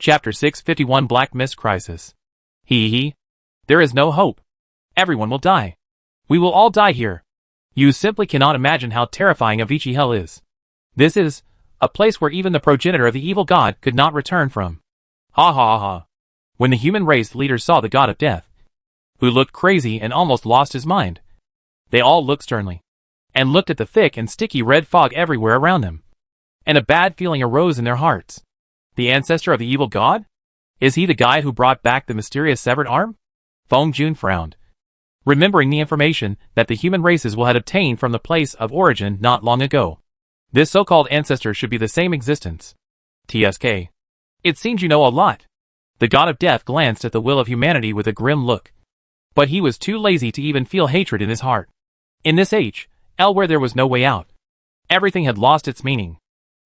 Chapter 651 Black Mist Crisis. There is no hope. Everyone will die. We will all die here. You simply cannot imagine how terrifying Avicii Hell is. This is a place where even the progenitor of the evil god could not return from. Ha ha ha. When the human race leaders saw the god of death, who looked crazy and almost lost his mind, they all looked sternly, and looked at the thick and sticky red fog everywhere around them. And a bad feeling arose in their hearts. The ancestor of the evil god? Is he the guy who brought back the mysterious severed arm? Feng Jun frowned, remembering the information that the human races will had obtained from the place of origin not long ago. This so-called ancestor should be the same existence. TSK. It seems you know a lot. The god of death glanced at the will of humanity with a grim look. But he was too lazy to even feel hatred in his heart. In this H.L. where there was no way out, everything had lost its meaning.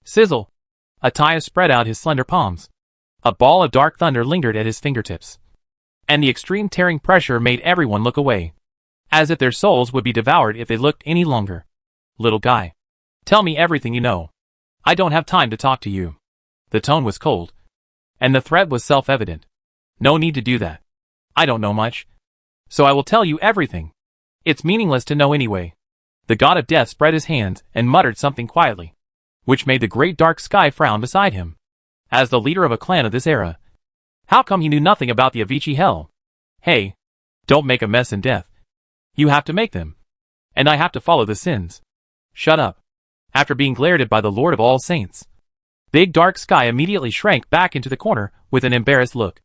Sizzle. Attaya spread out his slender palms. A ball of dark thunder lingered at his fingertips. And the extreme tearing pressure made everyone look away, as if their souls would be devoured if they looked any longer. Little guy. Tell me everything you know. I don't have time to talk to you. The tone was cold, and the threat was self-evident. No need to do that. I don't know much, so I will tell you everything. It's meaningless to know anyway. The god of death spread his hands and muttered something quietly, which made the great dark sky frown beside him. As the leader of a clan of this era, how come he knew nothing about the Avicii Hell? Hey, don't make a mess in death. You have to make them. And I have to follow the sins. Shut up. After being glared at by the Lord of all Saints, Big Dark Sky immediately shrank back into the corner with an embarrassed look,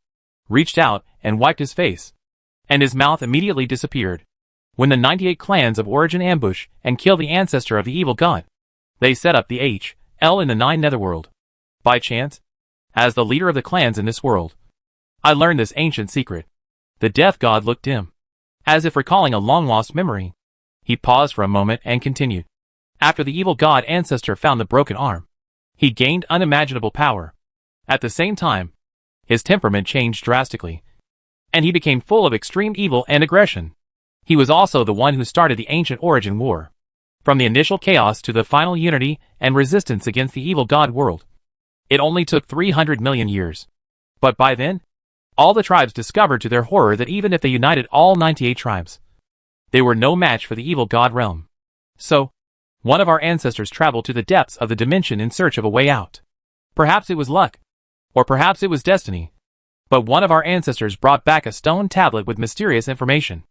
reached out and wiped his face, and his mouth immediately disappeared. When the 98 clans of origin ambush and kill the ancestor of the evil god, they set up the H.L. in the 9 Netherworld. By chance, as the leader of the clans in this world, I learned this ancient secret. The death god looked dim, as if recalling a long-lost memory. He paused for a moment and continued. After the evil god ancestor found the broken arm, he gained unimaginable power. At the same time, his temperament changed drastically, and he became full of extreme evil and aggression. He was also the one who started the ancient origin war. From the initial chaos to the final unity and resistance against the evil god world, it only took 300 million years. But by then, all the tribes discovered to their horror that even if they united all 98 tribes, they were no match for the evil god realm. So, one of our ancestors traveled to the depths of the dimension in search of a way out. Perhaps it was luck, or perhaps it was destiny. But one of our ancestors brought back a stone tablet with mysterious information,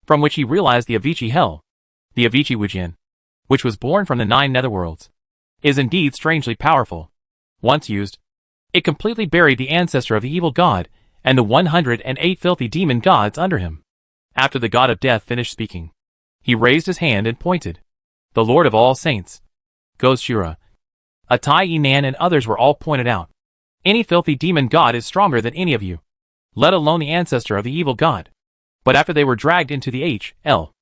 from which he realized the Avicii Hell, the Avicii Wujin, which was born from the 9 Netherworlds, is indeed strangely powerful. Once used, it completely buried the ancestor of the evil god and the 108 filthy demon gods under him. After the god of death finished speaking, he raised his hand and pointed. The Lord of all Saints, Ghost Shura, Atai Enan and others were all pointed out. Any filthy demon god is stronger than any of you, let alone the ancestor of the evil god. But after they were dragged into the H.L.,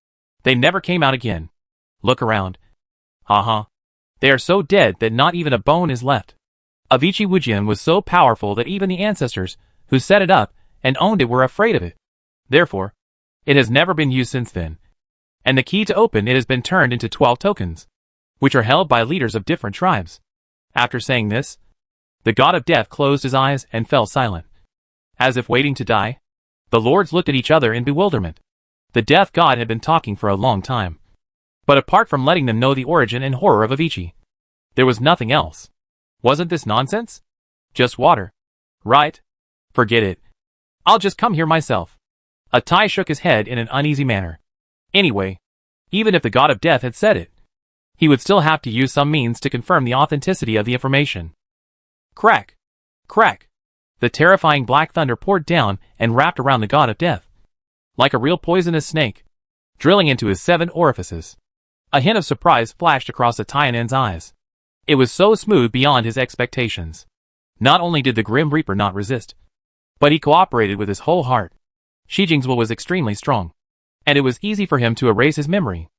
they never came out again. Look around. Haha. They are so dead that not even a bone is left. Avicii Wujin was so powerful that even the ancestors who set it up and owned it were afraid of it. Therefore, it has never been used since then. And the key to open it has been turned into 12 tokens, which are held by leaders of different tribes. After saying this, the god of death closed his eyes and fell silent. As if waiting to die, the lords looked at each other in bewilderment. The death god had been talking for a long time. But apart from letting them know the origin and horror of Avicii, there was nothing else. Wasn't this nonsense? Just water. Right? Forget it. I'll just come here myself. Atai shook his head in an uneasy manner. Anyway, even if the god of death had said it, he would still have to use some means to confirm the authenticity of the information. Crack! Crack! The terrifying black thunder poured down and wrapped around the god of death, like a real poisonous snake, drilling into his 7 orifices. A hint of surprise flashed across Ataianen's eyes. It was so smooth beyond his expectations. Not only did the Grim Reaper not resist, but he cooperated with his whole heart. Shijing's will was extremely strong, and it was easy for him to erase his memory.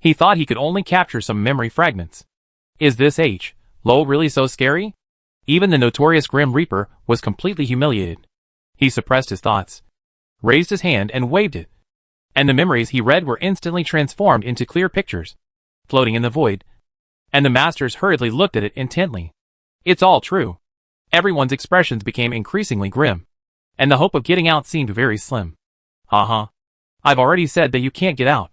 He thought he could only capture some memory fragments. Is this H.L. really so scary? Even the notorious Grim Reaper was completely humiliated. He suppressed his thoughts, raised his hand and waved it, and the memories he read were instantly transformed into clear pictures, floating in the void, and the masters hurriedly looked at it intently. It's all true. Everyone's expressions became increasingly grim, and the hope of getting out seemed very slim. Uh-huh. I've already said that you can't get out.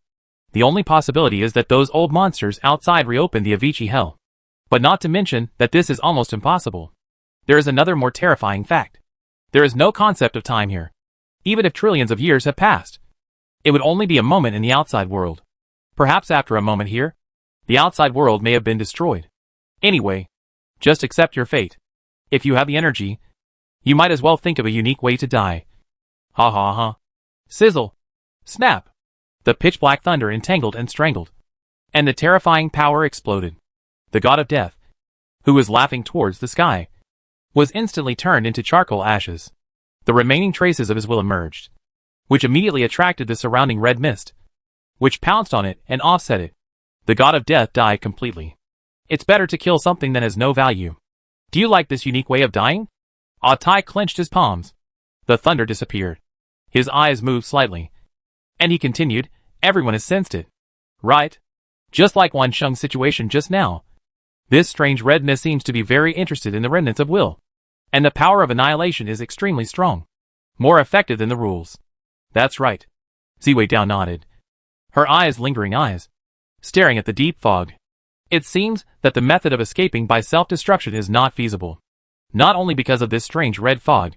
The only possibility is that those old monsters outside reopened the Avicii hell. But not to mention that this is almost impossible. There is another more terrifying fact. There is no concept of time here. Even if trillions of years have passed, it would only be a moment in the outside world. Perhaps after a moment here, the outside world may have been destroyed. Anyway, just accept your fate. If you have the energy, you might as well think of a unique way to die. Ha ha ha. Sizzle. Snap. The pitch-black thunder entangled and strangled, and the terrifying power exploded. The god of death, who was laughing towards the sky, was instantly turned into charcoal ashes. The remaining traces of his will emerged, which immediately attracted the surrounding red mist, which pounced on it and offset it. The god of death died completely. It's better to kill something that has no value. Do you like this unique way of dying? Tai clenched his palms. The thunder disappeared. His eyes moved slightly, and he continued, everyone has sensed it. Right? Just like Wan Sheng's situation just now. This strange red mist seems to be very interested in the remnants of will. And the power of annihilation is extremely strong. More effective than the rules. That's right. Ziwei Dao nodded. Her lingering eyes, staring at the deep fog. It seems that the method of escaping by self-destruction is not feasible. Not only because of this strange red fog,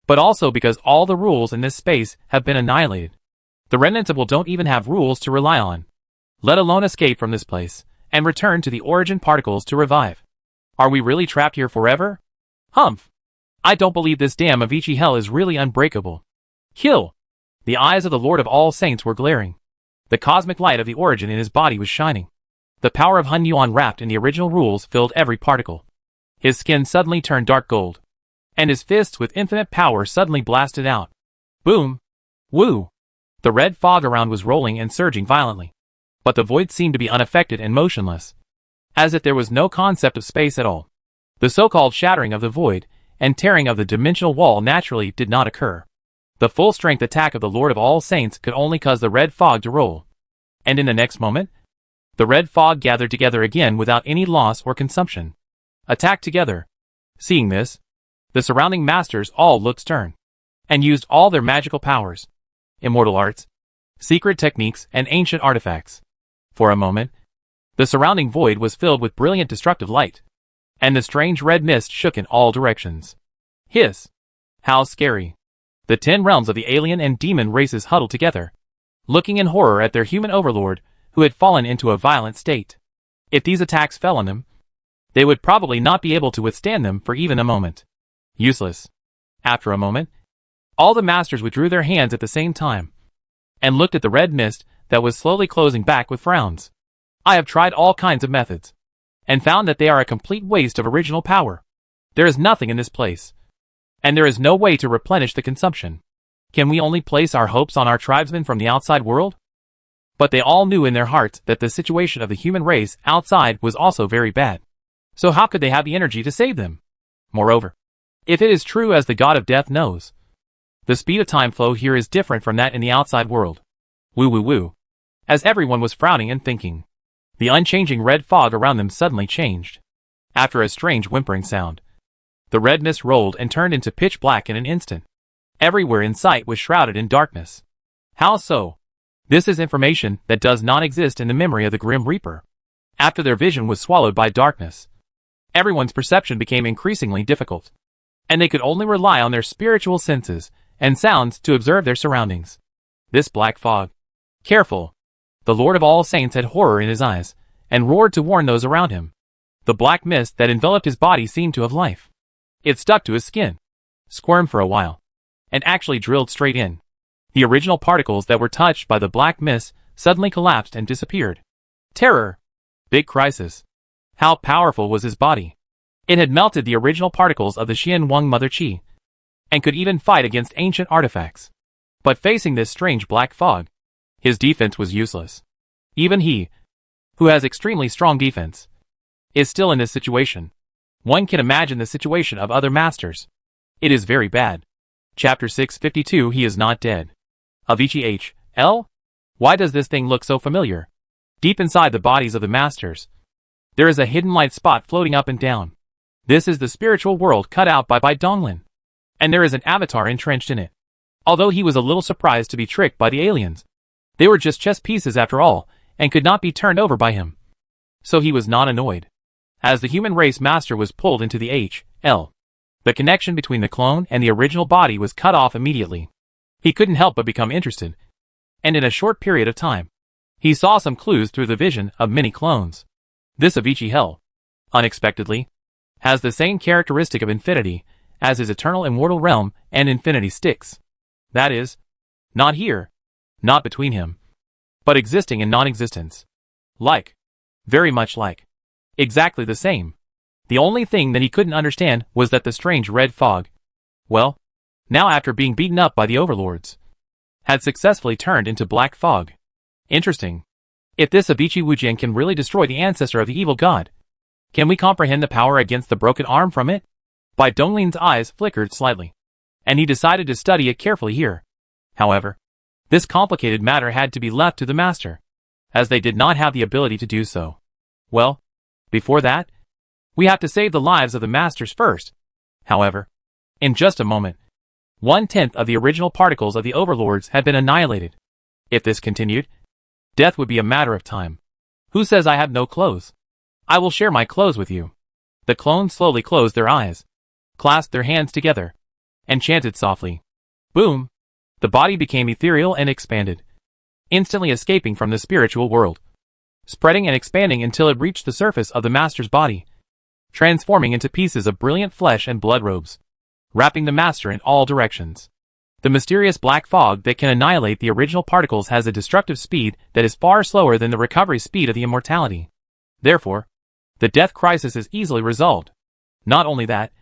but also because all the rules in this space have been annihilated. The remnants of will don't even have rules to rely on, let alone escape from this place, and return to the origin particles to revive. Are we really trapped here forever? Humph! I don't believe this damn Avicii hell is really unbreakable. Kill! The eyes of the Lord of all Saints were glaring. The cosmic light of the origin in his body was shining. The power of Hun Yuan wrapped in the original rules filled every particle. His skin suddenly turned dark gold, and his fists with infinite power suddenly blasted out. Boom! Woo! The red fog around was rolling and surging violently, but the void seemed to be unaffected and motionless, as if there was no concept of space at all. The so-called shattering of the void and tearing of the dimensional wall naturally did not occur. The full-strength attack of the Lord of all Saints could only cause the red fog to roll, and in the next moment, the red fog gathered together again without any loss or consumption. Attacked together. Seeing this, the surrounding masters all looked stern, and used all their magical powers, immortal arts, secret techniques, and ancient artifacts. For a moment, the surrounding void was filled with brilliant destructive light, and the strange red mist shook in all directions. Hiss! How scary! The 10 realms of the alien and demon races huddled together, looking in horror at their human overlord, who had fallen into a violent state. If these attacks fell on them, they would probably not be able to withstand them for even a moment. Useless. After a moment, all the masters withdrew their hands at the same time, and looked at the red mist that was slowly closing back with frowns. I have tried all kinds of methods, and found that they are a complete waste of original power. There is nothing in this place, and there is no way to replenish the consumption. Can we only place our hopes on our tribesmen from the outside world? But they all knew in their hearts that the situation of the human race outside was also very bad. So how could they have the energy to save them? Moreover, if it is true as the god of death knows, the speed of time flow here is different from that in the outside world. Woo woo woo. As everyone was frowning and thinking, the unchanging red fog around them suddenly changed. After a strange whimpering sound, the red mist rolled and turned into pitch black in an instant. Everywhere in sight was shrouded in darkness. How so? This is information that does not exist in the memory of the Grim Reaper. After their vision was swallowed by darkness, everyone's perception became increasingly difficult, and they could only rely on their spiritual senses and sounds to observe their surroundings. This black fog. Careful! The Lord of all Saints had horror in his eyes, and roared to warn those around him. The black mist that enveloped his body seemed to have life. It stuck to his skin, squirmed for a while, and actually drilled straight in. The original particles that were touched by the black mist suddenly collapsed and disappeared. Terror! Big crisis. How powerful was his body? It had melted the original particles of the Xian Wang Mother Qi, and could even fight against ancient artifacts. But facing this strange black fog, his defense was useless. Even he, who has extremely strong defense, is still in this situation. One can imagine the situation of other masters. It is very bad. Chapter 652. He is not dead. Avicii H.L.? Why does this thing look so familiar? Deep inside the bodies of the masters, there is a hidden light spot floating up and down. This is the spiritual world cut out by Donglin. And there is an avatar entrenched in it. Although he was a little surprised to be tricked by the aliens. They were just chess pieces after all, and could not be turned over by him. So he was not annoyed. As the human race master was pulled into the HL, the connection between the clone and the original body was cut off immediately. He couldn't help but become interested. And in a short period of time, he saw some clues through the vision of many clones. This of Ichi-Hell, unexpectedly, has the same characteristic of infinity as his eternal immortal realm and infinity sticks. That is, not here, not between him, but existing in non-existence. Like, very much like, exactly the same. The only thing that he couldn't understand was that the strange red fog, well, now after being beaten up by the overlords, had successfully turned into black fog. Interesting. If this Avici Wujian can really destroy the ancestor of the evil god, can we comprehend the power against the broken arm from it? Donglin's eyes flickered slightly, and he decided to study it carefully here. However, this complicated matter had to be left to the master, as they did not have the ability to do so. Well, before that, we have to save the lives of the masters first. However, in just a moment, 1/10 of the original particles of the overlords had been annihilated. If this continued, death would be a matter of time. Who says I have no clothes? I will share my clothes with you. The clones slowly closed their eyes, clasped their hands together, and chanted softly. Boom! The body became ethereal and expanded, instantly escaping from the spiritual world, spreading and expanding until it reached the surface of the master's body, transforming into pieces of brilliant flesh and blood robes, wrapping the master in all directions. The mysterious black fog that can annihilate the original particles has a destructive speed that is far slower than the recovery speed of the immortality. Therefore, the death crisis is easily resolved. Not only that,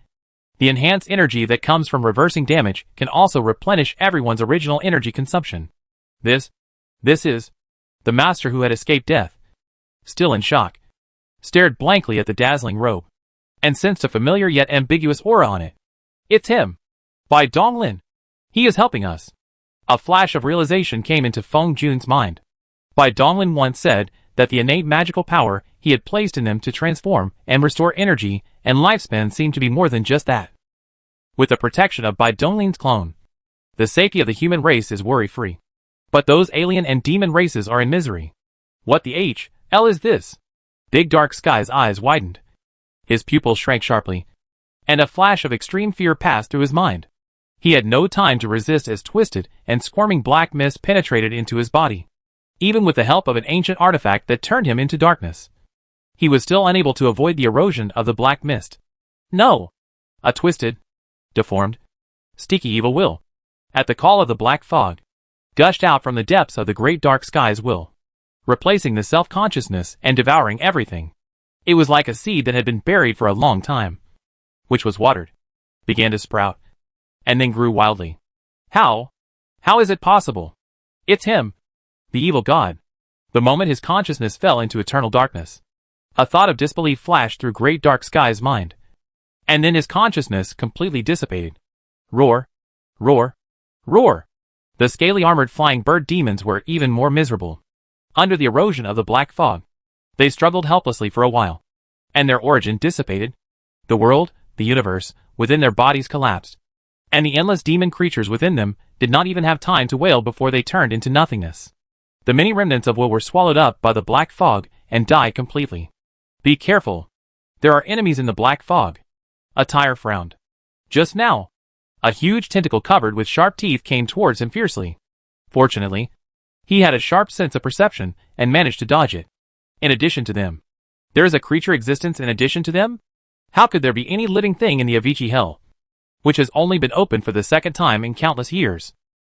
the enhanced energy that comes from reversing damage can also replenish everyone's original energy consumption. This is the master who had escaped death, still in shock, stared blankly at the dazzling robe, and sensed a familiar yet ambiguous aura on it. It's him! Donglin! He is helping us! A flash of realization came into Feng Jun's mind. Donglin once said that the innate magical power he had placed in them to transform and restore energy and lifespan seemed to be more than just that. With the protection of Donglin's clone, the safety of the human race is worry-free. But those alien and demon races are in misery. What the HL is this? Big Dark Sky's eyes widened. His pupils shrank sharply, and a flash of extreme fear passed through his mind. He had no time to resist as twisted and squirming black mist penetrated into his body. Even with the help of an ancient artifact that turned him into darkness, he was still unable to avoid the erosion of the black mist. No! A twisted, deformed, sticky evil will, at the call of the black fog, gushed out from the depths of the great dark sky's will, replacing the self-consciousness and devouring everything. It was like a seed that had been buried for a long time, which was watered, began to sprout, and then grew wildly. How? How is it possible? It's him! The evil god. The moment his consciousness fell into eternal darkness, a thought of disbelief flashed through great dark sky's mind. And then his consciousness completely dissipated. Roar! Roar! Roar! The scaly armored flying bird demons were even more miserable. Under the erosion of the black fog, they struggled helplessly for a while, and their origin dissipated. The world, the universe, within their bodies collapsed, and the endless demon creatures within them did not even have time to wail before they turned into nothingness. The many remnants of will were swallowed up by the black fog and died completely. Be careful. There are enemies in the black fog. Attire frowned. Just now, a huge tentacle covered with sharp teeth came towards him fiercely. Fortunately, he had a sharp sense of perception and managed to dodge it. In addition to them, there is a creature existence in addition to them? How could there be any living thing in the Avici Hell, which has only been opened for the second time in countless years?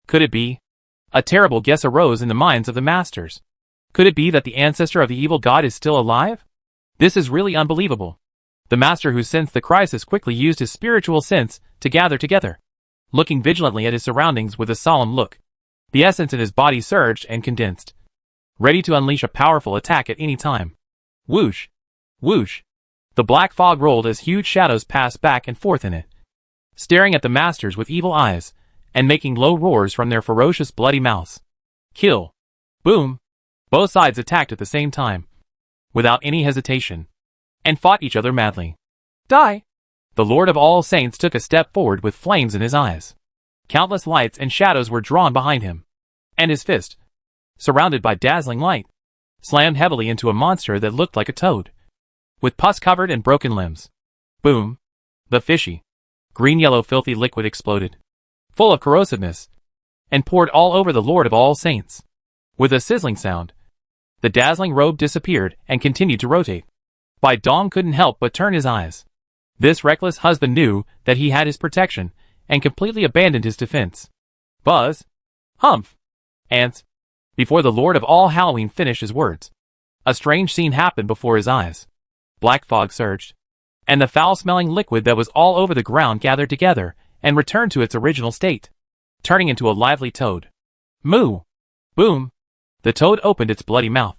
Could it be? A terrible guess arose in the minds of the masters. Could it be that the ancestor of the evil god is still alive? This is really unbelievable. The master who sensed the crisis quickly used his spiritual sense to gather together, looking vigilantly at his surroundings with a solemn look. The essence in his body surged and condensed, ready to unleash a powerful attack at any time. Whoosh! Whoosh! The black fog rolled as huge shadows passed back and forth in it, staring at the masters with evil eyes, and making low roars from their ferocious bloody mouths. Kill! Boom! Both sides attacked at the same time, without any hesitation, and fought each other madly. Die! The Lord of all Saints took a step forward with flames in his eyes. Countless lights and shadows were drawn behind him. And his fist, surrounded by dazzling light, slammed heavily into a monster that looked like a toad, with pus-covered and broken limbs. Boom! The fishy, green-yellow filthy liquid exploded, full of corrosiveness, and poured all over the Lord of all Saints. With a sizzling sound, the dazzling robe disappeared and continued to rotate. Bai Dong couldn't help but turn his eyes. This reckless husband knew that he had his protection, and completely abandoned his defense. Buzz! Humph! Ants! Before the Lord of all Halloween finished his words, a strange scene happened before his eyes. Black fog surged, and the foul-smelling liquid that was all over the ground gathered together and returned to its original state, turning into a lively toad. Moo! Boom! The toad opened its bloody mouth,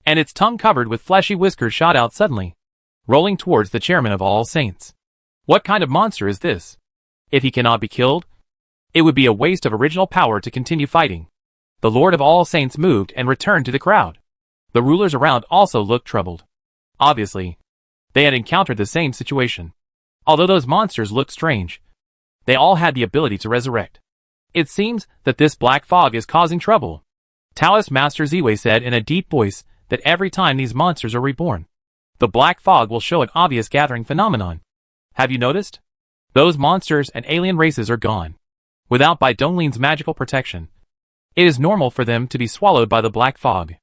and its tongue covered with fleshy whiskers shot out suddenly, rolling towards the chairman of all saints. What kind of monster is this? If he cannot be killed, it would be a waste of original power to continue fighting. The Lord of all Saints moved and returned to the crowd. The rulers around also looked troubled. Obviously, they had encountered the same situation. Although those monsters looked strange, they all had the ability to resurrect. It seems that this black fog is causing trouble. Taoist Master Ziwei said in a deep voice that every time these monsters are reborn, the black fog will show an obvious gathering phenomenon. Have you noticed? Those monsters and alien races are gone. Without Bai Donglin's magical protection, it is normal for them to be swallowed by the black fog.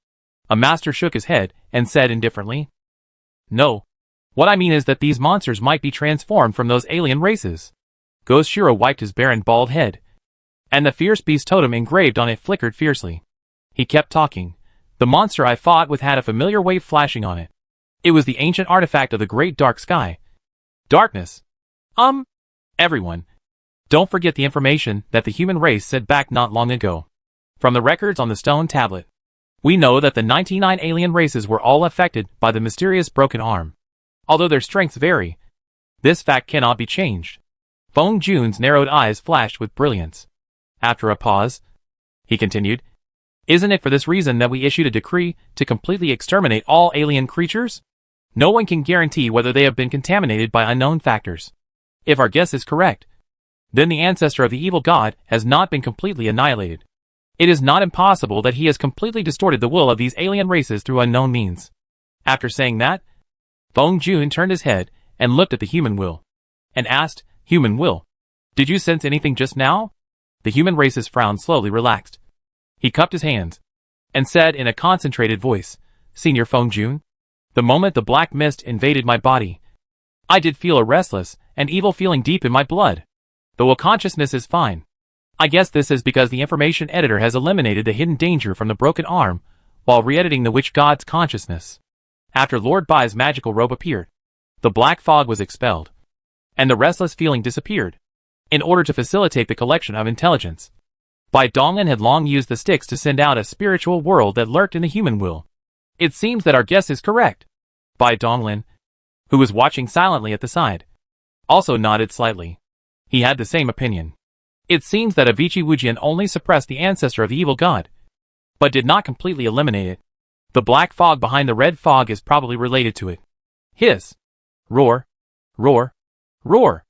A master shook his head and said indifferently, "No. What I mean is that these monsters might be transformed from those alien races." Ghost Shiro wiped his barren bald head, and the fierce beast totem engraved on it flickered fiercely. He kept talking. "The monster I fought with had a familiar wave flashing on it. It was the ancient artifact of the great dark sky. Darkness. Everyone, don't forget the information that the human race said back not long ago. From the records on the stone tablet, we know that the 99 alien races were all affected by the mysterious broken arm. Although their strengths vary, this fact cannot be changed." Feng Jun's narrowed eyes flashed with brilliance. After a pause, he continued, "Isn't it for this reason that we issued a decree to completely exterminate all alien creatures? No one can guarantee whether they have been contaminated by unknown factors. If our guess is correct, then the ancestor of the evil god has not been completely annihilated. It is not impossible that he has completely distorted the will of these alien races through unknown means." After saying that, Feng Jun turned his head and looked at the human will, and asked, "Human will, did you sense anything just now?" The human race's frown slowly relaxed. He cupped his hands, and said in a concentrated voice, "Senior Feng Jun, the moment the black mist invaded my body, I did feel a restless and evil feeling deep in my blood. The will consciousness is fine. I guess this is because the information editor has eliminated the hidden danger from the broken arm while re-editing the witch god's consciousness." After Lord Bai's magical robe appeared, the black fog was expelled, and the restless feeling disappeared. In order to facilitate the collection of intelligence, Bai Donglin had long used the sticks to send out a spiritual world that lurked in the human will. "It seems that our guess is correct." Bai Donglin, who was watching silently at the side, also nodded slightly. He had the same opinion. It seems that Avicii Wujian only suppressed the ancestor of the evil god, but did not completely eliminate it. The black fog behind the red fog is probably related to it. Hiss! Roar! Roar! Roar!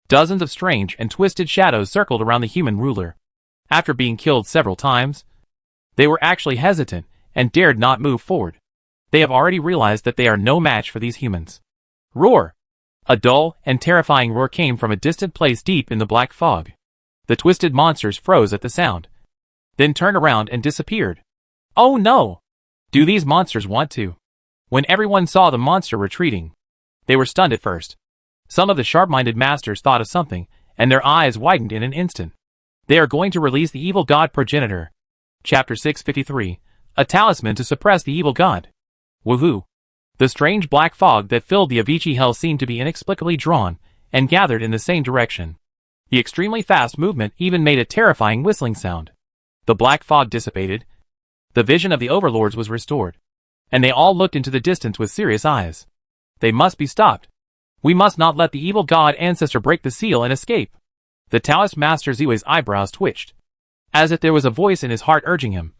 Dozens of strange and twisted shadows circled around the human ruler. After being killed several times, they were actually hesitant and dared not move forward. They have already realized that they are no match for these humans. Roar! A dull and terrifying roar came from a distant place deep in the black fog. The twisted monsters froze at the sound, then turned around and disappeared. Oh no! Do these monsters want to? When everyone saw the monster retreating, they were stunned at first. Some of the sharp-minded masters thought of something, and their eyes widened in an instant. They are going to release the evil god progenitor. Chapter 653, a talisman to suppress the evil god. Woohoo! The strange black fog that filled the Avicii hell seemed to be inexplicably drawn and gathered in the same direction. The extremely fast movement even made a terrifying whistling sound. The black fog dissipated. The vision of the overlords was restored, and they all looked into the distance with serious eyes. They must be stopped. We must not let the evil god ancestor break the seal and escape. The Taoist Master Ziwei's eyebrows twitched, as if there was a voice in his heart urging him,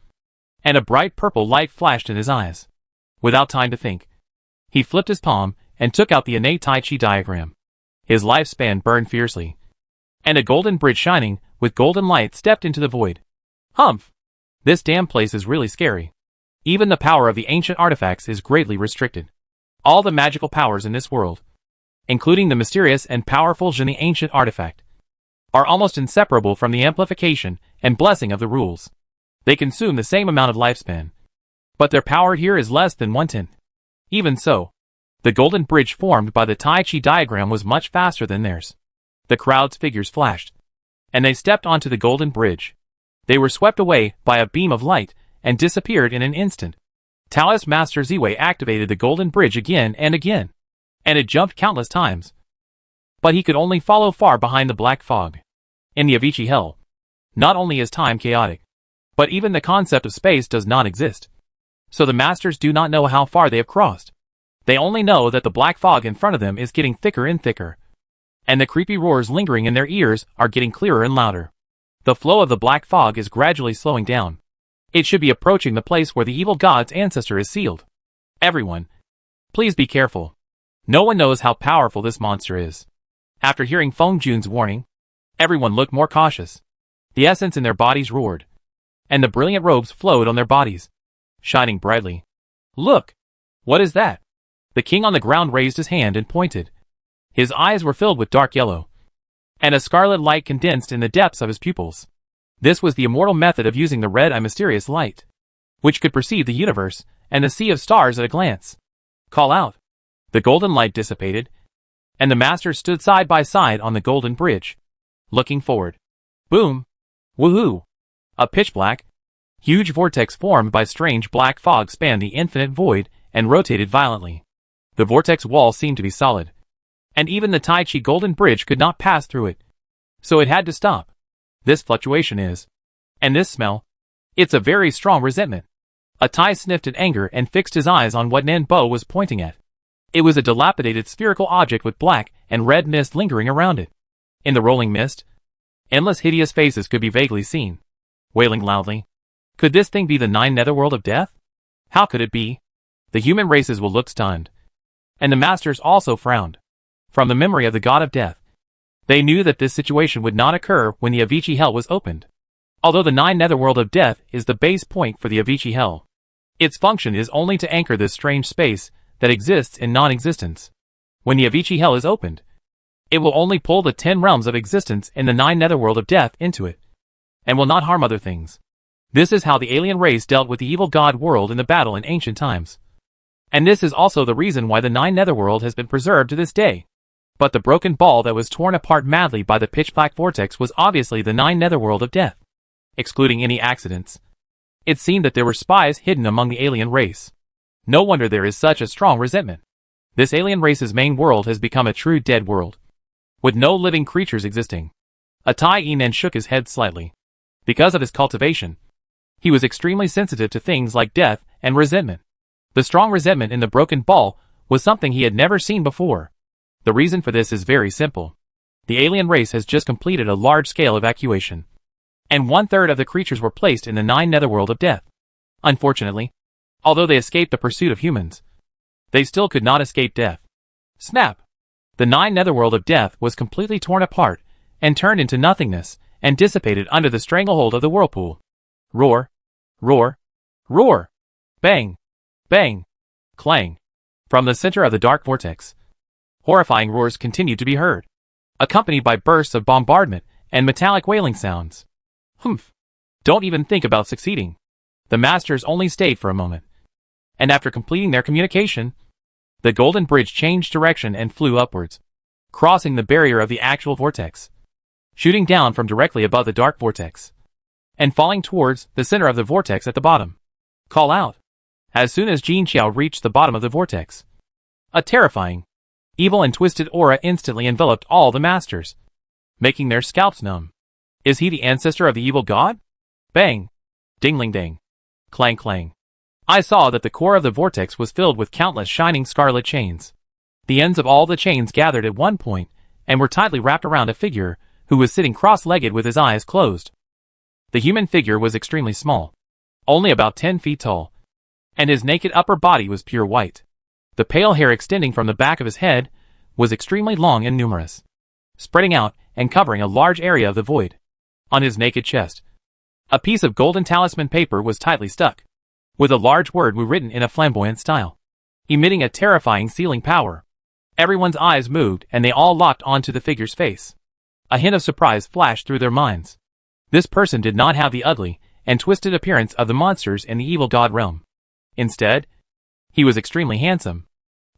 and a bright purple light flashed in his eyes. Without time to think, he flipped his palm and took out the innate Tai Chi diagram. His lifespan burned fiercely. And a golden bridge shining with golden light stepped into the void. Humph! This damn place is really scary. Even the power of the ancient artifacts is greatly restricted. All the magical powers in this world, including the mysterious and powerful Jin the ancient artifact, are almost inseparable from the amplification and blessing of the rules. They consume the same amount of lifespan, but their power here is less than 1/10. Even so, the golden bridge formed by the Tai Chi diagram was much faster than theirs. The crowd's figures flashed, and they stepped onto the golden bridge. They were swept away by a beam of light and disappeared in an instant. Taoist Master Ziwei activated the golden bridge again, and it jumped countless times. But he could only follow far behind the black fog. In the Avicii Hell, not only is time chaotic, but even the concept of space does not exist. So the masters do not know how far they have crossed. They only know that the black fog in front of them is getting thicker and thicker, and the creepy roars lingering in their ears are getting clearer and louder. The flow of the black fog is gradually slowing down. It should be approaching the place where the evil god's ancestor is sealed. Everyone, please be careful. No one knows how powerful this monster is. After hearing Feng Jun's warning, everyone looked more cautious. The essence in their bodies roared, and the brilliant robes flowed on their bodies, shining brightly. Look! What is that? The king on the ground raised his hand and pointed. His eyes were filled with dark yellow, and a scarlet light condensed in the depths of his pupils. This was the immortal method of using the red eye mysterious light, which could perceive the universe and the sea of stars at a glance. Call out. The golden light dissipated, and the masters stood side by side on the golden bridge, looking forward. Boom! Woohoo! A pitch-black, huge vortex formed by strange black fog spanned the infinite void and rotated violently. The vortex wall seemed to be solid, and even the Tai Chi golden bridge could not pass through it. So it had to stop. This fluctuation is, and this smell, it's a very strong resentment. A Tai sniffed in anger and fixed his eyes on what Nen Bo was pointing at. It was a dilapidated spherical object with black and red mist lingering around it. In the rolling mist, endless hideous faces could be vaguely seen, wailing loudly. Could this thing be the 9 netherworld of death? How could it be? The human races will look stunned. And the masters also frowned. From the memory of the god of death, they knew that this situation would not occur when the Avicii Hell was opened. Although the 9 netherworld of death is the base point for the Avicii Hell, its function is only to anchor this strange space that exists in non-existence. When the Avicii Hell is opened, it will only pull the 10 realms of existence in the 9 netherworld of death into it, and will not harm other things. This is how the alien race dealt with the evil god world in the battle in ancient times. And this is also the reason why the 9 netherworld has been preserved to this day. But the broken ball that was torn apart madly by the pitch-black vortex was obviously the 9 netherworld of death. Excluding any accidents, it seemed that there were spies hidden among the alien race. No wonder there is such a strong resentment. This alien race's main world has become a true dead world, with no living creatures existing. A Tai Inen shook his head slightly. Because of his cultivation, he was extremely sensitive to things like death and resentment. The strong resentment in the broken ball was something he had never seen before. The reason for this is very simple. The alien race has just completed a large-scale evacuation, and 1/3 of the creatures were placed in the 9 netherworld of death. Unfortunately, although they escaped the pursuit of humans, they still could not escape death. Snap! The 9 netherworld of death was completely torn apart and turned into nothingness and dissipated under the stranglehold of the whirlpool. Roar! Roar! Roar! Bang! Bang! Clang! From the center of the dark vortex, horrifying roars continued to be heard, accompanied by bursts of bombardment and metallic wailing sounds. Humph! Don't even think about succeeding. The masters only stayed for a moment, and after completing their communication, the golden bridge changed direction and flew upwards, crossing the barrier of the actual vortex, shooting down from directly above the dark vortex, and falling towards the center of the vortex at the bottom. Call out! As soon as Jin Qiao reached the bottom of the vortex, a terrifying, evil and twisted aura instantly enveloped all the masters, making their scalps numb. Is he the ancestor of the evil god? Bang! Dingling-dang! Clang-clang! I saw that the core of the vortex was filled with countless shining scarlet chains. The ends of all the chains gathered at one point and were tightly wrapped around a figure who was sitting cross-legged with his eyes closed. The human figure was extremely small, only about 10 feet tall, and his naked upper body was pure white. The pale hair extending from the back of his head was extremely long and numerous, spreading out and covering a large area of the void. On his naked chest, a piece of golden talisman paper was tightly stuck, with a large word "Wu" written in a flamboyant style, emitting a terrifying sealing power. Everyone's eyes moved and they all locked onto the figure's face. A hint of surprise flashed through their minds. This person did not have the ugly and twisted appearance of the monsters in the evil god realm. Instead, he was extremely handsome.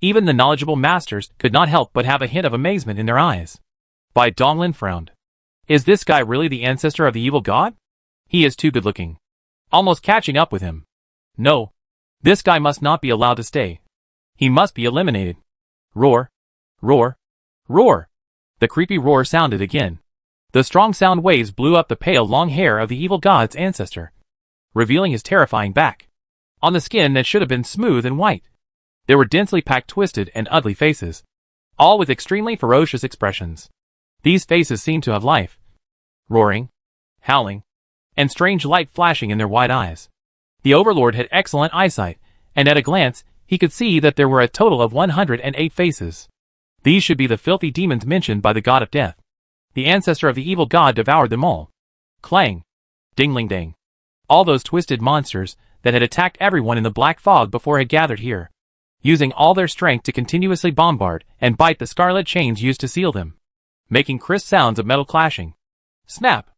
Even the knowledgeable masters could not help but have a hint of amazement in their eyes. Bai Donglin frowned. Is this guy really the ancestor of the evil god? He is too good looking. Almost catching up with him. No. This guy must not be allowed to stay. He must be eliminated. Roar. Roar. Roar. The creepy roar sounded again. The strong sound waves blew up the pale long hair of the evil god's ancestor, revealing his terrifying back. On the skin that should have been smooth and white, there were densely packed twisted and ugly faces, all with extremely ferocious expressions. These faces seemed to have life. Roaring, howling, and strange light flashing in their wide eyes. The overlord had excellent eyesight, and at a glance, he could see that there were a total of 108 faces. These should be the filthy demons mentioned by the god of death. The ancestor of the evil god devoured them all. Clang. Dingling-dang. All those twisted monsters that had attacked everyone in the black fog before had gathered here, using all their strength to continuously bombard and bite the scarlet chains used to seal them, making crisp sounds of metal clashing. Snap!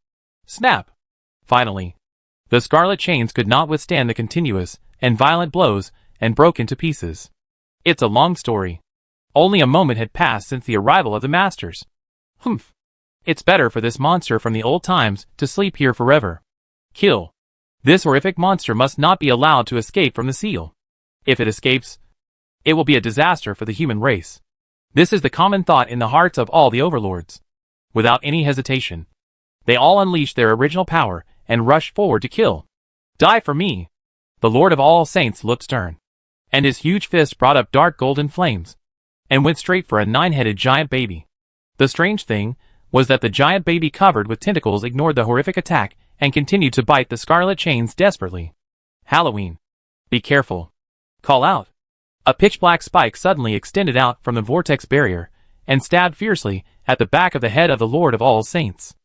Snap! Finally, the scarlet chains could not withstand the continuous and violent blows and broke into pieces. It's a long story. Only a moment had passed since the arrival of the masters. Humph! It's better for this monster from the old times to sleep here forever. Kill. This horrific monster must not be allowed to escape from the seal. If it escapes, it will be a disaster for the human race. This is the common thought in the hearts of all the overlords. Without any hesitation, they all unleashed their original power and rushed forward to kill. Die for me! The Lord of All Saints looked stern, and his huge fist brought up dark golden flames, and went straight for a 9-headed giant baby. The strange thing was that the giant baby covered with tentacles ignored the horrific attack and continued to bite the scarlet chains desperately. Halloween. Be careful. Call out. A pitch-black spike suddenly extended out from the vortex barrier and stabbed fiercely at the back of the head of the Lord of All Saints.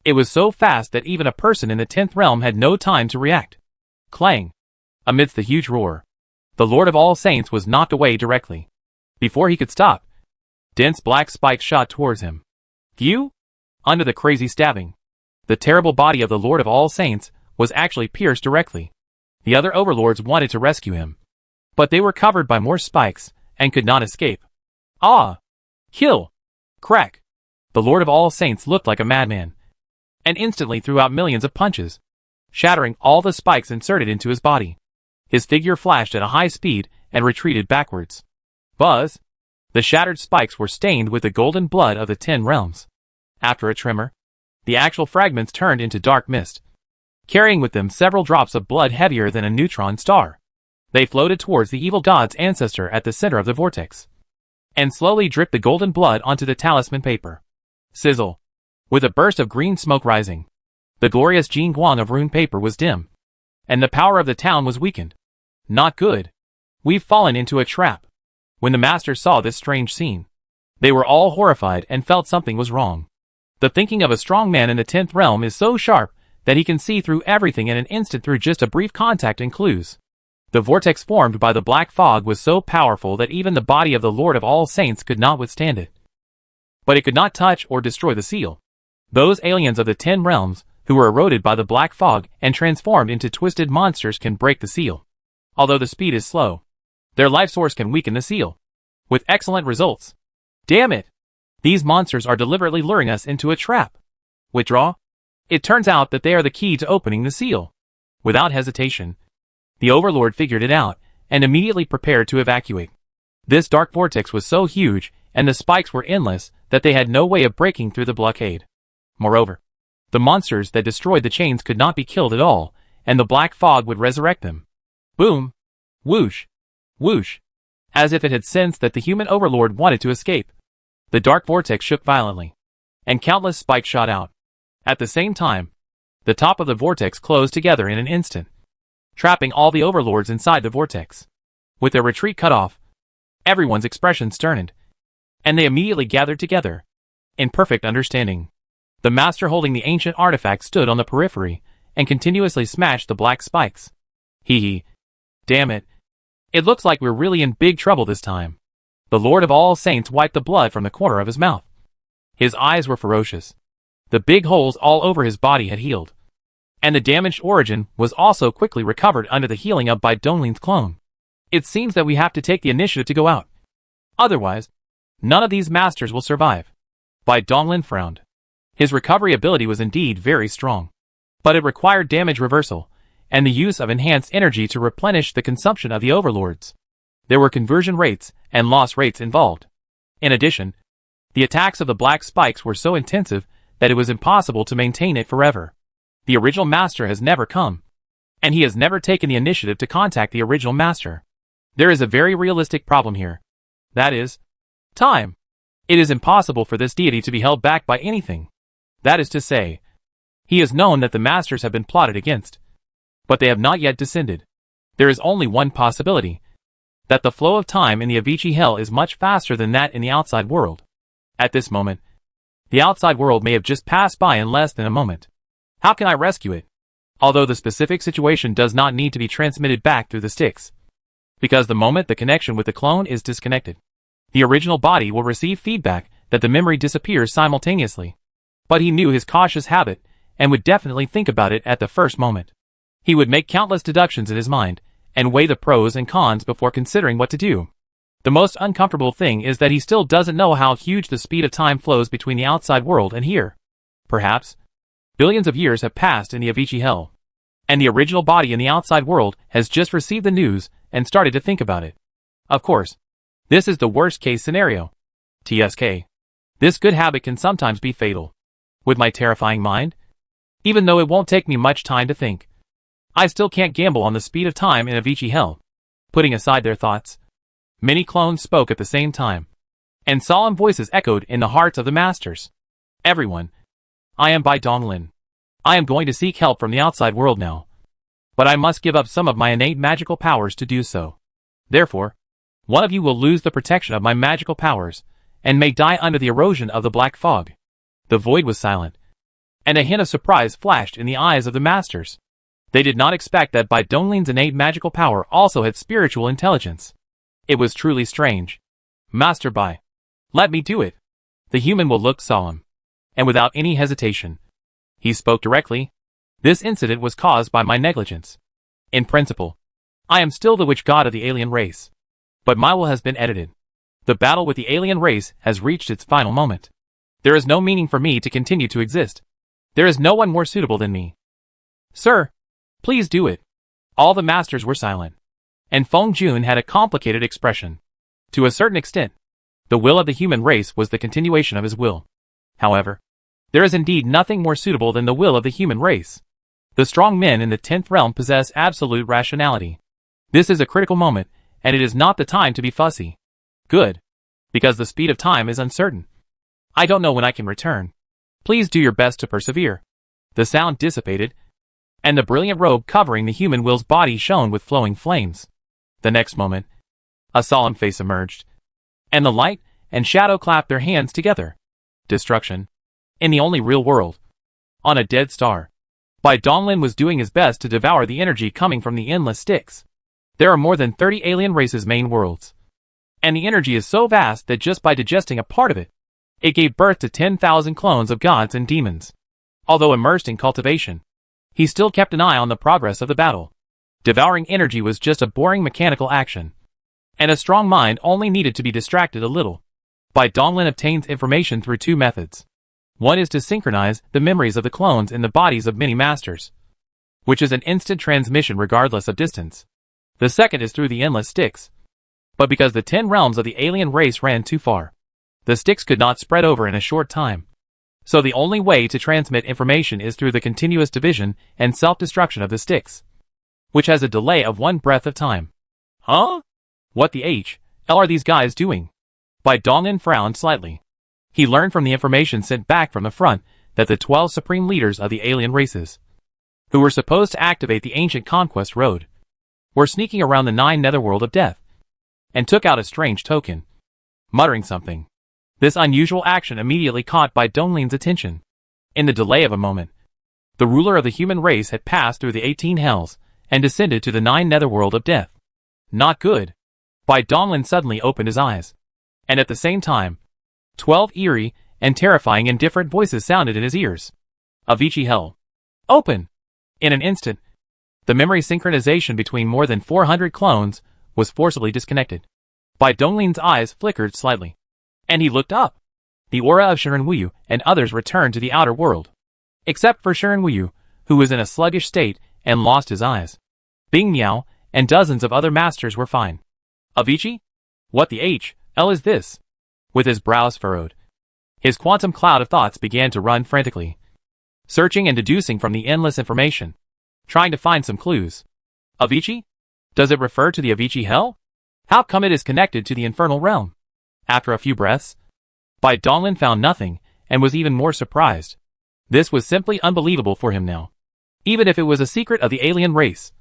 It was so fast that even a person in the 10th realm had no time to react. Clang. Amidst the huge roar, the Lord of All Saints was knocked away directly. Before he could stop, dense black spikes shot towards him. Phew! Under the crazy stabbing, the terrible body of the Lord of All Saints was actually pierced directly. The other overlords wanted to rescue him, but they were covered by more spikes and could not escape. Ah! Kill! Crack! The Lord of All Saints looked like a madman, and instantly threw out millions of punches, shattering all the spikes inserted into his body. His figure flashed at a high speed and retreated backwards. Buzz! The shattered spikes were stained with the golden blood of the 10 realms. After a tremor, the actual fragments turned into dark mist, carrying with them several drops of blood heavier than a neutron star. They floated towards the evil god's ancestor at the center of the vortex, and slowly dripped the golden blood onto the talisman paper. Sizzle! With a burst of green smoke rising, the glorious Jing Guang of rune paper was dim, and the power of the town was weakened. Not good. We've fallen into a trap. When the masters saw this strange scene, they were all horrified and felt something was wrong. The thinking of a strong man in the 10th realm is so sharp that he can see through everything in an instant through just a brief contact and clues. The vortex formed by the black fog was so powerful that even the body of the Lord of All Saints could not withstand it. But it could not touch or destroy the seal. Those aliens of the 10 realms, who were eroded by the black fog and transformed into twisted monsters, can break the seal. Although the speed is slow, their life source can weaken the seal, with excellent results. Damn it! These monsters are deliberately luring us into a trap. Withdraw? It turns out that they are the key to opening the seal. Without hesitation, the Overlord figured it out, and immediately prepared to evacuate. This dark vortex was so huge, and the spikes were endless, that they had no way of breaking through the blockade. Moreover, the monsters that destroyed the chains could not be killed at all, and the black fog would resurrect them. Boom! Whoosh! Whoosh! As if it had sensed that the human Overlord wanted to escape, the dark vortex shook violently, and countless spikes shot out. At the same time, the top of the vortex closed together in an instant, trapping all the overlords inside the vortex. With their retreat cut off, everyone's expression sterned, and they immediately gathered together, in perfect understanding. The master holding the ancient artifact stood on the periphery, and continuously smashed the black spikes. Hee hee. Damn it. It looks like we're really in big trouble this time. The Lord of all Saints wiped the blood from the corner of his mouth. His eyes were ferocious. The big holes all over his body had healed. And the damaged origin was also quickly recovered under the healing of by Donglin's clone. It seems that we have to take the initiative to go out. Otherwise, none of these masters will survive. Bai Donglin frowned. His recovery ability was indeed very strong. But it required damage reversal, and the use of enhanced energy to replenish the consumption of the overlords. There were conversion rates and loss rates involved. In addition, the attacks of the black spikes were so intensive that it was impossible to maintain it forever. The original master has never come, and he has never taken the initiative to contact the original master. There is a very realistic problem here. That is, time. It is impossible for this deity to be held back by anything. That is to say, he has known that the masters have been plotted against, but they have not yet descended. There is only one possibility, that the flow of time in the Avicii Hell is much faster than that in the outside world. At this moment, the outside world may have just passed by in less than a moment. How can I rescue it? Although the specific situation does not need to be transmitted back through the sticks. Because the moment the connection with the clone is disconnected, the original body will receive feedback that the memory disappears simultaneously. But he knew his cautious habit, and would definitely think about it at the first moment. He would make countless deductions in his mind, and weigh the pros and cons before considering what to do. The most uncomfortable thing is that he still doesn't know how huge the speed of time flows between the outside world and here. Perhaps billions of years have passed in the Avicii Hell, and the original body in the outside world has just received the news and started to think about it. Of course, this is the worst case scenario. TSK. This good habit can sometimes be fatal. With my terrifying mind, even though it won't take me much time to think, I still can't gamble on the speed of time in Avicii Hell. Putting aside their thoughts, many clones spoke at the same time, and solemn voices echoed in the hearts of the masters. Everyone. I am Bai Donglin. I am going to seek help from the outside world now. But I must give up some of my innate magical powers to do so. Therefore, one of you will lose the protection of my magical powers, and may die under the erosion of the black fog. The void was silent, and a hint of surprise flashed in the eyes of the masters. They did not expect that Bai Donglin's innate magical power also had spiritual intelligence. It was truly strange. Master Bai, let me do it. The human will look solemn, and without any hesitation, he spoke directly. This incident was caused by my negligence. In principle, I am still the witch god of the alien race, but my will has been edited. The battle with the alien race has reached its final moment. There is no meaning for me to continue to exist. There is no one more suitable than me. Sir, please do it. All the masters were silent, and Feng Jun had a complicated expression. To a certain extent, the will of the human race was the continuation of his will. However, there is indeed nothing more suitable than the will of the human race. The strong men in the 10th realm possess absolute rationality. This is a critical moment, and it is not the time to be fussy. Good. Because the speed of time is uncertain. I don't know when I can return. Please do your best to persevere. The sound dissipated, and the brilliant robe covering the human will's body shone with flowing flames. The next moment, a solemn face emerged, and the light and shadow clapped their hands together. Destruction. In the only real world. On a dead star. Bai Donglin was doing his best to devour the energy coming from the endless sticks. There are more than 30 alien races' main worlds, and the energy is so vast that just by digesting a part of it, it gave birth to 10,000 clones of gods and demons. Although immersed in cultivation, he still kept an eye on the progress of the battle. Devouring energy was just a boring mechanical action, and a strong mind only needed to be distracted a little. Bai Donglin obtains information through two methods. One is to synchronize the memories of the clones in the bodies of many masters, which is an instant transmission regardless of distance. The second is through the endless sticks. But because the 10 realms of the alien race ran too far, the sticks could not spread over in a short time. So the only way to transmit information is through the continuous division and self-destruction of the sticks, which has a delay of one breath of time. Huh? What the hell are these guys doing? Bai Donglin frowned slightly. He learned from the information sent back from the front that the 12 supreme leaders of the alien races, who were supposed to activate the ancient conquest road, were sneaking around the 9 netherworld of death, and took out a strange token. Muttering something, This unusual action immediately caught Bai Donglin's attention. In the delay of a moment, the ruler of the human race had passed through the 18 hells and descended to the 9 netherworld of death. Not good. Bai Donglin suddenly opened his eyes. And at the same time, 12 eerie and terrifying and different voices sounded in his ears. Avicii Hell. Open! In an instant, the memory synchronization between more than 400 clones was forcibly disconnected. Bai Donglin's eyes flickered slightly. And he looked up. The aura of Shiren Wuyu and others returned to the outer world. Except for Shiren Wuyu, who was in a sluggish state and lost his eyes. Bing Miao and dozens of other masters were fine. Avicii? What the H.L. is this? With his brows furrowed, his quantum cloud of thoughts began to run frantically, searching and deducing from the endless information, trying to find some clues. Avicii? Does it refer to the Avicii Hell? How come it is connected to the infernal realm? After a few breaths, Bai Donglin found nothing and was even more surprised. This was simply unbelievable for him now. Even if it was a secret of the alien race.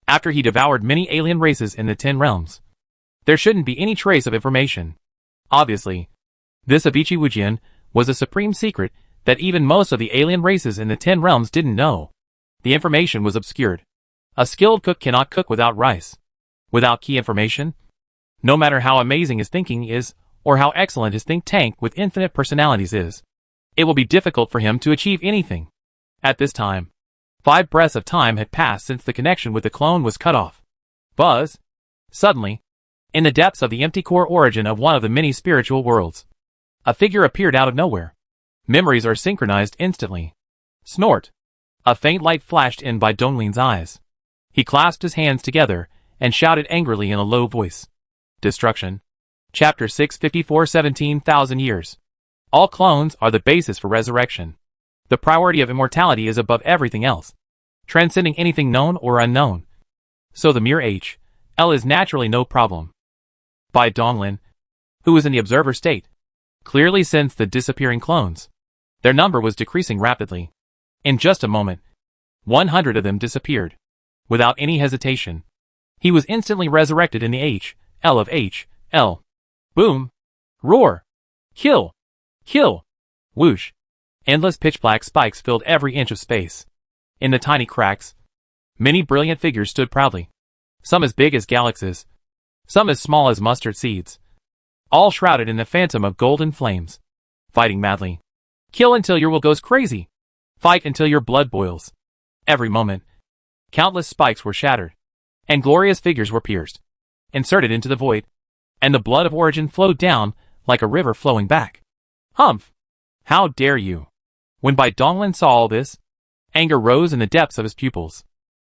After he devoured many alien races in the 10 realms, there shouldn't be any trace of information. Obviously, this Avicii Wujian was a supreme secret that even most of the alien races in the 10 realms didn't know. The information was obscured. A skilled cook cannot cook without rice. Without key information, no matter how amazing his thinking is, or how excellent his think tank with infinite personalities is, it will be difficult for him to achieve anything. At this time, 5 breaths of time had passed since the connection with the clone was cut off. Buzz! Suddenly, in the depths of the empty core origin of one of the many spiritual worlds, a figure appeared out of nowhere. Memories are synchronized instantly. Snort! A faint light flashed in Bai Donglin's eyes. He clasped his hands together and shouted angrily in a low voice. Destruction. Chapter 654 17,000 years. All clones are the basis for resurrection. The priority of immortality is above everything else, transcending anything known or unknown. So the mere H.L. is naturally no problem. Bai Donglin, who was in the observer state, clearly sensed the disappearing clones. Their number was decreasing rapidly. In just a moment, 100 of them disappeared. Without any hesitation, he was instantly resurrected in the H.L. of H.L. Boom! Roar! Kill! Kill! Whoosh! Endless pitch-black spikes filled every inch of space. In the tiny cracks, many brilliant figures stood proudly. Some as big as galaxies, some as small as mustard seeds, all shrouded in the phantom of golden flames, fighting madly. Kill until your will goes crazy. Fight until your blood boils. Every moment, countless spikes were shattered, and glorious figures were pierced, inserted into the void, and the blood of origin flowed down like a river flowing back. Humph! How dare you! When Bai Donglin saw all this, anger rose in the depths of his pupils.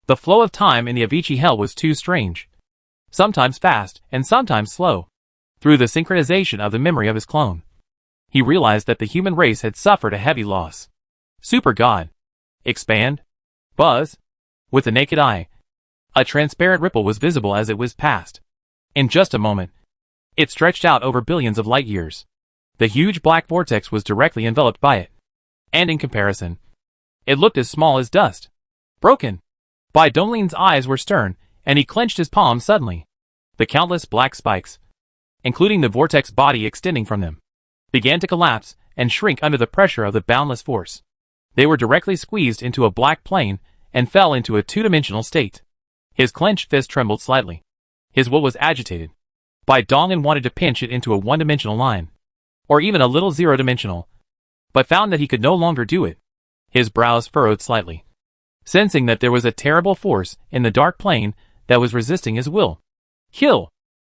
The flow of time in the Avicii Hell was too strange. Sometimes fast and sometimes slow. Through the synchronization of the memory of his clone, he realized that the human race had suffered a heavy loss. Super God. Expand. Buzz. With the naked eye, a transparent ripple was visible as it whizzed past. In just a moment, it stretched out over billions of light years. The huge black vortex was directly enveloped by it. And in comparison, it looked as small as dust. Broken. Bai Donglin's eyes were stern, and he clenched his palms suddenly. The countless black spikes, including the vortex body extending from them, began to collapse and shrink under the pressure of the boundless force. They were directly squeezed into a black plane and fell into a two-dimensional state. His clenched fist trembled slightly. His will was agitated. Bai Donglin wanted to pinch it into a one-dimensional line, or even a little zero-dimensional, but found that he could no longer do it. His brows furrowed slightly, sensing that there was a terrible force in the dark plane that was resisting his will. Kill!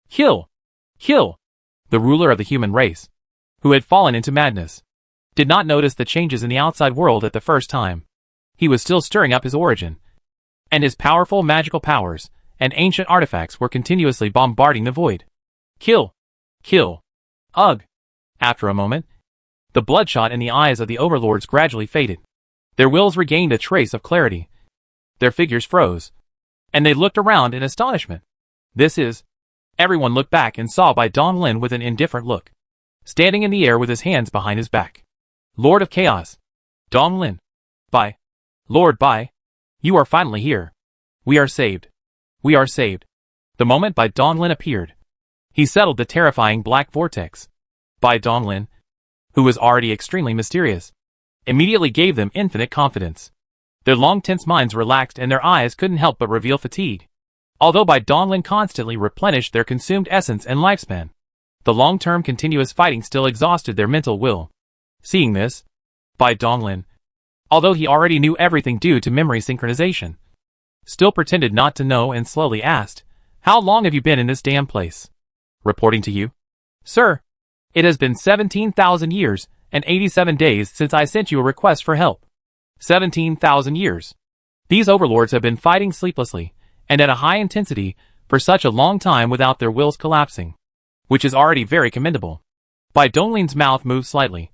Kill! Kill! The ruler of the human race, who had fallen into madness, did not notice the changes in the outside world at the first time. He was still stirring up his origin, and his powerful magical powers and ancient artifacts were continuously bombarding the void. Kill! Kill! Ugh! After a moment, the bloodshot in the eyes of the overlords gradually faded. Their wills regained a trace of clarity. Their figures froze, and they looked around in astonishment. This is... Everyone looked back and saw Bai Donglin with an indifferent look, standing in the air with his hands behind his back. Lord of Chaos. Donglin. Bai. Lord Bai. You are finally here. We are saved. We are saved. The moment Bai Donglin appeared, he settled the terrifying black vortex. Bai Donglin, who was already extremely mysterious, immediately gave them infinite confidence. Their long tense minds relaxed and their eyes couldn't help but reveal fatigue. Although Bai Donglin constantly replenished their consumed essence and lifespan, the long-term continuous fighting still exhausted their mental will. Seeing this, Bai Donglin, although he already knew everything due to memory synchronization, still pretended not to know and slowly asked, "How long have you been in this damn place?" "Reporting to you, sir. It has been 17,000 years and 87 days since I sent you a request for help." 17,000 years. These overlords have been fighting sleeplessly, and at a high intensity, for such a long time without their wills collapsing, which is already very commendable. Bai Donglin's mouth moved slightly.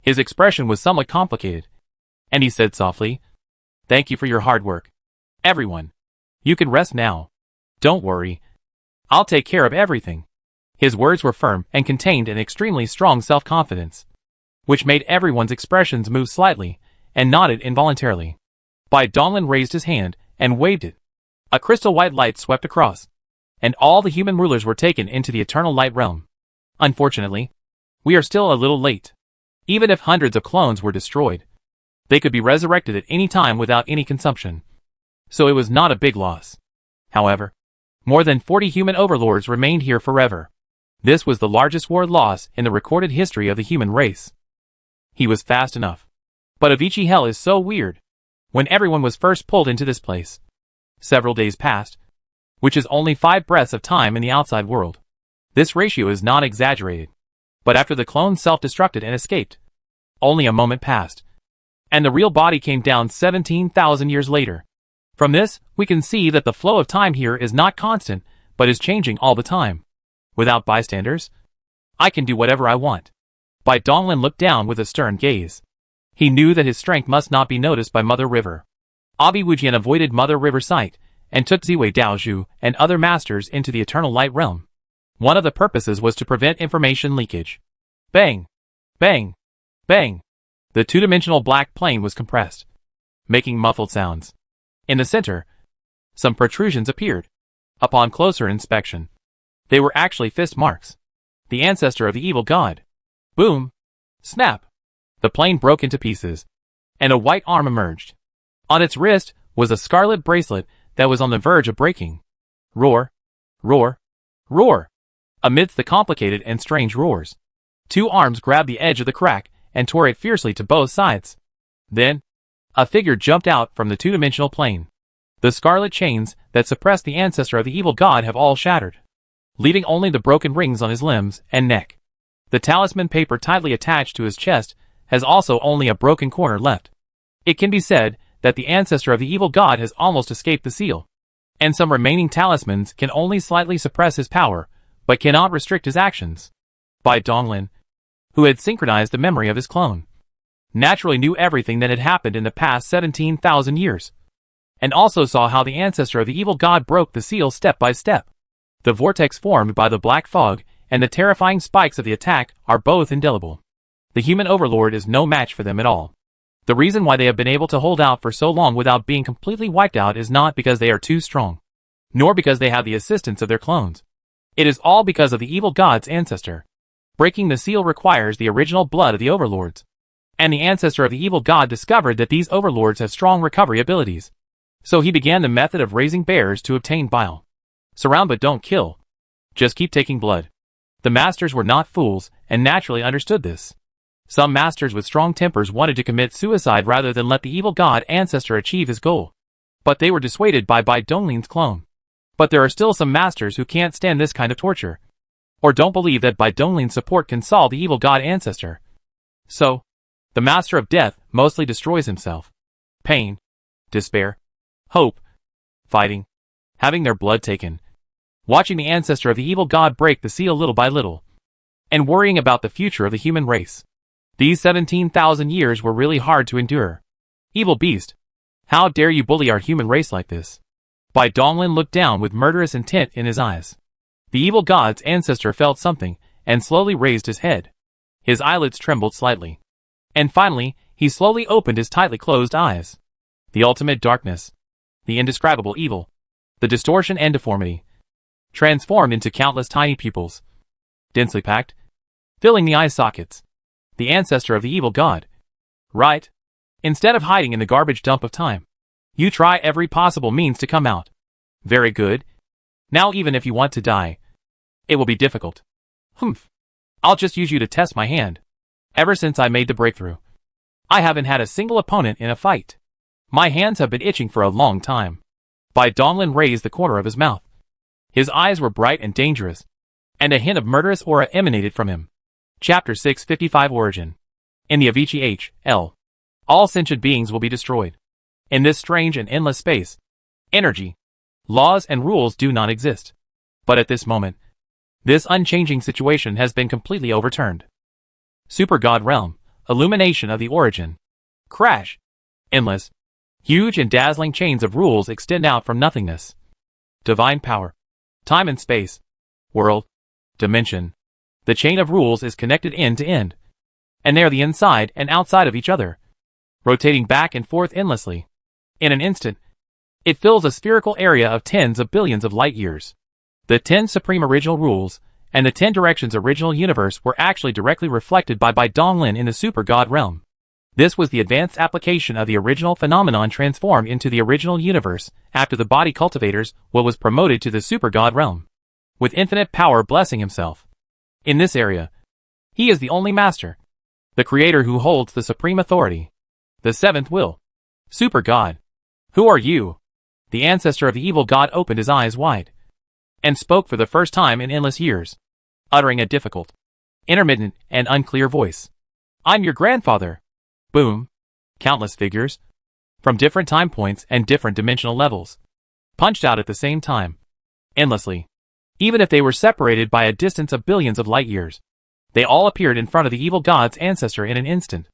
His expression was somewhat complicated, and he said softly, "Thank you for your hard work. Everyone, you can rest now. Don't worry. I'll take care of everything." His words were firm and contained an extremely strong self-confidence, which made everyone's expressions move slightly and nodded involuntarily. Bai Donglin raised his hand and waved it. A crystal white light swept across, and all the human rulers were taken into the eternal light realm. Unfortunately, we are still a little late. Even if hundreds of clones were destroyed, they could be resurrected at any time without any consumption. So it was not a big loss. However, more than 40 human overlords remained here forever. This was the largest war loss in the recorded history of the human race. He was fast enough. But Avicii Hell is so weird. When everyone was first pulled into this place, several days passed, which is only 5 breaths of time in the outside world. This ratio is not exaggerated. But after the clone self-destructed and escaped, only a moment passed, and the real body came down 17,000 years later. From this, we can see that the flow of time here is not constant, but is changing all the time. Without bystanders, I can do whatever I want. Bai Donglin looked down with a stern gaze. He knew that his strength must not be noticed by Mother River. Abi Wujian avoided Mother River's sight, and took Ziwei Daozhu and other masters into the Eternal Light Realm. One of the purposes was to prevent information leakage. Bang! Bang! Bang! The two-dimensional black plane was compressed, making muffled sounds. In the center, some protrusions appeared. Upon closer inspection, they were actually fist marks. The ancestor of the evil god. Boom! Snap! The plane broke into pieces, and a white arm emerged. On its wrist was a scarlet bracelet that was on the verge of breaking. Roar! Roar! Roar! Amidst the complicated and strange roars, 2 arms grabbed the edge of the crack and tore it fiercely to both sides. Then, a figure jumped out from the two-dimensional plane. The scarlet chains that suppressed the ancestor of the evil god have all shattered, leaving only the broken rings on his limbs and neck. The talisman paper tightly attached to his chest has also only a broken corner left. It can be said that the ancestor of the evil god has almost escaped the seal, and some remaining talismans can only slightly suppress his power, but cannot restrict his actions. Bai Donglin, who had synchronized the memory of his clone, naturally knew everything that had happened in the past 17,000 years, and also saw how the ancestor of the evil god broke the seal step by step. The vortex formed by the black fog and the terrifying spikes of the attack are both indelible. The human overlord is no match for them at all. The reason why they have been able to hold out for so long without being completely wiped out is not because they are too strong, nor because they have the assistance of their clones. It is all because of the evil god's ancestor. Breaking the seal requires the original blood of the overlords, and the ancestor of the evil god discovered that these overlords have strong recovery abilities. So he began the method of raising bears to obtain bile. Surround but don't kill. Just keep taking blood. The masters were not fools, and naturally understood this. Some masters with strong tempers wanted to commit suicide rather than let the evil god ancestor achieve his goal. But they were dissuaded by Bai Donglin's clone. But there are still some masters who can't stand this kind of torture, or don't believe that Bai Donglin's support can solve the evil god ancestor. So, the master of death mostly destroys himself. Pain, despair, hope, fighting, having their blood taken, watching the ancestor of the evil god break the seal little by little, and worrying about the future of the human race. These 17,000 years were really hard to endure. Evil beast, how dare you bully our human race like this? Bai Donglin looked down with murderous intent in his eyes. The evil god's ancestor felt something, and slowly raised his head. His eyelids trembled slightly. And finally, he slowly opened his tightly closed eyes. The ultimate darkness, the indescribable evil, the distortion and deformity, transformed into countless tiny pupils, densely packed, filling the eye sockets. The ancestor of the evil god. Right? Instead of hiding in the garbage dump of time, you try every possible means to come out. Very good. Now even if you want to die, it will be difficult. Humph. I'll just use you to test my hand. Ever since I made the breakthrough, I haven't had a single opponent in a fight. My hands have been itching for a long time. Bai Donglin raised the corner of his mouth. His eyes were bright and dangerous, and a hint of murderous aura emanated from him. Chapter 655 Origin. In the Avicii H.L., all sentient beings will be destroyed. In this strange and endless space, energy, laws and rules do not exist. But at this moment, this unchanging situation has been completely overturned. Super God Realm, illumination of the origin. Crash. Endless, huge and dazzling chains of rules extend out from nothingness. Divine power. Time and space. World. Dimension. The chain of rules is connected end to end. And they are the inside and outside of each other, rotating back and forth endlessly. In an instant, it fills a spherical area of tens of billions of light years. The 10 supreme original rules and the 10 directions original universe were actually directly reflected by Bai Donglin in the super god realm. This was the advanced application of the original phenomenon transformed into the original universe after the body cultivators what was promoted to the super god realm, with infinite power blessing himself. In this area, he is the only master, the creator who holds the supreme authority, the seventh will. Super god. Who are you? The ancestor of the evil god opened his eyes wide and spoke for the first time in endless years, uttering a difficult, intermittent, and unclear voice. I'm your grandfather. Boom. Countless figures, from different time points and different dimensional levels, punched out at the same time, endlessly. Even if they were separated by a distance of billions of light years, they all appeared in front of the evil god's ancestor in an instant.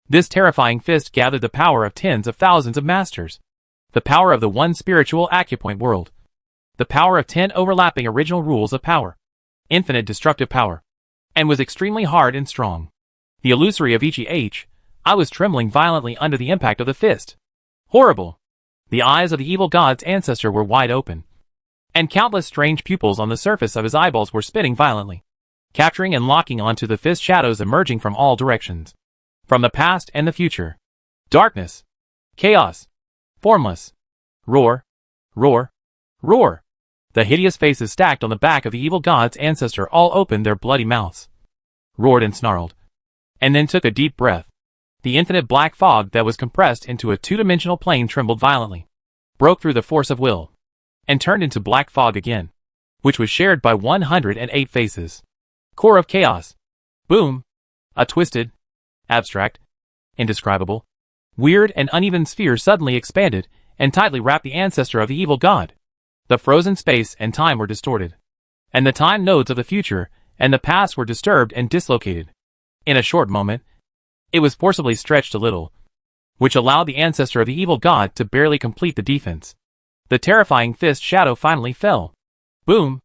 This terrifying fist gathered the power of tens of thousands of masters, the power of the one spiritual acupoint world, the power of 10 overlapping original rules of power, infinite destructive power, and was extremely hard and strong. The illusory Avicii H. I was trembling violently under the impact of the fist. Horrible. The eyes of the evil god's ancestor were wide open, and countless strange pupils on the surface of his eyeballs were spinning violently, capturing and locking onto the fist shadows emerging from all directions, from the past and the future. Darkness. Chaos. Formless. Roar. Roar. Roar. The hideous faces stacked on the back of the evil god's ancestor all opened their bloody mouths, roared and snarled, and then took a deep breath. The infinite black fog that was compressed into a two-dimensional plane trembled violently, broke through the force of will, and turned into black fog again, which was shared by 108 faces. Core of chaos. Boom. A twisted, abstract, indescribable, weird and uneven sphere suddenly expanded and tightly wrapped the ancestor of the evil god. The frozen space and time were distorted, and the time nodes of the future and the past were disturbed and dislocated. In a short moment, it was forcibly stretched a little, which allowed the ancestor of the evil god to barely complete the defense. The terrifying fist shadow finally fell. Boom!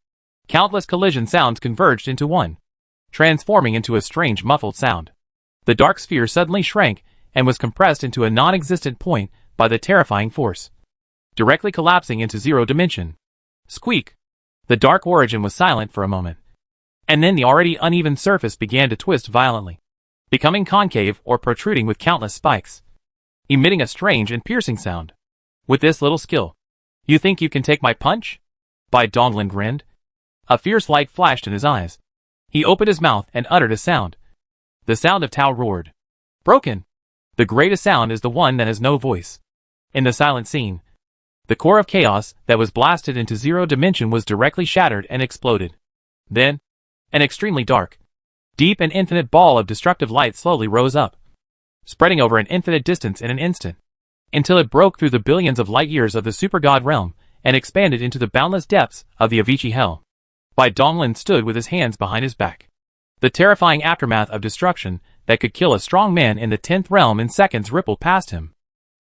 Countless collision sounds converged into one, transforming into a strange muffled sound. The dark sphere suddenly shrank and was compressed into a non-existent point by the terrifying force, directly collapsing into zero dimension. Squeak! The dark origin was silent for a moment, and then the already uneven surface began to twist violently, becoming concave or protruding with countless spikes, emitting a strange and piercing sound. With this little skill, you think you can take my punch? Bai Donglin grinned. A fierce light flashed in his eyes. He opened his mouth and uttered a sound. The sound of Tao roared. Broken! The greatest sound is the one that has no voice. In the silent scene, the core of chaos that was blasted into zero dimension was directly shattered and exploded. Then, an extremely dark, deep and infinite ball of destructive light slowly rose up, spreading over an infinite distance in an instant, until it broke through the billions of light years of the super god realm and expanded into the boundless depths of the Avicii hell. Bai Donglin stood with his hands behind his back. The terrifying aftermath of destruction that could kill a strong man in the 10th realm in seconds rippled past him.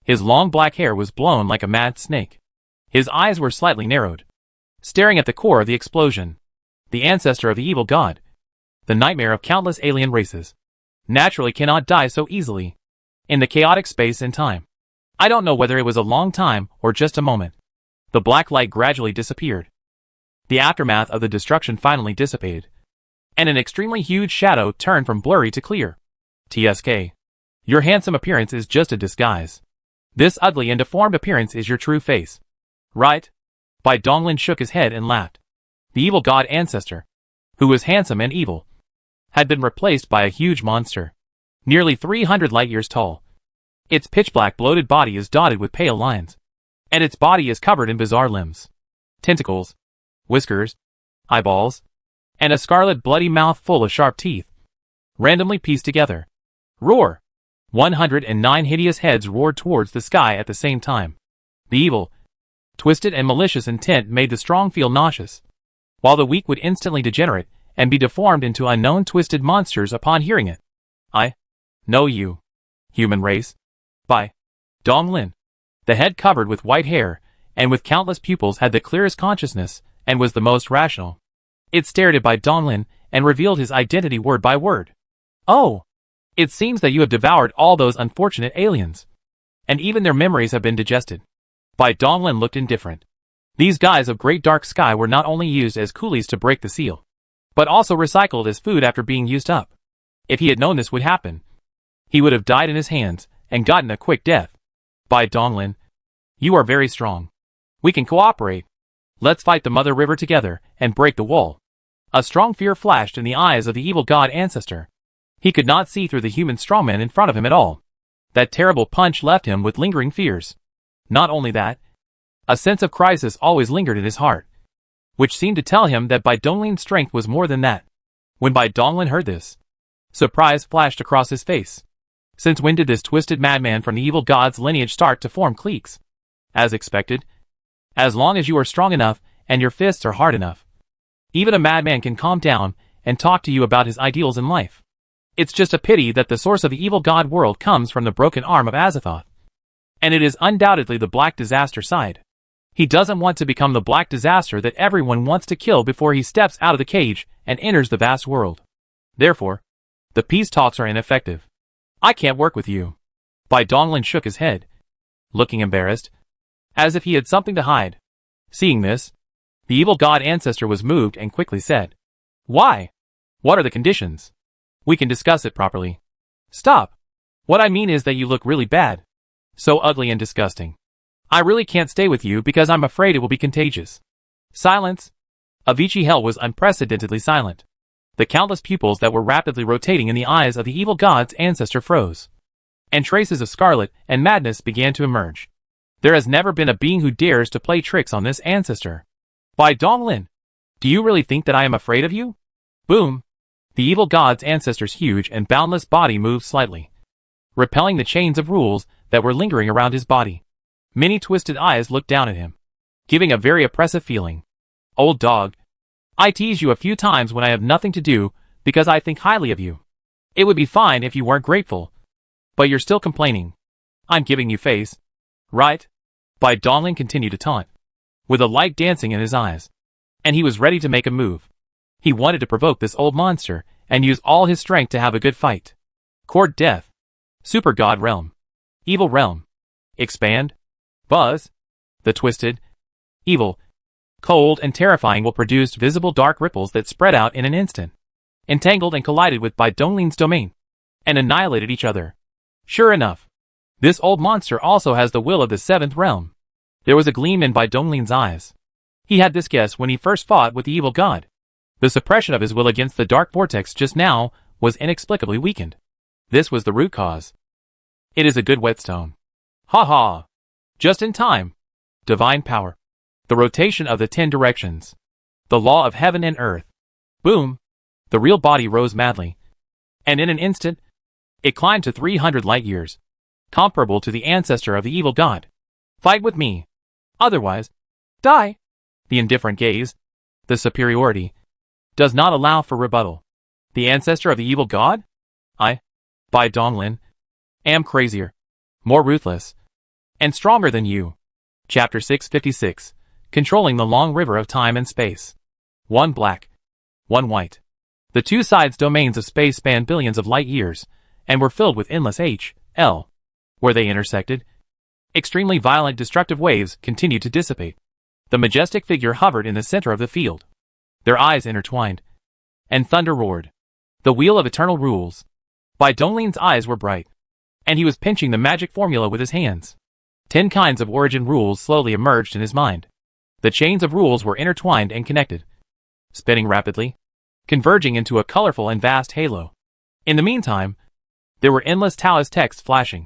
His long black hair was blown like a mad snake. His eyes were slightly narrowed, staring at the core of the explosion. The ancestor of the evil god, the nightmare of countless alien races, naturally cannot die so easily. In the chaotic space and time, I don't know whether it was a long time or just a moment, the black light gradually disappeared. The aftermath of the destruction finally dissipated, and an extremely huge shadow turned from blurry to clear. TSK. Your handsome appearance is just a disguise. This ugly and deformed appearance is your true face. Right? Bai Donglin shook his head and laughed. The evil god ancestor, who was handsome and evil, had been replaced by a huge monster, nearly 300 light years tall. Its pitch-black bloated body is dotted with pale lines, and its body is covered in bizarre limbs, tentacles, whiskers, eyeballs, and a scarlet bloody mouth full of sharp teeth, randomly pieced together. Roar! 109 hideous heads roared towards the sky at the same time. The evil, twisted and malicious intent made the strong feel nauseous, while the weak would instantly degenerate and be deformed into unknown twisted monsters upon hearing it. I know you, human race. Bai Donglin. The head covered with white hair and with countless pupils had the clearest consciousness and was the most rational. It stared at Bai Donglin and revealed his identity word by word. Oh! It seems that you have devoured all those unfortunate aliens, and even their memories have been digested. Bai Donglin looked indifferent. These guys of Great Dark Sky were not only used as coolies to break the seal, but also recycled as food after being used up. If he had known this would happen, he would have died in his hands and gotten a quick death. Bai Donglin, you are very strong. We can cooperate. Let's fight the Mother River together and break the wall. A strong fear flashed in the eyes of the evil god ancestor. He could not see through the human strongman in front of him at all. That terrible punch left him with lingering fears. Not only that, a sense of crisis always lingered in his heart, which seemed to tell him that Bai Donglin's strength was more than that. When Bai Donglin heard this, surprise flashed across his face. Since when did this twisted madman from the evil god's lineage start to form cliques? As expected. As long as you are strong enough and your fists are hard enough, even a madman can calm down and talk to you about his ideals in life. It's just a pity that the source of the evil god world comes from the broken arm of Azathoth. And it is undoubtedly the Black Disaster side. He doesn't want to become the Black Disaster that everyone wants to kill before he steps out of the cage and enters the vast world. Therefore, the peace talks are ineffective. I can't work with you. Bai Donglin shook his head, looking embarrassed, as if he had something to hide. Seeing this, the evil god ancestor was moved and quickly said, Why? What are the conditions? We can discuss it properly. Stop. What I mean is that you look really bad. So ugly and disgusting. I really can't stay with you because I'm afraid it will be contagious. Silence. Avicii Hell was unprecedentedly silent. The countless pupils that were rapidly rotating in the eyes of the evil god's ancestor froze, and traces of scarlet and madness began to emerge. There has never been a being who dares to play tricks on this ancestor. Bai Donglin, do you really think that I am afraid of you? Boom. The evil god's ancestor's huge and boundless body moved slightly, repelling the chains of rules that were lingering around his body. Many twisted eyes looked down at him, giving a very oppressive feeling. Old dog. I tease you a few times when I have nothing to do because I think highly of you. It would be fine if you weren't grateful. But you're still complaining. I'm giving you face. Right? Bai Donglin continued to taunt, with a light dancing in his eyes. And he was ready to make a move. He wanted to provoke this old monster and use all his strength to have a good fight. Court Death. Super God Realm. Evil Realm. Expand. Buzz. The twisted, evil, cold and terrifying will produce visible dark ripples that spread out in an instant, entangled and collided with Bai Donglin's domain, and annihilated each other. Sure enough, this old monster also has the will of the seventh realm. There was a gleam in Bai Donglin's eyes. He had this guess when he first fought with the evil god. The suppression of his will against the dark vortex just now was inexplicably weakened. This was the root cause. It is a good whetstone. Ha ha! Just in time. Divine power. The rotation of the 10 directions. The law of heaven and earth. Boom! The real body rose madly. And in an instant, it climbed to 300 light years, comparable to the ancestor of the evil god. Fight with me. Otherwise, die. The indifferent gaze, the superiority, does not allow for rebuttal. The ancestor of the evil god? I, Bai Donglin, am crazier, more ruthless, and stronger than you. Chapter 656. Controlling the long river of time and space. One black, one white. The two sides' domains of space spanned billions of light years, and were filled with endless H.L. Where they intersected, extremely violent destructive waves continued to dissipate. The majestic figure hovered in the center of the field, their eyes intertwined, and thunder roared. The wheel of eternal rules. Bai Donglin's eyes were bright, and he was pinching the magic formula with his hands. 10 kinds of origin rules slowly emerged in his mind. The chains of rules were intertwined and connected, spinning rapidly, converging into a colorful and vast halo. In the meantime, there were endless Taoist texts flashing,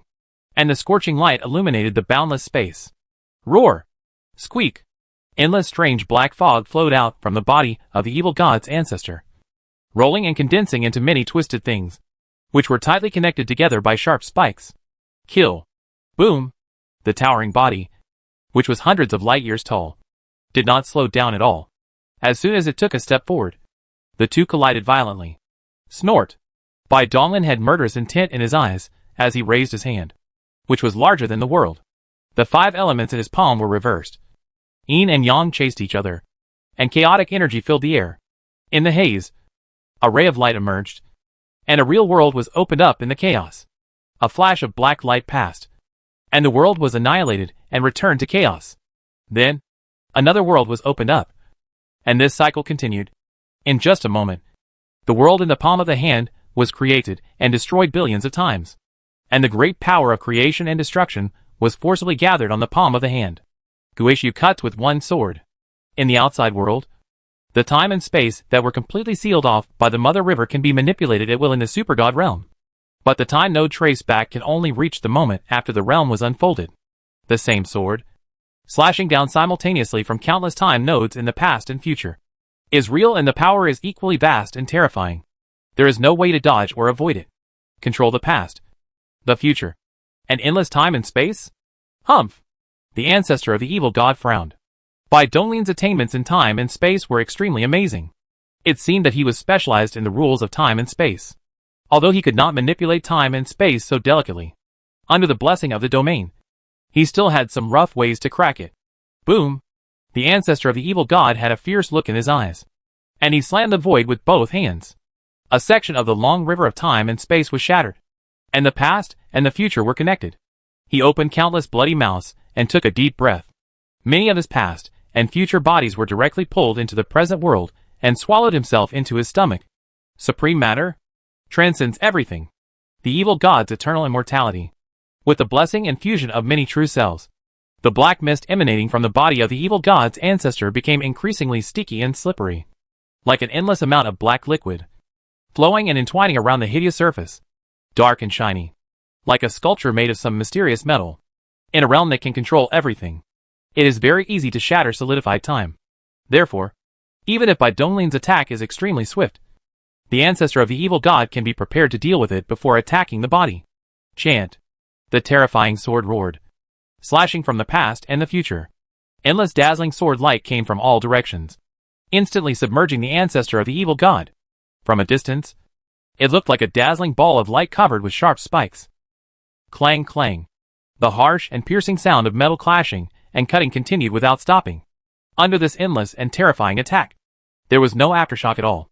and the scorching light illuminated the boundless space. Roar! Squeak! Endless strange black fog flowed out from the body of the evil god's ancestor, rolling and condensing into many twisted things, which were tightly connected together by sharp spikes. Kill! Boom! The towering body, which was hundreds of light years tall, did not slow down at all. As soon as it took a step forward, the two collided violently. Snort! Bai Donglin had murderous intent in his eyes as he raised his hand, which was larger than the world. The 5 elements in his palm were reversed. Yin and yang chased each other, and chaotic energy filled the air. In the haze, a ray of light emerged, and a real world was opened up in the chaos. A flash of black light passed, and the world was annihilated and returned to chaos. Then, another world was opened up, and this cycle continued. In just a moment, the world in the palm of the hand was created and destroyed billions of times, and the great power of creation and destruction was forcibly gathered on the palm of the hand. Guishu cuts with one sword. In the outside world, the time and space that were completely sealed off by the Mother River can be manipulated at will in the Supergod realm. But the time node traced back can only reach the moment after the realm was unfolded. The same sword, slashing down simultaneously from countless time nodes in the past and future, is real, and the power is equally vast and terrifying. There is no way to dodge or avoid it. Control the past, the future, and endless time and space? Humph! The ancestor of the evil god frowned. Bai Donglin's attainments in time and space were extremely amazing. It seemed that he was specialized in the rules of time and space. Although he could not manipulate time and space so delicately, under the blessing of the domain, he still had some rough ways to crack it. Boom! The ancestor of the evil god had a fierce look in his eyes, and he slammed the void with both hands. A section of the long river of time and space was shattered, and the past and the future were connected. He opened countless bloody mouths and took a deep breath. Many of his past and future bodies were directly pulled into the present world and swallowed himself into his stomach. Supreme matter transcends everything. The evil god's eternal immortality. With the blessing and fusion of many true selves, the black mist emanating from the body of the evil god's ancestor became increasingly sticky and slippery, like an endless amount of black liquid, flowing and entwining around the hideous surface, dark and shiny, like a sculpture made of some mysterious metal. In a realm that can control everything, it is very easy to shatter solidified time. Therefore, even if Bai Donglin's attack is extremely swift, the ancestor of the evil god can be prepared to deal with it before attacking the body. Chant! The terrifying sword roared, slashing from the past and the future. Endless dazzling sword light came from all directions, instantly submerging the ancestor of the evil god. From a distance, it looked like a dazzling ball of light covered with sharp spikes. Clang clang. The harsh and piercing sound of metal clashing and cutting continued without stopping. Under this endless and terrifying attack, there was no aftershock at all.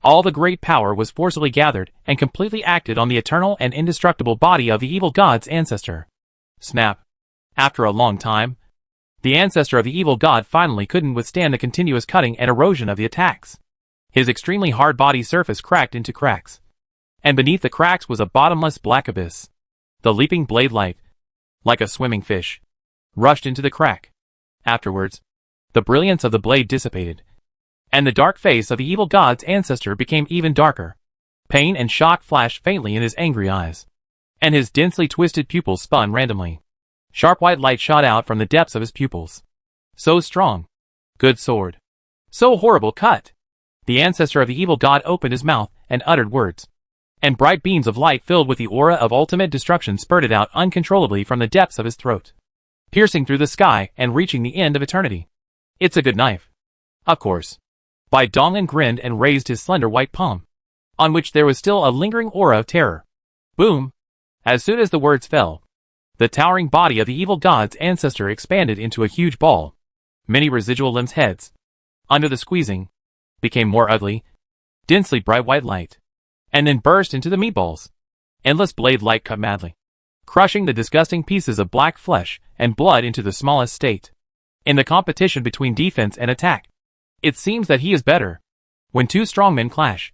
All the great power was forcibly gathered and completely acted on the eternal and indestructible body of the evil god's ancestor. Snap. After a long time, the ancestor of the evil god finally couldn't withstand the continuous cutting and erosion of the attacks. His extremely hard body surface cracked into cracks, and beneath the cracks was a bottomless black abyss. The leaping blade light, like a swimming fish, rushed into the crack. Afterwards, the brilliance of the blade dissipated, and the dark face of the evil god's ancestor became even darker. Pain and shock flashed faintly in his angry eyes, and his densely twisted pupils spun randomly. Sharp white light shot out from the depths of his pupils. So strong. Good sword. So horrible cut. The ancestor of the evil god opened his mouth and uttered words, and bright beams of light filled with the aura of ultimate destruction spurted out uncontrollably from the depths of his throat, piercing through the sky and reaching the end of eternity. It's a good knife. Of course. Bai Donglin grinned and raised his slender white palm, on which there was still a lingering aura of terror. Boom! As soon as the words fell, the towering body of the evil god's ancestor expanded into a huge ball. Many residual limbs' heads, under the squeezing, became more ugly, densely bright white light, and then burst into the meatballs. Endless blade light cut madly, crushing the disgusting pieces of black flesh and blood into the smallest state. In the competition between defense and attack, it seems that he is better. When two strong men clash,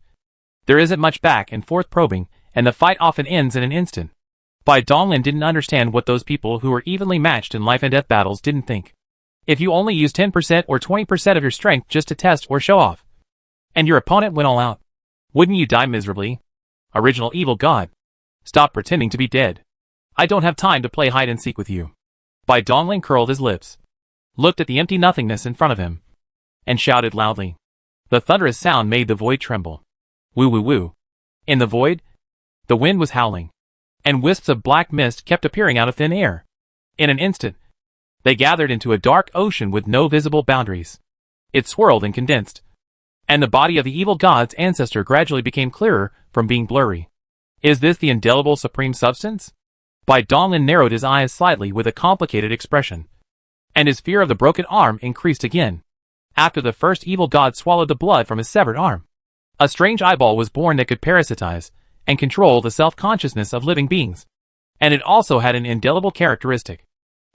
There isn't much back and forth probing, and the fight often ends in an instant. Bai Donglin didn't understand what those people who were evenly matched in life and death battles didn't think. If you only use 10% or 20% of your strength just to test or show off, and your opponent went all out, wouldn't you die miserably? Original evil god. Stop pretending to be dead. I don't have time to play hide and seek with you. Bai Donglin curled his lips, looked at the empty nothingness in front of him, and shouted loudly. The thunderous sound made the void tremble. Woo woo woo. In the void, the wind was howling, and wisps of black mist kept appearing out of thin air. In an instant, they gathered into a dark ocean with no visible boundaries. It swirled and condensed, and the body of the evil god's ancestor gradually became clearer from being blurry. Is this the indelible supreme substance? Bai Donglin narrowed his eyes slightly with a complicated expression, and his fear of the broken arm increased again. After the first evil god swallowed the blood from his severed arm, a strange eyeball was born that could parasitize and control the self-consciousness of living beings. And it also had an indelible characteristic.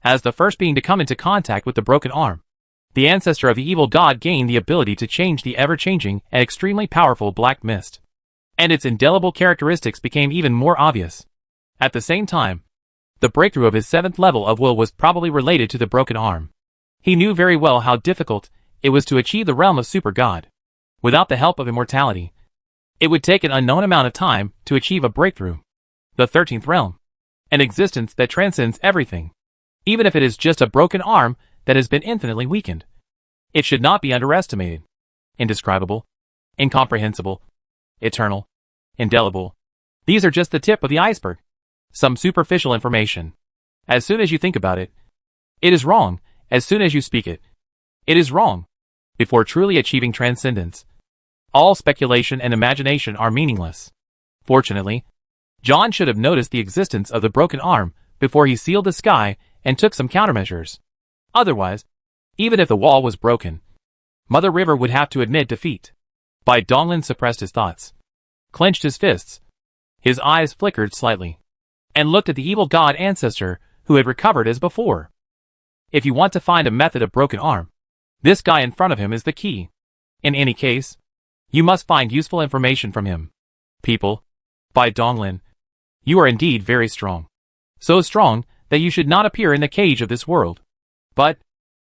As the first being to come into contact with the broken arm, the ancestor of the evil god gained the ability to change the ever-changing and extremely powerful black mist. And its indelible characteristics became even more obvious. At the same time, the breakthrough of his 7th level of will was probably related to the broken arm. He knew very well how difficult it was to achieve the realm of super god. Without the help of immortality, it would take an unknown amount of time to achieve a breakthrough. The 13th realm, an existence that transcends everything, even if it is just a broken arm that has been infinitely weakened. It should not be underestimated. Indescribable, incomprehensible, eternal, indelible. These are just the tip of the iceberg. Some superficial information. As soon as you think about it, it is wrong. As soon as you speak it, it is wrong. Before truly achieving transcendence, all speculation and imagination are meaningless. Fortunately, John should have noticed the existence of the broken arm before he sealed the sky and took some countermeasures. Otherwise, even if the wall was broken, Mother River would have to admit defeat. Bai Donglin suppressed his thoughts, clenched his fists. His eyes flickered slightly, and looked at the evil god ancestor who had recovered as before. If you want to find a method of broken arm, this guy in front of him is the key. In any case, you must find useful information from him. People, Bai Donglin, you are indeed very strong. So strong that you should not appear in the cage of this world. But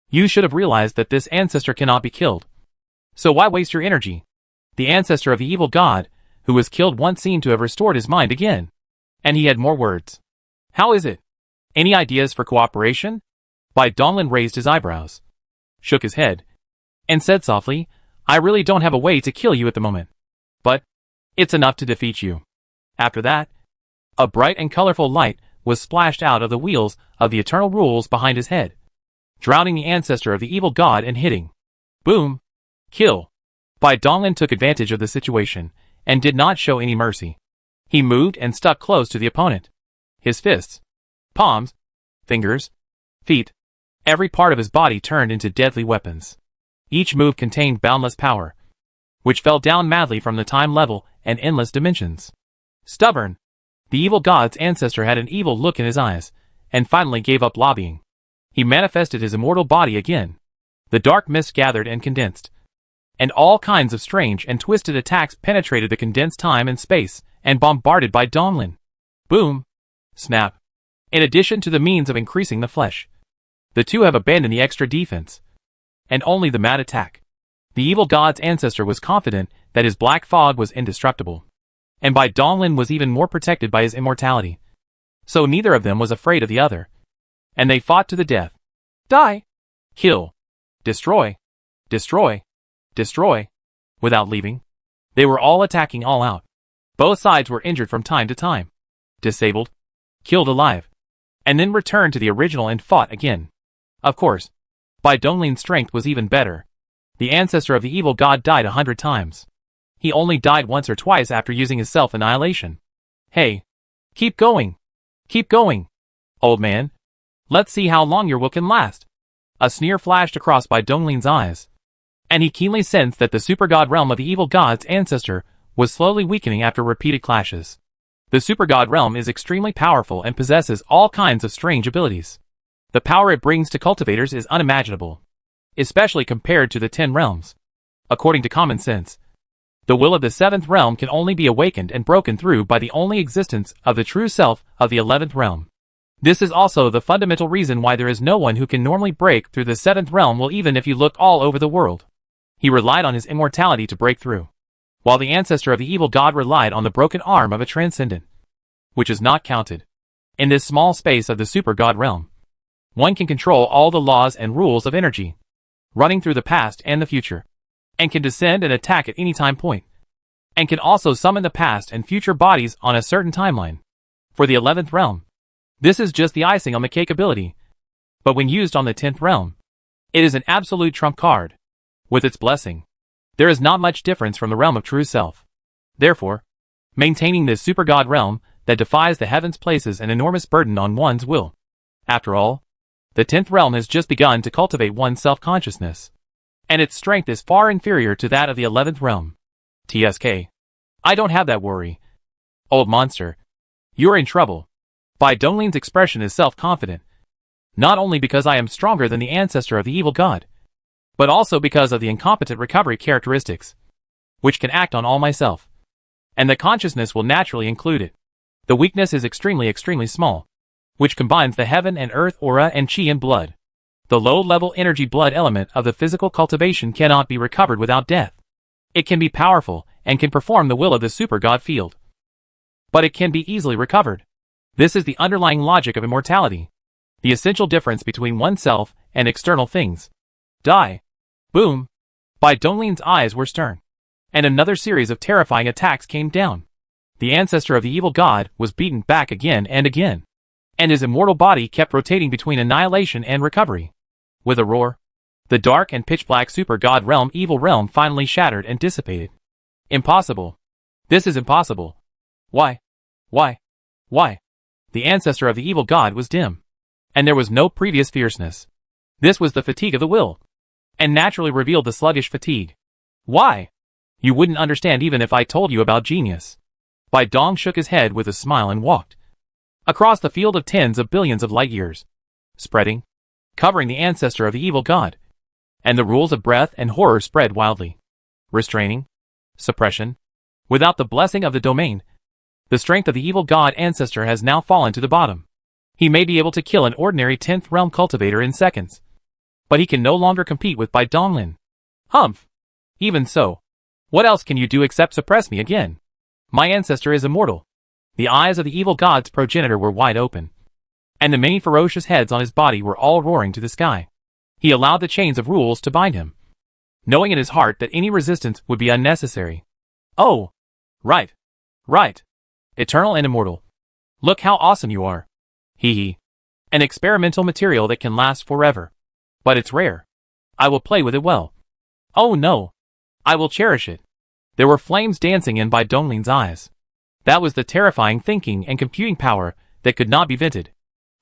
you should have realized that this ancestor cannot be killed. So why waste your energy? The ancestor of the evil god, who was killed once, seemed to have restored his mind again. And he had more words. How is it? Any ideas for cooperation? Bai Donglin raised his eyebrows, shook his head, and said softly, I really don't have a way to kill you at the moment. But it's enough to defeat you. After that, a bright and colorful light was splashed out of the wheels of the eternal rules behind his head, drowning the ancestor of the evil god and hitting. Boom! Kill! Bai Donglin took advantage of the situation and did not show any mercy. He moved and stuck close to the opponent. His fists, palms, fingers, feet, every part of his body turned into deadly weapons. Each move contained boundless power, which fell down madly from the time level and endless dimensions. Stubborn, the evil god's ancestor had an evil look in his eyes, and finally gave up lobbying. He manifested his immortal body again. The dark mist gathered and condensed, and all kinds of strange and twisted attacks penetrated the condensed time and space and bombarded Bai Donglin. Boom! Snap! In addition to the means of increasing the flesh, the two have abandoned the extra defense, and only the mad attack. The evil god's ancestor was confident that his black fog was indestructible, and Bai Donglin was even more protected by his immortality. So neither of them was afraid of the other, and they fought to the death. Die! Kill! Destroy! Destroy! Destroy! Without leaving. They were all attacking all out. Both sides were injured from time to time, disabled, killed alive, and then returned to the original and fought again. Of course, Bai Donglin's strength was even better. The ancestor of the evil god died 100 times. He only died once or twice after using his self-annihilation. Hey! Keep going! Keep going! Old man! Let's see how long your will can last. A sneer flashed across Bai Donglin's eyes, and he keenly sensed that the super-god realm of the evil god's ancestor was slowly weakening after repeated clashes. The super-god realm is extremely powerful and possesses all kinds of strange abilities. The power it brings to cultivators is unimaginable, especially compared to the 10 realms. According to common sense, The will of the 7th realm can only be awakened and broken through by the only existence of the true self of the 11th realm. This is also the fundamental reason why there is no one who can normally break through the 7th realm, well, even if you look all over the world. He relied on his immortality to break through, while the ancestor of the evil god relied on the broken arm of a transcendent, which is not counted. In this small space of the super god realm, one can control all the laws and rules of energy, running through the past and the future, and can descend and attack at any time point, and can also summon the past and future bodies on a certain timeline. For the 11th realm, this is just the icing on the cake ability, but when used on the 10th realm, it is an absolute trump card. With its blessing, there is not much difference from the realm of true self. Therefore, maintaining this super god realm that defies the heavens places an enormous burden on one's will. After all, the 10th realm has just begun to cultivate one's self-consciousness, and its strength is far inferior to that of the 11th realm. TSK. I don't have that worry. Old monster. You're in trouble. Bai Donglin's expression is self-confident, not only because I am stronger than the ancestor of the evil god, but also because of the incompetent recovery characteristics, which can act on all myself, and the consciousness will naturally include it. The weakness is extremely small, which combines the heaven and earth aura and chi and blood. The low-level energy blood element of the physical cultivation cannot be recovered without death. It can be powerful and can perform the will of the super god field, but it can be easily recovered. This is the underlying logic of immortality, the essential difference between oneself and external things. Die. Boom. Bai Donglin's eyes were stern, and another series of terrifying attacks came down. The ancestor of the evil god was beaten back again and again, and his immortal body kept rotating between annihilation and recovery. With a roar, the dark and pitch-black super god realm evil realm finally shattered and dissipated. Impossible. This is impossible. Why? Why? Why? The ancestor of the evil god was dim, and there was no previous fierceness. This was the fatigue of the will, and naturally revealed the sluggish fatigue. Why? You wouldn't understand even if I told you about genius. Bai Dong shook his head with a smile and walked across the field of tens of billions of light years, spreading, covering the ancestor of the evil god, and the rules of breath and horror spread wildly. Restraining, suppression, without the blessing of the domain, the strength of the evil god ancestor has now fallen to the bottom. He may be able to kill an ordinary 10th realm cultivator in seconds, but he can no longer compete with Bai Donglin. Humph. Even so, what else can you do except suppress me again? My ancestor is immortal. The eyes of the evil god's progenitor were wide open, and the many ferocious heads on his body were all roaring to the sky. He allowed the chains of rules to bind him, knowing in his heart that any resistance would be unnecessary. Oh! Right. Right. Eternal and immortal. Look how awesome you are. Hee hee. An experimental material that can last forever. But it's rare. I will play with it well. Oh no. I will cherish it. There were flames dancing in Bai Donglin's eyes. That was the terrifying thinking and computing power that could not be vented.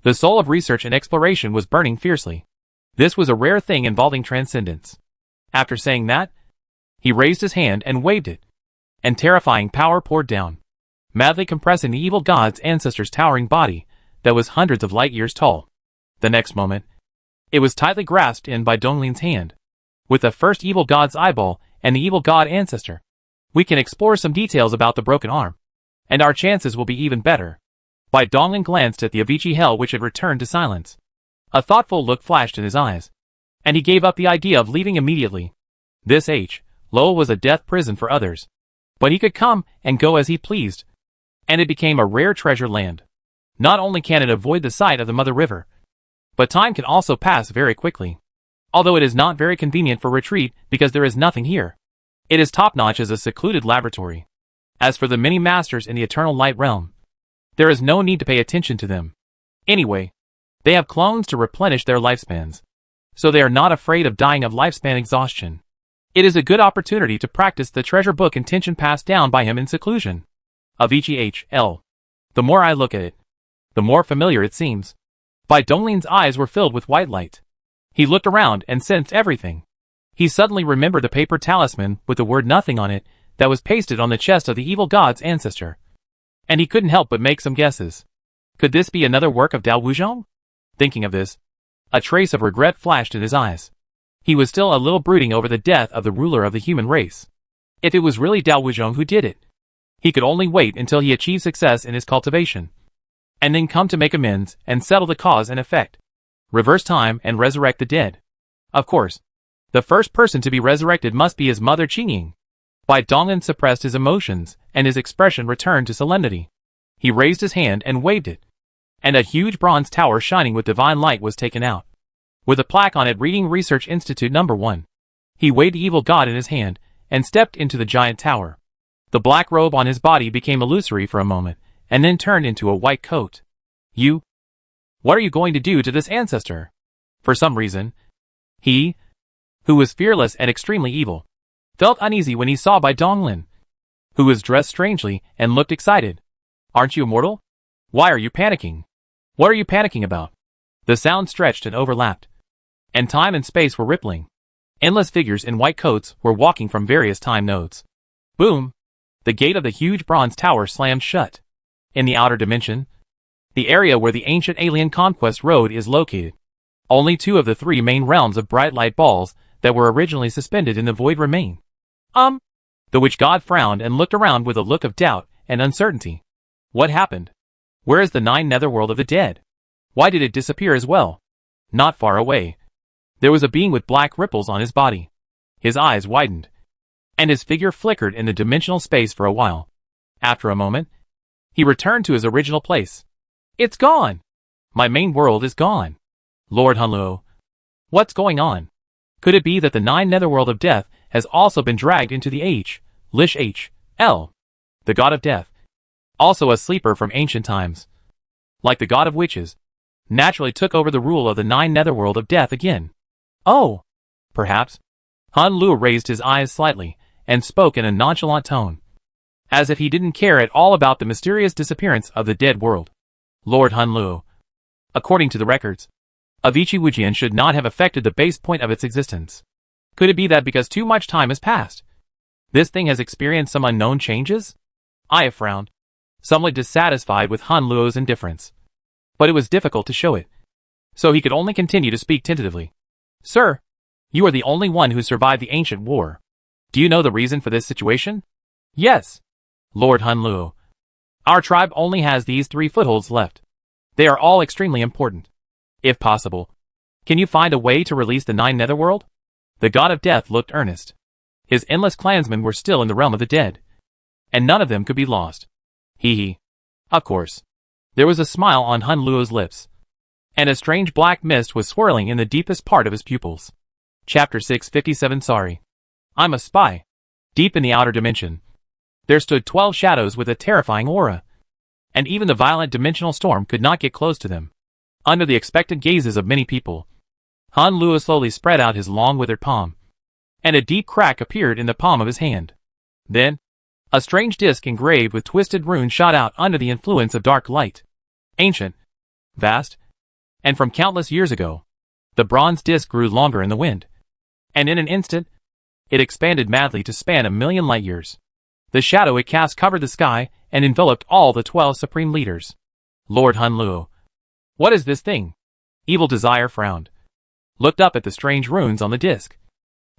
The soul of research and exploration was burning fiercely. This was a rare thing involving transcendence. After saying that, he raised his hand and waved it, and terrifying power poured down, madly compressing the evil god's ancestor's towering body that was hundreds of light years tall. The next moment, it was tightly grasped in by Donglin's hand, with the first evil god's eyeball and the evil god ancestor. We can explore some details about the broken arm, and our chances will be even better. Bai Donglin glanced at the Avicii hell which had returned to silence. A thoughtful look flashed in his eyes, and he gave up the idea of leaving immediately. This Lo was a death prison for others, but he could come and go as he pleased, and it became a rare treasure land. Not only can it avoid the sight of the Mother River, but time can also pass very quickly. Although it is not very convenient for retreat because there is nothing here, it is top-notch as a secluded laboratory. As for the many masters in the Eternal Light Realm, there is no need to pay attention to them. Anyway, they have clones to replenish their lifespans, so they are not afraid of dying of lifespan exhaustion. It is a good opportunity to practice the treasure book intention passed down by him in seclusion. Avicii H.L. The more I look at it, the more familiar it seems. Bai Donglin's eyes were filled with white light. He looked around and sensed everything. He suddenly remembered the paper talisman with the word nothing on it that was pasted on the chest of the evil god's ancestor, and he couldn't help but make some guesses. Could this be another work of Dao Wuzhong? Thinking of this, a trace of regret flashed in his eyes. He was still a little brooding over the death of the ruler of the human race. If it was really Dao Wuzhong who did it, he could only wait until he achieved success in his cultivation, and then come to make amends and settle the cause and effect. Reverse time and resurrect the dead. Of course, the first person to be resurrected must be his mother Qingying. Bai Donglin suppressed his emotions, and his expression returned to solemnity. He raised his hand and waved it, and a huge bronze tower shining with divine light was taken out, with a plaque on it reading Research Institute No. 1. He weighed the evil god in his hand, and stepped into the giant tower. The black robe on his body became illusory for a moment, and then turned into a white coat. You? What are you going to do to this ancestor? For some reason, he, who was fearless and extremely evil, felt uneasy when he saw Bai Donglin, who was dressed strangely and looked excited. Aren't you immortal? Why are you panicking? What are you panicking about? The sound stretched and overlapped, and time and space were rippling. Endless figures in white coats were walking from various time nodes. Boom! The gate of the huge bronze tower slammed shut. In the outer dimension, the area where the ancient alien conquest road is located, only 2 of the 3 main realms of bright light balls that were originally suspended in the void remain. The witch god frowned and looked around with a look of doubt and uncertainty. What happened? Where is the 9 netherworld of the dead? Why did it disappear as well? Not far away, there was a being with black ripples on his body. His eyes widened, and his figure flickered in the dimensional space for a while. After a moment, he returned to his original place. It's gone! My main world is gone. Lord Hunluo, what's going on? Could it be that the 9 netherworld of death has also been dragged into the Lish H.L., the god of death, also a sleeper from ancient times, like the god of witches, naturally took over the rule of the 9 netherworld of death again? Oh, perhaps. Hunluo raised his eyes slightly and spoke in a nonchalant tone, as if he didn't care at all about the mysterious disappearance of the dead world. Lord Hunluo, according to the records, Avicii Wujian should not have affected the base point of its existence. Could it be that because too much time has passed, this thing has experienced some unknown changes? I have frowned, somewhat dissatisfied with Hunluo's indifference, but it was difficult to show it, so he could only continue to speak tentatively. Sir, you are the only one who survived the ancient war. Do you know the reason for this situation? Yes, Lord Hunluo. Our tribe only has these 3 footholds left. They are all extremely important. If possible, can you find a way to release the 9 netherworld? The god of death looked earnest. His endless clansmen were still in the realm of the dead, and none of them could be lost. Hee. Of course. There was a smile on Hunluo's lips, and a strange black mist was swirling in the deepest part of his pupils. Chapter 657. Sorry. I'm a spy. Deep in the outer dimension, there stood 12 shadows with a terrifying aura, and even the violent dimensional storm could not get close to them. Under the expectant gazes of many people, Hunluo slowly spread out his long withered palm, and a deep crack appeared in the palm of his hand. Then, a strange disc engraved with twisted runes shot out under the influence of dark light. Ancient, vast, and from countless years ago, the bronze disc grew longer in the wind, and in an instant, it expanded madly to span 1,000,000 light years. The shadow it cast covered the sky and enveloped all the 12 supreme leaders. Lord Hunluo, what is this thing? Evil Desire frowned, looked up at the strange runes on the disc,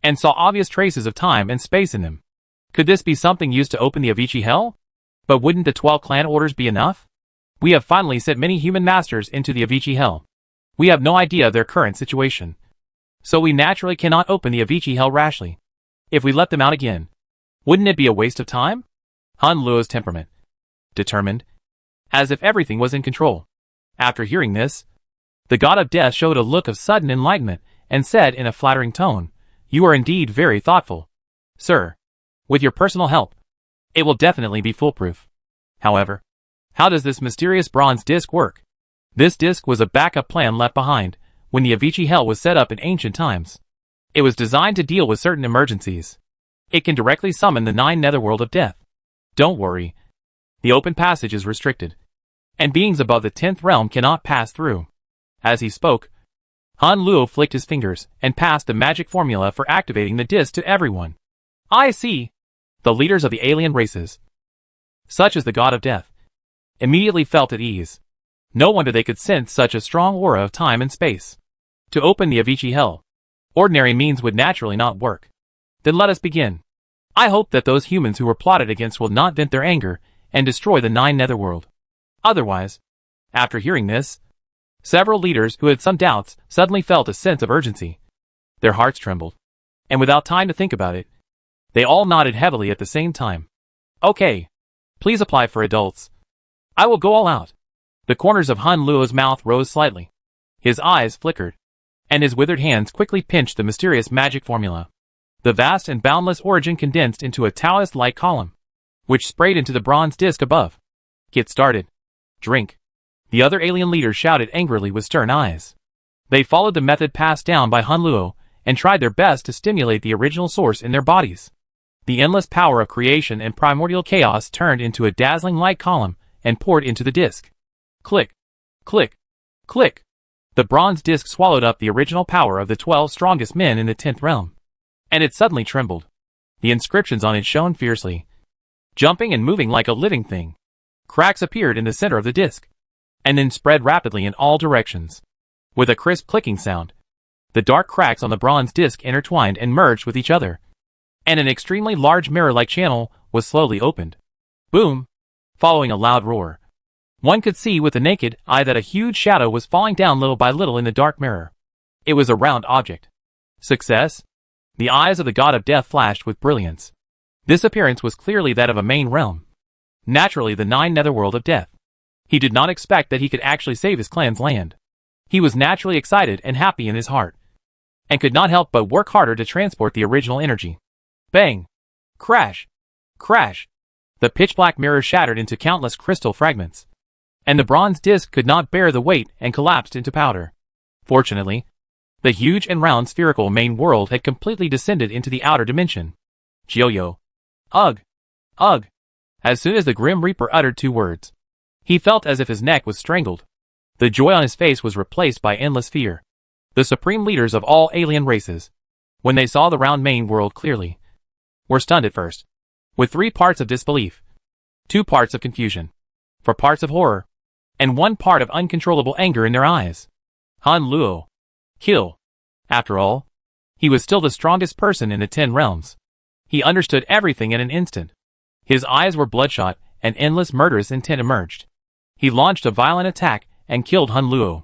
and saw obvious traces of time and space in them. Could this be something used to open the Avicii Hell? But wouldn't the 12 clan orders be enough? We have finally sent many human masters into the Avicii Hell. We have no idea of their current situation, so we naturally cannot open the Avicii Hell rashly. If we let them out again, wouldn't it be a waste of time? Hunluo's temperament, determined, as if everything was in control. After hearing this, the god of death showed a look of sudden enlightenment and said in a flattering tone, "You are indeed very thoughtful, sir. With your personal help, it will definitely be foolproof. However, how does this mysterious bronze disc work?" This disc was a backup plan left behind when the Avicii Hell was set up in ancient times. It was designed to deal with certain emergencies. It can directly summon the 9 netherworld of death. Don't worry. The open passage is restricted, and beings above the 10th realm cannot pass through. As he spoke, Hunluo flicked his fingers and passed the magic formula for activating the disc to everyone. I see. The leaders of the alien races, such as the god of death, immediately felt at ease. No wonder they could sense such a strong aura of time and space. To open the Avicii Hell, ordinary means would naturally not work. Then let us begin. I hope that those humans who were plotted against will not vent their anger and destroy the 9 Netherworld. Otherwise, after hearing this, several leaders who had some doubts suddenly felt a sense of urgency. Their hearts trembled, and without time to think about it, they all nodded heavily at the same time. Okay, please apply for adults. I will go all out. The corners of Han Luo's mouth rose slightly. His eyes flickered, and his withered hands quickly pinched the mysterious magic formula. The vast and boundless origin condensed into a Taoist-like column, which sprayed into the bronze disc above. Get started. Drink. The other alien leaders shouted angrily with stern eyes. They followed the method passed down by Han Luo and tried their best to stimulate the original source in their bodies. The endless power of creation and primordial chaos turned into a dazzling light column and poured into the disc. Click. Click. Click. The bronze disc swallowed up the original power of the 12 strongest men in the 10th realm. And it suddenly trembled. The inscriptions on it shone fiercely, jumping and moving like a living thing. Cracks appeared in the center of the disc, and then spread rapidly in all directions. With a crisp clicking sound, the dark cracks on the bronze disc intertwined and merged with each other, and an extremely large mirror-like channel was slowly opened. Boom! Following a loud roar, one could see with the naked eye that a huge shadow was falling down little by little in the dark mirror. It was a round object. Success? The eyes of the god of death flashed with brilliance. This appearance was clearly that of a main realm. Naturally the 9 Netherworld of death. He did not expect that he could actually save his clan's land. He was naturally excited and happy in his heart, and could not help but work harder to transport the original energy. Bang! Crash! Crash! The pitch-black mirror shattered into countless crystal fragments, and the bronze disc could not bear the weight and collapsed into powder. Fortunately, the huge and round spherical main world had completely descended into the outer dimension. Jiuyo. Ugh! Ugh! As soon as the Grim Reaper uttered 2 words, he felt as if his neck was strangled. The joy on his face was replaced by endless fear. The supreme leaders of all alien races, when they saw the round main world clearly, were stunned at first, with 3 parts of disbelief, 2 parts of confusion, 4 parts of horror, and 1 part of uncontrollable anger in their eyes. Han Luo. Kill. After all, he was still the strongest person in the 10 realms. He understood everything in an instant. His eyes were bloodshot, and endless murderous intent emerged. He launched a violent attack and killed Han Luo.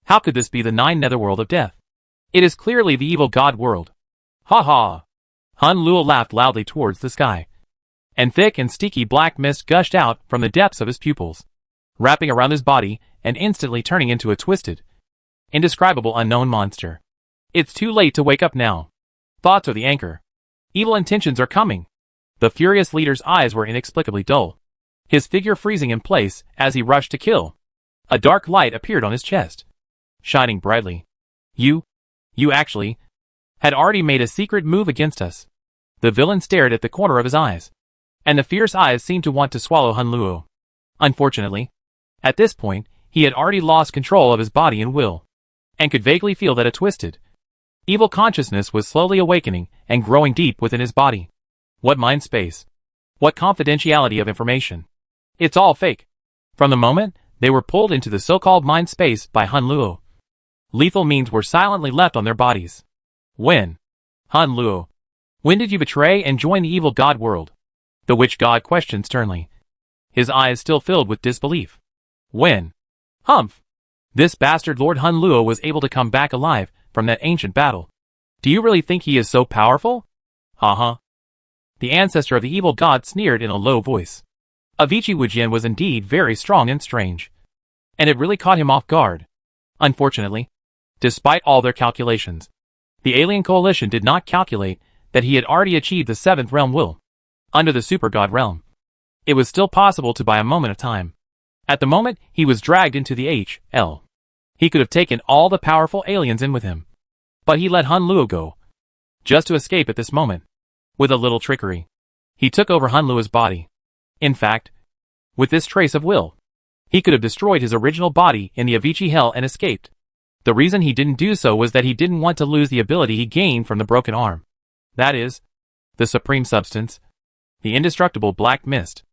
How could this be the 9 Netherworld of death? It is clearly the evil god world. Ha ha! Han Luo laughed loudly towards the sky, and thick and sticky black mist gushed out from the depths of his pupils, wrapping around his body and instantly turning into a twisted, indescribable unknown monster. It's too late to wake up now. Thoughts are the anchor. Evil intentions are coming. The furious leader's eyes were inexplicably dull, his figure freezing in place as he rushed to kill. A dark light appeared on his chest, shining brightly. You actually had already made a secret move against us. The villain stared at the corner of his eyes, and the fierce eyes seemed to want to swallow Han Luo. Unfortunately, at this point, he had already lost control of his body and will, and could vaguely feel that a twisted, evil consciousness was slowly awakening and growing deep within his body. What mind space? What confidentiality of information? It's all fake. From the moment they were pulled into the so-called mind space by Han Luo, lethal means were silently left on their bodies. When? Han Luo. When did you betray and join the evil god world? The witch god questioned sternly, his eyes still filled with disbelief. When? Humph! This bastard Lord Han Luo was able to come back alive from that ancient battle. Do you really think he is so powerful? Ha. The ancestor of the evil god sneered in a low voice. Avicii Wujian was indeed very strong and strange, and it really caught him off guard. Unfortunately, despite all their calculations, the alien coalition did not calculate that he had already achieved the 7th realm will. Under the super god realm, it was still possible to buy a moment of time. At the moment he was dragged into the HL, he could have taken all the powerful aliens in with him. But he let Han Luo go, just to escape at this moment. With a little trickery, he took over Han Luo's body. In fact, with this trace of will, he could have destroyed his original body in the Avicii Hell and escaped. The reason he didn't do so was that he didn't want to lose the ability he gained from the broken arm. That is, the supreme substance, the indestructible black mist.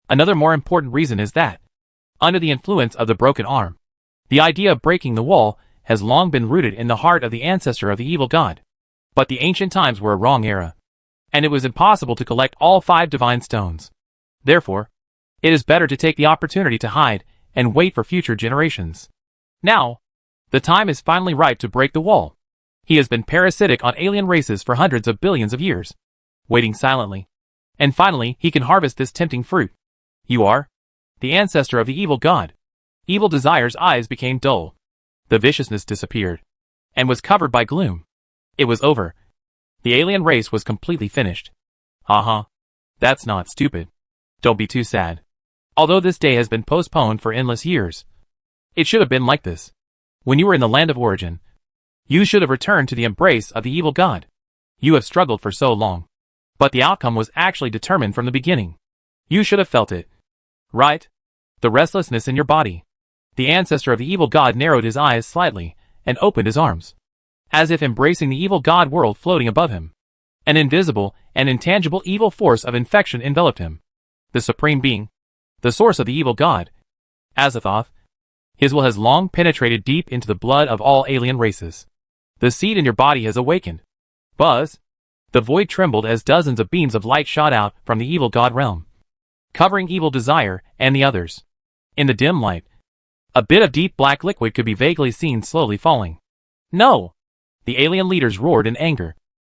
Another more important reason is that, under the influence of the broken arm, the idea of breaking the wall has long been rooted in the heart of the ancestor of the evil god. But the ancient times were a wrong era, and it was impossible to collect all 5 divine stones. Therefore, it is better to take the opportunity to hide and wait for future generations. Now, the time is finally ripe to break the wall. He has been parasitic on alien races for hundreds of billions of years, waiting silently. And finally, he can harvest this tempting fruit. You are the ancestor of the evil god. Evil Desire's eyes became dull. The viciousness disappeared, and was covered by gloom. It was over. The alien race was completely finished. That's not stupid. Don't be too sad. Although this day has been postponed for endless years, it should have been like this. When you were in the land of origin, you should have returned to the embrace of the evil god. You have struggled for so long, but the outcome was actually determined from the beginning. You should have felt it. Right? The restlessness in your body. The ancestor of the evil god narrowed his eyes slightly and opened his arms, as if embracing the evil god world floating above him. An invisible and intangible evil force of infection enveloped him. The supreme being, the source of the evil god, Azathoth. His will has long penetrated deep into the blood of all alien races. The seed in your body has awakened. Buzz. The void trembled as dozens of beams of light shot out from the evil god realm, covering Evil Desire and the others. In the dim light, a bit of deep black liquid could be vaguely seen slowly falling. No! The alien leaders roared in anger.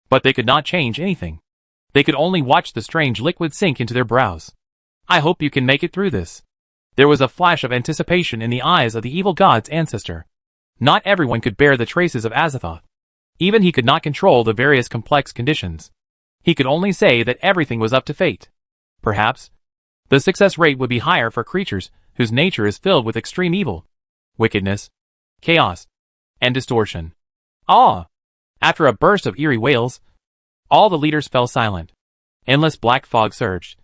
But they could not change anything. They could only watch the strange liquid sink into their brows. I hope you can make it through this. There was a flash of anticipation in the eyes of the evil god's ancestor. Not everyone could bear the traces of Azathoth. Even he could not control the various complex conditions. He could only say that everything was up to fate. Perhaps the success rate would be higher for creatures whose nature is filled with extreme evil, wickedness, chaos, and distortion. After a burst of eerie wails, all the leaders fell silent. Endless black fog surged.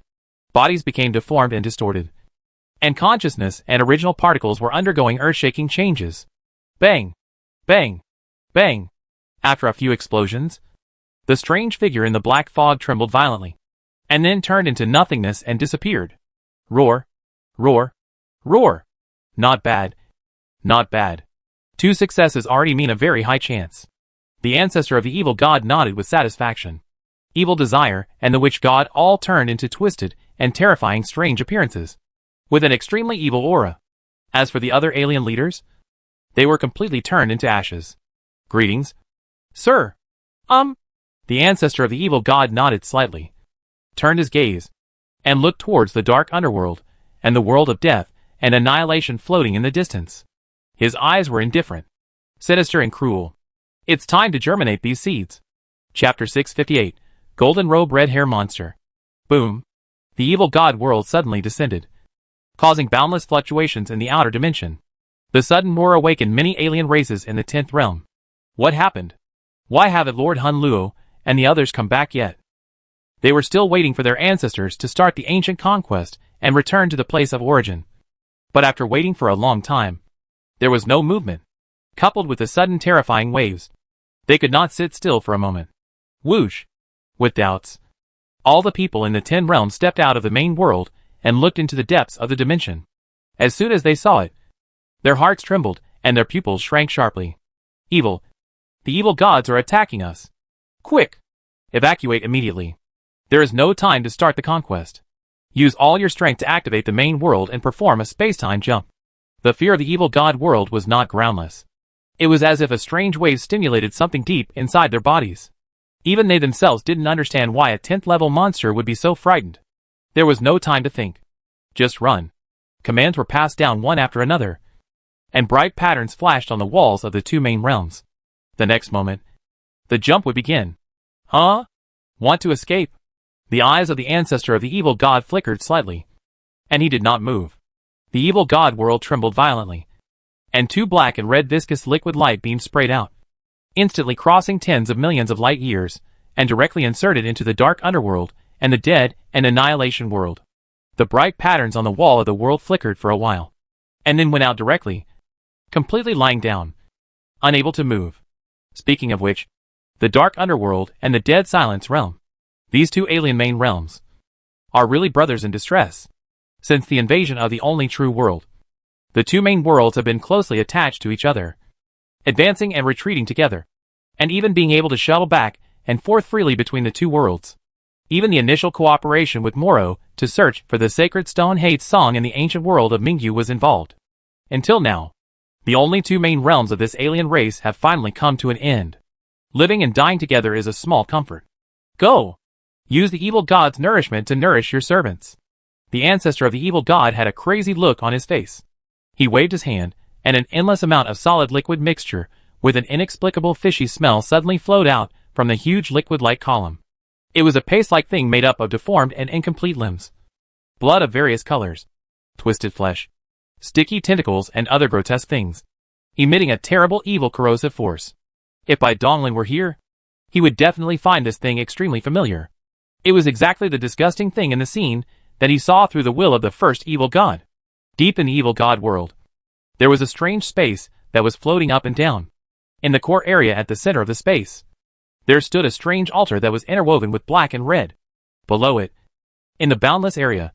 Bodies became deformed and distorted, and consciousness and original particles were undergoing earth-shaking changes. Bang! Bang! Bang! After a few explosions, the strange figure in the black fog trembled violently, and then turned into nothingness and disappeared. Roar! Roar! Roar! Not bad. Not bad. 2 successes already mean a very high chance. The ancestor of the evil god nodded with satisfaction. Evil Desire and the witch god all turned into twisted and terrifying strange appearances, with an extremely evil aura. As for the other alien leaders, they were completely turned into ashes. Greetings, sir. The ancestor of the evil god nodded slightly, turned his gaze, and looked towards the dark underworld and the world of death and annihilation floating in the distance. His eyes were indifferent, sinister and cruel. It's time to germinate these seeds. Chapter 658, Golden Robe Red Hair Monster. Boom. The evil god world suddenly descended, causing boundless fluctuations in the outer dimension. The sudden roar awakened many alien races in the 10th realm. What happened? Why haven't Lord Hun Luo and the others come back yet? They were still waiting for their ancestors to start the ancient conquest and return to the place of origin. But after waiting for a long time, there was no movement. Coupled with the sudden terrifying waves, they could not sit still for a moment. Whoosh! With doubts, all the people in the 10 realms stepped out of the main world and looked into the depths of the dimension. As soon as they saw it, their hearts trembled and their pupils shrank sharply. Evil! The evil gods are attacking us! Quick! Evacuate immediately. There is no time to start the conquest. Use all your strength to activate the main world and perform a space-time jump. The fear of the evil god world was not groundless. It was as if a strange wave stimulated something deep inside their bodies. Even they themselves didn't understand why a 10th level monster would be so frightened. There was no time to think. Just run. Commands were passed down one after another, and bright patterns flashed on the walls of the 2 main realms. The next moment, the jump would begin. Huh? Want to escape? The eyes of the ancestor of the evil god flickered slightly, and he did not move. The evil god world trembled violently, and 2 black and red viscous liquid light beams sprayed out, instantly crossing tens of millions of light years, and directly inserted into the dark underworld and the dead and annihilation world. The bright patterns on the wall of the world flickered for a while, and then went out directly, completely lying down, unable to move. Speaking of which, the dark underworld and the dead silence realm, these 2 alien main realms, are really brothers in distress. Since the invasion of the only true world, the 2 main worlds have been closely attached to each other, advancing and retreating together, and even being able to shuttle back and forth freely between the 2 worlds. Even the initial cooperation with Moro to search for the sacred stone Hate's song in the ancient world of Mingyu was involved. Until now, the only two main realms of this alien race have finally come to an end. Living and dying together is a small comfort. Go! Use the evil god's nourishment to nourish your servants. The ancestor of the evil god had a crazy look on his face. He waved his hand, and an endless amount of solid liquid mixture with an inexplicable fishy smell suddenly flowed out from the huge liquid-like column. It was a paste-like thing made up of deformed and incomplete limbs, blood of various colors, twisted flesh, sticky tentacles, and other grotesque things, emitting a terrible, evil, corrosive force. If Bai Donglin were here, he would definitely find this thing extremely familiar. It was exactly the disgusting thing in the scene that he saw through the will of the first evil god. Deep in the evil god world, there was a strange space that was floating up and down. In the core area at the center of the space, there stood a strange altar that was interwoven with black and red. Below it, in the boundless area,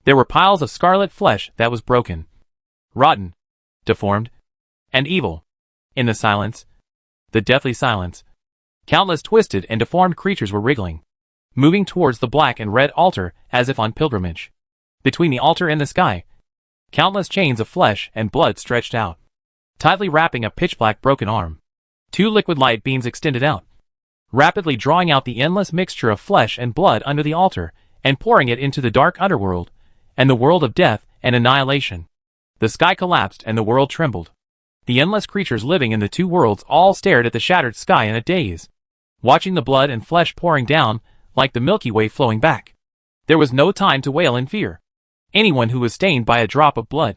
there were piles of scarlet flesh that was broken, rotten, deformed, and evil. In the silence, the deathly silence, countless twisted and deformed creatures were wriggling, moving towards the black and red altar as if on pilgrimage. Between the altar and the sky, countless chains of flesh and blood stretched out, tightly wrapping a pitch-black broken arm. Two liquid light beams extended out, rapidly drawing out the endless mixture of flesh and blood under the altar and pouring it into the dark underworld and the world of death and annihilation. The sky collapsed and the world trembled. The endless creatures living in the two worlds all stared at the shattered sky in a daze, watching the blood and flesh pouring down like the Milky Way flowing back. There was no time to wail in fear. Anyone who was stained by a drop of blood,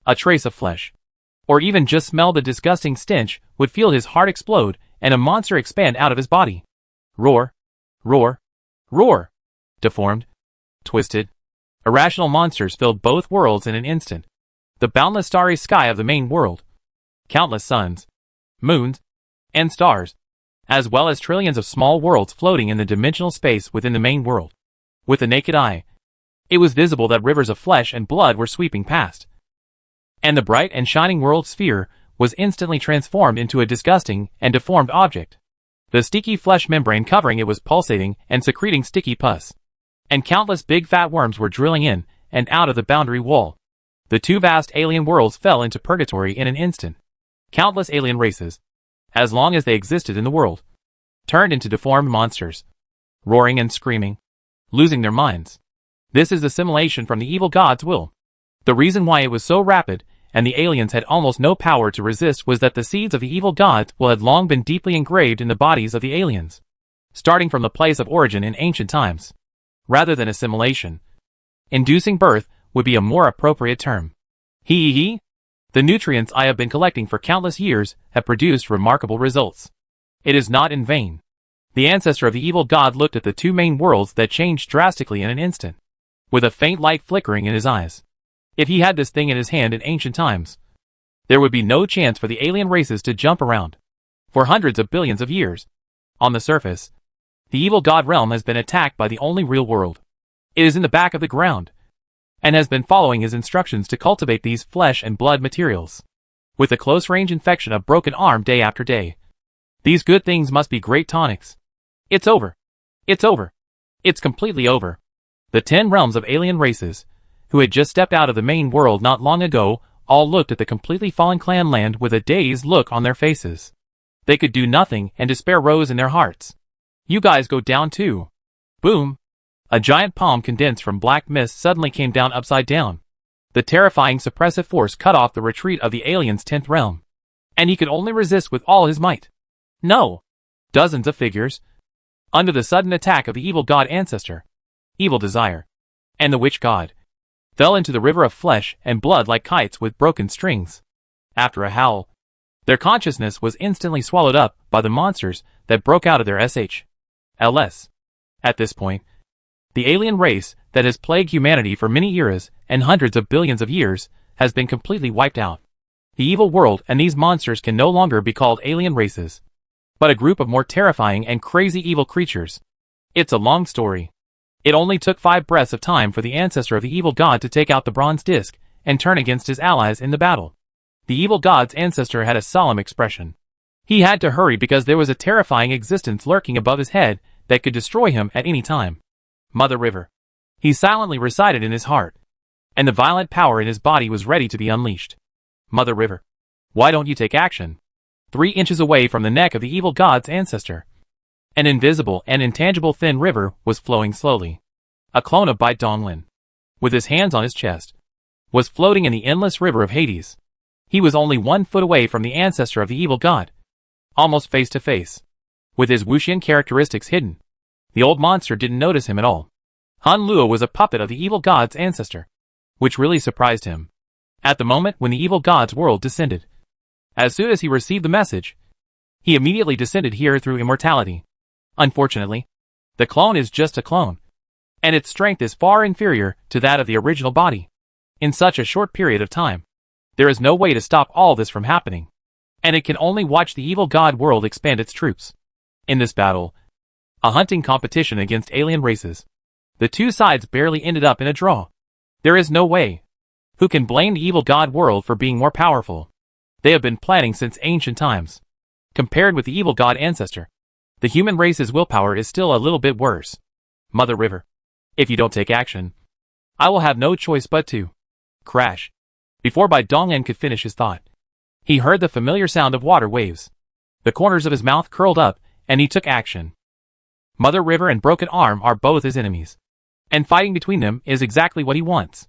a trace of flesh, or even just smell the disgusting stench would feel his heart explode and a monster expand out of his body. Roar, roar, roar. Deformed, twisted, irrational monsters filled both worlds in an instant. The boundless starry sky of the main world, countless suns, moons, and stars, as well as trillions of small worlds floating in the dimensional space within the main world. With the naked eye, it was visible that rivers of flesh and blood were sweeping past, and the bright and shining world sphere was instantly transformed into a disgusting and deformed object. The sticky flesh membrane covering it was pulsating and secreting sticky pus, and countless big fat worms were drilling in and out of the boundary wall. The two vast alien worlds fell into purgatory in an instant. Countless alien races, as long as they existed in the world, turned into deformed monsters, roaring and screaming, losing their minds. This is assimilation from the evil god's will. The reason why it was so rapid and the aliens had almost no power to resist was that the seeds of the evil god's will had long been deeply engraved in the bodies of the aliens, starting from the place of origin in ancient times. Rather than assimilation, inducing birth would be a more appropriate term. The nutrients I have been collecting for countless years have produced remarkable results. It is not in vain. The ancestor of the evil god looked at the two main worlds that changed drastically in an instant, with a faint light flickering in his eyes. If he had this thing in his hand in ancient times, there would be no chance for the alien races to jump around. For hundreds of billions of years, on the surface, the evil god realm has been attacked by the only real world. It is in the back of the ground, and has been following his instructions to cultivate these flesh and blood materials. With a close-range infection of broken arm day after day, these good things must be great tonics. It's over. It's over. It's completely over. The 10 realms of alien races, who had just stepped out of the main world not long ago, all looked at the completely fallen clan land with a dazed look on their faces. They could do nothing, and despair rose in their hearts. You guys go down too. Boom. A giant palm condensed from black mist suddenly came down upside down. The terrifying suppressive force cut off the retreat of the alien's 10th realm, and he could only resist with all his might. No. Dozens of figures, under the sudden attack of the evil god ancestor, evil desire, and the witch god, fell into the river of flesh and blood like kites with broken strings. After a howl, their consciousness was instantly swallowed up by the monsters that broke out of their SHLs. At this point, the alien race that has plagued humanity for many eras and hundreds of billions of years has been completely wiped out. The evil world and these monsters can no longer be called alien races, but a group of more terrifying and crazy evil creatures. It's a long story. It only took 5 breaths of time for the ancestor of the evil god to take out the bronze disc and turn against his allies in the battle. The evil god's ancestor had a solemn expression. He had to hurry because there was a terrifying existence lurking above his head that could destroy him at any time. Mother River. He silently recited in his heart. And the violent power in his body was ready to be unleashed. Mother River. Why don't you take action? 3 inches away from the neck of the evil god's ancestor, an invisible and intangible thin river was flowing slowly. A clone of Bai Donglin, with his hands on his chest, was floating in the endless river of Hades. He was only 1 foot away from the ancestor of the evil god, almost face to face. With his Wuxian characteristics hidden, the old monster didn't notice him at all. Han Luo was a puppet of the evil god's ancestor, which really surprised him. At the moment when the evil god's world descended, as soon as he received the message, he immediately descended here through immortality. Unfortunately, the clone is just a clone, and its strength is far inferior to that of the original body. In such a short period of time, there is no way to stop all this from happening, and it can only watch the evil god world expand its troops. In this battle, a hunting competition against alien races, the 2 sides barely ended up in a draw. There is no way. Who can blame the evil god world for being more powerful? They have been planning since ancient times. Compared with the evil god ancestor, the human race's willpower is still a little bit worse. Mother River. If you don't take action, I will have no choice but to crash. Before Bai Donglin could finish his thought, he heard the familiar sound of water waves. The corners of his mouth curled up, and he took action. Mother River and Broken Arm are both his enemies, and fighting between them is exactly what he wants.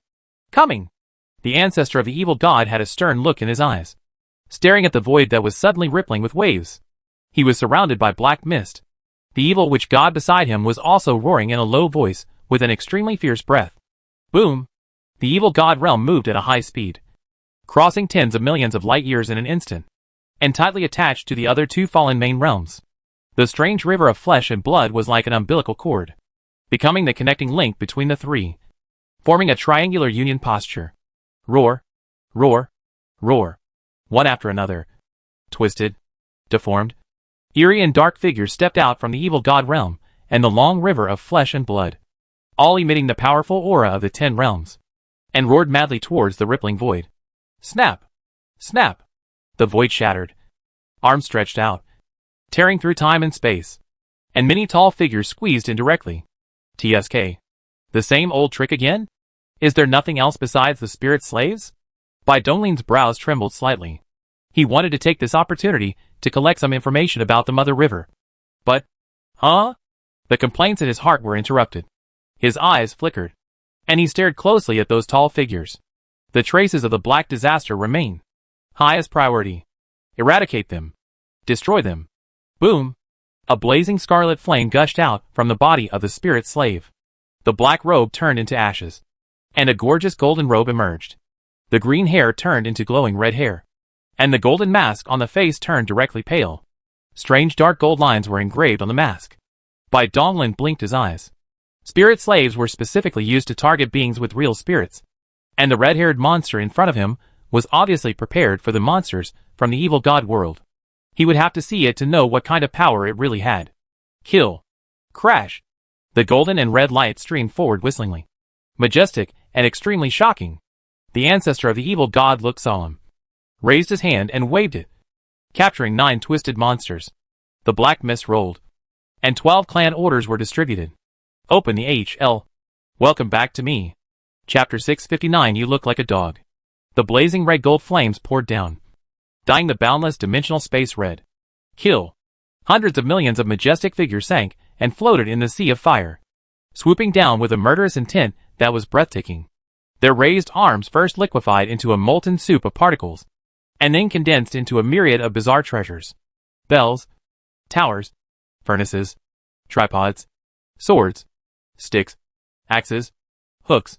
Coming! The ancestor of the evil god had a stern look in his eyes, staring at the void that was suddenly rippling with waves. He was surrounded by black mist. The evil witch god beside him was also roaring in a low voice, with an extremely fierce breath. Boom! The evil god realm moved at a high speed, crossing tens of millions of light years in an instant, and tightly attached to the other 2 fallen main realms. The strange river of flesh and blood was like an umbilical cord, becoming the connecting link between the 3, forming a triangular union posture. Roar, roar, roar. One after another, twisted, deformed, eerie and dark figures stepped out from the evil god realm and the long river of flesh and blood, all emitting the powerful aura of the 10 realms, and roared madly towards the rippling void. Snap! Snap! The void shattered. Arms stretched out, tearing through time and space, and many tall figures squeezed in directly. TSK. The same old trick again? Is there nothing else besides the spirit slaves? Bai Donglin's brows trembled slightly. He wanted to take this opportunity to collect some information about the Mother River. But, huh? The complaints in his heart were interrupted. His eyes flickered, and he stared closely at those tall figures. The traces of the black disaster remain. Highest priority. Eradicate them. Destroy them. Boom! A blazing scarlet flame gushed out from the body of the spirit slave. The black robe turned into ashes, and a gorgeous golden robe emerged. The green hair turned into glowing red hair, and the golden mask on the face turned directly pale. Strange dark gold lines were engraved on the mask. Bai Donglin blinked his eyes. Spirit slaves were specifically used to target beings with real spirits, and the red-haired monster in front of him was obviously prepared for the monsters from the evil god world. He would have to see it to know what kind of power it really had. Kill. Crash. The golden and red light streamed forward whistlingly. Majestic and extremely shocking. The ancestor of the evil god looked solemn, raised his hand and waved it, capturing 9 twisted monsters. The black mist rolled, and 12 clan orders were distributed. Open the HL. Welcome back to me. Chapter 659. You look like a dog. The blazing red gold flames poured down, dyeing the boundless dimensional space red. Kill. Hundreds of millions of majestic figures sank and floated in the sea of fire, swooping down with a murderous intent that was breathtaking. Their raised arms first liquefied into a molten soup of particles, and then condensed into a myriad of bizarre treasures. Bells, towers, furnaces, tripods, swords, sticks, axes, hooks,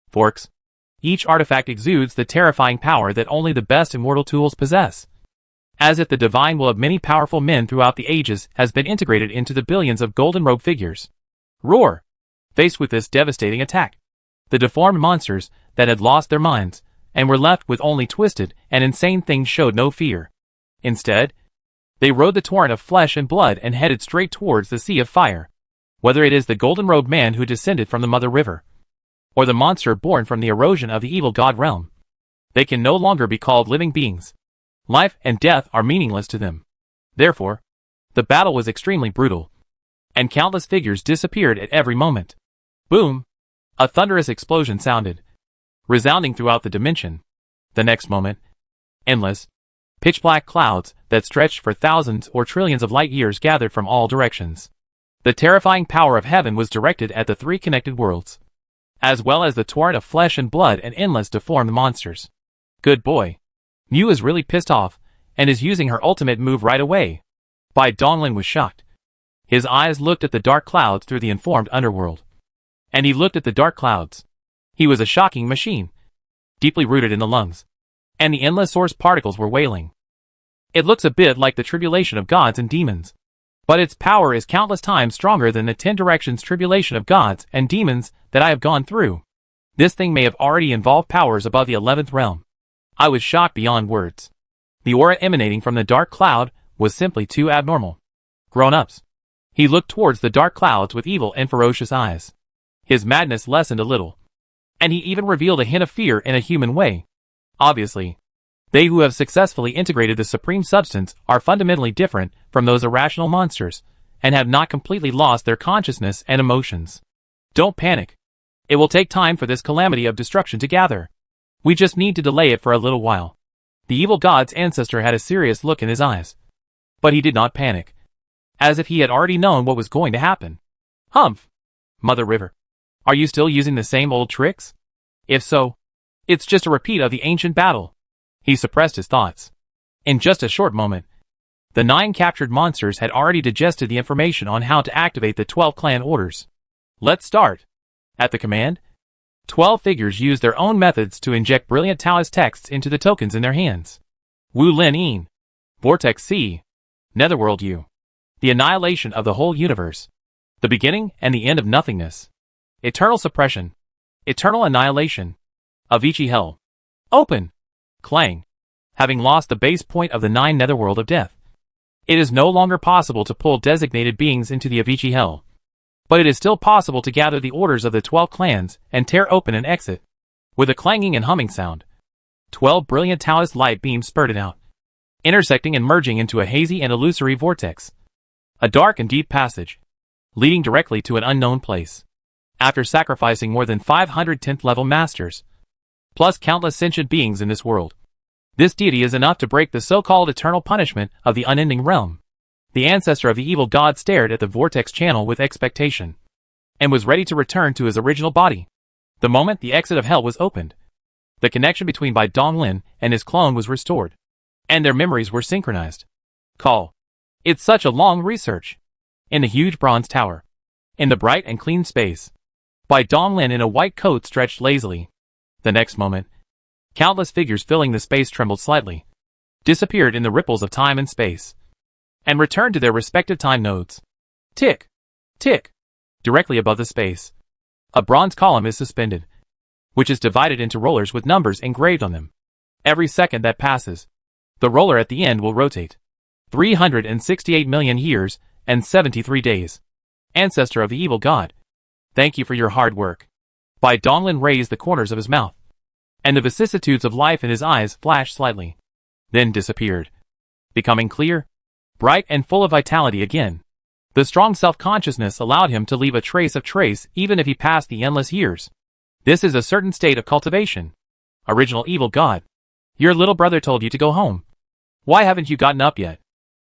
forks. Each artifact exudes the terrifying power that only the best immortal tools possess. As if the divine will of many powerful men throughout the ages has been integrated into the billions of golden robe figures. Roar! Faced with this devastating attack, the deformed monsters that had lost their minds and were left with only twisted and insane things showed no fear. Instead, they rode the torrent of flesh and blood and headed straight towards the sea of fire. Whether it is the golden-robed man who descended from the Mother River, or the monster born from the erosion of the evil god realm, they can no longer be called living beings. Life and death are meaningless to them. Therefore, the battle was extremely brutal, and countless figures disappeared at every moment. Boom! A thunderous explosion sounded, resounding throughout the dimension. The next moment, endless, pitch-black clouds that stretched for thousands or trillions of light-years gathered from all directions. The terrifying power of heaven was directed at the three connected worlds, as well as the torrent of flesh and blood and endless deformed monsters. Good boy. Mew is really pissed off, and is using her ultimate move right away. Bai Donglin was shocked. His eyes looked at the dark clouds through the informed underworld. And he looked at the dark clouds. He was a shocking machine, deeply rooted in the lungs. And the endless source particles were wailing. It looks a bit like the tribulation of gods and demons. But its power is countless times stronger than the 10 directions tribulation of gods and demons that I have gone through. This thing may have already involved powers above the 11th realm. I was shocked beyond words. The aura emanating from the dark cloud was simply too abnormal. Grown-ups. He looked towards the dark clouds with evil and ferocious eyes. His madness lessened a little. And he even revealed a hint of fear in a human way. Obviously, they who have successfully integrated the supreme substance are fundamentally different from those irrational monsters, and have not completely lost their consciousness and emotions. Don't panic. It will take time for this calamity of destruction to gather. We just need to delay it for a little while. The evil god's ancestor had a serious look in his eyes. But he did not panic, as if he had already known what was going to happen. Humph! Mother River. Are you still using the same old tricks? If so, it's just a repeat of the ancient battle. He suppressed his thoughts. In just a short moment, the 9 captured monsters had already digested the information on how to activate the 12 clan orders. Let's start. At the command, 12 figures used their own methods to inject brilliant Taoist texts into the tokens in their hands. Wu Lin Yin. Vortex C. Netherworld U. The annihilation of the whole universe. The beginning and the end of nothingness. Eternal suppression. Eternal annihilation. Avicii Hell. Open. Clang. Having lost the base point of the 9 netherworld of death, it is no longer possible to pull designated beings into the Avicii Hell. But it is still possible to gather the orders of the 12 clans and tear open an exit. With a clanging and humming sound, 12 brilliant Taoist light beams spurted out, intersecting and merging into a hazy and illusory vortex. A dark and deep passage, leading directly to an unknown place. After sacrificing more than 500 10th level masters, plus countless sentient beings in this world, this deity is enough to break the so-called eternal punishment of the unending realm. The ancestor of the evil god stared at the vortex channel with expectation, and was ready to return to his original body. The moment the exit of hell was opened, the connection between Bai Donglin and his clone was restored, and their memories were synchronized. Call. It's such a long research. In the huge bronze tower, in the bright and clean space, Bai Donglin in a white coat stretched lazily. The next moment, countless figures filling the space trembled slightly, disappeared in the ripples of time and space, and returned to their respective time nodes. Tick! Tick! Directly above the space, a bronze column is suspended, which is divided into rollers with numbers engraved on them. Every second that passes, the roller at the end will rotate. 368 million years and 73 days. Ancestor of the evil god, thank you for your hard work. Bai Donglin raised the corners of his mouth, and the vicissitudes of life in his eyes flashed slightly, then disappeared, becoming clear, bright and full of vitality again. The strong self-consciousness allowed him to leave a trace of trace even if he passed the endless years. This is a certain state of cultivation. Original evil god. Your little brother told you to go home. Why haven't you gotten up yet?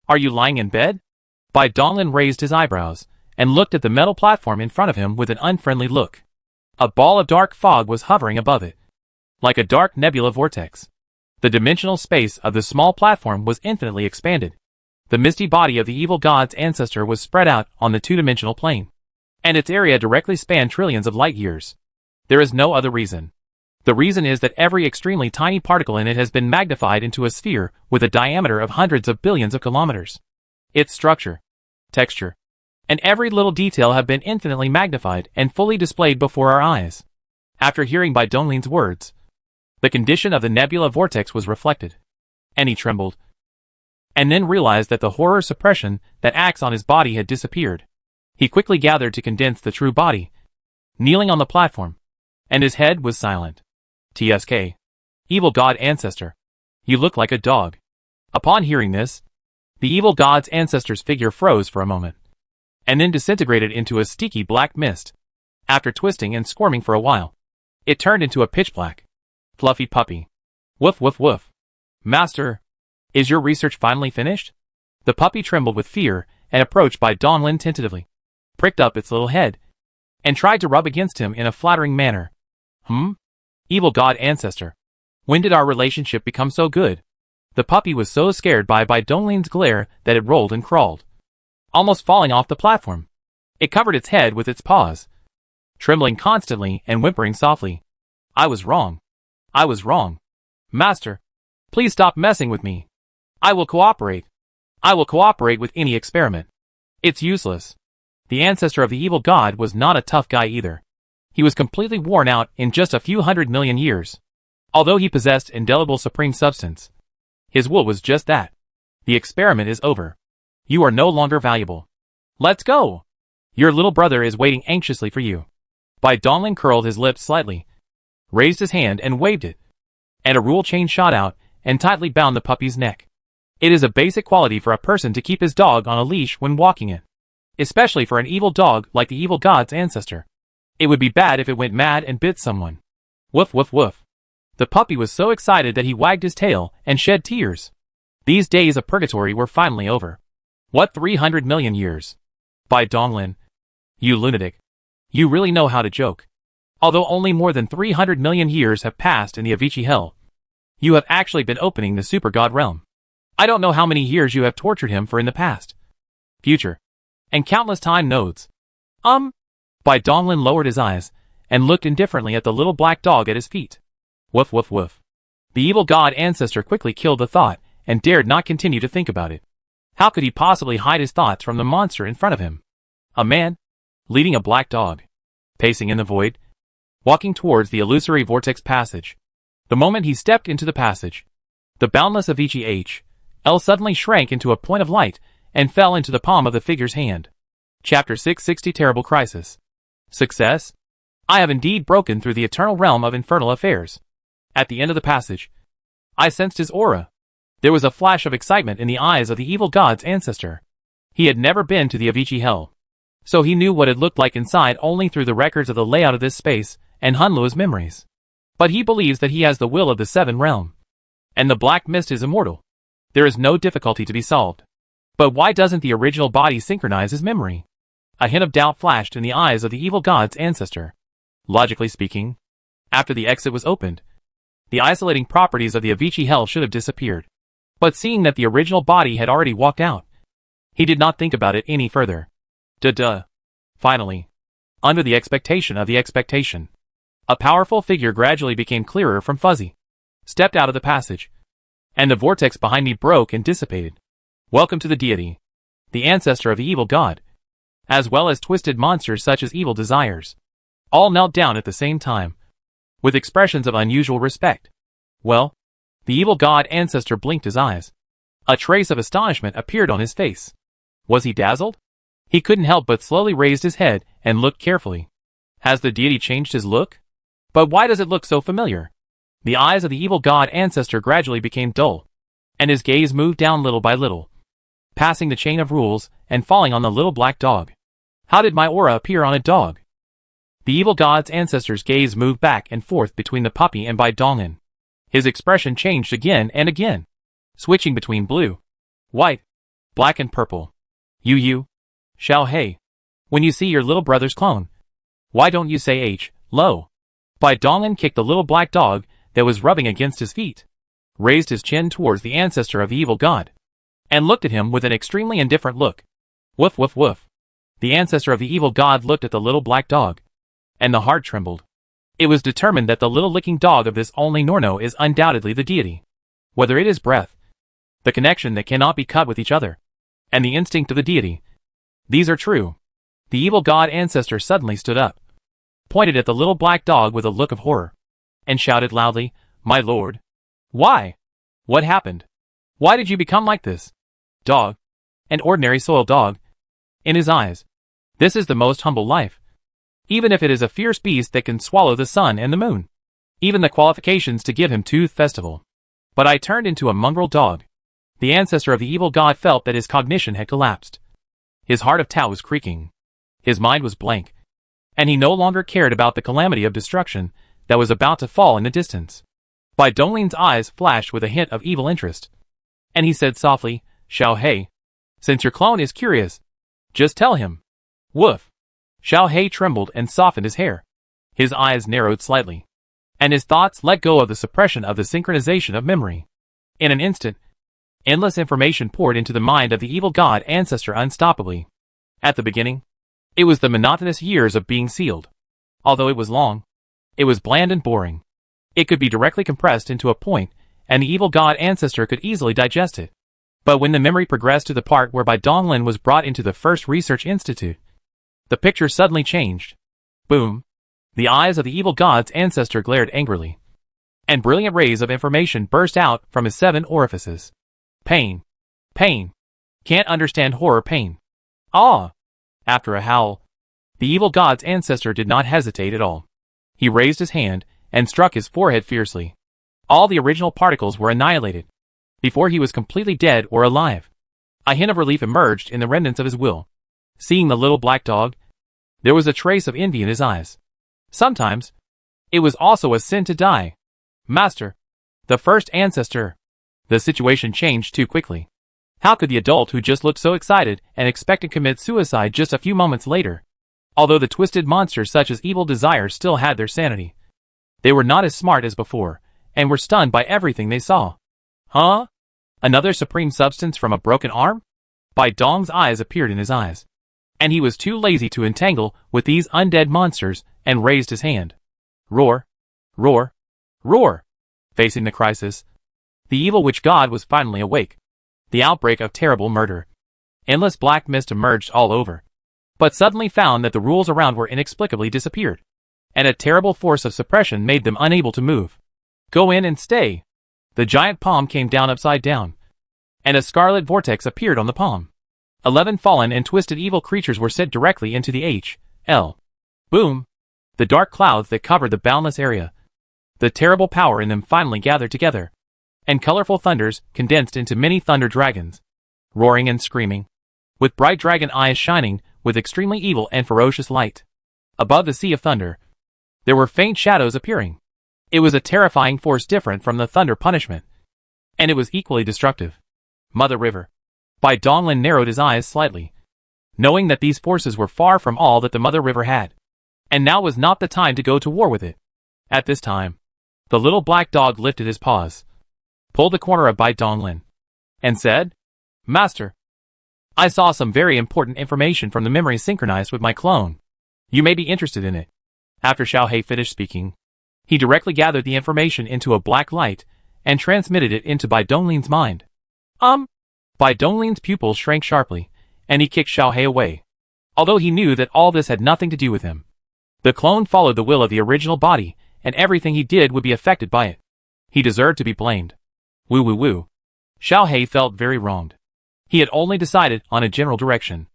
Are you lying in bed? Bai Donglin raised his eyebrows, and looked at the metal platform in front of him with an unfriendly look. A ball of dark fog was hovering above it, like a dark nebula vortex. The dimensional space of the small platform was infinitely expanded. The misty body of the evil god's ancestor was spread out on the two-dimensional plane, and its area directly spanned trillions of light years. There is no other reason. The reason is that every extremely tiny particle in it has been magnified into a sphere with a diameter of hundreds of billions of kilometers. Its structure, texture, and every little detail have been infinitely magnified and fully displayed before our eyes. After hearing Bai Donglin's words, the condition of the nebula vortex was reflected, and he trembled, and then realized that the horror suppression that acts on his body had disappeared. He quickly gathered to condense the true body, kneeling on the platform, and his head was silent. TSK. Evil god ancestor. You look like a dog. Upon hearing this, the evil god's ancestor's figure froze for a moment, and then disintegrated into a sticky black mist. After twisting and squirming for a while, it turned into a pitch-black, fluffy puppy. Woof woof woof. Master, is your research finally finished? The puppy trembled with fear and approached by Donglin tentatively, pricked up its little head, and tried to rub against him in a flattering manner. Evil god ancestor. When did our relationship become so good? The puppy was so scared by Donglin's glare that it rolled and crawled, almost falling off the platform. It covered its head with its paws, trembling constantly and whimpering softly. I was wrong. I was wrong. Master, please stop messing with me. I will cooperate. I will cooperate with any experiment. It's useless. The ancestor of the evil god was not a tough guy either. He was completely worn out in just a few 100 million years. Although he possessed indelible supreme substance, his will was just that. The experiment is over. You are no longer valuable. Let's go. Your little brother is waiting anxiously for you. Donglin curled his lips slightly, raised his hand and waved it, and a rule chain shot out and tightly bound the puppy's neck. It is a basic quality for a person to keep his dog on a leash when walking it, especially for an evil dog like the evil god's ancestor. It would be bad if it went mad and bit someone. Woof woof woof. The puppy was so excited that he wagged his tail and shed tears. These days of purgatory were finally over. What 300 million years? Donglin. You lunatic. You really know how to joke. Although only more than 300 million years have passed in the Avicii Hell, you have actually been opening the super god realm. I don't know how many years you have tortured him for in the past, future, and countless time nodes. Donglin lowered his eyes and looked indifferently at the little black dog at his feet. Woof woof woof. The evil god ancestor quickly killed the thought and dared not continue to think about it. How could he possibly hide his thoughts from the monster in front of him? A man, leading a black dog, pacing in the void, walking towards the illusory vortex passage. The moment he stepped into the passage, the boundless Avicii H.L. suddenly shrank into a point of light and fell into the palm of the figure's hand. Chapter 660 Terrible Crisis. Success? I have indeed broken through the eternal realm of infernal affairs. At the end of the passage, I sensed his aura. There was a flash of excitement in the eyes of the evil god's ancestor. He had never been to the Avicii Hell, so he knew what it looked like inside only through the records of the layout of this space and Hunlua's memories. But he believes that he has the will of the Seven Realm, and the Black Mist is immortal. There is no difficulty to be solved. But why doesn't the original body synchronize his memory? A hint of doubt flashed in the eyes of the evil god's ancestor. Logically speaking, after the exit was opened, the isolating properties of the Avicii Hell should have disappeared. But seeing that the original body had already walked out, he did not think about it any further. Finally, under the expectation of the expectation, a powerful figure gradually became clearer from fuzzy, stepped out of the passage, and the vortex behind me broke and dissipated. Welcome to the deity, the ancestor of the evil god, as well as twisted monsters such as evil desires. All knelt down at the same time, with expressions of unusual respect. Well, the evil god ancestor blinked his eyes. A trace of astonishment appeared on his face. Was he dazzled? He couldn't help but slowly raised his head and looked carefully. Has the deity changed his look? But why does it look so familiar? The eyes of the evil god ancestor gradually became dull, and his gaze moved down little by little, passing the chain of rules and falling on the little black dog. How did my aura appear on a dog? The evil god's ancestor's gaze moved back and forth between the puppy and Donglin. His expression changed again and again, switching between blue, white, black and purple. You, Xiao Hei, when you see your little brother's clone, why don't you say H.Lo? Donglin kicked the little black dog that was rubbing against his feet, raised his chin towards the ancestor of the evil god, and looked at him with an extremely indifferent look. Woof woof woof. The ancestor of the evil god looked at the little black dog, and the heart trembled. It was determined that the little licking dog of this only Norno is undoubtedly the deity. Whether it is breath, the connection that cannot be cut with each other, and the instinct of the deity, these are true. The evil god ancestor suddenly stood up, pointed at the little black dog with a look of horror, and shouted loudly, "My lord! Why? What happened? Why did you become like this? Dog. An ordinary soil dog. In his eyes, this is the most humble life. Even if it is a fierce beast that can swallow the sun and the moon. Even the qualifications to give him Tooth Festival. But I turned into a mongrel dog." The ancestor of the evil god felt that his cognition had collapsed. His heart of Tao was creaking. His mind was blank. and he no longer cared about the calamity of destruction that was about to fall in the distance. Bai Donglin's eyes flashed with a hint of evil interest, and he said softly, "Xiao He, since your clone is curious, just tell him." Woof. Xiao He trembled and softened his hair. His eyes narrowed slightly, and his thoughts let go of the suppression of the synchronization of memory. In an instant, endless information poured into the mind of the evil god ancestor unstoppably. At the beginning, it was the monotonous years of being sealed. Although it was long, it was bland and boring. It could be directly compressed into a point, and the evil god ancestor could easily digest it. But when the memory progressed to the part where Bai Donglin was brought into the first research institute, the picture suddenly changed. Boom. The eyes of the evil god's ancestor glared angrily, and brilliant rays of information burst out from his 7 orifices. Pain. Pain. Can't understand horror pain. Ah! After a howl, the evil god's ancestor did not hesitate at all. He raised his hand and struck his forehead fiercely. All the original particles were annihilated, before he was completely dead or alive. A hint of relief emerged in the remnants of his will. Seeing the little black dog, there was a trace of envy in his eyes. Sometimes, it was also a sin to die. Master, the first ancestor. The situation changed too quickly. How could the adult who just looked so excited and expected to commit suicide just a few moments later? Although the twisted monsters such as evil desire still had their sanity, they were not as smart as before, and were stunned by everything they saw. Huh? Another supreme substance from a broken arm? Bai Dong's eyes appeared in his eyes, and he was too lazy to entangle with these undead monsters and raised his hand. Roar! Roar! Roar! Facing the crisis, the evil witch god was finally awake. The outbreak of terrible murder. Endless black mist emerged all over, but suddenly found that the rules around were inexplicably disappeared, and a terrible force of suppression made them unable to move. Go in and stay. The giant palm came down upside down, and a scarlet vortex appeared on the palm. 11 fallen and twisted evil creatures were sent directly into the H.L. Boom! The dark clouds that covered the boundless area. The terrible power in them finally gathered together, and colorful thunders condensed into many thunder dragons, roaring and screaming, with bright dragon eyes shining with extremely evil and ferocious light. Above the sea of thunder, there were faint shadows appearing. It was a terrifying force different from the thunder punishment, and it was equally destructive. Mother River. Bai Donglin narrowed his eyes slightly, knowing that these forces were far from all that the Mother River had, and now was not the time to go to war with it. At this time, the little black dog lifted his paws, pulled the corner of Bai Donglin, and said, "Master, I saw some very important information from the memory synchronized with my clone. You may be interested in it." After Xiao He finished speaking, he directly gathered the information into a black light and transmitted it into Bai Donglin's mind. Bai Donglin's pupils shrank sharply, and he kicked Xiao He away, although he knew that all this had nothing to do with him. The clone followed the will of the original body, and everything he did would be affected by it. He deserved to be blamed. Woo woo woo. Xiao He felt very wronged. He had only decided on a general direction.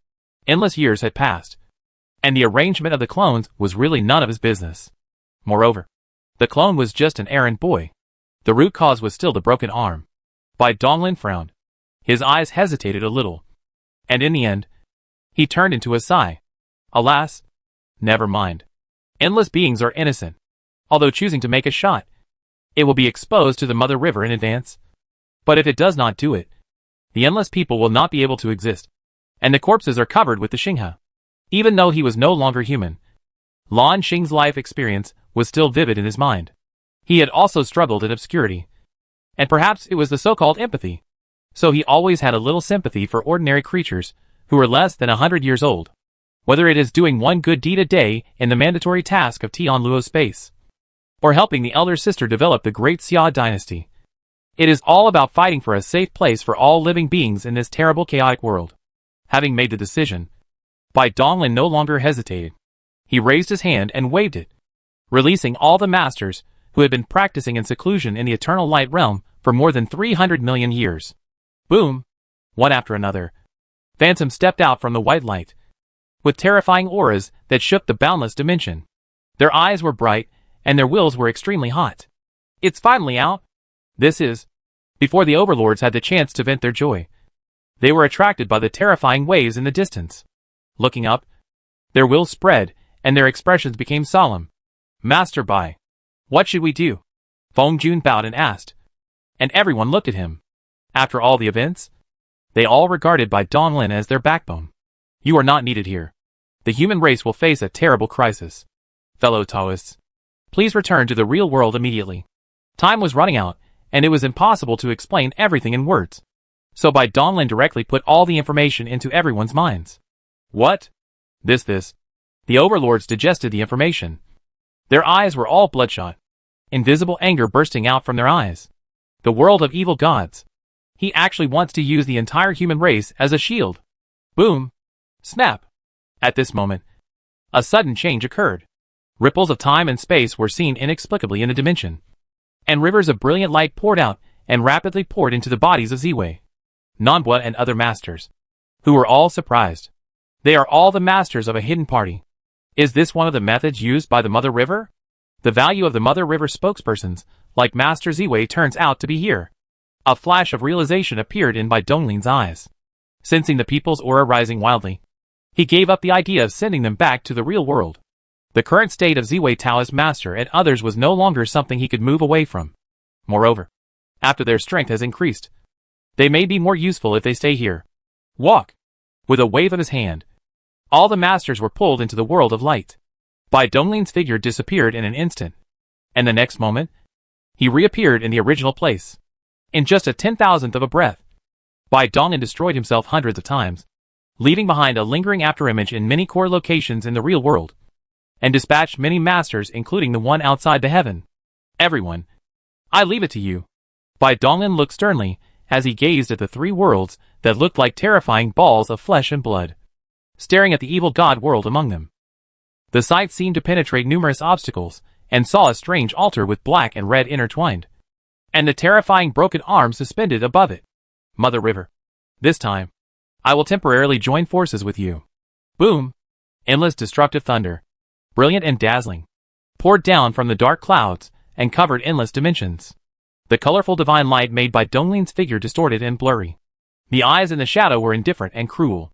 Endless years had passed, and the arrangement of the clones was really none of his business. Moreover, the clone was just an errand boy. The root cause was still the broken arm. Bai Donglin frowned. His eyes hesitated a little, and in the end, he turned into a sigh. Alas, never mind. Endless beings are innocent. Although choosing to make a shot, it will be exposed to the Mother River in advance. But if it does not do it, the endless people will not be able to exist, and the corpses are covered with the Xinghe. Even though he was no longer human, Lan Xing's life experience was still vivid in his mind. He had also struggled in obscurity, and perhaps it was the so-called empathy. So he always had a little sympathy for ordinary creatures who were less than 100 years old. Whether it is doing one good deed a day in the mandatory task of Tianluo space, or helping the elder sister develop the great Xia dynasty, it is all about fighting for a safe place for all living beings in this terrible chaotic world. Having made the decision, Bai Donglin no longer hesitated. He raised his hand and waved it, releasing all the masters who had been practicing in seclusion in the eternal light realm for more than 300 million years. Boom! One after another, phantoms stepped out from the white light, with terrifying auras that shook the boundless dimension. Their eyes were bright, and their wills were extremely hot. It's finally out. This is, before the overlords had the chance to vent their joy. They were attracted by the terrifying waves in the distance. Looking up, their wills spread, and their expressions became solemn. Master Bai, what should we do? Feng Jun bowed and asked. And everyone looked at him. After all the events, they all regarded Bai Donglin as their backbone. You are not needed here. The human race will face a terrible crisis. Fellow Taoists, please return to the real world immediately. Time was running out, and it was impossible to explain everything in words. So Bai Donglin directly put all the information into everyone's minds. What? This. The overlords digested the information. Their eyes were all bloodshot. Invisible anger bursting out from their eyes. The world of evil gods. He actually wants to use the entire human race as a shield. Boom. Snap. At this moment, a sudden change occurred. Ripples of time and space were seen inexplicably in the dimension. And rivers of brilliant light poured out and rapidly poured into the bodies of Ziwei, Nanbua and other masters, who were all surprised. They are all the masters of a hidden party. Is this one of the methods used by the Mother River? The value of the Mother River spokespersons, like Master Ziwei, turns out to be here. A flash of realization appeared in Bai Donglin's eyes. Sensing the people's aura rising wildly, he gave up the idea of sending them back to the real world. The current state of Ziwei Taoist master and others was no longer something he could move away from. Moreover, after their strength has increased, they may be more useful if they stay here. Walk! With a wave of his hand, all the masters were pulled into the world of light. Bai Donglin's figure disappeared in an instant, and the next moment, he reappeared in the original place. In just a 10,000th of a breath, Bai Donglin destroyed himself hundreds of times, leaving behind a lingering afterimage in many core locations in the real world, and dispatched many masters including the one outside the heaven. Everyone, I leave it to you. Bai Donglin looked sternly as he gazed at the three worlds that looked like terrifying balls of flesh and blood, staring at the evil god world among them. The sight seemed to penetrate numerous obstacles, and saw a strange altar with black and red intertwined, and the terrifying broken arm suspended above it. Mother River, this time, I will temporarily join forces with you. Boom! Endless destructive thunder, brilliant and dazzling, poured down from the dark clouds and covered endless dimensions. The colorful divine light made Bai Donglin's figure distorted and blurry. The eyes in the shadow were indifferent and cruel.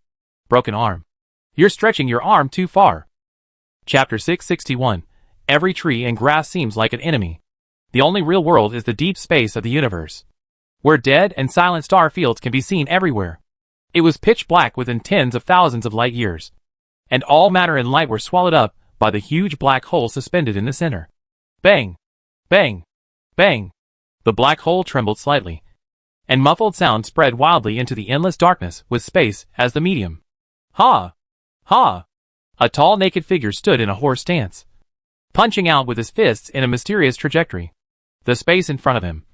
Broken arm. You're stretching your arm too far. Chapter 661. Every tree and grass seems like an enemy. The only real world is the deep space of the universe, where dead and silent star fields can be seen everywhere. It was pitch black within tens of thousands of light years, and all matter and light were swallowed up by the huge black hole suspended in the center. Bang! Bang! Bang! The black hole trembled slightly, and muffled sound spread wildly into the endless darkness with space as the medium. Ha! Ha! A tall naked figure stood in a horse stance, punching out with his fists in a mysterious trajectory. The space in front of him,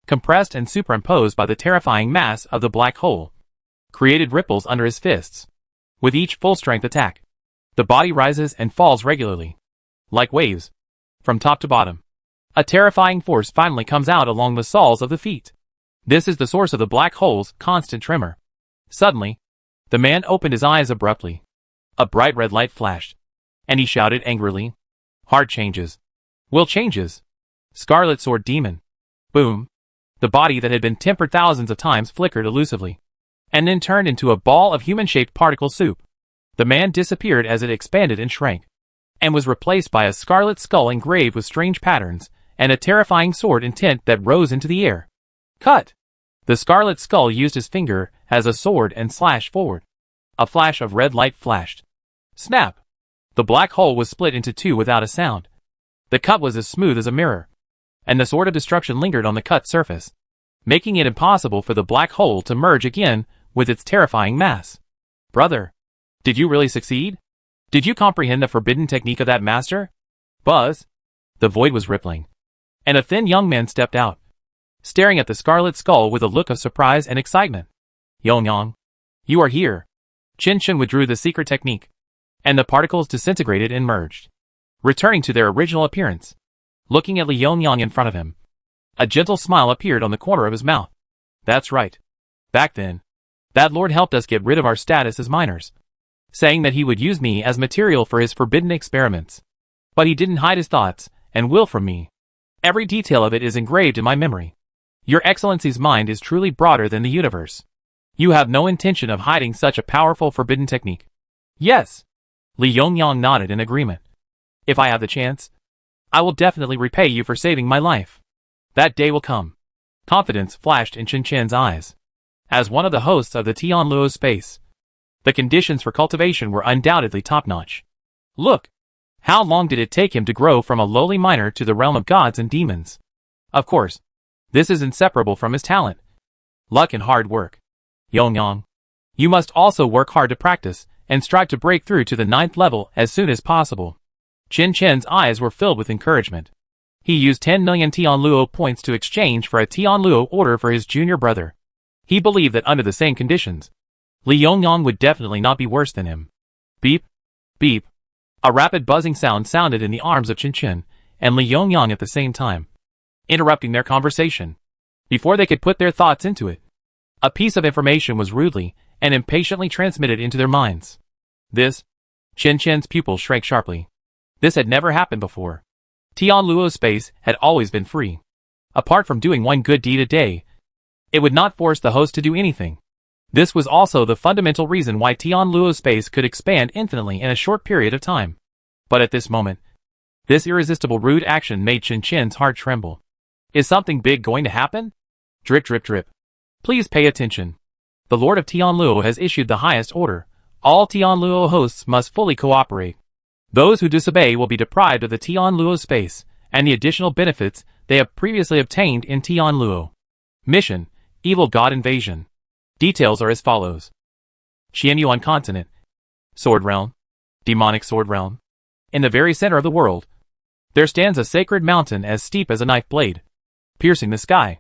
compressed and superimposed by the terrifying mass of the black hole, created ripples under his fists. With each full-strength attack, the body rises and falls regularly, like waves, from top to bottom. A terrifying force finally comes out along the soles of the feet. This is the source of the black hole's constant tremor. Suddenly, the man opened his eyes abruptly. A bright red light flashed, and he shouted angrily, "Hard changes. Will changes. Scarlet Sword Demon." Boom. The body that had been tempered thousands of times flickered elusively, and then turned into a ball of human-shaped particle soup. The man disappeared as it expanded and shrank, and was replaced by a scarlet skull engraved with strange patterns, and a terrifying sword intent that rose into the air. Cut! The scarlet skull used his finger as a sword and slashed forward. A flash of red light flashed. Snap! The black hole was split into two without a sound. The cut was as smooth as a mirror, and the sword of destruction lingered on the cut surface, making it impossible for the black hole to merge again with its terrifying mass. Brother, did you really succeed? Did you comprehend the forbidden technique of that master? Buzz! The void was rippling, and a thin young man stepped out, staring at the scarlet skull with a look of surprise and excitement. Yongyang, you are here. Qin Shen withdrew the secret technique, and the particles disintegrated and merged, returning to their original appearance. Looking at Li Yongyang in front of him, a gentle smile appeared on the corner of his mouth. That's right. Back then, that lord helped us get rid of our status as minors, saying that he would use me as material for his forbidden experiments. But he didn't hide his thoughts and will from me. Every detail of it is engraved in my memory. Your Excellency's mind is truly broader than the universe. You have no intention of hiding such a powerful forbidden technique. Yes. Li Yongyang nodded in agreement. If I have the chance, I will definitely repay you for saving my life. That day will come. Confidence flashed in Chen Chen's eyes. As one of the hosts of the Tianluo space, the conditions for cultivation were undoubtedly top-notch. Look! How long did it take him to grow from a lowly miner to the realm of gods and demons? Of course, this is inseparable from his talent. Luck and hard work. Yongyang, you must also work hard to practice and strive to break through to the 9th level as soon as possible. Chen Chen's eyes were filled with encouragement. He used 10 million Tianluo points to exchange for a Tianluo order for his junior brother. He believed that under the same conditions, Li Yongyang would definitely not be worse than him. Beep, beep. A rapid buzzing sound sounded in the arms of Chen Chen and Li Yongyang at the same time, interrupting their conversation. Before they could put their thoughts into it, a piece of information was rudely and impatiently transmitted into their minds. This, Chen Chen's pupils shrank sharply. This had never happened before. Tianluo space had always been free. Apart from doing one good deed a day, it would not force the host to do anything. This was also the fundamental reason why Tianluo space could expand infinitely in a short period of time. But at this moment, this irresistible rude action made Chen Chen's heart tremble. Is something big going to happen? Drip drip drip. Please pay attention. The Lord of Tianluo has issued the highest order. All Tianluo hosts must fully cooperate. Those who disobey will be deprived of the Tianluo space and the additional benefits they have previously obtained in Tianluo. Mission: Evil God Invasion. Details are as follows. Xianyuan Continent. Sword Realm. Demonic Sword Realm. In the very center of the world, there stands a sacred mountain as steep as a knife blade, piercing the sky.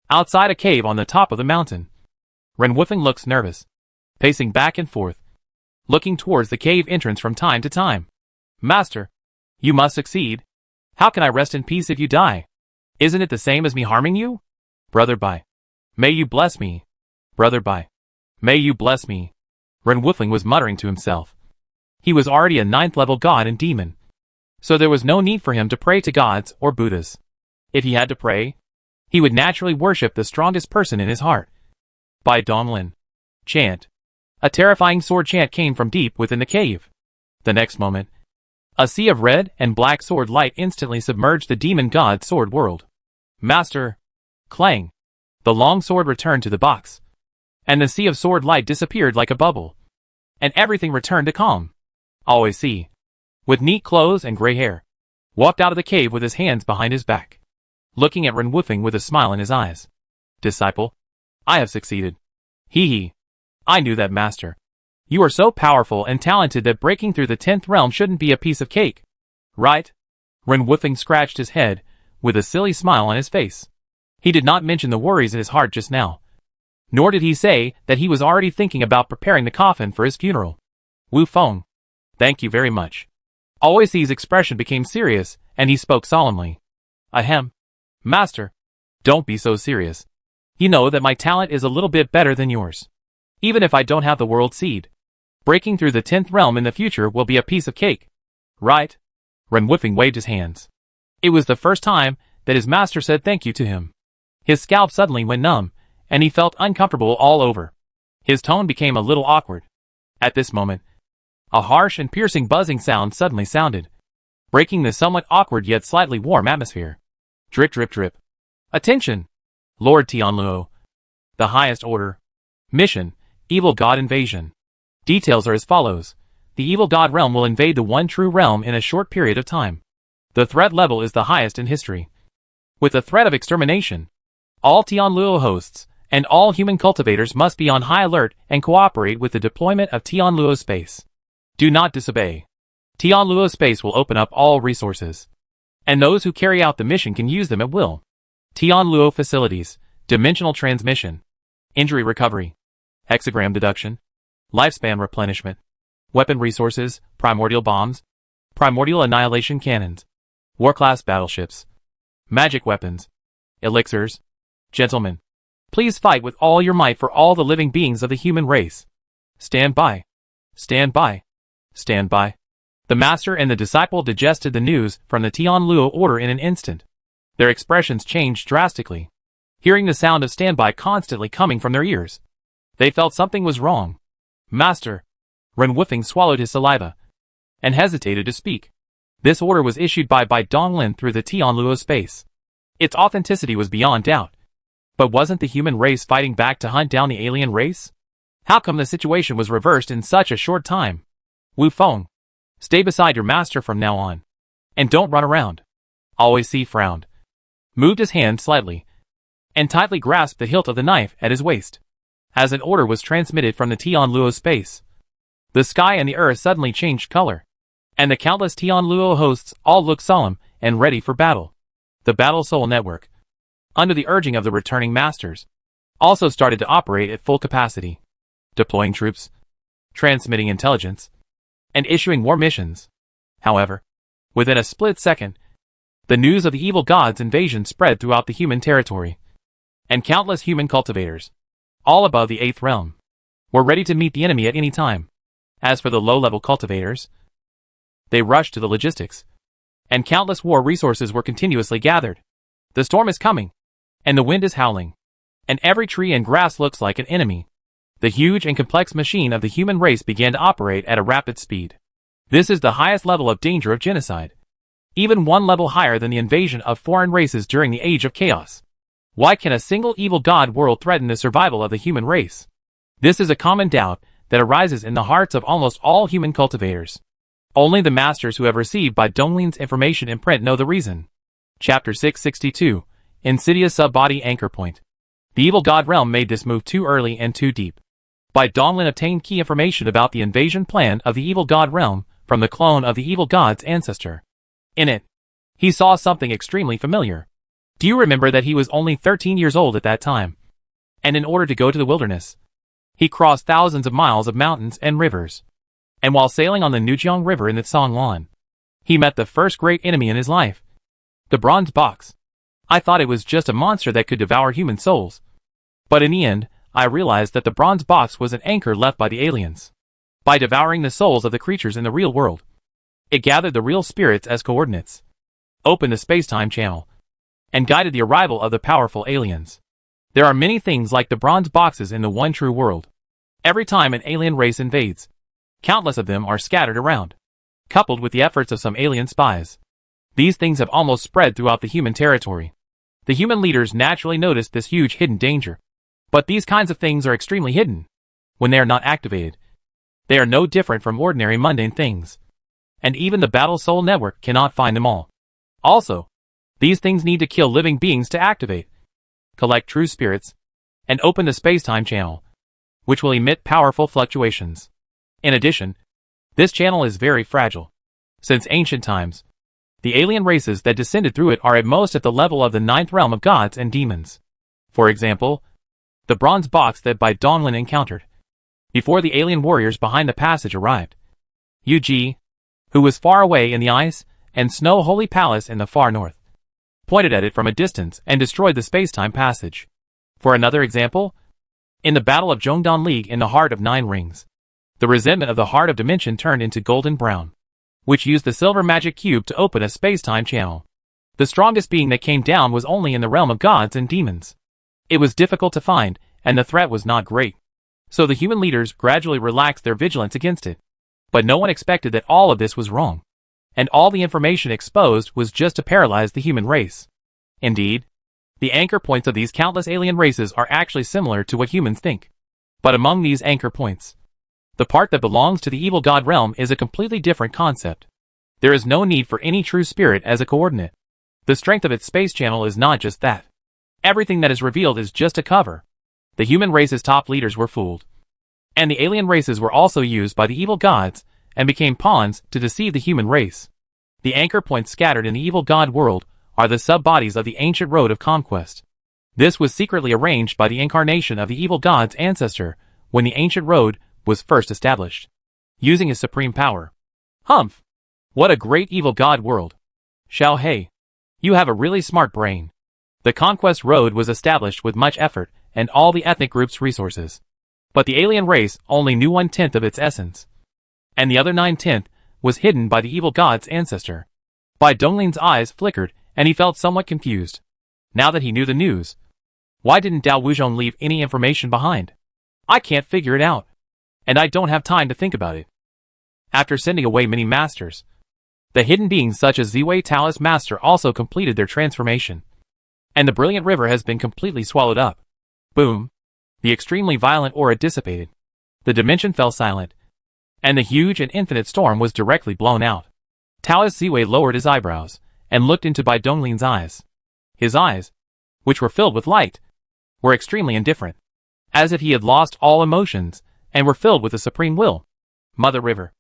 Outside a cave on the top of the mountain, Ren Wufeng looks nervous, pacing back and forth, looking towards the cave entrance from time to time. Master, you must succeed. How can I rest in peace if you die? Isn't it the same as me harming you? Brother Bai, may you bless me. Brother Bai, may you bless me. Ren Wufeng was muttering to himself. He was already a 9th level god and demon, so there was no need for him to pray to gods or Buddhas. If he had to pray, he would naturally worship the strongest person in his heart. Bai Donglin. Chant. A terrifying sword chant came from deep within the cave. The next moment, a sea of red and black sword light instantly submerged the demon god sword world. Master. Clang. The long sword returned to the box, and the sea of sword light disappeared like a bubble, and everything returned to calm. Always see, with neat clothes and gray hair, walked out of the cave with his hands behind his back, looking at Ren Wufeng with a smile in his eyes. Disciple, I have succeeded. Hee hee. I knew that, master. You are so powerful and talented that breaking through the 10th realm shouldn't be a piece of cake. Right? Ren Wufeng scratched his head, with a silly smile on his face. He did not mention the worries in his heart just now, nor did he say that he was already thinking about preparing the coffin for his funeral. Wu Feng. Thank you very much. Always See's expression became serious, and he spoke solemnly. Ahem. Master, don't be so serious. You know that my talent is a little bit better than yours. Even if I don't have the world seed, breaking through the 10th realm in the future will be a piece of cake. Right? Ren Wufeng waved his hands. It was the first time that his master said thank you to him. His scalp suddenly went numb, and he felt uncomfortable all over. His tone became a little awkward. At this moment, a harsh and piercing buzzing sound suddenly sounded, breaking the somewhat awkward yet slightly warm atmosphere. Drip drip drip. Attention! Lord Tianluo. The highest order. Mission: Evil God Invasion. Details are as follows. The Evil God realm will invade the one true realm in a short period of time. The threat level is the highest in history. With the threat of extermination, all Tianluo hosts and all human cultivators must be on high alert and cooperate with the deployment of Tianluo space. Do not disobey. Tianluo space will open up all resources, and those who carry out the mission can use them at will. Tianluo facilities, dimensional transmission, injury recovery, hexagram deduction, lifespan replenishment, weapon resources, primordial bombs, primordial annihilation cannons, war-class battleships, magic weapons, elixirs. Gentlemen, please fight with all your might for all the living beings of the human race. Stand by. Stand by. Stand by. The master and the disciple digested the news from the Tianluo order in an instant. Their expressions changed drastically, hearing the sound of standby constantly coming from their ears. They felt something was wrong. Master. Ren Wufeng swallowed his saliva. and hesitated to speak. This order was issued by Donglin through the Tianluo space. Its authenticity was beyond doubt. But wasn't the human race fighting back to hunt down the alien race? How come the situation was reversed in such a short time? Wu Feng, stay beside your master from now on. And don't run around. Always See frowned, moved his hand slightly, and tightly grasped the hilt of the knife at his waist. As an order was transmitted from the Tianluo space, the sky and the earth suddenly changed color, and the countless Tianluo hosts all looked solemn and ready for battle. The Battle Soul Network, under the urging of the returning masters, also started to operate at full capacity, deploying troops, transmitting intelligence, and issuing war missions. However, within a split second, the news of the evil god's invasion spread throughout the human territory, and countless human cultivators, all above the 8th realm, were ready to meet the enemy at any time. As for the low-level cultivators, they rushed to the logistics, and countless war resources were continuously gathered. The storm is coming, and the wind is howling, and every tree and grass looks like an enemy. The huge and complex machine of the human race began to operate at a rapid speed. This is the highest level of danger of genocide, even one level higher than the invasion of foreign races during the Age of Chaos. Why can a single evil god world threaten the survival of the human race? This is a common doubt that arises in the hearts of almost all human cultivators. Only the masters who have received by Donglin's information in print know the reason. Chapter 662, Insidious Sub-Body Anchor Point. The evil god realm made this move too early and too deep. Donglin obtained key information about the invasion plan of the evil god realm from the clone of the evil god's ancestor. In it, he saw something extremely familiar. Do you remember that he was only 13 years old at that time? And in order to go to the wilderness, he crossed thousands of miles of mountains and rivers. And while sailing on the Nujiang River in the Songlan, he met the first great enemy in his life, the bronze box. I thought it was just a monster that could devour human souls. But in the end, I realized that the bronze box was an anchor left by the aliens. By devouring the souls of the creatures in the real world, it gathered the real spirits as coordinates, opened the space-time channel, and guided the arrival of the powerful aliens. There are many things like the bronze boxes in the one true world. Every time an alien race invades, countless of them are scattered around, coupled with the efforts of some alien spies. These things have almost spread throughout the human territory. The human leaders naturally noticed this huge hidden danger. But these kinds of things are extremely hidden. When they are not activated, they are no different from ordinary mundane things. And even the Battle Soul Network cannot find them all. Also, these things need to kill living beings to activate, collect true spirits, and open the space-time channel, which will emit powerful fluctuations. In addition, this channel is very fragile. Since ancient times, the alien races that descended through it are at most at the level of the 9th realm of gods and demons. For example, the bronze box that Donglin encountered before the alien warriors behind the passage arrived. Yu Ji, who was far away in the ice and snow holy palace in the far north, pointed at it from a distance and destroyed the space-time passage. For another example, in the Battle of Zhongdan League in the Heart of 9 Rings, the resentment of the Heart of Dimension turned into golden brown, which used the silver magic cube to open a space-time channel. The strongest being that came down was only in the realm of gods and demons. It was difficult to find, and the threat was not great. So the human leaders gradually relaxed their vigilance against it. But no one expected that all of this was wrong. And all the information exposed was just to paralyze the human race. Indeed, the anchor points of these countless alien races are actually similar to what humans think. But among these anchor points, the part that belongs to the evil god realm is a completely different concept. There is no need for any true spirit as a coordinate. The strength of its space channel is not just that. Everything that is revealed is just a cover. The human race's top leaders were fooled. And the alien races were also used by the evil gods and became pawns to deceive the human race. The anchor points scattered in the evil god world are the sub-bodies of the ancient road of conquest. This was secretly arranged by the incarnation of the evil god's ancestor when the ancient road was first established, using his supreme power. Humph! What a great evil god world! Xiao He, you have a really smart brain. The conquest road was established with much effort and all the ethnic groups' resources. But the alien race only knew 1/10 of its essence. And the other 9/10 was hidden by the evil god's ancestor. Donglin's eyes flickered and he felt somewhat confused. Now that he knew the news, why didn't Dao Wuzhong leave any information behind? I can't figure it out. And I don't have time to think about it. After sending away many masters, the hidden beings such as Ziwei Taoist Master also completed their transformation. And the brilliant river has been completely swallowed up. Boom. The extremely violent aura dissipated. The dimension fell silent. And the huge and infinite storm was directly blown out. Taoist Ziwei lowered his eyebrows and looked into Bai Donglin's eyes. His eyes, which were filled with light, were extremely indifferent, as if he had lost all emotions and were filled with a supreme will. Mother River.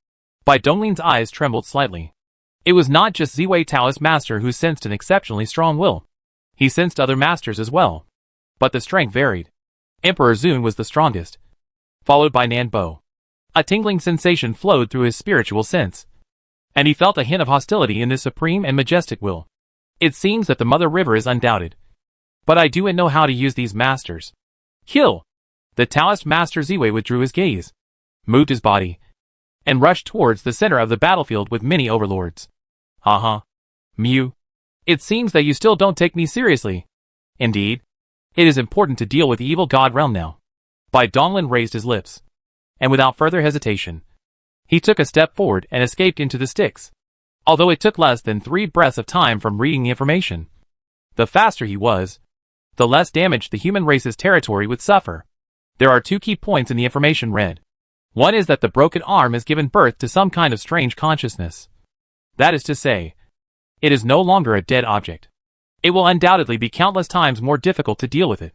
Bai Donglin's eyes trembled slightly. It was not just Ziwei Taoist Master who sensed an exceptionally strong will. He sensed other masters as well. But the strength varied. Emperor Zun was the strongest, followed by Nan Bo. A tingling sensation flowed through his spiritual sense, and he felt a hint of hostility in this supreme and majestic will. It seems that the Mother River is undoubted. But I do know how to use these masters. Kill! The Taoist Master Ziwei withdrew his gaze, moved his body, and rushed towards the center of the battlefield with many overlords. Mew. It seems that you still don't take me seriously. Indeed. It is important to deal with the evil god realm now. Bai Donglin raised his lips, and without further hesitation, he took a step forward and escaped into the sticks. Although it took less than 3 breaths of time from reading the information, the faster he was, the less damage the human race's territory would suffer. There are 2 key points in the information read. One is that the broken arm has given birth to some kind of strange consciousness. That is to say, it is no longer a dead object. It will undoubtedly be countless times more difficult to deal with it.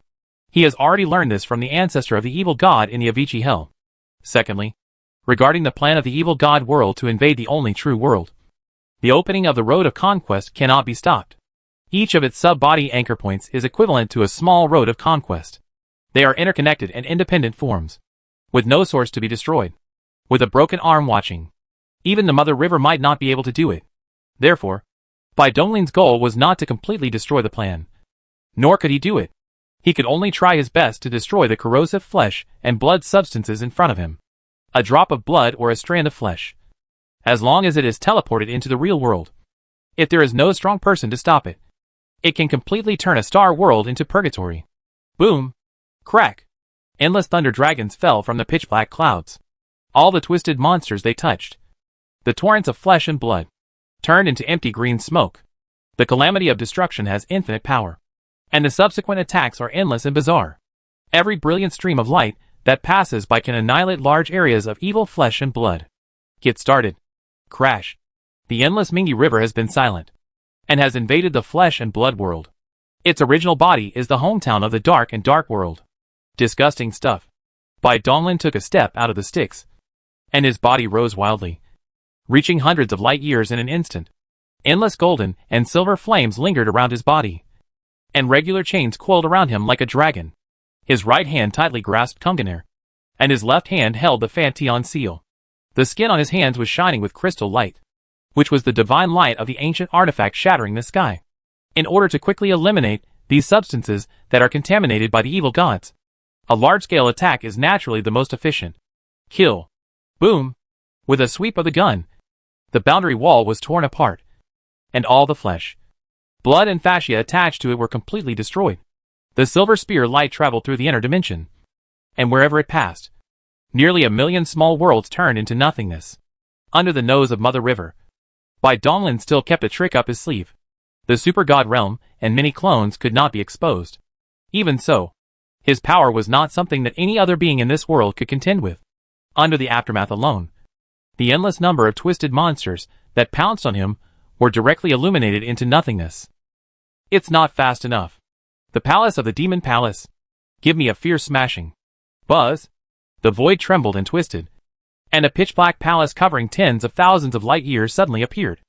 He has already learned this from the ancestor of the evil god in the Avicii Hell. Secondly, regarding the plan of the evil god world to invade the only true world, the opening of the road of conquest cannot be stopped. Each of its sub-body anchor points is equivalent to a small road of conquest. They are interconnected and independent forms, with no source to be destroyed. With a broken arm watching, even the Mother River might not be able to do it. Therefore, Bai Donglin's goal was not to completely destroy the plan. Nor could he do it. He could only try his best to destroy the corrosive flesh and blood substances in front of him. A drop of blood or a strand of flesh. As long as it is teleported into the real world. If there is no strong person to stop it, it can completely turn a star world into purgatory. Boom! Crack! Endless thunder dragons fell from the pitch-black clouds. All the twisted monsters they touched, the torrents of flesh and blood, turned into empty green smoke. The calamity of destruction has infinite power, and the subsequent attacks are endless and bizarre. Every brilliant stream of light that passes by can annihilate large areas of evil flesh and blood. Get started. Crash. The endless Mingi River has been silent, and has invaded the flesh and blood world. Its original body is the hometown of the dark and dark world. Disgusting stuff. Bai Donglin took a step out of the sticks, and his body rose wildly, reaching hundreds of light years in an instant. Endless golden and silver flames lingered around his body, and regular chains coiled around him like a dragon. His right hand tightly grasped Kunganer, and his left hand held the Fantion seal. The skin on his hands was shining with crystal light, which was the divine light of the ancient artifact shattering the sky. In order to quickly eliminate these substances that are contaminated by the evil gods, a large-scale attack is naturally the most efficient. Kill. Boom. With a sweep of the gun, the boundary wall was torn apart, and all the flesh, blood and fascia attached to it were completely destroyed. The silver spear light traveled through the inner dimension, and wherever it passed, nearly 1,000,000 small worlds turned into nothingness. Under the nose of Mother River, Bai Donglin still kept a trick up his sleeve. The super god realm and many clones could not be exposed. Even so, his power was not something that any other being in this world could contend with. Under the aftermath alone, the endless number of twisted monsters that pounced on him were directly illuminated into nothingness. It's not fast enough. The palace of the Demon Palace. Give me a fierce smashing. Buzz. The void trembled and twisted, and a pitch-black palace covering tens of thousands of light years suddenly appeared,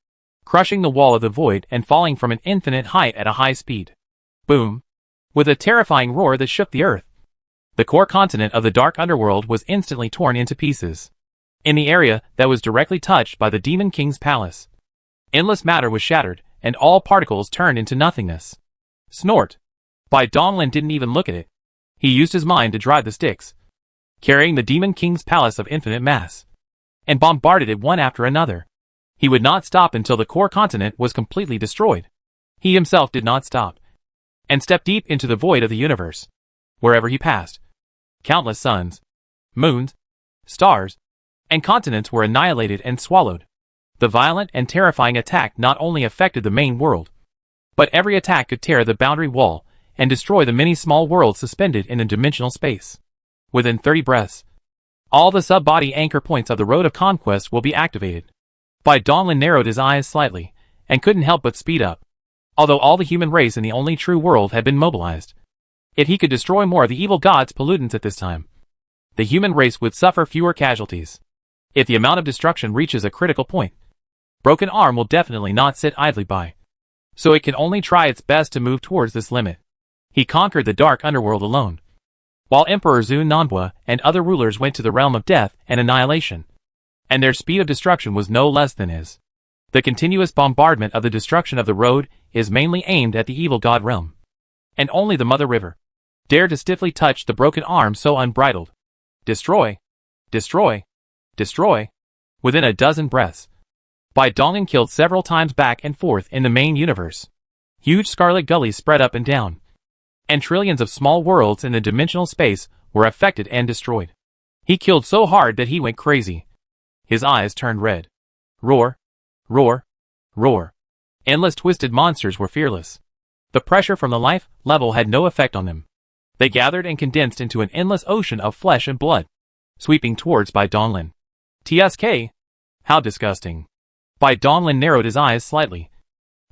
crushing the wall of the void and falling from an infinite height at a high speed. Boom. With a terrifying roar that shook the earth, the core continent of the dark underworld was instantly torn into pieces. In the area that was directly touched by the Demon King's palace, endless matter was shattered, and all particles turned into nothingness. Snort. Bai Donglin didn't even look at it. He used his mind to drive the sticks, carrying the Demon King's palace of infinite mass, and bombarded it one after another. He would not stop until the core continent was completely destroyed. He himself did not stop, and stepped deep into the void of the universe. Wherever he passed, countless suns, moons, stars, and continents were annihilated and swallowed. The violent and terrifying attack not only affected the main world, but every attack could tear the boundary wall and destroy the many small worlds suspended in a dimensional space. Within 30 breaths, all the sub-body anchor points of the Road of Conquest will be activated. Donlin narrowed his eyes slightly, and couldn't help but speed up. Although all the human race in the only true world had been mobilized, if he could destroy more of the evil god's pollutants at this time, the human race would suffer fewer casualties. If the amount of destruction reaches a critical point, Broken Arm will definitely not sit idly by. So it can only try its best to move towards this limit. He conquered the dark underworld alone, while Emperor Zun Nanbua and other rulers went to the realm of death and annihilation, and their speed of destruction was no less than his. The continuous bombardment of the destruction of the road is mainly aimed at the evil god realm, and only the Mother River dared to stiffly touch the Broken Arm so unbridled. Destroy! Destroy! Destroy! Within a dozen breaths, Donlin killed several times back and forth in the main universe. Huge scarlet gullies spread up and down, and trillions of small worlds in the dimensional space were affected and destroyed. He killed so hard that he went crazy. His eyes turned red. Roar! Roar! Roar! Endless twisted monsters were fearless. The pressure from the life level had no effect on them. They gathered and condensed into an endless ocean of flesh and blood, sweeping towards Donlin. TSK! How disgusting. Donlin narrowed his eyes slightly.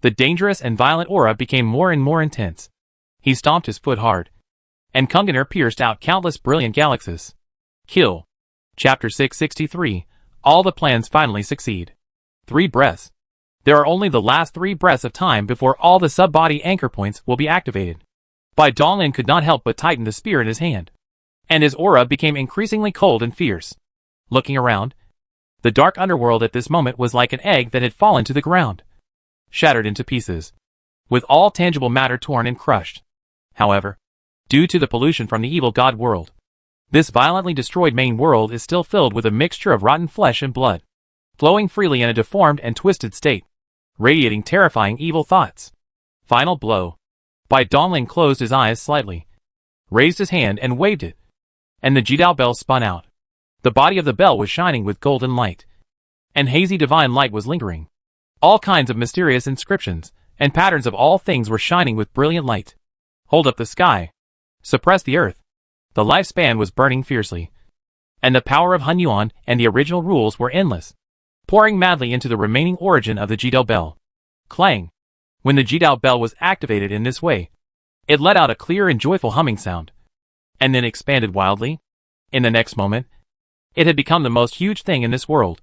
The dangerous and violent aura became more and more intense. He stomped his foot hard, and Kunganer pierced out countless brilliant galaxies. Kill. Chapter 663. All the plans finally succeed. 3 breaths. There are only the last 3 breaths of time before all the sub-body anchor points will be activated. Donlin could not help but tighten the spear in his hand, and his aura became increasingly cold and fierce. Looking around, the dark underworld at this moment was like an egg that had fallen to the ground, shattered into pieces, with all tangible matter torn and crushed. However, due to the pollution from the evil god world, this violently destroyed main world is still filled with a mixture of rotten flesh and blood, flowing freely in a deformed and twisted state, radiating terrifying evil thoughts. Final blow. Donlin closed his eyes slightly, raised his hand and waved it, and the Jidao bell spun out. The body of the bell was shining with golden light, and hazy divine light was lingering. All kinds of mysterious inscriptions and patterns of all things were shining with brilliant light. Hold up the sky. Suppress the earth. The lifespan was burning fiercely, and the power of Hunyuan and the original rules were endless, pouring madly into the remaining origin of the Jidao bell. Clang. When the Jidao bell was activated in this way, it let out a clear and joyful humming sound, and then expanded wildly. In the next moment, it had become the most huge thing in this world,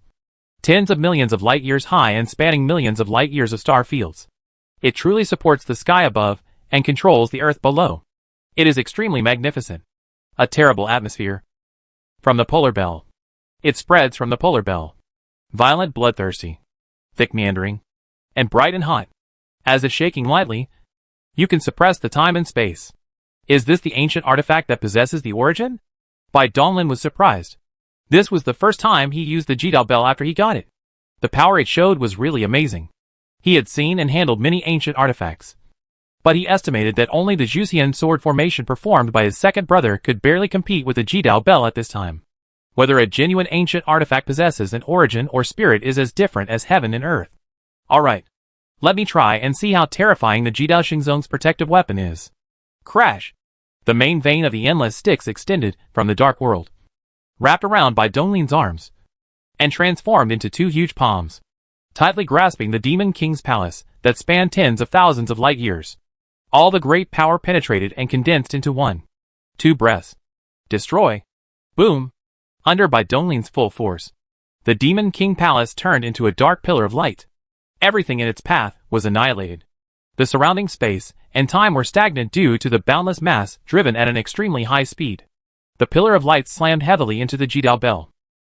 tens of millions of light years high and spanning millions of light years of star fields. It truly supports the sky above and controls the earth below. It is extremely magnificent. A terrible atmosphere. From the polar bell. It spreads from the polar bell. Violent, bloodthirsty, thick, meandering, and bright and hot. As if shaking lightly, you can suppress the time and space. Is this the ancient artifact that possesses the origin? Donlin was surprised. This was the first time he used the Jidao bell after he got it. The power it showed was really amazing. He had seen and handled many ancient artifacts, but he estimated that only the Juxian sword formation performed by his second brother could barely compete with the Jidao bell at this time. Whether a genuine ancient artifact possesses an origin or spirit is as different as heaven and earth. Alright. Let me try and see how terrifying the Jidao Xingzong's protective weapon is. Crash! The main vein of the endless sticks extended from the dark world, wrapped around Donlin's arms, and transformed into 2 huge palms, tightly grasping the Demon King's palace that spanned tens of thousands of light years. All the great power penetrated and condensed into 1. 2 breaths. Destroy. Boom. Under Donlin's full force, the Demon King palace turned into a dark pillar of light. Everything in its path was annihilated. The surrounding space and time were stagnant due to the boundless mass driven at an extremely high speed. The pillar of light slammed heavily into the Jidao bell.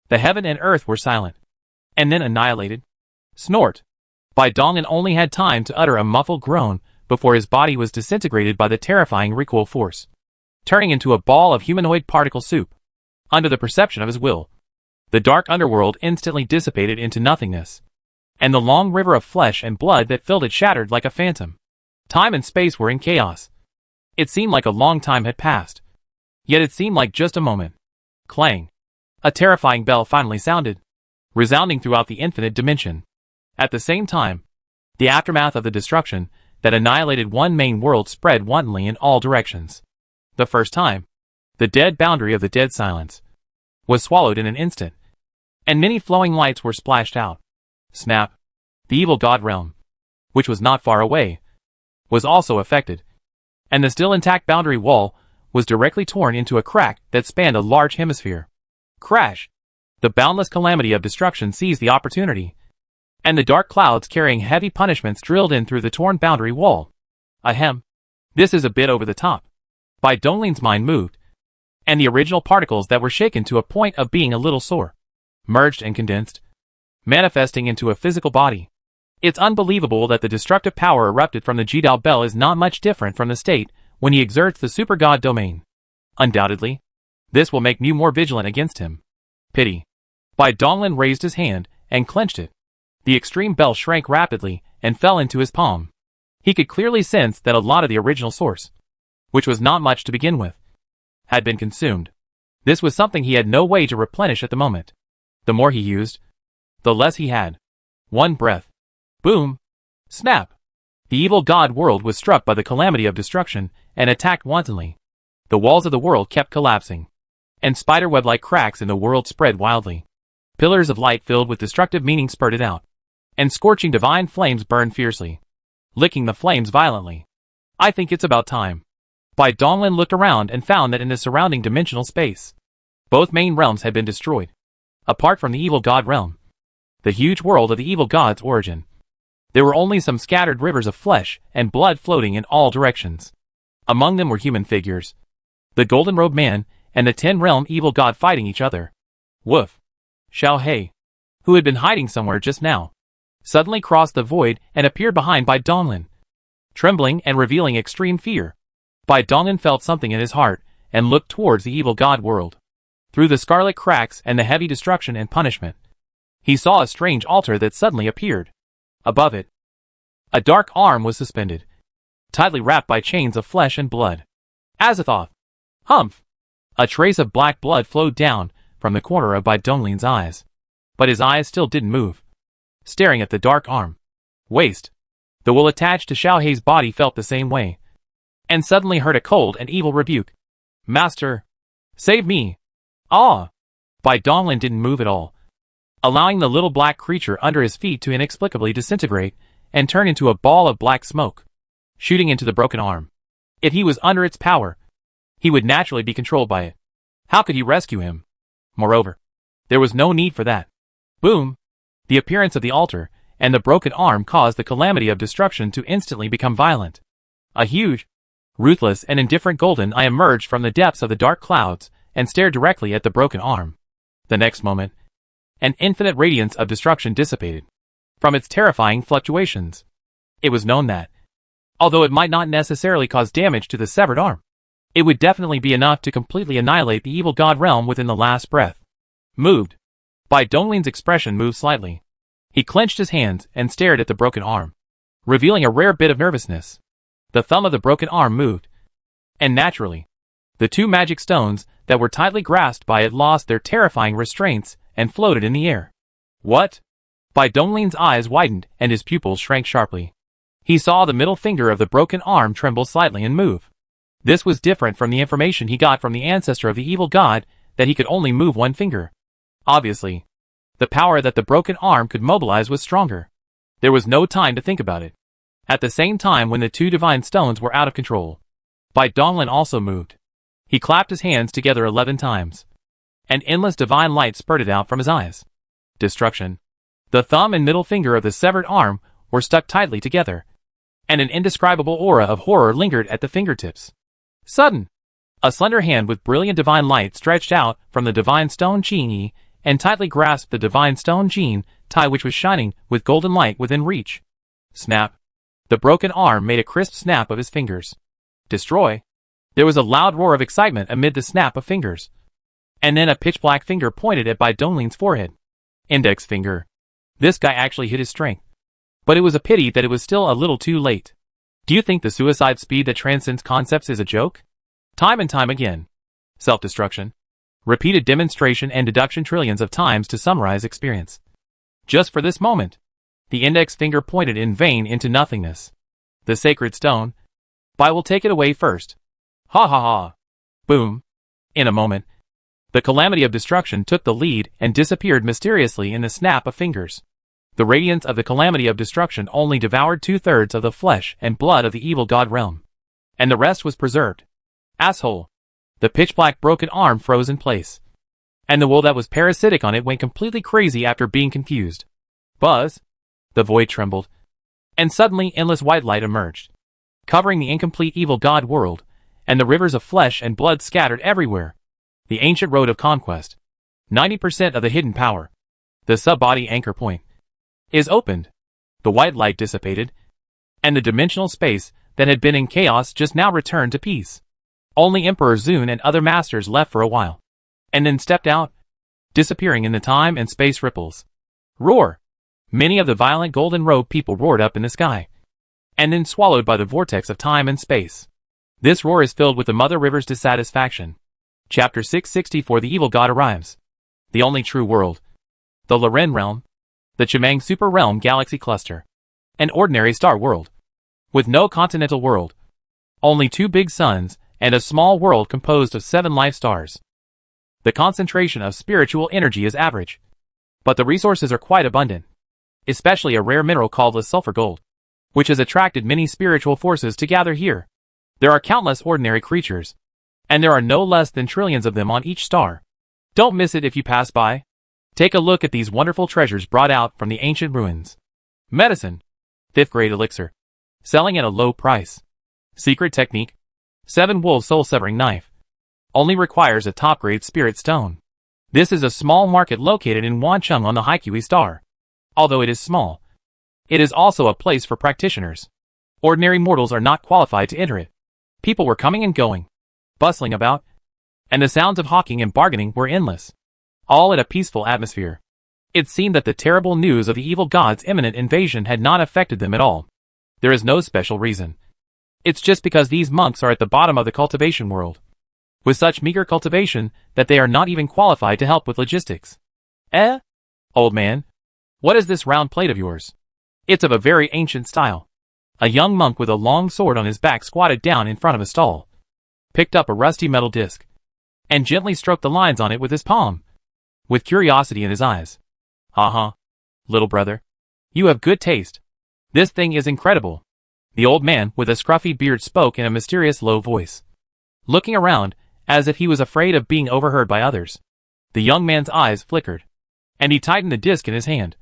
The heaven and earth were silent, and then annihilated. Snort. Donlin only had time to utter a muffled groan before his body was disintegrated by the terrifying recoil force, turning into a ball of humanoid particle soup. Under the perception of his will, the dark underworld instantly dissipated into nothingness, and the long river of flesh and blood that filled it shattered like a phantom. Time and space were in chaos. It seemed like a long time had passed, yet it seemed like just a moment. Clang. A terrifying bell finally sounded, resounding throughout the infinite dimension. At the same time, the aftermath of the destruction that annihilated one main world spread wantonly in all directions. The first time, the dead boundary of the dead silence was swallowed in an instant, and many flowing lights were splashed out. Snap! The evil god realm, which was not far away, was also affected, and the still intact boundary wall was directly torn into a crack that spanned a large hemisphere. Crash! The boundless calamity of destruction seized the opportunity, and the dark clouds carrying heavy punishments drilled in through the torn boundary wall. Ahem. This is a bit over the top. Bai Dongling's mind moved, and the original particles that were shaken to a point of being a little sore merged and condensed, manifesting into a physical body. It's unbelievable that the destructive power erupted from the Jidao Bell is not much different from the state when he exerts the super god domain. Undoubtedly, this will make Mew more vigilant against him. Pity. Bai Donglin raised his hand and clenched it. The extreme bell shrank rapidly and fell into his palm. He could clearly sense that a lot of the original source, which was not much to begin with, had been consumed. This was something he had no way to replenish at the moment. The more he used, the less he had. One breath. Boom! Snap! The evil god world was struck by the calamity of destruction and attacked wantonly. The walls of the world kept collapsing, and spiderweb-like cracks in the world spread wildly. Pillars of light filled with destructive meaning spurted out, and scorching divine flames burned fiercely, licking the flames violently. I think it's about time. Bai Donglin looked around and found that in the surrounding dimensional space, both main realms had been destroyed. Apart from the evil god realm, the huge world of the evil god's origin, there were only some scattered rivers of flesh and blood floating in all directions. Among them were human figures, the golden-robed man and the 10-realm evil god fighting each other. Woof! Xiao He, who had been hiding somewhere just now, suddenly crossed the void and appeared behind Bai Donglin. Trembling and revealing extreme fear, Bai Donglin felt something in his heart and looked towards the evil god world. Through the scarlet cracks and the heavy destruction and punishment, he saw a strange altar that suddenly appeared. Above it, a dark arm was suspended, tightly wrapped by chains of flesh and blood. Azathoth! Humph! A trace of black blood flowed down from the corner of Bai Donglin's eyes, but his eyes still didn't move, staring at the dark arm. Waste! The wool attached to Xiao He's body felt the same way, and suddenly heard a cold and evil rebuke. Master! Save me! Ah! Bai Donglin didn't move at all, allowing the little black creature under his feet to inexplicably disintegrate and turn into a ball of black smoke, shooting into the broken arm. If he was under its power, he would naturally be controlled by it. How could he rescue him? Moreover, there was no need for that. Boom! The appearance of the altar and the broken arm caused the calamity of destruction to instantly become violent. A huge, ruthless and indifferent golden eye emerged from the depths of the dark clouds and stared directly at the broken arm. The next moment, an infinite radiance of destruction dissipated from its terrifying fluctuations. It was known that, although it might not necessarily cause damage to the severed arm, it would definitely be enough to completely annihilate the evil god realm within the last breath. Moved. Bai Donglin's expression moved slightly. He clenched his hands and stared at the broken arm, revealing a rare bit of nervousness. The thumb of the broken arm moved, and naturally, the two magic stones that were tightly grasped by it lost their terrifying restraints and floated in the air. What? Bai Donglin's eyes widened and his pupils shrank sharply. He saw the middle finger of the broken arm tremble slightly and move. This was different from the information he got from the ancestor of the evil god that he could only move one finger. Obviously, the power that the broken arm could mobilize was stronger. There was no time to think about it. At the same time when the two divine stones were out of control, Bai Donglin also moved. He clapped his hands together 11 times. An endless divine light spurted out from his eyes. Destruction. The thumb and middle finger of the severed arm were stuck tightly together, and an indescribable aura of horror lingered at the fingertips. Sudden! A slender hand with brilliant divine light stretched out from the divine stone Qi and tightly grasped the divine stone Jin Tai which was shining with golden light within reach. Snap! The broken arm made a crisp snap of his fingers. Destroy! There was a loud roar of excitement amid the snap of fingers. And then a pitch-black finger pointed at Bai Donglin's forehead. Index finger. This guy actually hit his strength. But it was a pity that it was still a little too late. Do you think the suicide speed that transcends concepts is a joke? Time and time again. Self-destruction. Repeated demonstration and deduction trillions of times to summarize experience. Just for this moment. The index finger pointed in vain into nothingness. The sacred stone. I will take it away first. Ha ha ha. Boom. In a moment. The calamity of destruction took the lead and disappeared mysteriously in the snap of fingers. The radiance of the calamity of destruction only devoured 2/3 of the flesh and blood of the evil god realm. And the rest was preserved. Asshole. The pitch-black broken arm froze in place. And the wool that was parasitic on it went completely crazy after being confused. Buzz. The void trembled. And suddenly endless white light emerged, covering the incomplete evil god world, and the rivers of flesh and blood scattered everywhere. The ancient road of conquest. 90% of the hidden power. The sub-body anchor point. Is opened. The white light dissipated. And the dimensional space that had been in chaos just now returned to peace. Only Emperor Zune and other masters left for a while. And then stepped out, disappearing in the time and space ripples. Roar! Many of the violent golden-robed people roared up in the sky. And then swallowed by the vortex of time and space. This roar is filled with the Mother River's dissatisfaction. Chapter 664. The evil god arrives. The only true world. The Loren realm. The Chimang super realm galaxy cluster. An ordinary star world. With no continental world. Only 2 big suns, and a small world composed of 7 life stars. The concentration of spiritual energy is average. But the resources are quite abundant. Especially a rare mineral called the sulfur gold, which has attracted many spiritual forces to gather here. There are countless ordinary creatures, and there are no less than trillions of them on each star. Don't miss it if you pass by. Take a look at these wonderful treasures brought out from the ancient ruins. Medicine. 5th grade elixir. Selling at a low price. Secret technique. 7 wolf soul severing knife. Only requires a top grade spirit stone. This is a small market located in Wancheng on the Haikui star. Although it is small, it is also a place for practitioners. Ordinary mortals are not qualified to enter it. People were coming and going, bustling about, and the sounds of hawking and bargaining were endless. All in a peaceful atmosphere. It seemed that the terrible news of the evil god's imminent invasion had not affected them at all. There is no special reason. It's just because these monks are at the bottom of the cultivation world, with such meager cultivation that they are not even qualified to help with logistics. Old man. What is this round plate of yours? It's of a very ancient style. A young monk with a long sword on his back squatted down in front of a stall, picked up a rusty metal disc, and gently stroked the lines on it with his palm, with curiosity in his eyes. Little brother. You have good taste. This thing is incredible. The old man with a scruffy beard spoke in a mysterious low voice, looking around as if he was afraid of being overheard by others. The young man's eyes flickered, and he tightened the disc in his hand,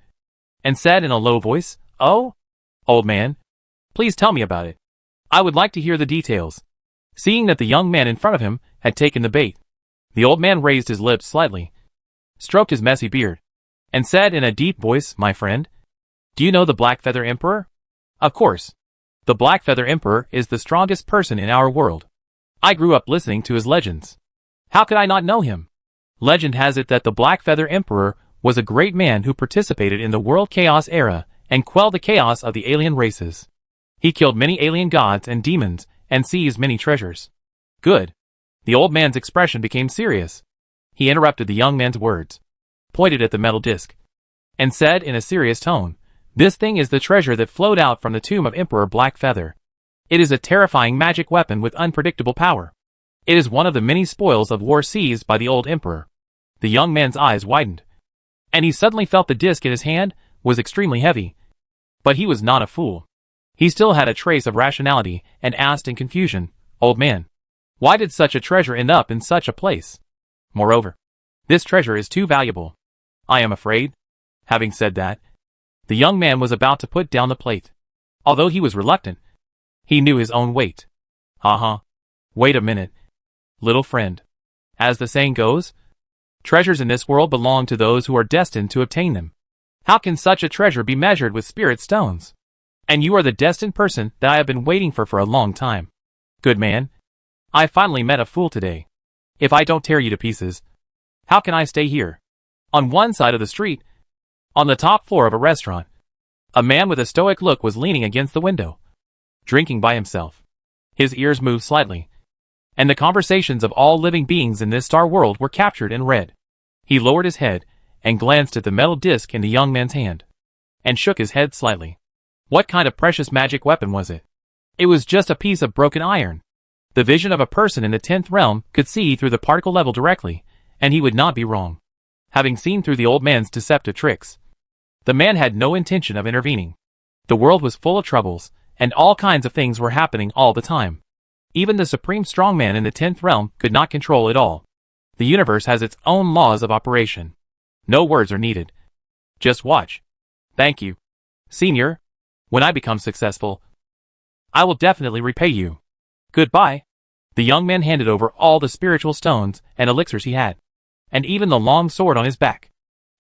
and said in a low voice, "Oh, old man, please tell me about it. I would like to hear the details." Seeing that the young man in front of him had taken the bait, the old man raised his lips slightly, stroked his messy beard, and said in a deep voice, "My friend, do you know the Black Feather Emperor?" "Of course. The Black Feather Emperor is the strongest person in our world. I grew up listening to his legends. How could I not know him? Legend has it that the Black Feather Emperor was a great man who participated in the World Chaos era and quelled the chaos of the alien races. He killed many alien gods and demons and seized many treasures." "Good." The old man's expression became serious. He interrupted the young man's words, pointed at the metal disc, and said in a serious tone, "This thing is the treasure that flowed out from the tomb of Emperor Black Feather. It is a terrifying magic weapon with unpredictable power. It is one of the many spoils of war seized by the old emperor." The young man's eyes widened, and he suddenly felt the disc in his hand was extremely heavy. But he was not a fool. He still had a trace of rationality and asked in confusion, "Old man, why did such a treasure end up in such a place? Moreover, this treasure is too valuable, I am afraid." Having said that, the young man was about to put down the plate. Although he was reluctant, he knew his own weight. Wait a minute, little friend. As the saying goes, treasures in this world belong to those who are destined to obtain them. How can such a treasure be measured with spirit stones? And you are the destined person that I have been waiting for a long time. Good man, I finally met a fool today. If I don't tear you to pieces, how can I stay here?" On one side of the street, on the top floor of a restaurant, a man with a stoic look was leaning against the window, drinking by himself. His ears moved slightly, and the conversations of all living beings in this star world were captured and read. He lowered his head and glanced at the metal disc in the young man's hand, and shook his head slightly. What kind of precious magic weapon was it? It was just a piece of broken iron. The vision of a person in the 10th realm could see through the particle level directly, and he would not be wrong. Having seen through the old man's deceptive tricks, the man had no intention of intervening. The world was full of troubles, and all kinds of things were happening all the time. Even the supreme strongman in the 10th realm could not control it all. The universe has its own laws of operation. No words are needed. Just watch. Thank you, Senior. When I become successful, I will definitely repay you. Goodbye. The young man handed over all the spiritual stones and elixirs he had, and even the long sword on his back.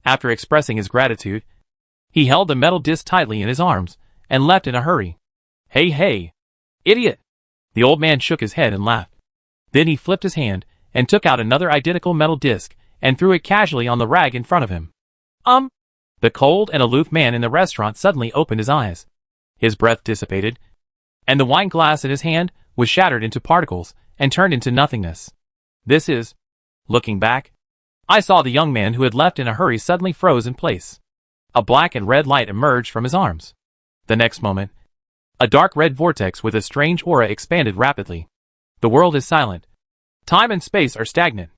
After expressing his gratitude, he held the metal disc tightly in his arms and left in a hurry. Hey, hey, idiot! The old man shook his head and laughed. Then he flipped his hand and took out another identical metal disc and threw it casually on the rag in front of him. The cold and aloof man in the restaurant suddenly opened his eyes. His breath dissipated, and the wine glass in his hand was shattered into particles and turned into nothingness. This is... Looking back, I saw the young man who had left in a hurry suddenly froze in place. A black and red light emerged from his arms. The next moment, a dark red vortex with a strange aura expanded rapidly. The world is silent. Time and space are stagnant,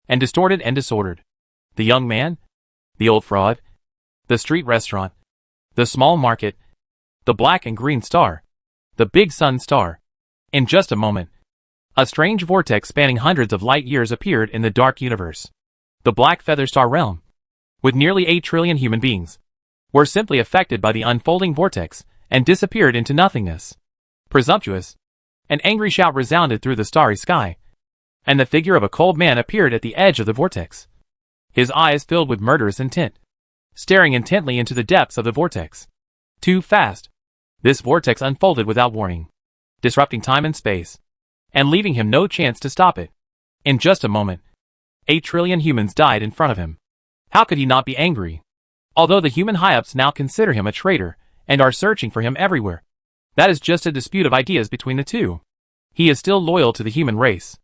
and distorted and disordered. The young man, the old fraud, the street restaurant, the small market, the black and green star, the big sun star. In just a moment, a strange vortex spanning hundreds of light years appeared in the dark universe. The black feather star realm, with nearly 8 trillion human beings, were simply affected by the unfolding vortex and disappeared into nothingness. Presumptuous, an angry shout resounded through the starry sky, and the figure of a cold man appeared at the edge of the vortex. His eyes filled with murderous intent, staring intently into the depths of the vortex. Too fast. This vortex unfolded without warning, disrupting time and space, and leaving him no chance to stop it. In just a moment, 8 trillion humans died in front of him. How could he not be angry? Although the human high-ups now consider him a traitor and are searching for him everywhere, that is just a dispute of ideas between the two. He is still loyal to the human race.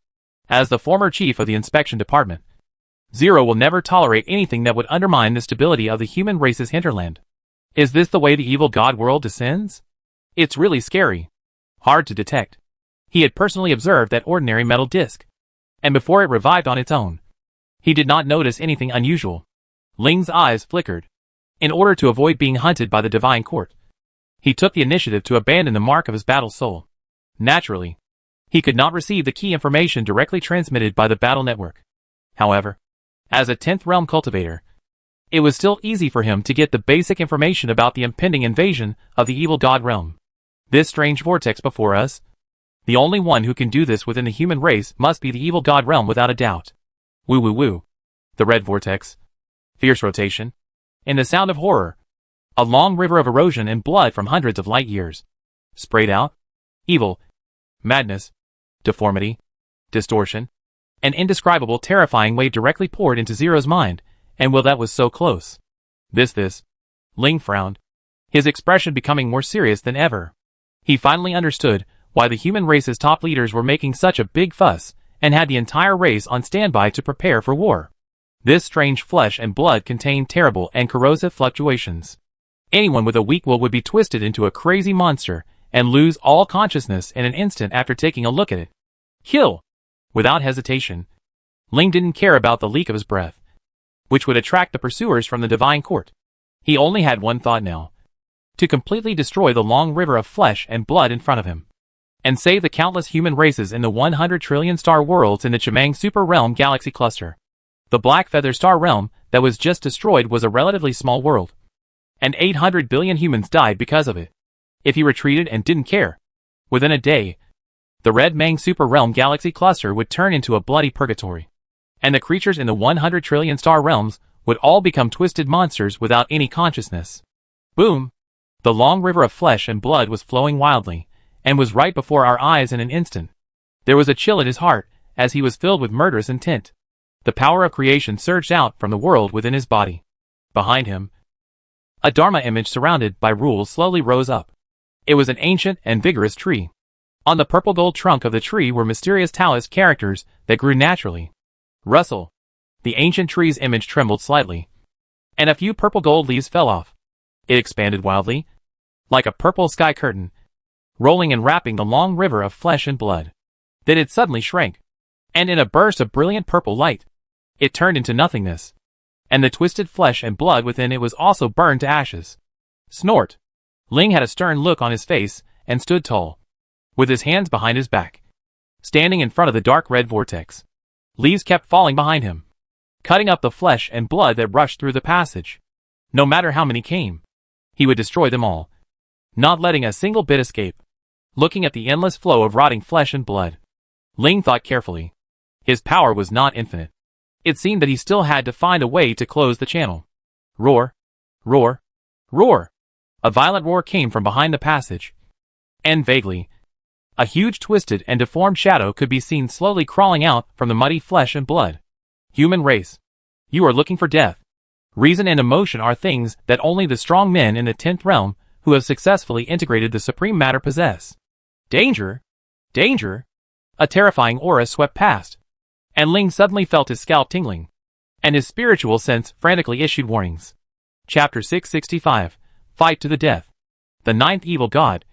As the former chief of the inspection department, Zero will never tolerate anything that would undermine the stability of the human race's hinterland. Is this the way the evil god world descends? It's really scary. Hard to detect. He had personally observed that ordinary metal disc, and before it revived on its own, he did not notice anything unusual. Ling's eyes flickered. In order to avoid being hunted by the divine court, he took the initiative to abandon the mark of his battle soul. Naturally, he could not receive the key information directly transmitted by the battle network. However, as a 10th realm cultivator, it was still easy for him to get the basic information about the impending invasion of the evil god realm. This strange vortex before us, the only one who can do this within the human race must be the evil god realm without a doubt. Woo woo woo. The red vortex. Fierce rotation. In the sound of horror, a long river of erosion and blood from hundreds of light years sprayed out. Evil, madness, deformity, distortion, an indescribable terrifying wave directly poured into Zero's mind, and that was so close. This. Ling frowned, his expression becoming more serious than ever. He finally understood why the human race's top leaders were making such a big fuss and had the entire race on standby to prepare for war. This strange flesh and blood contained terrible and corrosive fluctuations. Anyone with a weak will would be twisted into a crazy monster and lose all consciousness in an instant after taking a look at it. Kill! Without hesitation, Ling didn't care about the leak of his breath, which would attract the pursuers from the divine court. He only had one thought now: to completely destroy the long river of flesh and blood in front of him, and save the countless human races in the 100 trillion star worlds in the Chimang Super Realm galaxy cluster. The Black Feather Star Realm that was just destroyed was a relatively small world, and 800 billion humans died because of it. If he retreated and didn't care, within a day, the Red Mang Super Realm galaxy cluster would turn into a bloody purgatory, and the creatures in the 100 trillion star realms would all become twisted monsters without any consciousness. Boom! The long river of flesh and blood was flowing wildly, and was right before our eyes in an instant. There was a chill in his heart, as he was filled with murderous intent. The power of creation surged out from the world within his body. Behind him, a Dharma image surrounded by rules slowly rose up. It was an ancient and vigorous tree. On the purple gold trunk of the tree were mysterious Taoist characters that grew naturally. Rustle. The ancient tree's image trembled slightly, and a few purple gold leaves fell off. It expanded wildly, like a purple sky curtain, rolling and wrapping the long river of flesh and blood. Then it suddenly shrank, and in a burst of brilliant purple light, it turned into nothingness, and the twisted flesh and blood within it was also burned to ashes. Snort. Ling had a stern look on his face and stood tall, with his hands behind his back, standing in front of the dark red vortex. Leaves kept falling behind him, cutting up the flesh and blood that rushed through the passage. No matter how many came, he would destroy them all, not letting a single bit escape. Looking at the endless flow of rotting flesh and blood, Ling thought carefully. His power was not infinite. It seemed that he still had to find a way to close the channel. Roar! Roar! Roar! A violent roar came from behind the passage. And vaguely, a huge twisted and deformed shadow could be seen slowly crawling out from the muddy flesh and blood. Human race, you are looking for death. Reason and emotion are things that only the strong men in the 10th realm who have successfully integrated the supreme matter possess. Danger! Danger! A terrifying aura swept past, and Ling suddenly felt his scalp tingling, and his spiritual sense frantically issued warnings. Chapter 665, Fight to the Death. The 9th evil god,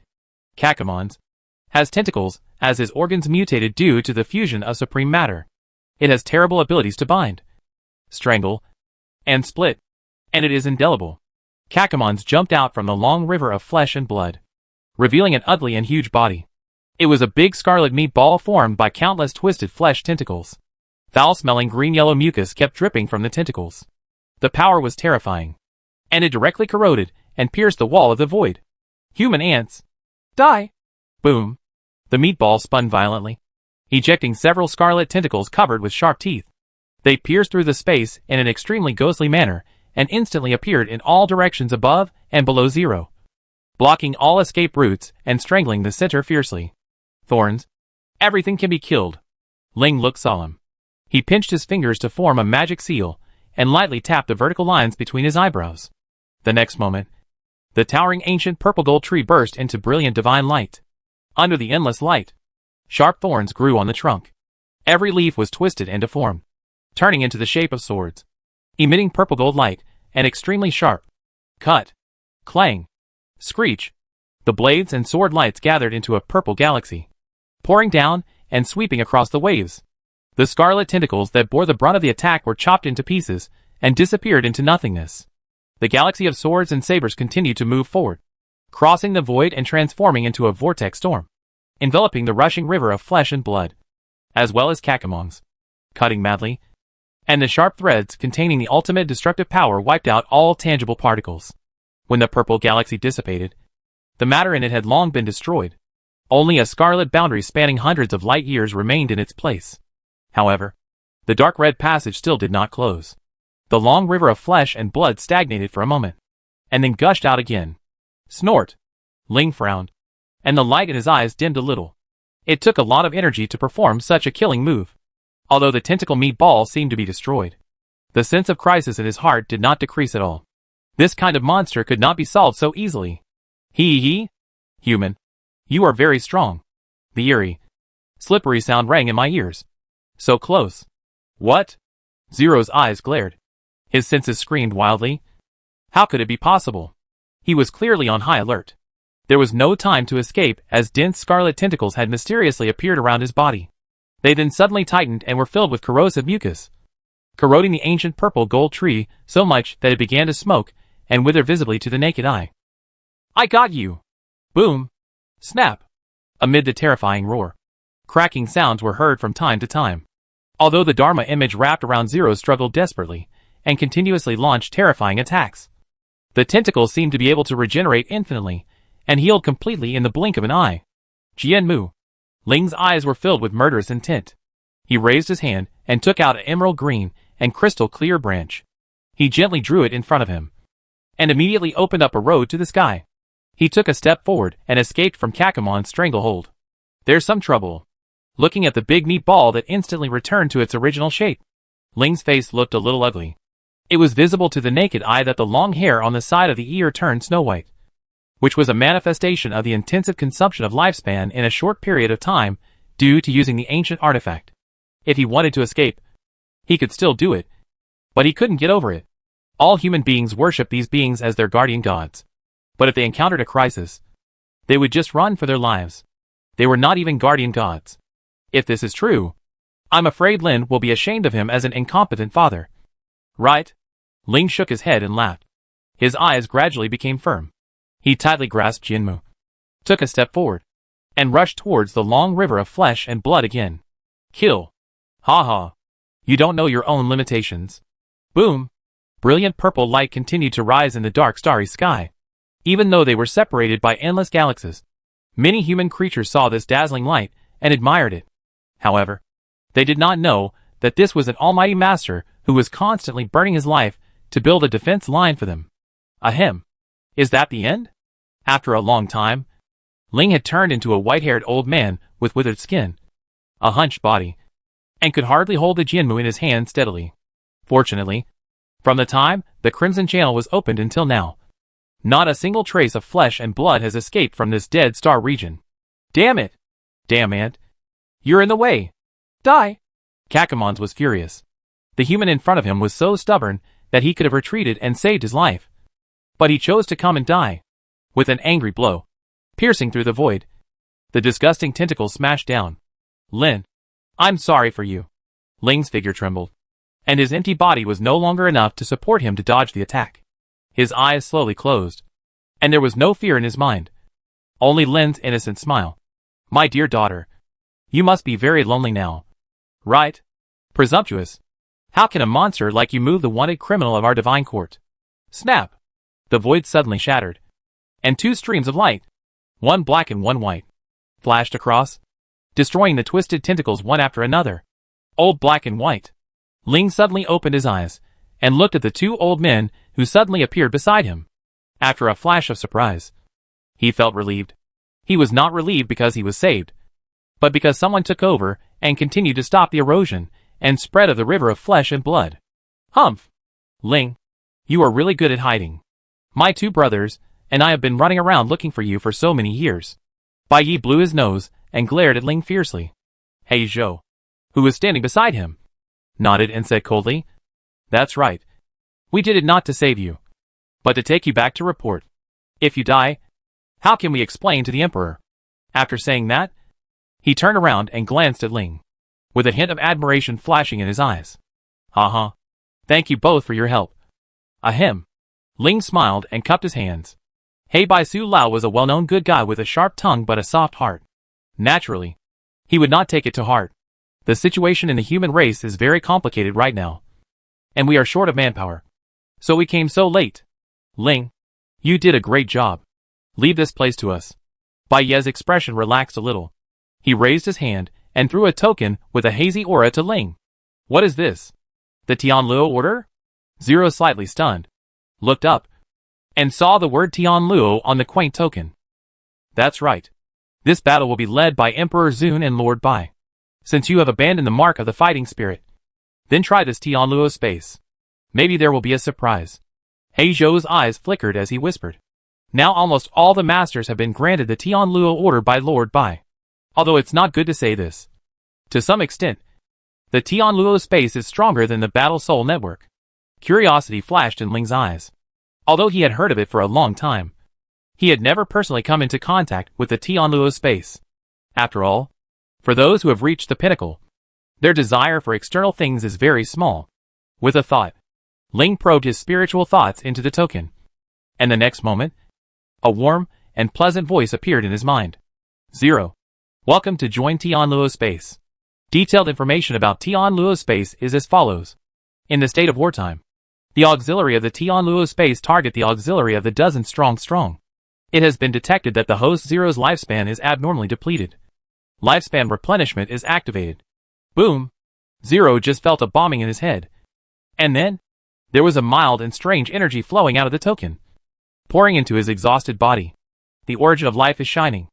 Kakamons, has tentacles as his organs mutated due to the fusion of supreme matter. It has terrible abilities to bind, strangle, and split, and it is indelible. Kakamons jumped out from the long river of flesh and blood, revealing an ugly and huge body. It was a big scarlet meat ball formed by countless twisted flesh tentacles. Foul-smelling green-yellow mucus kept dripping from the tentacles. The power was terrifying, and it directly corroded and pierced the wall of the void. Human ants. Die! Boom! The meatball spun violently, ejecting several scarlet tentacles covered with sharp teeth. They pierced through the space in an extremely ghostly manner and instantly appeared in all directions above and below zero, blocking all escape routes and strangling the center fiercely. Thorns. Everything can be killed. Ling looked solemn. He pinched his fingers to form a magic seal and lightly tapped the vertical lines between his eyebrows. The next moment, the towering ancient purple gold tree burst into brilliant divine light. Under the endless light, sharp thorns grew on the trunk. Every leaf was twisted and deformed, turning into the shape of swords, emitting purple gold light and extremely sharp. Cut. Clang. Screech. The blades and sword lights gathered into a purple galaxy, pouring down and sweeping across the waves. The scarlet tentacles that bore the brunt of the attack were chopped into pieces and disappeared into nothingness. The galaxy of swords and sabers continued to move forward, crossing the void and transforming into a vortex storm, enveloping the rushing river of flesh and blood, as well as Kakamons, cutting madly, and the sharp threads containing the ultimate destructive power wiped out all tangible particles. When the purple galaxy dissipated, the matter in it had long been destroyed. Only a scarlet boundary spanning hundreds of light years remained in its place. However, the dark red passage still did not close. The long river of flesh and blood stagnated for a moment, and then gushed out again. Snort. Ling frowned, and the light in his eyes dimmed a little. It took a lot of energy to perform such a killing move. Although the tentacle meat ball seemed to be destroyed, the sense of crisis in his heart did not decrease at all. This kind of monster could not be solved so easily. He. Human. You are very strong. The eerie, slippery sound rang in my ears. So close. What? Zero's eyes glared. His senses screamed wildly. How could it be possible? He was clearly on high alert. There was no time to escape as dense scarlet tentacles had mysteriously appeared around his body. They then suddenly tightened and were filled with corrosive mucus, corroding the ancient purple gold tree so much that it began to smoke and wither visibly to the naked eye. I got you! Boom! Snap! Amid the terrifying roar, cracking sounds were heard from time to time. Although the Dharma image wrapped around Zero struggled desperately and continuously launched terrifying attacks, the tentacles seemed to be able to regenerate infinitely and healed completely in the blink of an eye. Jianmu. Ling's eyes were filled with murderous intent. He raised his hand and took out an emerald green and crystal clear branch. He gently drew it in front of him, and immediately opened up a road to the sky. He took a step forward and escaped from Kakamon's stranglehold. There's some trouble. Looking at the big meat ball that instantly returned to its original shape, Ling's face looked a little ugly. It was visible to the naked eye that the long hair on the side of the ear turned snow white, which was a manifestation of the intensive consumption of lifespan in a short period of time due to using the ancient artifact. If he wanted to escape, he could still do it, but he couldn't get over it. All human beings worship these beings as their guardian gods. But if they encountered a crisis, they would just run for their lives. They were not even guardian gods. If this is true, I'm afraid Lin will be ashamed of him as an incompetent father. Right? Ling shook his head and laughed. His eyes gradually became firm. He tightly grasped Jinmu, took a step forward, and rushed towards the long river of flesh and blood again. Kill. Ha ha. You don't know your own limitations. Boom. Brilliant purple light continued to rise in the dark starry sky. Even though they were separated by endless galaxies, many human creatures saw this dazzling light and admired it. However, they did not know that this was an almighty master who was constantly burning his life to build a defense line for them. Ahem. Is that the end? After a long time, Ling had turned into a white-haired old man with withered skin, a hunched body, and could hardly hold the Jinmu in his hand steadily. Fortunately, from the time the Crimson Channel was opened until now, not a single trace of flesh and blood has escaped from this dead star region. Damn it! Damn ant! You're in the way! Die! Kakamons was furious. The human in front of him was so stubborn that he could have retreated and saved his life. But he chose to come and die. With an angry blow, piercing through the void, the disgusting tentacle smashed down. Lin, I'm sorry for you. Ling's figure trembled, and his empty body was no longer enough to support him to dodge the attack. His eyes slowly closed, and there was no fear in his mind. Only Lin's innocent smile. My dear daughter, you must be very lonely now. Right? Presumptuous. How can a monster like you move the wanted criminal of our divine court? Snap! The void suddenly shattered, and two streams of light, one black and one white, flashed across, destroying the twisted tentacles one after another. Old black and white. Ling suddenly opened his eyes, and looked at the two old men who suddenly appeared beside him. After a flash of surprise, he felt relieved. He was not relieved because he was saved, but because someone took over and continued to stop the erosion and spread of the river of flesh and blood. Humph! Ling, you are really good at hiding. My two brothers and I have been running around looking for you for so many years. Bai Yi blew his nose and glared at Ling fiercely. Hey Zhou, who was standing beside him, nodded and said coldly, That's right. We did it not to save you, but to take you back to report. If you die, how can we explain to the Emperor? After saying that, he turned around and glanced at Ling, with a hint of admiration flashing in his eyes. Haha. Thank you both for your help. Ahem. Ling smiled and cupped his hands. Hey Bai Su Lao was a well-known good guy with a sharp tongue but a soft heart. Naturally, he would not take it to heart. The situation in the human race is very complicated right now, and we are short of manpower. So we came so late. Ling, you did a great job. Leave this place to us. Bai Ye's expression relaxed a little. He raised his hand and threw a token with a hazy aura to Ling. What is this? The Tianluo order? Zero, slightly stunned, looked up, and saw the word Tianluo on the quaint token. That's right. This battle will be led by Emperor Zun and Lord Bai. Since you have abandoned the mark of the fighting spirit, then try this Tianluo space. Maybe there will be a surprise. He Zhou's eyes flickered as he whispered. Now almost all the masters have been granted the Tianluo order by Lord Bai. Although it's not good to say this. To some extent, the Tianluo space is stronger than the Battle Soul Network. Curiosity flashed in Ling's eyes. Although he had heard of it for a long time, he had never personally come into contact with the Tianluo space. After all, for those who have reached the pinnacle, their desire for external things is very small. With a thought, Ling probed his spiritual thoughts into the token. And the next moment, a warm and pleasant voice appeared in his mind. Zero. Welcome to join Tianluo space. Detailed information about Tianluo space is as follows. In the state of wartime, the auxiliary of the Tianluo space target the auxiliary of the dozen strong. It has been detected that the host Zero's lifespan is abnormally depleted. Lifespan replenishment is activated. Boom! Zero just felt a bombing in his head. And then, there was a mild and strange energy flowing out of the token, pouring into his exhausted body. The origin of life is shining.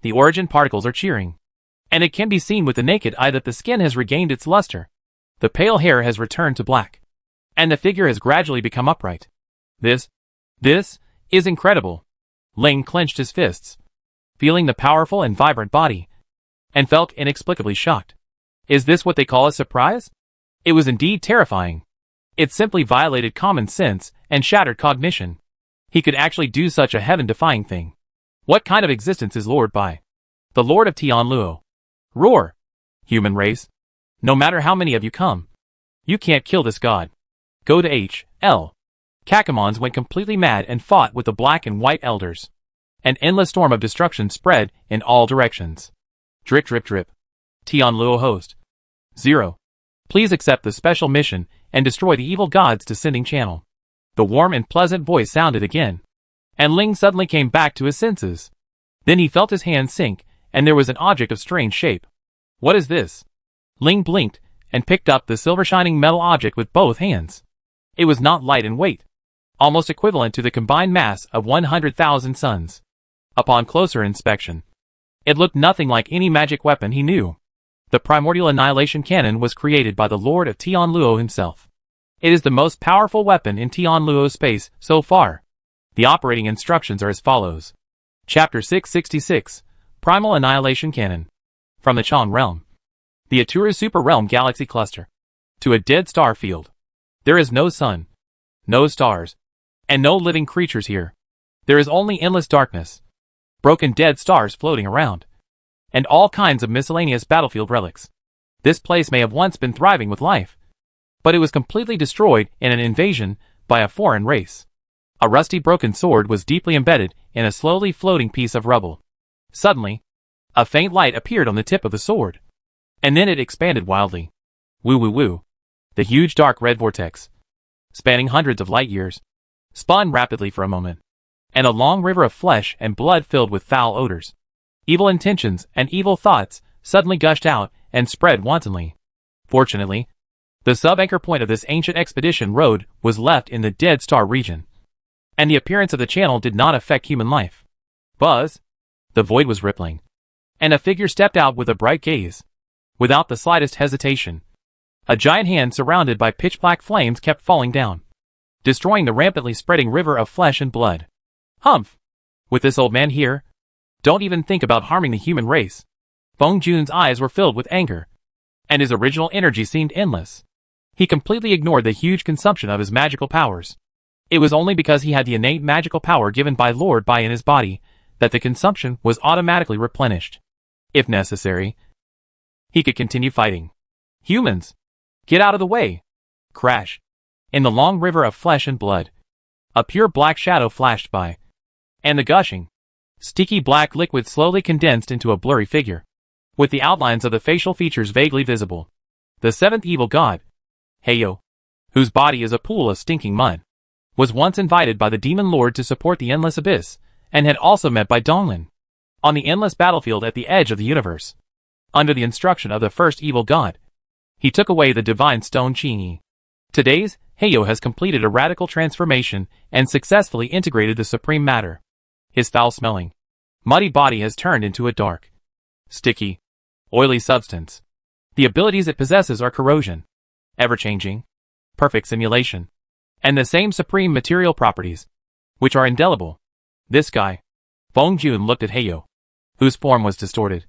The origin particles are cheering. And it can be seen with the naked eye that the skin has regained its luster. The pale hair has returned to black. And the figure has gradually become upright. This is incredible. Ling clenched his fists, feeling the powerful and vibrant body, and felt inexplicably shocked. Is this what they call a surprise? It was indeed terrifying. It simply violated common sense and shattered cognition. He could actually do such a heaven-defying thing. What kind of existence is lured by the Lord of Tianluo? Roar! Human race. No matter how many of you come, you can't kill this god. Go to H.L. Kakamons went completely mad and fought with the black and white elders. An endless storm of destruction spread in all directions. Drip drip drip. Tianluo host 0. Please accept the special mission and destroy the evil god's descending channel. The warm and pleasant voice sounded again, and Ling suddenly came back to his senses. Then he felt his hand sink, and there was an object of strange shape. What is this? Ling blinked and picked up the silver-shining metal object with both hands. It was not light in weight, almost equivalent to the combined mass of 100,000 suns. Upon closer inspection, it looked nothing like any magic weapon he knew. The primordial annihilation cannon was created by the Lord of Tianluo himself. It is the most powerful weapon in Tianluo space so far. The operating instructions are as follows. Chapter 666, Primal Annihilation Cannon. From the Chang Realm, the Aturu Super Realm Galaxy Cluster, to a dead star field. There is no sun, no stars, and no living creatures here. There is only endless darkness, broken dead stars floating around, and all kinds of miscellaneous battlefield relics. This place may have once been thriving with life, but it was completely destroyed in an invasion by a foreign race. A rusty broken sword was deeply embedded in a slowly floating piece of rubble. Suddenly, a faint light appeared on the tip of the sword, and then it expanded wildly. Woo woo woo. The huge dark red vortex, spanning hundreds of light years, spun rapidly for a moment, and a long river of flesh and blood filled with foul odors, evil intentions and evil thoughts suddenly gushed out and spread wantonly. Fortunately, the sub-anchor point of this ancient expedition road was left in the Dead Star region, and the appearance of the channel did not affect human life. Buzz! The void was rippling, and a figure stepped out with a bright gaze. Without the slightest hesitation, a giant hand surrounded by pitch-black flames kept falling down, destroying the rampantly spreading river of flesh and blood. Humph! With this old man here, don't even think about harming the human race. Feng Jun's eyes were filled with anger, and his original energy seemed endless. He completely ignored the huge consumption of his magical powers. It was only because he had the innate magical power given by Lord Bai in his body that the consumption was automatically replenished. If necessary, he could continue fighting. Humans! Get out of the way! Crash! In the long river of flesh and blood, a pure black shadow flashed by, and the gushing, sticky black liquid slowly condensed into a blurry figure, with the outlines of the facial features vaguely visible. The seventh evil god, Heyo, whose body is a pool of stinking mud, was once invited by the demon lord to support the endless abyss, and had also met by Donglin on the endless battlefield at the edge of the universe. Under the instruction of the first evil god, he took away the divine stone Qingyi. Today's Heyo has completed a radical transformation and successfully integrated the supreme matter. His foul-smelling, muddy body has turned into a dark, sticky, oily substance. The abilities it possesses are corrosion, ever-changing, perfect simulation, and the same supreme material properties, which are indelible. This guy. Feng Jun looked at Heyo, whose form was distorted,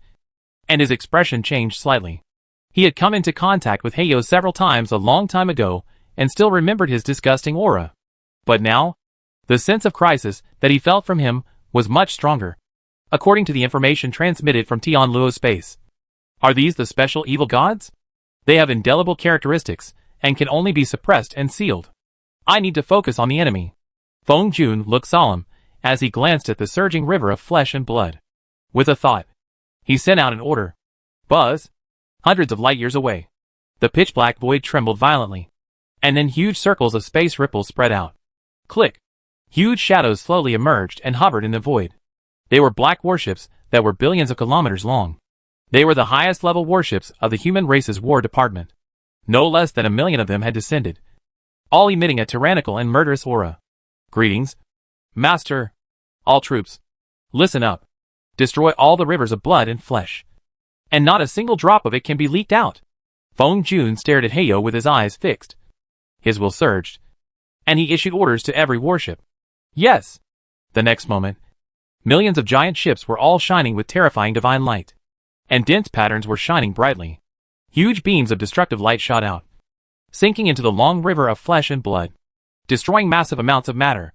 and his expression changed slightly. He had come into contact with Heyo several times a long time ago, and still remembered his disgusting aura. But now, the sense of crisis that he felt from him was much stronger. According to the information transmitted from Tianluo space, are these the special evil gods? They have indelible characteristics, and can only be suppressed and sealed. I need to focus on the enemy. Feng Jun looked solemn as he glanced at the surging river of flesh and blood. With a thought, he sent out an order. Buzz! Hundreds of light years away, the pitch-black void trembled violently, and then huge circles of space ripples spread out. Click! Huge shadows slowly emerged and hovered in the void. They were black warships that were billions of kilometers long. They were the highest level warships of the human race's war department. No less than 1 million of them had descended, all emitting a tyrannical and murderous aura. Greetings, Master. All troops, listen up. Destroy all the rivers of blood and flesh, and not a single drop of it can be leaked out. Feng Jun stared at Heyo with his eyes fixed. His will surged, and he issued orders to every warship. Yes. The next moment, Millions of giant ships were all shining with terrifying divine light. And dense patterns were shining brightly. Huge beams of destructive light shot out, sinking into the long river of flesh and blood, destroying massive amounts of matter.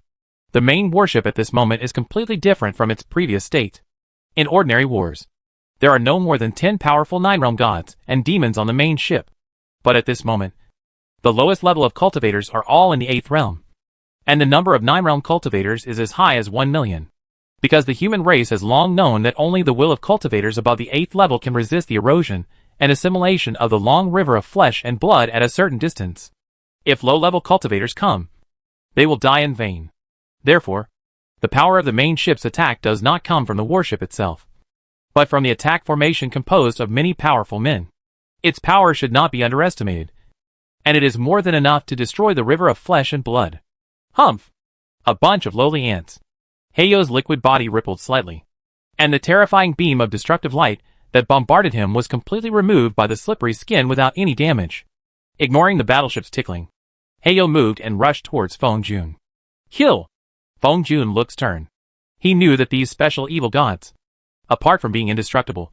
The main warship at this moment is completely different from its previous state. In ordinary wars, there are no more than 10 powerful nine-realm gods and demons on the main ship. But at this moment, the lowest level of cultivators are all in the 8th realm. And the number of nine-realm cultivators is as high as 1 million. Because the human race has long known that only the will of cultivators above the 8th level can resist the erosion and assimilation of the long river of flesh and blood at a certain distance. If low-level cultivators come, they will die in vain. Therefore, the power of the main ship's attack does not come from the warship itself, but from the attack formation composed of many powerful men. Its power should not be underestimated, and it is more than enough to destroy the river of flesh and blood. Humph! A bunch of lowly ants. Heyo's liquid body rippled slightly, and the terrifying beam of destructive light that bombarded him was completely removed by the slippery skin without any damage. Ignoring the battleship's tickling, Heyo moved and rushed towards Feng Jun. Kill! Feng Jun looked stern. He knew that these special evil gods, apart from being indestructible,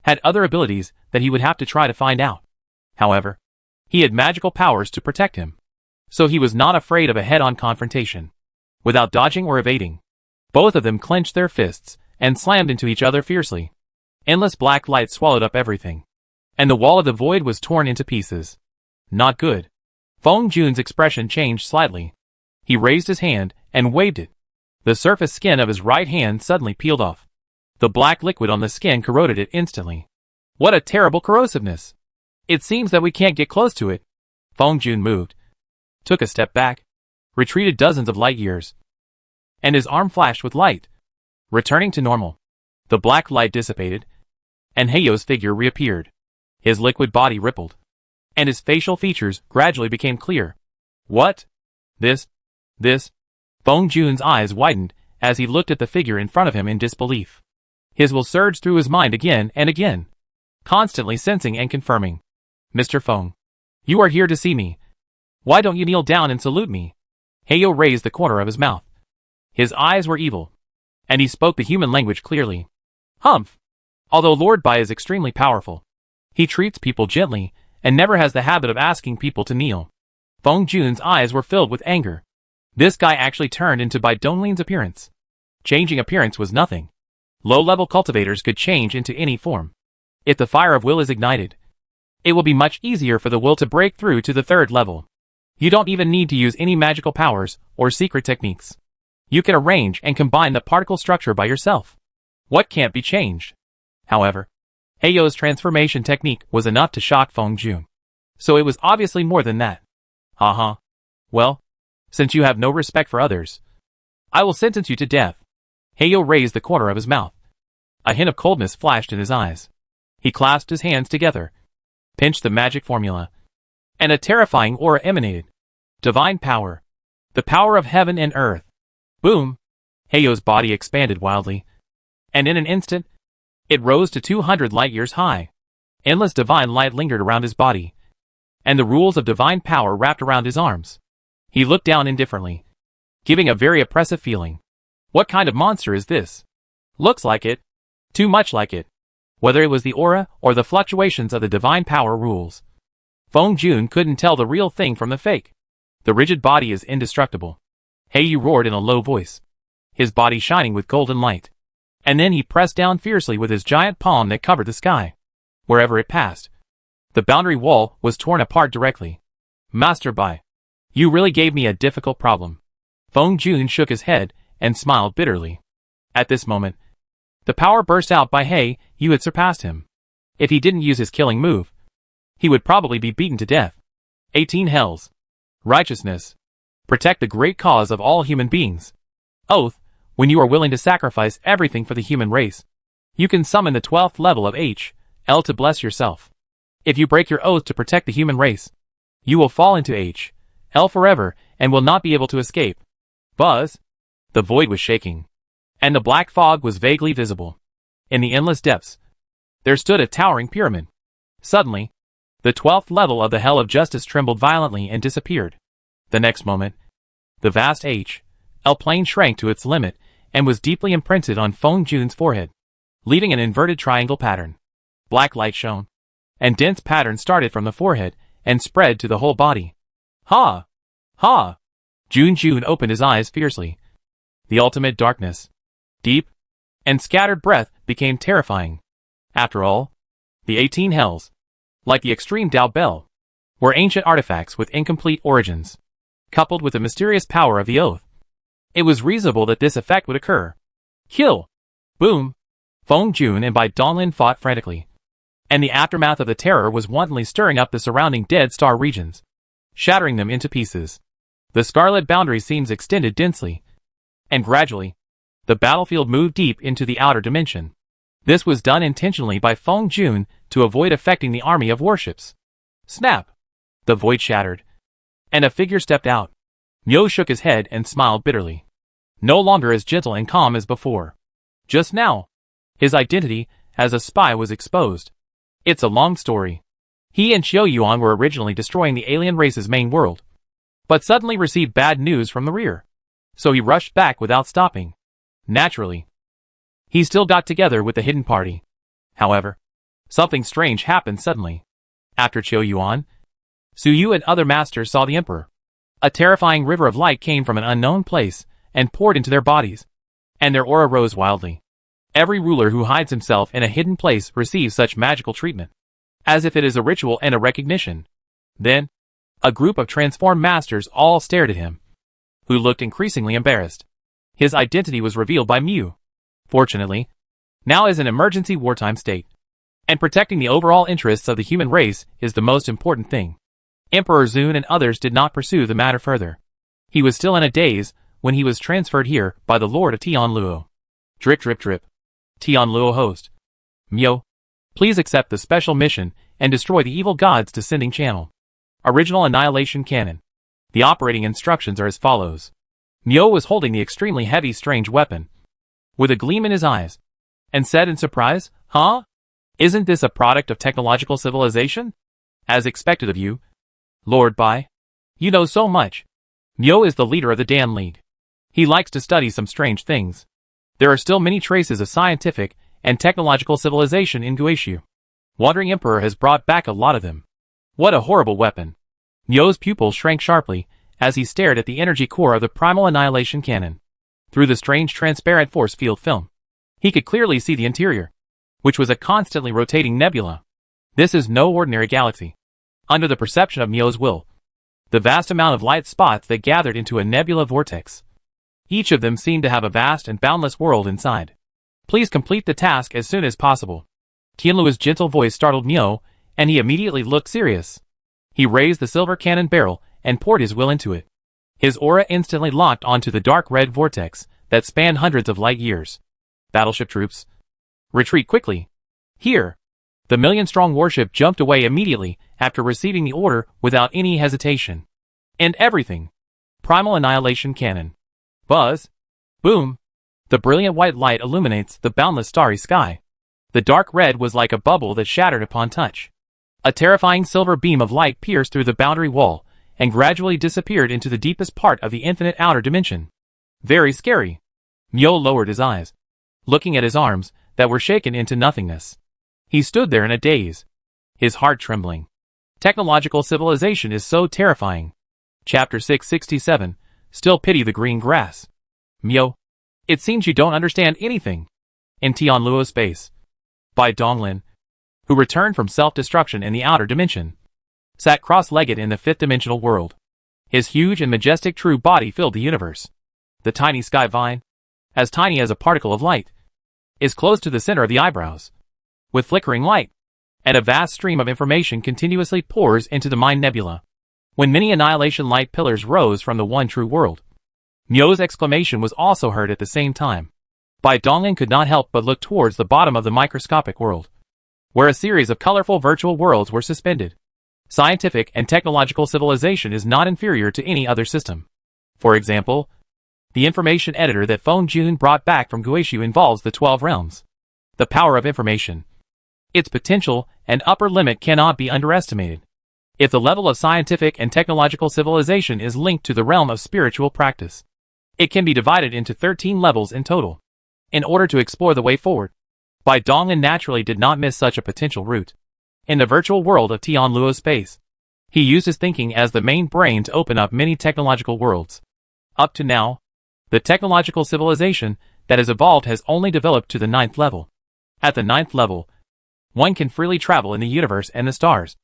had other abilities that he would have to try to find out. However, he had magical powers to protect him, so he was not afraid of a head-on confrontation. Without dodging or evading, both of them clenched their fists and slammed into each other fiercely. Endless black light swallowed up everything, and the wall of the void was torn into pieces. Not good. Feng Jun's expression changed slightly. He raised his hand and waved it. The surface skin of his right hand suddenly peeled off. The black liquid on the skin corroded it instantly. What a terrible corrosiveness! It seems that we can't get close to it. Feng Jun moved, took a step back, retreated dozens of light years, and his arm flashed with light. Returning to normal, the black light dissipated, and Heyo's figure reappeared. His liquid body rippled, and his facial features gradually became clear. What? This? Feng Jun's eyes widened as he looked at the figure in front of him in disbelief. His will surged through his mind again and again, constantly sensing and confirming. Mr. Feng, you are here to see me. Why don't you kneel down and salute me? Heyo raised the corner of his mouth. His eyes were evil, and he spoke the human language clearly. Humph! Although Lord Bai is extremely powerful, he treats people gently and never has the habit of asking people to kneel. Feng Jun's eyes were filled with anger. This guy actually turned into Bai Donglin's appearance. Changing appearance was nothing. Low-level cultivators could change into any form. If the fire of will is ignited, it will be much easier for the will to break through to the 3rd level. You don't even need to use any magical powers or secret techniques. You can arrange and combine the particle structure by yourself. What can't be changed? However, Heyo's transformation technique was enough to shock Feng Jun. So it was obviously more than that. Haha. Well, since you have no respect for others, I will sentence you to death. Heyo raised the corner of his mouth. A hint of coldness flashed in his eyes. He clasped his hands together, pinched the magic formula, and a terrifying aura emanated. Divine power. The power of heaven and earth. Boom! Heyo's body expanded wildly, and in an instant, it rose to 200 light years high. Endless divine light lingered around his body, and the rules of divine power wrapped around his arms. He looked down indifferently, giving a very oppressive feeling. What kind of monster is this? Looks like it. Too much like it. Whether it was the aura or the fluctuations of the divine power rules, Feng Jun couldn't tell the real thing from the fake. The rigid body is indestructible. Heyo roared in a low voice, his body shining with golden light. And then he pressed down fiercely with his giant palm that covered the sky. Wherever it passed, the boundary wall was torn apart directly. Master Bai, you really gave me a difficult problem. Feng Jun shook his head and smiled bitterly. At this moment, the power burst out by Heyo had surpassed him. If he didn't use his killing move, he would probably be beaten to death. 18 hells. Righteousness. Protect the great cause of all human beings. Oath. When you are willing to sacrifice everything for the human race, you can summon the 12th level of HL to bless yourself. If you break your oath to protect the human race, you will fall into HL forever and will not be able to escape. Buzz. The void was shaking, and the black fog was vaguely visible. In the endless depths, there stood a towering pyramid. Suddenly, the 12th level of the Hell of Justice trembled violently and disappeared. The next moment, the vast HL plane shrank to its limit and was deeply imprinted on Feng Jun's forehead, leaving an inverted triangle pattern. Black light shone, and dense pattern started from the forehead and spread to the whole body. Ha! Ha! Jun opened his eyes fiercely. The ultimate darkness, deep and scattered breath, became terrifying. After all, the 18 hells, like the extreme Dao Bell, were ancient artifacts with incomplete origins, coupled with the mysterious power of the oath. It was reasonable that this effect would occur. Kill! Boom! Feng Jun and Bai Donglin fought frantically, and the aftermath of the terror was wantonly stirring up the surrounding Dead Star regions, shattering them into pieces. The scarlet boundary seams extended densely, and gradually, the battlefield moved deep into the outer dimension. This was done intentionally by Feng Jun to avoid affecting the army of warships. Snap! The void shattered, and a figure stepped out. Miao shook his head and smiled bitterly. No longer as gentle and calm as before. Just now, his identity as a spy was exposed. It's a long story. He and Xiao Yuan were originally destroying the alien race's main world, but suddenly received bad news from the rear. So he rushed back without stopping. Naturally, he still got together with the hidden party. However, something strange happened suddenly. After Xiao Yuan, Su Yu and other masters saw the emperor. A terrifying river of light came from an unknown place and poured into their bodies, and their aura rose wildly. Every ruler who hides himself in a hidden place receives such magical treatment, as if it is a ritual and a recognition. Then, a group of transformed masters all stared at him, who looked increasingly embarrassed. His identity was revealed by Miu. Fortunately, now is an emergency wartime state, and protecting the overall interests of the human race is the most important thing. Emperor Zun and others did not pursue the matter further. He was still in a daze when he was transferred here by the Lord of Tianluo. Drip drip drip. Tianluo host. Miao, please accept the special mission and destroy the evil god's descending channel. Original annihilation cannon. The operating instructions are as follows. Miao was holding the extremely heavy strange weapon, with a gleam in his eyes, and said in surprise, "Huh? Isn't this a product of technological civilization? As expected of you, Lord Bai. You know so much." Miao is the leader of the Dan League. He likes to study some strange things. There are still many traces of scientific and technological civilization in Guishu. Wandering Emperor has brought back a lot of them. What a horrible weapon. Miao's pupil shrank sharply as he stared at the energy core of the primal annihilation cannon. Through the strange transparent force field film, he could clearly see the interior, which was a constantly rotating nebula. This is no ordinary galaxy. Under the perception of Miao's will, the vast amount of light spots that gathered into a nebula vortex. Each of them seemed to have a vast and boundless world inside. Please complete the task as soon as possible. Tianluo's gentle voice startled Miao, and he immediately looked serious. He raised the silver cannon barrel and poured his will into it. His aura instantly locked onto the dark red vortex that spanned hundreds of light years. Battleship troops, retreat quickly. Here. The million-strong warship jumped away immediately after receiving the order without any hesitation. And everything. Primal annihilation cannon. Buzz. Boom. The brilliant white light illuminates the boundless starry sky. The dark red was like a bubble that shattered upon touch. A terrifying silver beam of light pierced through the boundary wall and gradually disappeared into the deepest part of the infinite outer dimension. Very scary. Miao lowered his eyes, looking at his arms that were shaken into nothingness. He stood there in a daze, his heart trembling. Technological civilization is so terrifying. Chapter 667, Still Pity the Green Grass. Miao, it seems you don't understand anything. In Tianluo's space, Bai Donglin, who returned from self-destruction in the outer dimension, sat cross-legged in the fifth-dimensional world. His huge and majestic true body filled the universe. The tiny sky vine, as tiny as a particle of light, is close to the center of the eyebrows, with flickering light, and a vast stream of information continuously pours into the mind nebula. When many annihilation light pillars rose from the one true world, Miao's exclamation was also heard at the same time. Bai Donglin could not help but look towards the bottom of the microscopic world, where a series of colorful virtual worlds were suspended. Scientific and technological civilization is not inferior to any other system. For example, the information editor that Feng Jun brought back from Guishu involves the 12 realms. The power of information, its potential and upper limit cannot be underestimated. If the level of scientific and technological civilization is linked to the realm of spiritual practice, It can be divided into 13 levels in total. In order to explore the way forward, Bai Donglin naturally did not miss such a potential route. In the virtual world of Tianluo's space, he used his thinking as the main brain to open up many technological worlds. Up to now, the technological civilization that has evolved has only developed to the 9th level. At the 9th level, one can freely travel in the universe and the stars,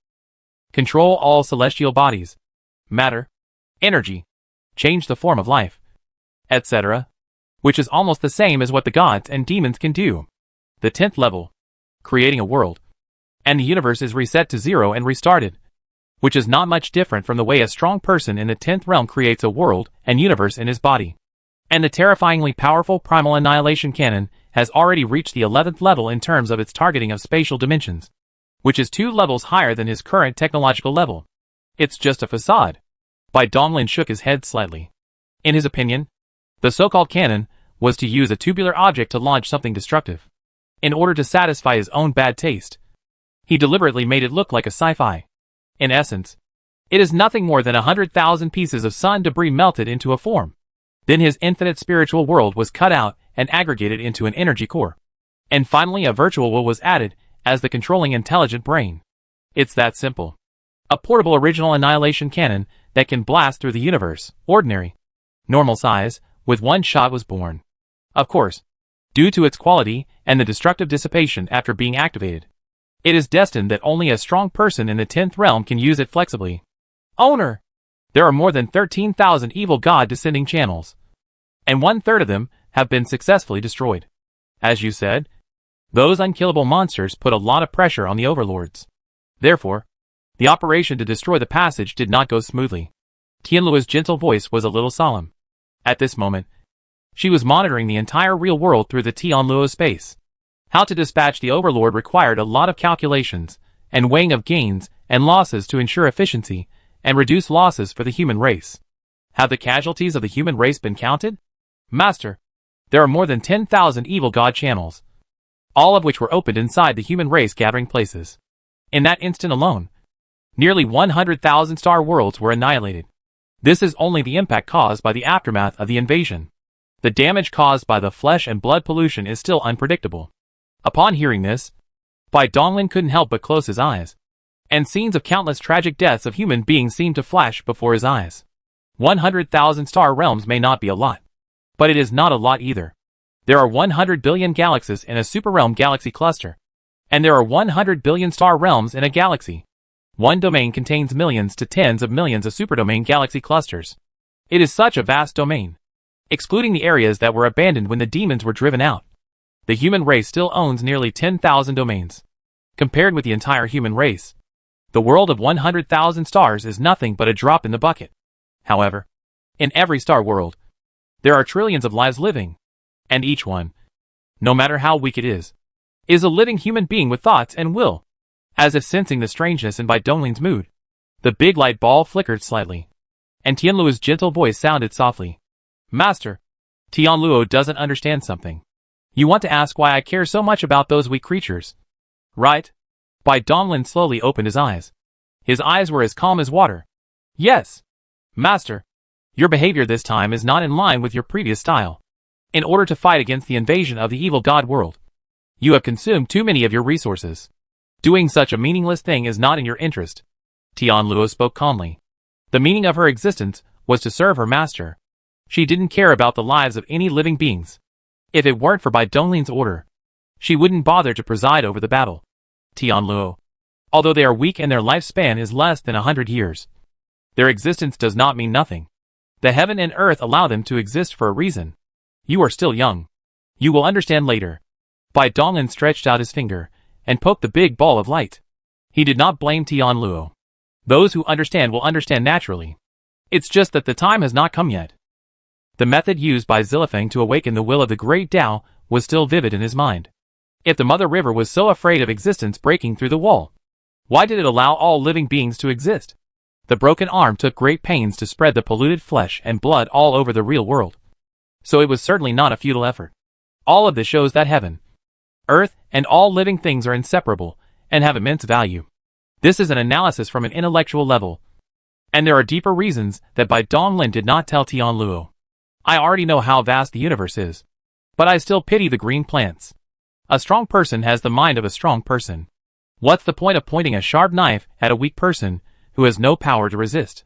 control all celestial bodies, matter, energy, change the form of life, etc., which is almost the same as what the gods and demons can do. The 10th level, creating a world, and the universe is reset to 0 and restarted, which is not much different from the way a strong person in the 10th realm creates a world and universe in his body. And the terrifyingly powerful primal annihilation cannon has already reached the 11th level in terms of its targeting of spatial dimensions, which is 2 levels higher than his current technological level. It's just a facade. Bai Donglin shook his head slightly. In his opinion, the so-called cannon was to use a tubular object to launch something destructive. In order to satisfy his own bad taste, he deliberately made it look like a sci-fi. In essence, it is nothing more than 100,000 pieces of sun debris melted into a form. Then his infinite spiritual world was cut out and aggregated into an energy core. And finally a virtual will was added as the controlling intelligent brain. It's that simple. A portable original annihilation cannon that can blast through the universe, ordinary, normal size, with one shot was born. Of course, due to its quality and the destructive dissipation after being activated, it is destined that only a strong person in the 10th realm can use it flexibly. Owner! There are more than 13,000 evil god descending channels, and 1/3 of them have been successfully destroyed. As you said, those unkillable monsters put a lot of pressure on the overlords. Therefore, the operation to destroy the passage did not go smoothly. Tianluo's gentle voice was a little solemn. At this moment, she was monitoring the entire real world through the Tianluo space. How to dispatch the overlord required a lot of calculations and weighing of gains and losses to ensure efficiency and reduce losses for the human race. Have the casualties of the human race been counted? Master, there are more than 10,000 evil god channels, all of which were opened inside the human race gathering places. In that instant alone, nearly 100,000 star worlds were annihilated. This is only the impact caused by the aftermath of the invasion. The damage caused by the flesh and blood pollution is still unpredictable. Upon hearing this, Bai Donglin couldn't help but close his eyes, and scenes of countless tragic deaths of human beings seemed to flash before his eyes. 100,000 star realms may not be a lot, but it is not a lot either. There are 100 billion galaxies in a superrealm galaxy cluster, and there are 100 billion star realms in a galaxy. One domain contains millions to tens of millions of superdomain galaxy clusters. It is such a vast domain. Excluding the areas that were abandoned when the demons were driven out, the human race still owns nearly 10,000 domains. Compared with the entire human race, the world of 100,000 stars is nothing but a drop in the bucket. However, in every star world, there are trillions of lives living, and each one, no matter how weak it is a living human being with thoughts and will. As if sensing the strangeness in Bai Donglin's mood, the big light ball flickered slightly, and Tianluo's gentle voice sounded softly. Master, Tianluo doesn't understand something. You want to ask why I care so much about those weak creatures, right? Bai Donglin slowly opened his eyes. His eyes were as calm as water. Yes. Master, your behavior this time is not in line with your previous style. In order to fight against the invasion of the evil god world, you have consumed too many of your resources. Doing such a meaningless thing is not in your interest. Tianluo spoke calmly. The meaning of her existence was to serve her master. She didn't care about the lives of any living beings. If it weren't for Bai Donglin's order, she wouldn't bother to preside over the battle. Tianluo, although they are weak and their lifespan is less than 100 years, their existence does not mean nothing. The heaven and earth allow them to exist for a reason. You are still young. You will understand later. Bai Donglin stretched out his finger and poked the big ball of light. He did not blame Tianluo. Those who understand will understand naturally. It's just that the time has not come yet. The method used by Zilifeng to awaken the will of the great Tao was still vivid in his mind. If the Mother River was so afraid of existence breaking through the wall, why did it allow all living beings to exist? The broken arm took great pains to spread the polluted flesh and blood all over the real world. So it was certainly not a futile effort. All of this shows that heaven, earth, and all living things are inseparable and have immense value. This is an analysis from an intellectual level, and there are deeper reasons that Bai Donglin did not tell Tianluo. I already know how vast the universe is. But I still pity the green plants. A strong person has the mind of a strong person. What's the point of pointing a sharp knife at a weak person who has no power to resist?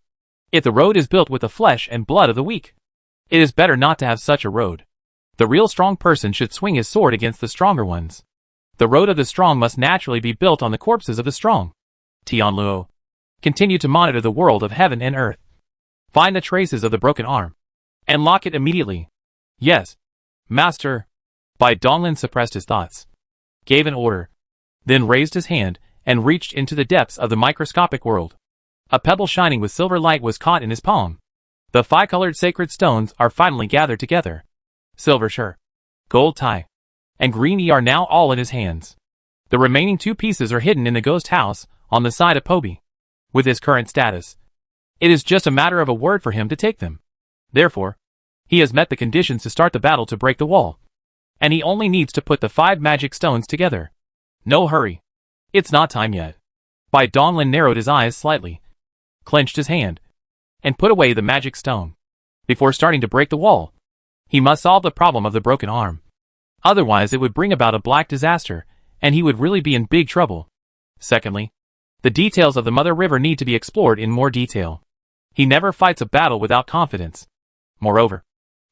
If the road is built with the flesh and blood of the weak, it is better not to have such a road. The real strong person should swing his sword against the stronger ones. The road of the strong must naturally be built on the corpses of the strong. Tianluo. Continue to monitor the world of heaven and earth. Find the traces of the broken arm. And lock it immediately. Yes. Master. Bai Donglin suppressed his thoughts. Gave an order. Then raised his hand and reached into the depths of the microscopic world. A pebble shining with silver light was caught in his palm. The 5-colored sacred stones are finally gathered together. Silver shur, gold tie, and green are now all in his hands. The remaining 2 pieces are hidden in the ghost house on the side of Pobi. With his current status, it is just a matter of a word for him to take them. Therefore, he has met the conditions to start the battle to break the wall. And he only needs to put the 5 magic stones together. No hurry. It's not time yet. Bai Donglin narrowed his eyes slightly, clenched his hand, and put away the magic stone. Before starting to break the wall, he must solve the problem of the broken arm. Otherwise it would bring about a black disaster, and he would really be in big trouble. Secondly, the details of the Mother River need to be explored in more detail. He never fights a battle without confidence. Moreover,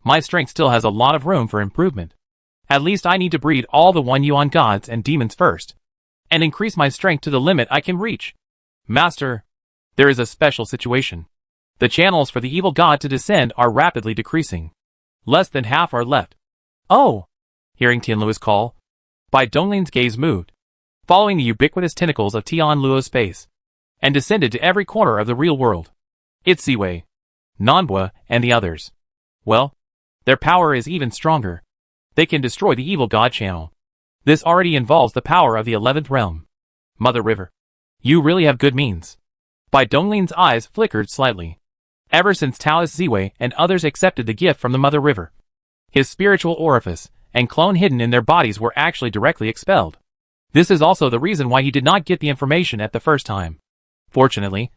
my strength still has a lot of room for improvement. At least I need to breed all the 1 yuan gods and demons first, and increase my strength to the limit I can reach. Master, there is a special situation. The channels for the evil god to descend are rapidly decreasing. Less than half are left. Oh! Hearing Tianluo's call, Bai Donglin's gaze moved, following the ubiquitous tentacles of Tianluo's space, and descended to every corner of the real world. It's Ziwei, Nanbua, and the others. Well, their power is even stronger. They can destroy the evil god channel. This already involves the power of the 11th realm. Mother River. You really have good means. Bai Donglin's eyes flickered slightly. Ever since Taoist Ziwei and others accepted the gift from the Mother River, his spiritual orifice and clone hidden in their bodies were actually directly expelled. This is also the reason why he did not get the information at the first time. Fortunately,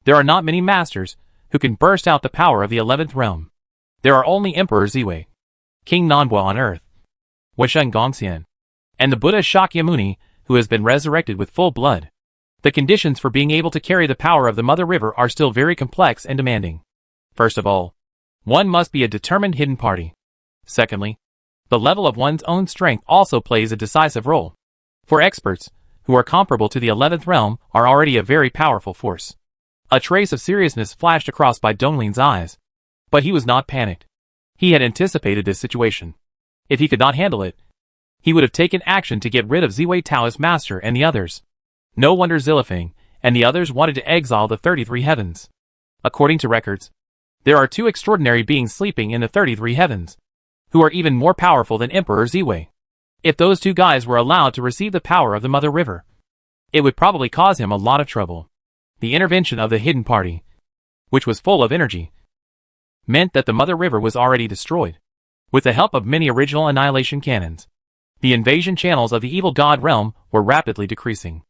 there are not many masters who can burst out the power of the 11th realm. There are only Emperor Ziwei, King Nanbua on earth, Washeng Gongxian, and the Buddha Shakyamuni, who has been resurrected with full blood. The conditions for being able to carry the power of the Mother River are still very complex and demanding. First of all, one must be a determined hidden party. Secondly, the level of one's own strength also plays a decisive role. For experts, who are comparable to the 11th realm, are already a very powerful force. A trace of seriousness flashed across Bai Donglin's eyes. But he was not panicked. He had anticipated this situation. If he could not handle it, he would have taken action to get rid of Ziwei Taoist Master and the others. No wonder Zilifeng and the others wanted to exile the 33 heavens. According to records, there are 2 extraordinary beings sleeping in the 33 heavens, who are even more powerful than Emperor Ziwei. If those 2 guys were allowed to receive the power of the Mother River, it would probably cause him a lot of trouble. The intervention of the hidden party, which was full of energy, meant that the Mother River was already destroyed. With the help of many original annihilation cannons, the invasion channels of the evil god realm were rapidly decreasing.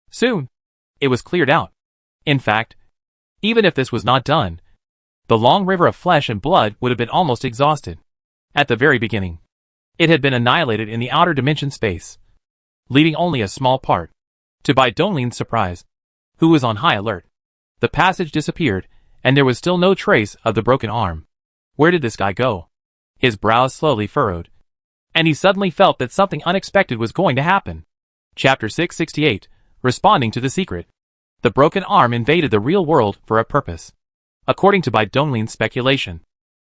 Soon, it was cleared out. In fact, even if this was not done, the long river of flesh and blood would have been almost exhausted. At the very beginning, it had been annihilated in the outer dimension space, leaving only a small part. To Bai Donglin's surprise, who was on high alert, the passage disappeared, and there was still no trace of the broken arm. Where did this guy go? His brows slowly furrowed, and he suddenly felt that something unexpected was going to happen. Chapter 668, Responding to the Secret. The broken arm invaded the real world for a purpose. According to Bai Donglin's speculation,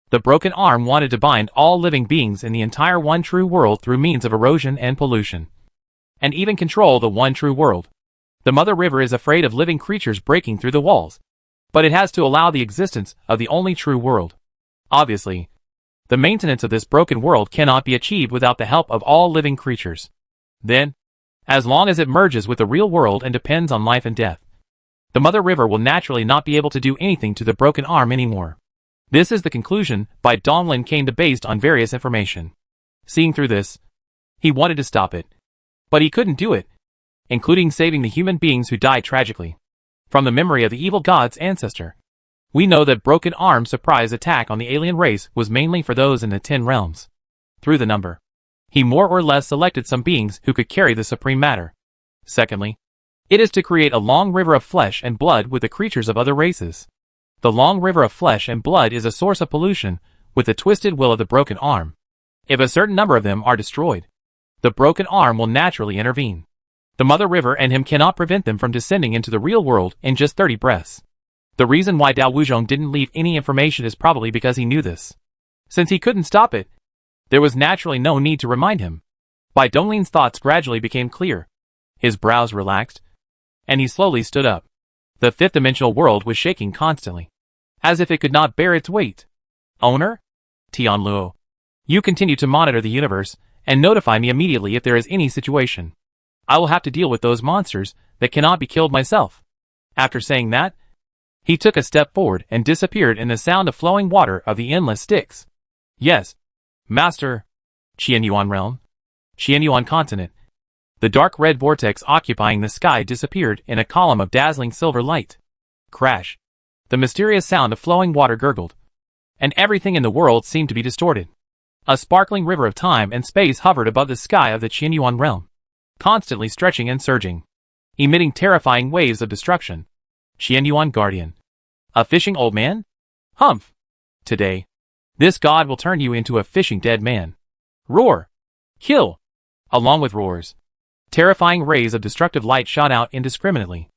the broken arm wanted to bind all living beings in the entire one true world through means of erosion and pollution, and even control the one true world. The Mother River is afraid of living creatures breaking through the walls, but it has to allow the existence of the only true world. Obviously, the maintenance of this broken world cannot be achieved without the help of all living creatures. Then, as long as it merges with the real world and depends on life and death, the Mother River will naturally not be able to do anything to the broken arm anymore. This is the conclusion Bai Donglin came to based on various information. Seeing through this, he wanted to stop it, but he couldn't do it, including saving the human beings who died tragically from the memory of the evil god's ancestor. We know that Broken Arm's surprise attack on the alien race was mainly for those in the 10 realms. Through the number, he more or less selected some beings who could carry the supreme matter. Secondly, it is to create a long river of flesh and blood with the creatures of other races. The long river of flesh and blood is a source of pollution with the twisted will of the Broken Arm. If a certain number of them are destroyed, the Broken Arm will naturally intervene. The Mother River and him cannot prevent them from descending into the real world in just 30 breaths. The reason why Dao Wuzhong didn't leave any information is probably because he knew this. Since he couldn't stop it, there was naturally no need to remind him. Bai Donglin's thoughts gradually became clear. His brows relaxed, and he slowly stood up. The fifth-dimensional world was shaking constantly, as if it could not bear its weight. Owner? Tianluo. You continue to monitor the universe, and notify me immediately if there is any situation. I will have to deal with those monsters that cannot be killed myself. After saying that, he took a step forward and disappeared in the sound of flowing water of the endless Styx. Yes, Master. Qianyuan Realm. Qianyuan Continent. The dark red vortex occupying the sky disappeared in a column of dazzling silver light. Crash. The mysterious sound of flowing water gurgled, and everything in the world seemed to be distorted. A sparkling river of time and space hovered above the sky of the Qianyuan Realm, constantly stretching and surging, emitting terrifying waves of destruction. Qianyuan Guardian. A fishing old man? Humph. Today, this god will turn you into a fishing dead man. Roar. Kill. Along with roars, terrifying rays of destructive light shot out indiscriminately,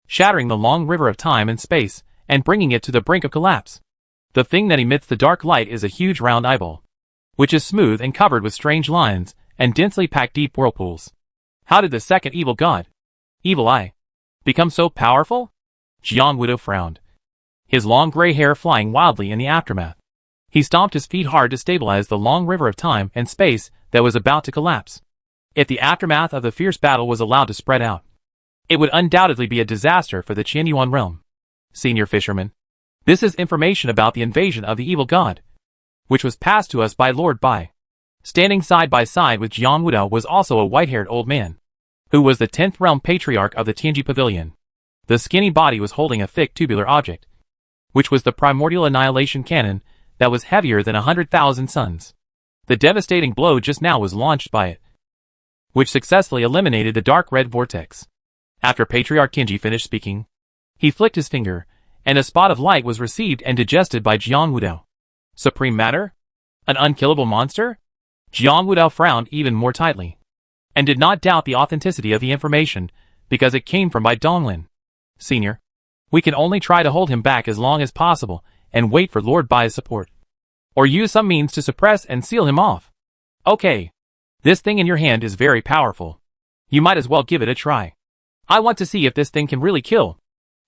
shattering the long river of time and space and bringing it to the brink of collapse. The thing that emits the dark light is a huge round eyeball, which is smooth and covered with strange lines and densely packed deep whirlpools. How did the second evil god, Evil Eye, become so powerful? Jiang Wudo frowned, his long gray hair flying wildly in the aftermath. He stomped his feet hard to stabilize the long river of time and space that was about to collapse. If the aftermath of the fierce battle was allowed to spread out, it would undoubtedly be a disaster for the Qianyuan realm. Senior Fisherman, this is information about the invasion of the evil god, which was passed to us by Lord Bai. Standing side by side with Jiang Wudo was also a white-haired old man, who was the 10th realm patriarch of the Tianji Pavilion. The skinny body was holding a thick tubular object, which was the primordial annihilation cannon that was heavier than 100,000 suns. The devastating blow just now was launched by it, which successfully eliminated the dark red vortex. After Patriarch Tianji finished speaking, he flicked his finger, and a spot of light was received and digested by Jiang Wudo. Supreme matter? An unkillable monster? Jiang Wudo frowned even more tightly, and did not doubt the authenticity of the information, because it came from Bai Donglin. Senior, we can only try to hold him back as long as possible, and wait for Lord Bai's support. Or use some means to suppress and seal him off. Okay. This thing in your hand is very powerful. You might as well give it a try. I want to see if this thing can really kill.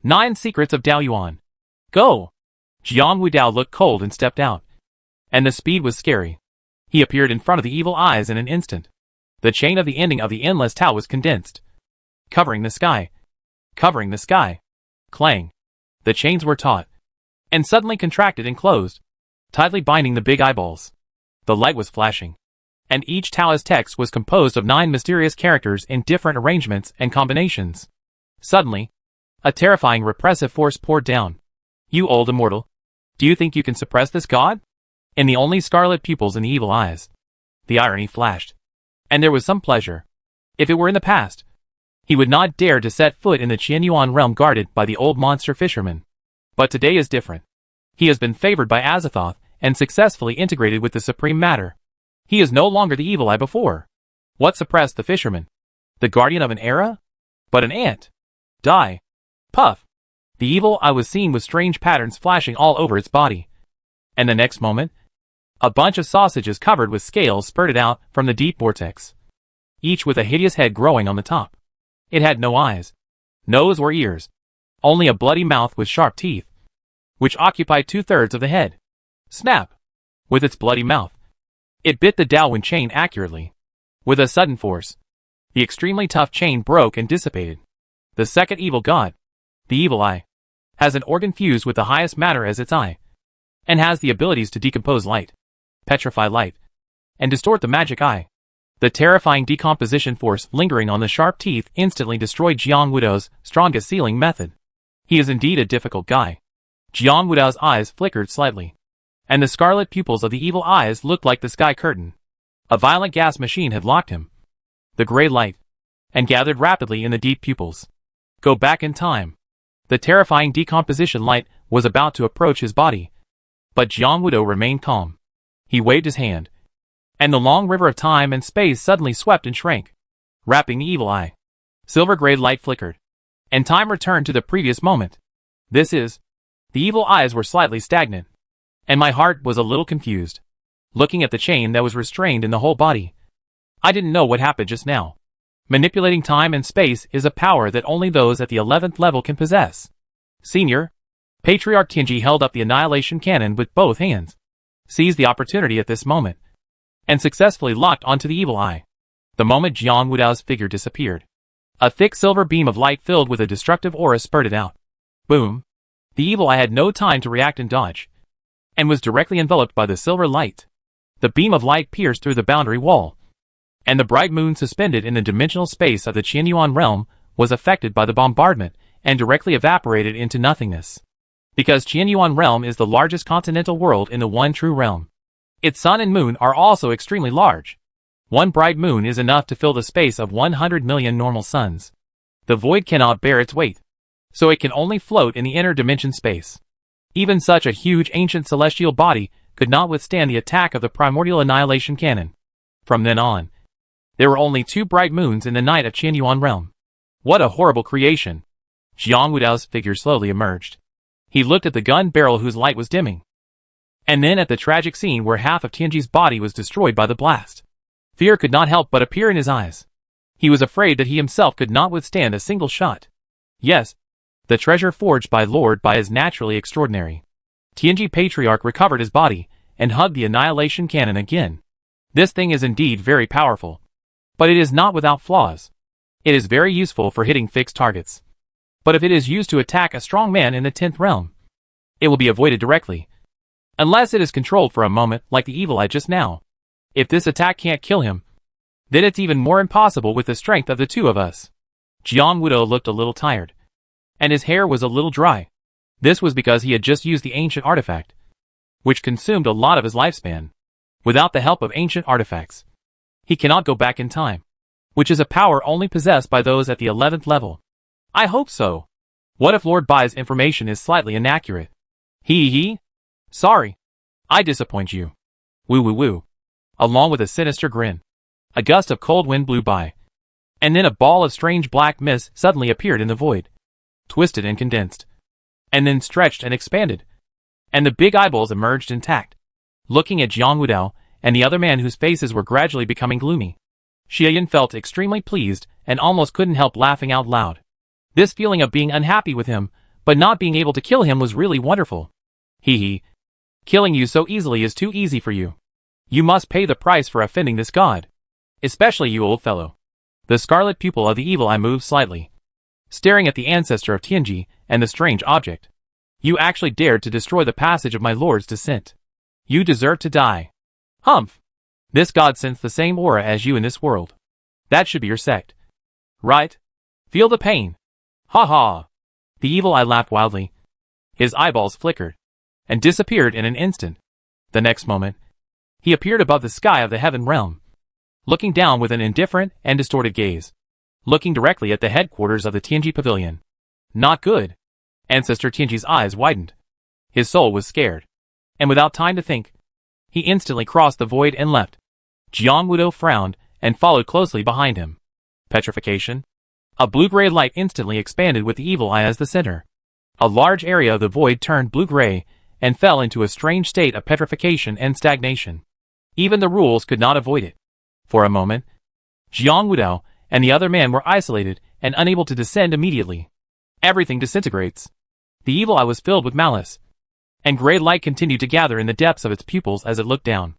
9 Secrets of Dao Yuan. Go! Jiang Wudao looked cold and stepped out. And the speed was scary. He appeared in front of the evil eyes in an instant. The chain of the ending of the endless Tao was condensed, covering the sky. Covering the sky. Clang. The chains were taut, and suddenly contracted and closed, tightly binding the big eyeballs. The light was flashing, and each Taoist text was composed of 9 mysterious characters in different arrangements and combinations. Suddenly, a terrifying repressive force poured down. You old immortal, do you think you can suppress this god? In the only scarlet pupils in the evil eyes, the irony flashed, and there was some pleasure. If it were in the past, he would not dare to set foot in the Qianyuan realm guarded by the old monster fisherman. But today is different. He has been favored by Azathoth and successfully integrated with the supreme matter. He is no longer the evil eye before. What suppressed the fisherman? The guardian of an era? But an ant. Die. Puff. The evil eye was seen with strange patterns flashing all over its body. And the next moment, a bunch of sausages covered with scales spurted out from the deep vortex, each with a hideous head growing on the top. It had no eyes, nose or ears, only a bloody mouth with sharp teeth, which occupied 2/3 of the head. Snap! With its bloody mouth, it bit the Daowen chain accurately. With a sudden force, the extremely tough chain broke and dissipated. The second evil god, the evil eye, has an organ fused with the highest matter as its eye, and has the abilities to decompose light, petrify light, and distort the magic eye. The terrifying decomposition force lingering on the sharp teeth instantly destroyed Jiang Wudo's strongest sealing method. He is indeed a difficult guy. Jiang Wudao's eyes flickered slightly, and the scarlet pupils of the evil eyes looked like the sky curtain. A violent gas machine had locked him. The gray light, and gathered rapidly in the deep pupils. Go back in time. The terrifying decomposition light was about to approach his body. But Jiang Wudao remained calm. He waved his hand, and the long river of time and space suddenly swept and shrank, wrapping the evil eye. Silver-gray light flickered, and time returned to the previous moment. The evil eyes were slightly stagnant, and my heart was a little confused, looking at the chain that was restrained in the whole body. I didn't know what happened just now. Manipulating time and space is a power that only those at the 11th level can possess. Senior, Patriarch Tianji held up the annihilation cannon with both hands, seized the opportunity at this moment, and successfully locked onto the evil eye. The moment Jiang Wudao's figure disappeared, a thick silver beam of light filled with a destructive aura spurted out. Boom! The evil eye had no time to react and dodge, and was directly enveloped by the silver light. The beam of light pierced through the boundary wall, and the bright moon suspended in the dimensional space of the Qianyuan realm was affected by the bombardment and directly evaporated into nothingness. Because Qianyuan realm is the largest continental world in the one true realm, its sun and moon are also extremely large. One bright moon is enough to fill the space of 100 million normal suns. The void cannot bear its weight, so it can only float in the inner dimension space. Even such a huge ancient celestial body could not withstand the attack of the primordial annihilation cannon. From then on, there were only 2 bright moons in the night of Qianyuan realm. What a horrible creation! Jiang Wudao's figure slowly emerged. He looked at the gun barrel whose light was dimming, and then at the tragic scene where half of Tianji's body was destroyed by the blast. Fear could not help but appear in his eyes. He was afraid that he himself could not withstand a single shot. Yes, the treasure forged by Lord Bai is naturally extraordinary. Tianji Patriarch recovered his body and hugged the annihilation cannon again. This thing is indeed very powerful, but it is not without flaws. It is very useful for hitting fixed targets, but if it is used to attack a strong man in the 10th realm, it will be avoided directly, unless it is controlled for a moment like the evil eye just now. If this attack can't kill him, then it's even more impossible with the strength of the 2 of us. Jiang Wudao looked a little tired, and his hair was a little dry. This was because he had just used the ancient artifact, which consumed a lot of his lifespan. Without the help of ancient artifacts, he cannot go back in time, which is a power only possessed by those at the 11th level. I hope so. What if Lord Bai's information is slightly inaccurate? Sorry. I disappoint you. Woo woo woo. Along with a sinister grin, a gust of cold wind blew by, and then a ball of strange black mist suddenly appeared in the void, twisted and condensed, and then stretched and expanded, and the big eyeballs emerged intact, looking at Jiang Wudao and the other man whose faces were gradually becoming gloomy. Xiaoyan felt extremely pleased and almost couldn't help laughing out loud. This feeling of being unhappy with him, but not being able to kill him was really wonderful. Killing you so easily is too easy for you. You must pay the price for offending this god. Especially you, old fellow. The scarlet pupil of the evil eye moved slightly, staring at the ancestor of Tianji and the strange object. You actually dared to destroy the passage of my lord's descent. You deserve to die. Humph! This god sensed the same aura as you in this world. That should be your sect. Right? Feel the pain. Ha ha! The evil eye laughed wildly. His eyeballs flickered and disappeared in an instant. The next moment, he appeared above the sky of the heaven realm, looking down with an indifferent and distorted gaze, looking directly at the headquarters of the Tianji pavilion. Not good. Ancestor Tianji's eyes widened. His soul was scared, and without time to think, he instantly crossed the void and left. Jiang Wudao frowned and followed closely behind him. Petrification? A blue-gray light instantly expanded with the evil eye as the center. A large area of the void turned blue-gray and fell into a strange state of petrification and stagnation. Even the rules could not avoid it. For a moment, Jiang Wudao and the other man were isolated and unable to descend immediately. Everything disintegrates. The evil eye was filled with malice, and gray light continued to gather in the depths of its pupils as it looked down.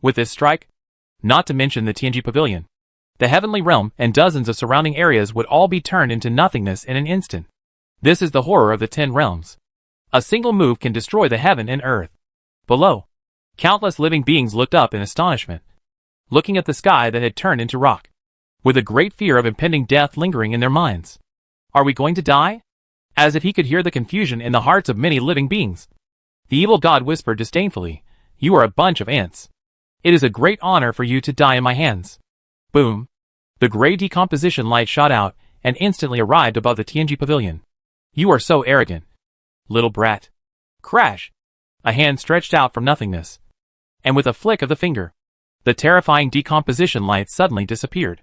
With this strike, not to mention the Tianji pavilion, the heavenly realm and dozens of surrounding areas would all be turned into nothingness in an instant. This is the horror of the 10 realms. A single move can destroy the heaven and earth. Below, countless living beings looked up in astonishment, looking at the sky that had turned into rock, with a great fear of impending death lingering in their minds. Are we going to die? as if he could hear the confusion in the hearts of many living beings. The evil god whispered disdainfully, "You are a bunch of ants. It is a great honor for you to die in my hands." Boom! The gray decomposition light shot out and instantly arrived above the Tianji pavilion. "You are so arrogant, little brat." Crash! A hand stretched out from nothingness, and with a flick of the finger, the terrifying decomposition light suddenly disappeared.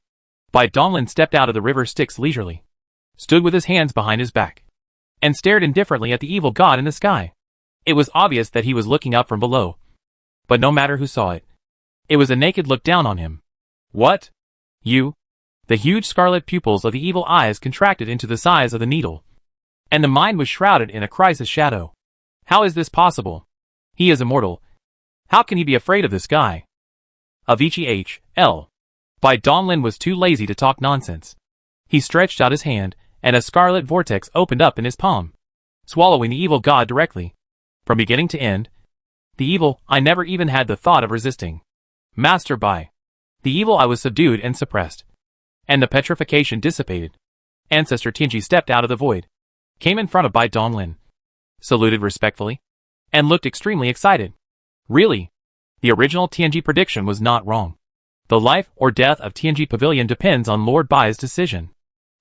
Bai Donglin stepped out of the river Styx leisurely, stood with his hands behind his back, and stared indifferently at the evil god in the sky. It was obvious that he was looking up from below, but no matter who saw it, it was a naked look down on him. "What? You?" The huge scarlet pupils of the evil eyes contracted into the size of the needle, and the mind was shrouded in a crisis shadow. "How is this possible? He is immortal. How can he be afraid of this guy?" Avicii H.L. Bai Donglin was too lazy to talk nonsense. He stretched out his hand, and a scarlet vortex opened up in his palm, swallowing the evil god directly. From beginning to end, the evil I never even had the thought of resisting. Master Bai. The evil I was subdued and suppressed, and the petrification dissipated. Ancestor Tianji stepped out of the void, came in front of Bai Donglin, saluted respectfully, and looked extremely excited. Really? The original Tianji prediction was not wrong. The life or death of Tianji Pavilion depends on Lord Bai's decision.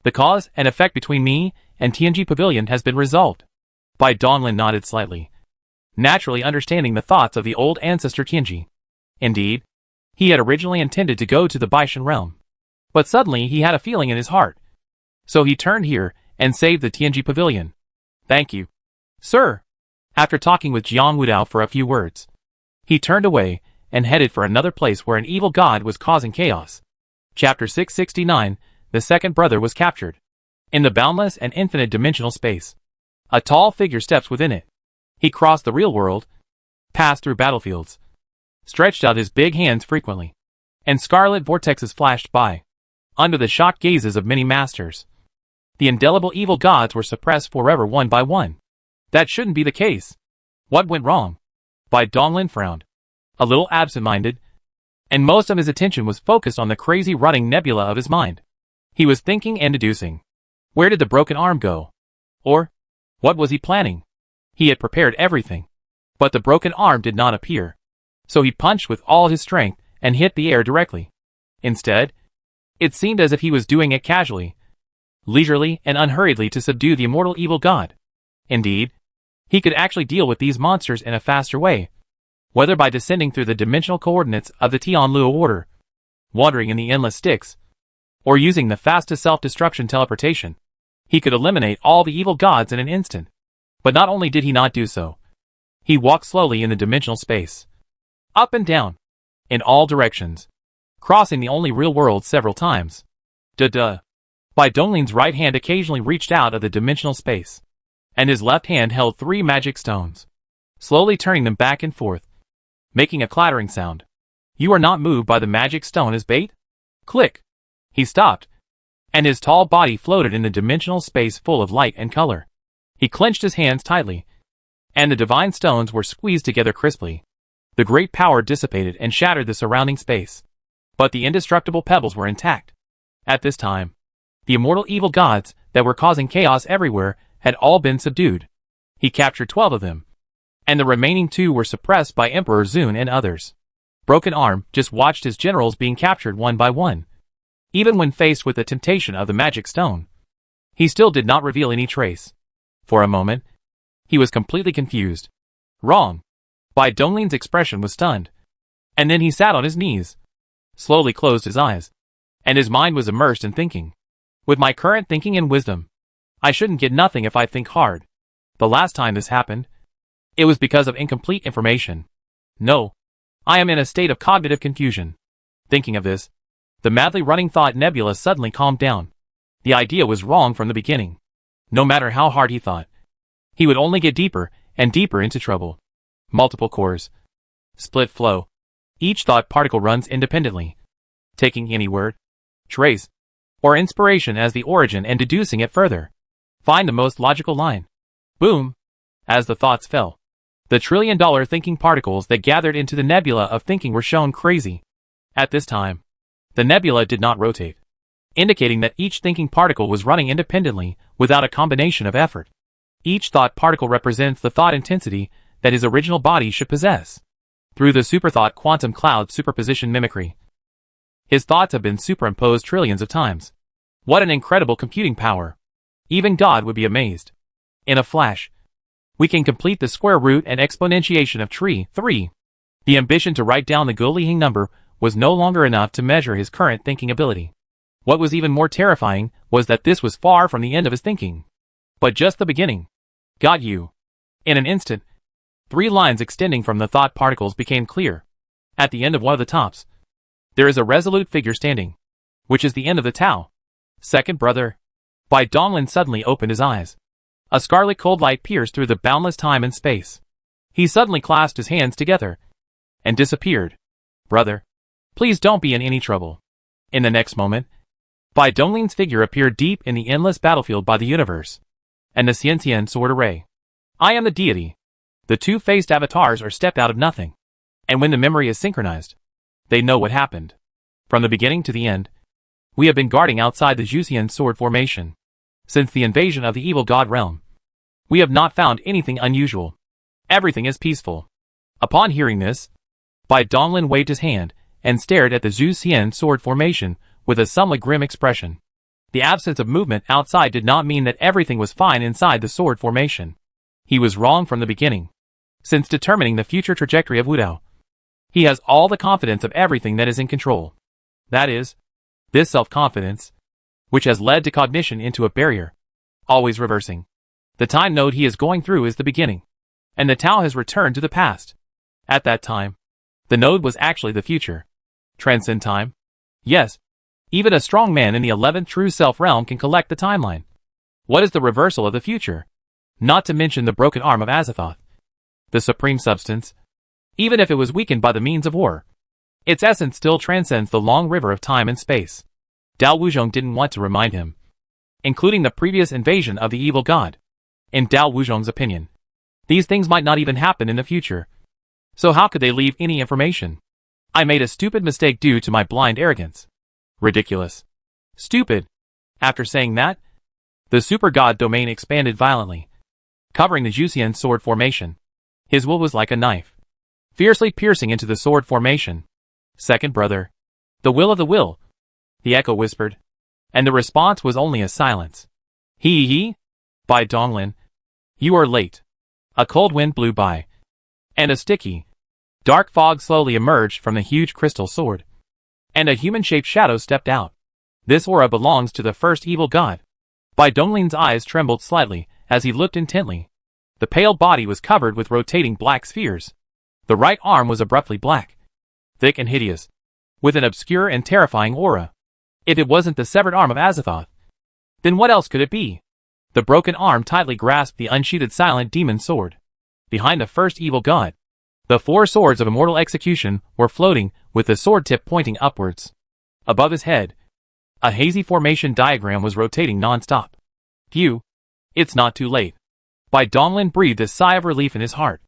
The cause and effect between me and Tianji Pavilion has been resolved. Bai Donglin nodded slightly, naturally understanding the thoughts of the old ancestor Tianji. Indeed, he had originally intended to go to the Baishan realm, but suddenly he had a feeling in his heart. So he turned here and saved the Tianji Pavilion. "Thank you, sir." After talking with Jiang Wudao for a few words, he turned away and headed for another place where an evil god was causing chaos. Chapter 669, the second brother was captured. In the boundless and infinite dimensional space, a tall figure steps within it. He crossed the real world, passed through battlefields, stretched out his big hands frequently, and scarlet vortexes flashed by. Under the shocked gazes of many masters, the indelible evil gods were suppressed forever one by one. That shouldn't be the case. What went wrong? Bai Donglin frowned, a little absent-minded, and most of his attention was focused on the crazy running nebula of his mind. He was thinking and deducing. Where did the broken arm go? Or, what was he planning? He had prepared everything, but the broken arm did not appear. So he punched with all his strength and hit the air directly. Instead, it seemed as if he was doing it casually, leisurely and unhurriedly to subdue the immortal evil god. Indeed, he could actually deal with these monsters in a faster way, whether by descending through the dimensional coordinates of the Tianluo order, wandering in the endless Styx, or using the fastest self-destruction teleportation. He could eliminate all the evil gods in an instant. But not only did he not do so, he walked slowly in the dimensional space, up and down, in all directions, crossing the only real world several times. Duh. Bai Donglin's right hand occasionally reached out of the dimensional space, and his left hand held 3 magic stones, slowly turning them back and forth, making a clattering sound. "You are not moved by the magic stone as bait?" Click. He stopped, and his tall body floated in the dimensional space full of light and color. He clenched his hands tightly, and the divine stones were squeezed together crisply. The great power dissipated and shattered the surrounding space, but the indestructible pebbles were intact. At this time, the immortal evil gods that were causing chaos everywhere had all been subdued. He captured 12 of them, and the remaining 2 were suppressed by Emperor Zun and others. Broken Arm just watched his generals being captured one by one. Even when faced with the temptation of the magic stone, he still did not reveal any trace. For a moment, he was completely confused. Wrong. Bai Donglin's expression was stunned. And then he sat on his knees, slowly closed his eyes, and his mind was immersed in thinking. With my current thinking and wisdom, I shouldn't get nothing if I think hard. The last time this happened, it was because of incomplete information. No, I am in a state of cognitive confusion. Thinking of this, the madly running thought nebula suddenly calmed down. The idea was wrong from the beginning. No matter how hard he thought, he would only get deeper and deeper into trouble. Multiple cores. Split flow. Each thought particle runs independently, taking any word, trace, or inspiration as the origin and deducing it further. Find the most logical line. Boom! As the thoughts fell, the trillion-dollar thinking particles that gathered into the nebula of thinking were shown crazy. At this time, the nebula did not rotate, indicating that each thinking particle was running independently without a combination of effort. Each thought particle represents the thought intensity that his original body should possess. Through the superthought quantum cloud superposition mimicry, his thoughts have been superimposed trillions of times. What an incredible computing power. Even God would be amazed. In a flash, we can complete the square root and exponentiation of tree 3. The ambition to write down the Guolihing number was no longer enough to measure his current thinking ability. What was even more terrifying was that this was far from the end of his thinking, but just the beginning. Got you. In an instant, 3 lines extending from the thought particles became clear. At the end of one of the tops, there is a resolute figure standing, which is the end of the Tao. Second brother. Bai Donglin suddenly opened his eyes. A scarlet cold light pierced through the boundless time and space. He suddenly clasped his hands together and disappeared. Brother, please don't be in any trouble. In the next moment, Bai Donglin's figure appeared deep in the endless battlefield by the universe, and the Xianxian sword array. I am the deity. The two-faced avatars are stepped out of nothing, and when the memory is synchronized, they know what happened. From the beginning to the end, we have been guarding outside the Zhuxian sword formation. Since the invasion of the evil god realm, we have not found anything unusual. Everything is peaceful. Upon hearing this, Bai Donglin waved his hand and stared at the Zhuxian sword formation with a somewhat grim expression. The absence of movement outside did not mean that everything was fine inside the sword formation. He was wrong from the beginning. Since determining the future trajectory of Wudao, he has all the confidence of everything that is in control. That is, this self-confidence, which has led to cognition into a barrier, always reversing. The time node he is going through is the beginning, and the Tao has returned to the past. At that time, the node was actually the future. Transcend time? Yes. Even a strong man in the 11th true self realm can collect the timeline. What is the reversal of the future? Not to mention the broken arm of Azathoth. The supreme substance, even if it was weakened by the means of war, its essence still transcends the long river of time and space. Dao Wuzhong didn't want to remind him, including the previous invasion of the evil god. In Dao Wuzhong's opinion, these things might not even happen in the future. So how could they leave any information? I made a stupid mistake due to my blind arrogance. Ridiculous. Stupid. After saying that, the super god domain expanded violently, covering the Zhuxian sword formation. His will was like a knife, fiercely piercing into the sword formation. Second brother. The will of the will, the echo whispered, and the response was only a silence. He. Bai Donglin. You are late. A cold wind blew by, and a sticky, dark fog slowly emerged from the huge crystal sword, and a human-shaped shadow stepped out. This aura belongs to the first evil god. Bai Donglin's eyes trembled slightly as he looked intently. The pale body was covered with rotating black spheres. The right arm was abruptly black, thick and hideous, with an obscure and terrifying aura. If it wasn't the severed arm of Azathoth, then what else could it be? The broken arm tightly grasped the unsheathed silent demon sword. Behind the first evil god, the 4 swords of immortal execution were floating, with the sword tip pointing upwards. Above his head, a hazy formation diagram was rotating non-stop. Phew. It's not too late. Bai Donglin breathed a sigh of relief in his heart.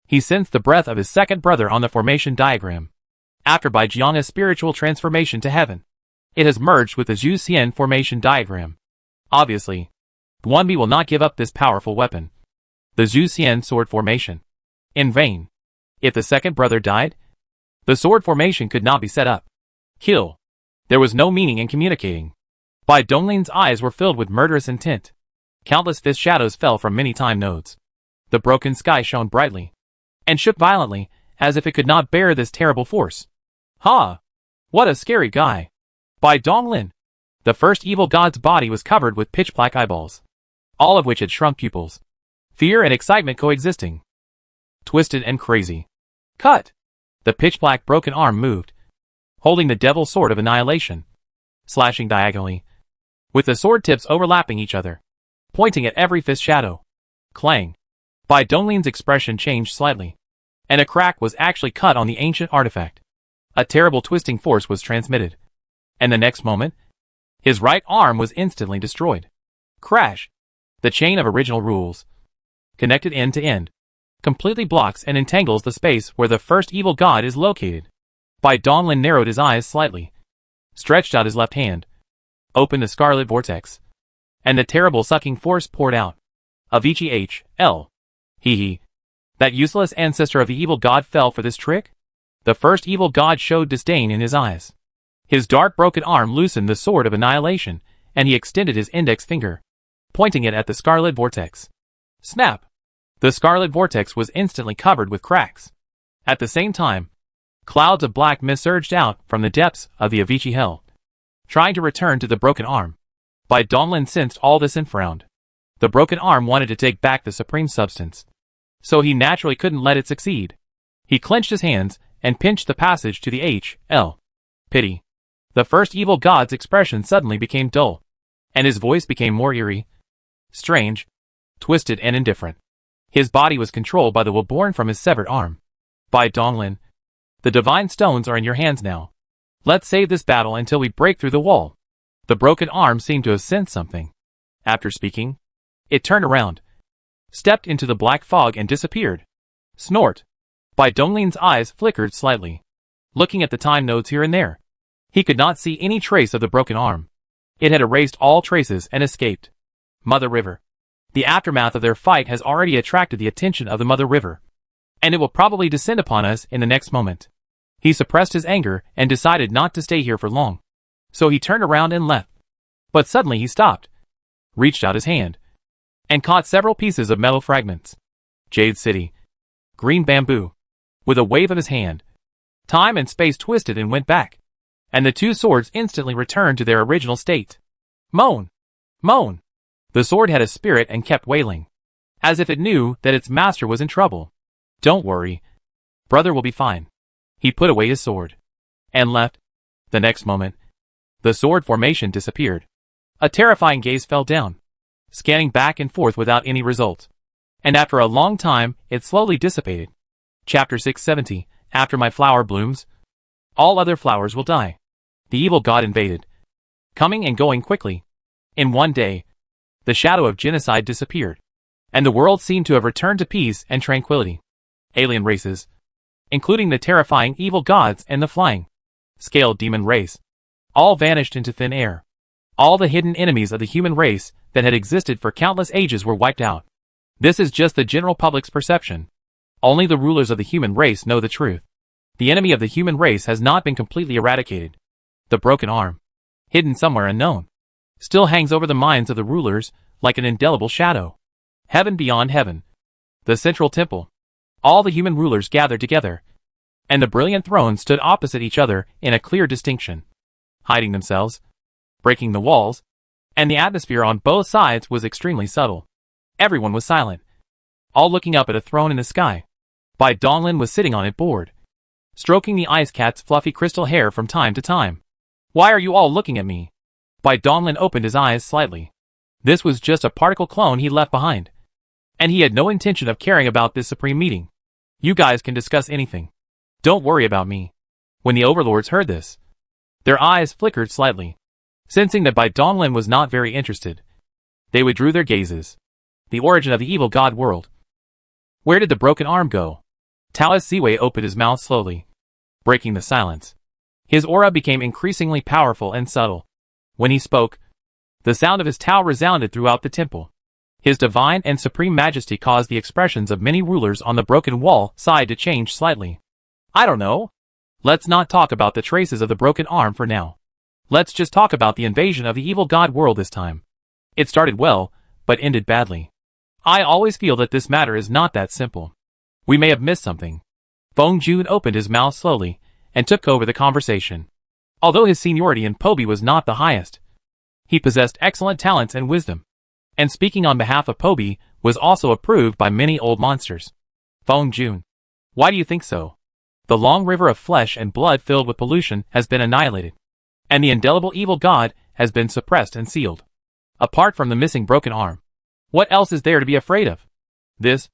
He sensed the breath of his second brother on the formation diagram. After Bai Jiana's spiritual transformation to heaven, it has merged with the Zhuxian formation diagram. Obviously, Guanbi will not give up this powerful weapon. The Zhuxian sword formation. In vain. If the second brother died, the sword formation could not be set up. Kill. There was no meaning in communicating. Bai Donglin's eyes were filled with murderous intent. Countless fist shadows fell from many time nodes. The broken sky shone brightly, and shook violently, as if it could not bear this terrible force. Ha! What a scary guy. Bai Donglin. The first evil god's body was covered with pitch-black eyeballs, all of which had shrunk pupils. Fear and excitement coexisting. Twisted and crazy. Cut! The pitch-black broken arm moved, holding the devil's sword of annihilation, slashing diagonally, with the sword tips overlapping each other, pointing at every fist shadow. Clang. Bai Donglin's expression changed slightly, and a crack was actually cut on the ancient artifact. A terrible twisting force was transmitted, and the next moment, his right arm was instantly destroyed. Crash. The chain of original rules, connected end to end, completely blocks and entangles the space where the first evil god is located. Bai Donglin narrowed his eyes slightly, stretched out his left hand, opened the scarlet vortex, and the terrible sucking force poured out. Avicii H.L. Hee. That useless ancestor of the evil god fell for this trick? The first evil god showed disdain in his eyes. His dark broken arm loosened the sword of annihilation, and he extended his index finger, pointing it at the scarlet vortex. Snap! The scarlet vortex was instantly covered with cracks. At the same time, clouds of black mist surged out from the depths of the Avicii hell, trying to return to the broken arm. Bai Donglin sensed all this and frowned. The broken arm wanted to take back the supreme substance, so he naturally couldn't let it succeed. He clenched his hands and pinched the passage to the H.L. Pity. The first evil god's expression suddenly became dull, and his voice became more eerie, strange, twisted and indifferent. His body was controlled by the will born from his severed arm. Bai Donglin, the divine stones are in your hands now. Let's save this battle until we break through the wall. The broken arm seemed to have sensed something. After speaking, it turned around, stepped into the black fog and disappeared. Snort. Bai Donglin's eyes flickered slightly, looking at the time nodes here and there. He could not see any trace of the broken arm. It had erased all traces and escaped. Mother River. The aftermath of their fight has already attracted the attention of the Mother River, and it will probably descend upon us in the next moment. He suppressed his anger and decided not to stay here for long, so he turned around and left. But suddenly he stopped, reached out his hand, and caught several pieces of metal fragments. Jade City. Green bamboo. With a wave of his hand, time and space twisted and went back, and the two swords instantly returned to their original state. Moan! Moan! The sword had a spirit and kept wailing, as if it knew that its master was in trouble. Don't worry. Brother will be fine. He put away his sword and left. The next moment, the sword formation disappeared. A terrifying gaze fell down, scanning back and forth without any result. And after a long time, it slowly dissipated. Chapter 670. After my flower blooms, all other flowers will die. The evil god invaded, coming and going quickly. In one day, the shadow of genocide disappeared, and the world seemed to have returned to peace and tranquility. Alien races, including the terrifying evil gods and the flying, scaled demon race, all vanished into thin air. All the hidden enemies of the human race that had existed for countless ages were wiped out. This is just the general public's perception. Only the rulers of the human race know the truth. The enemy of the human race has not been completely eradicated. The broken arm, hidden somewhere unknown, still hangs over the minds of the rulers like an indelible shadow. Heaven beyond heaven. The central temple. All the human rulers gathered together, and the brilliant thrones stood opposite each other in a clear distinction, hiding themselves, breaking the walls, and the atmosphere on both sides was extremely subtle. Everyone was silent, all looking up at a throne in the sky. Bai Donglin was sitting on it bored, stroking the ice cat's fluffy crystal hair from time to time. Why are you all looking at me? Bai Donglin opened his eyes slightly. This was just a particle clone he left behind, and he had no intention of caring about this supreme meeting. You guys can discuss anything. Don't worry about me. When the overlords heard this, their eyes flickered slightly, sensing that Bai Donglin was not very interested. They withdrew their gazes. The origin of the evil god world. Where did the broken arm go? Taoist Ziwei opened his mouth slowly, breaking the silence. His aura became increasingly powerful and subtle. When he spoke, the sound of his Tao resounded throughout the temple. His divine and supreme majesty caused the expressions of many rulers on the broken wall side to change slightly. I don't know. Let's not talk about the traces of the broken arm for now. Let's just talk about the invasion of the evil god world this time. It started well, but ended badly. I always feel that this matter is not that simple. We may have missed something. Feng Jun opened his mouth slowly and took over the conversation. Although his seniority in Pobi was not the highest, he possessed excellent talents and wisdom, and speaking on behalf of Pobi was also approved by many old monsters. Feng Jun. Why do you think so? The long river of flesh and blood filled with pollution has been annihilated, and the indelible evil god has been suppressed and sealed. Apart from the missing broken arm, what else is there to be afraid of? This?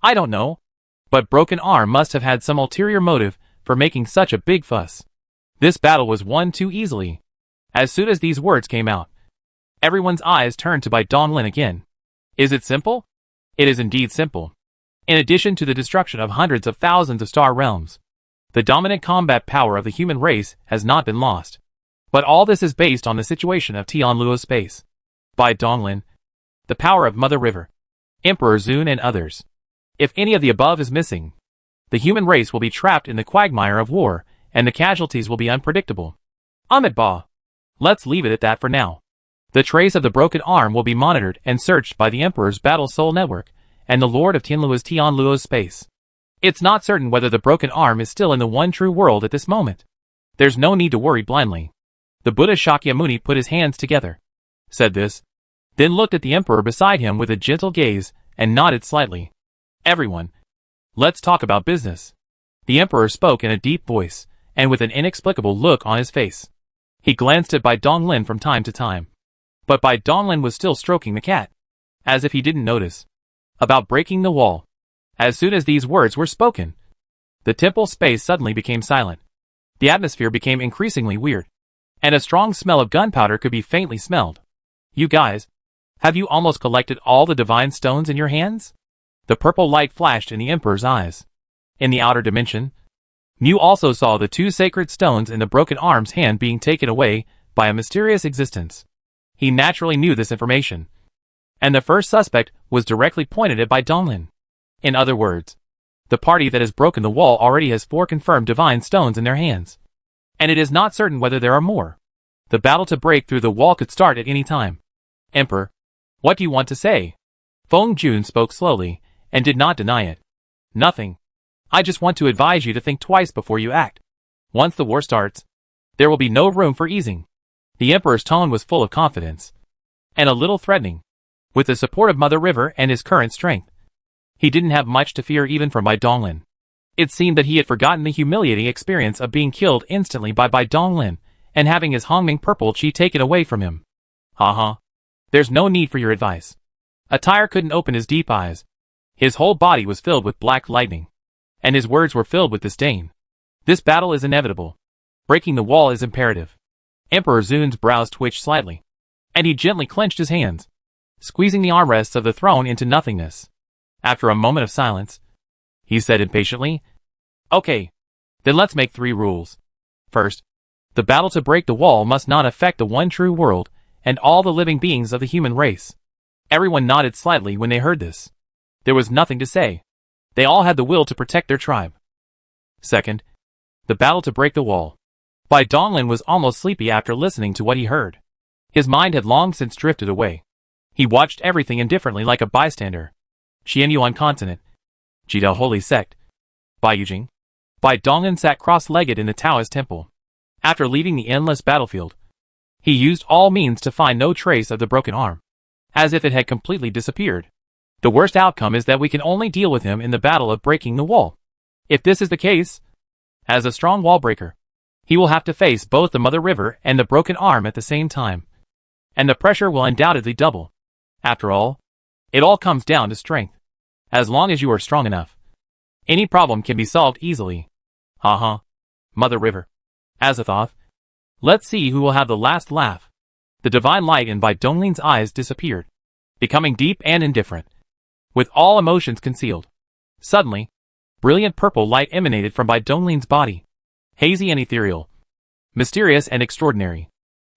I don't know. But broken arm must have had some ulterior motive for making such a big fuss. This battle was won too easily. As soon as these words came out, everyone's eyes turned to Bai Donglin again. Is it simple? It is indeed simple. In addition to the destruction of hundreds of thousands of star realms, the dominant combat power of the human race has not been lost. But all this is based on the situation of Tianluo space. Bai Donglin, the power of Mother River, Emperor Zun and others. If any of the above is missing, the human race will be trapped in the quagmire of war, and the casualties will be unpredictable. Ahmed Ba. Let's leave it at that for now. The trace of the broken arm will be monitored and searched by the Emperor's Battle Soul Network, and the Lord of Tianluo's Tianluo's space. It's not certain whether the broken arm is still in the one true world at this moment. There's no need to worry blindly. The Buddha Shakyamuni put his hands together, said this, then looked at the Emperor beside him with a gentle gaze, and nodded slightly. Everyone, let's talk about business. The Emperor spoke in a deep voice, and with an inexplicable look on his face. He glanced at Bai Donglin from time to time. But Bai Donglin was still stroking the cat, as if he didn't notice. About breaking the wall. As soon as these words were spoken, the temple space suddenly became silent. The atmosphere became increasingly weird, and a strong smell of gunpowder could be faintly smelled. You guys, have you almost collected all the divine stones in your hands? The purple light flashed in the Emperor's eyes. In the outer dimension, Mu also saw the two sacred stones in the broken arm's hand being taken away by a mysterious existence. He naturally knew this information, and the first suspect was directly pointed at by Donglin. In other words, the party that has broken the wall already has 4 confirmed divine stones in their hands, and it is not certain whether there are more. The battle to break through the wall could start at any time. Emperor, what do you want to say? Feng Jun spoke slowly, and did not deny it. Nothing. I just want to advise you to think twice before you act. Once the war starts, there will be no room for easing. The Emperor's tone was full of confidence, and a little threatening. With the support of Mother River and his current strength, he didn't have much to fear even from Bai Donglin. It seemed that he had forgotten the humiliating experience of being killed instantly by Bai Donglin, and having his Hongming purple chi taken away from him. Haha. There's no need for your advice. Attire couldn't open his deep eyes. His whole body was filled with black lightning, and his words were filled with disdain. This battle is inevitable. Breaking the wall is imperative. Emperor Zun's brows twitched slightly, and he gently clenched his hands, squeezing the armrests of the throne into nothingness. After a moment of silence, he said impatiently, Okay, then let's make 3 rules. First, the battle to break the wall must not affect the one true world and all the living beings of the human race. Everyone nodded slightly when they heard this. There was nothing to say. They all had the will to protect their tribe. Second, the battle to break the wall. Bai Donglin was almost sleepy after listening to what he heard. His mind had long since drifted away. He watched everything indifferently like a bystander. Xianyuan Continent. Jida Holy Sect. Bai Yujing. Bai Donglin sat cross-legged in the Taoist temple. After leaving the endless battlefield, he used all means to find no trace of the broken arm, as if it had completely disappeared. The worst outcome is that we can only deal with him in the battle of breaking the wall. If this is the case, as a strong wall breaker, he will have to face both the Mother River and the broken arm at the same time. And the pressure will undoubtedly double. After all, it all comes down to strength. As long as you are strong enough, any problem can be solved easily. Haha. Mother River. Azathoth. Let's see who will have the last laugh. The divine light in Bai Donglin's eyes disappeared, becoming deep and indifferent, with all emotions concealed. Suddenly, brilliant purple light emanated from Bai Donglin's body. Hazy and ethereal. Mysterious and extraordinary.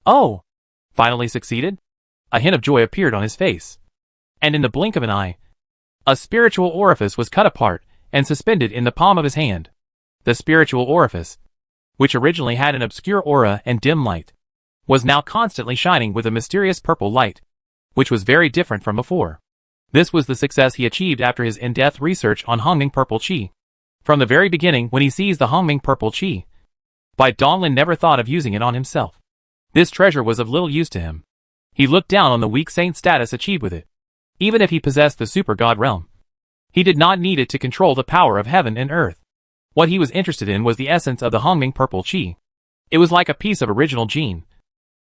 Oh! Finally succeeded? A hint of joy appeared on his face. And in the blink of an eye, a spiritual orifice was cut apart and suspended in the palm of his hand. The spiritual orifice, which originally had an obscure aura and dim light, was now constantly shining with a mysterious purple light, which was very different from before. This was the success he achieved after his in-depth research on Hongming Purple Chi. From the very beginning when he seized the Hongming Purple Chi, Bai Donglin never thought of using it on himself. This treasure was of little use to him. He looked down on the weak saint status achieved with it. Even if he possessed the super god realm, he did not need it to control the power of heaven and earth. What he was interested in was the essence of the Hongming Purple Chi. It was like a piece of original gene,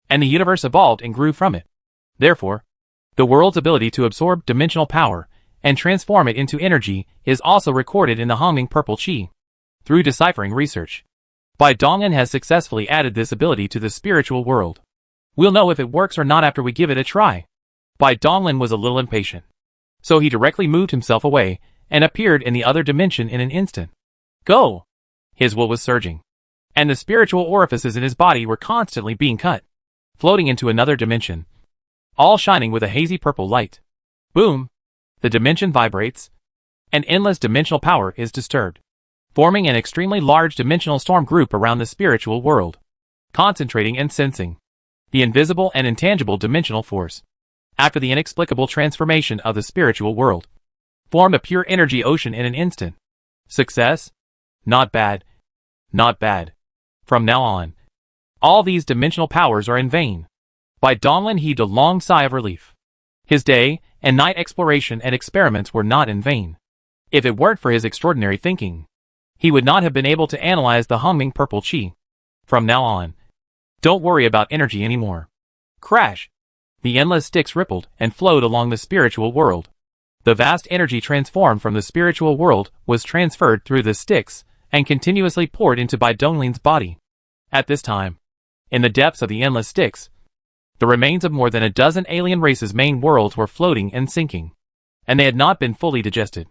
and the universe evolved and grew from it. Therefore, the world's ability to absorb dimensional power and transform it into energy is also recorded in the Hongming Purple Chi. Through deciphering research, Bai Donglin has successfully added this ability to the spiritual world. We'll know if it works or not after we give it a try. Bai Donglin was a little impatient, so he directly moved himself away and appeared in the other dimension in an instant. Go! His will was surging, and the spiritual orifices in his body were constantly being cut, floating into another dimension, all shining with a hazy purple light. Boom! The dimension vibrates. An endless dimensional power is disturbed, forming an extremely large dimensional storm group around the spiritual world, concentrating and sensing the invisible and intangible dimensional force. After the inexplicable transformation of the spiritual world, formed a pure energy ocean in an instant. Success? Not bad. Not bad. From now on, all these dimensional powers are in vain. Bai Donglin heaved a long sigh of relief. His day and night exploration and experiments were not in vain. If it weren't for his extraordinary thinking, he would not have been able to analyze the humming purple chi. From now on, don't worry about energy anymore. Crash! The endless sticks rippled and flowed along the spiritual world. The vast energy transformed from the spiritual world was transferred through the sticks and continuously poured into Bai Donglin's body. At this time, in the depths of the endless sticks, the remains of more than a dozen alien races' main worlds were floating and sinking, and they had not been fully digested.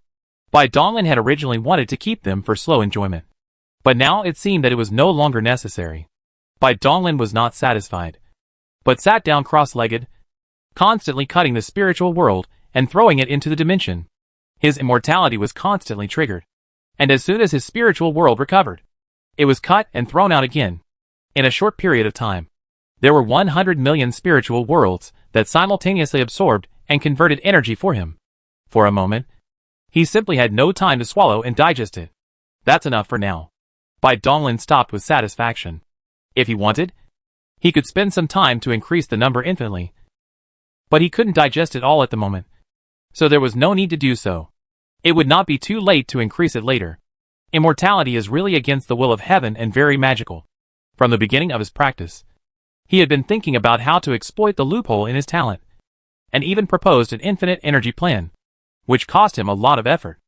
Bai Donglin had originally wanted to keep them for slow enjoyment, but now it seemed that it was no longer necessary. Bai Donglin was not satisfied, but sat down cross-legged, constantly cutting the spiritual world and throwing it into the dimension. His immortality was constantly triggered, and as soon as his spiritual world recovered, it was cut and thrown out again. In a short period of time, there were 100 million spiritual worlds that simultaneously absorbed and converted energy for him. For a moment, he simply had no time to swallow and digest it. That's enough for now. Bai Donglin stopped with satisfaction. If he wanted, he could spend some time to increase the number infinitely, but he couldn't digest it all at the moment, so there was no need to do so. It would not be too late to increase it later. Immortality is really against the will of heaven and very magical. From the beginning of his practice, he had been thinking about how to exploit the loophole in his talent, and even proposed an infinite energy plan, which cost him a lot of effort.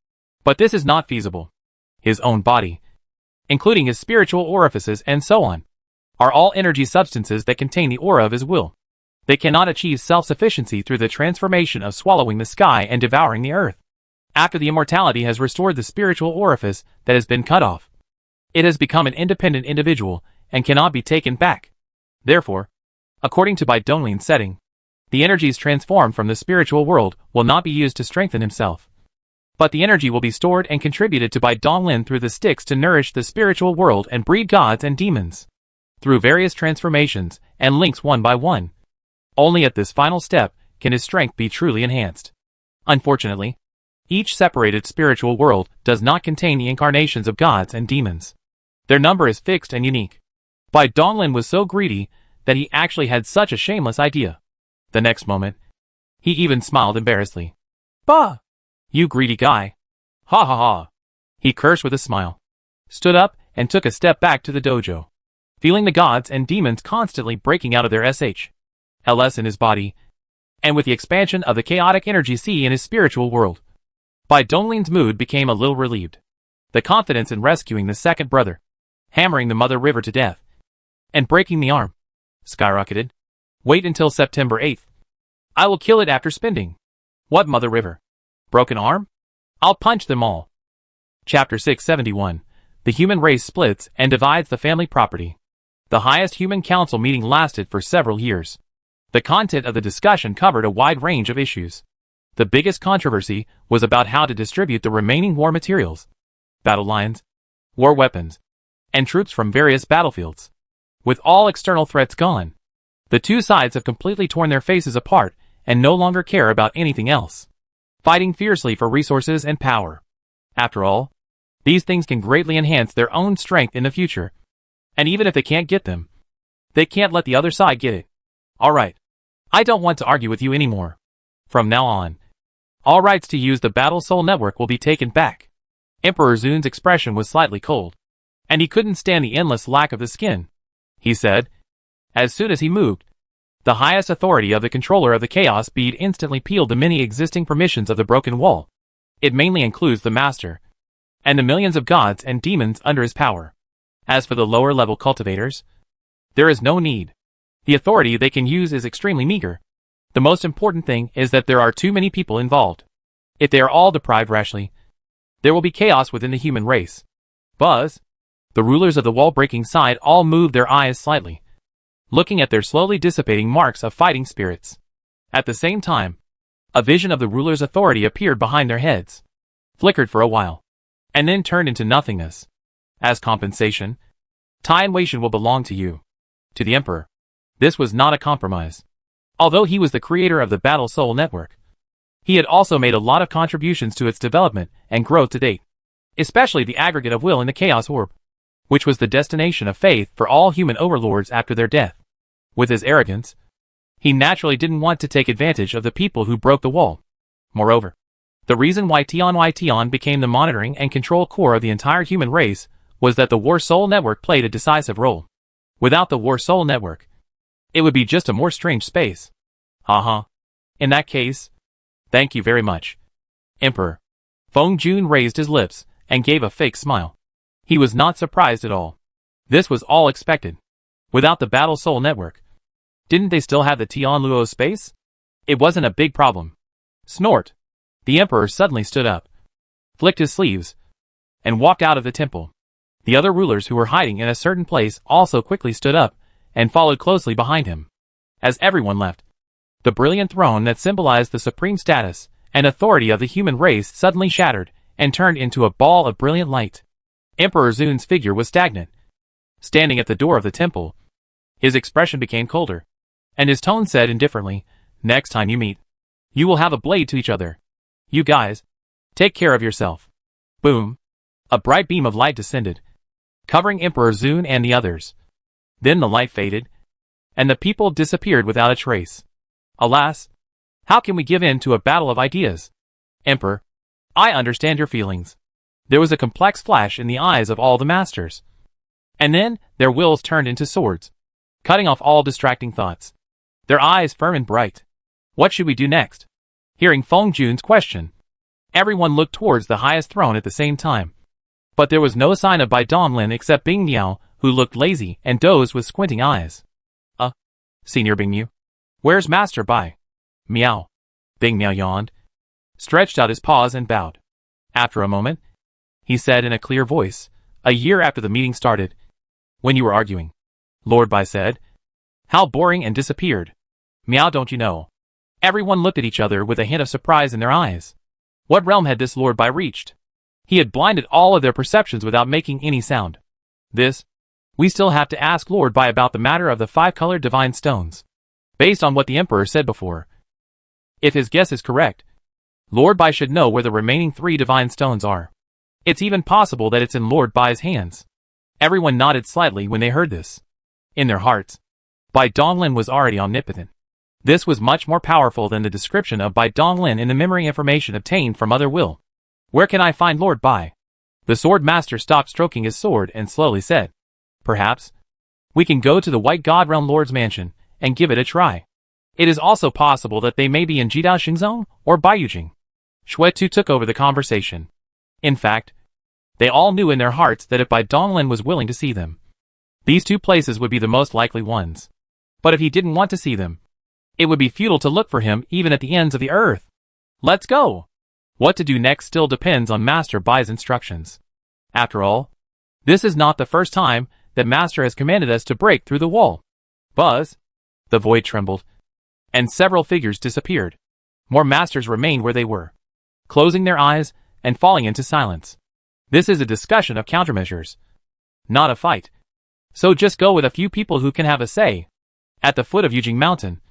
But this is not feasible. His own body, including his spiritual orifices and so on, are all energy substances that contain the aura of his will. They cannot achieve self-sufficiency through the transformation of swallowing the sky and devouring the earth. After the immortality has restored the spiritual orifice that has been cut off, it has become an independent individual and cannot be taken back. Therefore, according to Bai Donglin's setting, the energies transformed from the spiritual world will not be used to strengthen himself, but the energy will be stored and contributed to Bai Donglin through the sticks to nourish the spiritual world and breed gods and demons, through various transformations and links one by one. Only at this final step can his strength be truly enhanced. Unfortunately, each separated spiritual world does not contain the incarnations of gods and demons. Their number is fixed and unique. Bai Donglin was so greedy that he actually had such a shameless idea. The next moment, he even smiled embarrassedly. Bah! You greedy guy. Ha ha ha. He cursed with a smile, stood up, and took a step back to the dojo, feeling the gods and demons constantly breaking out of their SHLs in his body, and with the expansion of the chaotic energy sea in his spiritual world, Bai Donglin's mood became a little relieved. The confidence in rescuing the second brother, hammering the mother river to death, and breaking the arm, skyrocketed. Wait until September 8th. I will kill it after spending. What mother river? Broken arm? I'll punch them all. Chapter 671. The human race splits and divides the family property. The highest human council meeting lasted for several years. The content of the discussion covered a wide range of issues. The biggest controversy was about how to distribute the remaining war materials, battle lines, war weapons, and troops from various battlefields. With all external threats gone, the two sides have completely torn their faces apart and no longer care about anything else, fighting fiercely for resources and power. After all, these things can greatly enhance their own strength in the future, and even if they can't get them, they can't let the other side get it. Alright, I don't want to argue with you anymore. From now on, all rights to use the Battle Soul Network will be taken back. Emperor Zun's expression was slightly cold, and he couldn't stand the endless lack of the skin. He said, as soon as he moved, the highest authority of the controller of the Chaos Bead instantly peeled the many existing permissions of the broken wall. It mainly includes the Master, and the millions of gods and demons under his power. As for the lower-level cultivators, there is no need. The authority they can use is extremely meager. The most important thing is that there are too many people involved. If they are all deprived rashly, there will be chaos within the human race. Buzz, the rulers of the wall-breaking side all moved their eyes slightly, looking at their slowly dissipating marks of fighting spirits. At the same time, A vision of the ruler's authority appeared behind their heads, flickered for a while, and then turned into nothingness. As compensation, Tai and Wei Shen will belong to you. To the Emperor. This was not a compromise. Although he was the creator of the Battle Soul Network, he had also made a lot of contributions to its development and growth to date, especially the aggregate of will in the Chaos Orb, which was the destination of faith for all human overlords after their death. With his arrogance, he naturally didn't want to take advantage of the people who broke the wall. Moreover, the reason why Tian became the monitoring and control core of the entire human race was that the War Soul Network played a decisive role. Without the War Soul Network, it would be just a more strange space. In that case, thank you very much, Emperor. Feng Jun raised his lips and gave a fake smile. He was not surprised at all. This was all expected. Without the Battle Soul Network, didn't they still have the Tianluo space? It wasn't a big problem. Snort. The Emperor suddenly stood up, flicked his sleeves, and walked out of the temple. The other rulers who were hiding in a certain place also quickly stood up and followed closely behind him. As everyone left, the brilliant throne that symbolized the supreme status and authority of the human race suddenly shattered and turned into a ball of brilliant light. Emperor Zun's figure was stagnant, standing at the door of the temple. His expression became colder, and his tone said indifferently, "Next time you meet, you will have a blade to each other. You guys, take care of yourself." Boom! A bright beam of light descended, covering Emperor Zun and the others. Then the light faded, and the people disappeared without a trace. Alas, how can we give in to a battle of ideas? Emperor, I understand your feelings. There was a complex flash in the eyes of all the masters. And then, their wills turned into swords, cutting off all distracting thoughts. Their eyes firm and bright. What should we do next? Hearing Feng Jun's question, everyone looked towards the highest throne at the same time. But there was no sign of Bai Donglin except Bing Miao, who looked lazy and dozed with squinting eyes. Senior Bing Miao? Where's Master Bai? Meow. Bing Miao yawned, stretched out his paws and bowed. After a moment, he said in a clear voice, "A year after the meeting started, when you were arguing," Lord Bai said. "How boring," and disappeared. Meow, don't you know? Everyone looked at each other with a hint of surprise in their eyes. What realm had this Lord Bai reached? He had blinded all of their perceptions without making any sound. We still have to ask Lord Bai about the matter of the 5-colored divine stones. Based on what the Emperor said before, if his guess is correct, Lord Bai should know where the remaining 3 divine stones are. It's even possible that it's in Lord Bai's hands. Everyone nodded slightly when they heard this. In their hearts, Bai Donglin was already omnipotent. This was much more powerful than the description of Bai Donglin in the memory information obtained from other will. Where can I find Lord Bai? The sword master stopped stroking his sword and slowly said, "Perhaps we can go to the White God Realm Lord's mansion and give it a try. It is also possible that they may be in Jidao Xingzong or Baiyujing." Shui Tu took over the conversation. In fact, they all knew in their hearts that if Bai Donglin was willing to see them, these 2 places would be the most likely ones. But if he didn't want to see them, it would be futile to look for him even at the ends of the earth. Let's go! What to do next still depends on Master Bai's instructions. After all, this is not the first time that Master has commanded us to break through the wall. Buzz! The void trembled, and several figures disappeared. More masters remained where they were, closing their eyes and falling into silence. This is a discussion of countermeasures, not a fight. So just go with a few people who can have a say. At the foot of Yujing Mountain,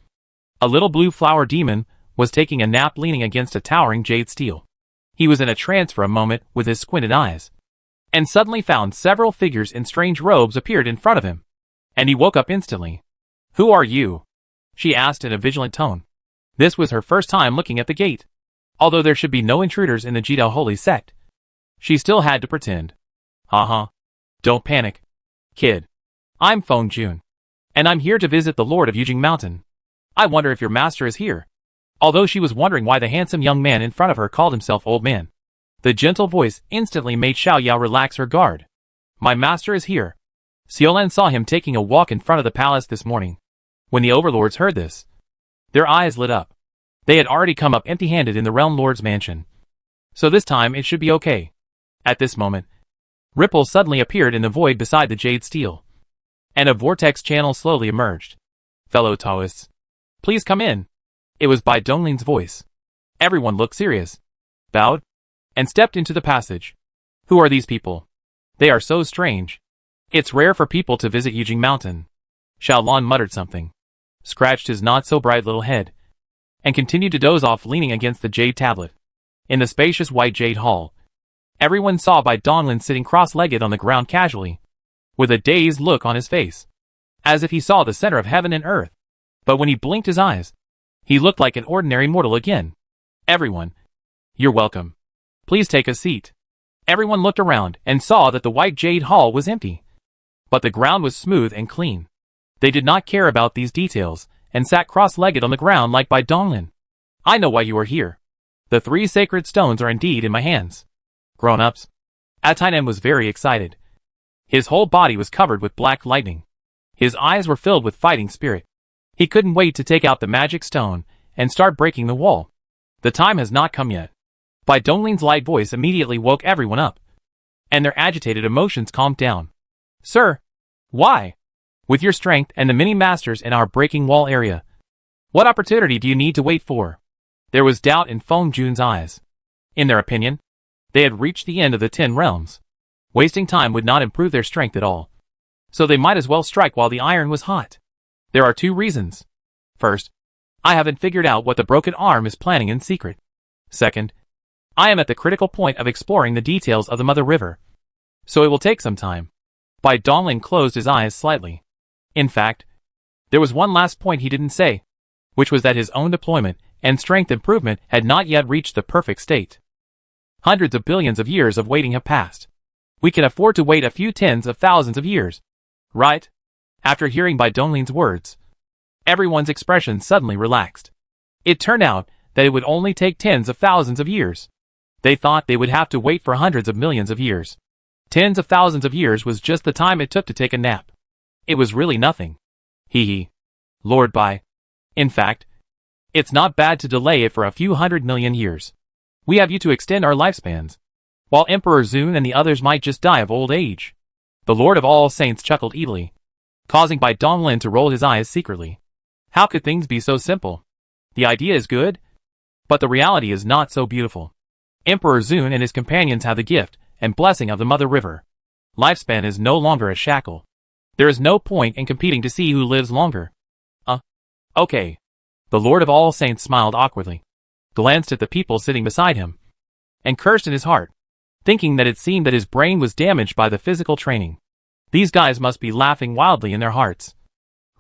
a little blue flower demon was taking a nap leaning against a towering jade stele. He was in a trance for a moment with his squinted eyes, and suddenly found several figures in strange robes appeared in front of him. And he woke up instantly. "Who are you?" she asked in a vigilant tone. This was her first time looking at the gate. Although there should be no intruders in the Jidao Holy Sect, she still had to pretend. Don't panic, kid. I'm Feng Jun, and I'm here to visit the Lord of Yujing Mountain. I wonder if your master is here. Although she was wondering why the handsome young man in front of her called himself old man, the gentle voice instantly made Xiao Yao relax her guard. "My master is here." Xiaolan saw him taking a walk in front of the palace this morning. When the overlords heard this, their eyes lit up. They had already come up empty-handed in the Realm Lord's mansion, so this time it should be okay. At this moment, ripples suddenly appeared in the void beside the jade stele, and a vortex channel slowly emerged. "Fellow Taoists, please come in." It was Bai Donglin's voice. Everyone looked serious, bowed, and stepped into the passage. Who are these people? They are so strange. It's rare for people to visit Yijing Mountain. Xiaolon muttered something, scratched his not-so-bright little head, and continued to doze off leaning against the jade tablet. In the spacious white jade hall, everyone saw Bai Donglin sitting cross-legged on the ground casually, with a dazed look on his face, as if he saw the center of heaven and earth. But when he blinked his eyes, he looked like an ordinary mortal again. Everyone, you're welcome. Please take a seat. Everyone looked around and saw that the white jade hall was empty, but the ground was smooth and clean. They did not care about these details, and sat cross-legged on the ground like Bai Donglin. I know why you are here. The 3 sacred stones are indeed in my hands. Grown-ups. Atainen was very excited. His whole body was covered with black lightning. His eyes were filled with fighting spirit. He couldn't wait to take out the magic stone and start breaking the wall. The time has not come yet. Bai Donglin's light voice immediately woke everyone up, and their agitated emotions calmed down. Sir, why? With your strength and the many masters in our breaking wall area, what opportunity do you need to wait for? There was doubt in Feng Jun's eyes. In their opinion, they had reached the end of the 10 realms. Wasting time would not improve their strength at all, so they might as well strike while the iron was hot. There are 2 reasons. First, I haven't figured out what the broken arm is planning in secret. Second, I am at the critical point of exploring the details of the Mother River, so it will take some time. Bai Donglin closed his eyes slightly. In fact, there was one last point he didn't say, which was that his own deployment and strength improvement had not yet reached the perfect state. Hundreds of billions of years of waiting have passed. We can afford to wait a few tens of thousands of years, right? After hearing Bai Donglin's words, everyone's expression suddenly relaxed. It turned out that it would only take tens of thousands of years. They thought they would have to wait for hundreds of millions of years. Tens of thousands of years was just the time it took to take a nap. It was really nothing. Hee. Lord Bai. In fact, it's not bad to delay it for a few 100 million years. We have you to extend our lifespans, while Emperor Zun and the others might just die of old age. The Lord of All Saints chuckled evilly, causing Bai Donglin to roll his eyes secretly. How could things be so simple? The idea is good, but the reality is not so beautiful. Emperor Zun and his companions have the gift and blessing of the Mother River. Lifespan is no longer a shackle. There is no point in competing to see who lives longer. Okay. The Lord of All Saints smiled awkwardly, glanced at the people sitting beside him, and cursed in his heart, thinking that it seemed that his brain was damaged by the physical training. These guys must be laughing wildly in their hearts.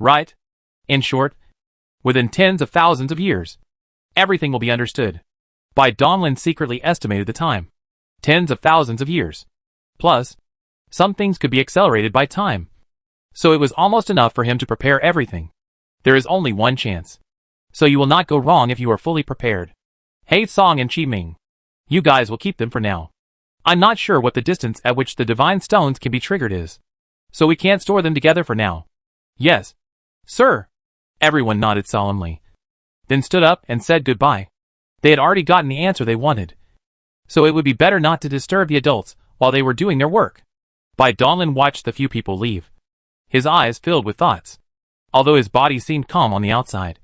Right? In short, within tens of thousands of years, everything will be understood. Bai Donglin secretly estimated the time. Tens of thousands of years. Plus, some things could be accelerated by time. So it was almost enough for him to prepare everything. There is only one chance. So you will not go wrong if you are fully prepared. Hei Song and Qi Ming. You guys will keep them for now. I'm not sure what the distance at which the divine stones can be triggered is, so we can't store them together for now. Yes, sir. Everyone nodded solemnly, then stood up and said goodbye. They had already gotten the answer they wanted, so it would be better not to disturb the adults while they were doing their work. Bai Donglin watched the few people leave, his eyes filled with thoughts, although his body seemed calm on the outside.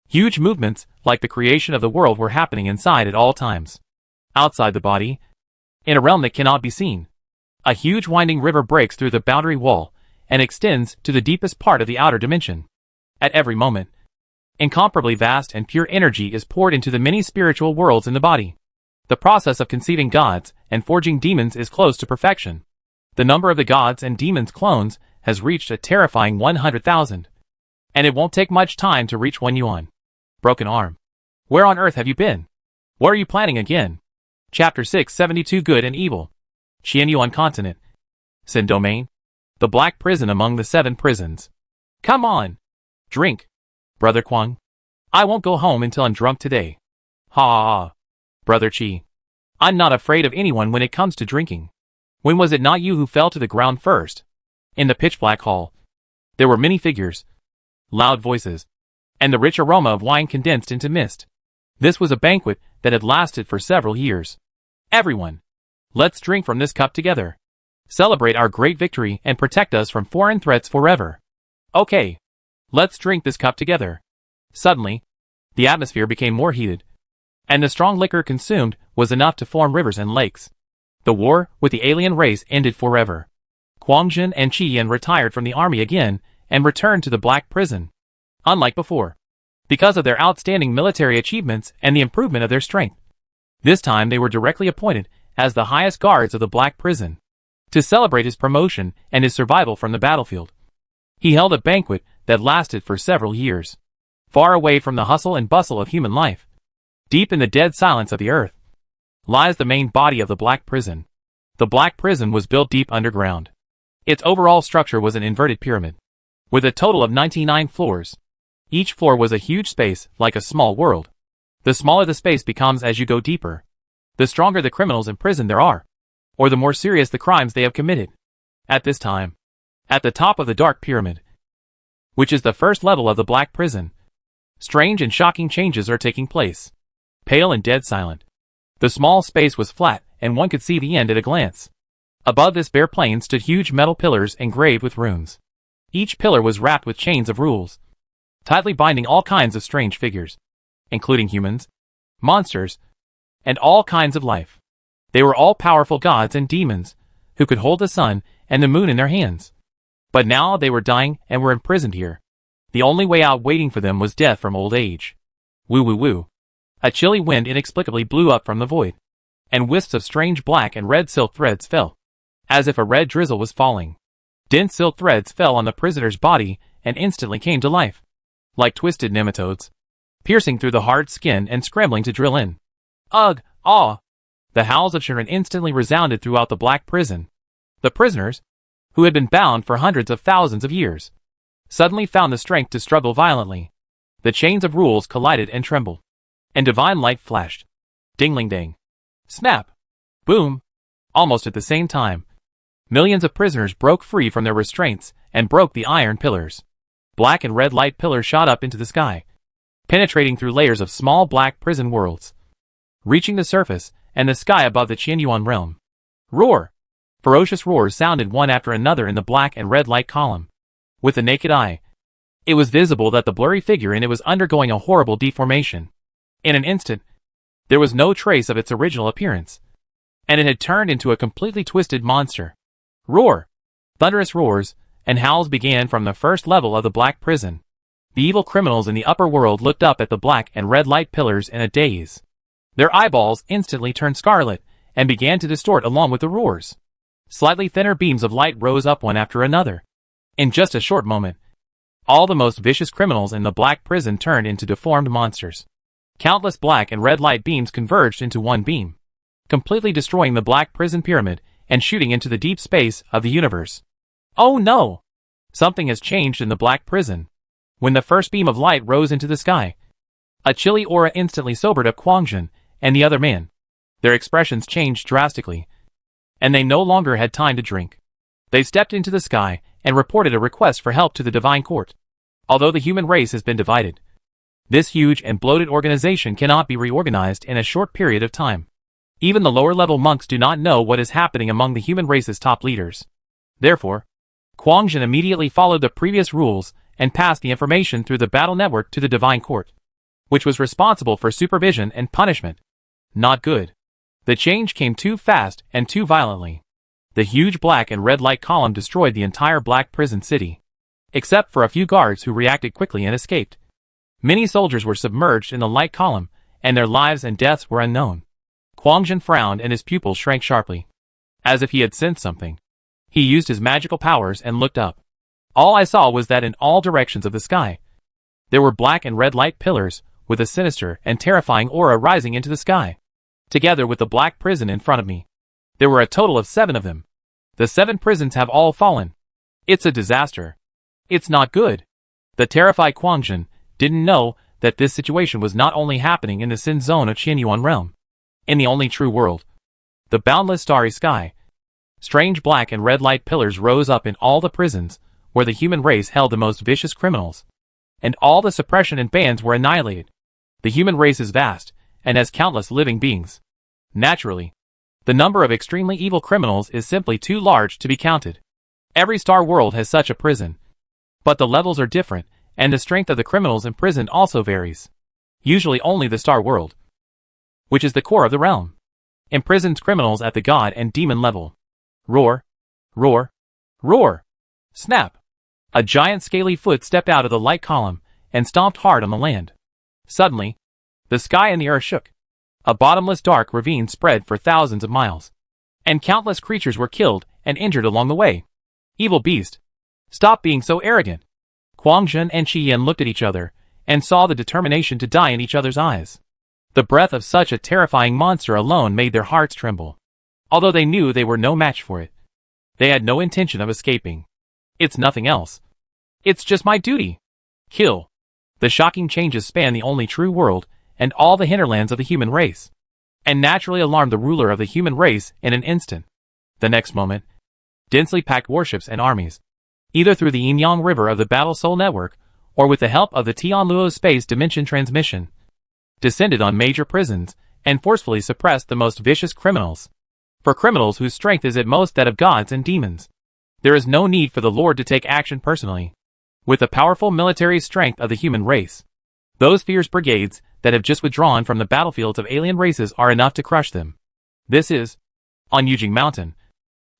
Huge movements, like the creation of the world, were happening inside at all times. Outside the body, in a realm that cannot be seen, a huge winding river breaks through the boundary wall and extends to the deepest part of the outer dimension. At every moment, incomparably vast and pure energy is poured into the many spiritual worlds in the body. The process of conceiving gods and forging demons is close to perfection. The number of the gods and demons clones has reached a terrifying 100,000. And it won't take much time to reach 1 yuan. Broken arm. Where on earth have you been? What are you planning again? Chapter 672 Good and Evil. Qianyuan Continent. Sin Domain. The Black Prison among the 7 prisons. Come on. Drink. Brother Kwang. I won't go home until I'm drunk today. Ha ha ha. Brother Qi. I'm not afraid of anyone when it comes to drinking. When was it not you who fell to the ground first? In the pitch-black hall, there were many figures, loud voices, and the rich aroma of wine condensed into mist. This was a banquet that had lasted for several years. Everyone, let's drink from this cup together. Celebrate our great victory and protect us from foreign threats forever. Okay, let's drink this cup together. Suddenly, the atmosphere became more heated. and the strong liquor consumed was enough to form rivers and lakes. The war with the alien race ended forever. Kwang Jin and Chi Yin retired from the army again and returned to the Black Prison. Unlike before, because of their outstanding military achievements and the improvement of their strength. This time they were directly appointed as the highest guards of the Black Prison. To celebrate his promotion and his survival from the battlefield, he held a banquet that lasted for several years. Far away from the hustle and bustle of human life, deep in the dead silence of the earth, lies the main body of the Black Prison. The Black Prison was built deep underground. Its overall structure was an inverted pyramid, with a total of 99 floors. Each floor was a huge space, like a small world. The smaller the space becomes as you go deeper, the stronger the criminals imprisoned there are, or the more serious the crimes they have committed. At this time, at the top of the Dark Pyramid, which is the first level of the Black Prison, strange and shocking changes are taking place. Pale and dead silent, the small space was flat, and one could see the end at a glance. Above this bare plane stood huge metal pillars engraved with runes. Each pillar was wrapped with chains of rules, tightly binding all kinds of strange figures, including humans, monsters, and all kinds of life. They were all powerful gods and demons, who could hold the sun and the moon in their hands. But now they were dying and were imprisoned here. The only way out waiting for them was death from old age. Woo woo woo. A chilly wind inexplicably blew up from the void, and wisps of strange black and red silk threads fell, as if a red drizzle was falling. Dense silk threads fell on the prisoner's body and instantly came to life, like twisted nematodes, piercing through the hard skin and scrambling to drill in. Ugh! Aw! The howls of children instantly resounded throughout the Black Prison. The prisoners, who had been bound for hundreds of thousands of years, suddenly found the strength to struggle violently. The chains of rules collided and trembled, and divine light flashed. Ding-ling-ding. Snap! Boom! Almost at the same time, millions of prisoners broke free from their restraints and broke the iron pillars. Black and red light pillars shot up into the sky, penetrating through layers of small black prison worlds, reaching the surface and the sky above the Qianyuan realm. Roar! Ferocious roars sounded one after another in the black and red light column. With the naked eye, it was visible that the blurry figure in it was undergoing a horrible deformation. In an instant, there was no trace of its original appearance, and it had turned into a completely twisted monster. Roar! Thunderous roars and howls began from the first level of the Black Prison. The evil criminals in the upper world looked up at the black and red light pillars in a daze. Their eyeballs instantly turned scarlet and began to distort along with the roars. Slightly thinner beams of light rose up one after another. In just a short moment, all the most vicious criminals in the Black Prison turned into deformed monsters. Countless black and red light beams converged into one beam, completely destroying the Black Prison pyramid and shooting into the deep space of the universe. Oh no! Something has changed in the Black Prison. When the first beam of light rose into the sky, a chilly aura instantly sobered up Kwang Jin and the other man. Their expressions changed drastically, and they no longer had time to drink. They stepped into the sky and reported a request for help to the Divine Court. Although the human race has been divided, this huge and bloated organization cannot be reorganized in a short period of time. Even the lower-level monks do not know what is happening among the human race's top leaders. Therefore, Kwang Jin immediately followed the previous rules and passed the information through the battle network to the Divine Court, which was responsible for supervision and punishment. Not good. The change came too fast and too violently. The huge black and red light column destroyed the entire Black Prison city, except for a few guards who reacted quickly and escaped. Many soldiers were submerged in the light column, and their lives and deaths were unknown. Kwang Jin frowned and his pupils shrank sharply, as if he had sensed something. He used his magical powers and looked up. All I saw was that in all directions of the sky, there were black and red light pillars, with a sinister and terrifying aura rising into the sky. Together with the Black Prison in front of me, there were a total of 7 of them. The 7 prisons have all fallen. It's a disaster. It's not good. The terrified Kwang Jin didn't know that this situation was not only happening in the sin zone of Qianyuan realm. In the only true world, the boundless starry sky, strange black and red light pillars rose up in all the prisons where the human race held the most vicious criminals, and all the suppression and bans were annihilated. The human race is vast, and has countless living beings. Naturally, the number of extremely evil criminals is simply too large to be counted. Every star world has such a prison, but the levels are different, and the strength of the criminals imprisoned also varies. Usually only the star world, which is the core of the realm. Imprisons criminals at the god and demon level. Roar, roar, roar. Snap. A giant scaly foot stepped out of the light column and stomped hard on the land. Suddenly, the sky and the earth shook. A bottomless dark ravine spread for thousands of miles, and countless creatures were killed and injured along the way. Evil beast, stop being so arrogant. Quang Zhen and Shi Yan looked at each other and saw the determination to die in each other's eyes. The breath of such a terrifying monster alone made their hearts tremble. Although they knew they were no match for it, they had no intention of escaping. It's nothing else. It's just my duty. Kill. The shocking changes span the only true world and all the hinterlands of the human race, and naturally alarmed the ruler of the human race in an instant. The next moment, densely packed warships and armies, either through the Yin-Yang River of the Battle Soul Network or with the help of the Tianluo Space Dimension Transmission, descended on major prisons and forcefully suppressed the most vicious criminals. For criminals whose strength is at most that of gods and demons, there is no need for the Lord to take action personally. With the powerful military strength of the human race, those fierce brigades that have just withdrawn from the battlefields of alien races are enough to crush them. This is, on Yujing Mountain.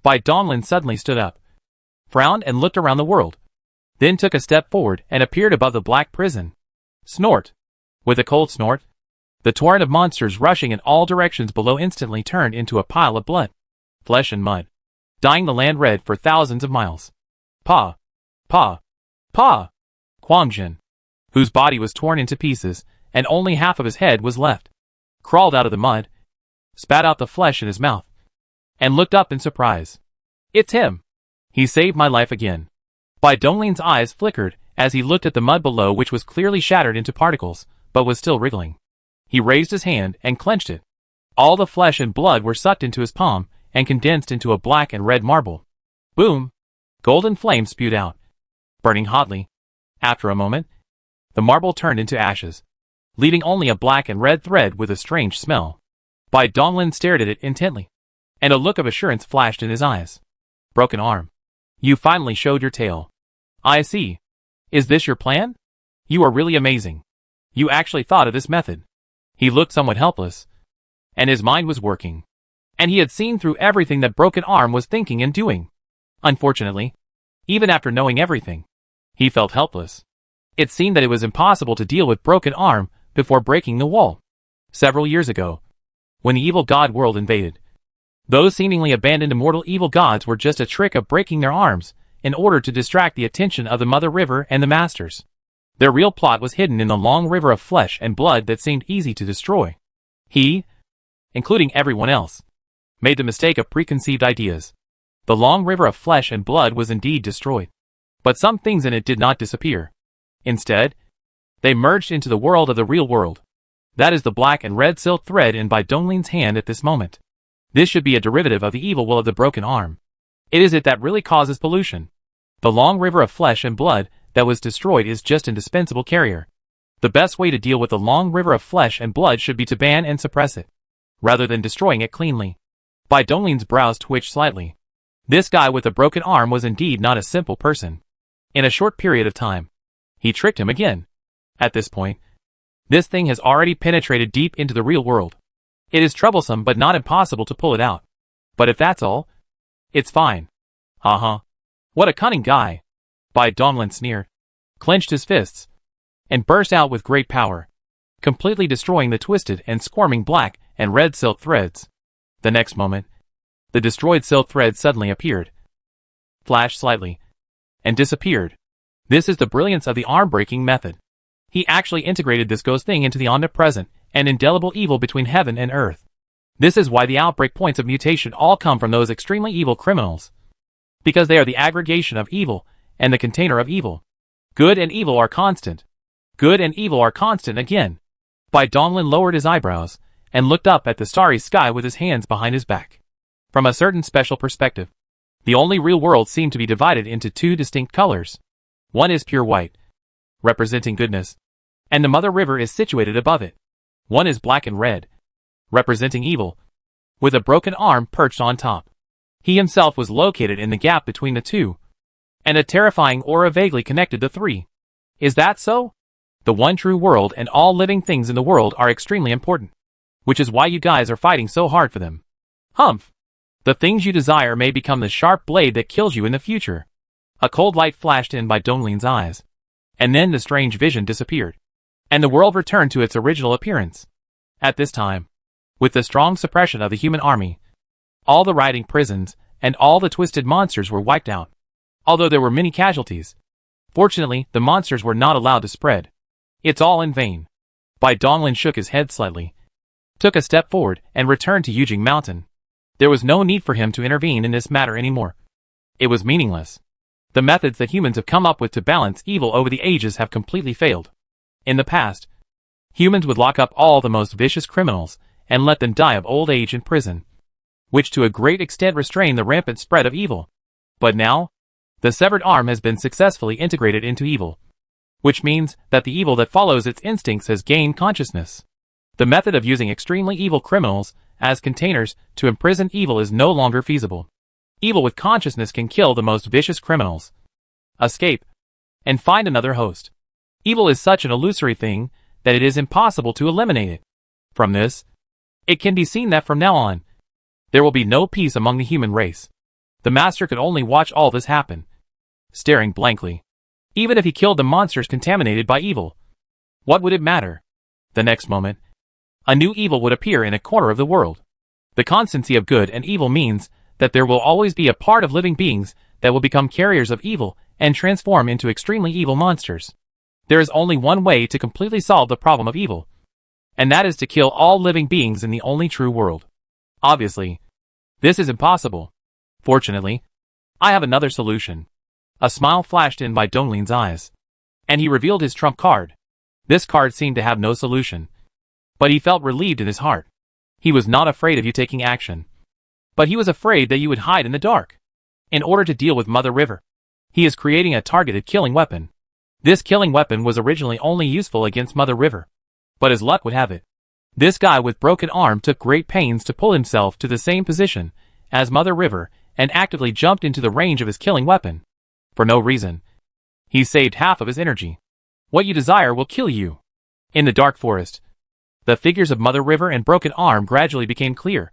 Bai Donglin suddenly stood up, frowned and looked around the world, then took a step forward and appeared above the black prison. Snort. With a cold snort, the torrent of monsters rushing in all directions below instantly turned into a pile of blood, flesh and mud, dyeing the land red for thousands of miles. Pa! Pa! Pa! Quang Zhen, whose body was torn into pieces and only half of his head was left, crawled out of the mud, spat out the flesh in his mouth, and looked up in surprise. It's him! He saved my life again. Bai Donglin's eyes flickered as he looked at the mud below, which was clearly shattered into particles, but was still wriggling. He raised his hand and clenched it. All the flesh and blood were sucked into his palm and condensed into a black and red marble. Boom! Golden flames spewed out, burning hotly. After a moment, the marble turned into ashes, leaving only a black and red thread with a strange smell. Bai Donglin stared at it intently, and a look of assurance flashed in his eyes. Broken arm. You finally showed your tail. I see. Is this your plan? You are really amazing. You actually thought of this method. He looked somewhat helpless, and his mind was working, and he had seen through everything that Broken Arm was thinking and doing. Unfortunately, even after knowing everything, he felt helpless. It seemed that it was impossible to deal with Broken Arm before breaking the wall. Several years ago, when the evil god world invaded, those seemingly abandoned immortal evil gods were just a trick of breaking their arms in order to distract the attention of the Mother River and the Masters. Their real plot was hidden in the long river of flesh and blood that seemed easy to destroy. He, including everyone else, made the mistake of preconceived ideas. The long river of flesh and blood was indeed destroyed, but some things in it did not disappear. Instead, they merged into the world of the real world. That is the black and red silk thread in Bai Donglin's hand at this moment. This should be a derivative of the evil will of the Broken Arm. It is it that really causes pollution. The long river of flesh and blood that was destroyed is just an indispensable carrier. The best way to deal with the long river of flesh and blood should be to ban and suppress it, rather than destroying it cleanly. Bai Donglin's brows twitched slightly. This guy with a broken arm was indeed not a simple person. In a short period of time, he tricked him again. At this point, this thing has already penetrated deep into the real world. It is troublesome but not impossible to pull it out. But if that's all, it's fine. Uh-huh. What a cunning guy. Bai Donglin sneered, clenched his fists, and burst out with great power, completely destroying the twisted and squirming black and red silk threads. The next moment, the destroyed silk thread suddenly appeared, flashed slightly, and disappeared. This is the brilliance of the arm-breaking method. He actually integrated this ghost thing into the omnipresent and indelible evil between heaven and earth. This is why the outbreak points of mutation all come from those extremely evil criminals. Because they are the aggregation of evil and the container of evil. Good and evil are constant. Good and evil are constant again. Bai Donglin lowered his eyebrows and looked up at the starry sky with his hands behind his back. From a certain special perspective, the only real world seemed to be divided into two distinct colors. One is pure white, representing goodness, and the Mother River is situated above it. One is black and red, representing evil, with a broken arm perched on top. He himself was located in the gap between the two, and a terrifying aura vaguely connected the three. Is that so? The one true world and all living things in the world are extremely important. which is why you guys are fighting so hard for them. Humph. The things you desire may become the sharp blade that kills you in the future. A cold light flashed in by Donglin's eyes. And then the strange vision disappeared. And the world returned to its original appearance. At this time, with the strong suppression of the human army, all the rioting prisons and all the twisted monsters were wiped out. Although there were many casualties, fortunately the monsters were not allowed to spread. It's all in vain. Bai Donglin shook his head slightly, took a step forward, and returned to Yujing Mountain. There was no need for him to intervene in this matter anymore. It was meaningless. The methods that humans have come up with to balance evil over the ages have completely failed. In the past, humans would lock up all the most vicious criminals and let them die of old age in prison, which to a great extent restrained the rampant spread of evil. But now, the severed arm has been successfully integrated into evil, which means that the evil that follows its instincts has gained consciousness. The method of using extremely evil criminals as containers to imprison evil is no longer feasible. Evil with consciousness can kill the most vicious criminals, escape, and find another host. Evil is such an illusory thing that it is impossible to eliminate it. From this, it can be seen that from now on, there will be no peace among the human race. The master could only watch all this happen, staring blankly. Even if he killed the monsters contaminated by evil, what would it matter? The next moment, a new evil would appear in a corner of the world. The constancy of good and evil means that there will always be a part of living beings that will become carriers of evil and transform into extremely evil monsters. There is only one way to completely solve the problem of evil, and that is to kill all living beings in the only true world. Obviously, this is impossible. Fortunately, I have another solution. A smile flashed in by Donglin's eyes, and he revealed his trump card. This card seemed to have no solution, but he felt relieved in his heart. He was not afraid of you taking action, but he was afraid that you would hide in the dark. In order to deal with Mother River, he is creating a targeted killing weapon. This killing weapon was originally only useful against Mother River, but as luck would have it, this guy with broken arm took great pains to pull himself to the same position as Mother River and actively jumped into the range of his killing weapon. For no reason. He saved half of his energy. What you desire will kill you. In the dark forest, the figures of Mother River and Broken Arm gradually became clear,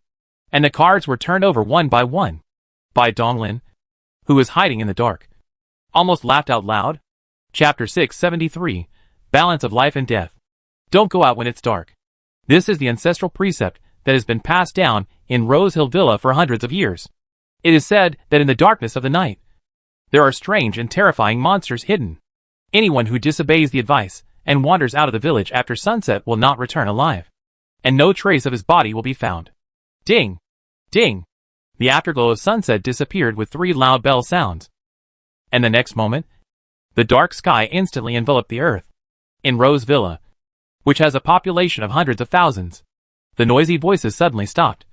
and the cards were turned over one by one. Bai Donglin, who was hiding in the dark, almost laughed out loud. Chapter 673, Balance of Life and Death. Don't go out when it's dark. This is the ancestral precept that has been passed down in Rose Hill Villa for hundreds of years. It is said that in the darkness of the night, there are strange and terrifying monsters hidden. Anyone who disobeys the advice and wanders out of the village after sunset will not return alive, and no trace of his body will be found. Ding! Ding! The afterglow of sunset disappeared with 3 loud bell sounds. And the next moment, the dark sky instantly enveloped the earth. In Rose Villa, which has a population of hundreds of thousands, the noisy voices suddenly stopped,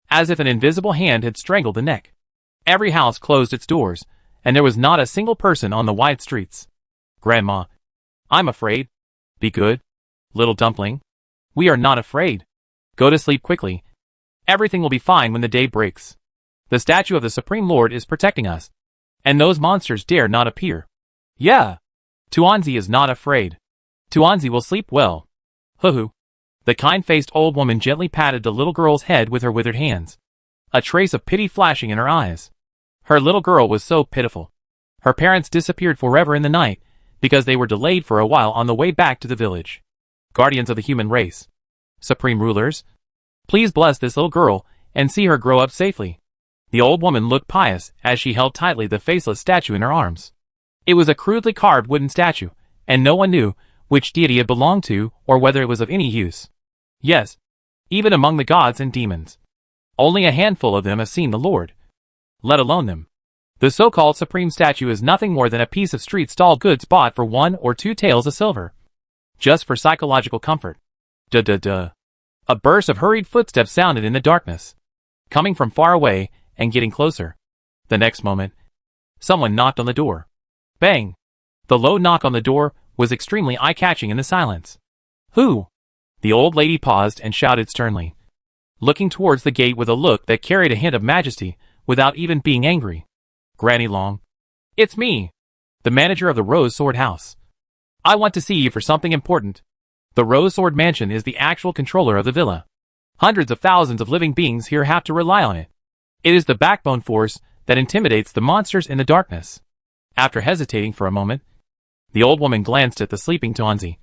as if an invisible hand had strangled the neck. Every house closed its doors, and there was not a single person on the wide streets. Grandma, I'm afraid. Be good, little dumpling. We are not afraid. Go to sleep quickly. Everything will be fine when the day breaks. The statue of the Supreme Lord is protecting us, and those monsters dare not appear. Yeah. Tuanzi is not afraid. Tuanzi will sleep well. Hoo-hoo. The kind-faced old woman gently patted the little girl's head with her withered hands, a trace of pity flashing in her eyes. Her little girl was so pitiful. Her parents disappeared forever in the night because they were delayed for a while on the way back to the village. Guardians of the human race, supreme rulers, please bless this little girl and see her grow up safely. The old woman looked pious as she held tightly the faceless statue in her arms. It was a crudely carved wooden statue, and no one knew which deity it belonged to or whether it was of any use. Yes, even among the gods and demons, only a handful of them have seen the Lord, let alone them. The so-called supreme statue is nothing more than a piece of street-stall goods bought for 1 or 2 taels of silver, just for psychological comfort. Duh. A burst of hurried footsteps sounded in the darkness, coming from far away and getting closer. The next moment, someone knocked on the door. Bang! The low knock on the door was extremely eye-catching in the silence. Who? The old lady paused and shouted sternly, looking towards the gate with a look that carried a hint of majesty without even being angry. Granny Long. It's me, the manager of the Rose Sword House. I want to see you for something important. The Rose Sword Mansion is the actual controller of the villa. Hundreds of thousands of living beings here have to rely on it. It is the backbone force that intimidates the monsters in the darkness. After hesitating for a moment, the old woman glanced at the sleeping Tuanzi,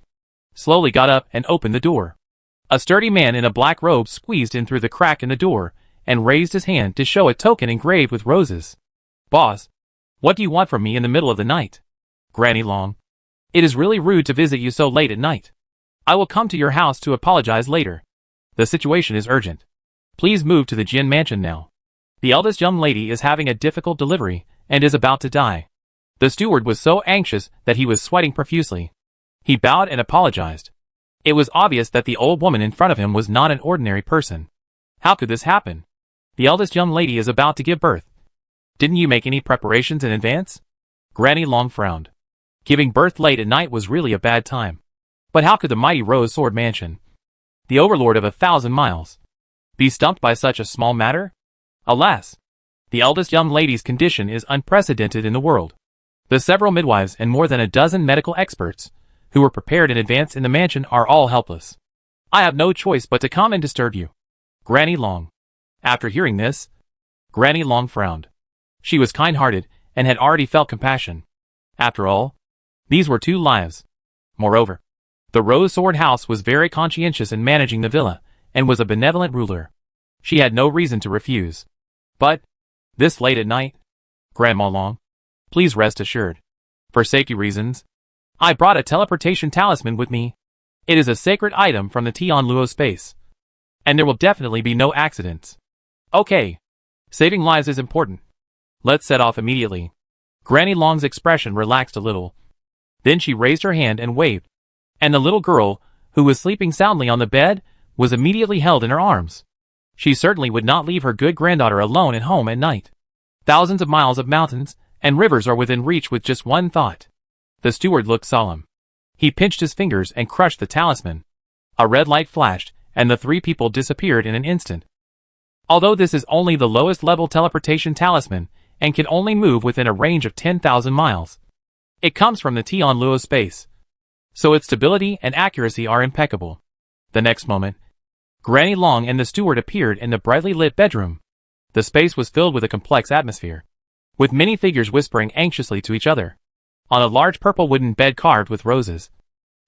slowly got up and opened the door. A sturdy man in a black robe squeezed in through the crack in the door and raised his hand to show a token engraved with roses. "Boss, what do you want from me in the middle of the night?" "Granny Long, it is really rude to visit you so late at night. I will come to your house to apologize later. The situation is urgent. Please move to the Jin mansion now. The eldest young lady is having a difficult delivery and is about to die." The steward was so anxious that he was sweating profusely. He bowed and apologized. It was obvious that the old woman in front of him was not an ordinary person. How could this happen? The eldest young lady is about to give birth. Didn't you make any preparations in advance? Granny Long frowned. Giving birth late at night was really a bad time. But how could the mighty Rose Sword Mansion, the overlord of 1,000 miles, be stumped by such a small matter? Alas, the eldest young lady's condition is unprecedented in the world. The several midwives and more than a dozen medical experts, who were prepared in advance in the mansion, are all helpless. I have no choice but to come and disturb you. Granny Long. After hearing this, Granny Long frowned. She was kind-hearted and had already felt compassion. After all, these were 2 lives. Moreover, the Rose Sword House was very conscientious in managing the villa and was a benevolent ruler. She had no reason to refuse. But, this late at night, Grandma Long, please rest assured. For safety reasons, I brought a teleportation talisman with me. It is a sacred item from the Tian Luo space. And there will definitely be no accidents. Okay. Saving lives is important. Let's set off immediately. Granny Long's expression relaxed a little. Then she raised her hand and waved. And the little girl, who was sleeping soundly on the bed, was immediately held in her arms. She certainly would not leave her good granddaughter alone at home at night. Thousands of miles of mountains and rivers are within reach with just one thought. The steward looked solemn. He pinched his fingers and crushed the talisman. A red light flashed, and the 3 people disappeared in an instant. Although this is only the lowest level teleportation talisman, and can only move within a range of 10,000 miles, it comes from the Tian Luo space, so its stability and accuracy are impeccable. The next moment, Granny Long and the steward appeared in the brightly lit bedroom. The space was filled with a complex atmosphere, with many figures whispering anxiously to each other. On a large purple wooden bed carved with roses,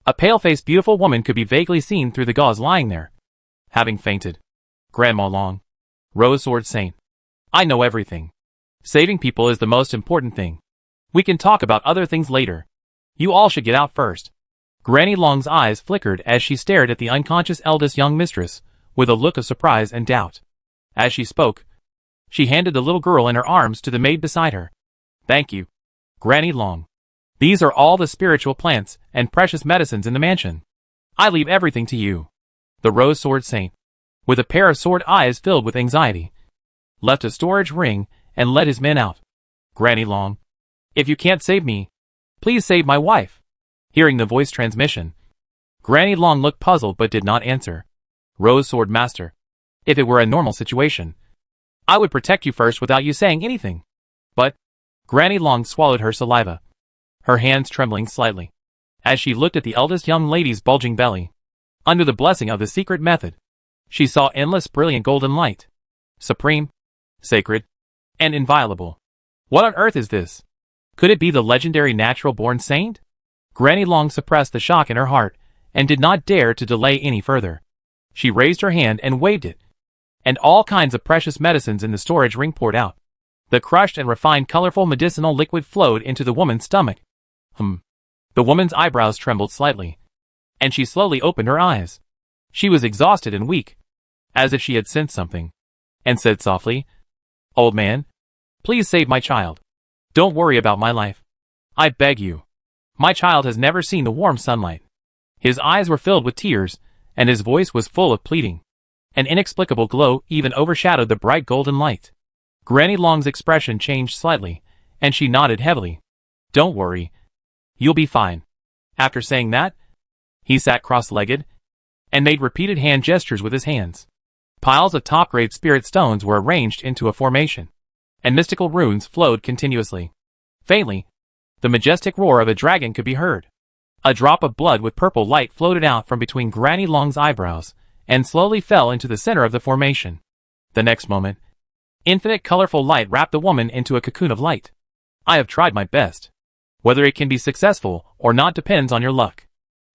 a pale-faced beautiful woman could be vaguely seen through the gauze lying there. Having fainted, Grandma Long, Rose Sword Saint, I know everything. Saving people is the most important thing. We can talk about other things later. You all should get out first. Granny Long's eyes flickered as she stared at the unconscious eldest young mistress, with a look of surprise and doubt. As she spoke, she handed the little girl in her arms to the maid beside her. Thank you, Granny Long. These are all the spiritual plants and precious medicines in the mansion. I leave everything to you. The Rose Sword Saint, with a pair of sword eyes filled with anxiety, left a storage ring and led his men out. Granny Long, if you can't save me, please save my wife. Hearing the voice transmission, Granny Long looked puzzled but did not answer. Rose Sword Master, if it were a normal situation, I would protect you first without you saying anything. But, Granny Long swallowed her saliva, her hands trembling slightly, as she looked at the eldest young lady's bulging belly. Under the blessing of the secret method, she saw endless brilliant golden light. Supreme, sacred, and inviolable. What on earth is this? Could it be the legendary natural-born saint? Granny Long suppressed the shock in her heart, and did not dare to delay any further. She raised her hand and waved it, and all kinds of precious medicines in the storage ring poured out. The crushed and refined colorful medicinal liquid flowed into the woman's stomach. The woman's eyebrows trembled slightly, and she slowly opened her eyes. She was exhausted and weak, as if she had sensed something, and said softly, "Old man, please save my child. Don't worry about my life. I beg you. My child has never seen the warm sunlight." His eyes were filled with tears, and his voice was full of pleading. An inexplicable glow even overshadowed the bright golden light. Granny Long's expression changed slightly, and she nodded heavily. "Don't worry. You'll be fine." After saying that, he sat cross-legged, and made repeated hand gestures with his hands. Piles of top-grade spirit stones were arranged into a formation, and mystical runes flowed continuously. Faintly, the majestic roar of a dragon could be heard. A drop of blood with purple light floated out from between Granny Long's eyebrows, and slowly fell into the center of the formation. The next moment, infinite colorful light wrapped the woman into a cocoon of light. I have tried my best. Whether it can be successful or not depends on your luck.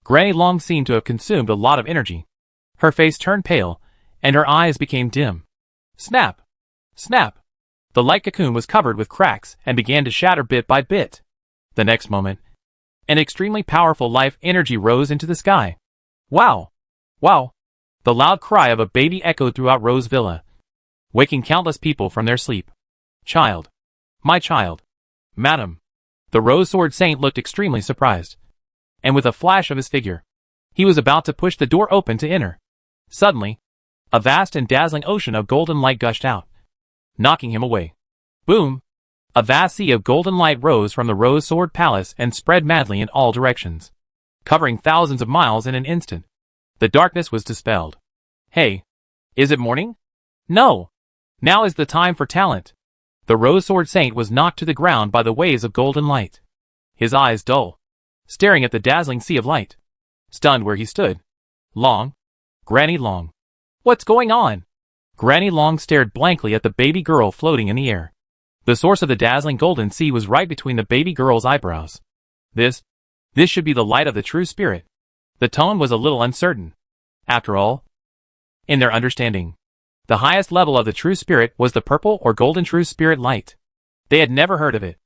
Granny Long seemed to have consumed a lot of energy. Her face turned pale, and her eyes became dim. Snap! Snap! The light cocoon was covered with cracks and began to shatter bit by bit. The next moment, an extremely powerful life energy rose into the sky. Wow! Wow! The loud cry of a baby echoed throughout Rose Villa, waking countless people from their sleep. Child! My child! Madam! The Rose Sword Saint looked extremely surprised. And with a flash of his figure, he was about to push the door open to enter. Suddenly, a vast and dazzling ocean of golden light gushed out, knocking him away. Boom! A vast sea of golden light rose from the Rose Sword Palace and spread madly in all directions, covering thousands of miles in an instant. The darkness was dispelled. Hey, is it morning? No! Now is the time for talent. The Rose Sword Saint was knocked to the ground by the waves of golden light. His eyes dull, staring at the dazzling sea of light. Stunned where he stood. Long. Granny Long. What's going on? Granny Long stared blankly at the baby girl floating in the air. The source of the dazzling golden sea was right between the baby girl's eyebrows. This should be the light of the true spirit. The tone was a little uncertain. After all, in their understanding, the highest level of the true spirit was the purple or golden true spirit light. They had never heard of it.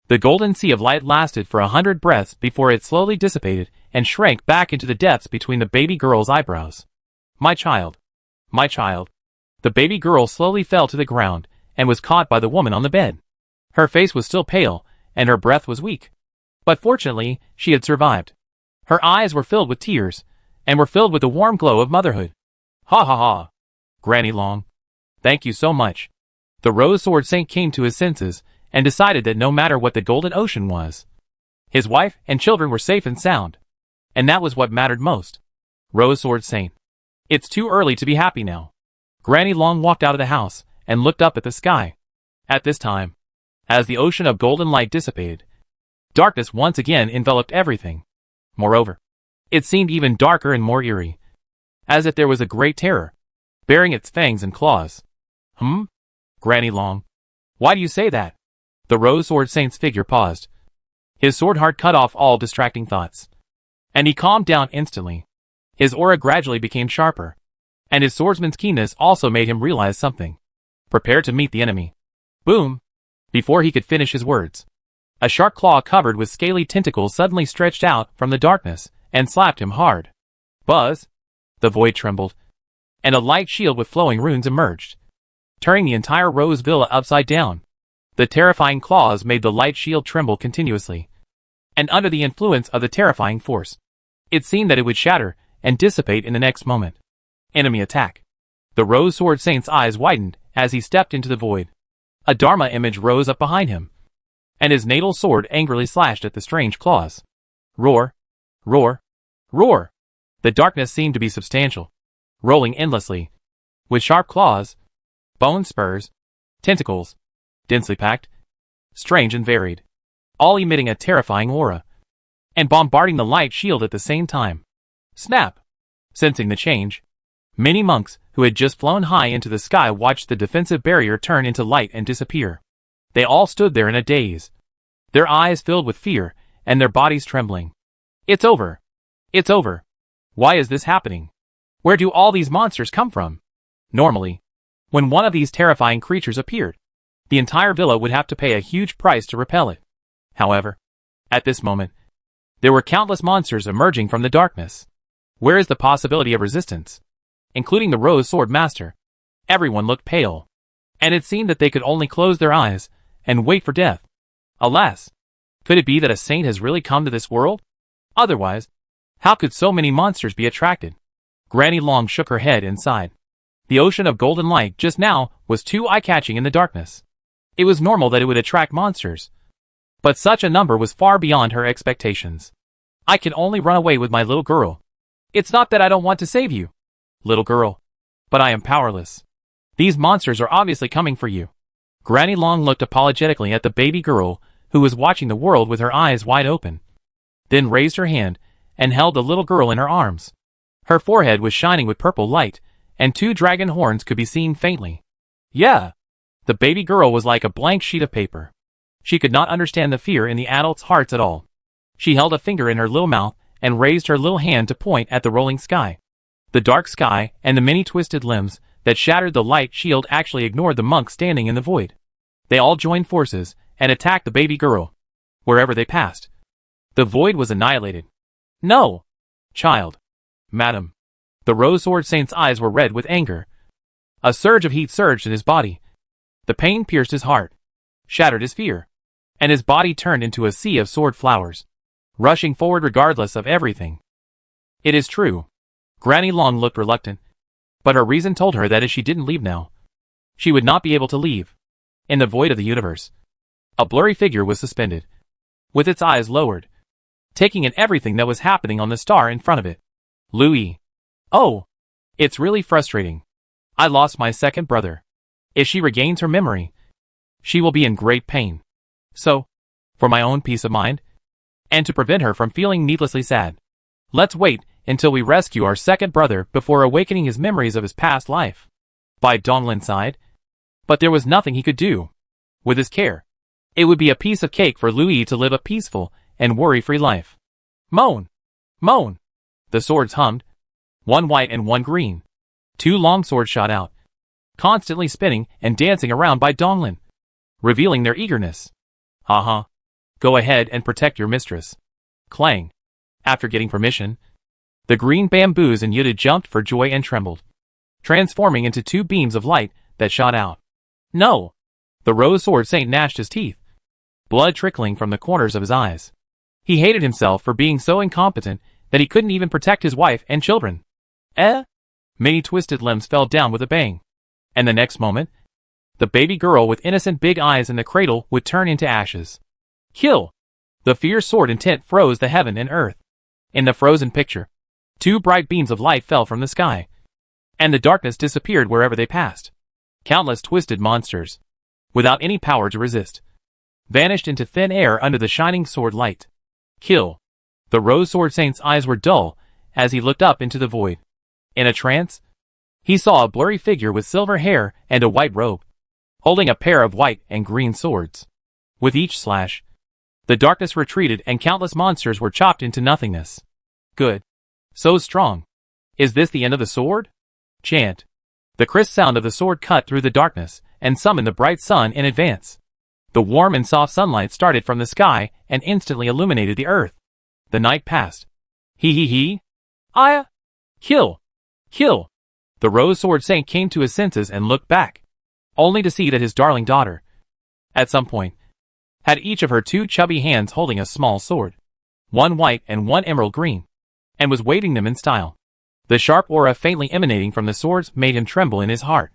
The golden sea of light lasted for 100 breaths before it slowly dissipated and shrank back into the depths between the baby girl's eyebrows. My child. My child. The baby girl slowly fell to the ground and was caught by the woman on the bed. Her face was still pale and her breath was weak. But fortunately, she had survived. Her eyes were filled with tears and were filled with the warm glow of motherhood. Ha ha ha. Granny Long. Thank you so much. The Rose Sword Saint came to his senses and decided that no matter what the golden ocean was, his wife and children were safe and sound. And that was what mattered most. Rose Sword Saint. It's too early to be happy now. Granny Long walked out of the house and looked up at the sky. At this time, as the ocean of golden light dissipated, darkness once again enveloped everything. Moreover, it seemed even darker and more eerie, as if there was a great terror, baring its fangs and claws. Granny Long. Why do you say that? The Rose Sword Saint's figure paused. His sword heart cut off all distracting thoughts. And he calmed down instantly. His aura gradually became sharper. And his swordsman's keenness also made him realize something. Prepare to meet the enemy. Boom! Before he could finish his words, a sharp claw covered with scaly tentacles suddenly stretched out from the darkness and slapped him hard. Buzz! The void trembled, and a light shield with flowing runes emerged, turning the entire Rose Villa upside down. The terrifying claws made the light shield tremble continuously, and under the influence of the terrifying force, it seemed that it would shatter and dissipate in the next moment. Enemy attack. The Rose Sword Saint's eyes widened as he stepped into the void. A Dharma image rose up behind him, and his natal sword angrily slashed at the strange claws. Roar! Roar! Roar! The darkness seemed to be substantial, rolling endlessly, with sharp claws, bone spurs, tentacles, densely packed, strange and varied, all emitting a terrifying aura, and bombarding the light shield at the same time. Snap! Sensing the change, many monks who had just flown high into the sky watched the defensive barrier turn into light and disappear. They all stood there in a daze, their eyes filled with fear and their bodies trembling. It's over! It's over! Why is this happening? Where do all these monsters come from? Normally, when one of these terrifying creatures appeared, the entire villa would have to pay a huge price to repel it. However, at this moment, there were countless monsters emerging from the darkness. Where is the possibility of resistance? Including the Rose Sword Master. Everyone looked pale, and it seemed that they could only close their eyes and wait for death. Alas! Could it be that a saint has really come to this world? Otherwise, how could so many monsters be attracted? Granny Long shook her head and sighed. The ocean of golden light just now was too eye-catching in the darkness. It was normal that it would attract monsters, but such a number was far beyond her expectations. I can only run away with my little girl. It's not that I don't want to save you, little girl, but I am powerless. These monsters are obviously coming for you. Granny Long looked apologetically at the baby girl, who was watching the world with her eyes wide open, then raised her hand and held the little girl in her arms. Her forehead was shining with purple light, and 2 dragon horns could be seen faintly. Yeah. The baby girl was like a blank sheet of paper. She could not understand the fear in the adults' hearts at all. She held a finger in her little mouth and raised her little hand to point at the rolling sky. The dark sky and the many twisted limbs that shattered the light shield actually ignored the monk standing in the void. They all joined forces and attacked the baby girl. Wherever they passed, the void was annihilated. No! Child. Madam. The Rose Sword Saint's eyes were red with anger. A surge of heat surged in his body. The pain pierced his heart, shattered his fear, and his body turned into a sea of sword flowers, rushing forward regardless of everything. It is true. Granny Long looked reluctant, but her reason told her that if she didn't leave now, she would not be able to leave. In the void of the universe, a blurry figure was suspended, with its eyes lowered, taking in everything that was happening on the star in front of it. Louis. Oh, it's really frustrating. I lost my second brother. If she regains her memory, she will be in great pain. So, for my own peace of mind, and to prevent her from feeling needlessly sad, let's wait until we rescue our second brother before awakening his memories of his past life. Bai Donglin sighed. But there was nothing he could do. With his care, it would be a piece of cake for Louis to live a peaceful and worry-free life. Moan! Moan! The swords hummed. 1 white and 1 green. 2 long swords shot out, constantly spinning and dancing around Bai Donglin, revealing their eagerness. Haha. Go ahead and protect your mistress. Clang. After getting permission, the green bamboos and Yuta jumped for joy and trembled, transforming into 2 beams of light that shot out. No! The Rose Sword Saint gnashed his teeth, blood trickling from the corners of his eyes. He hated himself for being so incompetent that he couldn't even protect his wife and children. Many twisted limbs fell down with a bang. And the next moment, the baby girl with innocent big eyes in the cradle would turn into ashes. Kill! The fierce sword intent froze the heaven and earth. In the frozen picture, 2 bright beams of light fell from the sky, and the darkness disappeared wherever they passed. Countless twisted monsters, without any power to resist, vanished into thin air under the shining sword light. Kill! The Rose Sword Saint's eyes were dull as he looked up into the void. In a trance, he saw a blurry figure with silver hair and a white robe, holding a pair of white and green swords. With each slash, the darkness retreated and countless monsters were chopped into nothingness. Good. So strong. Is this the end of the sword? Chant. The crisp sound of the sword cut through the darkness and summoned the bright sun in advance. The warm and soft sunlight started from the sky and instantly illuminated the earth. The night passed. He. Kill! Kill! The Rose Sword Saint came to his senses and looked back, only to see that his darling daughter, at some point, had each of her 2 chubby hands holding a small sword, 1 white and 1 emerald green, and was waving them in style. The sharp aura faintly emanating from the swords made him tremble in his heart.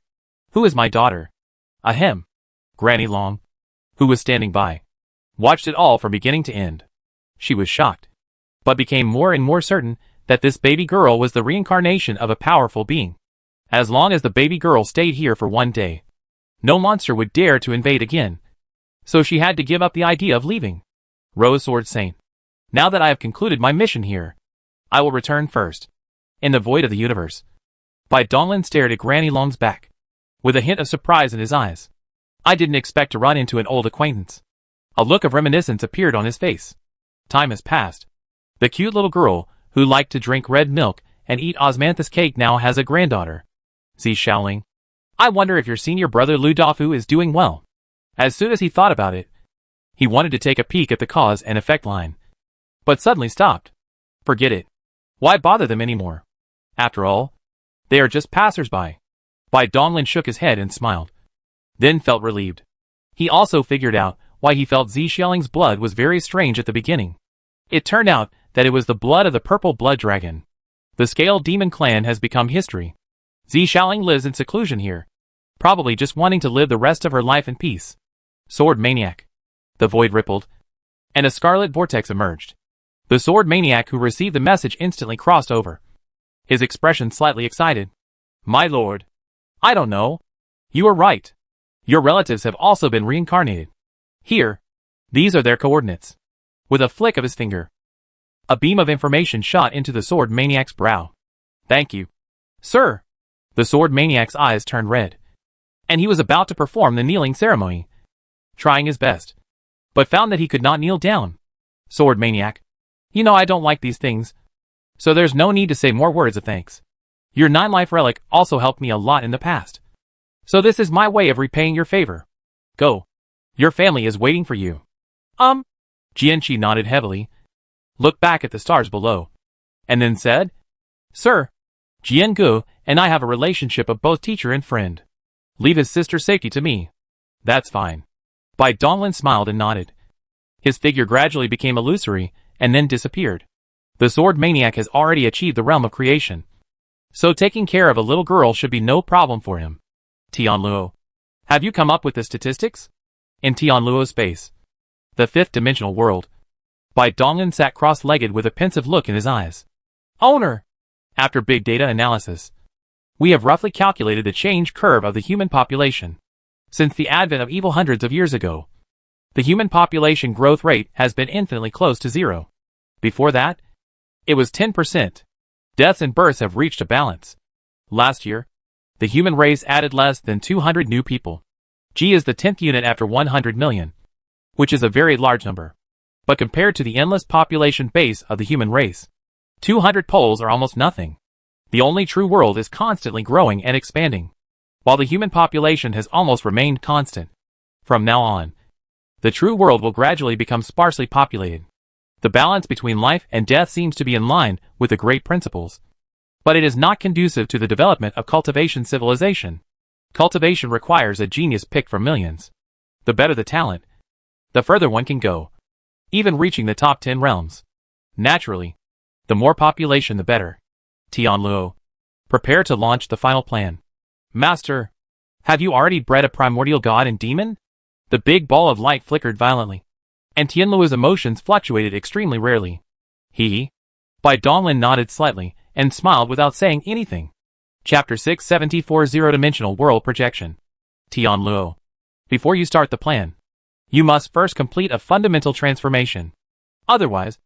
Who is my daughter? Ahem. Granny Long, who was standing by, watched it all from beginning to end. She was shocked, but became more and more certain that this baby girl was the reincarnation of a powerful being. As long as the baby girl stayed here for 1 day, no monster would dare to invade again. So she had to give up the idea of leaving. Rose Sword Saint, now that I have concluded my mission here, I will return first. In the void of the universe, Bai Donglin stared at Granny Long's back, with a hint of surprise in his eyes. I didn't expect to run into an old acquaintance. A look of reminiscence appeared on his face. Time has passed. The cute little girl, who liked to drink red milk and eat osmanthus cake, now has a granddaughter. Zi Shaoling. I wonder if your senior brother Lu Dafu is doing well. As soon as he thought about it, he wanted to take a peek at the cause and effect line, but suddenly stopped. Forget it. Why bother them anymore? After all, they are just passers-by. Bai Donglin shook his head and smiled, then felt relieved. He also figured out why he felt Zi Shaoling's blood was very strange at the beginning. It turned out that it was the blood of the purple blood dragon. The Scale Demon clan has become history. Zi Shaoling lives in seclusion here, probably just wanting to live the rest of her life in peace. Sword Maniac. The void rippled, and a scarlet vortex emerged. The sword maniac who received the message instantly crossed over, his expression slightly excited. My lord. I don't know. You are right. Your relatives have also been reincarnated. Here. These are their coordinates. With a flick of his finger, a beam of information shot into the sword maniac's brow. Thank you. Sir. The sword maniac's eyes turned red. And he was about to perform the kneeling ceremony. Trying his best. But found that he could not kneel down. Sword maniac. You know I don't like these things. So there's no need to say more words of thanks. Your 9-life relic also helped me a lot in the past. So this is my way of repaying your favor. Go. Your family is waiting for you. Jianqi nodded heavily, looked back at the stars below, and then said, Sir, Jiangu and I have a relationship of both teacher and friend. Leave his sister's safety to me. That's fine. Bai Donglin smiled and nodded. His figure gradually became illusory, and then disappeared. The sword maniac has already achieved the realm of creation. So taking care of a little girl should be no problem for him. Tianluo. Have you come up with the statistics? In Tianluo's space. The fifth dimensional world. Bai Donglin sat cross-legged with a pensive look in his eyes. Owner! After big data analysis, we have roughly calculated the change curve of the human population. Since the advent of evil hundreds of years ago, the human population growth rate has been infinitely close to zero. Before that, it was 10%. Deaths and births have reached a balance. Last year, the human race added less than 200 new people. G is the 10th unit after 100 million, which is a very large number. But compared to the endless population base of the human race, 200 poles are almost nothing. The only true world is constantly growing and expanding, while the human population has almost remained constant. From now on, the true world will gradually become sparsely populated. The balance between life and death seems to be in line with the great principles. But it is not conducive to the development of cultivation civilization. Cultivation requires a genius picked from millions. The better the talent, the further one can go, even reaching the top 10 realms. Naturally, the more population the better. Tianluo. Prepare to launch the final plan. Master, have you already bred a primordial god and demon? The big ball of light flickered violently, and Tianluo's emotions fluctuated extremely rarely. Bai Donglin nodded slightly, and smiled without saying anything. Chapter 674 Zero-Dimensional World Projection. Tianluo. Before you start the plan, you must first complete a fundamental transformation. Otherwise,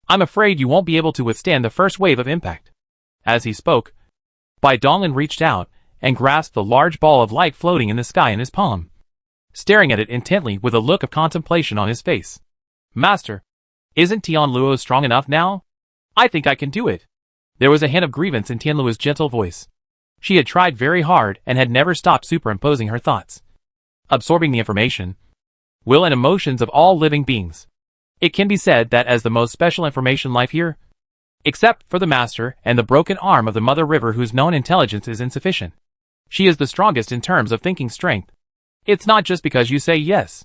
I'm afraid you won't be able to withstand the first wave of impact. As he spoke, Bai Donglin reached out and grasped the large ball of light floating in the sky in his palm, staring at it intently with a look of contemplation on his face. Master, isn't Tianluo strong enough now? I think I can do it. There was a hint of grievance in Tianluo's gentle voice. She had tried very hard and had never stopped superimposing her thoughts, absorbing the information, will and emotions of all living beings. It can be said that as the most special information life here, except for the master and the broken arm of the mother river whose known intelligence is insufficient, she is the strongest in terms of thinking strength. It's not just because you say yes.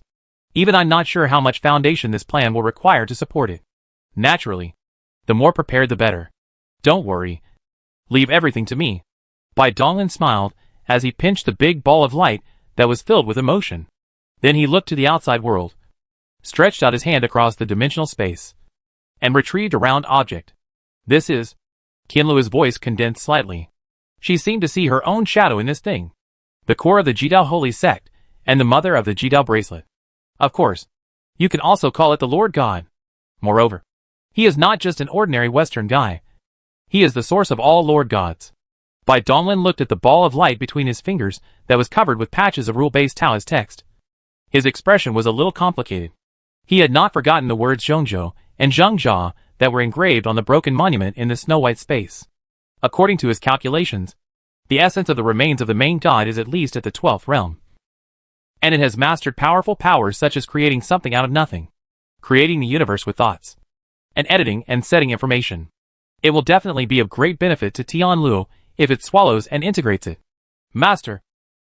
Even I'm not sure how much foundation this plan will require to support it. Naturally, the more prepared the better. Don't worry. Leave everything to me. Bai Donglin smiled as he pinched the big ball of light that was filled with emotion. Then he looked to the outside world, stretched out his hand across the dimensional space, and retrieved a round object. This is... Tianluo's voice condensed slightly. She seemed to see her own shadow in this thing. The core of the Jidao Holy Sect, and the mother of the Jidao bracelet. Of course, you can also call it the Lord God. Moreover, he is not just an ordinary Western guy. He is the source of all Lord Gods. Bai Donglin looked at the ball of light between his fingers that was covered with patches of rule-based Taoist text. His expression was a little complicated. He had not forgotten the words Zhongzhou and Zhengjia that were engraved on the broken monument in the snow-white space. According to his calculations, the essence of the remains of the main god is at least at the 12th realm. And it has mastered powerful powers such as creating something out of nothing, creating the universe with thoughts, and editing and setting information. It will definitely be of great benefit to Tianluo if it swallows and integrates it. Master,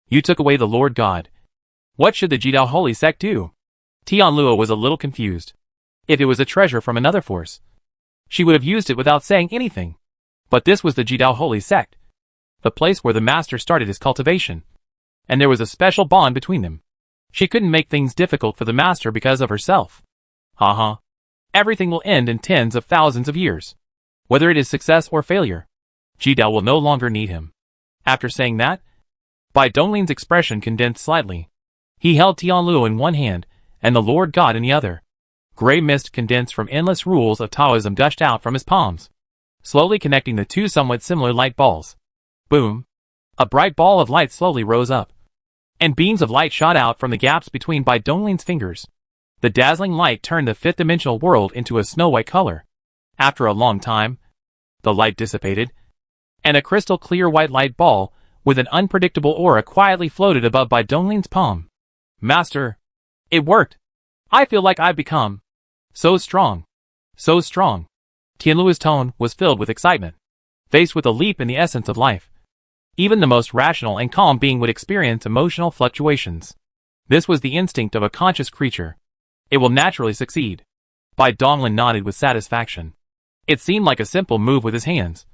you took away the Lord God. What should the Jidao Holy Sect do? Tianluo was a little confused. If it was a treasure from another force, she would have used it without saying anything. But this was the Jidao Holy Sect, the place where the master started his cultivation, and there was a special bond between them. She couldn't make things difficult for the master because of herself. Everything will end in tens of thousands of years. Whether it is success or failure, Jidao will no longer need him. After saying that, Bai Donglin's expression condensed slightly. He held Tianluo in one hand, and the Lord God in the other. Gray mist condensed from endless rules of Taoism gushed out from his palms, slowly connecting the two somewhat similar light balls. Boom! A bright ball of light slowly rose up, and beams of light shot out from the gaps between Bai Dongling's fingers. The dazzling light turned the fifth-dimensional world into a snow-white color. After a long time, the light dissipated, and a crystal-clear white light ball with an unpredictable aura quietly floated above Bai Dongling's palm. Master! It worked! I feel like I've become so strong. So strong. Tianluo's tone was filled with excitement, faced with a leap in the essence of life. Even the most rational and calm being would experience emotional fluctuations. This was the instinct of a conscious creature. It will naturally succeed. Bai Donglin nodded with satisfaction. It seemed like a simple move with his hands.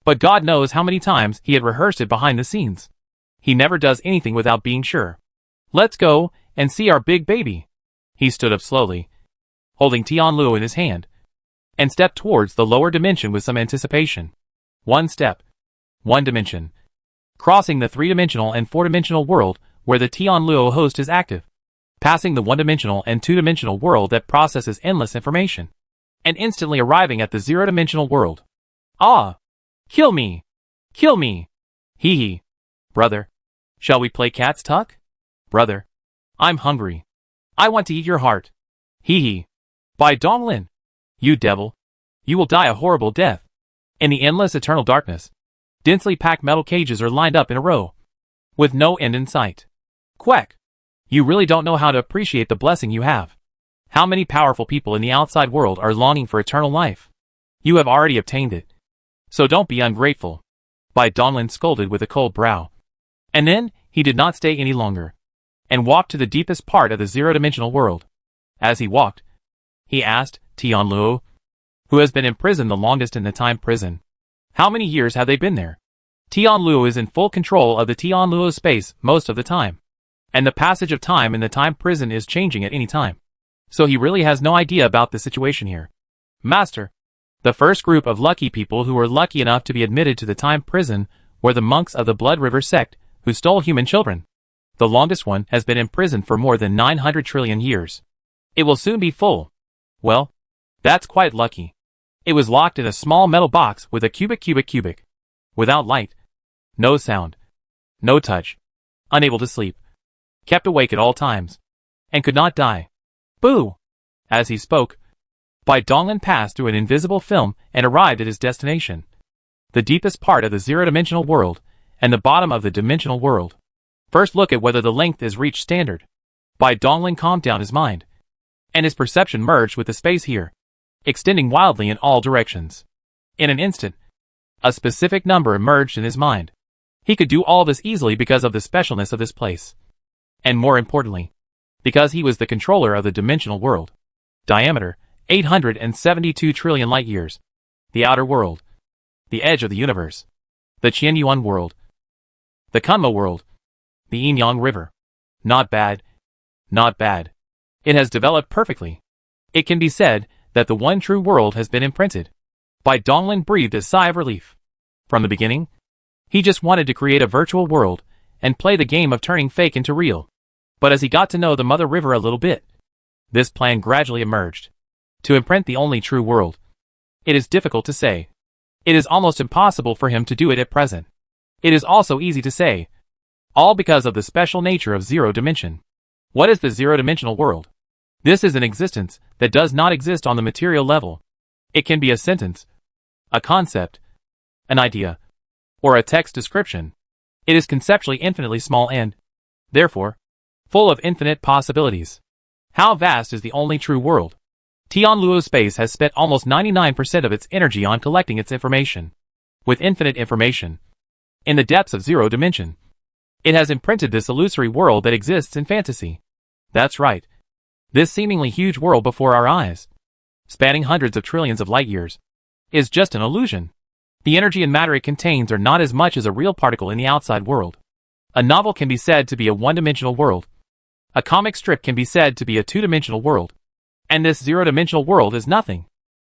But God knows how many times he had rehearsed it behind the scenes. He never does anything without being sure. Let's go and see our big baby. He stood up slowly, holding Tianluo in his hand, and stepped towards the lower dimension with some anticipation. One step. One dimension. Crossing the three-dimensional and four-dimensional world where the Tianluo host is active. Passing the one-dimensional and two-dimensional world that processes endless information. And instantly arriving at the zero-dimensional world. Ah! Kill me! Kill me! Hee hee. Brother. Shall we play cat's tuck? Brother. I'm hungry. I want to eat your heart. Hee hee. Bai Donglin. You devil. You will die a horrible death. In the endless eternal darkness, densely packed metal cages are lined up in a row, with no end in sight. Quack. You really don't know how to appreciate the blessing you have. How many powerful people in the outside world are longing for eternal life? You have already obtained it. So don't be ungrateful. Bai Donglin scolded with a cold brow. And then, he did not stay any longer, and walked to the deepest part of the zero-dimensional world. As he walked, he asked Tianluo, who has been imprisoned the longest in the time prison. How many years have they been there? Tianluo is in full control of the Tianluo space most of the time, and the passage of time in the time prison is changing at any time. So he really has no idea about the situation here. Master. The first group of lucky people who were lucky enough to be admitted to the time prison were the monks of the Blood River sect, who stole human children. The longest one has been imprisoned for more than 900 trillion years. It will soon be full. Well, that's quite lucky. It was locked in a small metal box with a cubic. Without light. No sound. No touch. Unable to sleep. Kept awake at all times. And could not die. Boo! As he spoke, Bai Donglin passed through an invisible film and arrived at his destination. The deepest part of the zero-dimensional world, and the bottom of the dimensional world. First look at whether the length is reached standard. Bai Donglin calmed down his mind, and his perception merged with the space here, extending wildly in all directions. In an instant, a specific number emerged in his mind. He could do all this easily because of the specialness of this place. And more importantly, because he was the controller of the dimensional world. Diameter, 872 trillion light-years. The outer world. The edge of the universe. The Qianyuan world. The Kunmo world. The Yin-Yang River. Not bad. Not bad. It has developed perfectly. It can be said that the one true world has been imprinted. Bai Donglin breathed a sigh of relief. From the beginning, he just wanted to create a virtual world and play the game of turning fake into real. But as he got to know the Mother River a little bit, this plan gradually emerged. To imprint the only true world. It is difficult to say. It is almost impossible for him to do it at present. It is also easy to say. All because of the special nature of zero dimension. What is the zero-dimensional world? This is an existence that does not exist on the material level. It can be a sentence, a concept, an idea, or a text description. It is conceptually infinitely small and, therefore, full of infinite possibilities. How vast is the only true world? Tianluo space has spent almost 99% of its energy on collecting its information. With infinite information, in the depths of zero dimension, it has imprinted this illusory world that exists in fantasy. That's right. This seemingly huge world before our eyes, spanning hundreds of trillions of light-years, is just an illusion. The energy and matter it contains are not as much as a real particle in the outside world. A novel can be said to be a one-dimensional world. A comic strip can be said to be a two-dimensional world. And this zero-dimensional world is nothing.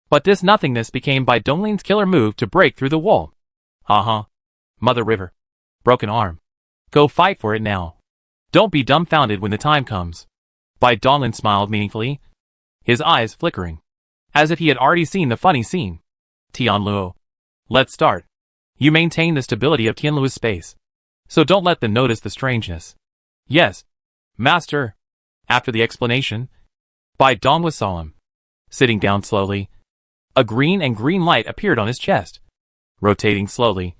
But this nothingness became Bai Donglin's killer move to break through the wall. Mother River. Broken arm. Go fight for it now. Don't be dumbfounded when the time comes. Bai Donglin smiled meaningfully, his eyes flickering, as if he had already seen the funny scene. Tianluo. Let's start. You maintain the stability of Tianluo's space, so don't let them notice the strangeness. Yes, Master. After the explanation, Bai Dong was solemn. Sitting down slowly, a green light appeared on his chest, rotating slowly,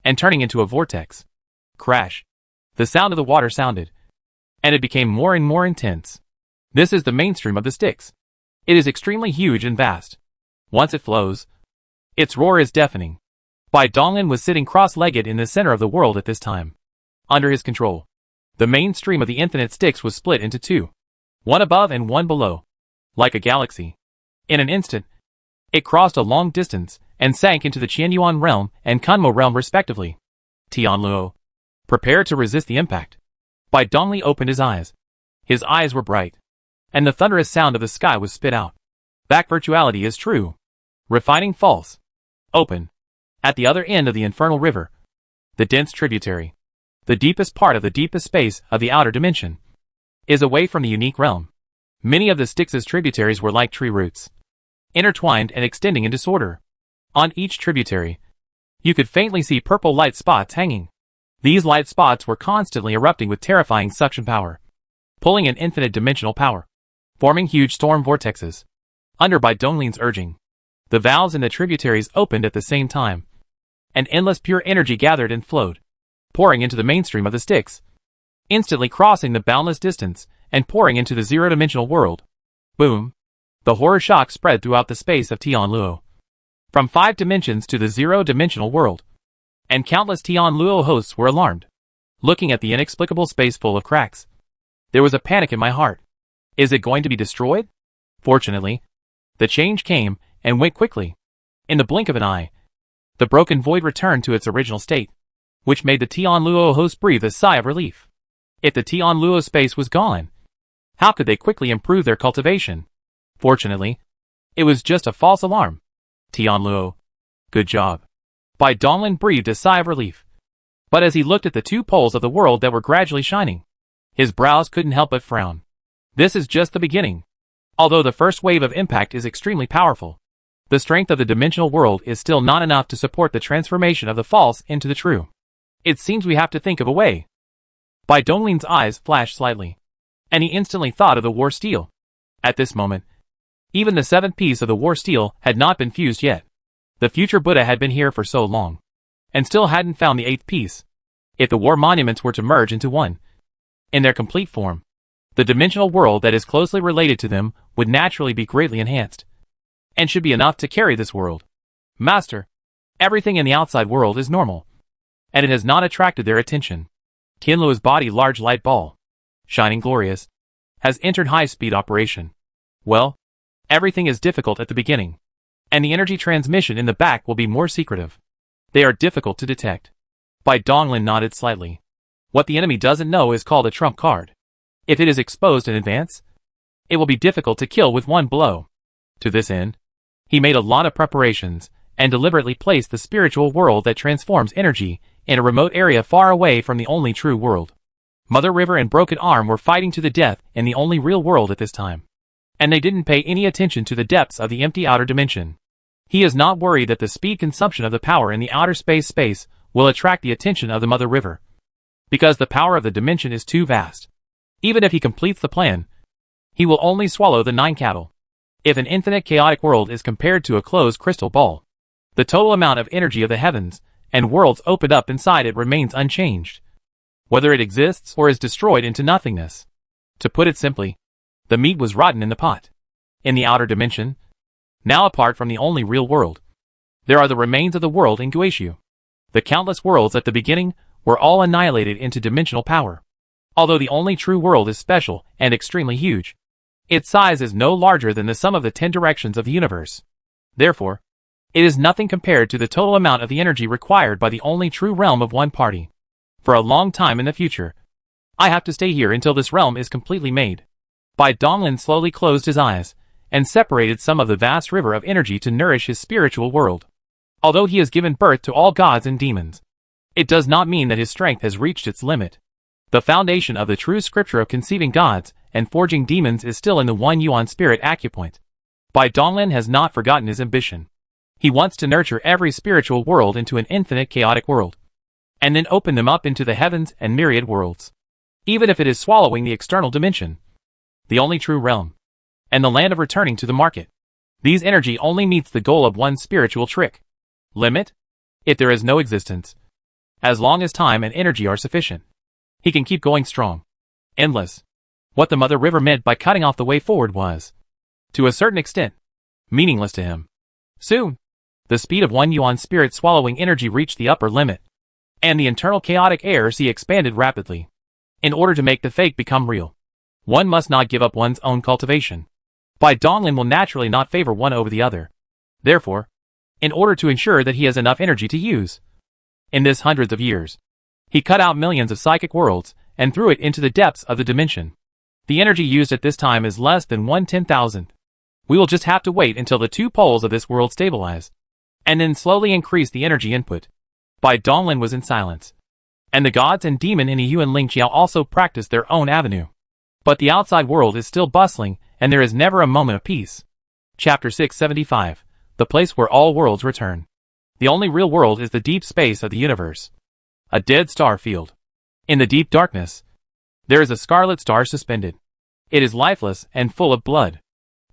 and turning into a vortex. Crash. The sound of the water sounded, and it became more and more intense. This is the mainstream of the Styx. It is extremely huge and vast. Once it flows, its roar is deafening. Bai Donglin was sitting cross-legged in the center of the world at this time. Under his control, the mainstream of the infinite Styx was split into two, one above and one below, like a galaxy. In an instant, it crossed a long distance and sank into the Qianyuan realm and Kunmo realm respectively. Tianluo, prepare to resist the impact. Bai Dongli opened his eyes. His eyes were bright, and the thunderous sound of the sky was spit out. Back virtuality is true. Refining false. Open. At the other end of the infernal river, the dense tributary, the deepest part of the deepest space of the outer dimension, is away from the unique realm. Many of the Styx's tributaries were like tree roots, intertwined and extending in disorder. On each tributary, you could faintly see purple light spots hanging. These light spots were constantly erupting with terrifying suction power, pulling in infinite dimensional power, forming huge storm vortexes. Under Bai Donglin's urging, the valves in the tributaries opened at the same time, and endless pure energy gathered and flowed, pouring into the mainstream of the Styx, instantly crossing the boundless distance and pouring into the zero-dimensional world. Boom! The horror shock spread throughout the space of Tianluo, from 5 dimensions to the zero-dimensional world, and countless Tianluo hosts were alarmed, looking at the inexplicable space full of cracks. There was a panic in my heart. Is it going to be destroyed? Fortunately, the change came and went quickly. In the blink of an eye, the broken void returned to its original state, which made the Tianluo host breathe a sigh of relief. If the Tianluo space was gone, how could they quickly improve their cultivation? Fortunately, it was just a false alarm. Tianluo, good job. Bai Donglin breathed a sigh of relief. But as he looked at the 2 poles of the world that were gradually shining, his brows couldn't help but frown. This is just the beginning. Although the first wave of impact is extremely powerful, the strength of the dimensional world is still not enough to support the transformation of the false into the true. It seems we have to think of a way. Bai Donglin's eyes flashed slightly, and he instantly thought of the war steel. At this moment, even the 7th piece of the war steel had not been fused yet. The future Buddha had been here for so long, and still hadn't found the 8th piece. If the war monuments were to merge into one, in their complete form, the dimensional world that is closely related to them would naturally be greatly enhanced, and should be enough to carry this world. Master, everything in the outside world is normal, and it has not attracted their attention. Tianluo's body large light ball, shining glorious, has entered high-speed operation. Well, everything is difficult at the beginning, and the energy transmission in the back will be more secretive. They are difficult to detect. Bai Donglin nodded slightly. What the enemy doesn't know is called a trump card. If it is exposed in advance, it will be difficult to kill with one blow. To this end, he made a lot of preparations, and deliberately placed the spiritual world that transforms energy in a remote area far away from the only true world. Mother River and Broken Arm were fighting to the death in the only real world at this time, and they didn't pay any attention to the depths of the empty outer dimension. He is not worried that the speed consumption of the power in the outer space will attract the attention of the Mother River, because the power of the dimension is too vast. Even if he completes the plan, he will only swallow the 9 cattle. If an infinite chaotic world is compared to a closed crystal ball, the total amount of energy of the heavens and worlds opened up inside it remains unchanged, whether it exists or is destroyed into nothingness. To put it simply, the meat was rotten in the pot. In the outer dimension, now apart from the only real world, there are the remains of the world in Guishu. The countless worlds at the beginning were all annihilated into dimensional power. Although the only true world is special and extremely huge, its size is no larger than the sum of the 10 directions of the universe. Therefore, it is nothing compared to the total amount of the energy required by the only true realm of one party. For a long time in the future, I have to stay here until this realm is completely made. Bai Donglin slowly closed his eyes, and separated some of the vast river of energy to nourish his spiritual world. Although he has given birth to all gods and demons, it does not mean that his strength has reached its limit. The foundation of the true scripture of conceiving gods and forging demons is still in the 1 yuan spirit acupoint. Bai Donglin has not forgotten his ambition. He wants to nurture every spiritual world into an infinite chaotic world, and then open them up into the heavens and myriad worlds. Even if it is swallowing the external dimension, the only true realm, and the land of returning to the market. These energy only meets the goal of one spiritual trick. Limit? If there is no existence. As long as time and energy are sufficient, he can keep going strong. Endless. What the Mother River meant by cutting off the way forward was, to a certain extent, meaningless to him. Soon, the speed of 1 yuan spirit swallowing energy reached the upper limit, and the internal chaotic air sea expanded rapidly. In order to make the fake become real, one must not give up one's own cultivation. Bai Donglin will naturally not favor one over the other. Therefore, in order to ensure that he has enough energy to use, in this hundreds of years, he cut out millions of psychic worlds and threw it into the depths of the dimension. The energy used at this time is less than 1/10,000. We will just have to wait until the two poles of this world stabilize, and then slowly increase the energy input. Bai Donglin was in silence, and the gods and demon in Yuan Lingqiao also practiced their own avenue. But the outside world is still bustling, and there is never a moment of peace. Chapter 675, the place where all worlds return. The only real world is the deep space of the universe. A dead star field. In the deep darkness, there is a scarlet star suspended. It is lifeless and full of blood.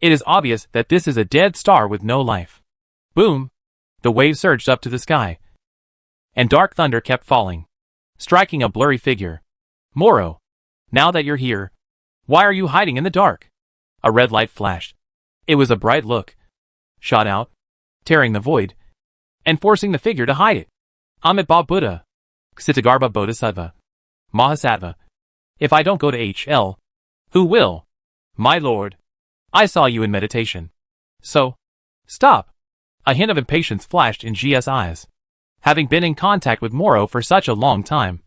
It is obvious that this is a dead star with no life. Boom! The wave surged up to the sky, and dark thunder kept falling, striking a blurry figure. Moro, now that you're here, why are you hiding in the dark? A red light flashed. It was a bright look. Shot out, tearing the void, and forcing the figure to hide it. Amitabha Buddha. Ksitagarbha Bodhisattva. Mahasattva. If I don't go to HL, who will? My lord. I saw you in meditation. So, stop. A hint of impatience flashed in GS' eyes. Having been in contact with Moro for such a long time,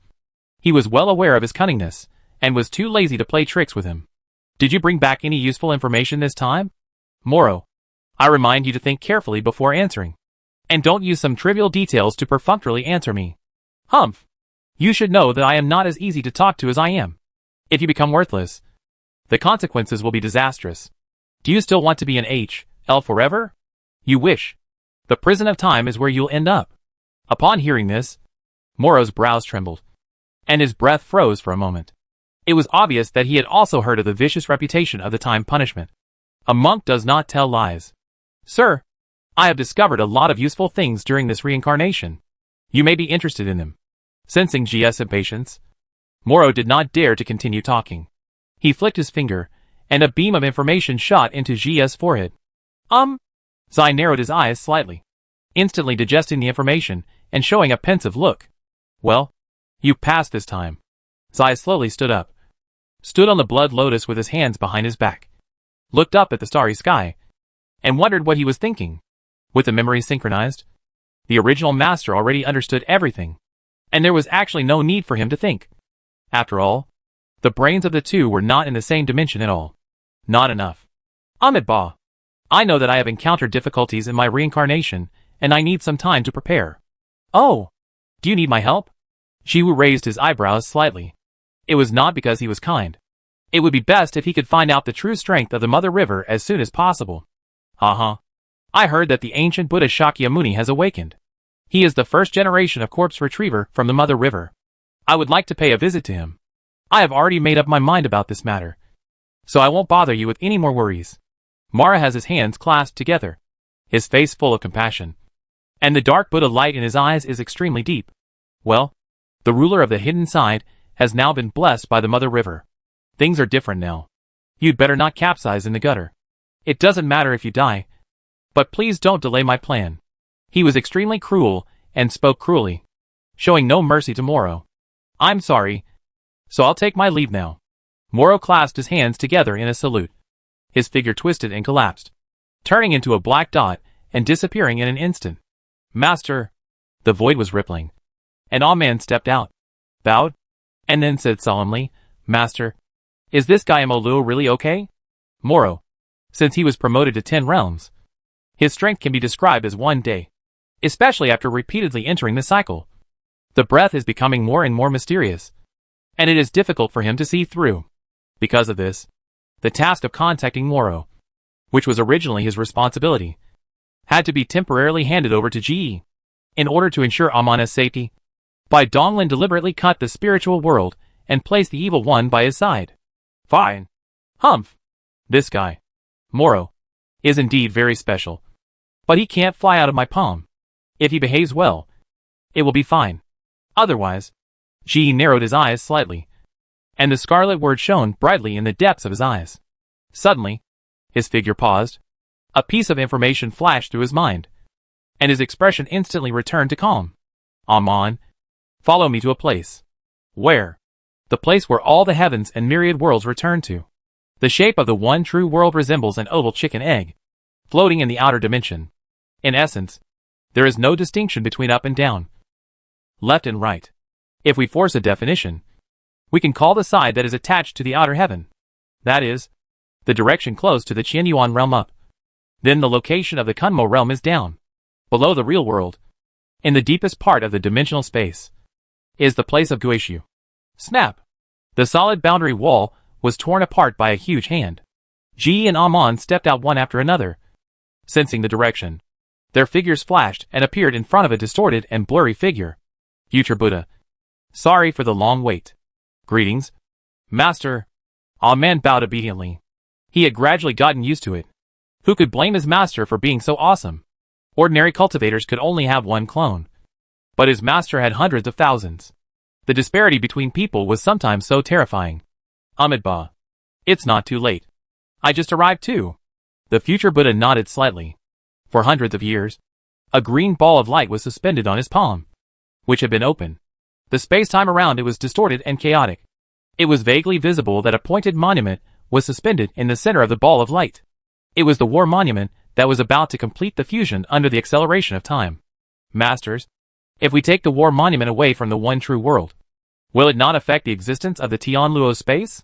he was well aware of his cunningness, and was too lazy to play tricks with him. Did you bring back any useful information this time? Moro, I remind you to think carefully before answering, and don't use some trivial details to perfunctorily answer me. Humph! You should know that I am not as easy to talk to as I am. If you become worthless, the consequences will be disastrous. Do you still want to be an HL forever? You wish. The prison of time is where you'll end up. Upon hearing this, Moro's brows trembled, and his breath froze for a moment. It was obvious that he had also heard of the vicious reputation of the time punishment. A monk does not tell lies. Sir, I have discovered a lot of useful things during this reincarnation. You may be interested in them. Sensing GS' impatience, Moro did not dare to continue talking. He flicked his finger, and a beam of information shot into GS' forehead. Zai narrowed his eyes slightly, instantly digesting the information and showing a pensive look. Well, you passed this time. Zai slowly stood up, stood on the blood lotus with his hands behind his back, looked up at the starry sky, and wondered what he was thinking. With the memories synchronized, the original master already understood everything, and there was actually no need for him to think. After all, the brains of the two were not in the same dimension at all. Not enough. Amitabha, I know that I have encountered difficulties in my reincarnation, and I need some time to prepare. Oh, do you need my help? Jiwu raised his eyebrows slightly. It was not because he was kind. It would be best if he could find out the true strength of the Mother River as soon as possible. I heard that the ancient Buddha Shakyamuni has awakened. He is the first generation of corpse retriever from the Mother River. I would like to pay a visit to him. I have already made up my mind about this matter, so I won't bother you with any more worries. Mara has his hands clasped together, his face full of compassion, and the dark Buddha light in his eyes is extremely deep. Well, the ruler of the hidden side has now been blessed by the Mother River. Things are different now. You'd better not capsize in the gutter. It doesn't matter if you die, but please don't delay my plan. He was extremely cruel and spoke cruelly, showing no mercy to Moro. I'm sorry, so I'll take my leave now. Moro clasped his hands together in a salute. His figure twisted and collapsed, turning into a black dot and disappearing in an instant. Master! The void was rippling. An awe-man stepped out, bowed, and then said solemnly, Master, is this guy Molu really okay? Moro, since he was promoted to 10 realms, his strength can be described as 1 day, especially after repeatedly entering the cycle. The breath is becoming more and more mysterious, and it is difficult for him to see through. Because of this, the task of contacting Moro, which was originally his responsibility, had to be temporarily handed over to Ji in order to ensure Amana's safety. Bai Donglin deliberately cut the spiritual world and placed the evil one by his side. Fine. Humph. This guy, Moro, is indeed very special. But he can't fly out of my palm. If he behaves well, it will be fine. Otherwise, Ji narrowed his eyes slightly, and the scarlet word shone brightly in the depths of his eyes. Suddenly, his figure paused. A piece of information flashed through his mind, and his expression instantly returned to calm. Aman, follow me to a place. Where? The place where all the heavens and myriad worlds return to. The shape of the one true world resembles an oval chicken egg, floating in the outer dimension. In essence, there is no distinction between up and down, left and right. If we force a definition, we can call the side that is attached to the outer heaven, that is, the direction close to the Qianyuan realm up. Then the location of the Kunmo realm is down, below the real world. In the deepest part of the dimensional space is the place of Guishu. Snap! The solid boundary wall was torn apart by a huge hand. Ji and Aman stepped out one after another, sensing the direction. Their figures flashed and appeared in front of a distorted and blurry figure. Future Buddha. Sorry for the long wait. Greetings, Master. Aman bowed obediently. He had gradually gotten used to it. Who could blame his master for being so awesome? Ordinary cultivators could only have one clone, but his master had hundreds of thousands. The disparity between people was sometimes so terrifying. Amidba. It's not too late. I just arrived too. The future Buddha nodded slightly. For hundreds of years, a green ball of light was suspended on his palm, which had been open. The space-time around it was distorted and chaotic. It was vaguely visible that a pointed monument was suspended in the center of the ball of light. It was the war monument that was about to complete the fusion under the acceleration of time. Masters, if we take the war monument away from the one true world, will it not affect the existence of the Tianluo space?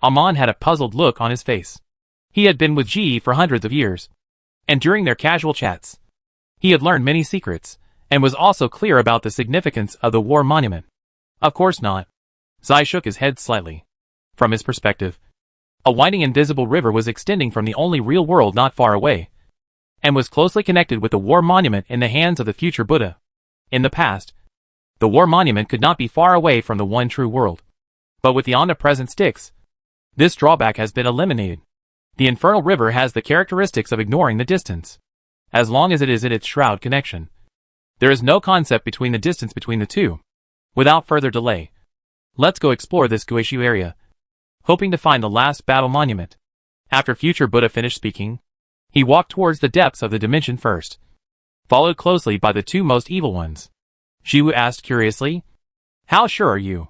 Aman had a puzzled look on his face. He had been with Ji for hundreds of years, and during their casual chats, he had learned many secrets, and was also clear about the significance of the war monument. Of course not. Zai shook his head slightly. From his perspective, a winding invisible river was extending from the only real world not far away, and was closely connected with the war monument in the hands of the future Buddha. In the past, the war monument could not be far away from the one true world. But with the omnipresent Styx, this drawback has been eliminated. The infernal river has the characteristics of ignoring the distance. As long as it is in its shroud connection, there is no concept between the distance between the two. Without further delay, let's go explore this Guishu area, hoping to find the last battle monument. After future Buddha finished speaking, he walked towards the depths of the dimension first, followed closely by the two most evil ones. Shiwu asked curiously, "How sure are you?"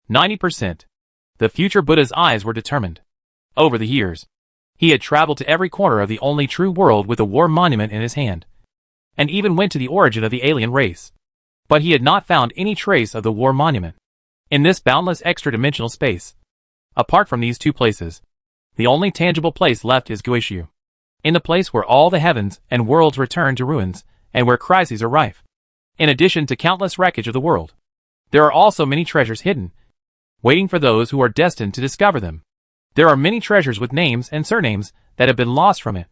90%. The future Buddha's eyes were determined. Over the years, he had traveled to every corner of the only true world with a war monument in his hand, and even went to the origin of the alien race. But he had not found any trace of the war monument. In this boundless extra-dimensional space, apart from these two places, the only tangible place left is Guishu. In the place where all the heavens and worlds return to ruins, and where crises are rife. In addition to countless wreckage of the world, there are also many treasures hidden, waiting for those who are destined to discover them. There are many treasures with names and surnames that have been lost from it,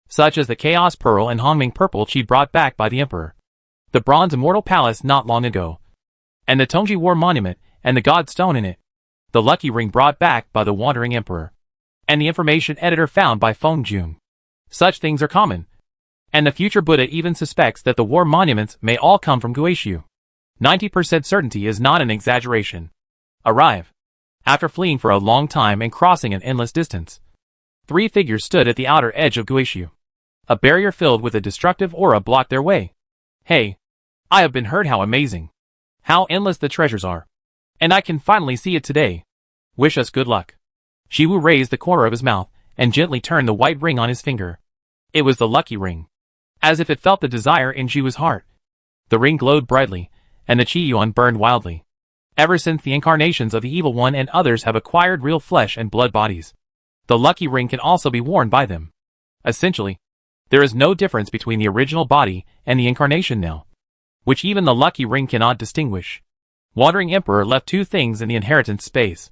such as the Chaos Pearl and Hongming Purple Qi brought back by the Emperor, the Bronze Immortal Palace not long ago, and the Tongji War Monument and the God Stone in it, the Lucky Ring brought back by the Wandering Emperor, and the information editor found by Feng Jun. Such things are common, and the future Buddha even suspects that the war monuments may all come from Guishu. 90% certainty is not an exaggeration. Arrive. After fleeing for a long time and crossing an endless distance, three figures stood at the outer edge of Guishu. A barrier filled with a destructive aura blocked their way. Hey, I have been heard how amazing, how endless the treasures are, and I can finally see it today. Wish us good luck. Shiwu raised the corner of his mouth and gently turned the white ring on his finger. It was the lucky ring. As if it felt the desire in Shiwu's heart. The ring glowed brightly, and the Qiyuan burned wildly. Ever since the incarnations of the Evil One and others have acquired real flesh and blood bodies, the lucky ring can also be worn by them. Essentially, there is no difference between the original body and the incarnation now, which even the lucky ring cannot distinguish. Wandering Emperor left two things in the inheritance space.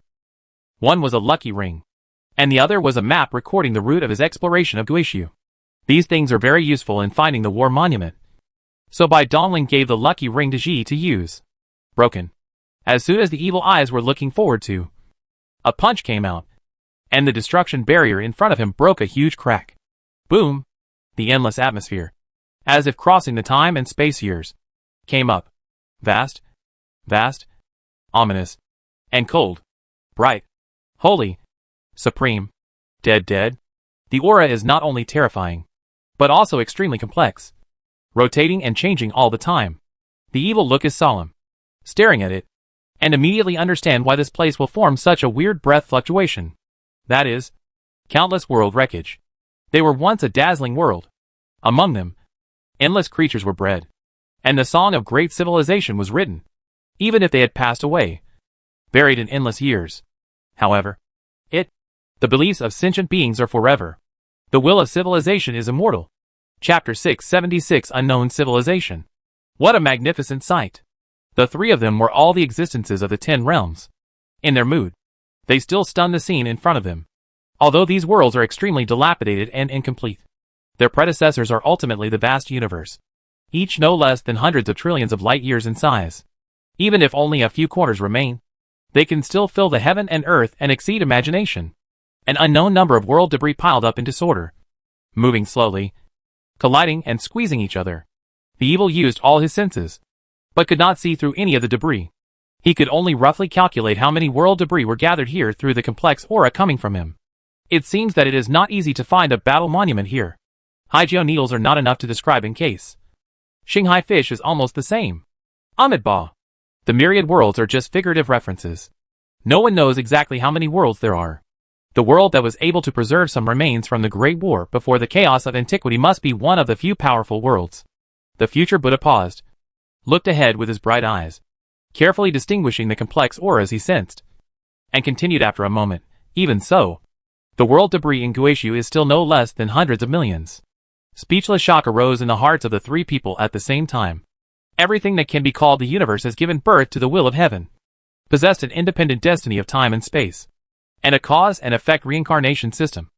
One was a lucky ring, and the other was a map recording the route of his exploration of Guishu. These things are very useful in finding the war monument. So Bai Dongling gave the lucky ring to Ji to use. Broken. As soon as the evil eyes were looking forward to, a punch came out, and the destruction barrier in front of him broke a huge crack. Boom! The endless atmosphere, as if crossing the time and space years, came up. Vast, vast, ominous, and cold, bright, holy, supreme, dead. The aura is not only terrifying, but also extremely complex, rotating and changing all the time. The evil look is solemn, staring at it, and immediately understand why this place will form such a weird breath fluctuation. That is, countless world wreckage. They were once a dazzling world. Among them, endless creatures were bred, and the song of great civilization was written, even if they had passed away, buried in endless years. However, the beliefs of sentient beings are forever. The will of civilization is immortal. Chapter 676 Unknown Civilization. What a magnificent sight! The three of them were all the existences of the 10 realms. In their mood, they still stun the scene in front of them. Although these worlds are extremely dilapidated and incomplete, their predecessors are ultimately the vast universe, each no less than hundreds of trillions of light years in size. Even if only a few quarters remain, they can still fill the heaven and earth and exceed imagination. An unknown number of world debris piled up in disorder, moving slowly, colliding and squeezing each other. The evil used all his senses, but could not see through any of the debris. He could only roughly calculate how many world debris were gathered here through the complex aura coming from him. It seems that it is not easy to find a battle monument here. Haijio needles are not enough to describe in case. Shanghai fish is almost the same. Amitabha. The myriad worlds are just figurative references. No one knows exactly how many worlds there are. The world that was able to preserve some remains from the Great War before the chaos of antiquity must be one of the few powerful worlds. The future Buddha paused, looked ahead with his bright eyes, carefully distinguishing the complex auras he sensed, and continued after a moment. Even so, the world debris in Guishu is still no less than hundreds of millions. Speechless shock arose in the hearts of the three people at the same time. Everything that can be called the universe has given birth to the will of heaven, possessed an independent destiny of time and space, and a cause and effect reincarnation system,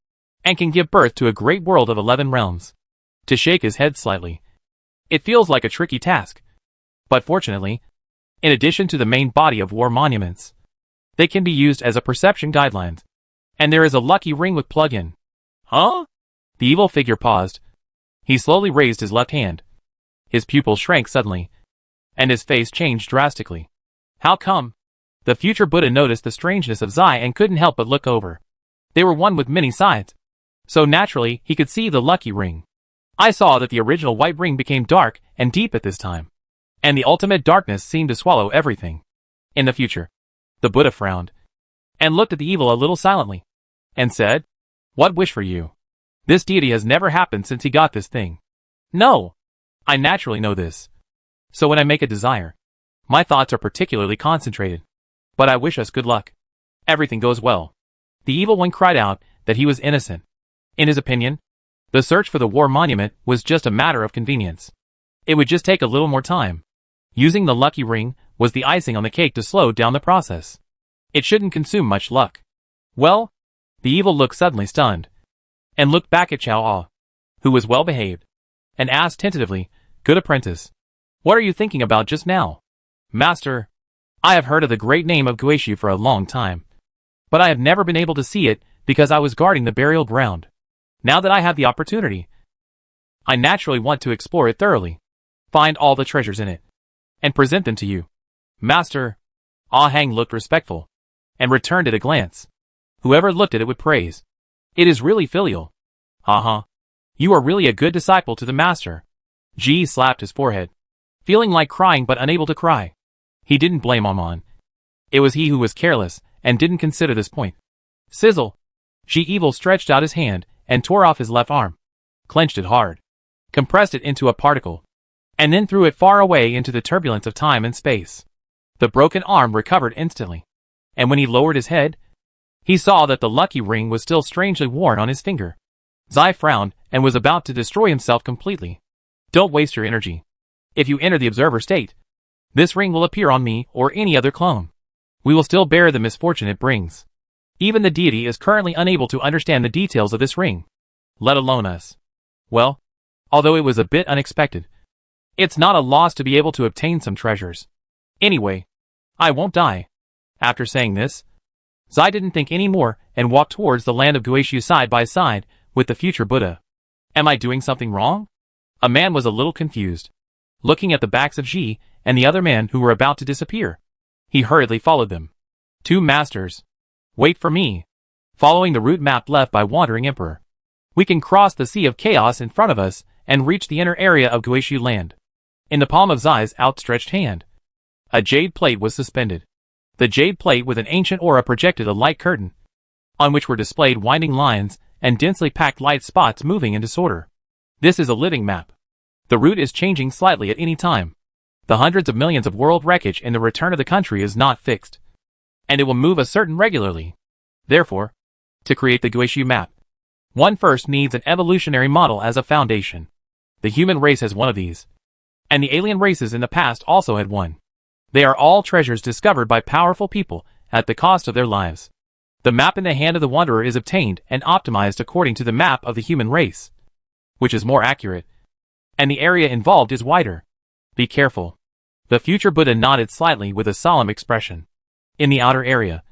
and can give birth to a great world of 11 realms. To shake his head slightly, it feels like a tricky task. But fortunately, in addition to the main body of war monuments, they can be used as a perception guideline. And there is a lucky ring with plug-in. Huh? The evil figure paused. He slowly raised his left hand. His pupils shrank suddenly, and his face changed drastically. How come? The future Buddha noticed the strangeness of Zai and couldn't help but look over. They were one with many sides, so naturally he could see the lucky ring. I saw that the original white ring became dark and deep at this time, and the ultimate darkness seemed to swallow everything. In the future, the Buddha frowned, and looked at the evil a little silently, and said, "What wish for you? This deity has never happened since he got this thing." "No. I naturally know this. So when I make a desire, my thoughts are particularly concentrated. But I wish us good luck. Everything goes well." The evil one cried out that he was innocent. In his opinion, the search for the war monument was just a matter of convenience. It would just take a little more time. Using the lucky ring was the icing on the cake to slow down the process. It shouldn't consume much luck. Well, the evil looked suddenly stunned, and looked back at Chao Ah, who was well behaved, and asked tentatively, "Good apprentice, what are you thinking about just now?" "Master, I have heard of the great name of Guishu for a long time, but I have never been able to see it because I was guarding the burial ground. Now that I have the opportunity, I naturally want to explore it thoroughly, find all the treasures in it, and present them to you." "Master," Ah Hang looked respectful, and returned it a glance. Whoever looked at it would praise. "It is really filial. Haha. You are really a good disciple to the master." Ji slapped his forehead, feeling like crying but unable to cry. He didn't blame Amon. It was he who was careless and didn't consider this point. Sizzle! Ji Evil stretched out his hand and tore off his left arm, clenched it hard, compressed it into a particle, and then threw it far away into the turbulence of time and space. The broken arm recovered instantly, and when he lowered his head, he saw that the lucky ring was still strangely worn on his finger. Zai frowned and was about to destroy himself completely. "Don't waste your energy. If you enter the observer state, this ring will appear on me or any other clone. We will still bear the misfortune it brings. Even the deity is currently unable to understand the details of this ring, let alone us. Well, although it was a bit unexpected, it's not a loss to be able to obtain some treasures. Anyway, I won't die. After saying this, Zai didn't think any more and walked towards the land of Guishu side by side with the future Buddha. Am I doing something wrong? A man was a little confused, looking at the backs of Ji and the other man who were about to disappear. He hurriedly followed them. Two masters. Wait for me. Following the route map left by Wandering Emperor, we can cross the Sea of Chaos in front of us and reach the inner area of Guishu land. In the palm of Zai's outstretched hand, a jade plate was suspended. The jade plate with an ancient aura projected a light curtain, on which were displayed winding lines and densely packed light spots moving in disorder. This is a living map. The route is changing slightly at any time. The hundreds of millions of world wreckage in the return of the country is not fixed, and it will move a certain regularly. Therefore, to create the Guishu map, one first needs an evolutionary model as a foundation. The human race has one of these, and the alien races in the past also had one. They are all treasures discovered by powerful people at the cost of their lives. The map in the hand of the wanderer is obtained and optimized according to the map of the human race, which is more accurate, and the area involved is wider. Be careful. The future Buddha nodded slightly with a solemn expression. In the outer area,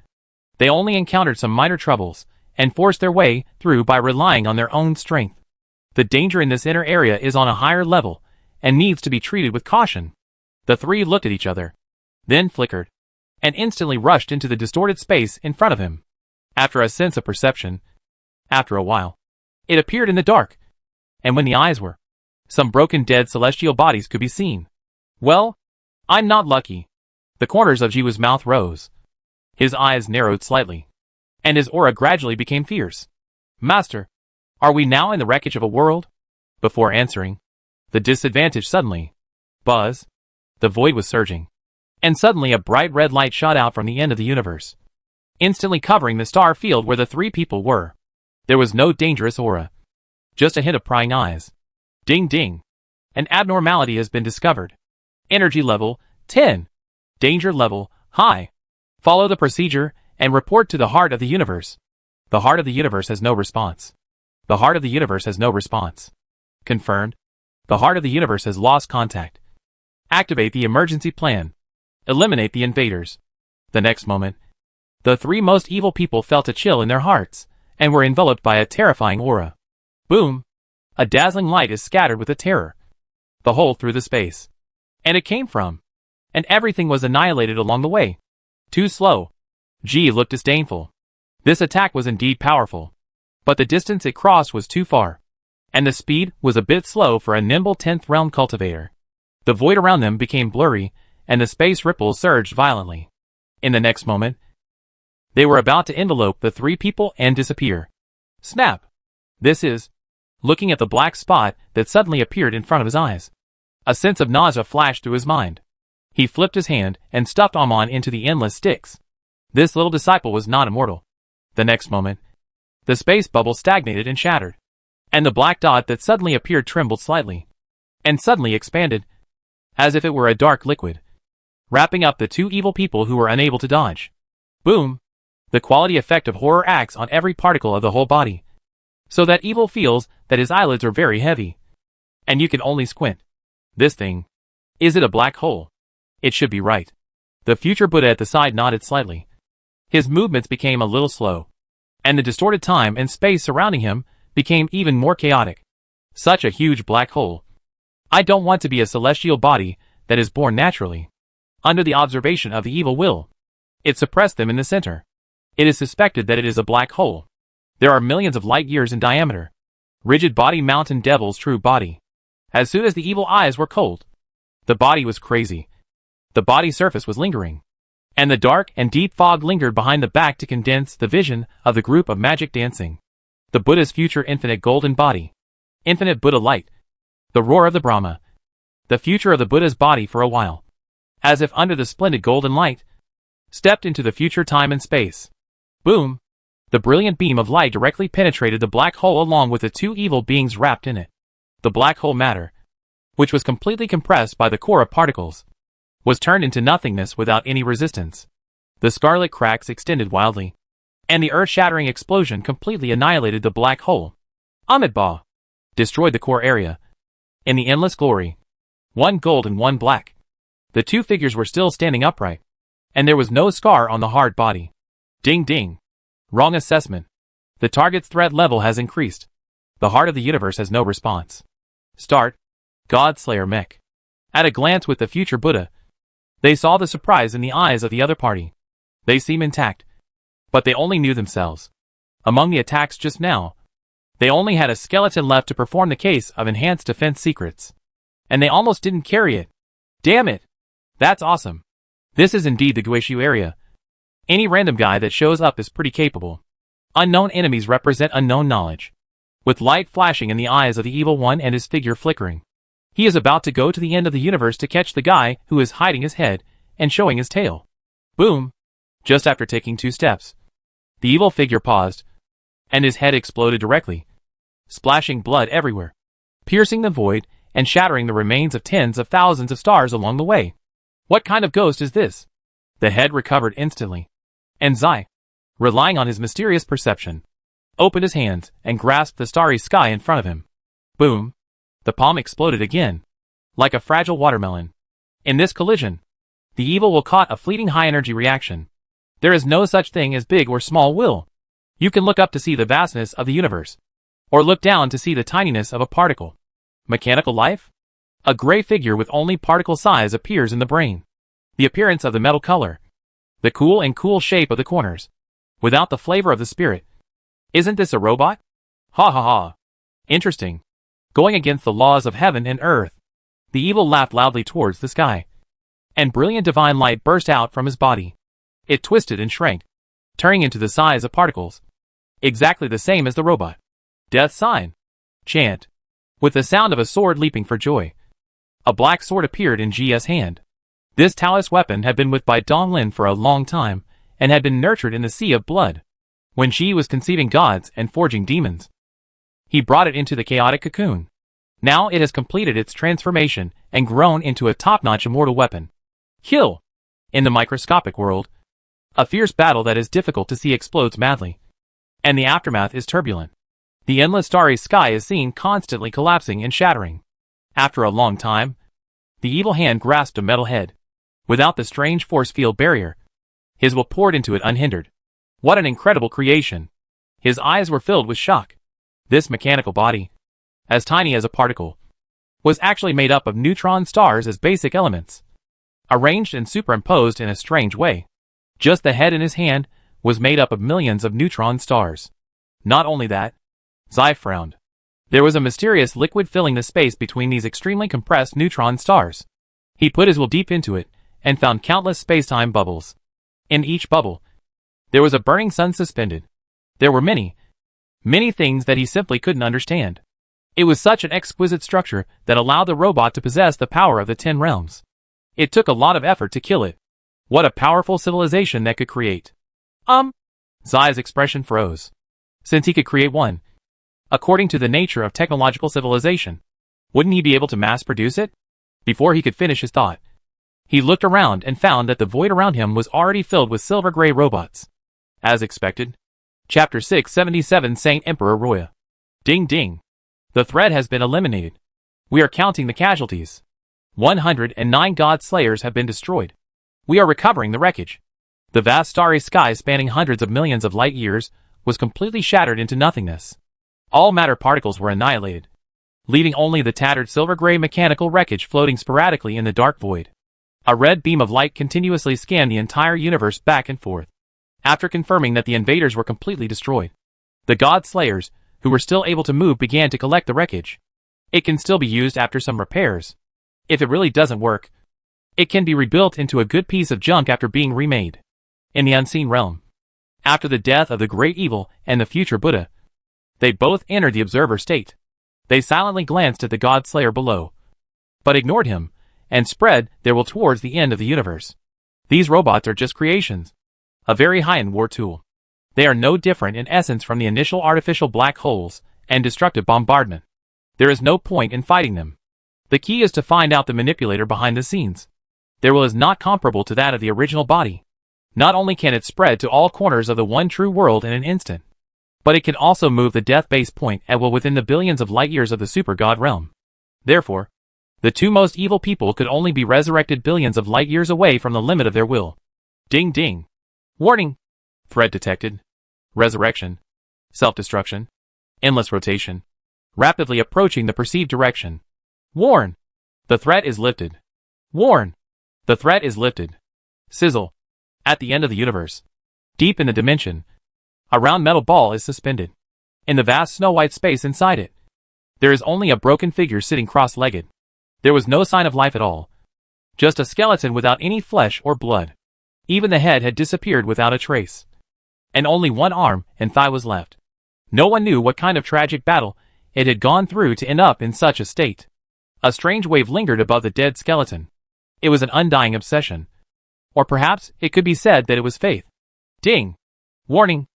they only encountered some minor troubles and forced their way through by relying on their own strength. The danger in this inner area is on a higher level and needs to be treated with caution. The three looked at each other, then flickered, and instantly rushed into the distorted space in front of him. After a sense of perception, after a while, it appeared in the dark, and when the eyes were, some broken dead celestial bodies could be seen. Well, I'm not lucky. The corners of Jiwu's mouth rose. His eyes narrowed slightly, and his aura gradually became fierce. Master, are we now in the wreckage of a world? Before answering, the disadvantage suddenly. Buzz. The void was surging, and suddenly a bright red light shot out from the end of the universe, instantly covering the star field where the three people were. There was no dangerous aura, just a hint of prying eyes. Ding ding. An abnormality has been discovered. Energy level, 10. Danger level, high. Follow the procedure and report to the heart of the universe. The heart of the universe has no response. The heart of the universe has no response. Confirmed. The heart of the universe has lost contact. Activate the emergency plan. Eliminate the invaders. The next moment, the three most evil people felt a chill in their hearts and were enveloped by a terrifying aura. Boom! A dazzling light is scattered with a terror. The hole through the space. And it came from. And everything was annihilated along the way. Too slow. Ji looked disdainful. This attack was indeed powerful, but the distance it crossed was too far, and the speed was a bit slow for a nimble 10th realm cultivator. The void around them became blurry, and the space ripples surged violently. In the next moment, they were about to envelope the three people and disappear. Snap! This is... Looking at the black spot that suddenly appeared in front of his eyes, a sense of nausea flashed through his mind. He flipped his hand and stuffed Amon into the endless sticks. This little disciple was not immortal. The next moment, the space bubble stagnated and shattered, and the black dot that suddenly appeared trembled slightly, and suddenly expanded, as if it were a dark liquid, wrapping up the two evil people who were unable to dodge. Boom! The quality effect of horror acts on every particle of the whole body, so that evil feels that his eyelids are very heavy, and you can only squint. This thing. Is it a black hole? It should be right. The future Buddha at the side nodded slightly. His movements became a little slow, and the distorted time and space surrounding him became even more chaotic. Such a huge black hole. I don't want to be a celestial body that is born naturally, under the observation of the evil will. It suppressed them in the center. It is suspected that it is a black hole. There are millions of light years in diameter. Rigid body mountain devil's true body. As soon as the evil eyes were cold, the body was crazy. The body surface was lingering, and the dark and deep fog lingered behind the back to condense the vision of the group of magic dancing. The Buddha's future infinite golden body. Infinite Buddha light. The roar of the Brahma. The future of the Buddha's body for a while, as if under the splendid golden light, stepped into the future time and space. Boom! The brilliant beam of light directly penetrated the black hole along with the two evil beings wrapped in it. The black hole matter, which was completely compressed by the core of particles, was turned into nothingness without any resistance. The scarlet cracks extended wildly, and the earth-shattering explosion completely annihilated the black hole. Amitabha! destroyed the core area. In the endless glory, one gold and one black, the two figures were still standing upright, and there was no scar on the hard body. Ding ding. Wrong assessment. The target's threat level has increased. The heart of the universe has no response. Start. Godslayer mech. At a glance with the future Buddha, they saw the surprise in the eyes of the other party. They seem intact, but they only knew themselves. Among the attacks just now, they only had a skeleton left to perform the case of enhanced defense secrets. And they almost didn't carry it. Damn it! That's awesome. This is indeed the Guishu area. Any random guy that shows up is pretty capable. Unknown enemies represent unknown knowledge. With light flashing in the eyes of the evil one and his figure flickering, he is about to go to the end of the universe to catch the guy who is hiding his head and showing his tail. Boom! Just after taking 2 steps, the evil figure paused, and his head exploded directly, splashing blood everywhere, piercing the void and shattering the remains of tens of thousands of stars along the way. What kind of ghost is this? The head recovered instantly, and Zai, relying on his mysterious perception, opened his hands and grasped the starry sky in front of him. Boom! The palm exploded again, like a fragile watermelon. In this collision, the evil will caught a fleeting high-energy reaction. There is no such thing as big or small will. You can look up to see the vastness of the universe, or look down to see the tininess of a particle. Mechanical life? A gray figure with only particle size appears in the brain. The appearance of the metal color. The cool shape of the corners. Without the flavor of the spirit. Isn't this a robot? Ha ha ha. Interesting. Going against the laws of heaven and earth. The evil laughed loudly towards the sky, and brilliant divine light burst out from his body. It twisted and shrank, turning into the size of particles. Exactly the same as the robot. Death sign. Chant. With the sound of a sword leaping for joy, a black sword appeared in Jia's hand. This Taoist weapon had been with by Donglin for a long time, and had been nurtured in the sea of blood. When Ji was conceiving gods and forging demons, he brought it into the chaotic cocoon. Now it has completed its transformation and grown into a top-notch immortal weapon. Kill! In the microscopic world, a fierce battle that is difficult to see explodes madly, and the aftermath is turbulent. The endless starry sky is seen constantly collapsing and shattering. After a long time, the evil hand grasped a metal head. Without the strange force field barrier, his will poured into it unhindered. What an incredible creation! His eyes were filled with shock. This mechanical body, as tiny as a particle, was actually made up of neutron stars as basic elements, arranged and superimposed in a strange way. Just the head in his hand was made up of millions of neutron stars. Not only that, Zai frowned. There was a mysterious liquid filling the space between these extremely compressed neutron stars. He put his will deep into it, and found countless spacetime bubbles. In each bubble, there was a burning sun suspended. There were many things that he simply couldn't understand. It was such an exquisite structure that allowed the robot to possess the power of the 10 realms. It took a lot of effort to kill it. What a powerful civilization that could create. Zai's expression froze. Since he could create one, according to the nature of technological civilization, wouldn't he be able to mass produce it? Before he could finish his thought, he looked around and found that the void around him was already filled with silver-gray robots. As expected. Chapter 677 Saint Emperor Roya. Ding ding. The threat has been eliminated. We are counting the casualties. 109 god slayers have been destroyed. We are recovering the wreckage. The vast starry sky spanning hundreds of millions of light years was completely shattered into nothingness. All matter particles were annihilated, leaving only the tattered silver-gray mechanical wreckage floating sporadically in the dark void. A red beam of light continuously scanned the entire universe back and forth. After confirming that the invaders were completely destroyed, the god slayers, who were still able to move, began to collect the wreckage. It can still be used after some repairs. If it really doesn't work, it can be rebuilt into a good piece of junk after being remade. In the unseen realm, after the death of the great evil and the future Buddha, they both entered the observer state. They silently glanced at the god slayer below, but ignored him, and spread their will towards the end of the universe. These robots are just creations, a very high-end war tool. They are no different in essence from the initial artificial black holes and destructive bombardment. There is no point in fighting them. The key is to find out the manipulator behind the scenes. Their will is not comparable to that of the original body. Not only can it spread to all corners of the one true world in an instant, But it can also move the death base point at will within the billions of light-years of the super-god realm. Therefore, the two most evil people could only be resurrected billions of light-years away from the limit of their will. Ding ding. Warning. Threat detected. Resurrection. Self-destruction. Endless rotation. Rapidly approaching the perceived direction. Warn. The threat is lifted. Warn. The threat is lifted. Sizzle. At the end of the universe. Deep in the dimension. A round metal ball is suspended. In the vast snow-white space inside it, there is only a broken figure sitting cross-legged. There was no sign of life at all. Just a skeleton without any flesh or blood. Even the head had disappeared without a trace. And only one arm and thigh was left. No one knew what kind of tragic battle it had gone through to end up in such a state. A strange wave lingered above the dead skeleton. It was an undying obsession. Or perhaps it could be said that it was faith. Ding! Warning!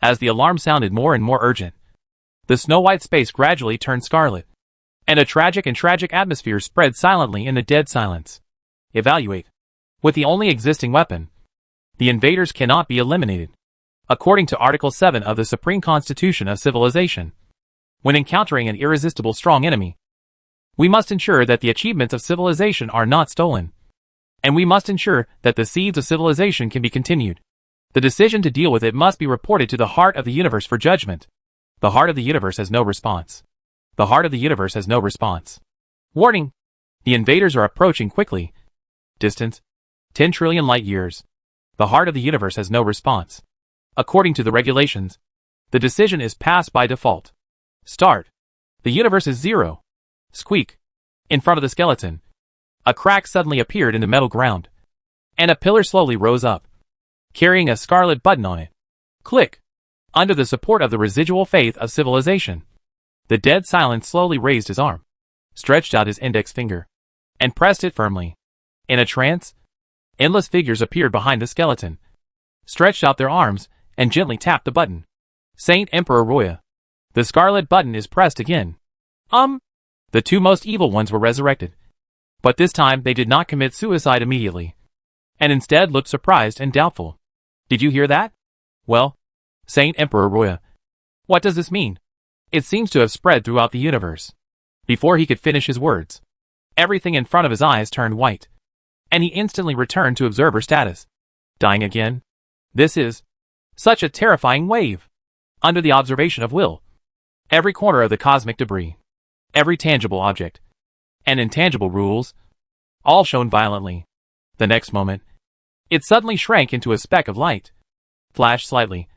As the alarm sounded more and more urgent, the snow-white space gradually turned scarlet, and a tragic atmosphere spread silently in the dead silence. Evaluate. With the only existing weapon, the invaders cannot be eliminated. According to Article 7 of the Supreme Constitution of Civilization, when encountering an irresistible strong enemy, we must ensure that the achievements of civilization are not stolen, and we must ensure that the seeds of civilization can be continued. The decision to deal with it must be reported to the heart of the universe for judgment. The heart of the universe has no response. The heart of the universe has no response. Warning! The invaders are approaching quickly. Distance: 10 trillion light-years. The heart of the universe has no response. According to the regulations, the decision is passed by default. Start. The universe is 0. Squeak. In front of the skeleton, a crack suddenly appeared in the metal ground, and a pillar slowly rose up, carrying a scarlet button on it. Click. Under the support of the residual faith of civilization, the dead silence slowly raised his arm, stretched out his index finger, and pressed it firmly. In a trance, endless figures appeared behind the skeleton, stretched out their arms, and gently tapped the button. Saint Emperor Roya. The scarlet button is pressed again. The two most evil ones were resurrected. But this time they did not commit suicide immediately, and instead looked surprised and doubtful. Did you hear that? Well, Saint Emperor Roya, what does this mean? It seems to have spread throughout the universe. Before he could finish his words, everything in front of his eyes turned white, and he instantly returned to observer status. Dying again? This is such a terrifying wave. Under the observation of will, every corner of the cosmic debris, every tangible object, and intangible rules, all shone violently. The next moment, it suddenly shrank into a speck of light, flashed slightly,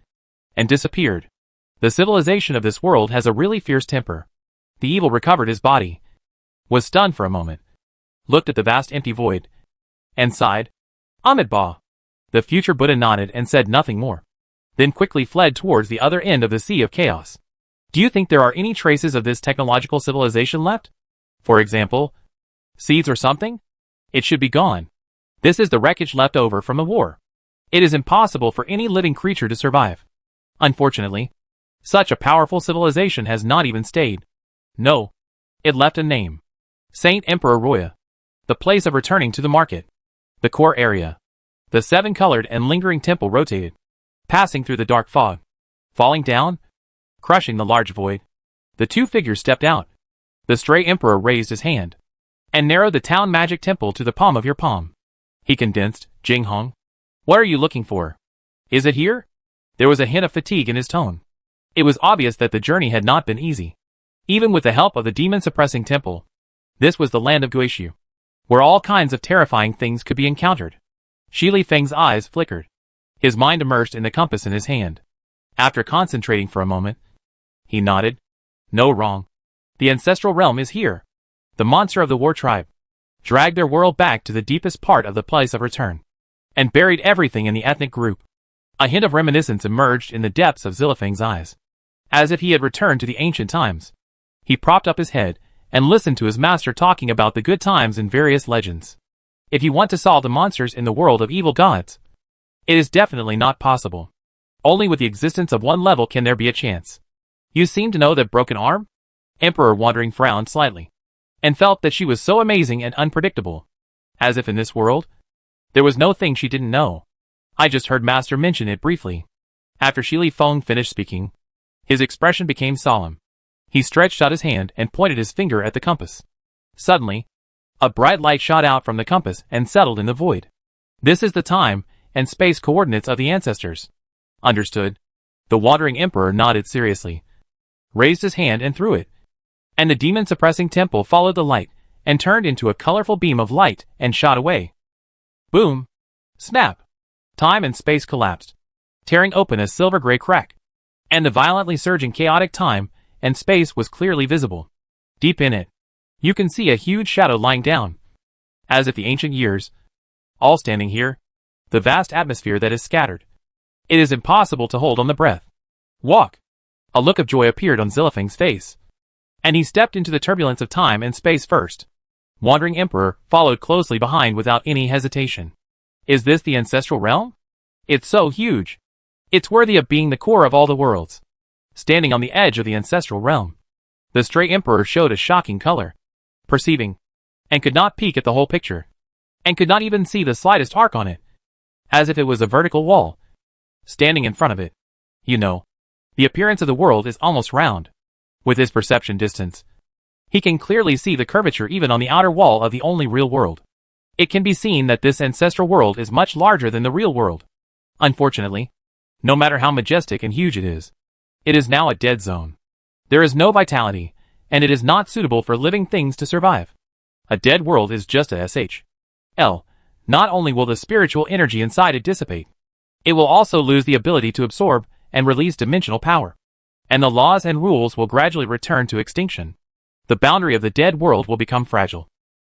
and disappeared. The civilization of this world has a really fierce temper. The evil recovered his body, was stunned for a moment, looked at the vast empty void, and sighed. Amitabha. The future Buddha nodded and said nothing more, then quickly fled towards the other end of the sea of chaos. Do you think there are any traces of this technological civilization left? For example, seeds or something? It should be gone. This is the wreckage left over from a war. It is impossible for any living creature to survive. Unfortunately, such a powerful civilization has not even stayed. No. It left a name. Saint Emperor Roya. The place of returning to the market. The core area. The seven-colored and lingering temple rotated, passing through the dark fog, falling down, crushing the large void. The two figures stepped out. The stray emperor raised his hand and narrowed the town magic temple to the palm of your palm. He condensed. Jing Hong. What are you looking for? Is it here? There was a hint of fatigue in his tone. It was obvious that the journey had not been easy. Even with the help of the demon-suppressing temple, this was the land of Guishu, where all kinds of terrifying things could be encountered. Shi Li Feng's eyes flickered. His mind immersed in the compass in his hand. After concentrating for a moment, he nodded. No, wrong. The ancestral realm is here. The monster of the war tribe dragged their world back to the deepest part of the place of return, and buried everything in the ethnic group. A hint of reminiscence emerged in the depths of Zilifeng's eyes, as if he had returned to the ancient times. He propped up his head and listened to his master talking about the good times in various legends. If you want to solve the monsters in the world of evil gods, it is definitely not possible. Only with the existence of one level can there be a chance. You seem to know that broken arm? Emperor Wandering frowned slightly, and felt that she was so amazing and unpredictable. As if in this world, there was no thing she didn't know. I just heard Master mention it briefly. After Shi Li Feng finished speaking, His expression became solemn. He stretched out his hand and pointed his finger at the compass. Suddenly, a bright light shot out from the compass and settled in the void. This is the time and space coordinates of the ancestors. Understood. The wandering emperor nodded seriously, raised his hand and threw it. And the demon-suppressing temple followed the light and turned into a colorful beam of light and shot away. Boom! Snap! Time and space collapsed, tearing open a silver-gray crack. And the violently surging chaotic time and space was clearly visible. Deep in it, you can see a huge shadow lying down, as if the ancient years, all standing here, the vast atmosphere that is scattered. It is impossible to hold on the breath. Walk! A look of joy appeared on Zilifeng's face, and he stepped into the turbulence of time and space first. Wandering Emperor followed closely behind without any hesitation. Is this the ancestral realm? It's so huge. It's worthy of being the core of all the worlds. Standing on the edge of the ancestral realm, the stray Emperor showed a shocking color, perceiving, and could not peek at the whole picture, and could not even see the slightest arc on it, as if it was a vertical wall. Standing in front of it, you know, the appearance of the world is almost round. With his perception distance, he can clearly see the curvature even on the outer wall of the only real world. It can be seen that this ancestral world is much larger than the real world. Unfortunately, no matter how majestic and huge it is now a dead zone. There is no vitality, and it is not suitable for living things to survive. A dead world is just a SHL. Not only will the spiritual energy inside it dissipate, it will also lose the ability to absorb and release dimensional power, and the laws and rules will gradually return to extinction. The boundary of the dead world will become fragile.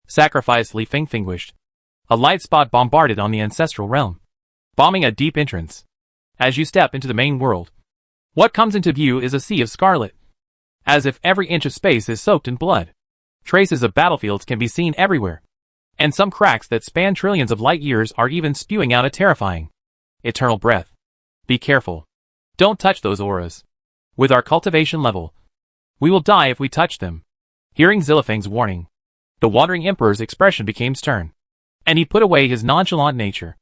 Sacrifice Li-Feng extinguished. A light spot bombarded on the ancestral realm, bombing a deep entrance. As you step into the main world, what comes into view is a sea of scarlet, as if every inch of space is soaked in blood. Traces of battlefields can be seen everywhere, and some cracks that span trillions of light years are even spewing out a terrifying, eternal breath. Be careful. Don't touch those auras. With our cultivation level, we will die if we touch them. Hearing Zilifeng's warning, the wandering emperor's expression became stern, and he put away his nonchalant nature.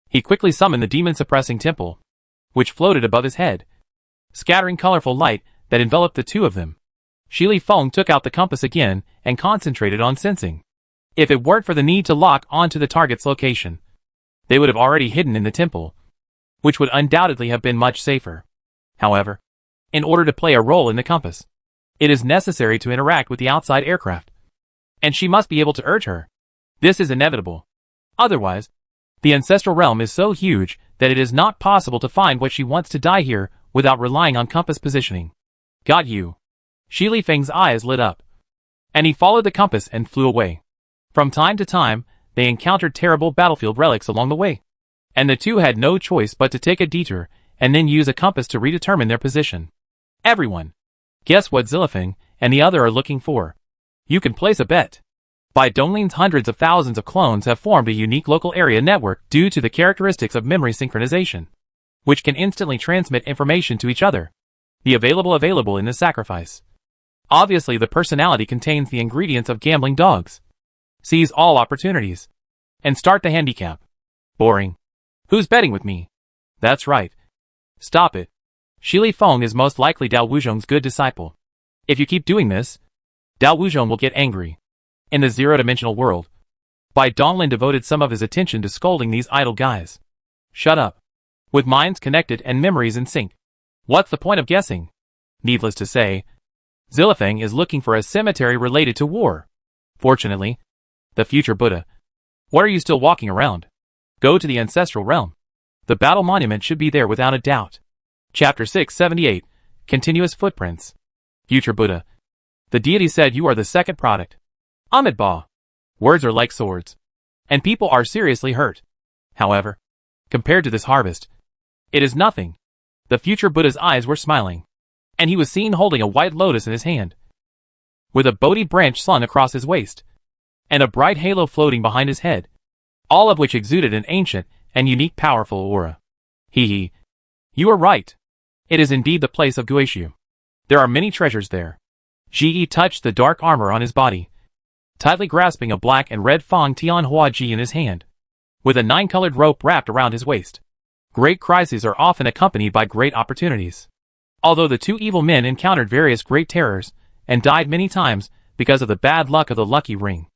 He quickly summoned the demon-suppressing temple, which floated above his head, scattering colorful light that enveloped the two of them. Shi Li Feng took out the compass again and concentrated on sensing. If it weren't for the need to lock onto the target's location, they would have already hidden in the temple, which would undoubtedly have been much safer. However, in order to play a role in the compass, it is necessary to interact with the outside aircraft, and she must be able to urge her. This is inevitable. Otherwise, the ancestral realm is so huge that it is not possible to find what she wants to die here without relying on compass positioning. Got you. Shi Li Feng's eyes lit up, and he followed the compass and flew away. From time to time, they encountered terrible battlefield relics along the way, and the two had no choice but to take a detour and then use a compass to redetermine their position. Everyone, guess what Zilifeng and the other are looking for? You can place a bet. By Dongling's hundreds of thousands of clones have formed a unique local area network due to the characteristics of memory synchronization, which can instantly transmit information to each other. The available in the sacrifice. Obviously the personality contains the ingredients of gambling dogs. Seize all opportunities. And start the handicap. Boring. Who's betting with me? That's right. Stop it. Shi Li Feng is most likely Dao Wuzhong's good disciple. If you keep doing this, Dao Wuzhong will get angry. In the zero-dimensional world, Bai Donglin devoted some of his attention to scolding these idle guys. Shut up. With minds connected and memories in sync, what's the point of guessing? Needless to say, Zilifeng is looking for a cemetery related to war. Fortunately, the future Buddha. What are you still walking around? Go to the ancestral realm. The battle monument should be there without a doubt. Chapter 678, Continuous Footprints. Future Buddha. The deity said you are the second product. Amitabha. Words are like swords, and people are seriously hurt. However, compared to this harvest, it is nothing. The future Buddha's eyes were smiling, and he was seen holding a white lotus in his hand, with a Bodhi branch slung across his waist, and a bright halo floating behind his head, all of which exuded an ancient and unique powerful aura. Hee. You are right. It is indeed the place of Guishu. There are many treasures there. Ji touched the dark armor on his body, tightly grasping a black and red Fang Tian Hua Ji in his hand, with a 9-colored rope wrapped around his waist. Great crises are often accompanied by great opportunities. Although the two evil men encountered various great terrors, and died many times because of the bad luck of the lucky ring,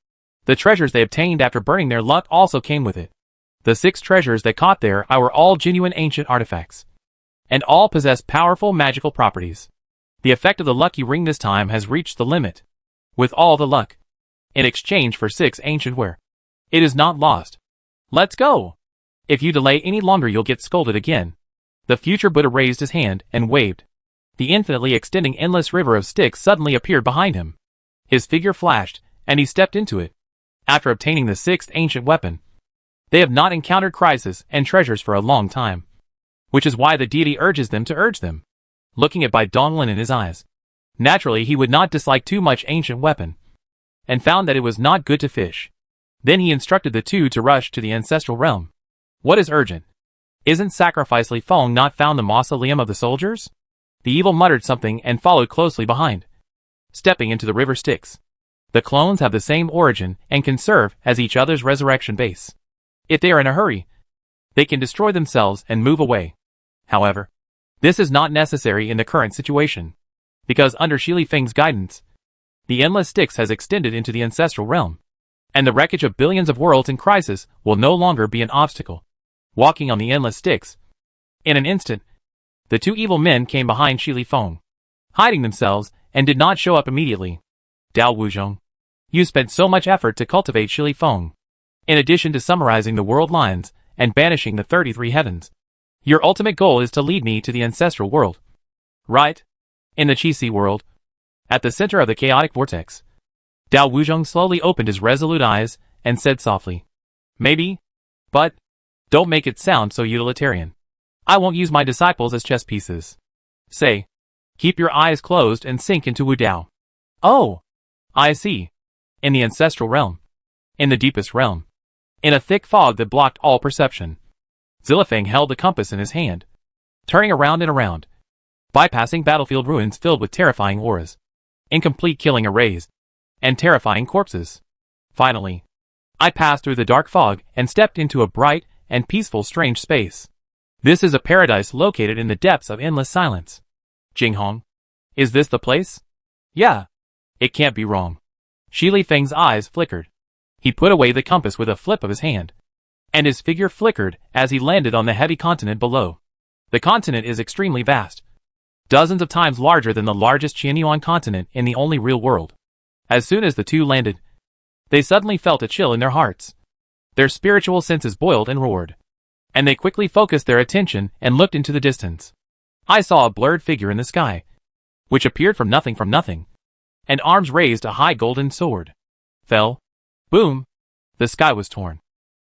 the treasures they obtained after burning their luck also came with it. The 6 treasures they caught there were all genuine ancient artifacts, and all possess powerful magical properties. The effect of the lucky ring this time has reached the limit. With all the luck, in exchange for 6 ancient ware, it is not lost. Let's go! If you delay any longer you'll get scolded again. The future Buddha raised his hand and waved. The infinitely extending endless river of sticks suddenly appeared behind him. His figure flashed, and he stepped into it. After obtaining the 6th ancient weapon, they have not encountered crisis and treasures for a long time, which is why the deity urges them to urge them. Looking at Bai Donglin in his eyes, naturally he would not dislike too much ancient weapon, and found that it was not good to fish. Then he instructed the two to rush to the ancestral realm. What is urgent? Isn't Sacrifice Li Feng not found the mausoleum of the soldiers? The evil muttered something and followed closely behind, stepping into the river Styx. The clones have the same origin and can serve as each other's resurrection base. If they are in a hurry, they can destroy themselves and move away. However, this is not necessary in the current situation, because under Shi Li Feng's guidance, the endless Styx has extended into the ancestral realm, and the wreckage of billions of worlds in crisis will no longer be an obstacle. Walking on the endless Styx, in an instant, the two evil men came behind Shi Li Feng, hiding themselves, and did not show up immediately. Dao Wuzhong, you spent so much effort to cultivate Shi Li Feng. In addition to summarizing the world lines and banishing the 33 heavens, your ultimate goal is to lead me to the ancestral world. Right? In the Qi world, at the center of the chaotic vortex, Dao Wuzhong slowly opened his resolute eyes and said softly, maybe, but don't make it sound so utilitarian. I won't use my disciples as chess pieces. Say, keep your eyes closed and sink into Wu Dao. Oh, I see. In the ancestral realm, in the deepest realm, in a thick fog that blocked all perception, Zilifeng held the compass in his hand, turning around and around, bypassing battlefield ruins filled with terrifying auras, incomplete killing arrays, and terrifying corpses. Finally, I passed through the dark fog and stepped into a bright and peaceful strange space. This is a paradise located in the depths of endless silence. Jinghong, is this the place? Yeah. It can't be wrong. Shi Li Feng's eyes flickered. He put away the compass with a flip of his hand, and his figure flickered as he landed on the heavy continent below. The continent is extremely vast, dozens of times larger than the largest Qianyuan continent in the only real world. As soon as the two landed, they suddenly felt a chill in their hearts. Their spiritual senses boiled and roared, and they quickly focused their attention and looked into the distance. I saw a blurred figure in the sky, which appeared from nothing, and arms raised a high golden sword. Fell. Boom. The sky was torn.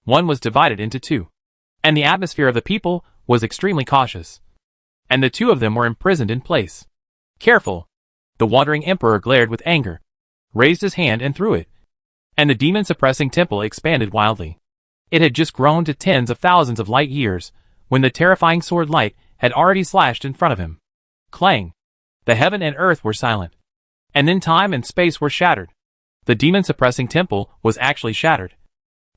One was divided into 2. And the atmosphere of the people was extremely cautious. And the 2 of them were imprisoned in place. Careful. The wandering emperor glared with anger, raised his hand and threw it. And the demon-suppressing temple expanded wildly. It had just grown to tens of thousands of light years, when the terrifying sword light had already slashed in front of him. Clang. The heaven and earth were silent. And then time and space were shattered. The demon-suppressing temple was actually shattered,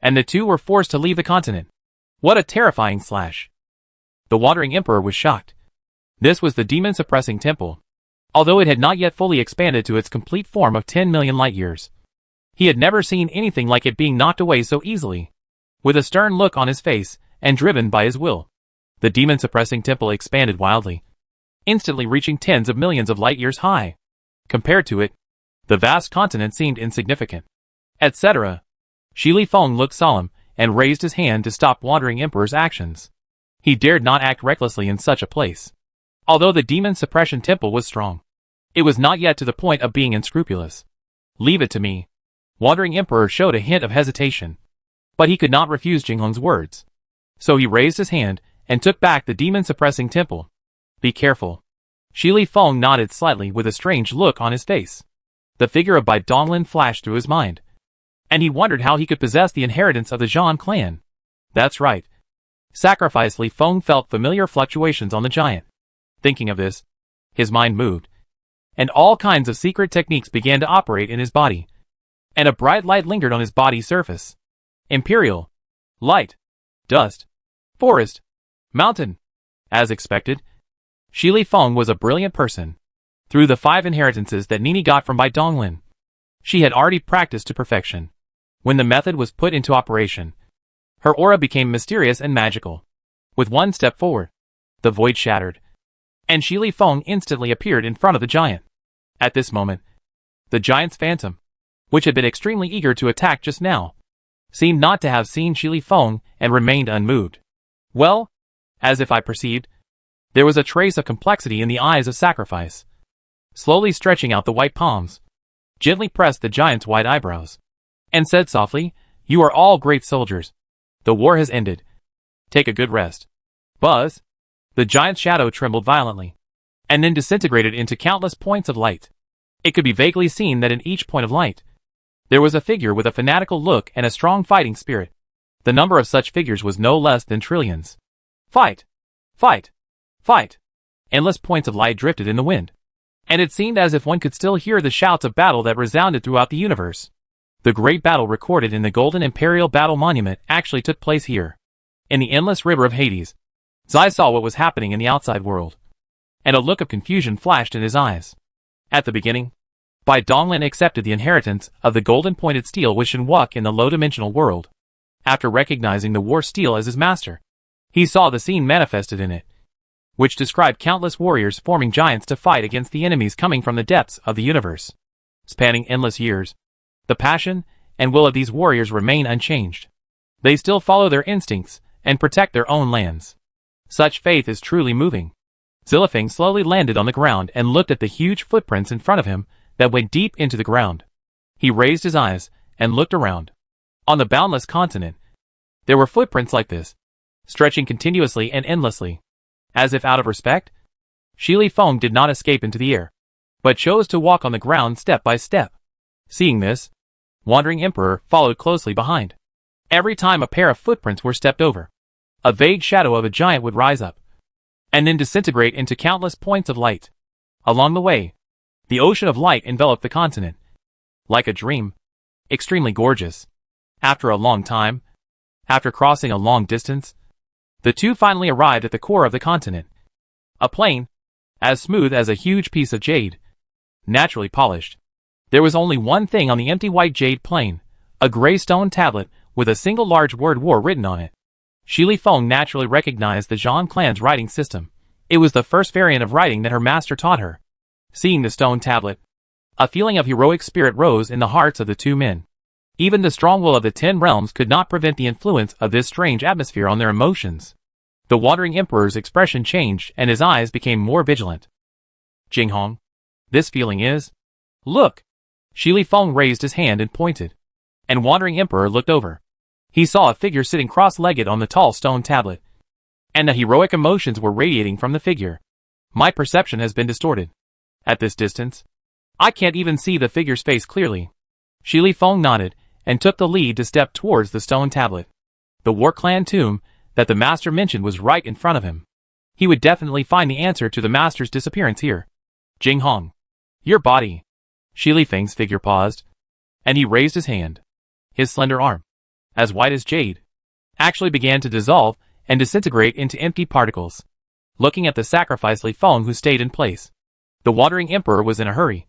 and the 2 were forced to leave the continent. What a terrifying slash! The wandering emperor was shocked. This was the demon-suppressing temple, although it had not yet fully expanded to its complete form of 10 million light years. He had never seen anything like it being knocked away so easily. With a stern look on his face, and driven by his will, the demon-suppressing temple expanded wildly, instantly reaching tens of millions of light years high. Compared to it, the vast continent seemed insignificant. Etc. Shi Li Feng looked solemn and raised his hand to stop wandering emperor's actions. He dared not act recklessly in such a place. Although the demon suppression temple was strong, it was not yet to the point of being unscrupulous. Leave it to me. Wandering emperor showed a hint of hesitation, but he could not refuse Jinghong's words. So he raised his hand and took back the demon suppressing temple. Be careful. Shi Li Feng nodded slightly with a strange look on his face. The figure of Bai Donglin flashed through his mind, and he wondered how he could possess the inheritance of the Zhan clan. That's right. Sacrifice Li Feng felt familiar fluctuations on the giant. Thinking of this, his mind moved, and all kinds of secret techniques began to operate in his body, and a bright light lingered on his body's surface. Imperial. Light. Dust. Forest. Mountain. As expected, Shi Li Feng was a brilliant person. Through the 5 inheritances that Nini got from Bai Donglin, she had already practiced to perfection. When the method was put into operation, her aura became mysterious and magical. With one step forward, the void shattered, and Shi Li Feng instantly appeared in front of the giant. At this moment, the giant's phantom, which had been extremely eager to attack just now, seemed not to have seen Shi Li Feng and remained unmoved. Well, as if I perceived, there was a trace of complexity in the eyes of sacrifice. Slowly stretching out the white palms, gently pressed the giant's wide eyebrows, and said softly, "You are all great soldiers. The war has ended. Take a good rest." Buzz! The giant's shadow trembled violently, and then disintegrated into countless points of light. It could be vaguely seen that in each point of light, there was a figure with a fanatical look and a strong fighting spirit. The number of such figures was no less than trillions. Fight! Fight! Fight! Endless points of light drifted in the wind, and it seemed as if one could still hear the shouts of battle that resounded throughout the universe. The great battle recorded in the Golden Imperial Battle Monument actually took place here. In the endless river of Hades, Zai saw what was happening in the outside world, and a look of confusion flashed in his eyes. At the beginning, Bai Donglin accepted the inheritance of the golden-pointed steel with Shenwuk in the low-dimensional world. After recognizing the war steel as his master, he saw the scene manifested in it, which described countless warriors forming giants to fight against the enemies coming from the depths of the universe. Spanning endless years, the passion and will of these warriors remain unchanged. They still follow their instincts and protect their own lands. Such faith is truly moving. Zilifeng slowly landed on the ground and looked at the huge footprints in front of him that went deep into the ground. He raised his eyes and looked around. On the boundless continent, there were footprints like this, stretching continuously and endlessly. As if out of respect, Shi Li Feng did not escape into the air, but chose to walk on the ground step by step. Seeing this, Wandering Emperor followed closely behind. Every time a pair of footprints were stepped over, a vague shadow of a giant would rise up, and then disintegrate into countless points of light. Along the way, the ocean of light enveloped the continent, like a dream, extremely gorgeous. After a long time, after crossing a long distance, the two finally arrived at the core of the continent. A plain, as smooth as a huge piece of jade, naturally polished. There was only one thing on the empty white jade plain, a gray stone tablet with a single large word "war" written on it. Shi Li Feng naturally recognized the Zhang clan's writing system. It was the first variant of writing that her master taught her. Seeing the stone tablet, a feeling of heroic spirit rose in the hearts of the two men. Even the strong will of the 10 realms could not prevent the influence of this strange atmosphere on their emotions. The Wandering Emperor's expression changed and his eyes became more vigilant. "Jinghong, this feeling is... Look!" Shi Li Feng raised his hand and pointed, and Wandering Emperor looked over. He saw a figure sitting cross-legged on the tall stone tablet, and the heroic emotions were radiating from the figure. My perception has been distorted. At this distance, I can't even see the figure's face clearly. Shi Li Feng nodded and took the lead to step towards the stone tablet. The War Clan tomb that the master mentioned was right in front of him. He would definitely find the answer to the master's disappearance here. "Jinghong, your body." Shi Li Feng's figure paused, and he raised his hand. His slender arm, as white as jade, actually began to dissolve and disintegrate into empty particles. Looking at the sacrifice Li Feng who stayed in place, the Wandering Emperor was in a hurry,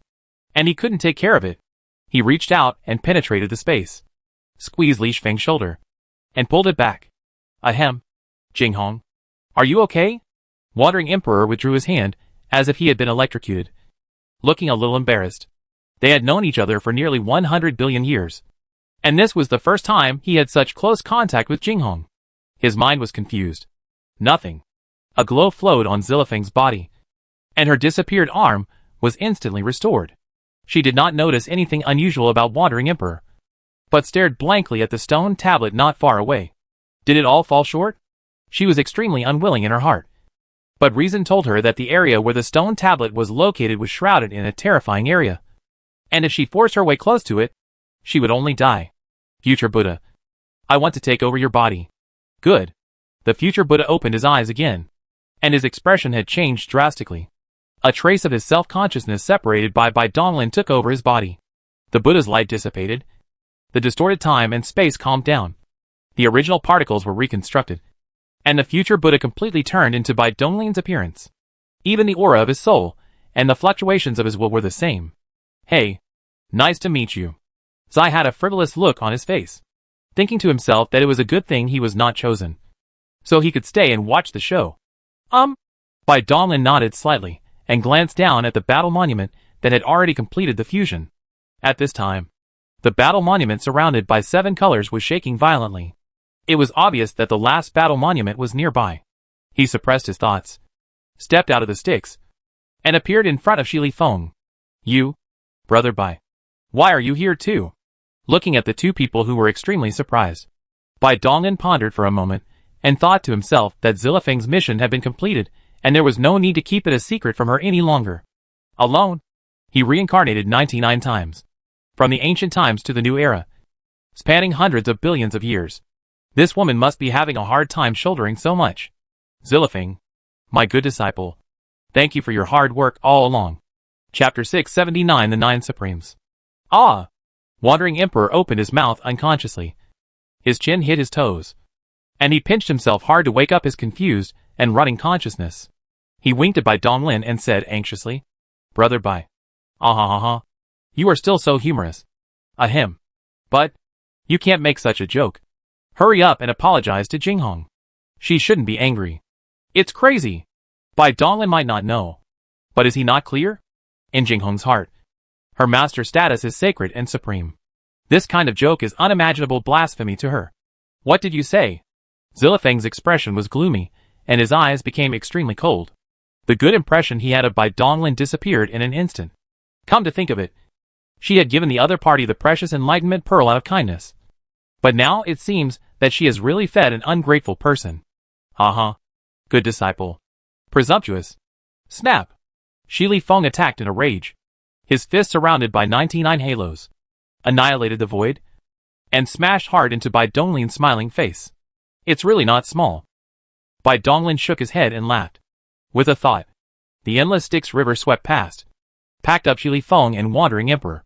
and he couldn't take care of it. He reached out and penetrated the space, squeezed Li Feng's shoulder, and pulled it back. "Ahem. Jinghong, are you okay?" Wandering Emperor withdrew his hand as if he had been electrocuted, looking a little embarrassed. They had known each other for nearly 100 billion years, and this was the first time he had such close contact with Jinghong. His mind was confused. Nothing. A glow flowed on Zilifeng's body, and her disappeared arm was instantly restored. She did not notice anything unusual about Wandering Emperor, but stared blankly at the stone tablet not far away. Did it all fall short? She was extremely unwilling in her heart, but reason told her that the area where the stone tablet was located was shrouded in a terrifying area, and if she forced her way close to it, she would only die. "Future Buddha, I want to take over your body." "Good." The future Buddha opened his eyes again, and his expression had changed drastically. A trace of his self-consciousness separated by Donglin took over his body. The Buddha's light dissipated. The distorted time and space calmed down. The original particles were reconstructed, and the future Buddha completely turned into Donglin's appearance. Even the aura of his soul and the fluctuations of his will were the same. Hey, nice to meet you. Zai had a frivolous look on his face, thinking to himself that it was a good thing he was not chosen, so he could stay and watch the show. Bai Donglin nodded slightly and glanced down at the battle monument that had already completed the fusion. At this time, the battle monument surrounded by 7 colors was shaking violently. It was obvious that the last battle monument was nearby. He suppressed his thoughts, stepped out of the sticks, and appeared in front of Shi Li Feng. You, Brother Bai, why are you here too? Looking at the two people who were extremely surprised, Bai Donglin pondered for a moment and thought to himself that Zilifeng's mission had been completed and there was no need to keep it a secret from her any longer. Alone, he reincarnated 99 times, from the ancient times to the new era, spanning hundreds of billions of years. This woman must be having a hard time shouldering so much. Zilifeng, my good disciple, thank you for your hard work all along. Chapter 679 The Nine Supremes. Ah! Wandering Emperor opened his mouth unconsciously. His chin hit his toes, and he pinched himself hard to wake up his confused and rotting consciousness. He winked at Bai Donglin and said anxiously, Brother Bai. You are still so humorous. Ahem. But, you can't make such a joke. Hurry up and apologize to Jinghong. She shouldn't be angry. It's crazy. Bai Donglin might not know, but is he not clear? In Jinghong's heart, her master status is sacred and supreme. This kind of joke is unimaginable blasphemy to her. What did you say? Zilifeng's expression was gloomy, and his eyes became extremely cold. The good impression he had of Bai Donglin disappeared in an instant. Come to think of it, she had given the other party the precious enlightenment pearl out of kindness. But now it seems that she has really fed an ungrateful person. Good disciple. Presumptuous. Snap! Shi Li Feng attacked in a rage. His fist surrounded by 99 halos, annihilated the void, and smashed hard into Bai Donglin's smiling face. It's really not small. Bai Donglin shook his head and laughed. With a thought, the endless Styx river swept past, packed up Shi Li Feng and Wandering Emperor,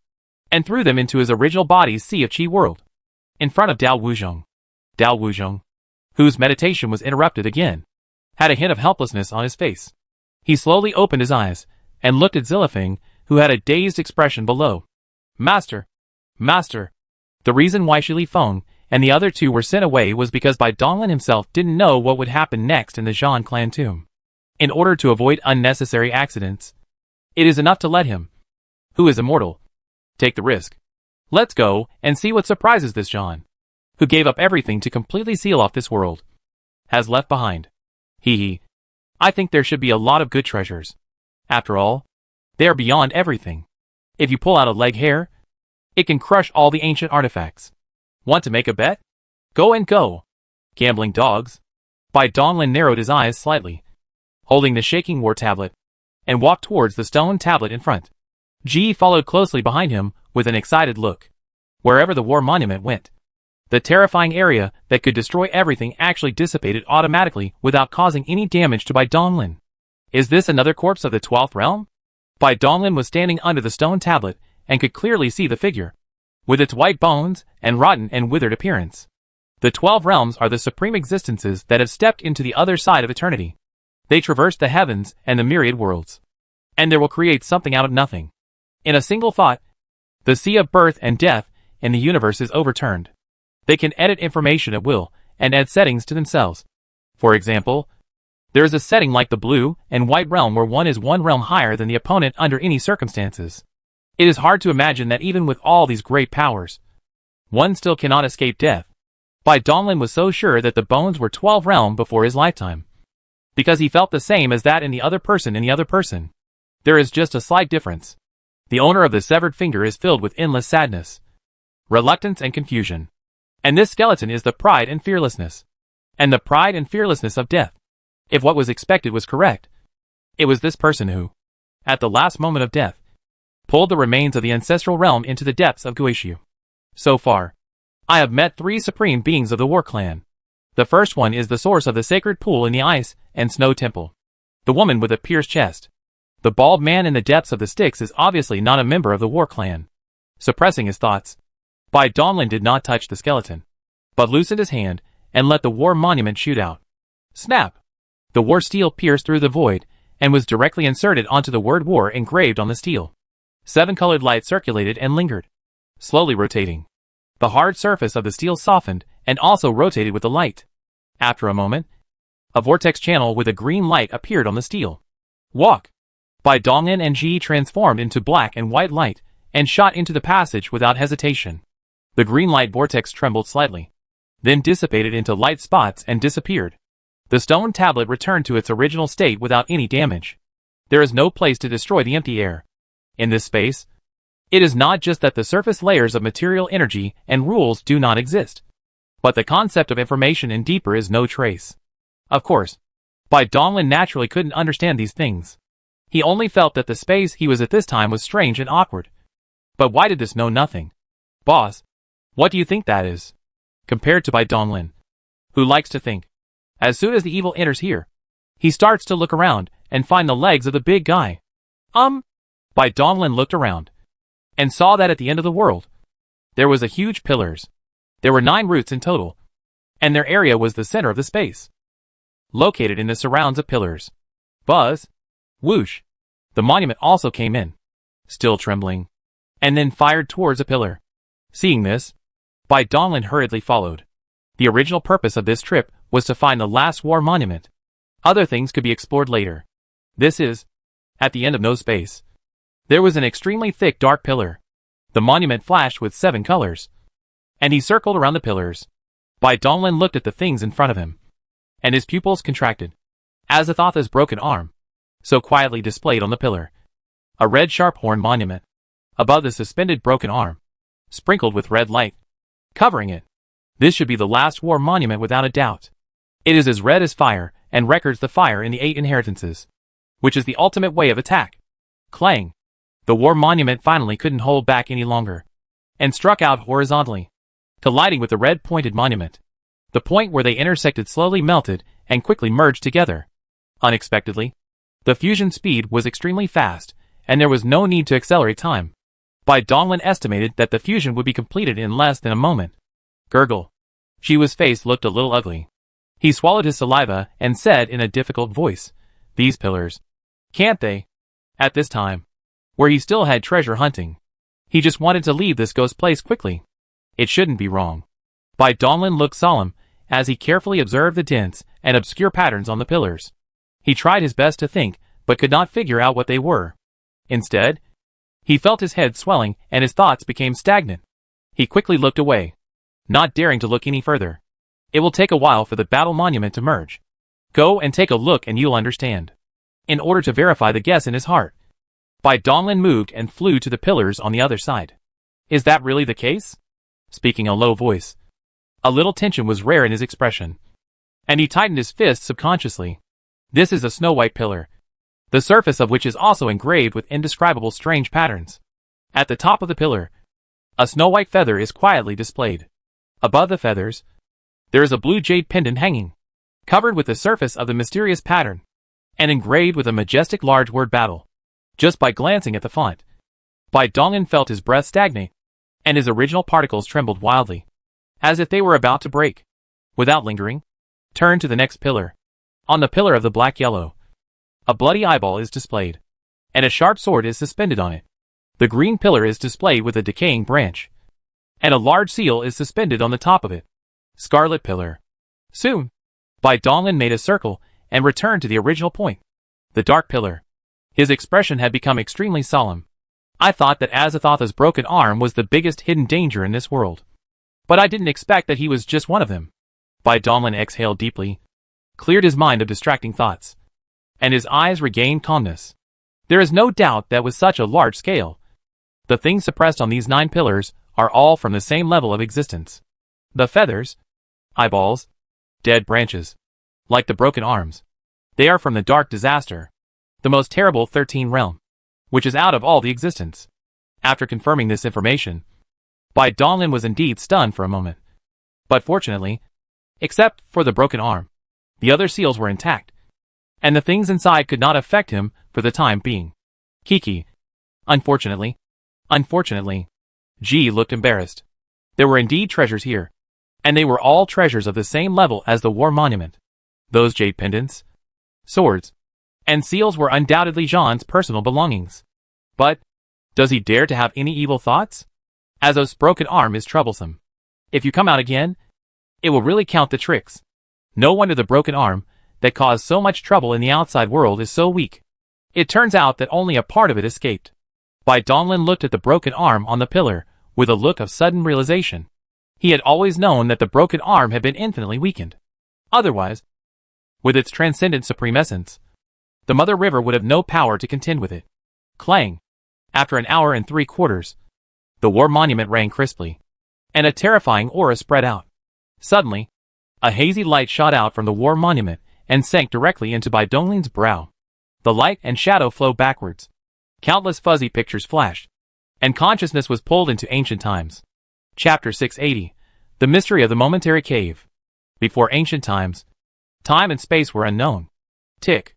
and threw them into his original body's sea of Qi world, in front of Dao Wuzhong. Dao Wuzhong, whose meditation was interrupted again, had a hint of helplessness on his face. He slowly opened his eyes, and looked at Zilifeng, who had a dazed expression below. Master! Master! The reason why Shi Li Feng and the other two were sent away was because Bai Donglin himself didn't know what would happen next in the Zhan clan tomb. In order to avoid unnecessary accidents, it is enough to let him, who is immortal, take the risk. Let's go and see what surprises this Zhan, who gave up everything to completely seal off this world, has left behind. I think there should be a lot of good treasures. After all, they are beyond everything. If you pull out a leg hair, it can crush all the ancient artifacts. Want to make a bet? Go and go. Gambling dogs. Bai Donglin narrowed his eyes slightly, holding the shaking war tablet, and walked towards the stone tablet in front. Ji followed closely behind him with an excited look. Wherever the war monument went, the terrifying area that could destroy everything actually dissipated automatically without causing any damage to Bai Donglin. Is this another corpse of the 12th realm? Bai Donglin was standing under the stone tablet and could clearly see the figure, with its white bones and rotten and withered appearance. The 12 realms are the supreme existences that have stepped into the other side of eternity. They traverse the heavens and the myriad worlds, and there will create something out of nothing. In a single thought, the sea of birth and death in the universe is overturned. They can edit information at will and add settings to themselves. For example, there is a setting like the blue and white realm where one is one realm higher than the opponent under any circumstances. It is hard to imagine that even with all these great powers, one still cannot escape death. Bai Donglin was so sure that the bones were 12 realm before his lifetime, because he felt the same as that in the other person. There is just a slight difference. The owner of the severed finger is filled with endless sadness, reluctance and confusion. And this skeleton is the pride and fearlessness. And the pride and fearlessness of death. If what was expected was correct, it was this person who, at the last moment of death, pulled the remains of the ancestral realm into the depths of Guishu. So far, I have met 3 supreme beings of the War Clan. The first one is the source of the sacred pool in the ice and snow temple. The woman with a pierced chest. The bald man in the depths of the Styx is obviously not a member of the War Clan. Suppressing his thoughts, Bai Donglin did not touch the skeleton, but loosened his hand and let the war monument shoot out. Snap! The war steel pierced through the void, and was directly inserted onto the word war engraved on the steel. 7 colored light circulated and lingered, slowly rotating. The hard surface of the steel softened and also rotated with the light. After a moment, a vortex channel with a green light appeared on the steel. Walk! By Donglin and Ji transformed into black and white light and shot into the passage without hesitation. The green light vortex trembled slightly, then dissipated into light spots and disappeared. The stone tablet returned to its original state without any damage. There is no place to destroy the empty air. In this space, it is not just that the surface layers of material energy and rules do not exist, but the concept of information in deeper is no trace. Of course, Bai Donglin naturally couldn't understand these things. He only felt that the space he was at this time was strange and awkward. But why did this know nothing? Boss, what do you think that is? Compared to Bai Donglin, who likes to think. As soon as the evil enters here, he starts to look around and find the legs of the big guy. Bai Donglin looked around and saw that at the end of the world, there was a huge pillars. There were 9 roots in total, and their area was the center of the space, located in the surrounds of pillars. Buzz! Whoosh! The monument also came in, still trembling, and then fired towards a pillar. Seeing this, Bai Donglin hurriedly followed. The original purpose of this trip was to find the last war monument. Other things could be explored later. This is, at the end of no space, there was an extremely thick dark pillar. The monument flashed with 7 colors, and he circled around the pillars. Bai Donglin looked at the things in front of him, and his pupils contracted. Azathoth's broken arm, so quietly displayed on the pillar. A red sharp-horn monument, above the suspended broken arm, sprinkled with red light, covering it. This should be the last war monument without a doubt. It is as red as fire, and records the fire in the 8 inheritances, which is the ultimate way of attack. Clang! The war monument finally couldn't hold back any longer, and struck out horizontally, colliding with the red-pointed monument. The point where they intersected slowly melted and quickly merged together. Unexpectedly, the fusion speed was extremely fast, and there was no need to accelerate time. Bai Donglin estimated that the fusion would be completed in less than a moment. Gurgle. Shiwa's face looked a little ugly. He swallowed his saliva and said in a difficult voice, "These pillars. Can't they?" At this time, where he still had treasure hunting, he just wanted to leave this ghost place quickly. It shouldn't be wrong. Bai Donglin looked solemn as he carefully observed the dense and obscure patterns on the pillars. He tried his best to think, but could not figure out what they were. Instead, he felt his head swelling and his thoughts became stagnant. He quickly looked away, not daring to look any further. It will take a while for the battle monument to merge. Go and take a look and you'll understand. In order to verify the guess in his heart, Bai Donglin moved and flew to the pillars on the other side. Is that really the case? Speaking in a low voice. A little tension was rare in his expression, and he tightened his fist subconsciously. This is a snow-white pillar, the surface of which is also engraved with indescribable strange patterns. At the top of the pillar, a snow-white feather is quietly displayed. Above the feathers, there is a blue jade pendant hanging, covered with the surface of the mysterious pattern, and engraved with a majestic large word battle. Just by glancing at the font, Bai Donglin felt his breath stagnate, and his original particles trembled wildly, as if they were about to break. Without lingering, turn to the next pillar. On the pillar of the black-yellow, a bloody eyeball is displayed, and a sharp sword is suspended on it. The green pillar is displayed with a decaying branch, and a large seal is suspended on the top of it. Scarlet pillar. Soon, Bai Donglin made a circle and returned to the original point. The dark pillar. His expression had become extremely solemn. I thought that Azathoth's broken arm was the biggest hidden danger in this world, but I didn't expect that he was just one of them. Bai Donglin exhaled deeply, cleared his mind of distracting thoughts, and his eyes regained calmness. There is no doubt that with such a large scale, the things suppressed on these 9 pillars are all from the same level of existence. The feathers, eyeballs, dead branches, like the broken arms, they are from the dark disaster, the most terrible 13 realm, which is out of all the existence. After confirming this information, Bai Donglin was indeed stunned for a moment. But fortunately, except for the broken arm, the other seals were intact, and the things inside could not affect him for the time being. Kiki. Unfortunately, Ji looked embarrassed. There were indeed treasures here, and they were all treasures of the same level as the war monument. Those jade pendants, swords, And seals were undoubtedly Jean's personal belongings. But, does he dare to have any evil thoughts? Azoz's broken arm is troublesome. If you come out again, it will really count the tricks. No wonder the broken arm, that caused so much trouble in the outside world, is so weak. It turns out that only a part of it escaped. Bai Donglin looked at the broken arm on the pillar, with a look of sudden realization. He had always known that the broken arm had been infinitely weakened. Otherwise, with its transcendent supreme essence, the Mother River would have no power to contend with it. Clang! After an hour and 3/4, the war monument rang crisply, and a terrifying aura spread out. Suddenly, a hazy light shot out from the war monument and sank directly into Bai Donglin's brow. The light and shadow flowed backwards. Countless fuzzy pictures flashed, and consciousness was pulled into ancient times. Chapter 680, The Mystery of the Momentary Cave. Before ancient times, time and space were unknown. Tick.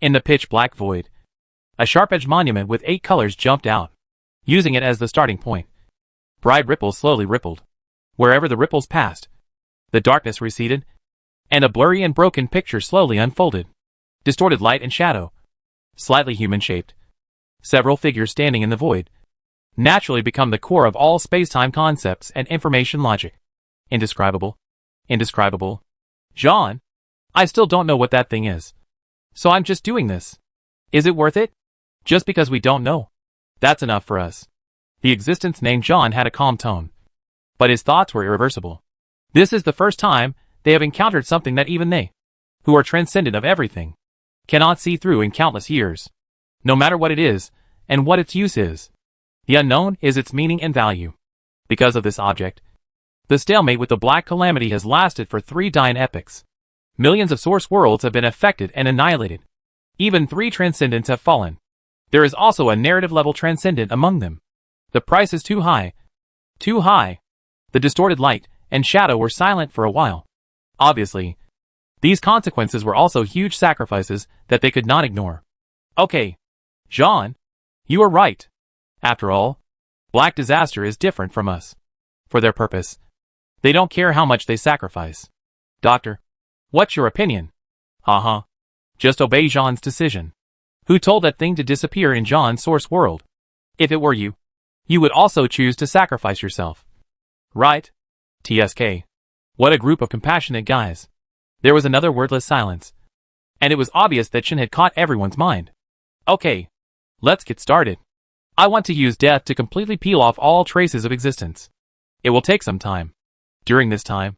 In the pitch-black void, a sharp-edged monument with 8 colors jumped out, using it as the starting point. Bright ripples slowly rippled. Wherever the ripples passed, the darkness receded, and a blurry and broken picture slowly unfolded. Distorted light and shadow, slightly human-shaped. Several figures standing in the void, naturally become the core of all space-time concepts and information logic. Indescribable. Indescribable. Jean, I still don't know what that thing is. So I'm just doing this. Is it worth it? Just because we don't know. That's enough for us. The existence named Jean had a calm tone, but his thoughts were irreversible. This is the first time they have encountered something that even they, who are transcendent of everything, cannot see through in countless years. No matter what it is, and what its use is, the unknown is its meaning and value. Because of this object, the stalemate with the Black Calamity has lasted for 3 dying epochs. Millions of source worlds have been affected and annihilated. Even 3 transcendents have fallen. There is also a narrative-level transcendent among them. The price is too high. Too high. The distorted light and shadow were silent for a while. Obviously, these consequences were also huge sacrifices that they could not ignore. Okay, Jean, you are right. After all, Black Disaster is different from us. For their purpose, they don't care how much they sacrifice. Doctor, what's your opinion? Just obey Jean's decision. Who told that thing to disappear in Jean's source world? If it were you, you would also choose to sacrifice yourself. Right? TSK. What a group of compassionate guys. There was another wordless silence, and it was obvious that Shin had caught everyone's mind. Okay, let's get started. I want to use death to completely peel off all traces of existence. It will take some time. During this time,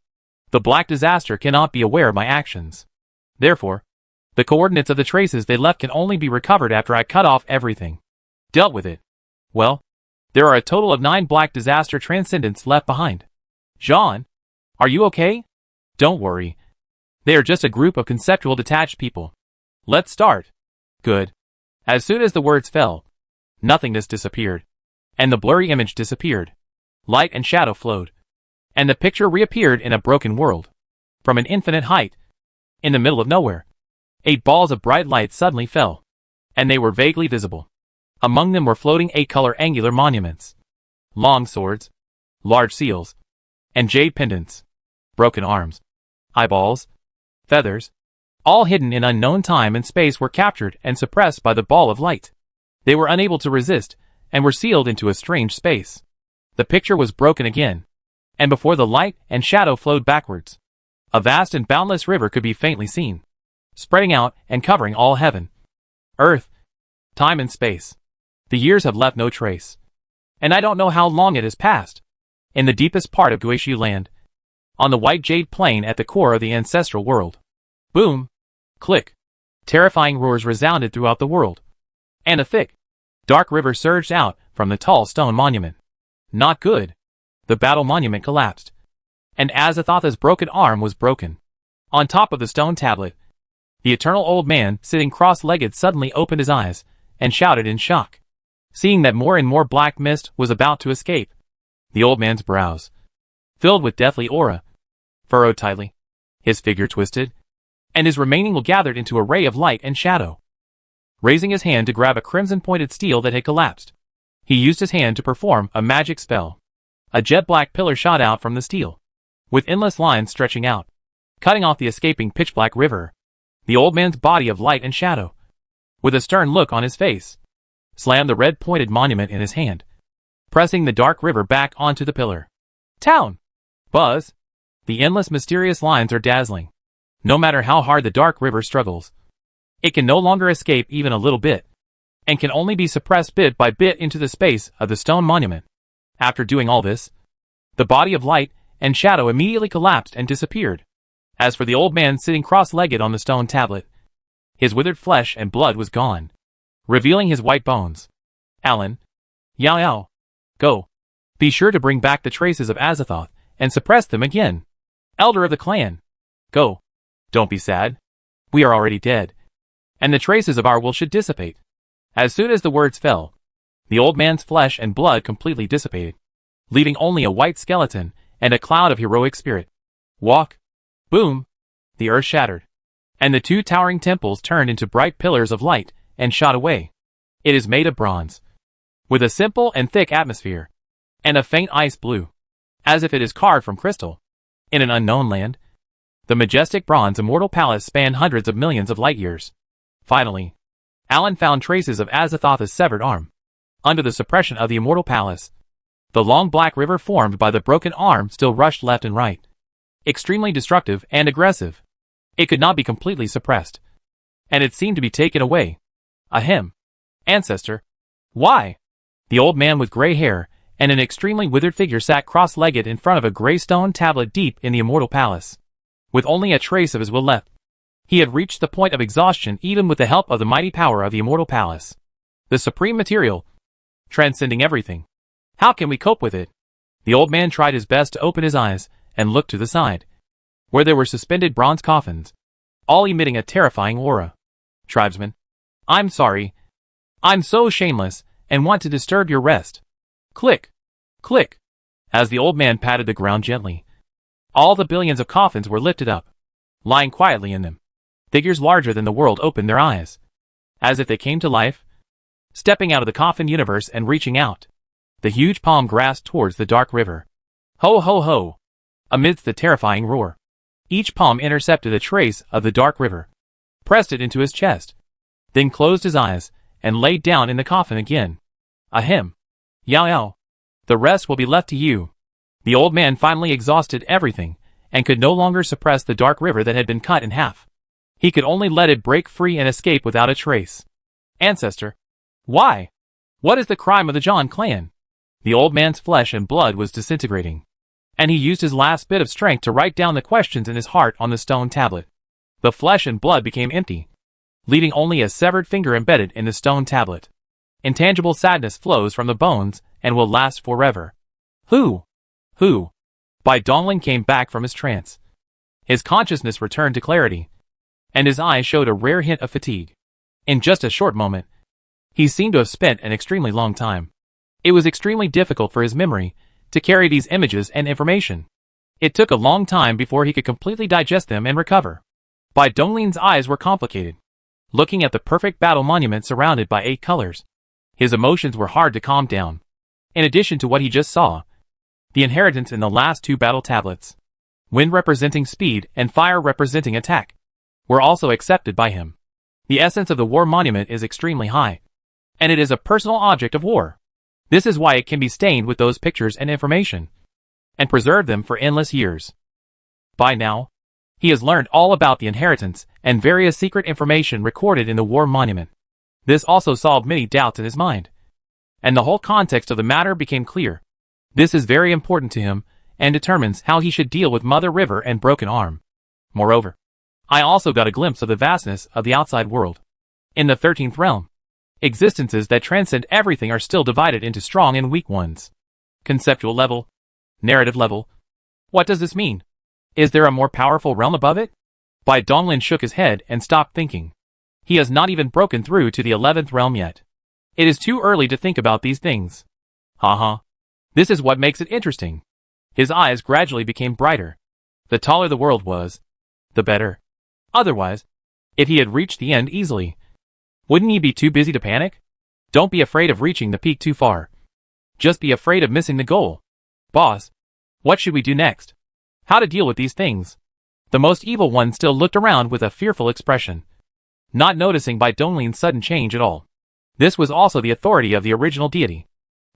the Black Disaster cannot be aware of my actions. Therefore, the coordinates of the traces they left can only be recovered after I cut off everything. Dealt with it. Well, there are a total of 9 Black Disaster transcendents left behind. Jean, are you okay? Don't worry. They are just a group of conceptual detached people. Let's start. Good. As soon as the words fell, nothingness disappeared, and the blurry image disappeared. Light and shadow flowed, and the picture reappeared in a broken world. From an infinite height, in the middle of nowhere, 8 balls of bright light suddenly fell, and they were vaguely visible. Among them were floating 8-color angular monuments, long swords, large seals, and jade pendants, broken arms, eyeballs, feathers, all hidden in unknown time and space, were captured and suppressed by the ball of light. They were unable to resist, and were sealed into a strange space. The picture was broken again, and before the light and shadow flowed backwards, a vast and boundless river could be faintly seen, spreading out and covering all heaven, earth, time and space. The years have left no trace, and I don't know how long it has passed. In the deepest part of Guishu land, on the white jade plain at the core of the ancestral world, boom, click, terrifying roars resounded throughout the world, and a thick, dark river surged out from the tall stone monument. Not good. The battle monument collapsed, and Azathoth's broken arm was broken. On top of the stone tablet, the eternal old man sitting cross-legged suddenly opened his eyes and shouted in shock, seeing that more and more black mist was about to escape. The old man's brows, filled with deathly aura, furrowed tightly, his figure twisted, and his remaining will gathered into a ray of light and shadow. Raising his hand to grab a crimson-pointed steel that had collapsed, he used his hand to perform a magic spell. A jet-black pillar shot out from the steel, with endless lines stretching out, cutting off the escaping pitch-black river. The old man's body of light and shadow, with a stern look on his face, slammed the red-pointed monument in his hand, pressing the dark river back onto the pillar. Town! Buzz! The endless mysterious lines are dazzling. No matter how hard the dark river struggles, it can no longer escape even a little bit, and can only be suppressed bit by bit into the space of the stone monument. After doing all this, the body of light and shadow immediately collapsed and disappeared. As for the old man sitting cross-legged on the stone tablet, his withered flesh and blood was gone, revealing his white bones. Alan, Yao Yao, go. Be sure to bring back the traces of Azathoth and suppress them again. Elder of the clan, go. Don't be sad. We are already dead, and the traces of our will should dissipate. As soon as the words fell, the old man's flesh and blood completely dissipated, leaving only a white skeleton and a cloud of heroic spirit. Walk. Boom. The earth shattered, and the two towering temples turned into bright pillars of light and shot away. It is made of bronze, with a simple and thick atmosphere, and a faint ice blue, as if it is carved from crystal. In an unknown land, the majestic bronze Immortal Palace spanned hundreds of millions of light years. Finally, Alan found traces of Azathoth's severed arm. Under the suppression of the Immortal Palace, the long black river formed by the broken arm still rushed left and right. Extremely destructive and aggressive. It could not be completely suppressed, and it seemed to be taken away. Ahem. Ancestor. Why? The old man with gray hair and an extremely withered figure sat cross-legged in front of a gray stone tablet deep in the Immortal Palace, with only a trace of his will left. He had reached the point of exhaustion even with the help of the mighty power of the Immortal Palace, the supreme material, transcending everything. How can we cope with it? The old man tried his best to open his eyes and look to the side, where there were suspended bronze coffins, all emitting a terrifying aura. Tribesman, I'm sorry. I'm so shameless and want to disturb your rest. Click, click. As the old man patted the ground gently, all the billions of coffins were lifted up, lying quietly in them. Figures larger than the world opened their eyes, as if they came to life, stepping out of the coffin universe and reaching out. The huge palm grasped towards the dark river. Ho ho ho! Amidst the terrifying roar, each palm intercepted a trace of the dark river, pressed it into his chest, then closed his eyes and laid down in the coffin again. Ahem. Yao Yao. The rest will be left to you. The old man finally exhausted everything, and could no longer suppress the dark river that had been cut in half. He could only let it break free and escape without a trace. Ancestor. Why? What is the crime of the John clan? The old man's flesh and blood was disintegrating, and he used his last bit of strength to write down the questions in his heart on the stone tablet. The flesh and blood became empty, leaving only a severed finger embedded in the stone tablet. Intangible sadness flows from the bones and will last forever. Who? Bai Donglin came back from his trance. His consciousness returned to clarity, and his eyes showed a rare hint of fatigue. In just a short moment, he seemed to have spent an extremely long time. It was extremely difficult for his memory to carry these images and information. It took a long time before he could completely digest them and recover. Bai Donglin's eyes were complicated, looking at the perfect battle monument surrounded by 8 colors. His emotions were hard to calm down. In addition to what he just saw, the inheritance in the last 2 battle tablets, wind representing speed and fire representing attack, were also accepted by him. The essence of the war monument is extremely high, and it is a personal object of war. This is why it can be stained with those pictures and information, and preserve them for endless years. By now, he has learned all about the inheritance and various secret information recorded in the war monument. This also solved many doubts in his mind, and the whole context of the matter became clear. This is very important to him, and determines how he should deal with Mother River and Broken Arm. Moreover, I also got a glimpse of the vastness of the outside world. In the 13th realm, existences that transcend everything are still divided into strong and weak ones. Conceptual level, narrative level. What does this mean? Is there a more powerful realm above it? Bai Donglin shook his head and stopped thinking. He has not even broken through to the 11th realm yet. It is too early to think about these things. Haha. This is what makes it interesting. His eyes gradually became brighter. The taller the world was, the better. Otherwise, if he had reached the end easily, wouldn't he be too busy to panic? Don't be afraid of reaching the peak too far. Just be afraid of missing the goal. Boss, what should we do next? How to deal with these things? The most evil one still looked around with a fearful expression. not noticing Bai Donglin's sudden change at all. This was also the authority of the original deity.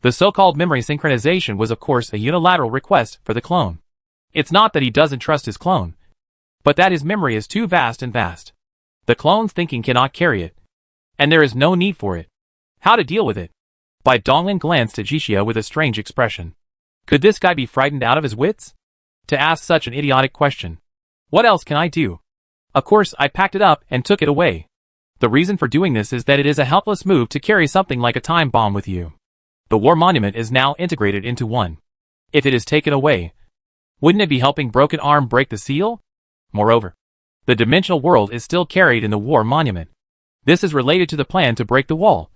The so-called memory synchronization was of course a unilateral request for the clone. It's not that he doesn't trust his clone, but that his memory is too vast and vast. The clone's thinking cannot carry it, and there is no need for it. How to deal with it? Bai Donglin glanced at Jixia with a strange expression. Could this guy be frightened out of his wits? To ask such an idiotic question. What else can I do? Of course, I packed it up and took it away. The reason for doing this is that it is a helpless move to carry something like a time bomb with you. The war monument is now integrated into one. If it is taken away, wouldn't it be helping Broken Arm break the seal? Moreover, the dimensional world is still carried in the war monument. This is related to the plan to break the wall,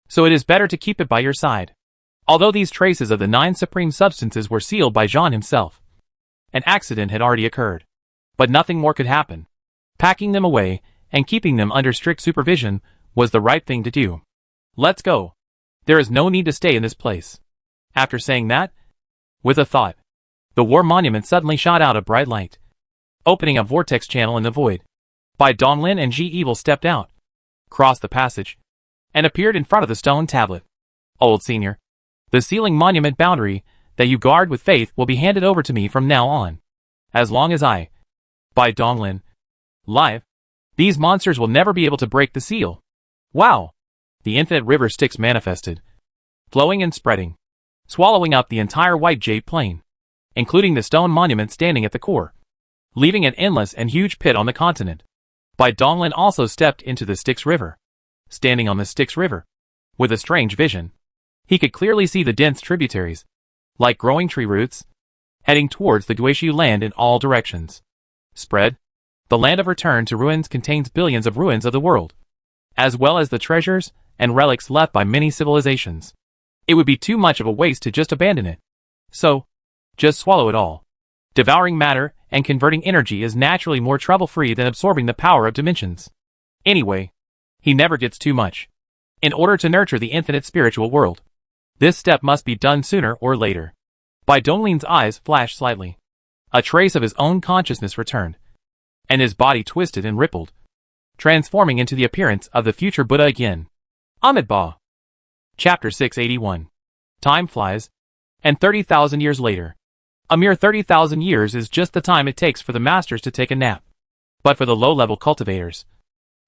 so it is better to keep it by your side. Although these traces of the 9 supreme substances were sealed by Jean himself, an accident had already occurred, but nothing more could happen. Packing them away and keeping them under strict supervision was the right thing to do. Let's go. There is no need to stay in this place. After saying that, with a thought, the war monument suddenly shot out a bright light, opening a vortex channel in the void. Bai Donglin and Ji Evil stepped out, crossed the passage, and appeared in front of the stone tablet. Old Senior, the sealing monument boundary that you guard with faith will be handed over to me from now on. As long as I, Bai Donglin, live, these monsters will never be able to break the seal. Wow! The infinite river Styx manifested, flowing and spreading, swallowing up the entire white jade plain, including the stone monument standing at the core, leaving an endless and huge pit on the continent. Bai Donglin also stepped into the Styx River. Standing on the Styx River, with a strange vision, he could clearly see the dense tributaries, like growing tree roots, heading towards the Guishu land in all directions. Spread, the land of return to ruins contains billions of ruins of the world, as well as the treasures and relics left by many civilizations. It would be too much of a waste to just abandon it. So, just swallow it all. Devouring matter and converting energy is naturally more trouble-free than absorbing the power of dimensions. Anyway, he never gets too much. In order to nurture the infinite spiritual world, this step must be done sooner or later. Bai Donglin's eyes flashed slightly. A trace of his own consciousness returned, and his body twisted and rippled, transforming into the appearance of the future Buddha again. Amitabha. Chapter 681. Time flies, and 30,000 years later. A mere 30,000 years is just the time it takes for the masters to take a nap. But for the low-level cultivators,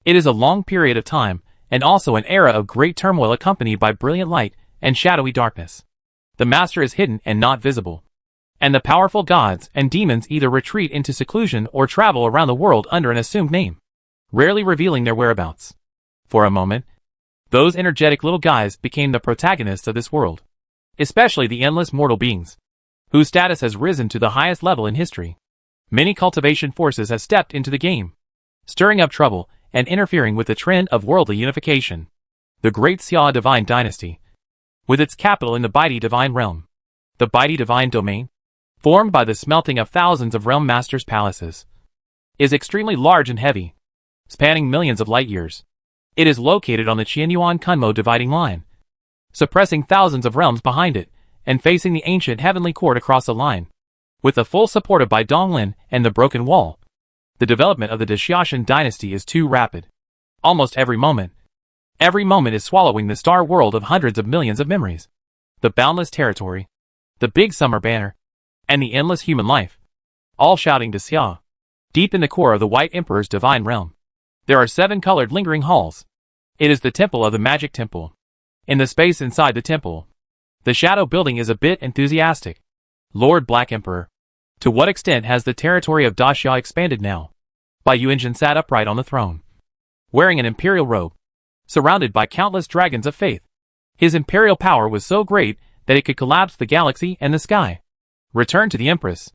it is a long period of time, and also an era of great turmoil accompanied by brilliant light and shadowy darkness. The master is hidden and not visible, and the powerful gods and demons either retreat into seclusion or travel around the world under an assumed name, rarely revealing their whereabouts. For a moment, those energetic little guys became the protagonists of this world, especially the endless mortal beings, whose status has risen to the highest level in history. Many cultivation forces have stepped into the game, stirring up trouble and interfering with the trend of worldly unification. The Great Xia Divine Dynasty, with its capital in the Baidi Divine Realm, the Baidi Divine Domain, formed by the smelting of thousands of realm masters' palaces, is extremely large and heavy, spanning millions of light years. It is located on the Qianyuan-Kunmo dividing line, suppressing thousands of realms behind it, and facing the ancient heavenly court across the line. With the full support of Bai Donglin and the Broken Wall, the development of the Daxiaxian dynasty is too rapid. Almost every moment is swallowing the star world of hundreds of millions of memories. The boundless territory, the big summer banner, and the endless human life, all shouting to Xia. Deep in the core of the White Emperor's divine realm, there are 7 colored lingering halls. It is the temple of the magic temple. In the space inside the temple, the shadow building is a bit enthusiastic. Lord Black Emperor, to what extent has the territory of Daxia expanded now? Bai Yuanjin sat upright on the throne, wearing an imperial robe, surrounded by countless dragons of faith. His imperial power was so great that it could collapse the galaxy and the sky. Returned to the Empress,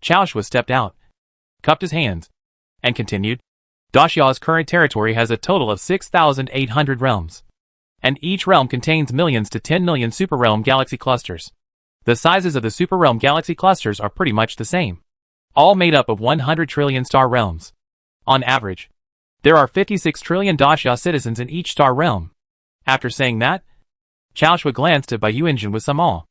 Chao Shui stepped out, cupped his hands, and continued. Daxia's current territory has a total of 6,800 realms, and each realm contains millions to 10 million super realm galaxy clusters. The sizes of the super realm galaxy clusters are pretty much the same, all made up of 100 trillion star realms. On average, there are 56 trillion Daxia citizens in each star realm. After saying that, Chao Shui glanced at Bai Yuanjin with some awe.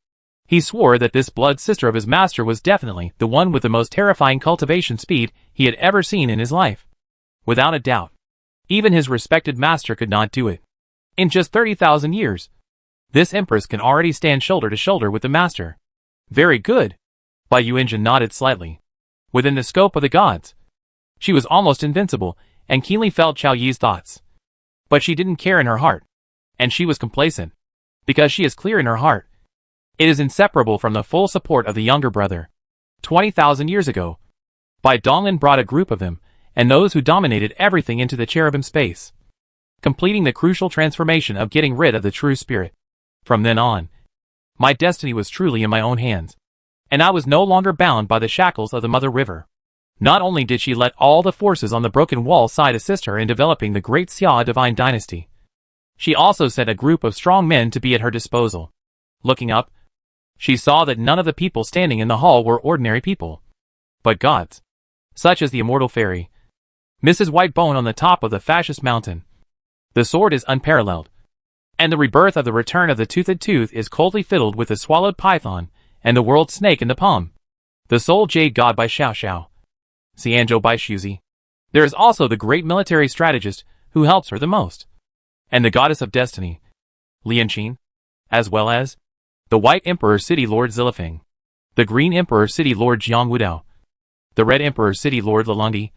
He swore that this blood sister of his master was definitely the one with the most terrifying cultivation speed he had ever seen in his life. Without a doubt, Even his respected master could not do it. In just 30,000 years, this empress can already stand shoulder to shoulder with the master. Very good. Bai Yuanjun nodded slightly. Within the scope of the gods, she was almost invincible, and keenly felt Qiao Yi's thoughts. But she didn't care in her heart. And she was complacent. Because she is clear in her heart. It is inseparable from the full support of the younger brother. 20,000 years ago, Bai Donglin brought a group of them, and those who dominated everything into the cherubim space, completing the crucial transformation of getting rid of the true spirit. From then on, my destiny was truly in my own hands, and I was no longer bound by the shackles of the Mother River. Not only did she let all the forces on the Broken Wall side assist her in developing the great Xia divine dynasty, she also sent a group of strong men to be at her disposal. Looking up, she saw that none of the people standing in the hall were ordinary people, but gods, such as the immortal fairy, Mrs. Whitebone on the top of the fascist mountain. The sword is unparalleled, and the rebirth of the return of the toothed tooth is coldly fiddled with the swallowed python and the world snake in the palm. The soul jade god by Xiao Xiao, Xianzhou by Shuzi. There is also the great military strategist who helps her the most, and the goddess of destiny, Lianqin, as well as the White Emperor City Lord Zilifeng, the Green Emperor City Lord Jiang Wudao, the Red Emperor City Lord Lalungi,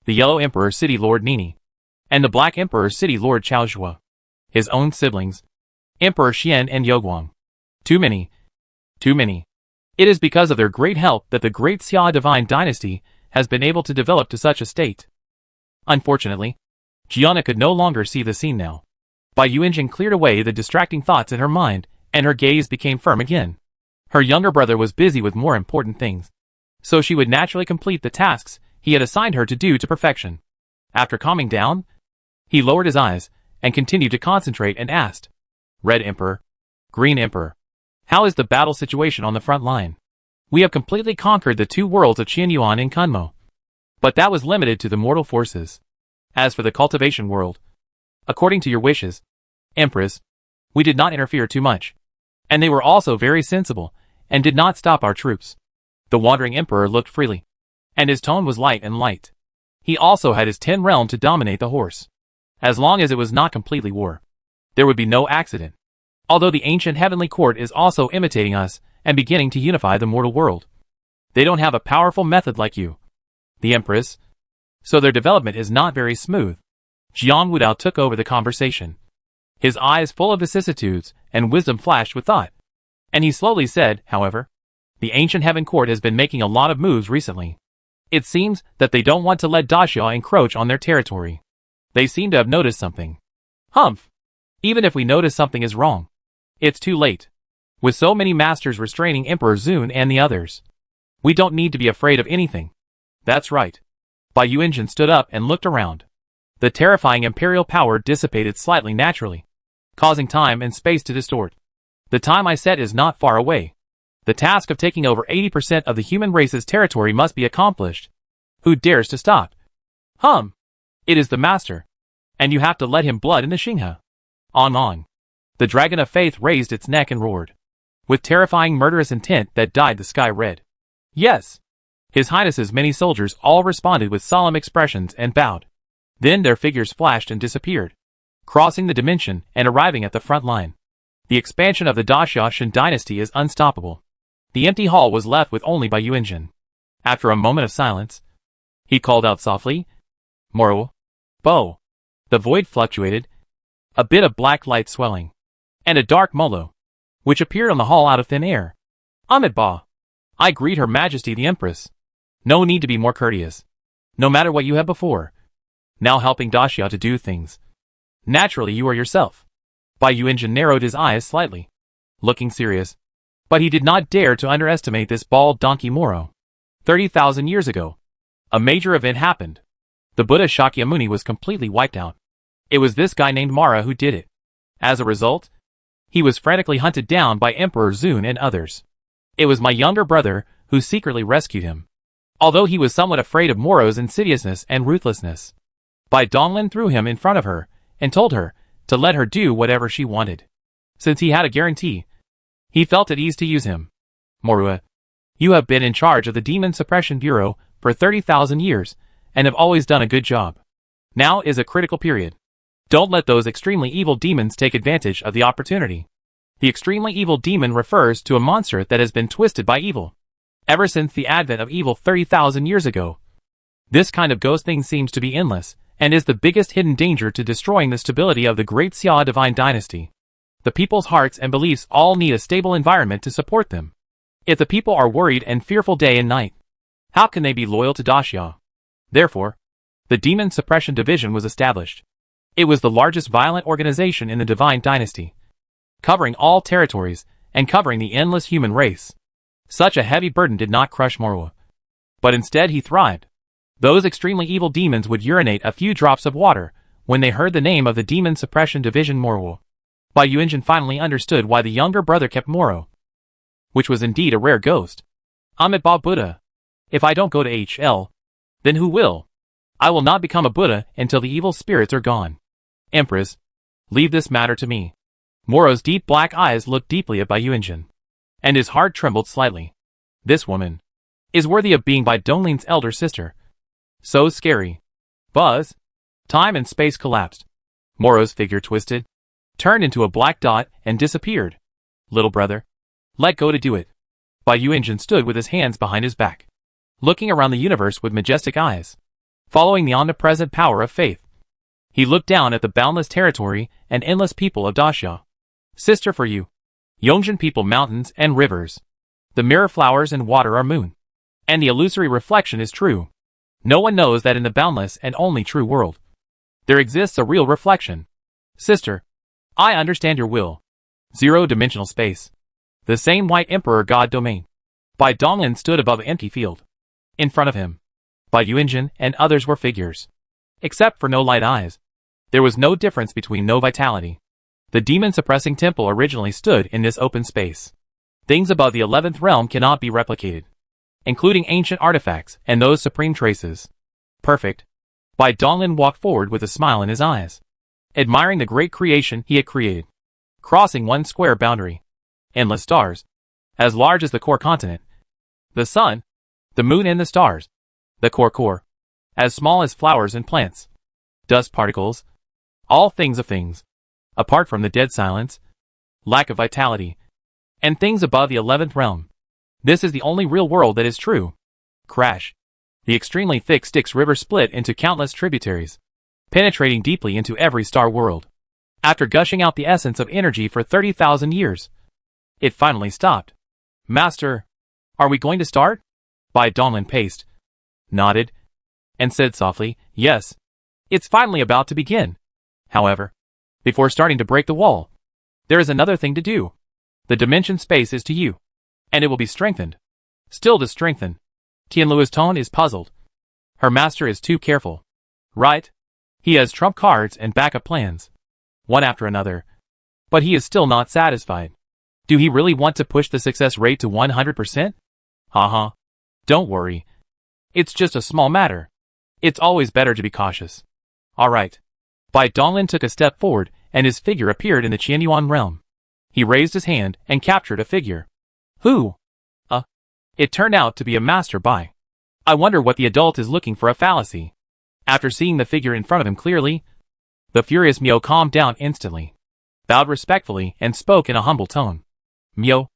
the Yellow Emperor City Lord Nini, and the Black Emperor City Lord Chao Zhua. His own siblings, Emperor Xian and Youguang. Too many. Too many. It is because of their great help that the great Xia divine dynasty has been able to develop to such a state. Unfortunately, Gianna could no longer see the scene now. Bai Yuanjun cleared away the distracting thoughts in her mind, and her gaze became firm again. Her younger brother was busy with more important things, so she would naturally complete the tasks he had assigned her to do to perfection. After calming down, he lowered his eyes and continued to concentrate and asked, Red Emperor, Green Emperor, how is the battle situation on the front line? We have completely conquered the two worlds of Qianyuan and Kunmo, but that was limited to the mortal forces. As for the cultivation world, according to your wishes, Empress, we did not interfere too much, and they were also very sensible, and did not stop our troops. The wandering emperor looked freely, and his tone was light and light. He also had his 10 realm to dominate the horse. As long as it was not completely war, there would be no accident. Although the ancient heavenly court is also imitating us and beginning to unify the mortal world, they don't have a powerful method like you, the Empress, so their development is not very smooth. Jiang Wudao took over the conversation. His eyes full of vicissitudes and wisdom flashed with thought. And he slowly said, however, the ancient heaven court has been making a lot of moves recently. It seems that they don't want to let Daxia encroach on their territory. They seem to have noticed something. Humph! Even if we notice something is wrong, it's too late. With so many masters restraining Emperor Zun and the others, we don't need to be afraid of anything. That's right. Bai Yuanjun stood up and looked around. The terrifying imperial power dissipated slightly naturally, causing time and space to distort. The time I set is not far away. The task of taking over 80% of the human race's territory must be accomplished. Who dares to stop? It is the master. And you have to let him blood in the Xinghe. On. The dragon of faith raised its neck and roared, with terrifying murderous intent that dyed the sky red. Yes. His Highness's many soldiers all responded with solemn expressions and bowed. Then their figures flashed and disappeared, crossing the dimension and arriving at the front line. The expansion of the Daxia Shan dynasty is unstoppable. The empty hall was left with only Bai Yuanjun. After a moment of silence, he called out softly, Moro, Bo. The void fluctuated, a bit of black light swelling, and a dark molo, which appeared on the hall out of thin air. Ahmed Ba. I greet Her Majesty the Empress. No need to be more courteous. No matter what you have before, now helping Daxia to do things. Naturally you are yourself. Bai Yuanjun narrowed his eyes slightly, looking serious. But he did not dare to underestimate this bald donkey Moro. 30,000 years ago, a major event happened. The Buddha Shakyamuni was completely wiped out. It was this guy named Mara who did it. As a result, he was frantically hunted down by Emperor Zun and others. It was my younger brother who secretly rescued him. Although he was somewhat afraid of Moro's insidiousness and ruthlessness, Bai Donglin threw him in front of her and told her to let her do whatever she wanted. Since he had a guarantee, he felt at ease to use him. Morua, you have been in charge of the Demon Suppression Bureau for 30,000 years and have always done a good job. Now is a critical period. Don't let those extremely evil demons take advantage of the opportunity. The extremely evil demon refers to a monster that has been twisted by evil. Ever since the advent of evil 30,000 years ago, this kind of ghost thing seems to be endless, and is the biggest hidden danger to destroying the stability of the Great Xia divine dynasty. The people's hearts and beliefs all need a stable environment to support them. If the people are worried and fearful day and night, how can they be loyal to Daxia? Therefore, the Demon Suppression Division was established. It was the largest violent organization in the divine dynasty, covering all territories and covering the endless human race. Such a heavy burden did not crush Morua, but instead he thrived. Those extremely evil demons would urinate a few drops of water when they heard the name of the Demon Suppression Division Morua. Bai Yuanjin finally understood why the younger brother kept Moro, which was indeed a rare ghost. Amit Ba Buddha. If I don't go to HL, then who will? I will not become a Buddha until the evil spirits are gone. Empress, leave this matter to me. Moro's deep black eyes looked deeply at Bai Yuanjin, and his heart trembled slightly. This woman is worthy of being Bai Donglin's elder sister. So scary. Buzz. Time and space collapsed. Moro's figure twisted, turned into a black dot, and disappeared. Little brother, let go to do it. Bai Yuanjin stood with his hands behind his back, looking around the universe with majestic eyes, following the omnipresent power of faith. He looked down at the boundless territory and endless people of Daxia. Sister for you. Yongjin people mountains and rivers. The mirror flowers and water are moon. And the illusory reflection is true. No one knows that in the boundless and only true world, there exists a real reflection. Sister, I understand your will. Zero-dimensional space. The same white emperor god domain. Bai Donglin stood above an empty field. In front of him, Bai Yuanjin and others were figures. Except for no light eyes, there was no difference between no vitality. The demon-suppressing temple originally stood in this open space. Things above the 11th realm cannot be replicated, including ancient artifacts and those supreme traces. Perfect. Bai Donglin walked forward with a smile in his eyes, admiring the great creation he had created. Crossing one square boundary. Endless stars, as large as the core continent. The sun, the moon and the stars. The core, as small as flowers and plants. Dust particles. All things of things. Apart from the dead silence, lack of vitality, and things above the 11th realm. This is the only real world that is true. Crash. The extremely thick Styx River split into countless tributaries, penetrating deeply into every star world. After gushing out the essence of energy for 30,000 years, it finally stopped. Master, are we going to start? Bai Donglin paced, nodded, and said softly, yes, it's finally about to begin. However, before starting to break the wall, there is another thing to do. The dimension space is to you, and it will be strengthened. Still to strengthen. Tianluo's tone is puzzled. Her master is too careful. Right? He has trump cards and backup plans, one after another, but he is still not satisfied. Do he really want to push the success rate to 100%? Haha. Don't worry. It's just a small matter. It's always better to be cautious. Alright. Bai Donglin took a step forward, and his figure appeared in the Qianyuan realm. He raised his hand and captured a figure. Who? It turned out to be a Master Bai. I wonder what the adult is looking for a fallacy. After seeing the figure in front of him clearly, the furious Miao calmed down instantly, bowed respectfully, and spoke in a humble tone. Miao,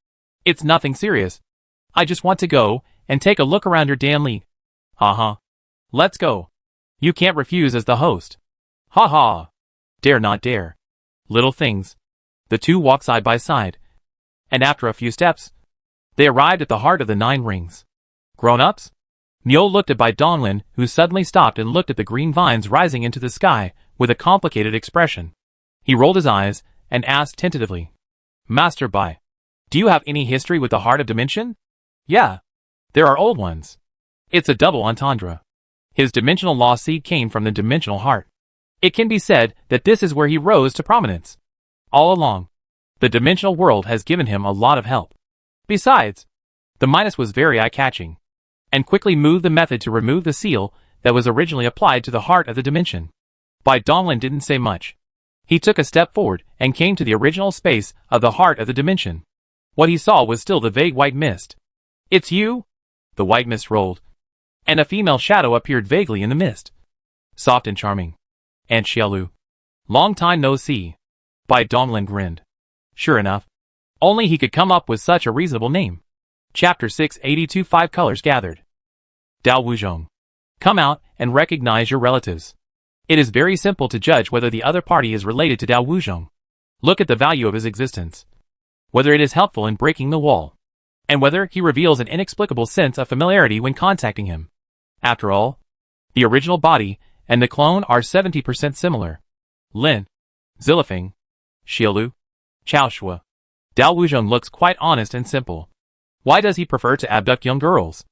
it's nothing serious. I just want to go and take a look around your damn league. Haha. Let's go. You can't refuse as the host. Ha ha. Dare not dare. Little things. The two walked side by side, and after a few steps, they arrived at the heart of the 9 rings. Grown-ups? Miao looked at Bai Donglin, who suddenly stopped and looked at the green vines rising into the sky with a complicated expression. He rolled his eyes and asked tentatively, Master Bai, do you have any history with the Heart of Dimension? Yeah. There are old ones. It's a double entendre. His dimensional law seed came from the dimensional heart. It can be said that this is where he rose to prominence. All along, the dimensional world has given him a lot of help. Besides, the Midas was very eye-catching, and quickly moved the method to remove the seal that was originally applied to the heart of the dimension. Bai Donglin didn't say much. He took a step forward and came to the original space of the heart of the dimension. What he saw was still the vague white mist. It's you? The white mist rolled, and a female shadow appeared vaguely in the mist. Soft and charming, Aunt Xiaolu. Long time no see. Bai Donglin grinned. Sure enough. Only he could come up with such a reasonable name. Chapter 682 5 Colors Gathered. Dao Wuzhong. Come out and recognize your relatives. It is very simple to judge whether the other party is related to Dao Wuzhong. Look at the value of his existence. Whether it is helpful in breaking the wall. And whether he reveals an inexplicable sense of familiarity when contacting him. After all, the original body and the clone are 70% similar. Lin, Zilifeng, Xiaolu, Chaoshua. Dao Wuzhong looks quite honest and simple. Why does he prefer to abduct young girls?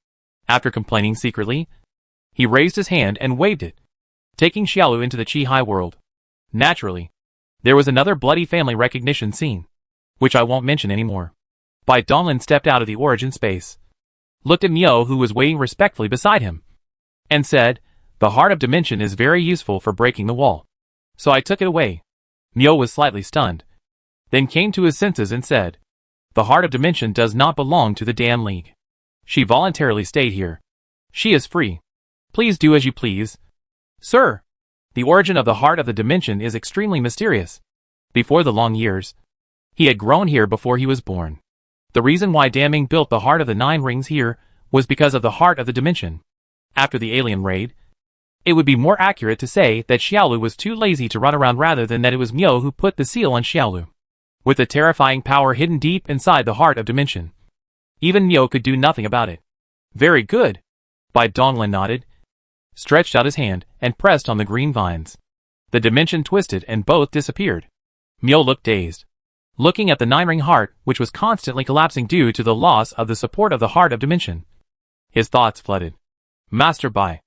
After complaining secretly, he raised his hand and waved it, taking Xiaolu into the Qi High world. Naturally, there was another bloody family recognition scene, which I won't mention anymore. Bai Donglin stepped out of the origin space, looked at Miao who was waiting respectfully beside him, and said, the Heart of Dimension is very useful for breaking the wall. So I took it away. Miao was slightly stunned, then came to his senses and said, the Heart of Dimension does not belong to the Dan League. She voluntarily stayed here. She is free. Please do as you please. Sir, the origin of the Heart of the Dimension is extremely mysterious. Before the long years, he had grown here before he was born. The reason why Daming built the Heart of the Nine Rings here was because of the Heart of the Dimension. After the alien raid, it would be more accurate to say that Xiaolu was too lazy to run around rather than that it was Miao who put the seal on Xiaolu. With the terrifying power hidden deep inside the Heart of Dimension, even Miao could do nothing about it. Very good. Bai Donglin nodded, stretched out his hand, and pressed on the green vines. The dimension twisted and both disappeared. Miao looked dazed, looking at the nine-ring heart which was constantly collapsing due to the loss of the support of the Heart of Dimension. His thoughts flooded. Master Bai,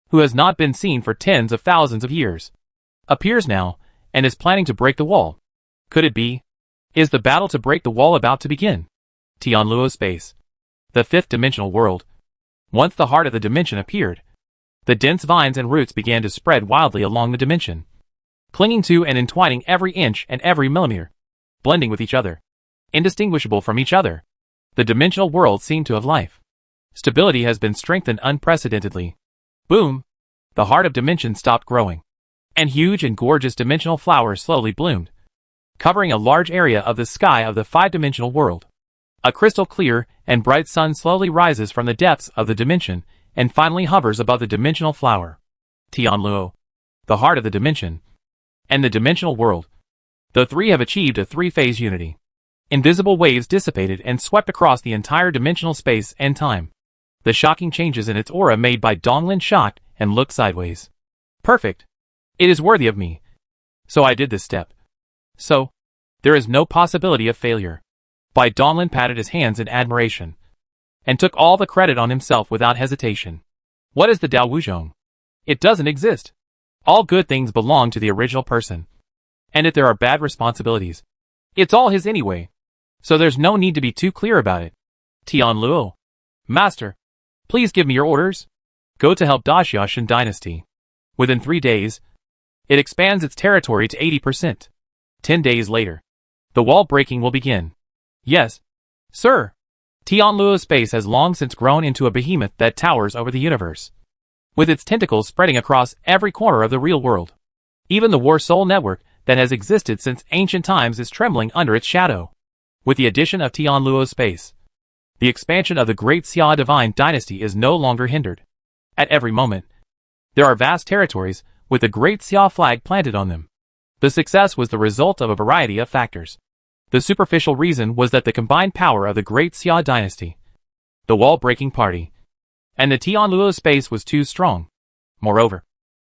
who has not been seen for tens of thousands of years, appears now, and is planning to break the wall. Could it be? Is the battle to break the wall about to begin? Tianluo space. The fifth dimensional world. Once the Heart of the Dimension appeared, the dense vines and roots began to spread wildly along the dimension, clinging to and entwining every inch and every millimeter, blending with each other, indistinguishable from each other. The dimensional world seemed to have life. Stability has been strengthened unprecedentedly. Boom! The Heart of Dimension stopped growing, and huge and gorgeous dimensional flowers slowly bloomed, covering a large area of the sky of the five-dimensional world. A crystal clear and bright sun slowly rises from the depths of the dimension and finally hovers above the dimensional flower. Tianluo, the Heart of the Dimension, and the dimensional world. The three have achieved a three-phase unity. Invisible waves dissipated and swept across the entire dimensional space and time. The shocking changes in its aura made Bai Donglin shocked and looked sideways. Perfect. It is worthy of me. So I did this step. So, there is no possibility of failure. Bai Donglin patted his hands in admiration, and took all the credit on himself without hesitation. What is the Dao Wuzhong? It doesn't exist. All good things belong to the original person. And if there are bad responsibilities, it's all his anyway. So there's no need to be too clear about it. Tianluo. Master, please give me your orders. Go to help Daxiaoshan dynasty. Within 3 days, it expands its territory to 80%. 10 days later, the wall breaking will begin. Yes, sir. Tianluo's space has long since grown into a behemoth that towers over the universe, with its tentacles spreading across every corner of the real world. Even the War Soul network that has existed since ancient times is trembling under its shadow. With the addition of Tianluo's space, the expansion of the Great Xia Divine Dynasty is no longer hindered. At every moment, there are vast territories with the Great Xia flag planted on them. The success was the result of a variety of factors. The superficial reason was that the combined power of the Great Xia Dynasty, the wall-breaking party, and the Tianluo space was too strong. Moreover,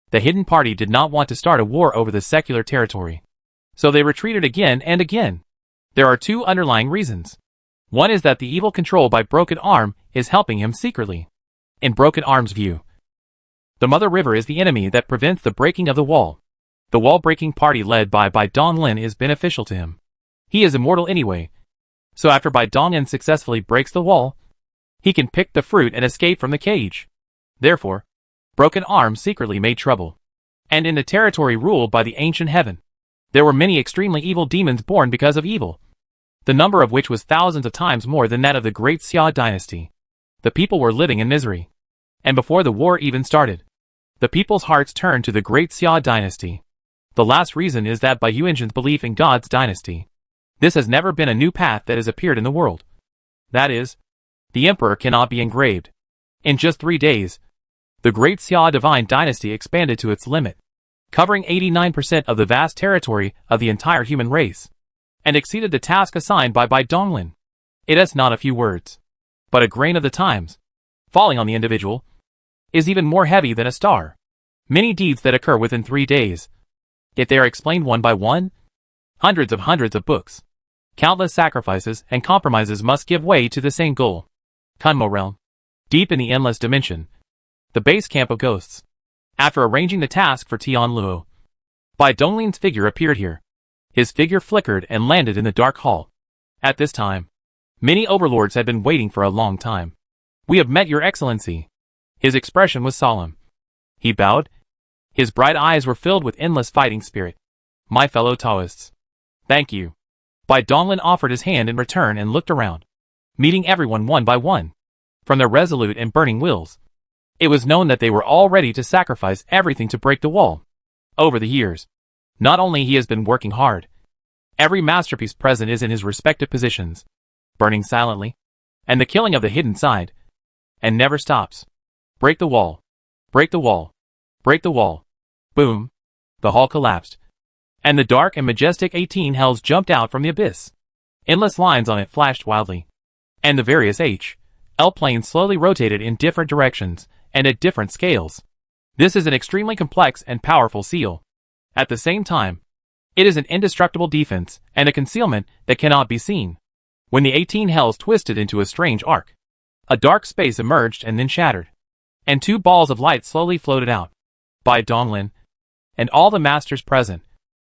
the hidden party did not want to start a war over the secular territory. So they retreated again and again. There are two underlying reasons. One is that the evil control by Broken Arm is helping him secretly. In Broken Arm's view, the Mother River is the enemy that prevents the breaking of the wall. The wall-breaking party led by Bai Donglin is beneficial to him. He is immortal anyway, so after Bai Donglin successfully breaks the wall, he can pick the fruit and escape from the cage. Therefore, Broken Arm secretly made trouble. And in the territory ruled by the ancient heaven, there were many extremely evil demons born because of evil, the number of which was thousands of times more than that of the Great Xia Dynasty. The people were living in misery. And before the war even started, the people's hearts turned to the Great Xia Dynasty. The last reason is that by Yuanjin's belief in God's dynasty, this has never been a new path that has appeared in the world. That is, the emperor cannot be engraved. In just 3 days, the great Xia divine dynasty expanded to its limit, covering 89% of the vast territory of the entire human race, and exceeded the task assigned by Bai Donglin. It has not a few words, but a grain of the times, falling on the individual, is even more heavy than a star. Many deeds that occur within 3 days, yet they are explained one by one. Hundreds of books, countless sacrifices and compromises must give way to the same goal. Kunmo realm, deep in the endless dimension, the base camp of ghosts. After arranging the task for Tianluo, Bai Donglin's figure appeared here. His figure flickered and landed in the dark hall. At this time, many overlords had been waiting for a long time. "We have met, Your Excellency." His expression was solemn. He bowed. His bright eyes were filled with endless fighting spirit. "My fellow Taoists, thank you." Bai Donglin offered his hand in return and looked around, meeting everyone one by one. From their resolute and burning wills, it was known that they were all ready to sacrifice everything to break the wall. Over the years, not only he has been working hard, every masterpiece present is in his respective positions, burning silently, and the killing of the hidden side, and never stops. Break the wall. Break the wall. Break the wall. Boom. The hall collapsed, and the dark and majestic 18 hells jumped out from the abyss. Endless lines on it flashed wildly, and the various H.L. planes slowly rotated in different directions and at different scales. This is an extremely complex and powerful seal. At the same time, it is an indestructible defense and a concealment that cannot be seen. When the 18 hells twisted into a strange arc, a dark space emerged and then shattered, and 2 balls of light slowly floated out. Bai Donglin and all the masters present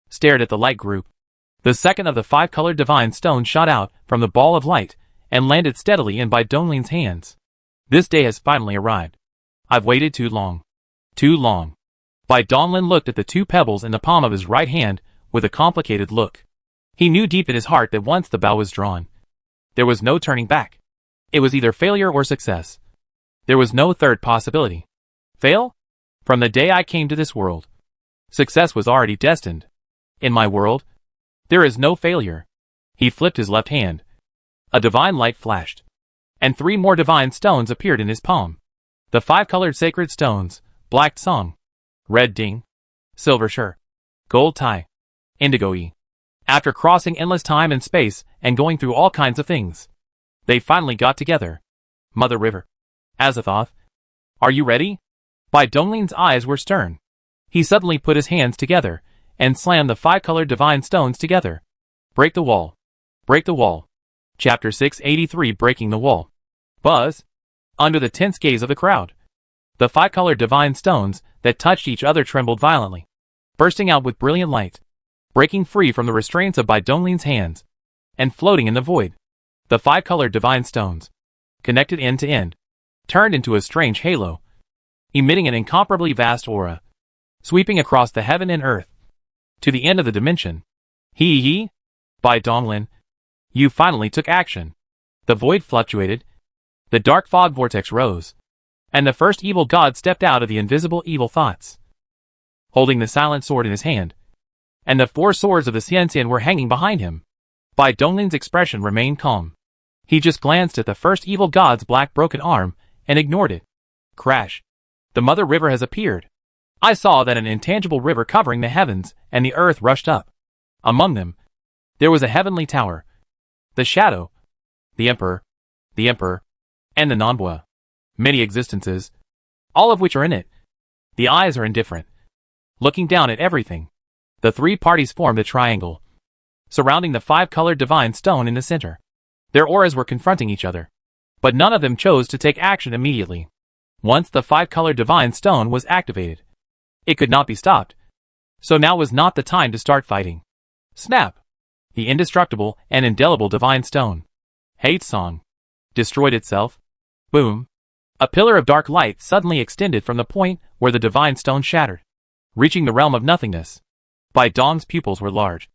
stared at the light group. The second of the 5 colored divine stones shot out from the ball of light and landed steadily in Bai Donglin's hands. This day has finally arrived. I've waited too long. Too long. Bai Donglin looked at the 2 pebbles in the palm of his right hand with a complicated look. He knew deep in his heart that once the bow was drawn, there was no turning back. It was either failure or success. There was no third possibility. Fail? From the day I came to this world, success was already destined. In my world, there is no failure. He flipped his left hand. A divine light flashed, and 3 more divine stones appeared in his palm. The 5 colored sacred stones: black song, red ding, silver shur, gold tai, indigo e. After crossing endless time and space and going through all kinds of things, they finally got together. Mother River, Azathoth, are you ready? Bai Donglin's eyes were stern. He suddenly put his hands together and slammed the 5 colored divine stones together. Break the wall. Break the wall. Chapter 683, Breaking the Wall. Buzz. Under the tense gaze of the crowd, the 5 colored divine stones that touched each other trembled violently, bursting out with brilliant light, breaking free from the restraints of Bai Donglin's hands, and floating in the void. The 5 colored divine stones, connected end to end, turned into a strange halo, emitting an incomparably vast aura, sweeping across the heaven and earth, to the end of the dimension. He, Bai Donglin, you finally took action. The void fluctuated, the dark fog vortex rose, and the first evil god stepped out of the invisible evil thoughts, holding the silent sword in his hand, and the 4 swords of the Xianxian were hanging behind him. Bai Donglin's expression remained calm. He just glanced at the first evil god's black broken arm and ignored it. Crash. The Mother River has appeared. I saw that an intangible river covering the heavens and the earth rushed up. Among them, there was a heavenly tower, the shadow, the emperor, and the Nanbua. Many existences, all of which are in it. The eyes are indifferent, looking down at everything. The 3 parties formed a triangle, surrounding the 5 colored divine stone in the center. Their auras were confronting each other, but none of them chose to take action immediately. Once the 5 colored divine stone was activated, it could not be stopped. So now was not the time to start fighting. Snap! The indestructible and indelible divine stone, Hate Song, destroyed itself. Boom! A pillar of dark light suddenly extended from the point where the divine stone shattered, reaching the realm of nothingness. Bai Dong's pupils were large,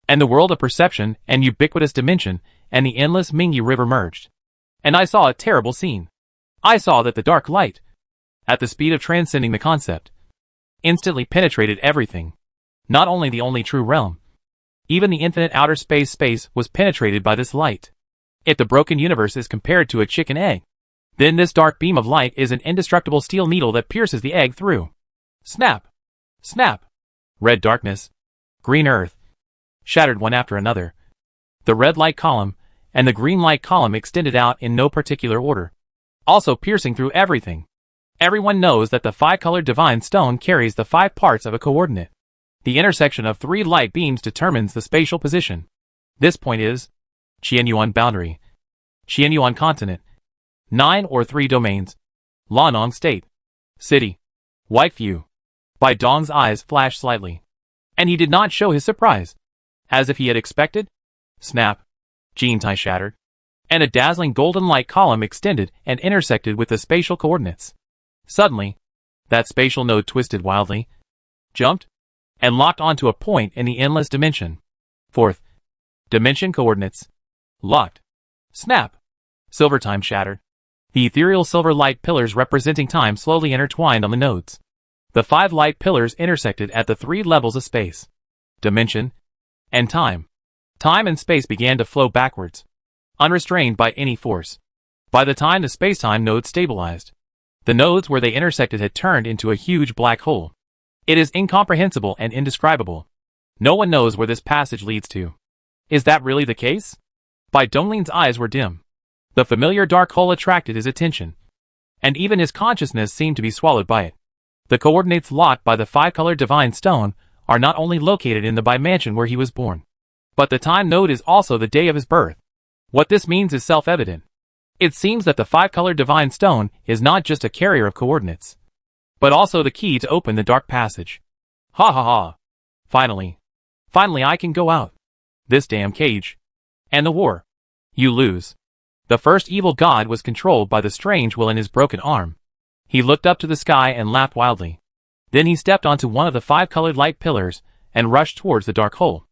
and the world of perception and ubiquitous dimension and the endless Mingyi River merged. And I saw a terrible scene. I saw that the dark light, at the speed of transcending the concept, instantly penetrated everything. Not only the only true realm, even the infinite outer space was penetrated by this light. If the broken universe is compared to a chicken egg, then this dark beam of light is an indestructible steel needle that pierces the egg through. Snap! Snap! Red darkness, green earth, shattered one after another. The red light column and the green light column extended out in no particular order, also piercing through everything. Everyone knows that the 5-colored divine stone carries the 5 parts of a coordinate. The intersection of 3 light beams determines the spatial position. This point is Qianyuan boundary, Qianyuan continent, 9 or 3 domains, Lanong state, city, Whiteview. Bai Dong's eyes flashed slightly, and he did not show his surprise. As if he had expected, snap, Jintai shattered, and a dazzling golden light column extended and intersected with the spatial coordinates. Suddenly, that spatial node twisted wildly, jumped, and locked onto a point in the endless dimension. 4th dimension coordinates. Locked. Snap. Silver time shattered. The ethereal silver light pillars representing time slowly intertwined on the nodes. The 5 light pillars intersected at the 3 levels of space, dimension, and time. Time and space began to flow backwards, unrestrained by any force. By the time the space-time nodes stabilized, the nodes where they intersected had turned into a huge black hole. It is incomprehensible and indescribable. No one knows where this passage leads to. Is that really the case? Bai Donglin's eyes were dim. The familiar dark hole attracted his attention, and even his consciousness seemed to be swallowed by it. The coordinates locked by the 5-colored divine stone are not only located in the Bai mansion where he was born, but the time node is also the day of his birth. What this means is self-evident. It seems that the 5-colored divine stone is not just a carrier of coordinates, but also the key to open the dark passage. Ha ha ha. Finally I can go out. This damn cage. And the war. You lose. The first evil god was controlled by the strange will in his broken arm. He looked up to the sky and laughed wildly. Then he stepped onto one of the 5-colored light pillars and rushed towards the dark hole.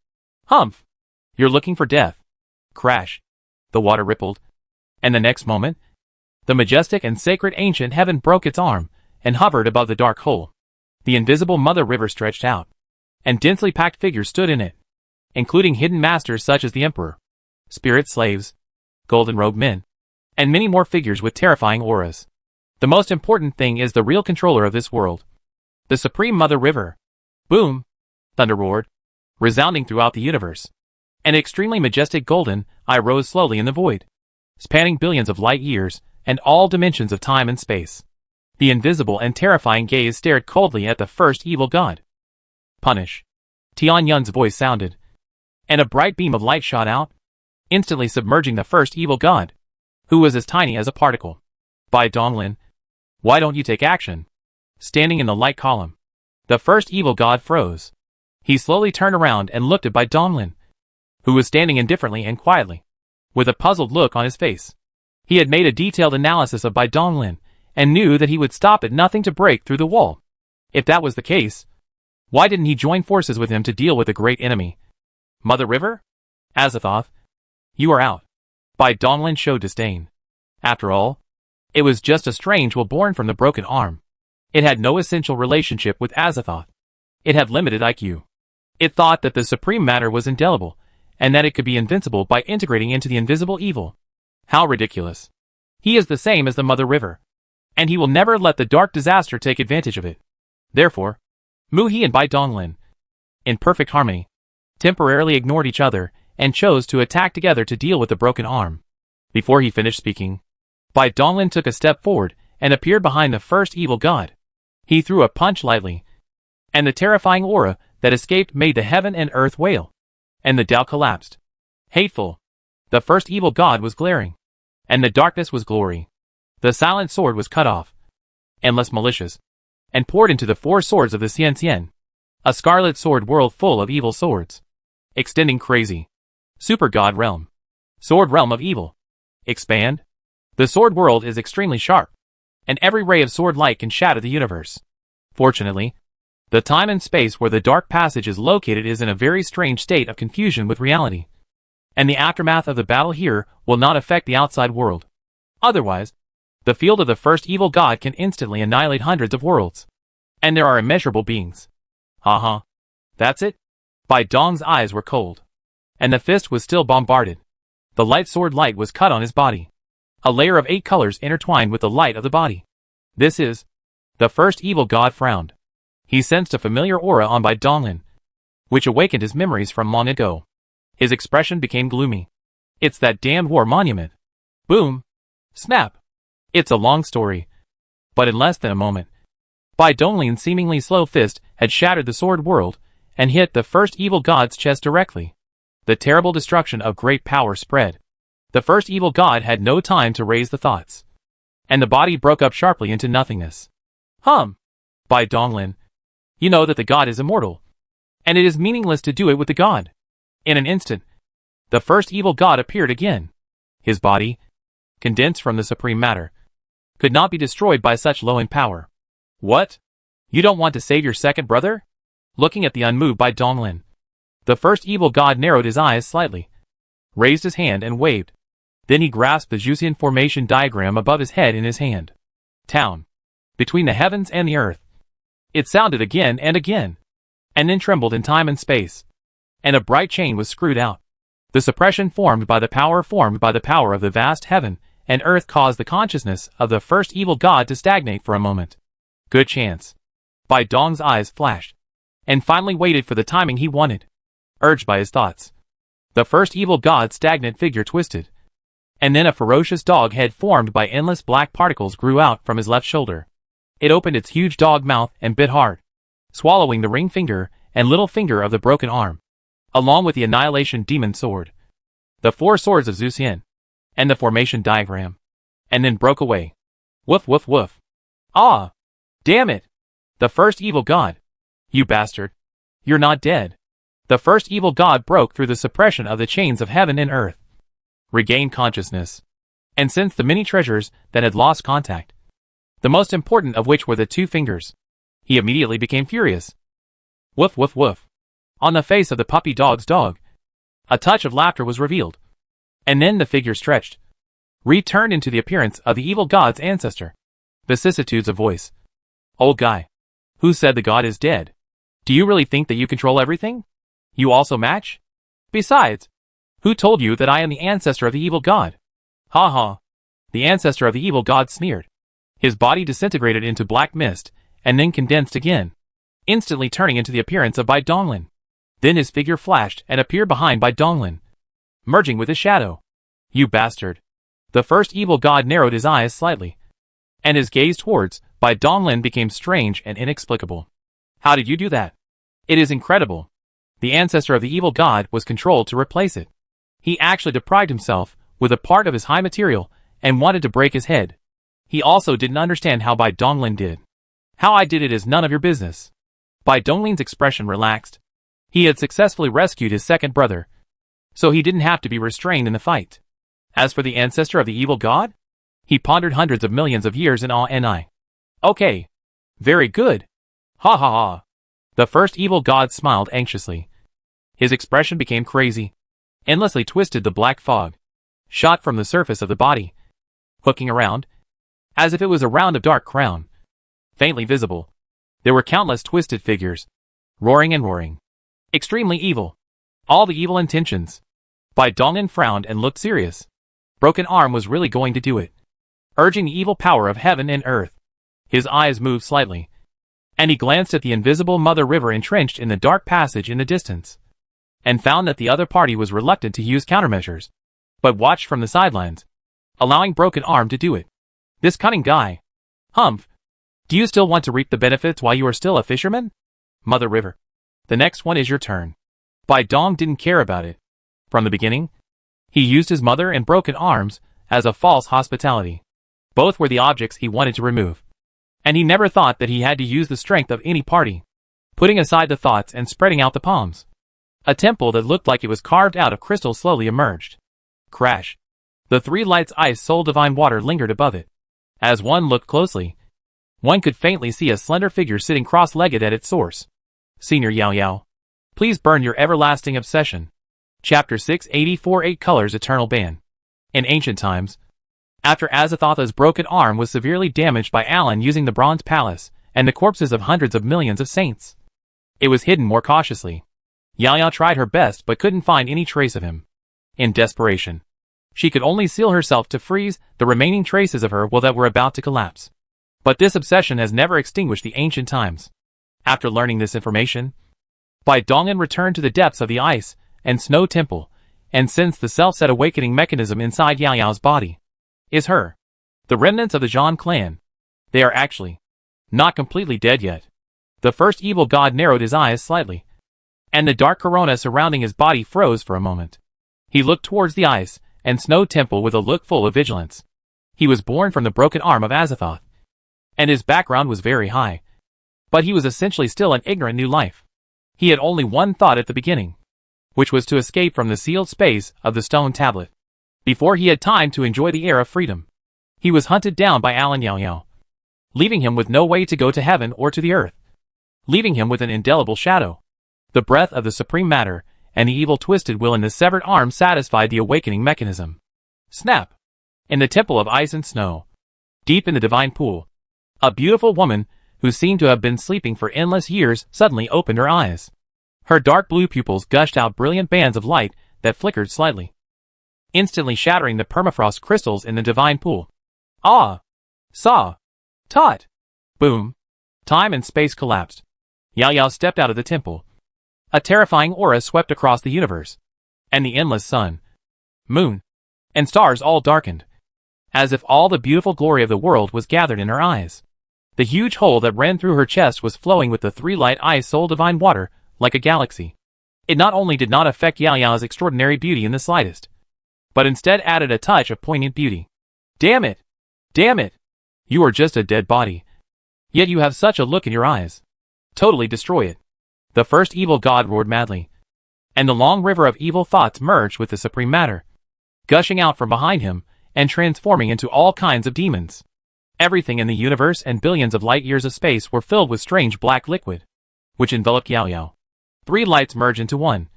Humph! You're looking for death. Crash. The water rippled. And the next moment, the majestic and sacred ancient heaven broke its arm and hovered above the dark hole. The invisible mother river stretched out, and densely packed figures stood in it, including hidden masters such as the emperor, spirit slaves, golden-robed men, and many more figures with terrifying auras. The most important thing is the real controller of this world, the supreme mother river. Boom! Thunder roared, resounding throughout the universe. An extremely majestic golden eye rose slowly in the void, spanning billions of light years and all dimensions of time and space. The invisible and terrifying gaze stared coldly at the first evil god. Punish. Tian Yun's voice sounded, and a bright beam of light shot out, instantly submerging the first evil god, who was as tiny as a particle. Bai Donglin, why don't you take action? Standing in the light column, the first evil god froze. He slowly turned around and looked at Bai Donglin, who was standing indifferently and quietly, with a puzzled look on his face. He had made a detailed analysis of Bai Donglin, and knew that he would stop at nothing to break through the wall. If that was the case, why didn't he join forces with him to deal with the great enemy? Mother River? Azathoth, you are out. Bai Donglin showed disdain. After all, it was just a strange will born from the broken arm. It had no essential relationship with Azathoth. It had limited IQ. It thought that the supreme matter was indelible, and that it could be invincible by integrating into the invisible evil. How ridiculous. He is the same as the Mother River, and he will never let the dark disaster take advantage of it. Therefore, Mu He and Bai Donglin, in perfect harmony, temporarily ignored each other and chose to attack together to deal with the broken arm. Before he finished speaking, Bai Donglin took a step forward and appeared behind the first evil god. He threw a punch lightly, and the terrifying aura that escaped made the heaven and earth wail, and the Tao collapsed. Hateful. The first evil god was glaring, and the darkness was glory. The silent sword was cut off, and less malicious, and poured into the 4 swords of the Xian, a scarlet sword world full of evil swords, extending crazy. Super God realm. Sword realm of evil. Expand. The sword world is extremely sharp, and every ray of sword light can shatter the universe. Fortunately, the time and space where the dark passage is located is in a very strange state of confusion with reality, and the aftermath of the battle here will not affect the outside world. Otherwise, the field of the first evil god can instantly annihilate hundreds of worlds, and there are immeasurable beings. Haha. That's it? Bai Dong's eyes were cold. And the fist was still bombarded. The light sword light was cut on his body. A layer of 8 colors intertwined with the light of the body. This is... The first evil god frowned. He sensed a familiar aura on Bai Donglin, which awakened his memories from long ago. His expression became gloomy. It's that damned war monument. Boom. Snap. It's a long story. But in less than a moment, Bai Donglin's seemingly slow fist had shattered the sword world and hit the first evil god's chest directly. The terrible destruction of great power spread. The first evil god had no time to raise the thoughts. And the body broke up sharply into nothingness. Bai Donglin, you know that the god is immortal. And it is meaningless to do it with the god. In an instant, the first evil god appeared again. His body, condensed from the supreme matter, could not be destroyed by such low in power. What? You don't want to save your second brother? Looking at the unmoved Bai Donglin, the first evil god narrowed his eyes slightly, raised his hand and waved. Then he grasped the Jusian formation diagram above his head in his hand. Town. Between the heavens and the earth. It sounded again and again, and then trembled in time and space. And a bright chain was screwed out. The suppression formed by the power of the vast heaven and earth caused the consciousness of the first evil god to stagnate for a moment. Good chance. Bai Dong's eyes flashed, and finally waited for the timing he wanted. Urged by his thoughts, the first evil god's stagnant figure twisted. And then a ferocious dog head formed by endless black particles grew out from his left shoulder. It opened its huge dog mouth and bit hard, swallowing the ring finger and little finger of the broken arm, along with the annihilation demon sword, the 4 swords of Zusian, and the formation diagram, and then broke away. Woof woof woof. Ah! Damn it! The first evil god! You bastard! You're not dead! The first evil god broke through the suppression of the chains of heaven and earth, regained consciousness, and sensed the many treasures that had lost contact, the most important of which were the 2 fingers. He immediately became furious. Woof woof woof. On the face of the puppy dog's dog, a touch of laughter was revealed. And then the figure stretched, returned into the appearance of the evil god's ancestor. Vicissitudes of voice. Old guy. Who said the god is dead? Do you really think that you control everything? You also match? Besides, who told you that I am the ancestor of the evil god? Ha ha. The ancestor of the evil god sneered. His body disintegrated into black mist, and then condensed again, instantly turning into the appearance of Bai Donglin. Then his figure flashed and appeared behind Bai Donglin, merging with his shadow. You bastard. The first evil god narrowed his eyes slightly, and his gaze towards Bai Donglin became strange and inexplicable. How did you do that? It is incredible. The ancestor of the evil god was controlled to replace it. He actually deprived himself with a part of his high material and wanted to break his head. He also didn't understand how Bai Donglin did. How I did it is none of your business. Bai Donglin's expression relaxed. He had successfully rescued his second brother, so he didn't have to be restrained in the fight. As for the ancestor of the evil god, he pondered hundreds of millions of years in awe and I. Okay. Very good. Ha ha ha. The first evil god smiled anxiously. His expression became crazy. Endlessly twisted the black fog, shot from the surface of the body, hooking around, as if it was a round of dark crown, faintly visible. There were countless twisted figures, roaring and roaring. Extremely evil. All the evil intentions. Bai Donglin frowned and looked serious. Broken arm was really going to do it, urging the evil power of heaven and earth. His eyes moved slightly, and he glanced at the invisible mother river entrenched in the dark passage in the distance, and found that the other party was reluctant to use countermeasures, but watched from the sidelines, allowing Broken Arm to do it. This cunning guy. Humph. Do you still want to reap the benefits while you are still a fisherman? Mother River. The next one is your turn. Bai Dong didn't care about it. From the beginning, he used his mother and Broken Arms as a false hospitality. Both were the objects he wanted to remove. And he never thought that he had to use the strength of any party. Putting aside the thoughts and spreading out the palms. A temple that looked like it was carved out of crystal slowly emerged. Crash. The 3 lights' ice soul divine water lingered above it. As one looked closely, one could faintly see a slender figure sitting cross-legged at its source. Senior Yao Yao. Please burn your everlasting obsession. Chapter 684 8 Colors Eternal Ban. In ancient times, after Azathoth's broken arm was severely damaged by Alan using the Bronze Palace and the corpses of hundreds of millions of saints, It was hidden more cautiously. Yao Yao tried her best but couldn't find any trace of him. In desperation, she could only seal herself to freeze the remaining traces of her that were about to collapse. But this obsession has never extinguished the ancient times. After learning this information, Bai Dongyan returned to the depths of the ice and snow temple, and since the self-set awakening mechanism inside Yao Yao's body is her, the remnants of the Zhan clan, they are actually not completely dead yet. The first evil god narrowed his eyes slightly, and the dark corona surrounding his body froze for a moment. He looked towards the ice and snow temple with a look full of vigilance. He was born from the broken arm of Azathoth, and his background was very high. But he was essentially still an ignorant new life. He had only one thought at the beginning, which was to escape from the sealed space of the stone tablet. Before he had time to enjoy the air of freedom, he was hunted down by Alan Yao Yao, leaving him with no way to go to heaven or to the earth, leaving him with an indelible shadow. The breath of the supreme matter and the evil twisted will in the severed arm satisfied the awakening mechanism. Snap! In the temple of ice and snow, deep in the divine pool, a beautiful woman who seemed to have been sleeping for endless years suddenly opened her eyes. Her dark blue pupils gushed out brilliant bands of light that flickered slightly, instantly shattering the permafrost crystals in the divine pool. Ah! Saw! Tot! Boom! Time and space collapsed. Yao Yao stepped out of the temple. A terrifying aura swept across the universe, and the endless sun, moon, and stars all darkened, as if all the beautiful glory of the world was gathered in her eyes. The huge hole that ran through her chest was flowing with the three light ice soul divine water, like a galaxy. It not only did not affect Yao Yao's extraordinary beauty in the slightest, but instead added a touch of poignant beauty. Damn it! Damn it! You are just a dead body. Yet you have such a look in your eyes. Totally destroy it. The first evil god roared madly, and the long river of evil thoughts merged with the supreme matter, gushing out from behind him and transforming into all kinds of demons. Everything in the universe and billions of light years of space were filled with strange black liquid, which enveloped Yao Yao. Three lights merged into one.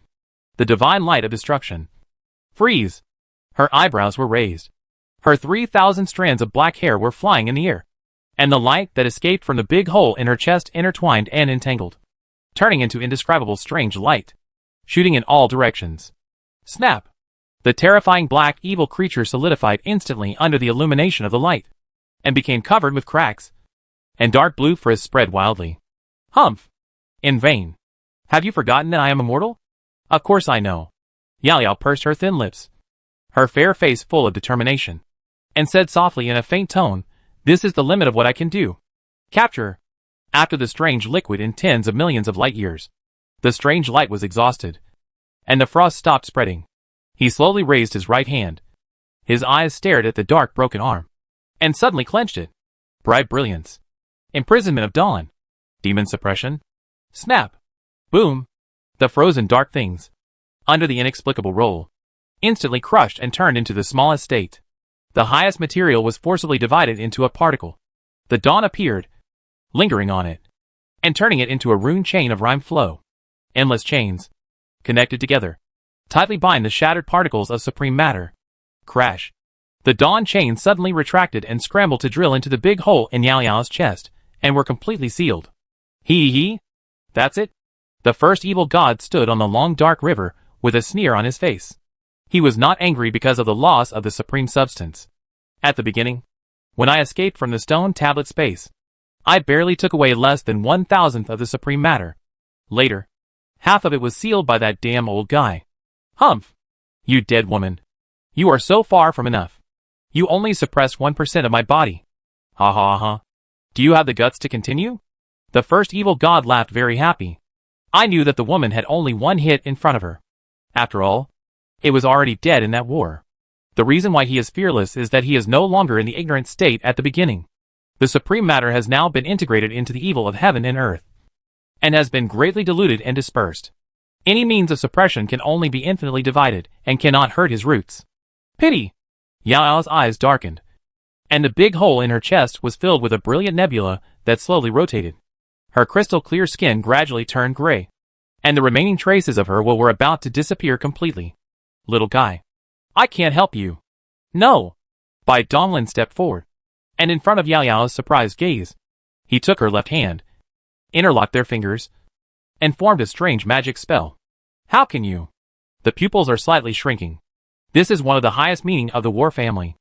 The divine light of destruction. Freeze! Her eyebrows were raised. Her 3,000 strands of black hair were flying in the air, and the light that escaped from the big hole in her chest intertwined and entangled, turning into indescribable strange light, shooting in all directions. Snap! The terrifying black evil creature solidified instantly under the illumination of the light, and became covered with cracks, and dark blue frizz spread wildly. Humph! In vain. Have you forgotten that I am immortal? Of course I know. Yao Yao pursed her thin lips, her fair face full of determination, and said softly in a faint tone, "This is the limit of what I can do. Capture." After the strange liquid in tens of millions of light years, the strange light was exhausted, and the frost stopped spreading. He slowly raised his right hand. His eyes stared at the dark broken arm, and suddenly clenched it. Bright brilliance. Imprisonment of dawn. Demon suppression. Snap. Boom. The frozen dark things, under the inexplicable roll, instantly crushed and turned into the smallest state. The highest material was forcibly divided into a particle. The dawn appeared, lingering on it, and turning it into a rune chain of rhyme flow. Endless chains, connected together, tightly bind the shattered particles of supreme matter. Crash. The dawn chain suddenly retracted and scrambled to drill into the big hole in Yao Yao's chest, and were completely sealed. Hee. That's it. The first evil god stood on the long dark river, with a sneer on his face. He was not angry because of the loss of the supreme substance. At the beginning, when I escaped from the stone tablet space, I barely took away less than 1,000th of the supreme matter. Later, half of it was sealed by that damn old guy. Humph! You dead woman. You are so far from enough. You only suppressed 1% of my body. Ha ha ha. Do you have the guts to continue? The first evil god laughed very happy. I knew that the woman had only one hit in front of her. After all, it was already dead in that war. The reason why he is fearless is that he is no longer in the ignorant state at the beginning. The supreme matter has now been integrated into the evil of heaven and earth, and has been greatly diluted and dispersed. Any means of suppression can only be infinitely divided, and cannot hurt his roots. Pity! Yao Yao's eyes darkened, and the big hole in her chest was filled with a brilliant nebula that slowly rotated. Her crystal clear skin gradually turned gray, and the remaining traces of her were about to disappear completely. Little guy, I can't help you. No! Bai Dongyan stepped forward, and in front of Yao Yao's surprised gaze, he took her left hand, interlocked their fingers, and formed a strange magic spell. How can you? The pupils are slightly shrinking. This is one of the highest meaning of the war family.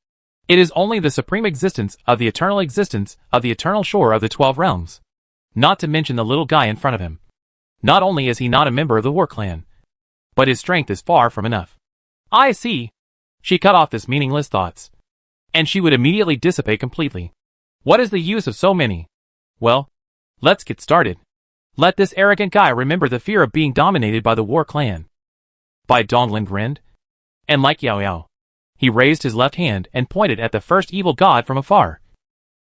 It is only the supreme existence of the eternal shore of the 12 realms. Not to mention the little guy in front of him. Not only is he not a member of the war clan, but his strength is far from enough. I see. She cut off this meaningless thoughts, and she would immediately dissipate completely. What is the use of so many? Well, let's get started. Let this arrogant guy remember the fear of being dominated by the war clan. Bai Donglin grinned, and like Yao Yao, he raised his left hand and pointed at the first evil god from afar.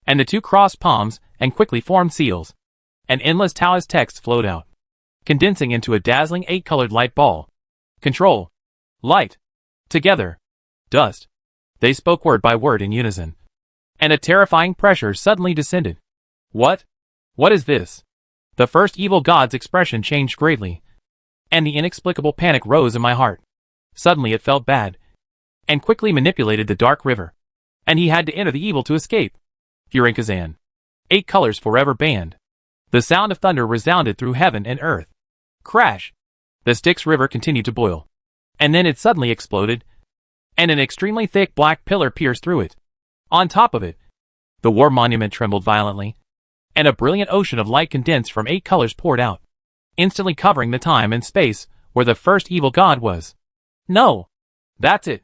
And the two crossed palms and quickly formed seals. An endless Taoist text flowed out, condensing into a dazzling 8-colored light ball. Control. Light. Together. Dust. They spoke word by word in unison. And a terrifying pressure suddenly descended. What? What is this? The first evil god's expression changed greatly, and the inexplicable panic rose in my heart. Suddenly it felt bad, and quickly manipulated the dark river. And he had to enter the evil to escape. Furinkazan. 8 colors forever banned. The sound of thunder resounded through heaven and earth. Crash! The Styx River continued to boil. And then it suddenly exploded, and an extremely thick black pillar pierced through it. On top of it, the war monument trembled violently, and a brilliant ocean of light condensed from 8 colors poured out, instantly covering the time and space where the first evil god was. No! That's it.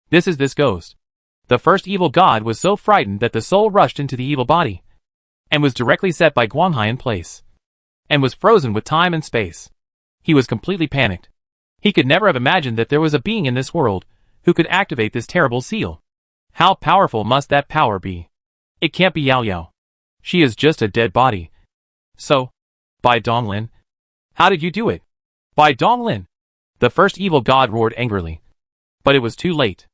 This is this ghost. The first evil god was so frightened that the soul rushed into the evil body, and was directly set by Guanghai in place, and was frozen with time and space. He was completely panicked. He could never have imagined that there was a being in this world who could activate this terrible seal. How powerful must that power be? It can't be Yao Yao. She is just a dead body. So, Bai Donglin, how did you do it? Bai Donglin! The first evil god roared angrily. But it was too late.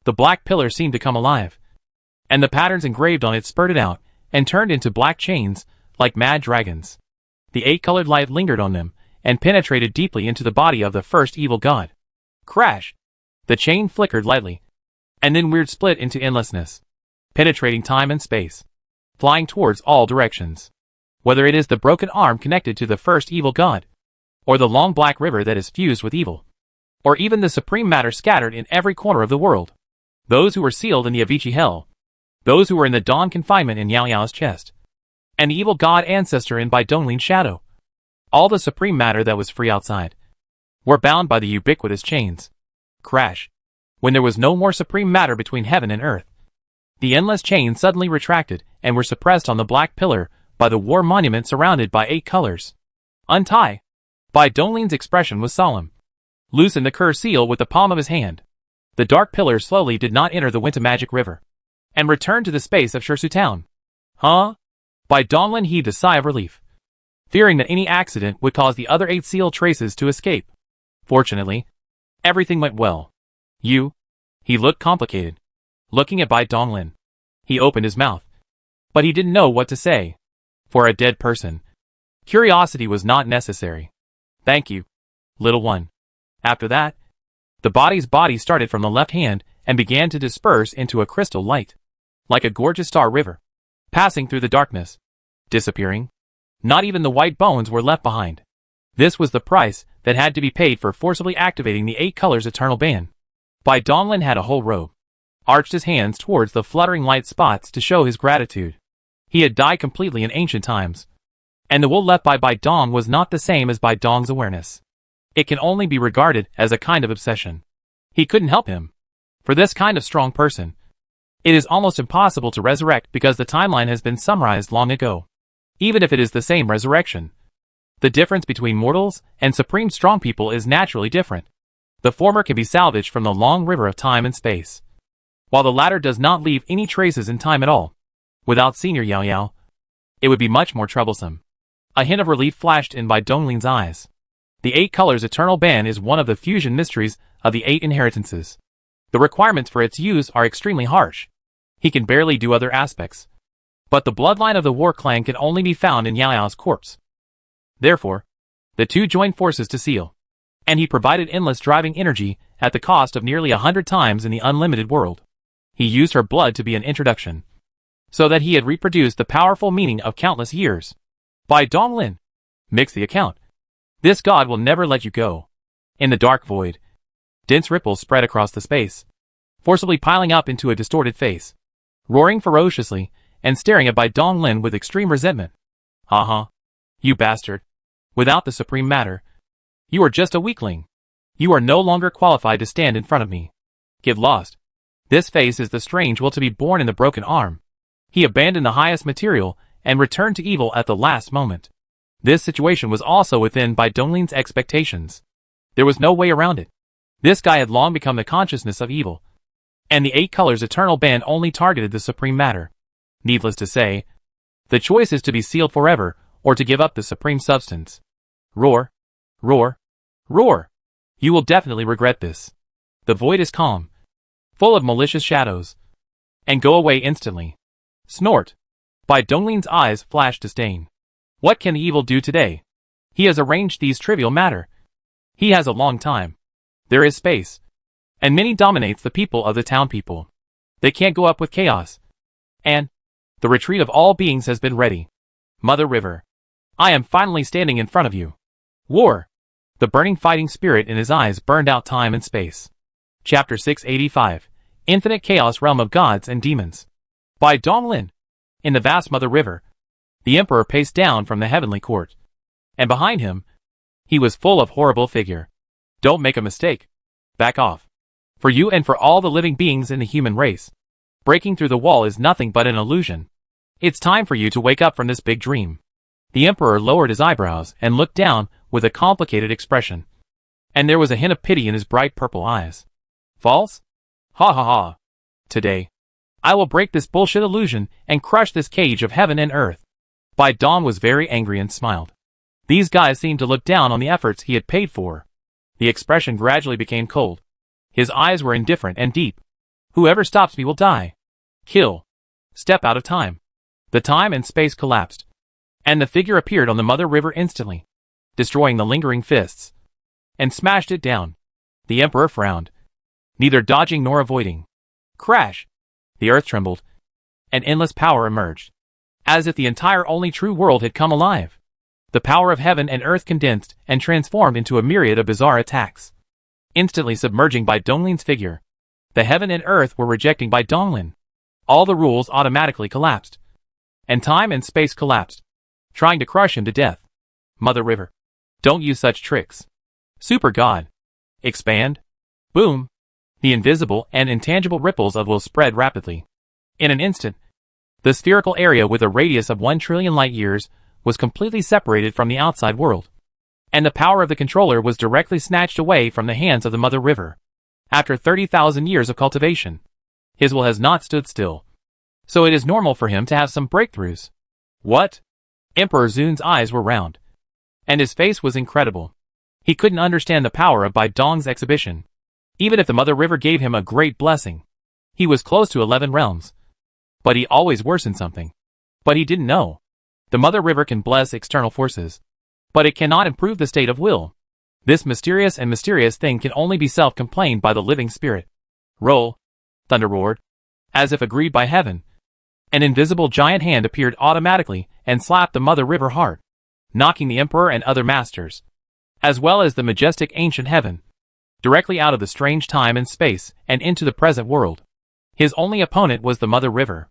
The black pillar seemed to come alive, and the patterns engraved on it spurted out and turned into black chains like mad dragons. The 8-colored light lingered on them and penetrated deeply into the body of the first evil god. Crash! The chain flickered lightly, and then weird split into endlessness, penetrating time and space, flying towards all directions. Whether it is the broken arm connected to the first evil god, or the long black river that is fused with evil, or even the supreme matter scattered in every corner of the world. Those who were sealed in the Avicii hell, those who were in the dawn confinement in Yao Yao's chest, and the evil god ancestor in Bai Donglin's shadow, all the supreme matter that was free outside, were bound by the ubiquitous chains. Crash! When there was no more supreme matter between heaven and earth, the endless chains suddenly retracted and were suppressed on the black pillar by the war monument surrounded by 8 colors. Untie! Bai Donglin's expression was solemn. Loosen the Kerr seal with the palm of his hand. The dark pillar slowly did not enter the Winta Magic River, and returned to the space of Shirsu Town. Huh? Bai Donglin heaved a sigh of relief, fearing that any accident would cause the other 8 seal traces to escape. Fortunately, everything went well. You? He looked complicated, looking at Bai Donglin. He opened his mouth, but he didn't know what to say. For a dead person, curiosity was not necessary. Thank you, little one. After that, the body's body started from the left hand and began to disperse into a crystal light, like a gorgeous star river, passing through the darkness, disappearing. Not even the white bones were left behind. This was the price that had to be paid for forcibly activating the 8 colors eternal ban. Bai Donglin had a whole robe, arched his hands towards the fluttering light spots to show his gratitude. He had died completely in ancient times, and the will left by Bai Dong was not the same as Bai Dong's awareness. It can only be regarded as a kind of obsession. He couldn't help him. For this kind of strong person, it is almost impossible to resurrect because the timeline has been summarized long ago. Even if it is the same resurrection, the difference between mortals and supreme strong people is naturally different. The former can be salvaged from the long river of time and space, while the latter does not leave any traces in time at all. Without Senior Yao Yao, it would be much more troublesome. A hint of relief flashed in Bai Donglin's eyes. The 8 colors eternal ban is one of the fusion mysteries of the 8 inheritances. The requirements for its use are extremely harsh. He can barely do other aspects, but the bloodline of the war clan can only be found in Yao Yao's corpse. Therefore, the two joined forces to seal, and he provided endless driving energy at the cost of nearly 100 times in the unlimited world. He used her blood to be an introduction, so that he had reproduced the powerful meaning of countless years. Bai Donglin, mix the account. This god will never let you go. In the dark void, dense ripples spread across the space, forcibly piling up into a distorted face, roaring ferociously and staring at Bai Donglin with extreme resentment. Ha. You bastard. Without the supreme matter, you are just a weakling. You are no longer qualified to stand in front of me. Get lost. This face is the strange will to be born in the broken arm. He abandoned the highest material and returned to evil at the last moment. This situation was also within Bai Donglin's expectations. There was no way around it. This guy had long become the consciousness of evil, and the 8 colors eternal ban only targeted the supreme matter. Needless to say, the choice is to be sealed forever or to give up the supreme substance. Roar. Roar. Roar. You will definitely regret this. The void is calm, full of malicious shadows, and go away instantly. Snort. Bai Donglin's eyes flashed disdain. What can the evil do today? He has arranged these trivial matter. He has a long time. There is space, and many dominates the people of the town people. They can't go up with chaos. And the retreat of all beings has been ready. Mother River. I am finally standing in front of you. War. The burning fighting spirit in his eyes burned out time and space. Chapter 685. Infinite Chaos Realm of Gods and Demons. Bai Donglin. In the vast Mother River, the Emperor paced down from the heavenly court. And behind him, he was full of horrible figure. Don't make a mistake. Back off. For you and for all the living beings in the human race, breaking through the wall is nothing but an illusion. It's time for you to wake up from this big dream. The Emperor lowered his eyebrows and looked down with a complicated expression. And there was a hint of pity in his bright purple eyes. False? Ha. Today, I will break this bullshit illusion and crush this cage of heaven and earth. Bai Dong was very angry and smiled. These guys seemed to look down on the efforts he had paid for. The expression gradually became cold. His eyes were indifferent and deep. Whoever stops me will die. Kill. Step out of time. The time and space collapsed, and the figure appeared on the Mother River instantly, destroying the lingering fists, and smashed it down. The Emperor frowned, neither dodging nor avoiding. Crash! The earth trembled, and endless power emerged, as if the entire only true world had come alive. The power of heaven and earth condensed and transformed into a myriad of bizarre attacks, instantly submerging Bai Donglin's figure. The heaven and earth were rejecting Bai Donglin. All the rules automatically collapsed, and time and space collapsed, trying to crush him to death. Mother River. Don't use such tricks. Super God. Expand. Boom. The invisible and intangible ripples of will spread rapidly. In an instant, the spherical area with a radius of 1 trillion light-years was completely separated from the outside world, and the power of the controller was directly snatched away from the hands of the Mother River. After 30,000 years of cultivation, his will has not stood still, so it is normal for him to have some breakthroughs. What? Emperor Zun's eyes were round, and his face was incredible. He couldn't understand the power of Bai Dong's exhibition. Even if the Mother River gave him a great blessing, he was close to 11 realms. But he always worsened something. But he didn't know. The Mother River can bless external forces, but it cannot improve the state of will. This mysterious thing can only be self-complained by the living spirit. Roll. Thunder roared. As if agreed by heaven, an invisible giant hand appeared automatically and slapped the Mother River hard, knocking the Emperor and other masters, as well as the majestic ancient heaven, directly out of the strange time and space and into the present world. His only opponent was the Mother River.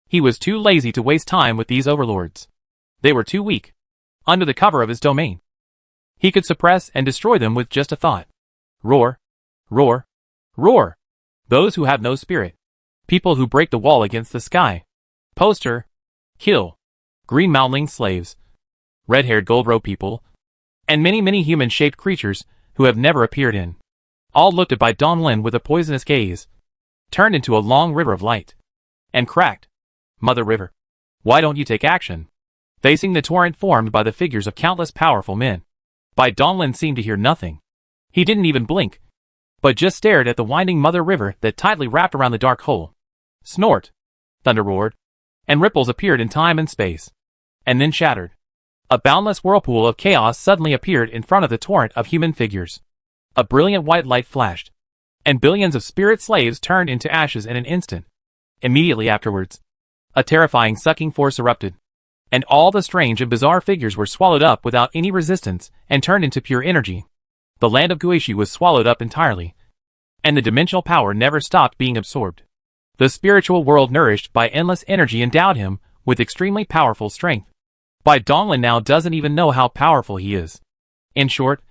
He was too lazy to waste time with these overlords. They were too weak. Under the cover of his domain, he could suppress and destroy them with just a thought. Roar. Roar. Roar. Those who have no spirit. People who break the wall against the sky. Poster. Kill. Green Moundling slaves. Red-haired Goldrow people. And many human-shaped creatures who have never appeared in. All looked at Bai Donglin with a poisonous gaze, turned into a long river of light, and cracked. Mother River. Why don't you take action? Facing the torrent formed by the figures of countless powerful men, Bai Donglin seemed to hear nothing. He didn't even blink, but just stared at the winding Mother River that tightly wrapped around the dark hole. Snort. Thunder roared, and ripples appeared in time and space, and then shattered. A boundless whirlpool of chaos suddenly appeared in front of the torrent of human figures. A brilliant white light flashed, and billions of spirit slaves turned into ashes in an instant. Immediately afterwards, a terrifying sucking force erupted, and all the strange and bizarre figures were swallowed up without any resistance and turned into pure energy. The land of Guishi was swallowed up entirely, and the dimensional power never stopped being absorbed. The spiritual world nourished by endless energy endowed him with extremely powerful strength. Bai Donglin now doesn't even know how powerful he is. In short,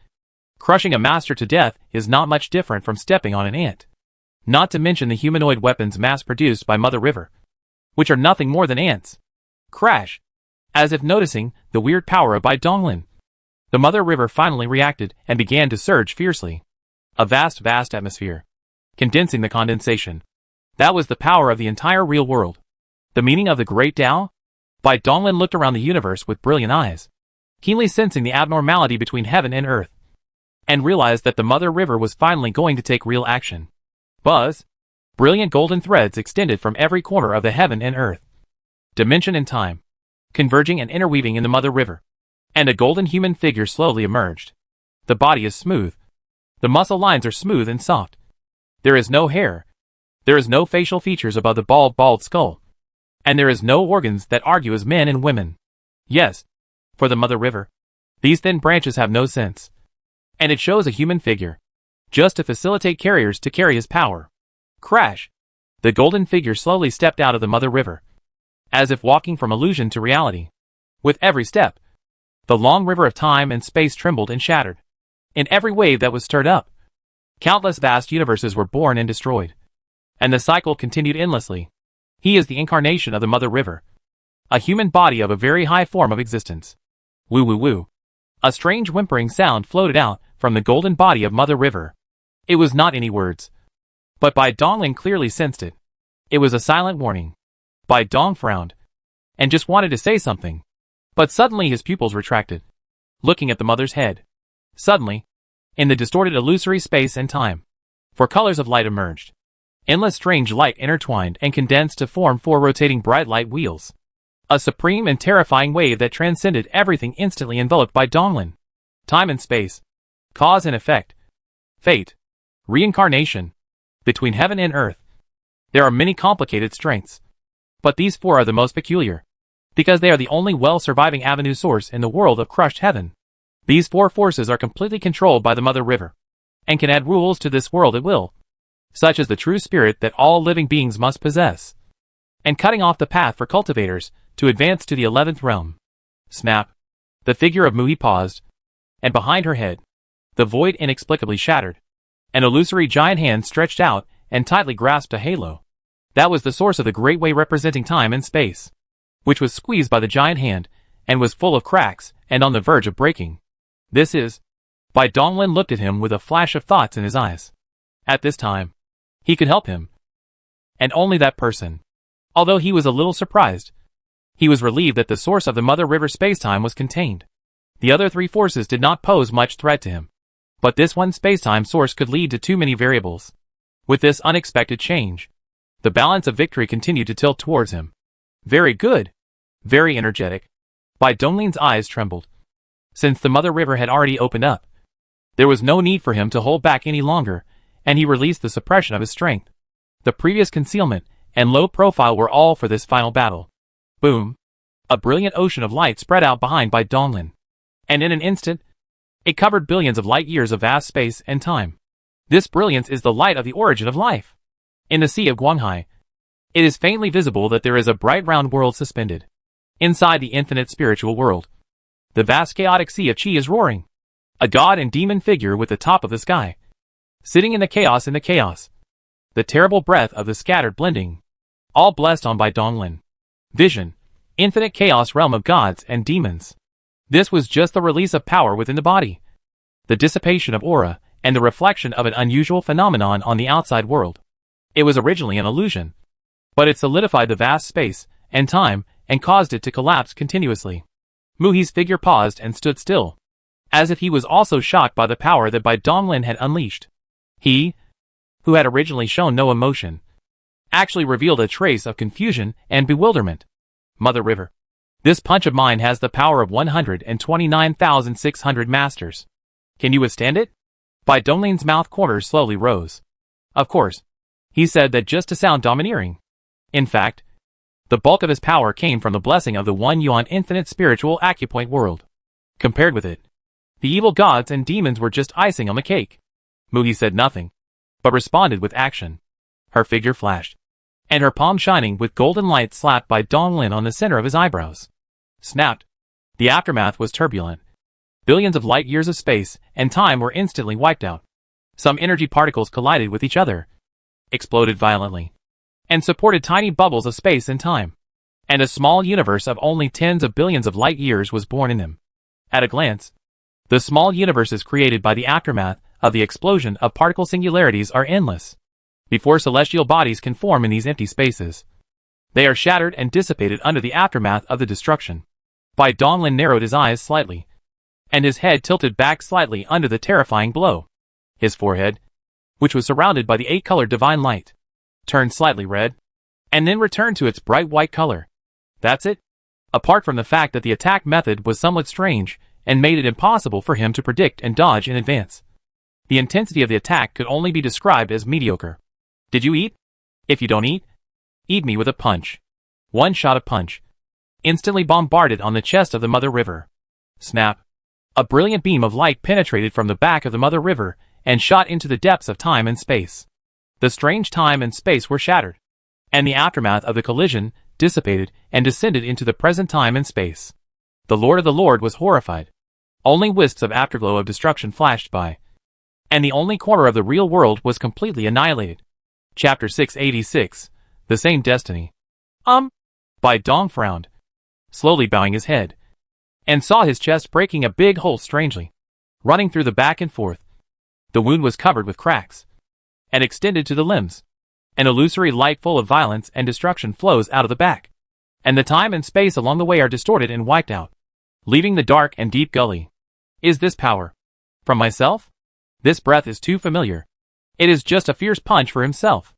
crushing a master to death is not much different from stepping on an ant. Not to mention the humanoid weapons mass-produced by Mother River, which are nothing more than ants. Crash! As if noticing the weird power of Bai Donglin, the Mother River finally reacted and began to surge fiercely. A vast atmosphere, condensing the condensation. That was the power of the entire real world. The meaning of the Great Tao? Bai Donglin looked around the universe with brilliant eyes, keenly sensing the abnormality between heaven and earth, and realized that the Mother River was finally going to take real action. Buzz! Brilliant golden threads extended from every corner of the heaven and earth, dimension and time, converging and interweaving in the Mother River. And a golden human figure slowly emerged. The body is smooth. The muscle lines are smooth and soft. There is no hair. There is no facial features above the bald skull. And there is no organs that argue as men and women. Yes, for the Mother River, these thin branches have no sense. And it shows a human figure, just to facilitate carriers to carry his power. Crash! The golden figure slowly stepped out of the Mother River, as if walking from illusion to reality. With every step, the long river of time and space trembled and shattered. In every wave that was stirred up, countless vast universes were born and destroyed. And the cycle continued endlessly. He is the incarnation of the Mother River, a human body of a very high form of existence. Woo woo woo. A strange whimpering sound floated out from the golden body of Mother River. It was not any words, but Bai Donglin clearly sensed it. It was a silent warning. Bai Dong frowned, and just wanted to say something. But suddenly his pupils retracted, looking at the mother's head. Suddenly, in the distorted illusory space and time, 4 colors of light emerged. Endless strange light intertwined and condensed to form 4 rotating bright light wheels. A supreme and terrifying wave that transcended everything instantly enveloped Bai Donglin. Time and space, cause and effect, fate, reincarnation, between heaven and earth. There are many complicated strengths, but these 4 are the most peculiar, because they are the only well-surviving avenue source in the world of crushed heaven. These 4 forces are completely controlled by the Mother River, and can add rules to this world at will, such as the true spirit that all living beings must possess, and cutting off the path for cultivators to advance to the 11th realm. Snap! The figure of Muhi paused, and behind her head, the void inexplicably shattered. An illusory giant hand stretched out and tightly grasped a halo. That was the source of the great way representing time and space, which was squeezed by the giant hand and was full of cracks and on the verge of breaking. This is... Bai Donglin looked at him with a flash of thoughts in his eyes. At this time, he could help him. And only that person. Although he was a little surprised, he was relieved that the source of the Mother River spacetime was contained. The other 3 forces did not pose much threat to him, but this one spacetime source could lead to too many variables. With this unexpected change, the balance of victory continued to tilt towards him. Very good. Very energetic. Bai Donglin's eyes trembled. Since the Mother River had already opened up, there was no need for him to hold back any longer, and he released the suppression of his strength. The previous concealment and low profile were all for this final battle. Boom! A brilliant ocean of light spread out behind Bai Donglin, and in an instant, it covered billions of light years of vast space and time. This brilliance is the light of the origin of life. In the Sea of Guanghai, it is faintly visible that there is a bright round world suspended inside the infinite spiritual world. The vast chaotic sea of Qi is roaring. A god and demon figure with the top of the sky, sitting in the chaos the terrible breath of the scattered blending, all blessed on Bai Donglin. Vision, infinite chaos realm of gods and demons. This was just the release of power within the body, the dissipation of aura, and the reflection of an unusual phenomenon on the outside world. It was originally an illusion, but it solidified the vast space and time and caused it to collapse continuously. Muhi's figure paused and stood still, as if he was also shocked by the power that Bai Donglin had unleashed. He, who had originally shown no emotion, actually revealed a trace of confusion and bewilderment. Mother River, this punch of mine has the power of 129,600 masters. Can you withstand it? Bai Donglin's mouth corners slowly rose. Of course, he said that just to sound domineering. In fact, The bulk of his power came from the blessing of the one yuan infinite spiritual acupoint world. Compared with it, the evil gods and demons were just icing on the cake. Muhi said nothing, but responded with action. Her figure flashed, and her palm shining with golden light slapped by Donglin on the center of his eyebrows. Snapped. The aftermath was turbulent. Billions of light years of space and time were instantly wiped out. Some energy particles collided with each other, exploded violently, and supported tiny bubbles of space and time. And a small universe of only tens of billions of light years was born in them. At a glance, the small universes created by the aftermath of the explosion of particle singularities are endless. Before celestial bodies can form in these empty spaces, they are shattered and dissipated under the aftermath of the destruction. Bai Donglin narrowed his eyes slightly, and his head tilted back slightly under the terrifying blow. His forehead, which was surrounded by the 8-colored divine light, turned slightly red, and then returned to its bright white color. That's it. Apart from the fact that the attack method was somewhat strange and made it impossible for him to predict and dodge in advance, the intensity of the attack could only be described as mediocre. Did you eat? If you don't eat, eat me with a punch. One shot of punch instantly bombarded on the chest of the Mother River. Snap. A brilliant beam of light penetrated from the back of the Mother River and shot into the depths of time and space. The strange time and space were shattered, and the aftermath of the collision dissipated and descended into the present time and space. The Lord of the Lord was horrified. Only wisps of afterglow of destruction flashed by, and the only corner of the real world was completely annihilated. Chapter 686. The Same Destiny. Bai Dong frowned, slowly bowing his head, and saw his chest breaking a big hole strangely, running through the back and forth. The wound was covered with cracks, and extended to the limbs. An illusory light full of violence and destruction flows out of the back, and the time and space along the way are distorted and wiped out, leaving the dark and deep gully. Is this power from myself? This breath is too familiar. It is just a fierce punch for himself.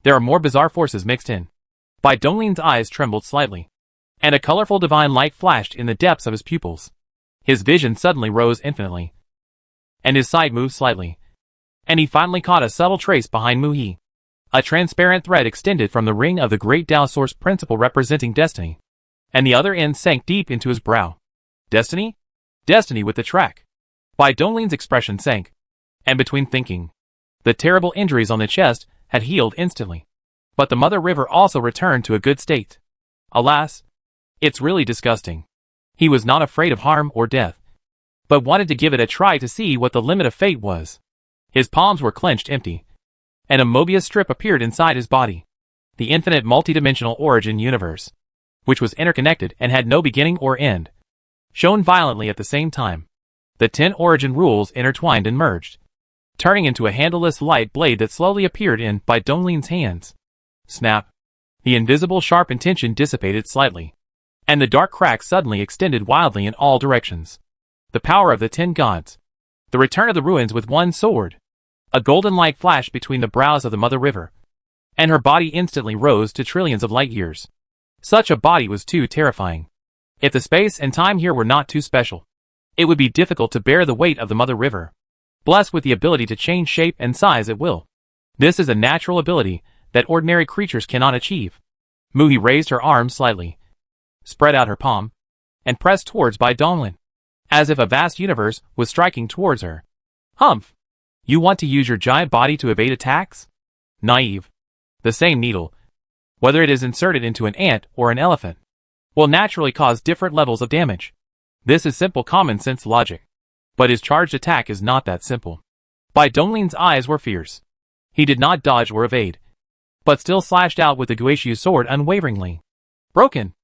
There are more bizarre forces mixed in. Bai Donglin's eyes trembled slightly, and a colorful divine light flashed in the depths of his pupils. His vision suddenly rose infinitely, and his sight moved slightly, and he finally caught a subtle trace behind Muhi. A transparent thread extended from the ring of the great Tao source principle representing destiny, and the other end sank deep into his brow. Destiny? Destiny with the track. Bai Donglin's expression sank, and between thinking, the terrible injuries on the chest had healed instantly. But the Mother River also returned to a good state. Alas, it's really disgusting. He was not afraid of harm or death, but wanted to give it a try to see what the limit of fate was. His palms were clenched empty, and a Mobius strip appeared inside his body. The infinite multidimensional origin universe, which was interconnected and had no beginning or end, shone violently at the same time. The 10 origin rules intertwined and merged, turning into a handleless light blade that slowly appeared in Bai Donglin's hands. Snap. The invisible sharp intention dissipated slightly, and the dark crack suddenly extended wildly in all directions. The power of the 10 gods. The return of the ruins with one sword. A golden light flashed between the brows of the Mother River, and her body instantly rose to trillions of light years. Such a body was too terrifying. If the space and time here were not too special, it would be difficult to bear the weight of the Mother River, blessed with the ability to change shape and size at will. This is a natural ability that ordinary creatures cannot achieve. Muhi raised her arms slightly, spread out her palm, and pressed towards Bai Donglin, as if a vast universe was striking towards her. Humph! You want to use your giant body to evade attacks? Naive. The same needle, whether it is inserted into an ant or an elephant, will naturally cause different levels of damage. This is simple common sense logic. But his charged attack is not that simple. Bai Donglin's eyes were fierce. He did not dodge or evade, but still slashed out with the Guishu sword unwaveringly. Broken.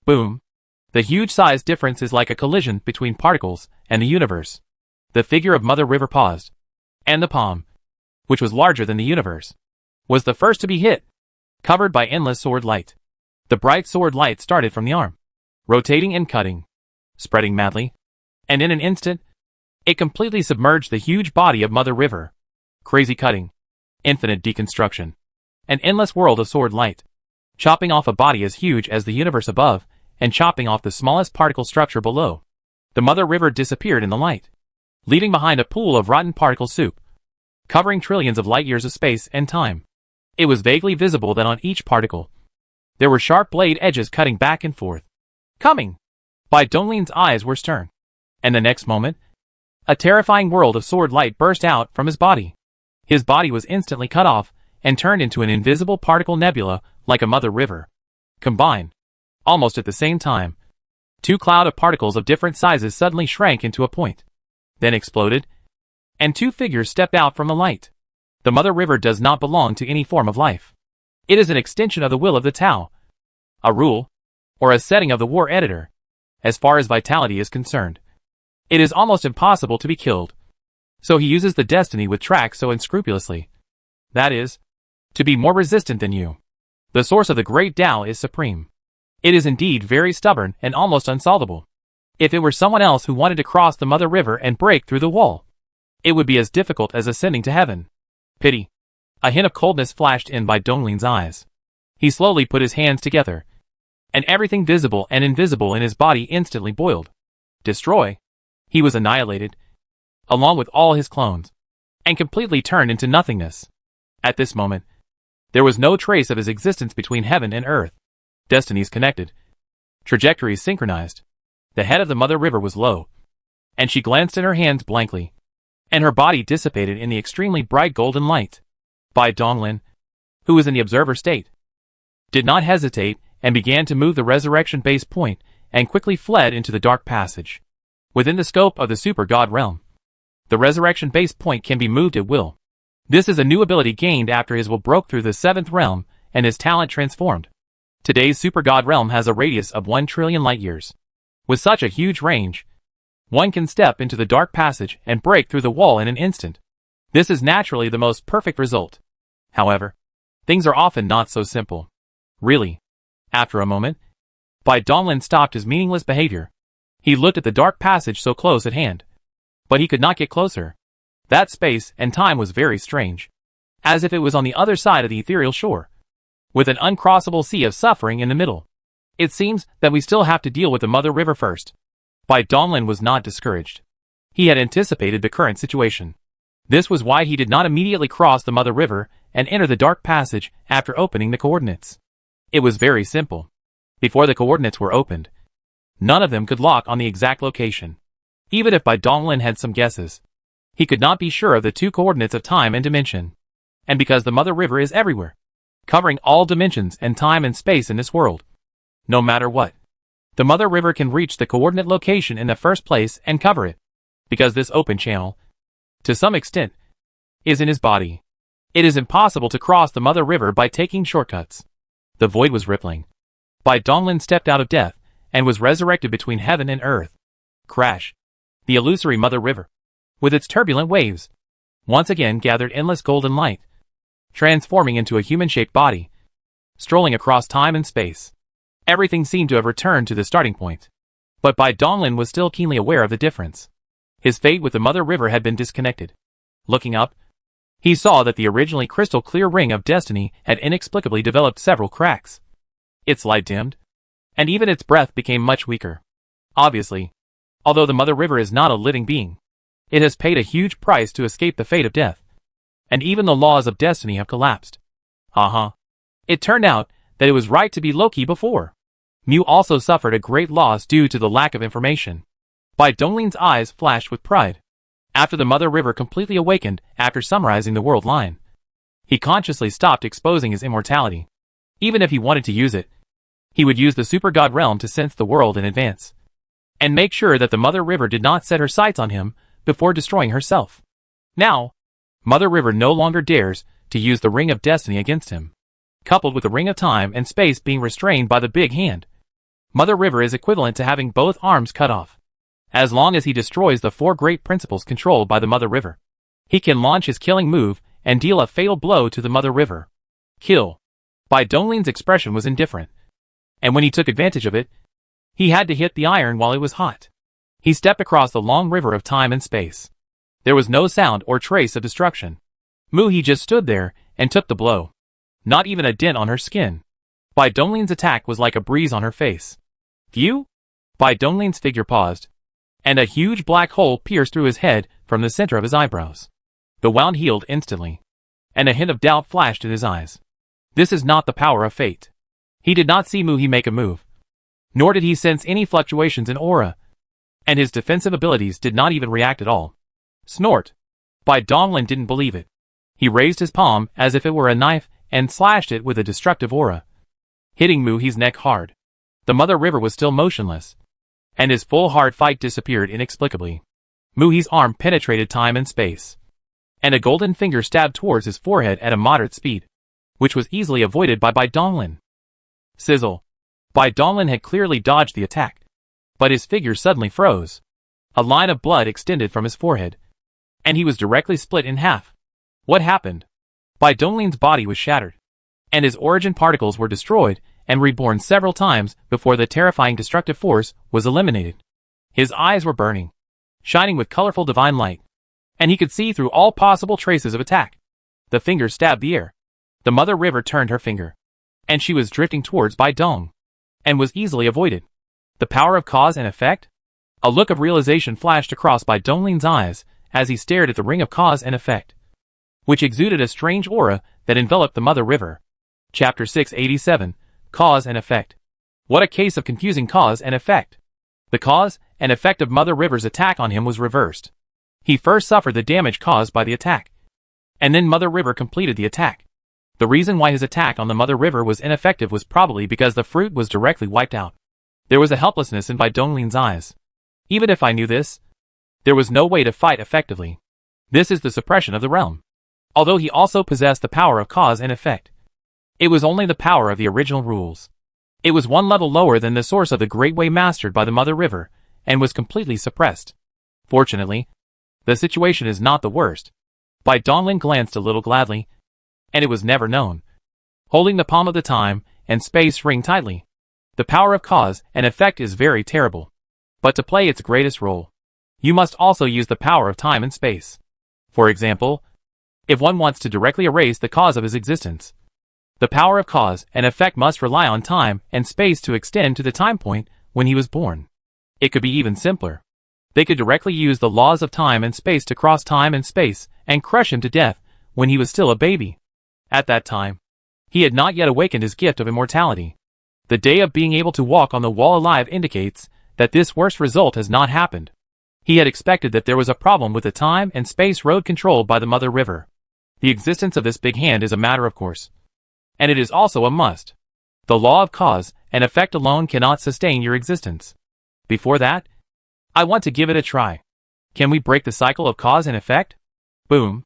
Boom. The huge size difference is like a collision between particles and the universe. The figure of Mother River paused, and the palm, which was larger than the universe, was the first to be hit, covered by endless sword light. The bright sword light started from the arm, rotating and cutting, spreading madly, and in an instant, it completely submerged the huge body of Mother River. Crazy cutting, infinite deconstruction, an endless world of sword light, chopping off a body as huge as the universe above, and chopping off the smallest particle structure below. The Mother River disappeared in the light, leaving behind a pool of rotten particle soup, covering trillions of light years of space and time. It was vaguely visible that on each particle, There were sharp blade edges cutting back and forth. Coming! Bai Donglin's eyes were stern. And the next moment, a terrifying world of sword light burst out from his body. His body was instantly cut off and turned into an invisible particle nebula like a mother river. Combined, almost at the same time, two cloud of particles of different sizes suddenly shrank into a point, then exploded, and two figures stepped out from the light. The mother river does not belong to any form of life. It is an extension of the will of the Tao, a rule, or a setting of the war editor. As far as vitality is concerned, it is almost impossible to be killed. So he uses the destiny with track so unscrupulously. That is, to be more resistant than you. The source of the great Tao is supreme. It is indeed very stubborn and almost unsolvable. If it were someone else who wanted to cross the mother river and break through the wall, it would be as difficult as ascending to heaven. Pity. A hint of coldness flashed in Bai Donglin's eyes. He slowly put his hands together, and everything visible and invisible in his body instantly boiled. Destroy. He was annihilated, along with all his clones, and completely turned into nothingness. At this moment, there was no trace of his existence between heaven and earth. Destinies connected. Trajectories synchronized. The head of the mother river was low, and she glanced at her hands blankly, and her body dissipated in the extremely bright golden light. Bai Donglin, who was in the observer state, did not hesitate and began to move the resurrection base point and quickly fled into the dark passage. Within the scope of the super god realm, the resurrection base point can be moved at will. This is a new ability gained after his will broke through the 7th realm and his talent transformed. Today's super god realm has a radius of 1 trillion light years. With such a huge range, one can step into the dark passage and break through the wall in an instant. This is naturally the most perfect result. However, things are often not so simple. Really. After a moment, Bai Donglin stopped his meaningless behavior. He looked at the dark passage so close at hand, but he could not get closer. That space and time was very strange, as if it was on the other side of the ethereal shore, with an uncrossable sea of suffering in the middle. It seems that we still have to deal with the mother river first. Bai Donglin was not discouraged. He had anticipated the current situation. This was why he did not immediately cross the mother river and enter the dark passage after opening the coordinates. It was very simple. Before the coordinates were opened, none of them could lock on the exact location. Even if Bai Donglin had some guesses, he could not be sure of the two coordinates of time and dimension. And because the mother river is everywhere, covering all dimensions and time and space in this world, no matter what, the mother river can reach the coordinate location in the first place and cover it. Because this open channel, to some extent, is in his body, it is impossible to cross the mother river by taking shortcuts. The void was rippling. Bai Donglin stepped out of death and was resurrected between heaven and earth. Crash. The illusory mother river, with its turbulent waves, once again gathered endless golden light, transforming into a human-shaped body, strolling across time and space. Everything seemed to have returned to the starting point. But Bai Donglin was still keenly aware of the difference. His fate with the mother river had been disconnected. Looking up, he saw that the originally crystal-clear ring of destiny had inexplicably developed several cracks. Its light dimmed, and even its breath became much weaker. Obviously, although the mother river is not a living being, it has paid a huge price to escape the fate of death. And even the laws of destiny have collapsed. It turned out that it was right to be Loki before. Mew also suffered a great loss due to the lack of information. Bai Donglin's eyes flashed with pride. After the mother river completely awakened after summarizing the world line, he consciously stopped exposing his immortality. Even if he wanted to use it, he would use the super god realm to sense the world in advance, and make sure that the mother river did not set her sights on him before destroying herself. Now, Mother River no longer dares to use the Ring of Destiny against him. Coupled with the Ring of Time and Space being restrained by the Big Hand, Mother River is equivalent to having both arms cut off. As long as he destroys the 4 great principles controlled by the Mother River, he can launch his killing move and deal a fatal blow to the Mother River. Kill. Bai Donglin's expression was indifferent, and when he took advantage of it, he had to hit the iron while it was hot. He stepped across the long river of time and space. There was no sound or trace of destruction. Mu-He just stood there and took the blow. Not even a dent on her skin. Bai Donglin's attack was like a breeze on her face. Phew? Bai Donglin's figure paused, and a huge black hole pierced through his head from the center of his eyebrows. The wound healed instantly, and a hint of doubt flashed in his eyes. This is not the power of fate. He did not see Mu He make a move. Nor did he sense any fluctuations in aura. And his defensive abilities did not even react at all. Snort. Bai Donglin didn't believe it. He raised his palm as if it were a knife and slashed it with a destructive aura, hitting Mu He's neck hard. The Mother River was still motionless, and his full hard fight disappeared inexplicably. Mu He's arm penetrated time and space, and a golden finger stabbed towards his forehead at a moderate speed, which was easily avoided by Bai Donglin. Sizzle. Bai Donglin had clearly dodged the attack, but his figure suddenly froze. A line of blood extended from his forehead, and he was directly split in half. What happened? Bai Donglin's body was shattered, and his origin particles were destroyed and reborn several times before the terrifying destructive force was eliminated. His eyes were burning, shining with colorful divine light, and he could see through all possible traces of attack. The finger stabbed the air. The Mother River turned her finger, and she was drifting towards Bai Dong, and was easily avoided. The power of cause and effect? A look of realization flashed across Bai Donglin's eyes as he stared at the ring of cause and effect, which exuded a strange aura that enveloped the Mother River. Chapter 687, Cause and Effect. What a case of confusing cause and effect. The cause and effect of Mother River's attack on him was reversed. He first suffered the damage caused by the attack, and then Mother River completed the attack. The reason why his attack on the Mother River was ineffective was probably because the fruit was directly wiped out. There was a helplessness in Bai Donglin's eyes. Even if I knew this, there was no way to fight effectively. This is the suppression of the realm. Although he also possessed the power of cause and effect, it was only the power of the original rules. It was one level lower than the source of the Great Way mastered by the Mother River, and was completely suppressed. Fortunately, the situation is not the worst. Bai Donglin glanced a little gladly, and it was never known. Holding the palm of the time and space ring tightly, the power of cause and effect is very terrible. But to play its greatest role, you must also use the power of time and space. For example, if one wants to directly erase the cause of his existence, the power of cause and effect must rely on time and space to extend to the time point when he was born. It could be even simpler. They could directly use the laws of time and space to cross time and space and crush him to death when he was still a baby. At that time, he had not yet awakened his gift of immortality. The day of being able to walk on the wall alive indicates that this worst result has not happened. He had expected that there was a problem with the time and space road controlled by the Mother River. The existence of this big hand is a matter of course, and it is also a must. The law of cause and effect alone cannot sustain your existence. Before that, I want to give it a try. Can we break the cycle of cause and effect? Boom.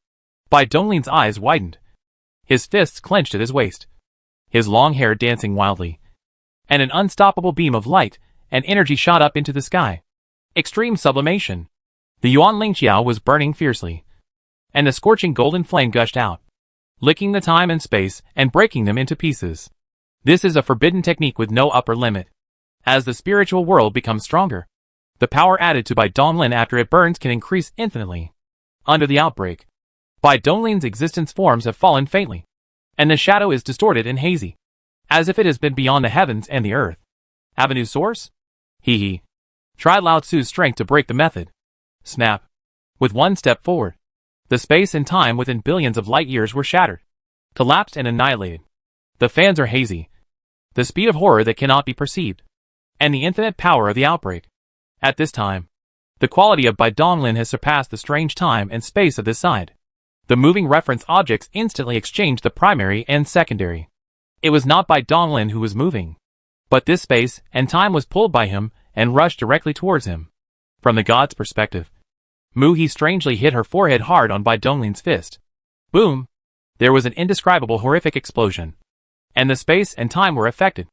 Bai Donglin's eyes widened. His fists clenched at his waist, his long hair dancing wildly, and an unstoppable beam of light and energy shot up into the sky. Extreme sublimation. The Yuan Lingqiao was burning fiercely, and the scorching golden flame gushed out, licking the time and space and breaking them into pieces. This is a forbidden technique with no upper limit. As the spiritual world becomes stronger, the power added to Bai Donglin after it burns can increase infinitely. Under the outbreak, Bai Donglin's existence forms have fallen faintly, and the shadow is distorted and hazy, as if it has been beyond the heavens and the earth. Avenue source? Hee. Try Lao Tzu's strength to break the method. Snap. With one step forward, the space and time within billions of light years were shattered, collapsed and annihilated. The fans are hazy, the speed of horror that cannot be perceived, and the infinite power of the outbreak. At this time, the quality of Bai Donglin has surpassed the strange time and space of this side. The moving reference objects instantly exchanged the primary and secondary. It was not Bai Donglin who was moving, but this space and time was pulled by him and rushed directly towards him. From the god's perspective, Mu He strangely hit her forehead hard on Bai Donglin's fist. Boom! There was an indescribable horrific explosion, and the space and time were affected,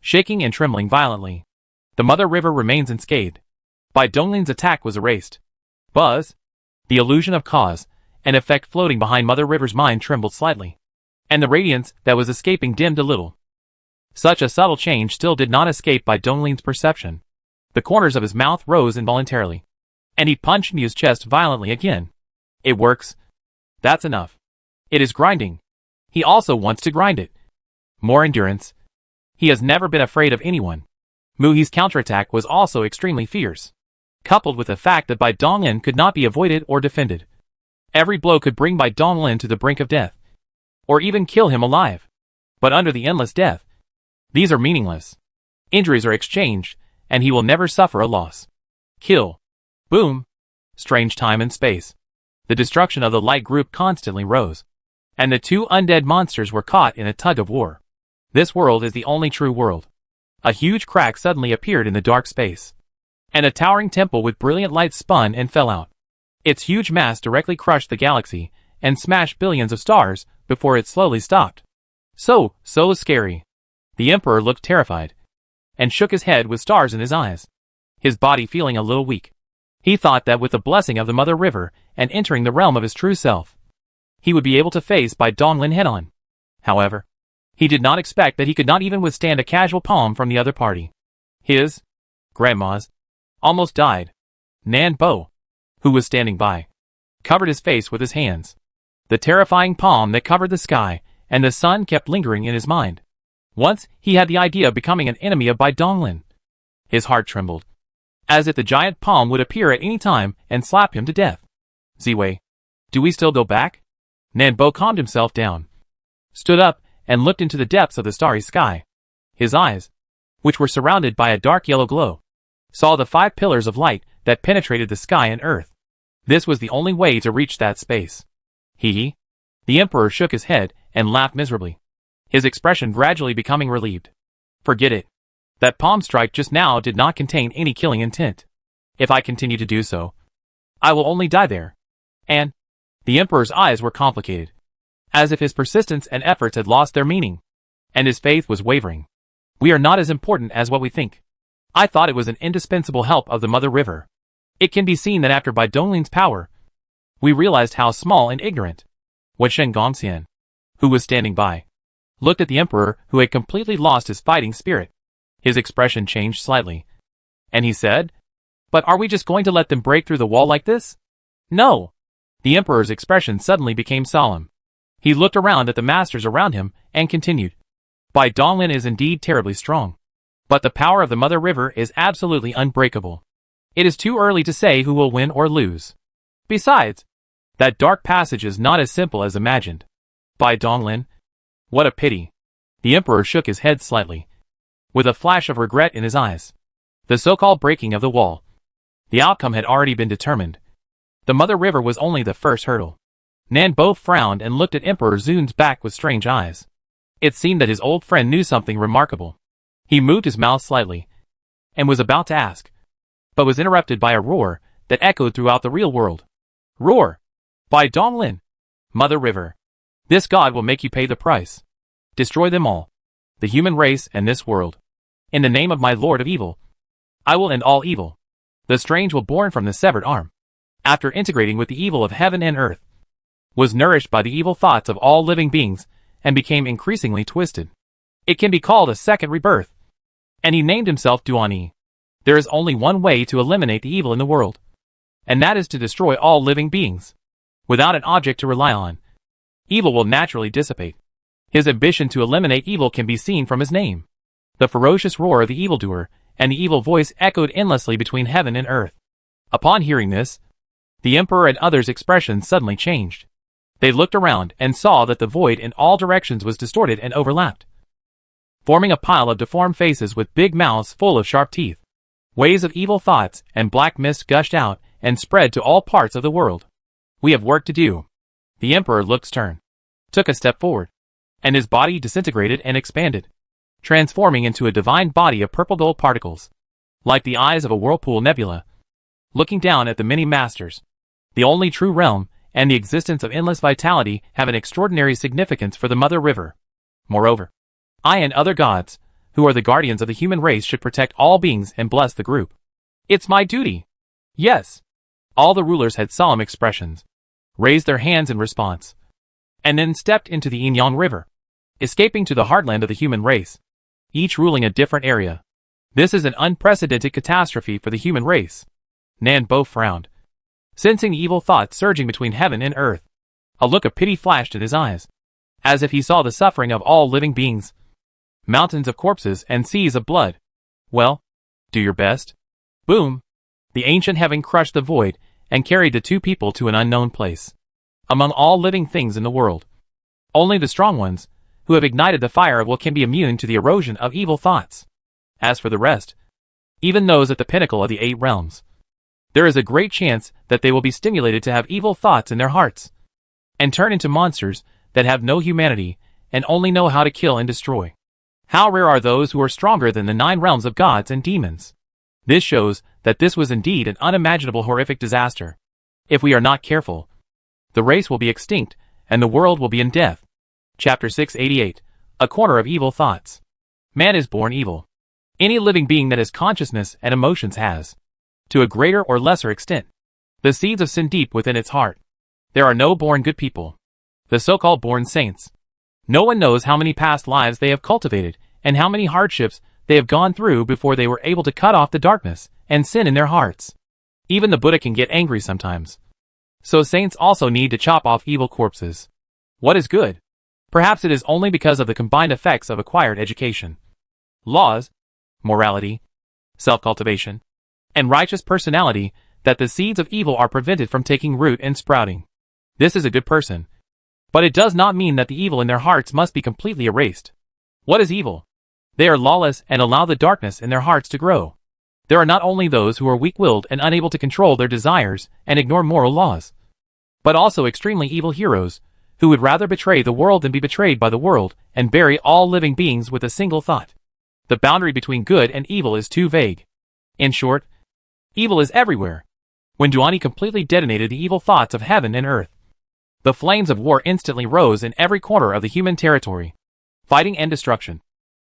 shaking and trembling violently. The Mother River remains unscathed. Bai Donglin's attack was erased. Buzz! The illusion of cause and effect floating behind Mother River's mind trembled slightly, and the radiance that was escaping dimmed a little. Such a subtle change still did not escape Bai Donglin's perception. The corners of his mouth rose involuntarily, and he punched Mu's chest violently again. It works. That's enough. It is grinding. He also wants to grind it. More endurance. He has never been afraid of anyone. Mu He's counterattack was also extremely fierce, coupled with the fact that Bai Donglin could not be avoided or defended. Every blow could bring Bai Donglin to the brink of death, or even kill him alive. But under the endless death, These are meaningless. Injuries are exchanged, and he will never suffer a loss. Kill. Boom. Strange time and space. The destruction of the light group constantly rose, and the two undead monsters were caught in a tug of war. This world is the only true world. A huge crack suddenly appeared in the dark space, and a towering temple with brilliant light spun and fell out. Its huge mass directly crushed the galaxy and smashed billions of stars before it slowly stopped. So scary. The Emperor looked terrified and shook his head with stars in his eyes, his body feeling a little weak. He thought that with the blessing of the Mother River and entering the realm of his true self, he would be able to face Bai Donglin head-on. However, he did not expect that he could not even withstand a casual palm from the other party. His grandma's almost died. Nan Bo, who was standing by, covered his face with his hands. The terrifying palm that covered the sky and the sun kept lingering in his mind. Once he had the idea of becoming an enemy of Bai Donglin. His heart trembled, as if the giant palm would appear at any time and slap him to death. Ziwei, do we still go back? Nan Bo calmed himself down, stood up, and looked into the depths of the starry sky. His eyes, which were surrounded by a dark yellow glow, saw the 5 pillars of light that penetrated the sky and earth. This was the only way to reach that space. Hee. The Emperor shook his head and laughed miserably, his expression gradually becoming relieved. Forget it. That palm strike just now did not contain any killing intent. If I continue to do so, I will only die there. And the Emperor's eyes were complicated, as if his persistence and efforts had lost their meaning, and his faith was wavering. We are not as important as what we think. I thought it was an indispensable help of the Mother River. It can be seen that after Bai Donglin's power, we realized how small and ignorant. What Shen Gongxian, who was standing by, looked at the Emperor, who had completely lost his fighting spirit. His expression changed slightly, and he said, "But are we just going to let them break through the wall like this?" "No." The Emperor's expression suddenly became solemn. He looked around at the masters around him and continued, "Bai Donglin is indeed terribly strong, but the power of the Mother River is absolutely unbreakable. It is too early to say who will win or lose. Besides, that dark passage is not as simple as imagined. Bai Donglin, what a pity." The Emperor shook his head slightly, with a flash of regret in his eyes. The so-called breaking of the wall. The outcome had already been determined. The Mother River was only the first hurdle. Nan both frowned and looked at Emperor Zun's back with strange eyes. It seemed that his old friend knew something remarkable. He moved his mouth slightly, and was about to ask, but was interrupted by a roar that echoed throughout the real world. Roar! Bai Donglin! Mother River! This god will make you pay the price. Destroy them all. The human race and this world. In the name of my Lord of Evil, I will end all evil. The strange will born from the severed arm, after integrating with the evil of heaven and earth, was nourished by the evil thoughts of all living beings, and became increasingly twisted. It can be called a second rebirth. And he named himself Duani. There is only one way to eliminate the evil in the world, and that is to destroy all living beings. Without an object to rely on, evil will naturally dissipate. His ambition to eliminate evil can be seen from his name. The ferocious roar of the evildoer and the evil voice echoed endlessly between heaven and earth. Upon hearing this, the Emperor and others' expressions suddenly changed. They looked around and saw that the void in all directions was distorted and overlapped, forming a pile of deformed faces with big mouths full of sharp teeth. Waves of evil thoughts and black mist gushed out and spread to all parts of the world. We have work to do. The Emperor looked stern, took a step forward, and his body disintegrated and expanded, transforming into a divine body of purple gold particles, like the eyes of a whirlpool nebula, looking down at the many masters. The only true realm and the existence of endless vitality have an extraordinary significance for the Mother River. Moreover, I and other gods, who are the guardians of the human race, should protect all beings and bless the group. It's my duty. Yes. All the rulers had solemn expressions, raised their hands in response, and then stepped into the Yin-Yang River, escaping to the heartland of the human race, each ruling a different area. This is an unprecedented catastrophe for the human race. Nan Bo frowned, sensing the evil thoughts surging between heaven and earth. A look of pity flashed in his eyes, as if he saw the suffering of all living beings. Mountains of corpses and seas of blood. Well, do your best. Boom! The ancient heaven crushed the void and carried the two people to an unknown place. Among all living things in the world, only the strong ones, who have ignited the fire of will can be immune to the erosion of evil thoughts. As for the rest, even those at the pinnacle of the 8 realms, there is a great chance that they will be stimulated to have evil thoughts in their hearts, and turn into monsters that have no humanity and only know how to kill and destroy. How rare are those who are stronger than the 9 realms of gods and demons. This shows that this was indeed an unimaginable horrific disaster. If we are not careful, the race will be extinct, and the world will be in death. Chapter 688. A Corner of Evil Thoughts. Man is born evil. Any living being that has consciousness and emotions has, to a greater or lesser extent, the seeds of sin deep within its heart. There are no born good people, the so-called born saints. No one knows how many past lives they have cultivated, and how many hardships they have gone through before they were able to cut off the darkness and sin in their hearts. Even the Buddha can get angry sometimes. So saints also need to chop off evil corpses. What is good? Perhaps it is only because of the combined effects of acquired education, laws, morality, self-cultivation, and righteous personality that the seeds of evil are prevented from taking root and sprouting. This is a good person. But it does not mean that the evil in their hearts must be completely erased. What is evil? They are lawless and allow the darkness in their hearts to grow. There are not only those who are weak-willed and unable to control their desires and ignore moral laws, but also extremely evil heroes who would rather betray the world than be betrayed by the world and bury all living beings with a single thought. The boundary between good and evil is too vague. In short, evil is everywhere. When Duani completely detonated the evil thoughts of heaven and earth, the flames of war instantly rose in every corner of the human territory. Fighting and destruction,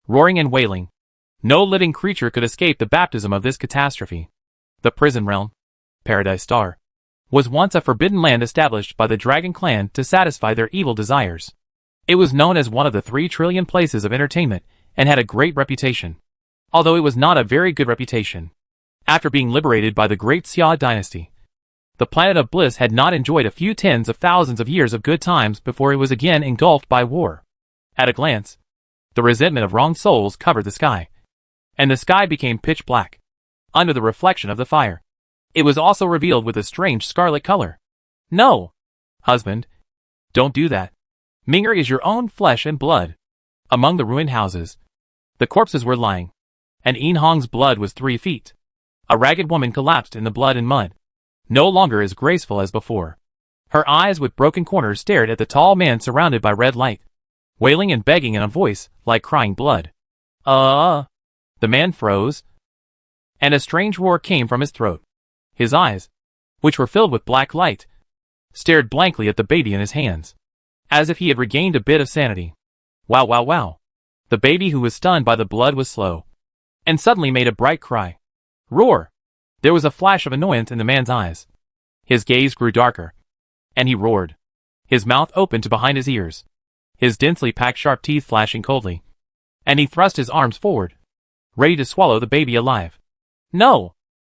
roaring and wailing. No living creature could escape the baptism of this catastrophe. The prison realm, Paradise Star, was once a forbidden land established by the Dragon Clan to satisfy their evil desires. It was known as one of the 3 trillion places of entertainment and had a great reputation, although it was not a very good reputation. After being liberated by the Great Xia dynasty, the planet of bliss had not enjoyed a few tens of thousands of years of good times before it was again engulfed by war. At a glance, the resentment of wronged souls covered the sky, and the sky became pitch black under the reflection of the fire. It was also revealed with a strange scarlet color. No, husband, don't do that. Ming'er is your own flesh and blood. Among the ruined houses, the corpses were lying, and Yin Hong's blood was 3 feet. A ragged woman collapsed in the blood and mud, no longer as graceful as before. Her eyes with broken corners stared at the tall man surrounded by red light, wailing and begging in a voice like crying blood. The man froze, and a strange roar came from his throat. His eyes, which were filled with black light, stared blankly at the baby in his hands, as if he had regained a bit of sanity. Wow, wow, wow. The baby, who was stunned by the blood, was slow, and suddenly made a bright cry. Roar! There was a flash of annoyance in the man's eyes. His gaze grew darker, and he roared, his mouth open to behind his ears, his densely packed sharp teeth flashing coldly, and he thrust his arms forward, ready to swallow the baby alive. No!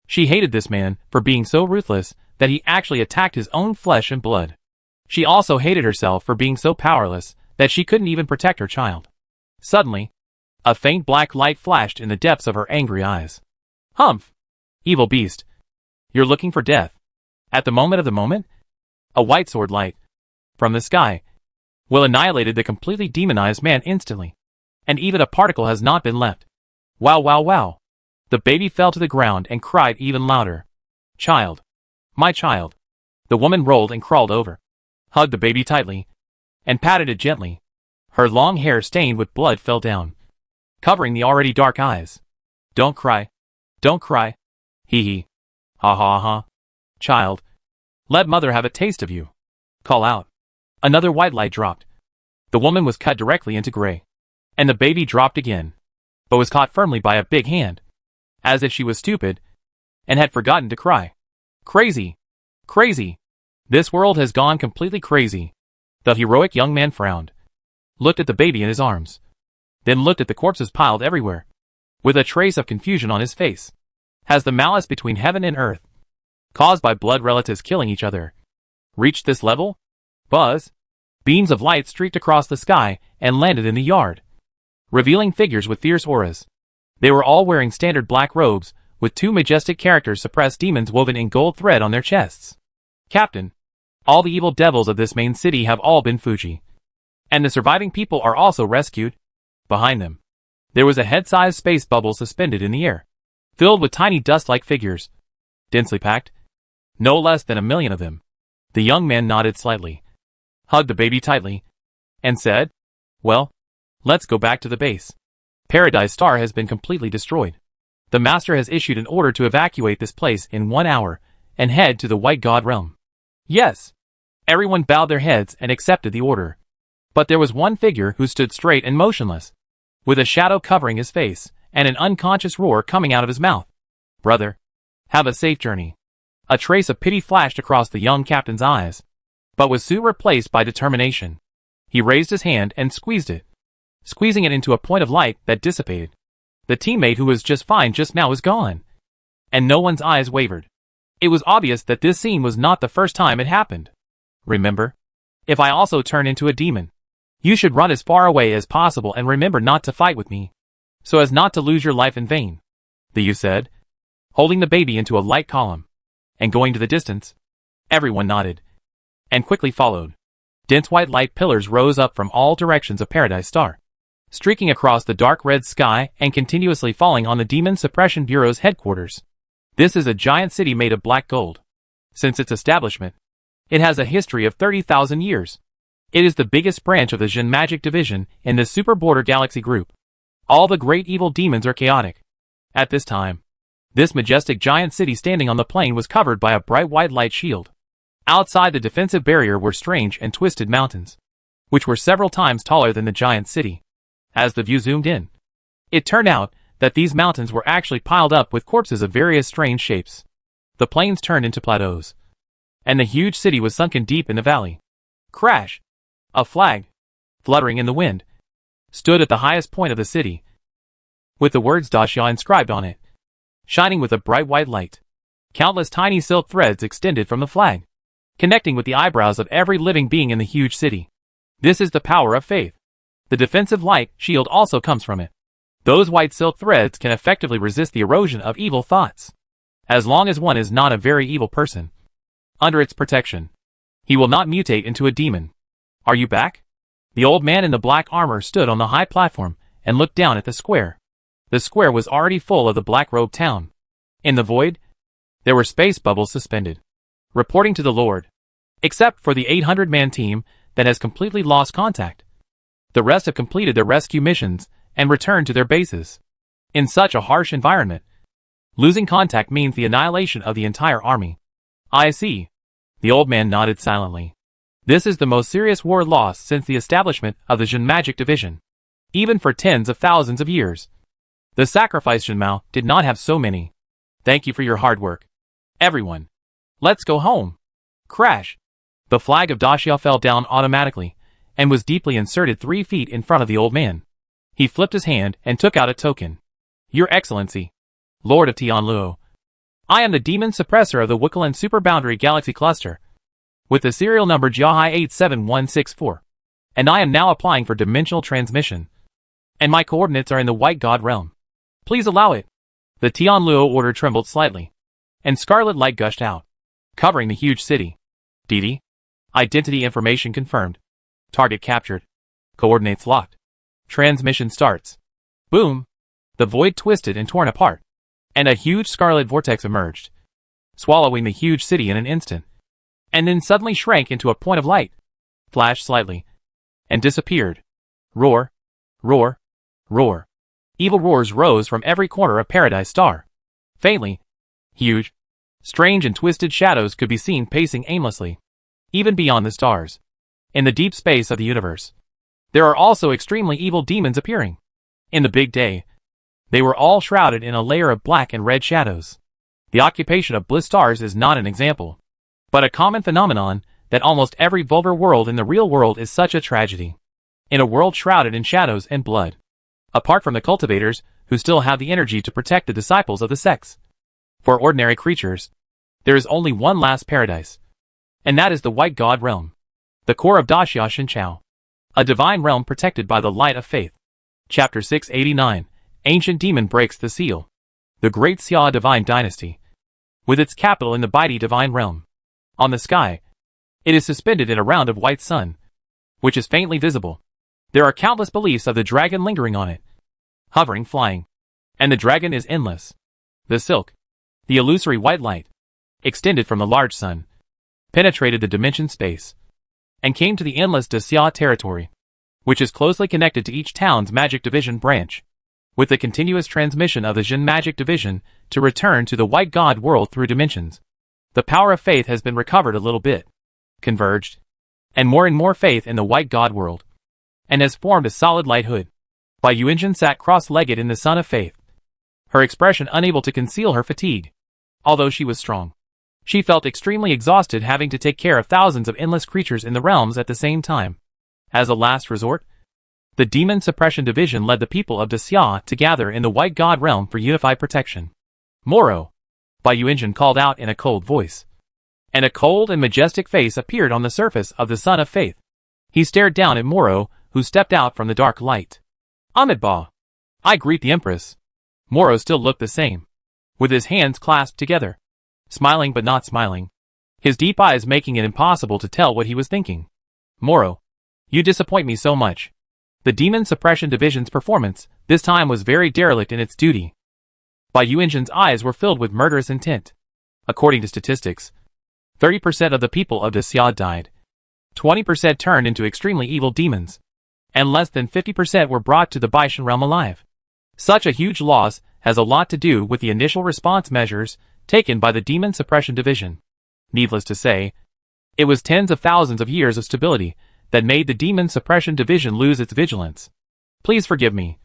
She hated this man for being so ruthless that he actually attacked his own flesh and blood. She also hated herself for being so powerless that she couldn't even protect her child. Suddenly, a faint black light flashed in the depths of her angry eyes. Humph! Evil beast! You're looking for death. At the moment, a white sword light, from the sky, will annihilated the completely demonized man instantly, and even a particle has not been left. Wow, wow, wow! The baby fell to the ground and cried even louder. Child! My child! The woman rolled and crawled over, hugged the baby tightly, and patted it gently. Her long hair stained with blood fell down, covering the already dark eyes. Don't cry. Don't cry. Hee hee. Ha ha ha. Child, let mother have a taste of you. Call out. Another white light dropped. The woman was cut directly into gray, and the baby dropped again, but was caught firmly by a big hand, as if she was stupid and had forgotten to cry. Crazy! Crazy! This world has gone completely crazy. The heroic young man frowned, looked at the baby in his arms, then looked at the corpses piled everywhere, with a trace of confusion on his face. Has the malice between heaven and earth, caused by blood relatives killing each other, reached this level? Buzz! Beams of light streaked across the sky and landed in the yard, revealing figures with fierce auras. They were all wearing standard black robes, with 2 majestic characters suppressed demons woven in gold thread on their chests. Captain, all the evil devils of this main city have all been Fuji, and the surviving people are also rescued. Behind them, there was a head-sized space bubble suspended in the air, filled with tiny dust-like figures, densely packed, no less than 1,000,000 of them. The young man nodded slightly, hugged the baby tightly, and said, "Well, let's go back to the base. Paradise Star has been completely destroyed. The Master has issued an order to evacuate this place in 1 hour and head to the White God Realm." Yes. Everyone bowed their heads and accepted the order. But there was one figure who stood straight and motionless, with a shadow covering his face and an unconscious roar coming out of his mouth. "Brother, have a safe journey." A trace of pity flashed across the young captain's eyes, but was soon replaced by determination. He raised his hand and squeezed it, squeezing it into a point of light that dissipated. The teammate who was just fine just now was gone, and no one's eyes wavered. It was obvious that this scene was not the first time it happened. "Remember, if I also turn into a demon, you should run as far away as possible and remember not to fight with me, so as not to lose your life in vain," the youth said, holding the baby into a light column, and going to the distance. Everyone nodded, and quickly followed. Dense white light pillars rose up from all directions of Paradise Star, streaking across the dark red sky and continuously falling on the Demon Suppression Bureau's headquarters. This is a giant city made of black gold. Since its establishment, it has a history of 30,000 years. It is the biggest branch of the Jin Magic Division in the Super Border Galaxy Group. All the great evil demons are chaotic. At this time, this majestic giant city standing on the plain was covered by a bright white light shield. Outside the defensive barrier were strange and twisted mountains, which were several times taller than the giant city. As the view zoomed in, it turned out that these mountains were actually piled up with corpses of various strange shapes. The plains turned into plateaus, and the huge city was sunken deep in the valley. Crash! A flag, fluttering in the wind, stood at the highest point of the city, with the words Daxia inscribed on it, shining with a bright white light. Countless tiny silk threads extended from the flag, connecting with the eyebrows of every living being in the huge city. This is the power of faith. The defensive light shield also comes from it. Those white silk threads can effectively resist the erosion of evil thoughts, as long as one is not a very evil person. Under its protection, he will not mutate into a demon. "Are you back?" The old man in the black armor stood on the high platform and looked down at the square. The square was already full of the black-robed town. In the void, there were space bubbles suspended, reporting to the Lord, except for the 800-man team that has completely lost contact. The rest have completed their rescue missions and returned to their bases. In such a harsh environment, losing contact means the annihilation of the entire army. "I see." The old man nodded silently. This is the most serious war lost since the establishment of the Jin Magic Division, even for tens of thousands of years. The sacrifice Jinmao did not have so many. "Thank you for your hard work, everyone. Let's go home." Crash! The flag of Daxia fell down automatically, and was deeply inserted 3 feet in front of the old man. He flipped his hand and took out a token. "Your Excellency, Lord of Tianluo, I am the Demon Suppressor of the Wickelan Superboundary Galaxy Cluster, with the serial number Jiahai 87164, and I am now applying for dimensional transmission, and my coordinates are in the White God Realm. Please allow it." The Tianluo order trembled slightly, and scarlet light gushed out, covering the huge city. "DD. Identity information confirmed. Target captured. Coordinates locked. Transmission starts." Boom! The void twisted and torn apart, and a huge scarlet vortex emerged, swallowing the huge city in an instant, and then suddenly shrank into a point of light, flashed slightly, and disappeared. Roar! Roar! Roar! Evil roars rose from every corner of Paradise Star. Faintly, huge, strange and twisted shadows could be seen pacing aimlessly, even beyond the stars. In the deep space of the universe, there are also extremely evil demons appearing. In the big day, they were all shrouded in a layer of black and red shadows. The occupation of bliss stars is not an example, but a common phenomenon that almost every vulgar world in the real world is such a tragedy. In a world shrouded in shadows and blood, apart from the cultivators who still have the energy to protect the disciples of the sects, for ordinary creatures, there is only one last paradise, and that is the White God Realm, the core of Daxia Shinchao, a divine realm protected by the light of faith. Chapter 689, Ancient Demon Breaks the Seal. The Great Xia Divine Dynasty, with its capital in the mighty divine realm. On the sky, it is suspended in a round of white sun, which is faintly visible. There are countless beliefs of the dragon lingering on it, hovering, flying. And the dragon is endless. The silk, the illusory white light, extended from the large sun, penetrated the dimension space, and came to the endless Dacia territory, which is closely connected to each town's magic division branch, with the continuous transmission of the Jin magic division to return to the white god world through dimensions. The power of faith has been recovered a little bit, converged, and more faith in the white god world, and has formed a solid light hood. Bai Yuanjun sat cross-legged in the sun of faith, her expression unable to conceal her fatigue. Although she was strong, she felt extremely exhausted, having to take care of thousands of endless creatures in the realms at the same time. As a last resort, the Demon Suppression Division led the people of Dacia to gather in the White God realm for unified protection. Moro, Bai Yuanjun called out in a cold voice. And a cold and majestic face appeared on the surface of the Sun of Faith. He stared down at Moro, who stepped out from the dark light. Amitabha, I greet the Empress. Moro still looked the same, with his hands clasped together, smiling but not smiling, his deep eyes making it impossible to tell what he was thinking. Moro, you disappoint me so much. The Demon Suppression Division's performance this time was very derelict in its duty. Bai Yuanjun's eyes were filled with murderous intent. According to statistics, 30% of the people of Dacia died, 20% turned into extremely evil demons, and less than 50% were brought to the Baishan realm alive. Such a huge loss has a lot to do with the initial response measures taken by the Demon Suppression Division. Needless to say, it was tens of thousands of years of stability that made the Demon Suppression Division lose its vigilance. Please forgive me,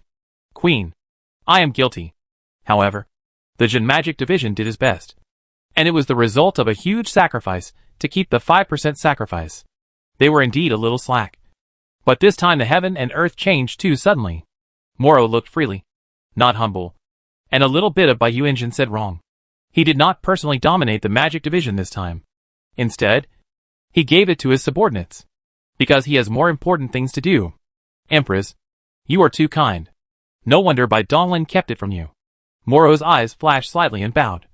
Queen. I am guilty. However, the Jin Magic Division did his best, and it was the result of a huge sacrifice to keep the 5% sacrifice. They were indeed a little slack. But this time the heaven and earth changed too suddenly. Moro looked freely, not humble, and a little bit of Bai Yuanjun said wrong. He did not personally dominate the Magic Division this time. Instead, he gave it to his subordinates, because he has more important things to do. Empress, you are too kind. No wonder Bai Donglin kept it from you. Moro's eyes flashed slightly and bowed,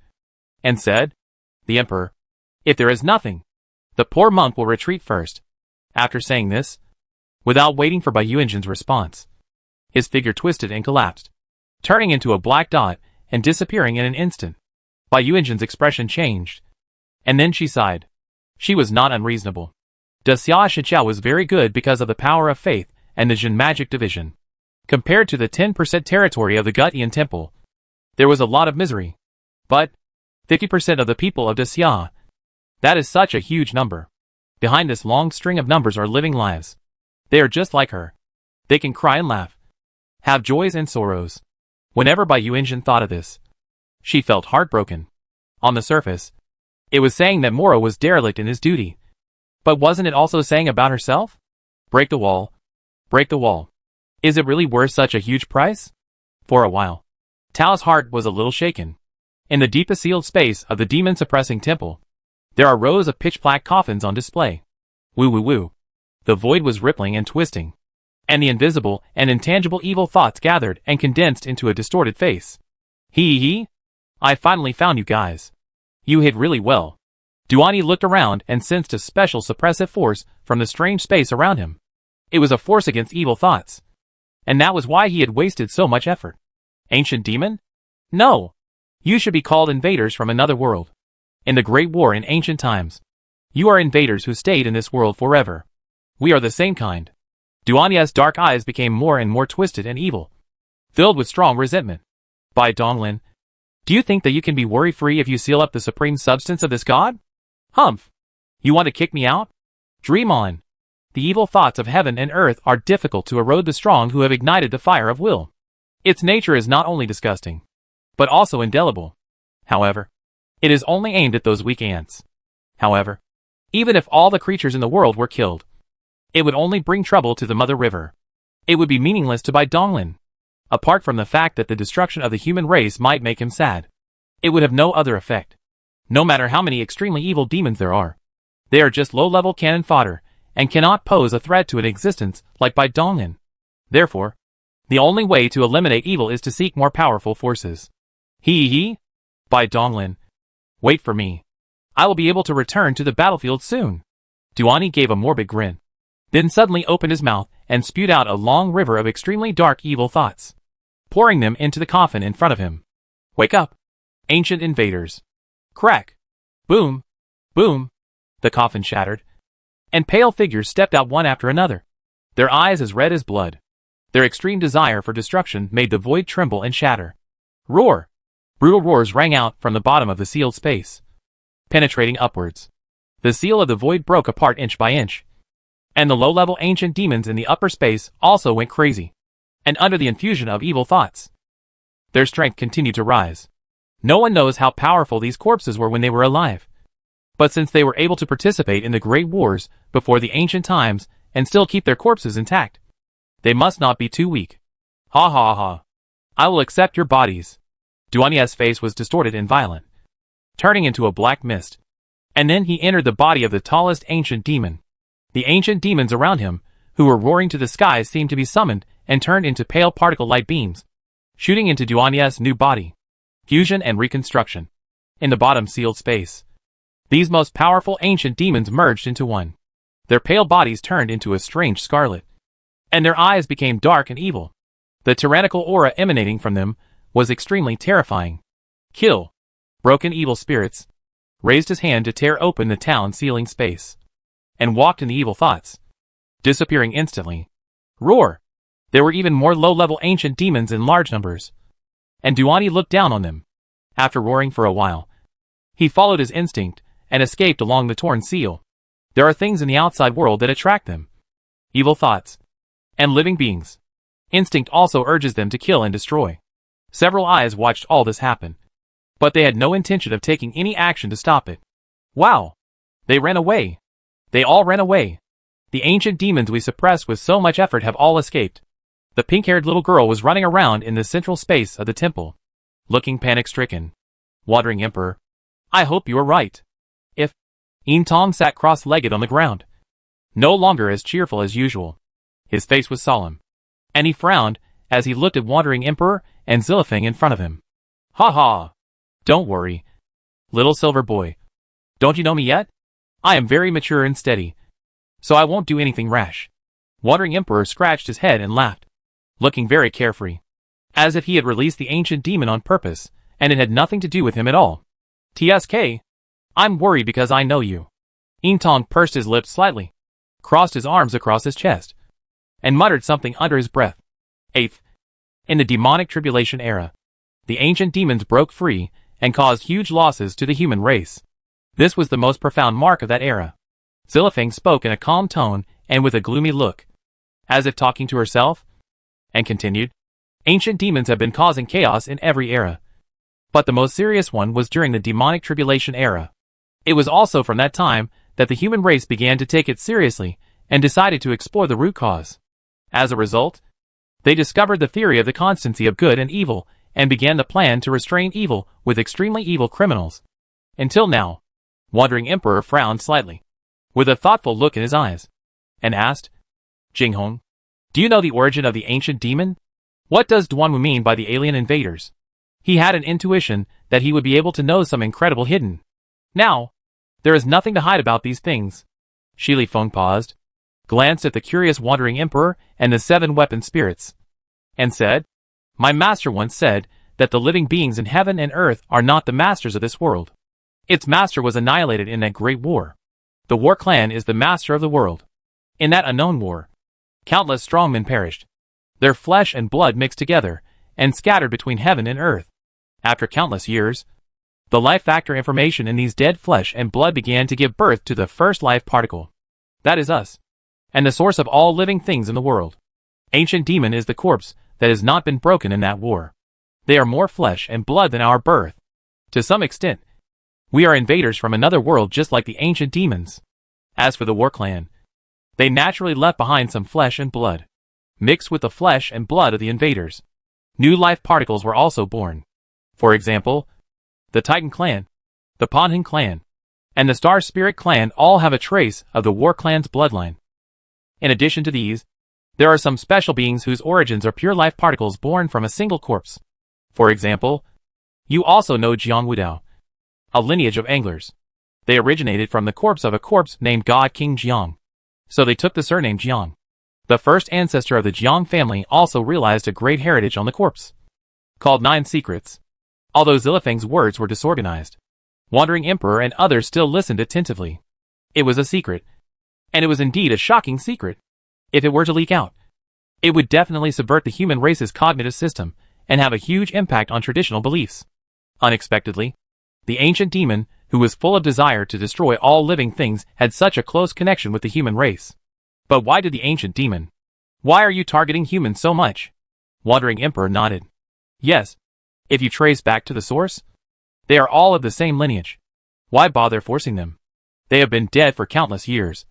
and said, the Emperor, if there is nothing, the poor monk will retreat first. After saying this, without waiting for Bai Yuanjun's response, his figure twisted and collapsed, turning into a black dot and disappearing in an instant. Bai Yuanjun's expression changed, and then she sighed. She was not unreasonable. Dacia Shijiao was very good because of the power of faith and the Jin Magic Division. Compared to the 10% territory of the Gutian Temple, there was a lot of misery. But 50% of the people of Dacia, that is such a huge number. Behind this long string of numbers are living lives. They are just like her. They can cry and laugh, have joys and sorrows. Whenever Bai Yuanjun thought of this, she felt heartbroken. On the surface, it was saying that Moro was derelict in his duty. But wasn't it also saying about herself? Break the wall. Break the wall. Is it really worth such a huge price? For a while, Tao's heart was a little shaken. In the deepest sealed space of the demon-suppressing temple, there are rows of pitch-black coffins on display. Woo woo woo. The void was rippling and twisting, and the invisible and intangible evil thoughts gathered and condensed into a distorted face. Hee. I finally found you guys. You hid really well. Duani looked around and sensed a special suppressive force from the strange space around him. It was a force against evil thoughts. And that was why he had wasted so much effort. Ancient demon? No. You should be called invaders from another world. In the Great War in ancient times, you are invaders who stayed in this world forever. We are the same kind. Duania's dark eyes became more and more twisted and evil, filled with strong resentment. Bai Donglin, do you think that you can be worry-free if you seal up the supreme substance of this god? Humph! You want to kick me out? Dream on. The evil thoughts of heaven and earth are difficult to erode the strong who have ignited the fire of will. Its nature is not only disgusting, but also indelible. However, it is only aimed at those weak ants. However, even if all the creatures in the world were killed, it would only bring trouble to the Mother River. It would be meaningless to Bai Donglin. Apart from the fact that the destruction of the human race might make him sad, it would have no other effect. No matter how many extremely evil demons there are, they are just low-level cannon fodder and cannot pose a threat to an existence like Bai Donglin. Therefore, the only way to eliminate evil is to seek more powerful forces. Hee. Bai Donglin, wait for me. I will be able to return to the battlefield soon. Duani gave a morbid grin. then suddenly opened his mouth and spewed out a long river of extremely dark evil thoughts, pouring them into the coffin in front of him. Wake up, ancient invaders. Crack. Boom. Boom. The coffin shattered, and pale figures stepped out one after another, their eyes as red as blood. Their extreme desire for destruction made the void tremble and shatter. Roar! Brutal roars rang out from the bottom of the sealed space, penetrating upwards. The seal of the void broke apart inch by inch, and the low-level ancient demons in the upper space also went crazy, and under the infusion of evil thoughts, their strength continued to rise. No one knows how powerful these corpses were when they were alive, but since they were able to participate in the great wars before the ancient times and still keep their corpses intact, they must not be too weak. Ha ha ha. I will accept your bodies. Duanye's face was distorted and violent, turning into a black mist. And then he entered the body of the tallest ancient demon. The ancient demons around him, who were roaring to the skies, seemed to be summoned and turned into pale particle light beams, shooting into Duanye's new body. Fusion and reconstruction. In the bottom sealed space, these most powerful ancient demons merged into one. Their pale bodies turned into a strange scarlet, and their eyes became dark and evil. The tyrannical aura emanating from them was extremely terrifying. Kill. Broken evil spirits raised his hand to tear open the town sealing space, and walked in the evil thoughts, disappearing instantly. Roar. There were even more low-level ancient demons in large numbers, and Duanye looked down on them. After roaring for a while, he followed his instinct and escaped along the torn seal. There are things in the outside world that attract them. Evil thoughts. And living beings. Instinct also urges them to kill and destroy. Several eyes watched all this happen, but they had no intention of taking any action to stop it. Wow! They ran away. They all ran away. The ancient demons we suppressed with so much effort have all escaped. The pink-haired little girl was running around in the central space of the temple, looking panic-stricken. Wandering Emperor, I hope you are right. If Intong sat cross-legged on the ground, no longer as cheerful as usual. His face was solemn, and he frowned as he looked at Wandering Emperor and Zilifeng in front of him. Ha ha! Don't worry, little silver boy. Don't you know me yet? I am very mature and steady, so I won't do anything rash. Wandering Emperor scratched his head and laughed, looking very carefree, as if he had released the ancient demon on purpose, and it had nothing to do with him at all. TSK, I'm worried because I know you. Intong pursed his lips slightly, crossed his arms across his chest, and muttered something under his breath. 8th. In the demonic tribulation era, the ancient demons broke free and caused huge losses to the human race. This was the most profound mark of that era. Zilifeng spoke in a calm tone and with a gloomy look, as if talking to herself, and continued, Ancient demons have been causing chaos in every era, but the most serious one was during the demonic tribulation era. It was also from that time that the human race began to take it seriously and decided to explore the root cause. As a result, they discovered the theory of the constancy of good and evil and began the plan to restrain evil with extremely evil criminals. Until now, Wandering Emperor frowned slightly, with a thoughtful look in his eyes, and asked, Jinghong, do you know the origin of the ancient demon? What does Duanwu mean by the alien invaders? He had an intuition that he would be able to know some incredible hidden. Now, there is nothing to hide about these things. Shi Li Feng paused, glanced at the curious Wandering Emperor and the 7 weapon spirits, and said, My master once said that the living beings in heaven and earth are not the masters of this world. Its master was annihilated in that great war. The war clan is the master of the world. In that unknown war, countless strongmen perished, their flesh and blood mixed together and scattered between heaven and earth. After countless years, the life factor information in these dead flesh and blood began to give birth to the first life particle. That is us, and the source of all living things in the world. Ancient demon is the corpse that has not been broken in that war. They are more flesh and blood than our birth. To some extent, we are invaders from another world just like the ancient demons. As for the war clan, they naturally left behind some flesh and blood, mixed with the flesh and blood of the invaders. New life particles were also born. For example, the Titan clan, the Ponhin clan, and the Star Spirit clan all have a trace of the war clan's bloodline. In addition to these, there are some special beings whose origins are pure life particles born from a single corpse. For example, you also know Jiang Wudao, a lineage of anglers. They originated from the corpse of a corpse named God King Jiang. So they took the surname Jiang. The first ancestor of the Jiang family also realized a great heritage on the corpse, called 9 Secrets. Although Zilifeng's words were disorganized, Wandering Emperor and others still listened attentively. It was a secret. And it was indeed a shocking secret. If it were to leak out, it would definitely subvert the human race's cognitive system and have a huge impact on traditional beliefs. Unexpectedly, the ancient demon, who was full of desire to destroy all living things, had such a close connection with the human race. But why did the ancient demon? Why are you targeting humans so much? Wandering Emperor nodded. Yes. If you trace back to the source, they are all of the same lineage. Why bother forcing them? They have been dead for countless years.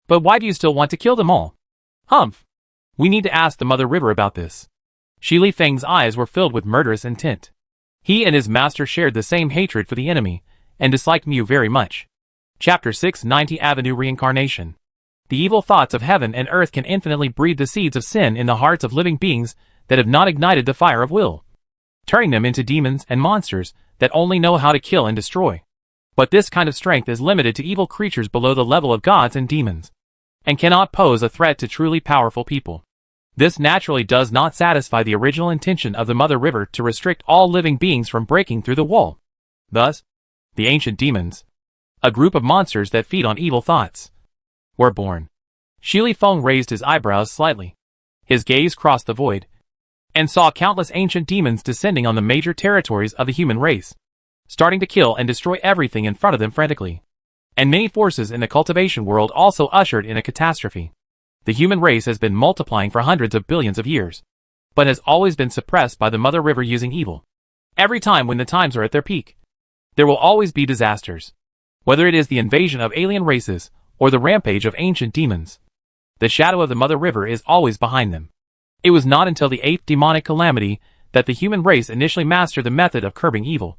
But why do you still want to kill them all? Humph. We need to ask the Mother River about this. Shi Feng's eyes were filled with murderous intent. He and his master shared the same hatred for the enemy, and disliked Mu very much. Chapter 690 Avenue Reincarnation. The evil thoughts of heaven and earth can infinitely breed the seeds of sin in the hearts of living beings that have not ignited the fire of will, turning them into demons and monsters that only know how to kill and destroy. But this kind of strength is limited to evil creatures below the level of gods and demons, and cannot pose a threat to truly powerful people. This naturally does not satisfy the original intention of the Mother River to restrict all living beings from breaking through the wall. Thus, the ancient demons, a group of monsters that feed on evil thoughts, were born. Shi Feng raised his eyebrows slightly. His gaze crossed the void, and saw countless ancient demons descending on the major territories of the human race, starting to kill and destroy everything in front of them frantically. And many forces in the cultivation world also ushered in a catastrophe. The human race has been multiplying for hundreds of billions of years, but has always been suppressed by the Mother River using evil. Every time when the times are at their peak, there will always be disasters. Whether it is the invasion of alien races, or the rampage of ancient demons, the shadow of the Mother River is always behind them. It was not until the 8th demonic calamity that the human race initially mastered the method of curbing evil,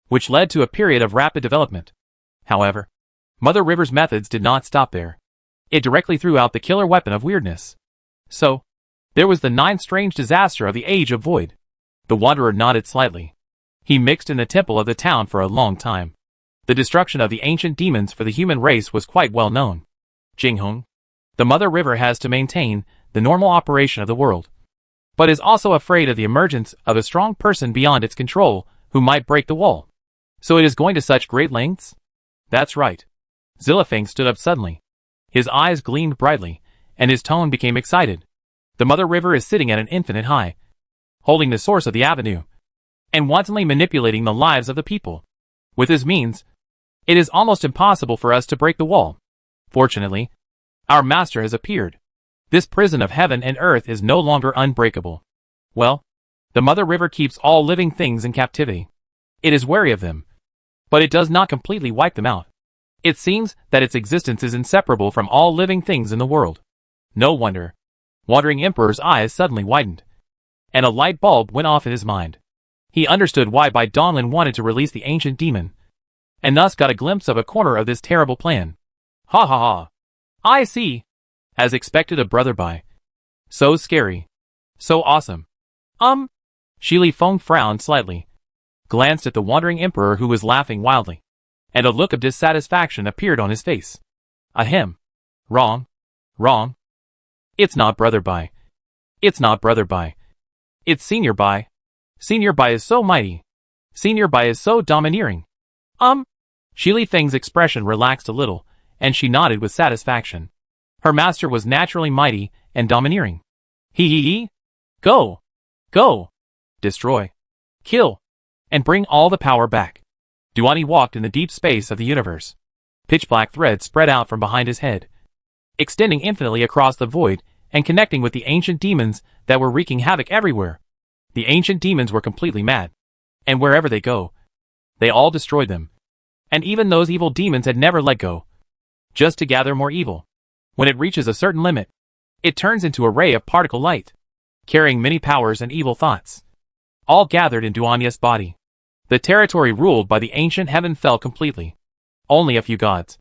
which led to a period of rapid development. However, Mother River's methods did not stop there. It directly threw out the killer weapon of weirdness. So, there was the 9th strange disaster of the Age of Void. The Wanderer nodded slightly. He mixed in the temple of the town for a long time. The destruction of the ancient demons for the human race was quite well known. Jinghong, the Mother River has to maintain the normal operation of the world, but is also afraid of the emergence of a strong person beyond its control who might break the wall. So it is going to such great lengths? That's right. Zilifeng stood up suddenly. His eyes gleamed brightly, and his tone became excited. The Mother River is sitting at an infinite high, holding the source of the avenue, and wantonly manipulating the lives of the people. With his means, it is almost impossible for us to break the wall. Fortunately, our master has appeared. This prison of heaven and earth is no longer unbreakable. Well, the Mother River keeps all living things in captivity. It is wary of them, but it does not completely wipe them out. It seems that its existence is inseparable from all living things in the world. No wonder. Wandering Emperor's eyes suddenly widened, and a light bulb went off in his mind. He understood why Bai Donglin wanted to release the ancient demon, and thus got a glimpse of a corner of this terrible plan. Ha ha ha. I see. As expected of Brother Bai. So scary. So awesome. Shi Feng frowned slightly, glanced at the Wandering Emperor who was laughing wildly, and a look of dissatisfaction appeared on his face. Ahem. Wrong. Wrong. It's not Brother Bai. It's not Brother Bai. It's Senior Bai. Senior Bai is so mighty. Senior Bai is so domineering. Shi Feng's expression relaxed a little, and she nodded with satisfaction. Her master was naturally mighty and domineering. He. Go. Go. Destroy. Kill. And bring all the power back. Duani walked in the deep space of the universe. Pitch-black threads spread out from behind his head, extending infinitely across the void and connecting with the ancient demons that were wreaking havoc everywhere. The ancient demons were completely mad, and wherever they go, they all destroyed them. And even those evil demons had never let go, just to gather more evil. When it reaches a certain limit, it turns into a ray of particle light, carrying many powers and evil thoughts, all gathered in Duania's body. The territory ruled by the ancient heaven fell completely. Only a few gods,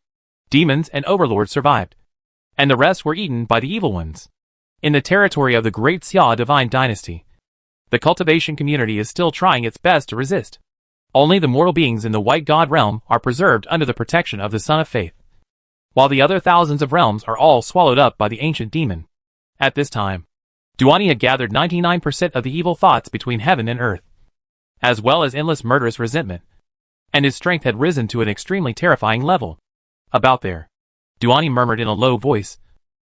demons, and overlords survived, and the rest were eaten by the evil ones. In the territory of the Great Xia divine dynasty, the cultivation community is still trying its best to resist. Only the mortal beings in the White God realm are preserved under the protection of the Son of Faith. while the other thousands of realms are all swallowed up by the ancient demon. At this time, Duani had gathered 99% of the evil thoughts between heaven and earth, as well as endless murderous resentment, and his strength had risen to an extremely terrifying level. About there, Duani murmured in a low voice,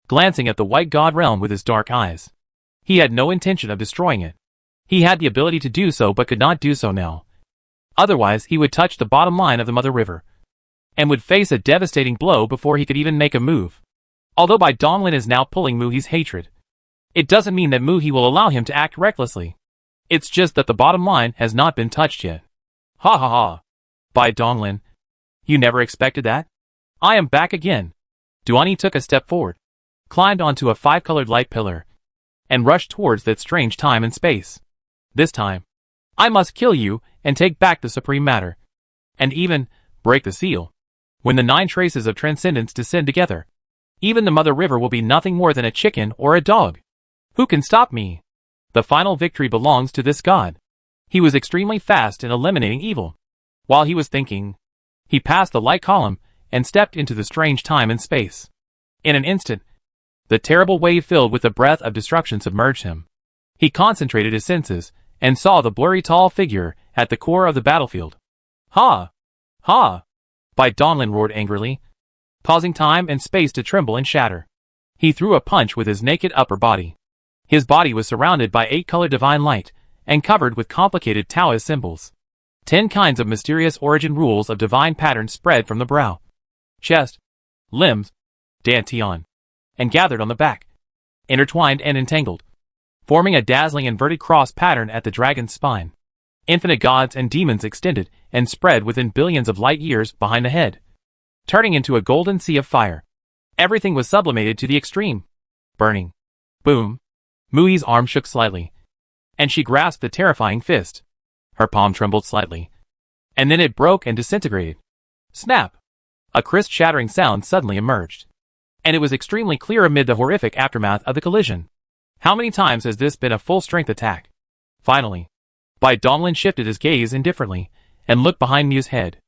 glancing at the white god realm with his dark eyes. He had no intention of destroying it. He had the ability to do so but could not do so now. Otherwise he would touch the bottom line of the Mother River, and would face a devastating blow before he could even make a move. Although Bai Donglin is now pulling Muhi's hatred, it doesn't mean that Muhi will allow him to act recklessly. It's just that the bottom line has not been touched yet. Ha ha ha. Bai Donglin, you never expected that? I am back again. Duani took a step forward, climbed onto a 5-colored light pillar, and rushed towards that strange time and space. This time, I must kill you and take back the supreme matter, and even break the seal. When the 9 traces of transcendence descend together, even the Mother River will be nothing more than a chicken or a dog. Who can stop me? The final victory belongs to this god. He was extremely fast in eliminating evil. While he was thinking, he passed the light column and stepped into the strange time and space. In an instant, the terrible wave filled with the breath of destruction submerged him. He concentrated his senses and saw the blurry tall figure at the core of the battlefield. Ha! Ha! Bai Donglin roared angrily, causing time and space to tremble and shatter. He threw a punch with his naked upper body. His body was surrounded by 8-colored divine light and covered with complicated Taoist symbols. 10 kinds of mysterious origin rules of divine patterns spread from the brow, chest, limbs, dantian, and gathered on the back, intertwined and entangled, forming a dazzling inverted cross pattern at the dragon's spine. Infinite gods and demons extended and spread within billions of light years behind the head, turning into a golden sea of fire. Everything was sublimated to the extreme. Burning. Boom. Muhi's arm shook slightly, and she grasped the terrifying fist. Her palm trembled slightly, and then it broke and disintegrated. Snap! A crisp shattering sound suddenly emerged, and it was extremely clear amid the horrific aftermath of the collision. How many times has this been a full-strength attack? Finally, Bai Donglin shifted his gaze indifferently and looked behind Mu's head.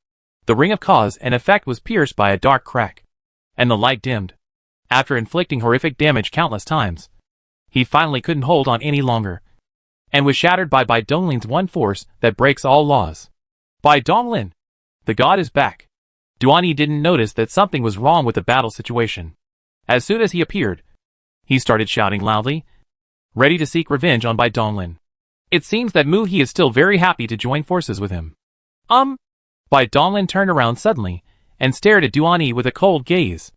The ring of cause and effect was pierced by a dark crack, and the light dimmed. After inflicting horrific damage countless times, he finally couldn't hold on any longer, and was shattered by Bai Donglin's one force that breaks all laws. Bai Donglin! The god is back. Duani didn't notice that something was wrong with the battle situation. As soon as he appeared, he started shouting loudly, ready to seek revenge on Bai Donglin. It seems that Muhi is still very happy to join forces with him. Bai Donglin turned around suddenly and stared at Duani with a cold gaze.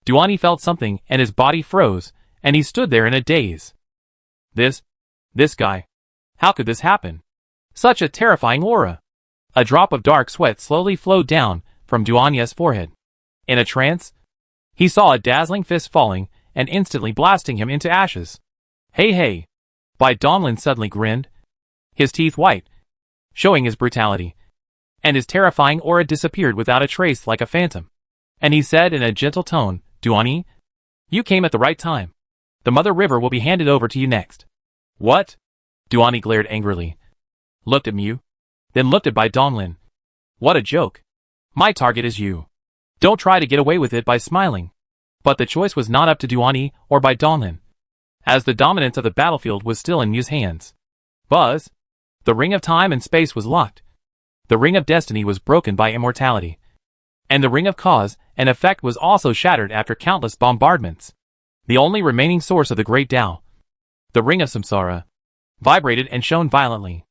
Duani felt something and his body froze, and he stood there in a daze. This guy. How could this happen? Such a terrifying aura. A drop of dark sweat slowly flowed down from Duani's forehead. In a trance, he saw a dazzling fist falling and instantly blasting him into ashes. Hey! Bai Donglin suddenly grinned, his teeth white, showing his brutality, and his terrifying aura disappeared without a trace like a phantom. And he said in a gentle tone, Duani, you came at the right time. The Mother River will be handed over to you next. What? Duani glared angrily, looked at Mu, then looked at Bai Donglin. What a joke. My target is you. Don't try to get away with it by smiling. But the choice was not up to Duani or Bai Donglin, as the dominance of the battlefield was still in Mu's hands. Buzz! The ring of time and space was locked. The ring of destiny was broken by immortality, and the ring of cause and effect was also shattered after countless bombardments. The only remaining source of the great Tao, the ring of samsara, vibrated and shone violently.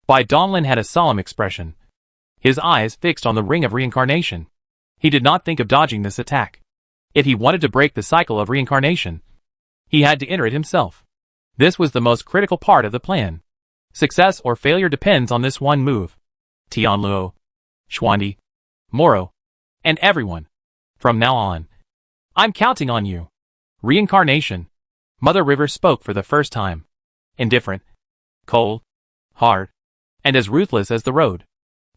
Bai Donglin had a solemn expression, his eyes fixed on the ring of reincarnation. He did not think of dodging this attack. If he wanted to break the cycle of reincarnation, he had to enter it himself. This was the most critical part of the plan. Success or failure depends on this one move. Tianluo, Xuandi, Moro, and everyone. From now on, I'm counting on you. Reincarnation. Mother River spoke for the first time. Indifferent, cold, hard, and as ruthless as the road.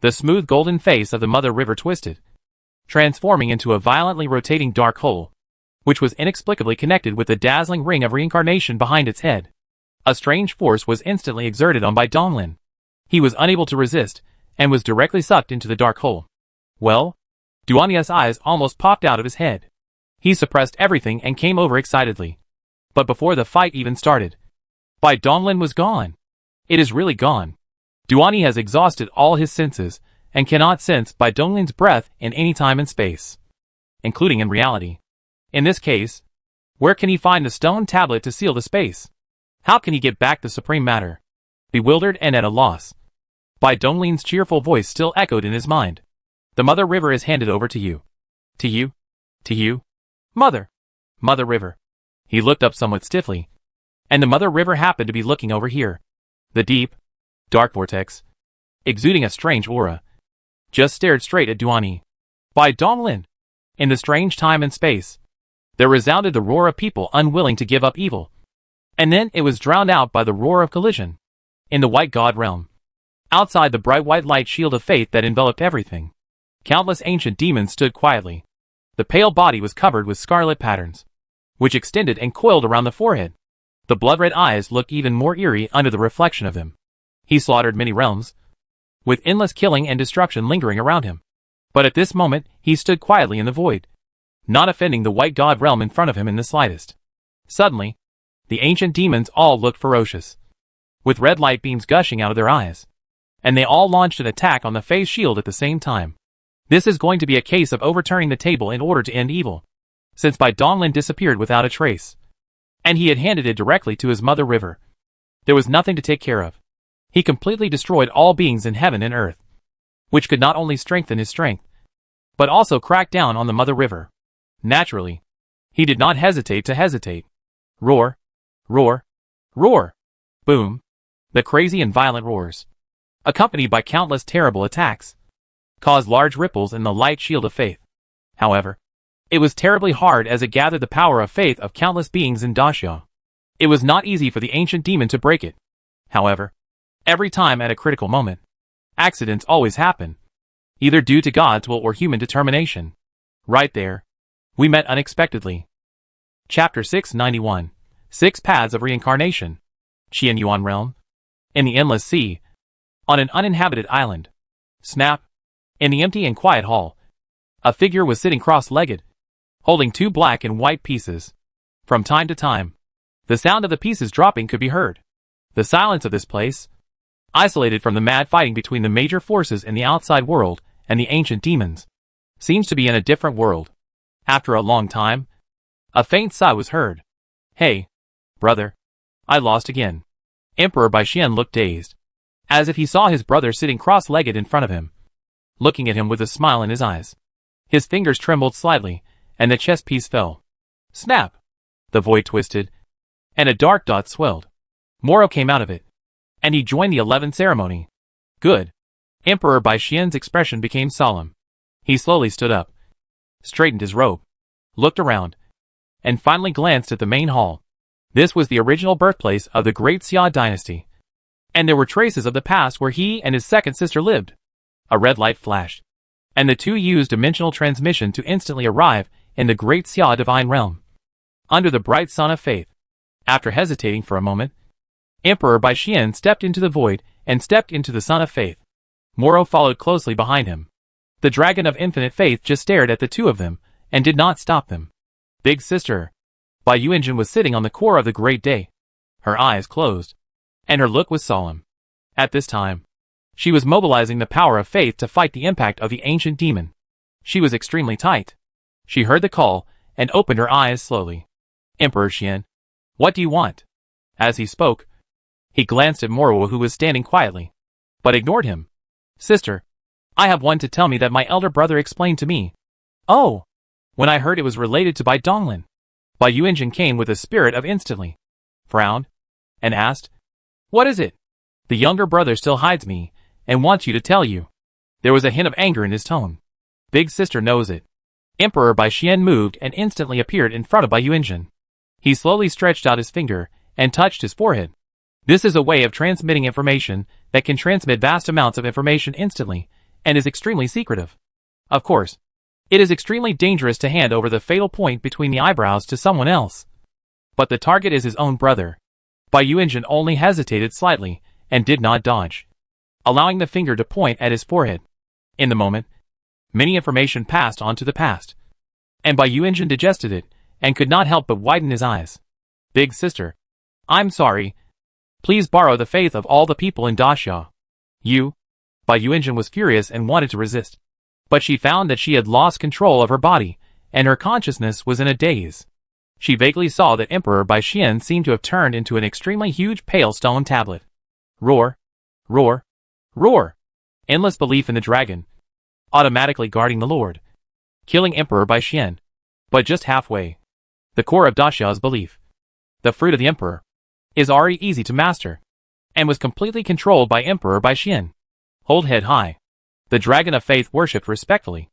The smooth golden face of the Mother River twisted, transforming into a violently rotating dark hole, which was inexplicably connected with the dazzling ring of reincarnation behind its head. A strange force was instantly exerted on Bai Donglin. He was unable to resist, and was directly sucked into the dark hole. Well? Duani's eyes almost popped out of his head. He suppressed everything and came over excitedly. But before the fight even started, Bai Donglin was gone. It is really gone. Duani has exhausted all his senses and cannot sense Bai Donglin's breath in any time and space, including in reality. In this case, where can he find the stone tablet to seal the space? How can he get back the supreme matter? Bewildered and at a loss, Bai Donglin's cheerful voice still echoed in his mind. The Mother River is handed over to you. To you? To you? Mother! Mother River. He looked up somewhat stiffly, and the Mother River happened to be looking over here. The deep, dark vortex, exuding a strange aura, just stared straight at Duani. Bai Donglin! In the strange time and space, there resounded the roar of people unwilling to give up evil. And then it was drowned out by the roar of collision. In the white god realm, outside the bright white light shield of faith that enveloped everything, countless ancient demons stood quietly. The pale body was covered with scarlet patterns, which extended and coiled around the forehead. The blood-red eyes looked even more eerie under the reflection of them. He slaughtered many realms, with endless killing and destruction lingering around him. But at this moment, he stood quietly in the void, not offending the white god realm in front of him in the slightest. Suddenly, the ancient demons all looked ferocious, with red light beams gushing out of their eyes, and they all launched an attack on the face shield at the same time. This is going to be a case of overturning the table in order to end evil, since Bai Donglin disappeared without a trace, and he had handed it directly to his Mother River. There was nothing to take care of. He completely destroyed all beings in heaven and earth, which could not only strengthen his strength, but also crack down on the Mother River. Naturally, he did not hesitate to hesitate. Roar, roar, roar, boom. The crazy and violent roars, accompanied by countless terrible attacks, caused large ripples in the light shield of faith. However, it was terribly hard as it gathered the power of faith of countless beings in Daxia. It was not easy for the ancient demon to break it. However, every time at a critical moment, accidents always happen, either due to God's will or human determination. Right there, we met unexpectedly. Chapter 691. 6 Paths of Reincarnation. Qian Yuan Realm. In the endless sea, on an uninhabited island. Snap. In the empty and quiet hall, a figure was sitting cross-legged, holding 2 black and white pieces. From time to time, the sound of the pieces dropping could be heard. The silence of this place, isolated from the mad fighting between the major forces in the outside world and the ancient demons, seems to be in a different world. After a long time, a faint sigh was heard. Hey, brother, I lost again. Emperor Bai Xian looked dazed, as if he saw his brother sitting cross-legged in front of him, looking at him with a smile in his eyes. His fingers trembled slightly, and the chess piece fell. Snap! The void twisted, and a dark dot swelled. Moro came out of it, and he joined the 11th ceremony. Good. Emperor Bai Xian's expression became solemn. He slowly stood up, straightened his robe, looked around, and finally glanced at the main hall. This was the original birthplace of the Great Xia dynasty, and there were traces of the past where he and his second sister lived. A red light flashed, and the two used dimensional transmission to instantly arrive in the Great Xia divine realm, under the bright sun of faith. After hesitating for a moment, Emperor Bai Xian stepped into the void and stepped into the sun of faith. Moro followed closely behind him. The dragon of infinite faith just stared at the two of them and did not stop them. Big sister, Bai Yuanjin was sitting on the core of the great day. Her eyes closed, and her look was solemn. At this time, she was mobilizing the power of faith to fight the impact of the ancient demon. She was extremely tight. She heard the call and opened her eyes slowly. Emperor Xian, what do you want? As he spoke, he glanced at Moro, who was standing quietly, but ignored him. Sister, I have one to tell me that my elder brother explained to me. Oh! When I heard it was related to Bai Donglin, Bai Yuanjin came with a spirit of instantly, frowned, and asked, what is it? The younger brother still hides me, and wants you to tell you. There was a hint of anger in his tone. Big sister knows it. Emperor Bai Xian moved and instantly appeared in front of Bai Yuanjin. He slowly stretched out his finger and touched his forehead. This is a way of transmitting information that can transmit vast amounts of information instantly, and is extremely secretive. Of course, it is extremely dangerous to hand over the fatal point between the eyebrows to someone else. But the target is his own brother. Bai Yuanjin only hesitated slightly and did not dodge, allowing the finger to point at his forehead. In the moment, many information passed on to the past, and Bai Yuanjun digested it, and could not help but widen his eyes. Big sister. I'm sorry. Please borrow the faith of all the people in Daxia. Bai Yuanjun was furious and wanted to resist. But she found that she had lost control of her body, and her consciousness was in a daze. She vaguely saw that Emperor Bai Xian seemed to have turned into an extremely huge pale stone tablet. Roar. Roar. Roar. Endless belief in the dragon. Automatically guarding the Lord. Killing Emperor Bai Xian. But just halfway. The core of Daxia's belief. The fruit of the Emperor. Is already easy to master. And was completely controlled by Emperor Bai Xian. Hold head high. The dragon of faith worshipped respectfully.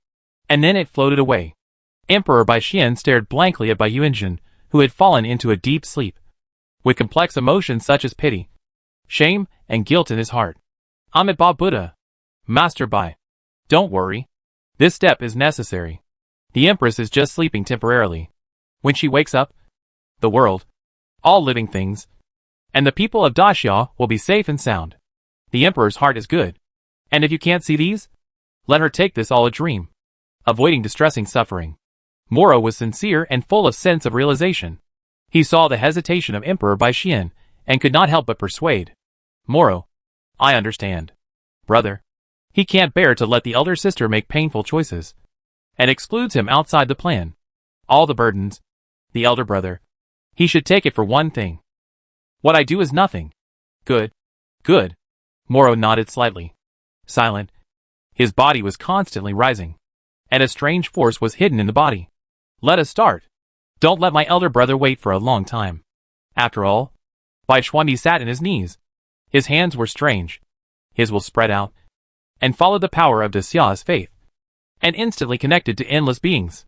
And then it floated away. Emperor Bai Xian stared blankly at Bai Yuanjun, who had fallen into a deep sleep. With complex emotions such as pity, shame, and guilt in his heart. Amit Ba Buddha. Master Bai. Don't worry. This step is necessary. The Empress is just sleeping temporarily. When she wakes up, the world, all living things, and the people of Daxia will be safe and sound. The Emperor's heart is good. And if you can't see these, let her take this all a dream. Avoiding distressing suffering. Moro was sincere and full of sense of realization. He saw the hesitation of Emperor Bai Xian, and could not help but persuade. Moro. I understand. Brother. He can't bear to let the elder sister make painful choices. And excludes him outside the plan. All the burdens. The elder brother. He should take it for one thing. What I do is nothing. Good. Good. Moro nodded slightly. Silent. His body was constantly rising. And a strange force was hidden in the body. Let us start. Don't let my elder brother wait for a long time. After all, Bai Xuandi sat in his knees. His hands were strange. His will spread out. And followed the power of Daxia's faith. And instantly connected to endless beings.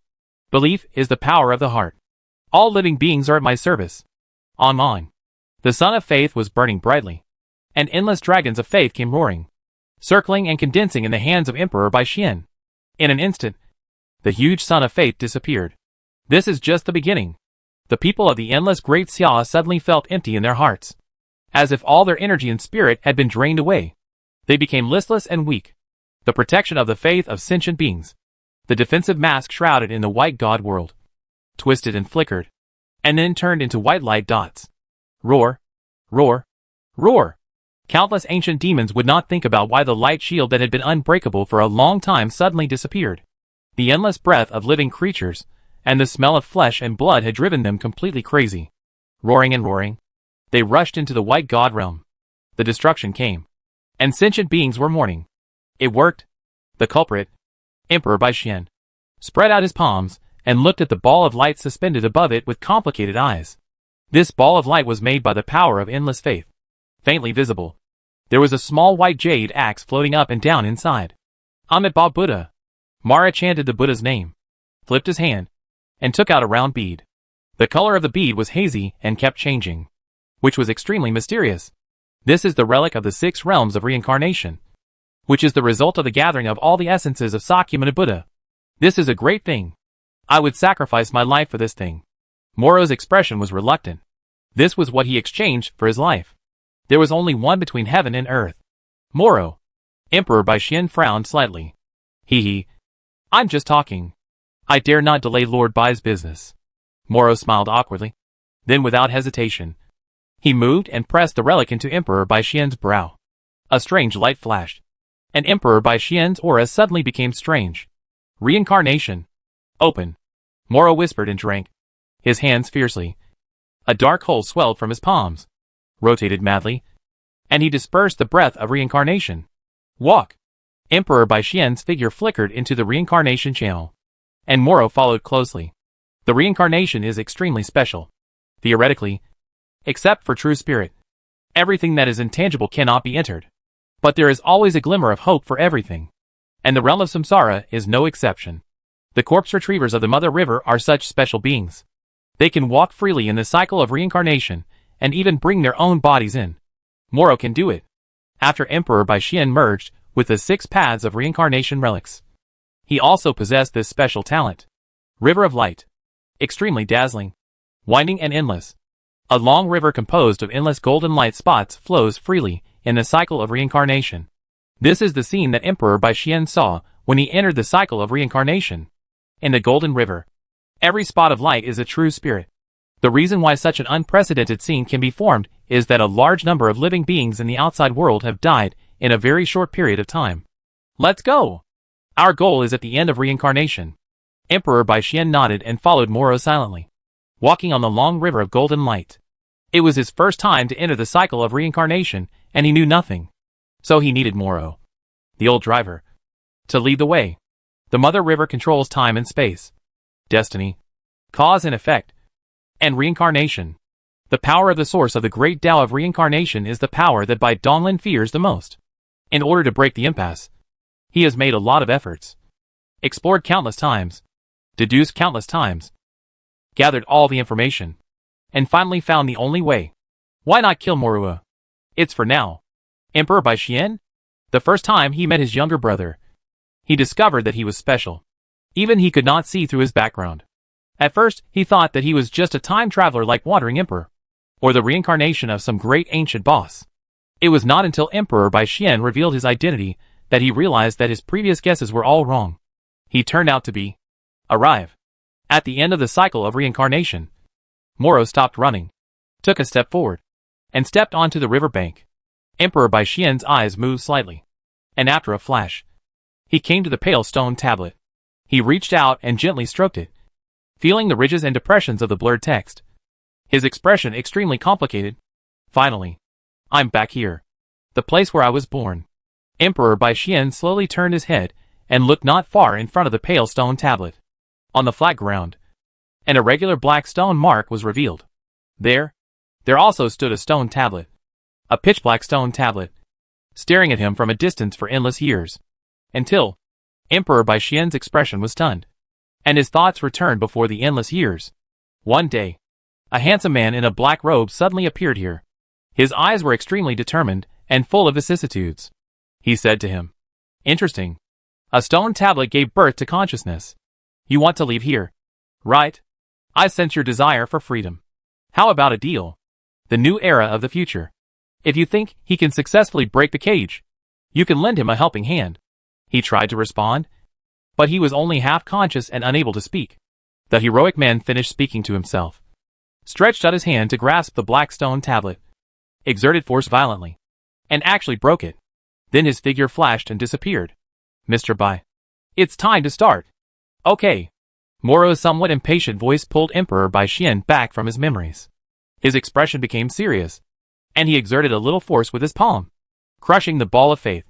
Belief is the power of the heart. All living beings are at my service. On mine. The sun of faith was burning brightly. And endless dragons of faith came roaring. Circling and condensing in the hands of Emperor Bai Xian. In an instant, the huge sun of faith disappeared. This is just the beginning. The people of the endless great Xia suddenly felt empty in their hearts. As if all their energy and spirit had been drained away. They became listless and weak. The protection of the faith of sentient beings. The defensive mask shrouded in the white god world. Twisted and flickered. And then turned into white light dots. Roar. Roar. Roar. Countless ancient demons would not think about why the light shield that had been unbreakable for a long time suddenly disappeared. The endless breath of living creatures, and the smell of flesh and blood had driven them completely crazy. Roaring and roaring, they rushed into the white god realm. The destruction came. And sentient beings were mourning. It worked. The culprit, Emperor Bai Xian, spread out his palms, and looked at the ball of light suspended above it with complicated eyes. This ball of light was made by the power of endless faith. Faintly visible. There was a small white jade axe floating up and down inside. Amit Ba Buddha. Mara chanted the Buddha's name, flipped his hand, and took out a round bead. The color of the bead was hazy and kept changing, which was extremely mysterious. This is the relic of the 6 realms of reincarnation, which is the result of the gathering of all the essences of Sakyamuni Buddha. This is a great thing. I would sacrifice my life for this thing. Moro's expression was reluctant. This was what he exchanged for his life. There was only one between heaven and earth. Moro. Emperor Bai Xian frowned slightly. Hee. I'm just talking. I dare not delay Lord Bai's business. Moro smiled awkwardly. Then without hesitation, he moved and pressed the relic into Emperor Bai Xian's brow. A strange light flashed. And Emperor Bai Xian's aura suddenly became strange. Reincarnation. Open. Moro whispered and drank. His hands fiercely. A dark hole swelled from his palms. Rotated madly, and he dispersed the breath of reincarnation. Walk. Emperor Bai Xian's figure flickered into the reincarnation channel, and Moro followed closely. The reincarnation is extremely special. Theoretically, except for true spirit, everything that is intangible cannot be entered. But there is always a glimmer of hope for everything, and the realm of samsara is no exception. The corpse retrievers of the Mother River are such special beings. They can walk freely in the cycle of reincarnation, and even bring their own bodies in. Moro can do it. After Emperor Bai Xian merged with the 6 paths of reincarnation relics, he also possessed this special talent. River of Light. Extremely dazzling. Winding and endless. A long river composed of endless golden light spots flows freely in the cycle of reincarnation. This is the scene that Emperor Bai Xian saw when he entered the cycle of reincarnation. In the golden river, Every spot of light is a true spirit. The reason why such an unprecedented scene can be formed is that a large number of living beings in the outside world have died in a very short period of time. Let's go! Our goal is at the end of reincarnation. Emperor Bai Xian nodded and followed Moro silently, walking on the long river of golden light. It was his first time to enter the cycle of reincarnation, and he knew nothing. So he needed Moro, the old driver, to lead the way. The mother river controls time and space, destiny, cause and effect, and reincarnation. The power of the source of the great Tao of reincarnation is the power that Bai Donglin fears the most. In order to break the impasse, he has made a lot of efforts, explored countless times, deduced countless times, gathered all the information, and finally found the only way. Why not kill Morua? It's for now. Emperor Bai Xian? The first time he met his younger brother, he discovered that he was special. Even he could not see through his background. At first, he thought that he was just a time traveler like Wandering Emperor, or the reincarnation of some great ancient boss. It was not until Emperor Bai Xian revealed his identity that he realized that his previous guesses were all wrong. He turned out to be arrive at the end of the cycle of reincarnation. Moro stopped running, took a step forward, and stepped onto the riverbank. Emperor Bai Xian's eyes moved slightly, and after a flash, he came to the pale stone tablet. He reached out and gently stroked it, feeling the ridges and depressions of the blurred text. His expression extremely complicated. Finally, I'm back here, the place where I was born. Emperor Bai Xian slowly turned his head and looked not far in front of the pale stone tablet. On the flat ground, an irregular black stone mark was revealed. There also stood a stone tablet, a pitch-black stone tablet, staring at him from a distance for endless years, until Emperor Bai Xian's expression was stunned, and his thoughts returned before the endless years. One day, a handsome man in a black robe suddenly appeared here. His eyes were extremely determined and full of vicissitudes. He said to him, "Interesting. A stone tablet gave birth to consciousness. You want to leave here, right? I sense your desire for freedom. How about a deal? The new era of the future. If you think he can successfully break the cage, you can lend him a helping hand." He tried to respond, but he was only half conscious and unable to speak. The heroic man finished speaking to himself, stretched out his hand to grasp the black stone tablet, exerted force violently, and actually broke it. Then his figure flashed and disappeared. "Mr. Bai, it's time to start." "Okay." Moro's somewhat impatient voice pulled Emperor Bai Xian back from his memories. His expression became serious, and he exerted a little force with his palm, crushing the ball of faith.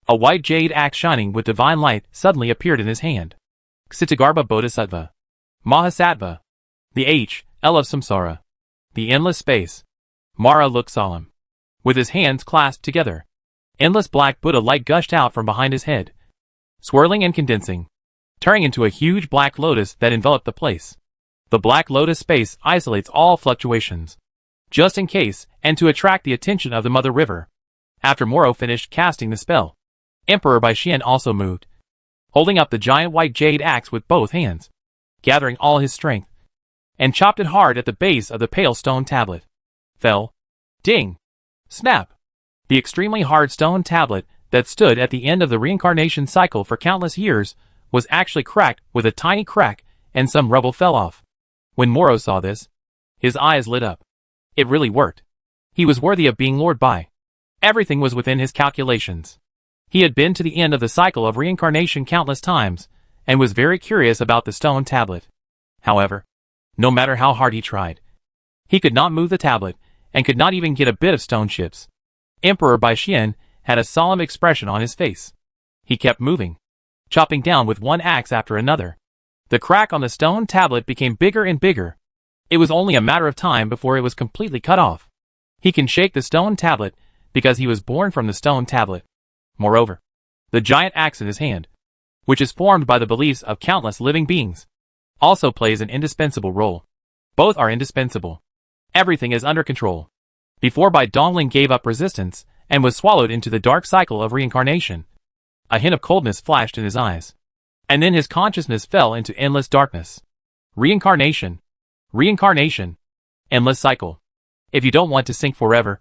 A white jade axe shining with divine light suddenly appeared in his hand. Ksitagarbha Bodhisattva, Mahasattva, the H.L. of Samsara, the endless space. Mara looked solemn, with his hands clasped together. Endless black Buddha light gushed out from behind his head, swirling and condensing, turning into a huge black lotus that enveloped the place. The black lotus space isolates all fluctuations, just in case, and to attract the attention of the mother river. After Moro finished casting the spell, Emperor Bai Xian also moved, holding up the giant white jade axe with both hands, gathering all his strength, and chopped it hard at the base of the pale stone tablet. Fell. Ding. Snap. The extremely hard stone tablet that stood at the end of the reincarnation cycle for countless years was actually cracked with a tiny crack, and some rubble fell off. When Moro saw this, his eyes lit up. It really worked. He was worthy of being Lord Bai. Everything was within his calculations. He had been to the end of the cycle of reincarnation countless times, and was very curious about the stone tablet. However, no matter how hard he tried, he could not move the tablet, and could not even get a bit of stone chips. Emperor Bai Xian had a solemn expression on his face. He kept moving, chopping down with one axe after another. The crack on the stone tablet became bigger and bigger. It was only a matter of time before it was completely cut off. He can shake the stone tablet because he was born from the stone tablet. Moreover, the giant axe in his hand, which is formed by the beliefs of countless living beings, also plays an indispensable role. Both are indispensable. Everything is under control. Before Bai Dongling gave up resistance and was swallowed into the dark cycle of reincarnation, a hint of coldness flashed in his eyes, and then his consciousness fell into endless darkness. Reincarnation. Reincarnation. Endless cycle. If you don't want to sink forever,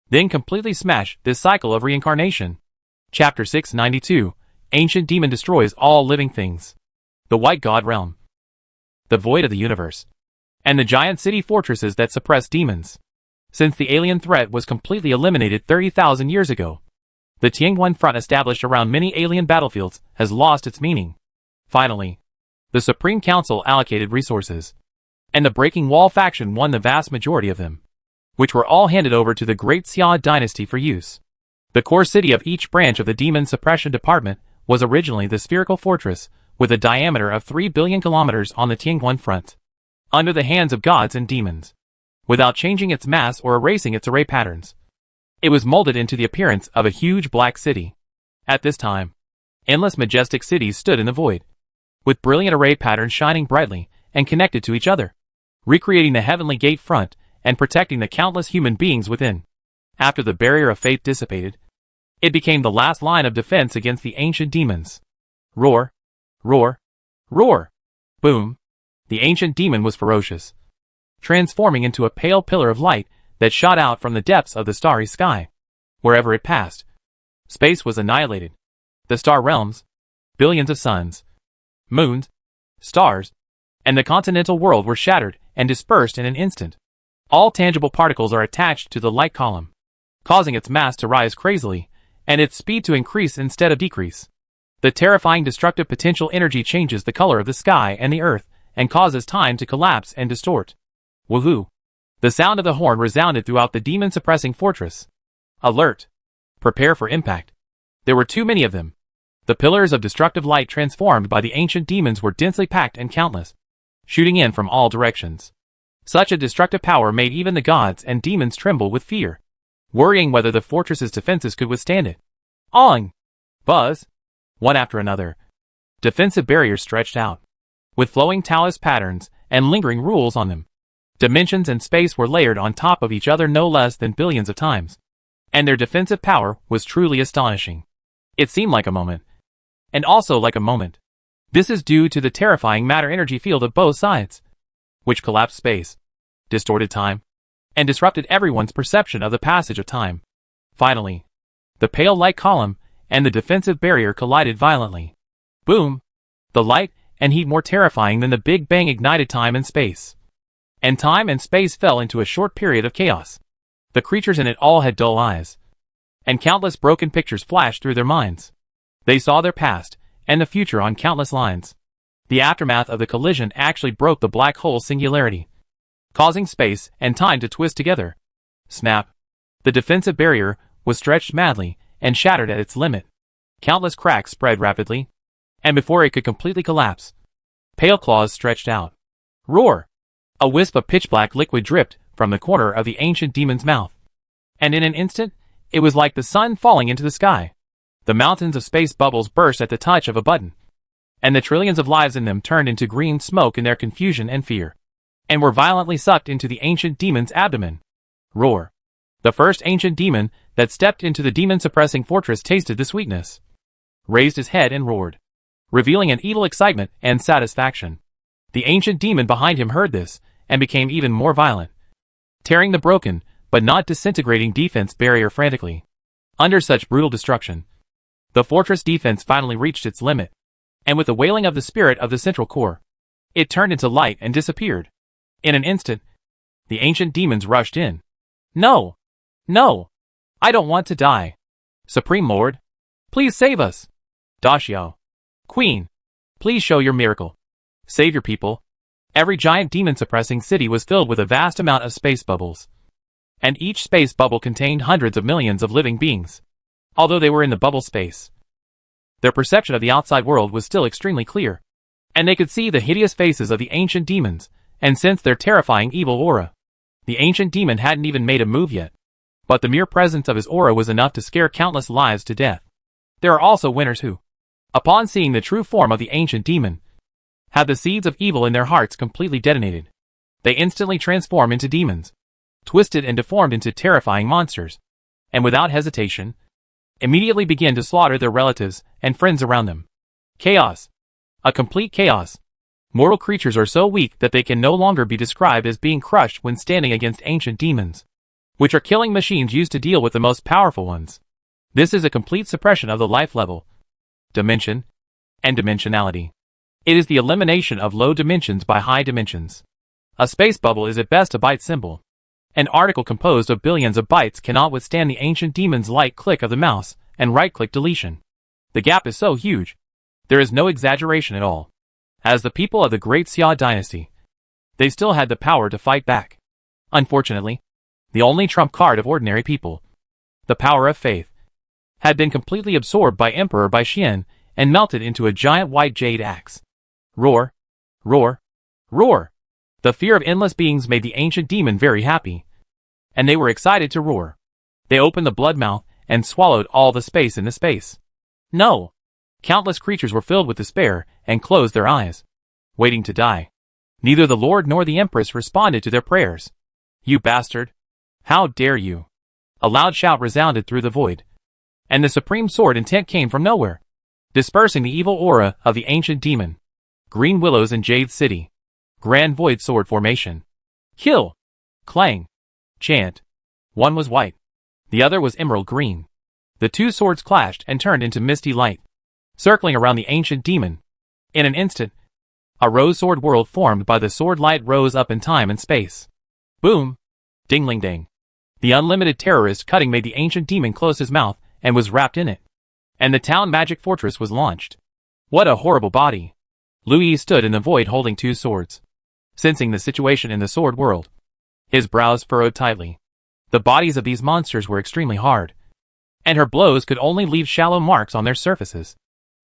then completely smash this cycle of reincarnation. Chapter 692. Ancient Demon destroys all living things. The White God Realm. the void of the universe, and the giant city fortresses that suppress demons. Since the alien threat was completely eliminated 30,000 years ago, the Tianguan front established around many alien battlefields has lost its meaning. Finally, the Supreme Council allocated resources, and the Breaking Wall faction won the vast majority of them, which were all handed over to the Great Xia dynasty for use. The core city of each branch of the Demon Suppression Department was originally the spherical fortress, with a diameter of 3 billion kilometers on the Tianguan front, under the hands of gods and demons, without changing its mass or erasing its array patterns. It was molded into the appearance of a huge black city. At this time, endless majestic cities stood in the void, with brilliant array patterns shining brightly and connected to each other, recreating the heavenly gate front and protecting the countless human beings within. After the barrier of faith dissipated, it became the last line of defense against the ancient demons. Roar, roar, roar, boom. The ancient demon was ferocious, transforming into a pale pillar of light that shot out from the depths of the starry sky. Wherever it passed, space was annihilated. The star realms, billions of suns, moons, stars, and the continental world were shattered and dispersed in an instant. All tangible particles are attached to the light column, causing its mass to rise crazily, and its speed to increase instead of decrease. The terrifying destructive potential energy changes the color of the sky and the earth, and causes time to collapse and distort. Woohoo! The sound of the horn resounded throughout the demon-suppressing fortress. Alert! Prepare for impact. There were too many of them. The pillars of destructive light transformed by the ancient demons were densely packed and countless, shooting in from all directions. Such a destructive power made even the gods and demons tremble with fear, worrying whether the fortress's defenses could withstand it. Ong! Buzz! One after another, defensive barriers stretched out, with flowing Taoist patterns and lingering rules on them. Dimensions and space were layered on top of each other no less than billions of times, and their defensive power was truly astonishing. It seemed like a moment, and also like a moment. This is due to the terrifying matter-energy field of both sides, which collapsed space, distorted time, and disrupted everyone's perception of the passage of time. Finally, the pale light column and the defensive barrier collided violently. Boom! The light and heat more terrifying than the Big Bang ignited time and space. And time and space fell into a short period of chaos. The creatures in it all had dull eyes, and countless broken pictures flashed through their minds. They saw their past and the future on countless lines. The aftermath of the collision actually broke the black hole singularity, causing space and time to twist together. Snap! The defensive barrier was stretched madly and shattered at its limit. Countless cracks spread rapidly, and before it could completely collapse, pale claws stretched out. Roar! A wisp of pitch-black liquid dripped from the corner of the ancient demon's mouth, and in an instant, it was like the sun falling into the sky. The mountains of space bubbles burst at the touch of a button, and the trillions of lives in them turned into green smoke in their confusion and fear, and were violently sucked into the ancient demon's abdomen. Roar! The first ancient demon that stepped into the demon-suppressing fortress tasted the sweetness, raised his head and roared, revealing an evil excitement and satisfaction. The ancient demon behind him heard this, and became even more violent, tearing the broken, but not disintegrating defense barrier frantically. Under such brutal destruction, the fortress defense finally reached its limit, and with the wailing of the spirit of the central core, it turned into light and disappeared. In an instant, the ancient demons rushed in. No! No! I don't want to die. Supreme Lord, please save us. Daxiao, Queen, please show your miracle. Save your people. Every giant demon-suppressing city was filled with a vast amount of space bubbles, and each space bubble contained hundreds of millions of living beings. Although they were in the bubble space, their perception of the outside world was still extremely clear, and they could see the hideous faces of the ancient demons, and sense their terrifying evil aura. The ancient demon hadn't even made a move yet, but the mere presence of his aura was enough to scare countless lives to death. There are also winners who, upon seeing the true form of the ancient demon, had the seeds of evil in their hearts completely detonated. They instantly transform into demons, twisted and deformed into terrifying monsters, and without hesitation, immediately begin to slaughter their relatives and friends around them. Chaos. A complete chaos. Mortal creatures are so weak that they can no longer be described as being crushed when standing against ancient demons, which are killing machines used to deal with the most powerful ones. This is a complete suppression of the life level, dimension, and dimensionality. It is the elimination of low dimensions by high dimensions. A space bubble is at best a byte symbol. An article composed of billions of bytes cannot withstand the ancient demon's light click of the mouse and right-click deletion. The gap is so huge. There is no exaggeration at all. As the people of the Great Xia dynasty, they still had the power to fight back. Unfortunately, the only trump card of ordinary people, the power of faith, had been completely absorbed by Emperor Bai Xian and melted into a giant white jade axe. Roar! Roar! Roar! The fear of endless beings made the ancient demon very happy, and they were excited to roar. They opened the blood mouth and swallowed all the space in the space. No! Countless creatures were filled with despair and closed their eyes, waiting to die. Neither the Lord nor the Empress responded to their prayers. You bastard! How dare you! A loud shout resounded through the void, and the supreme sword intent came from nowhere, dispersing the evil aura of the ancient demon. Green willows in Jade City. Grand void sword formation. Kill! Clang! Chant. One was white. The other was emerald green. The two swords clashed and turned into misty light, circling around the ancient demon. In an instant, a rose sword world formed by the sword light rose up in time and space. Boom! Dingling-dang. The unlimited terrorist cutting made the ancient demon close his mouth and was wrapped in it. And the town magic fortress was launched. What a horrible body! Louis stood in the void holding two swords, sensing the situation in the sword world. His brows furrowed tightly. The bodies of these monsters were extremely hard, and her blows could only leave shallow marks on their surfaces.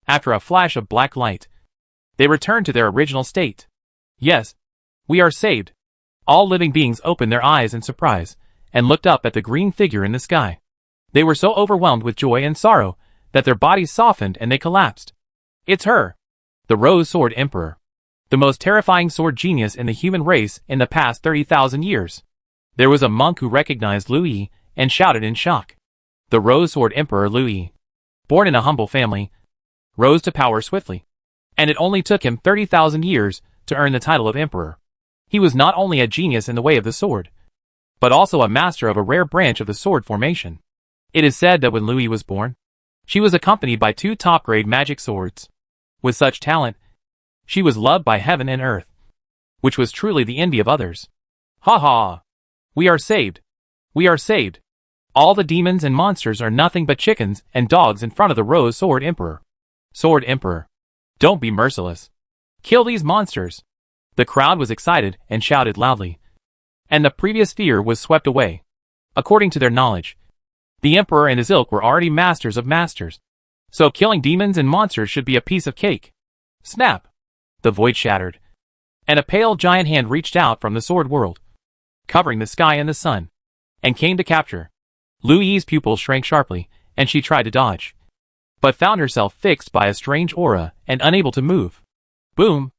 After a flash of black light, they returned to their original state. Yes, we are saved. All living beings opened their eyes in surprise and looked up at the green figure in the sky. They were so overwhelmed with joy and sorrow that their bodies softened and they collapsed. It's her, the Rose Sword Emperor, the most terrifying sword genius in the human race in the past 30,000 years. There was a monk who recognized Louis and shouted in shock. The Rose Sword Emperor Louis, born in a humble family, rose to power swiftly, and it only took him 30,000 years to earn the title of emperor. He was not only a genius in the way of the sword, but also a master of a rare branch of the sword formation. It is said that when Louis was born, she was accompanied by two top-grade magic swords. With such talent, she was loved by heaven and earth, which was truly the envy of others. Ha ha! We are saved! We are saved! All the demons and monsters are nothing but chickens and dogs in front of the Rose Sword Emperor. Sword Emperor, don't be merciless. Kill these monsters! The crowd was excited and shouted loudly, and the previous fear was swept away. According to their knowledge, the Emperor and his ilk were already masters of masters, so killing demons and monsters should be a piece of cake. Snap! The void shattered, and a pale giant hand reached out from the sword world, covering the sky and the sun, and came to capture. Louis's pupils shrank sharply, and she tried to dodge, but found herself fixed by a strange aura and unable to move. Boom!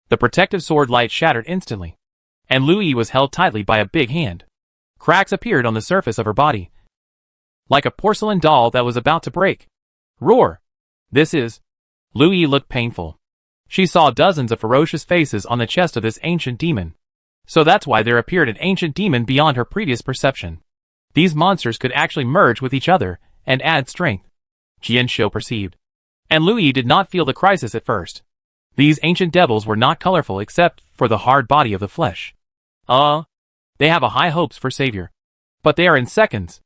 The protective sword light shattered instantly, and Louis was held tightly by a big hand. Cracks appeared on the surface of her body, like a porcelain doll that was about to break. Roar! This is... Louis looked painful. She saw dozens of ferocious faces on the chest of this ancient demon. So that's why there appeared an ancient demon beyond her previous perception. These monsters could actually merge with each other and add strength, Jianxiu perceived. And Louis did not feel the crisis at first. These ancient devils were not colorful except for the hard body of the flesh. They have a high hopes for savior. But they are in seconds.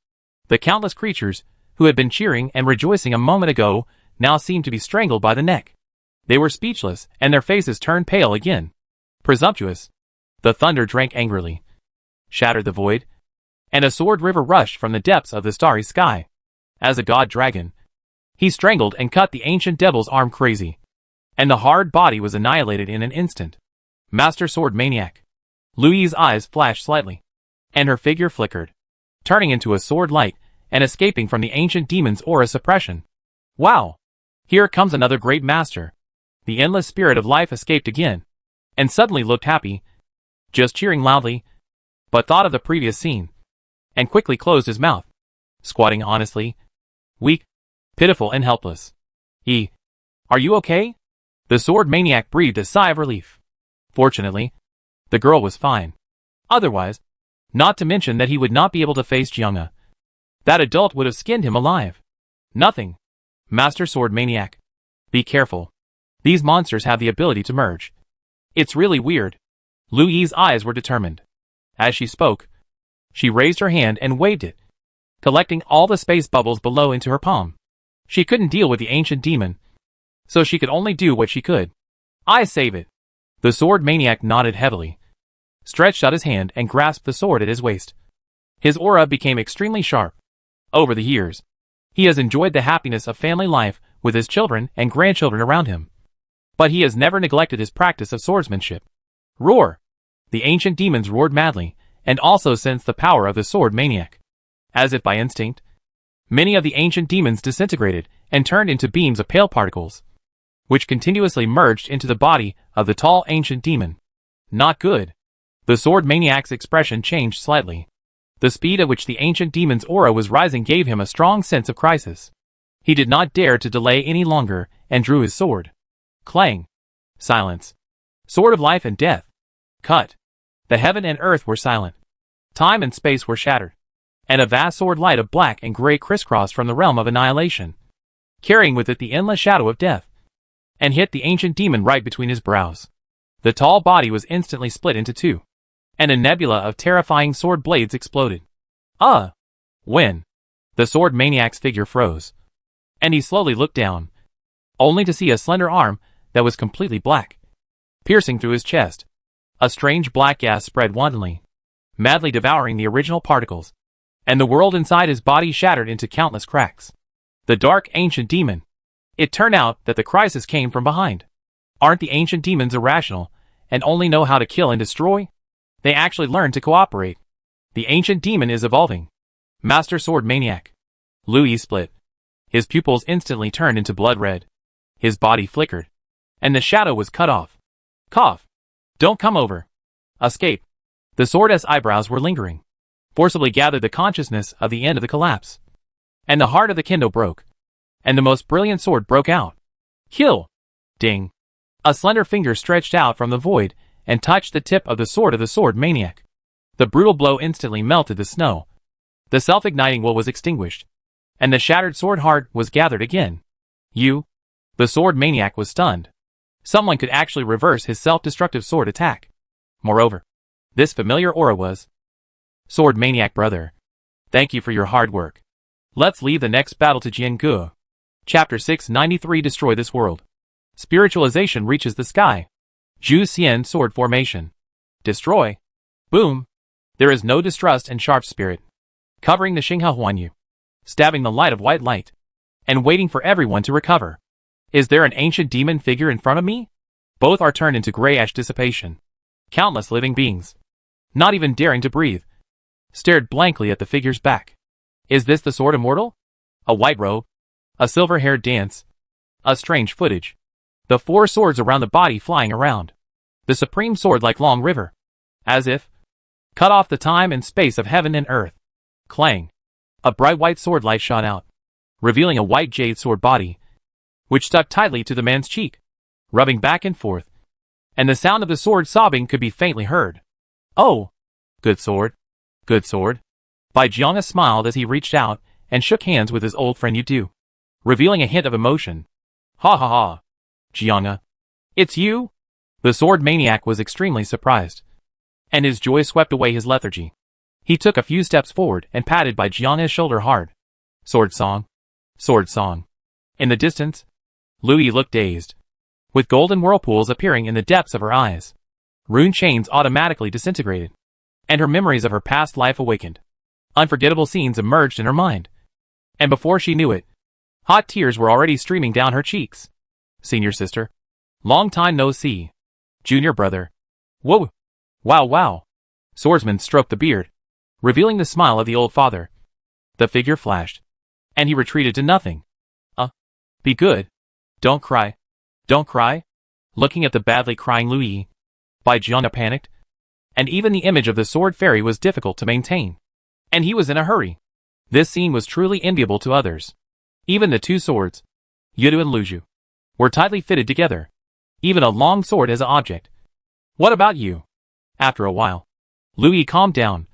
The countless creatures, who had been cheering and rejoicing a moment ago, now seemed to be strangled by the neck. They were speechless, and their faces turned pale again. Presumptuous. The thunder drank angrily, shattered the void, and a sword river rushed from the depths of the starry sky. As a god dragon, he strangled and cut the ancient devil's arm crazy, and the hard body was annihilated in an instant. Master Sword Maniac. Louis's eyes flashed slightly, and her figure flickered, turning into a sword light and escaping from the ancient demon's aura suppression. Wow! Here comes another great master. The endless spirit of life escaped again, and suddenly looked happy, just cheering loudly, but thought of the previous scene, and quickly closed his mouth, squatting honestly, weak, pitiful and helpless. Are you okay? The sword maniac breathed a sigh of relief. Fortunately, the girl was fine. Otherwise, not to mention that he would not be able to face Jianga. That adult would have skinned him alive. Nothing. Master Sword Maniac. Be careful. These monsters have the ability to merge. It's really weird. Lu Yi's eyes were determined. As she spoke, she raised her hand and waved it, collecting all the space bubbles below into her palm. She couldn't deal with the ancient demon, so she could only do what she could. I save it. The sword maniac nodded heavily, stretched out his hand and grasped the sword at his waist. His aura became extremely sharp. Over the years, he has enjoyed the happiness of family life with his children and grandchildren around him. But he has never neglected his practice of swordsmanship. Roar! The ancient demons roared madly, and also sensed the power of the sword maniac. As if by instinct, many of the ancient demons disintegrated and turned into beams of pale particles, which continuously merged into the body of the tall ancient demon. Not good. The sword maniac's expression changed slightly. The speed at which the ancient demon's aura was rising gave him a strong sense of crisis. He did not dare to delay any longer and drew his sword. Clang. Silence. Sword of life and death. Cut. The heaven and earth were silent. Time and space were shattered. And a vast sword light of black and gray crisscrossed from the realm of annihilation, carrying with it the endless shadow of death, and hit the ancient demon right between his brows. The tall body was instantly split into two, and a nebula of terrifying sword blades exploded. When? The sword maniac's figure froze, and he slowly looked down, only to see a slender arm that was completely black, piercing through his chest. A strange black gas spread wantonly, madly devouring the original particles, and the world inside his body shattered into countless cracks. The dark ancient demon. It turned out that the crisis came from behind. Aren't the ancient demons irrational and only know how to kill and destroy? They actually learn to cooperate. The ancient demon is evolving. Master Sword Maniac. Lu Yi split. His pupils instantly turned into blood red. His body flickered, and the shadow was cut off. Cough. Don't come over. Escape. The sword's eyebrows were lingering, forcibly gathered the consciousness of the end of the collapse. And the heart of the Kendo broke, and the most brilliant sword broke out. Kill! Ding! A slender finger stretched out from the void and touched the tip of the sword maniac. The brutal blow instantly melted the snow. The self-igniting will was extinguished, and the shattered sword heart was gathered again. You? The sword maniac was stunned. Someone could actually reverse his self-destructive sword attack. Moreover, this familiar aura was... Sword maniac brother. Thank you for your hard work. Let's leave the next battle to Jiangu. Chapter 693 Destroy this world. Spiritualization reaches the sky. Zhu Xian sword formation. Destroy. Boom. There is no distrust and sharp spirit, covering the Xinghe Huanyu, stabbing the light of white light, and waiting for everyone to recover. Is there an ancient demon figure in front of me? Both are turned into gray ash dissipation. Countless living beings, not even daring to breathe, stared blankly at the figure's back. Is this the sword Immortal? A white robe, a silver-haired dance, a strange footage. The four swords around the body flying around. The supreme sword like long river, as if cut off the time and space of heaven and earth. Clang. A bright white sword light shot out, revealing a white jade sword body, which stuck tightly to the man's cheek, rubbing back and forth, and the sound of the sword sobbing could be faintly heard. Oh! Good sword. Good sword. Bai Jianga smiled as he reached out and shook hands with his old friend Yu, revealing a hint of emotion. Ha ha ha. Jianga. It's you? The sword maniac was extremely surprised, and his joy swept away his lethargy. He took a few steps forward and patted Bai Jianga's shoulder hard. Sword song. Sword song. In the distance, Lu Yi looked dazed, with golden whirlpools appearing in the depths of her eyes. Rune chains automatically disintegrated, and her memories of her past life awakened. Unforgettable scenes emerged in her mind, and before she knew it, hot tears were already streaming down her cheeks. Senior sister. Long time no see. Junior brother. Whoa. Wow wow. Swordsman stroked the beard, revealing the smile of the old father. The figure flashed, and he retreated to nothing. Be good. Don't cry. Don't cry. Looking at the badly crying Lu Yi, Bai Jianga panicked, and even the image of the sword fairy was difficult to maintain. And he was in a hurry. This scene was truly enviable to others. Even the two swords, Yudu and Luzhu, were tightly fitted together. Even a long sword as an object. What about you? After a while, Lu Yi calmed down,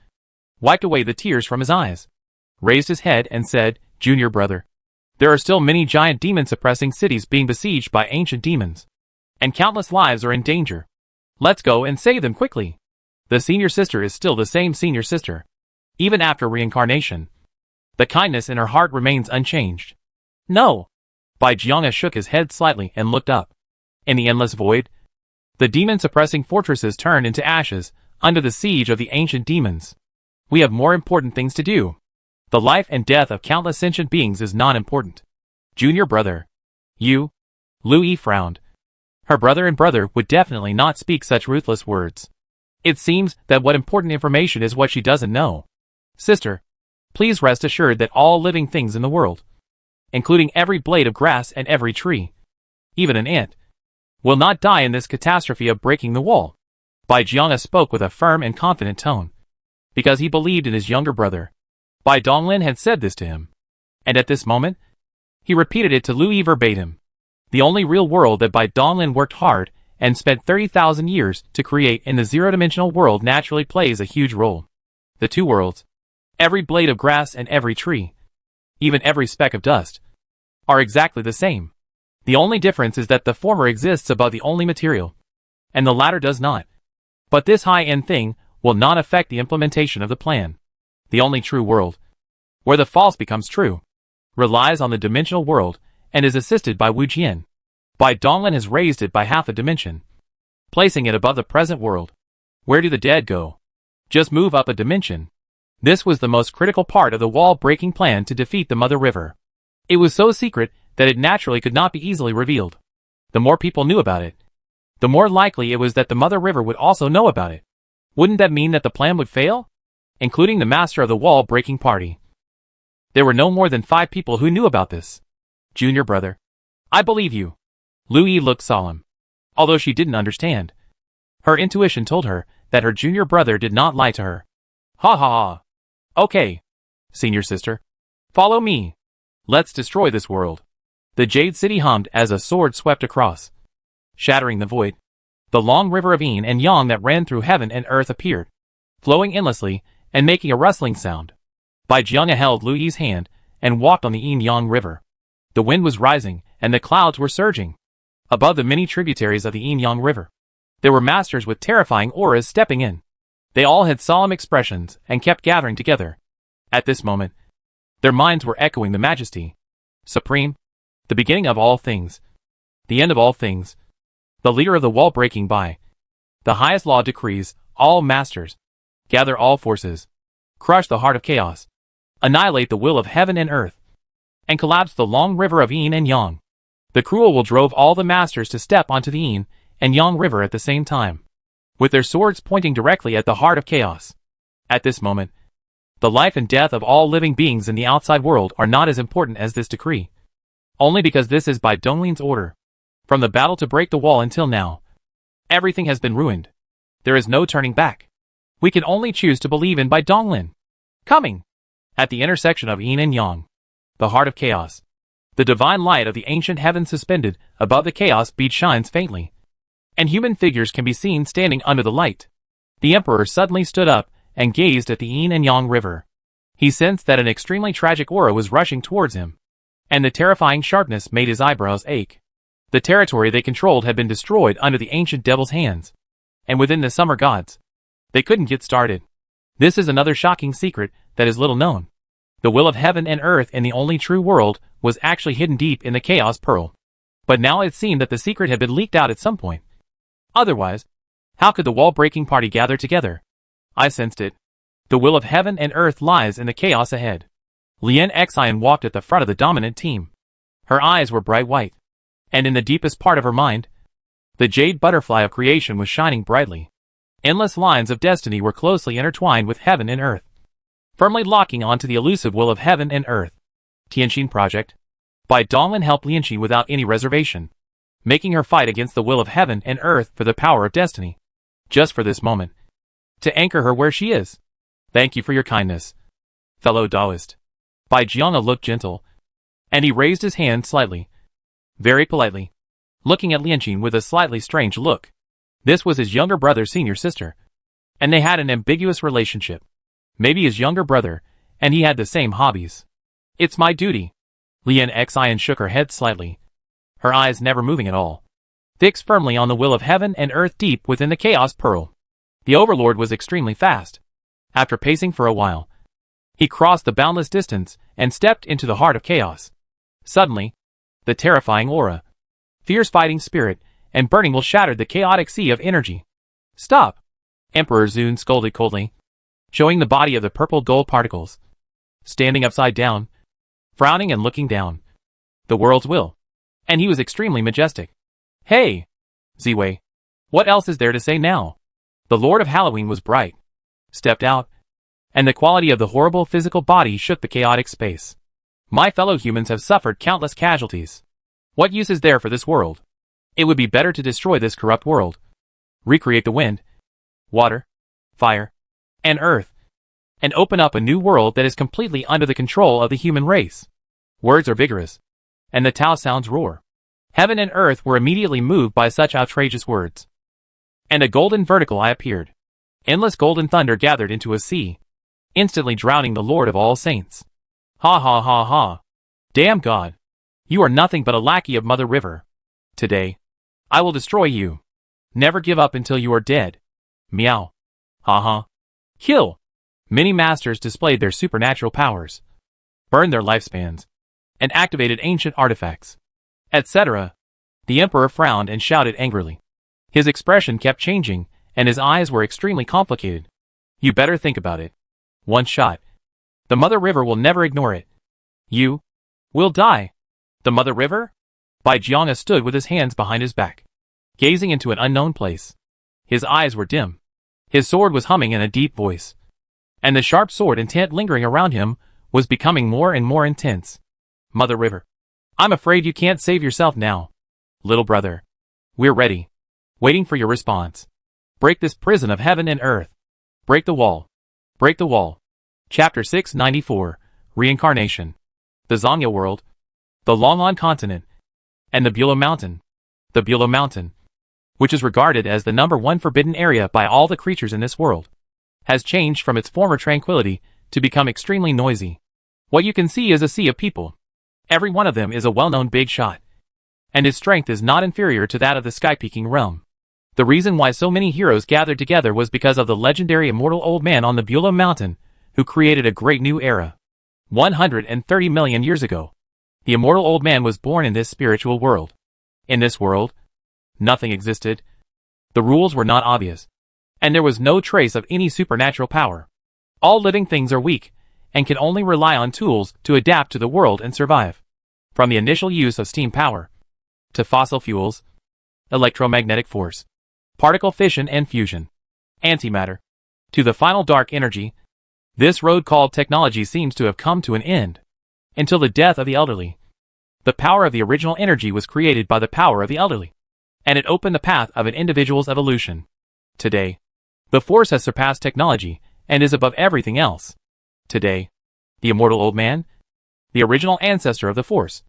wiped away the tears from his eyes, raised his head and said, Junior brother, there are still many giant demon-suppressing cities being besieged by ancient demons. And countless lives are in danger. Let's go and save them quickly. The senior sister is still the same senior sister. Even after reincarnation, the kindness in her heart remains unchanged. No. Bai Jianga shook his head slightly and looked up. In the endless void, the demon-suppressing fortresses turned into ashes under the siege of the ancient demons. We have more important things to do. The life and death of countless sentient beings is non-important. Junior brother. You? Lu Yi frowned. Her brother and brother would definitely not speak such ruthless words. It seems that what important information is what she doesn't know. Sister, please rest assured that all living things in the world, including every blade of grass and every tree, even an ant, will not die in this catastrophe of breaking the wall. Bai Jianga spoke with a firm and confident tone, because he believed in his younger brother. Bai Donglin had said this to him, and at this moment, he repeated it to Lu Yi verbatim. The only real world that Bai Donglin worked hard and spent 30,000 years to create in the zero-dimensional world naturally plays a huge role. The two worlds, every blade of grass and every tree, even every speck of dust, are exactly the same. The only difference is that the former exists above the only material, and the latter does not. But this high-end thing will not affect the implementation of the plan. The only true world, where the false becomes true, relies on the dimensional world and is assisted by Wu Jian. Bai Donglin has raised it by half a dimension, placing it above the present world. Where do the dead go? Just move up a dimension. This was the most critical part of the wall-breaking plan to defeat the Mother River. It was so secret that it naturally could not be easily revealed. The more people knew about it, the more likely it was that the Mother River would also know about it. Wouldn't that mean that the plan would fail? Including the master of the wall-breaking party. There were no more than 5 people who knew about this. Junior brother, I believe you. Lu Yi looked solemn. Although she didn't understand, her intuition told her that her junior brother did not lie to her. Ha ha ha. Okay. Senior sister, follow me. Let's destroy this world. The Jade City hummed as a sword swept across, shattering the void. The long river of yin and yang that ran through heaven and earth appeared, flowing endlessly and making a rustling sound. Bai Jianga held Lu Yi's hand and walked on the yin-yang river. The wind was rising and the clouds were surging. Above the many tributaries of the yin-yang river, there were masters with terrifying auras stepping in. They all had solemn expressions and kept gathering together. At this moment, their minds were echoing the majesty, supreme, the beginning of all things, the end of all things, the leader of the wall-breaking Bai. The highest law decrees, all masters, gather all forces, crush the heart of chaos, annihilate the will of heaven and earth, and collapse the long river of yin and yang. The cruel will drove all the masters to step onto the yin and yang river at the same time, with their swords pointing directly at the heart of chaos. At this moment, the life and death of all living beings in the outside world are not as important as this decree. Only because this is Bai Donglin's order. From the battle to break the wall until now, everything has been ruined. There is no turning back. We can only choose to believe in Bai Donglin. Coming! At the intersection of yin and yang, the heart of chaos, the divine light of the ancient heaven suspended above the chaos bead shines faintly, and human figures can be seen standing under the light. The emperor suddenly stood up and gazed at the yin and yang river. He sensed that an extremely tragic aura was rushing towards him, and the terrifying sharpness made his eyebrows ache. The territory they controlled had been destroyed under the ancient devil's hands, and within the summer gods, they couldn't get started. This is another shocking secret that is little known. The will of heaven and earth in the only true world was actually hidden deep in the Chaos Pearl. But now it seemed that the secret had been leaked out at some point. Otherwise, how could the wall-breaking party gather together? I sensed it. The will of heaven and earth lies in the chaos ahead. Lien Xian walked at the front of the dominant team. Her eyes were bright white, and in the deepest part of her mind, the jade butterfly of creation was shining brightly. Endless lines of destiny were closely intertwined with heaven and earth, firmly locking onto the elusive will of heaven and earth. Tianxin Project. Bai Donglin helped Lianqi without any reservation, making her fight against the will of heaven and earth for the power of destiny. Just for this moment, to anchor her where she is. Thank you for your kindness, fellow Taoist. Bai Jianga looked gentle, and he raised his hand slightly, very politely, looking at Lianqi with a slightly strange look. This was his younger brother's senior sister, and they had an ambiguous relationship. Maybe his younger brother, and he had the same hobbies. It's my duty. Lien Xian shook her head slightly, her eyes never moving at all. fixed firmly on the will of heaven and earth deep within the chaos pearl. The overlord was extremely fast. After pacing for a while, he crossed the boundless distance and stepped into the heart of chaos. Suddenly, the terrifying aura, fierce fighting spirit, and burning will shattered the chaotic sea of energy. "Stop!" Emperor Zune scolded coldly, showing the body of the purple gold particles, standing upside down, frowning and looking down. The world's will. And he was extremely majestic. "Hey! Ziwei. What else is there to say now?" The Lord of Halloween was bright, stepped out, and the quality of the horrible physical body shook the chaotic space. "My fellow humans have suffered countless casualties. What use is there for this world? It would be better to destroy this corrupt world, recreate the wind, water, fire, and earth, and open up a new world that is completely under the control of the human race." Words are vigorous, and the Tao sounds roar. Heaven and earth were immediately moved by such outrageous words. And a golden vertical eye appeared. Endless golden thunder gathered into a sea, instantly drowning the Lord of all saints. "Ha ha ha ha. Damn God. You are nothing but a lackey of Mother River. Today, I will destroy you. Never give up until you are dead. Meow. Ha ha. Kill." Many masters displayed their supernatural powers, burned their lifespans, and activated ancient artifacts, etc. The Emperor frowned and shouted angrily. His expression kept changing, and his eyes were extremely complicated. "You better think about it. One shot. The Mother River will never ignore it. You will die." The Mother River? Bai Jianga stood with his hands behind his back, gazing into an unknown place. His eyes were dim. His sword was humming in a deep voice, and the sharp sword intent lingering around him was becoming more and more intense. "Mother River. I'm afraid you can't save yourself now. Little brother. We're ready, waiting for your response. Break this prison of heaven and earth. Break the wall. Break the wall." Chapter 694, Reincarnation. The Zangya world, the Longhorn continent, and the Beulah Mountain. The Beulah Mountain, which is regarded as the #1 forbidden area by all the creatures in this world, has changed from its former tranquility to become extremely noisy. What you can see is a sea of people. Every one of them is a well-known big shot, and his strength is not inferior to that of the sky-peaking realm. The reason why so many heroes gathered together was because of the legendary immortal old man on the Beulah Mountain, who created a great new era. 130 million years ago, the immortal old man was born in this spiritual world. In this world, nothing existed. The rules were not obvious, and there was no trace of any supernatural power. All living things are weak, and can only rely on tools to adapt to the world and survive. From the initial use of steam power, to fossil fuels, electromagnetic force, particle fission and fusion, antimatter, to the final dark energy, this road called technology seems to have come to an end. Until the death of the elderly, the power of the original energy was created by the power of the elderly, and it opened the path of an individual's evolution. Today, the force has surpassed technology and is above everything else. Today, the immortal old man, the original ancestor of the force,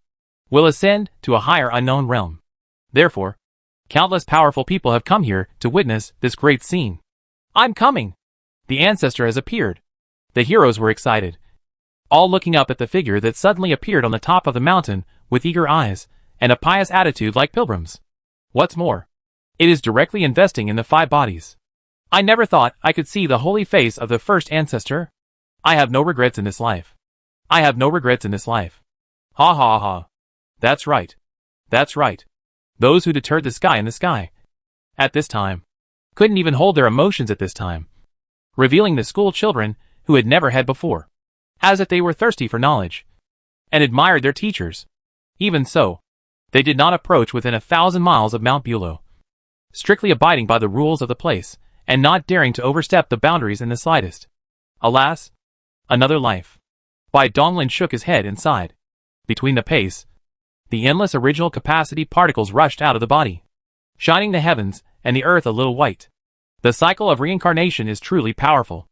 will ascend to a higher unknown realm. Therefore, countless powerful people have come here to witness this great scene. "I'm coming!" The ancestor has appeared. The heroes were excited, all looking up at the figure that suddenly appeared on the top of the mountain with eager eyes and a pious attitude like pilgrims. What's more, it is directly investing in the 5 bodies. "I never thought I could see the holy face of the first ancestor. I have no regrets in this life. I have no regrets in this life. Ha ha ha. That's right. That's right. Those who deterred the sky in the sky, at this time, couldn't even hold their emotions at this time, revealing the school children who had never had before, as if they were thirsty for knowledge, and admired their teachers. Even so, they did not approach within 1,000 miles of Mount Beulah, strictly abiding by the rules of the place, and not daring to overstep the boundaries in the slightest. Alas, another life. Bai Donglin shook his head and sighed. Between the pace, the endless original capacity particles rushed out of the body, shining the heavens and the earth a little white. The cycle of reincarnation is truly powerful,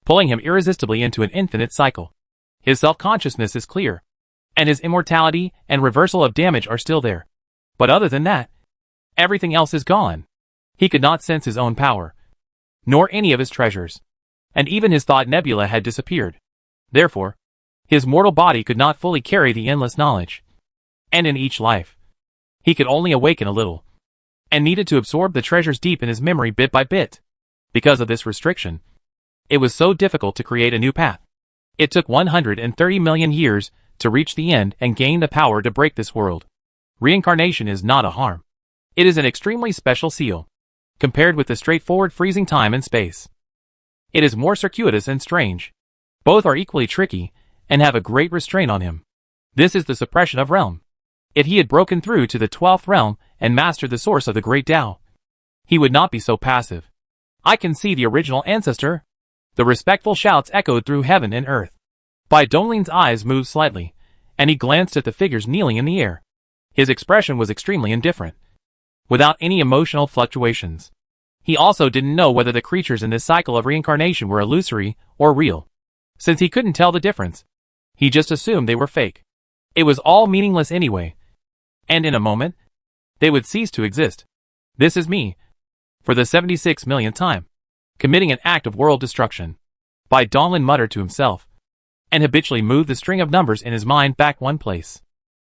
pulling him irresistibly into an infinite cycle. His self-consciousness is clear, and his immortality and reversal of damage are still there. But other than that, everything else is gone. He could not sense his own power, nor any of his treasures, and even his thought nebula had disappeared. Therefore, his mortal body could not fully carry the endless knowledge. And in each life, he could only awaken a little. and needed to absorb the treasures deep in his memory bit by bit. Because of this restriction, it was so difficult to create a new path. It took 130 million years to reach the end and gain the power to break this world. Reincarnation is not a harm. It is an extremely special seal, compared with the straightforward freezing time and space. It is more circuitous and strange. Both are equally tricky, and have a great restraint on him. This is the suppression of realm. If he had broken through to the 12th realm and mastered the source of the great Tao, he would not be so passive. I can see the original ancestor. The respectful shouts echoed through heaven and earth. Bai Donglin's eyes moved slightly, and he glanced at the figures kneeling in the air. His expression was extremely indifferent, without any emotional fluctuations. He also didn't know whether the creatures in this cycle of reincarnation were illusory or real. Since he couldn't tell the difference, he just assumed they were fake. It was all meaningless anyway, and in a moment, they would cease to exist. This is me, for the 76 millionth time, committing an act of world destruction. Bai Donglin muttered to himself, and habitually moved the string of numbers in his mind back one place.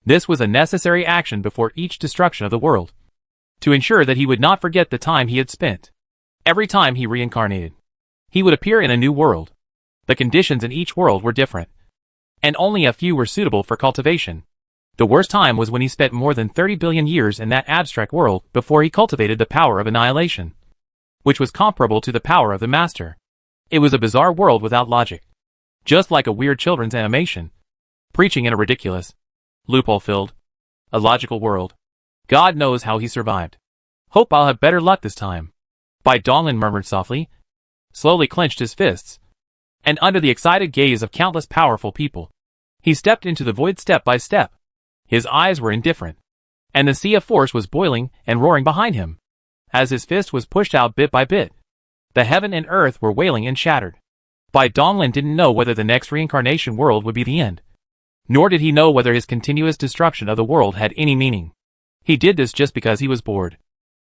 This was a necessary action before each destruction of the world, to ensure that he would not forget the time he had spent. Every time he reincarnated, he would appear in a new world. The conditions in each world were different, and only a few were suitable for cultivation. The worst time was when he spent more than 30 billion years in that abstract world before he cultivated the power of annihilation, which was comparable to the power of the master. It was a bizarre world without logic, just like a weird children's animation, preaching in a ridiculous, loophole-filled, illogical world. God knows how he survived. Hope I'll have better luck this time. Bai Donglin murmured softly, slowly clenched his fists, and under the excited gaze of countless powerful people, he stepped into the void step by step. His eyes were indifferent, and the sea of force was boiling and roaring behind him. As his fist was pushed out bit by bit, the heaven and earth were wailing and shattered. Bai Donglin didn't know whether the next reincarnation world would be the end, nor did he know whether his continuous destruction of the world had any meaning. He did this just because he was bored.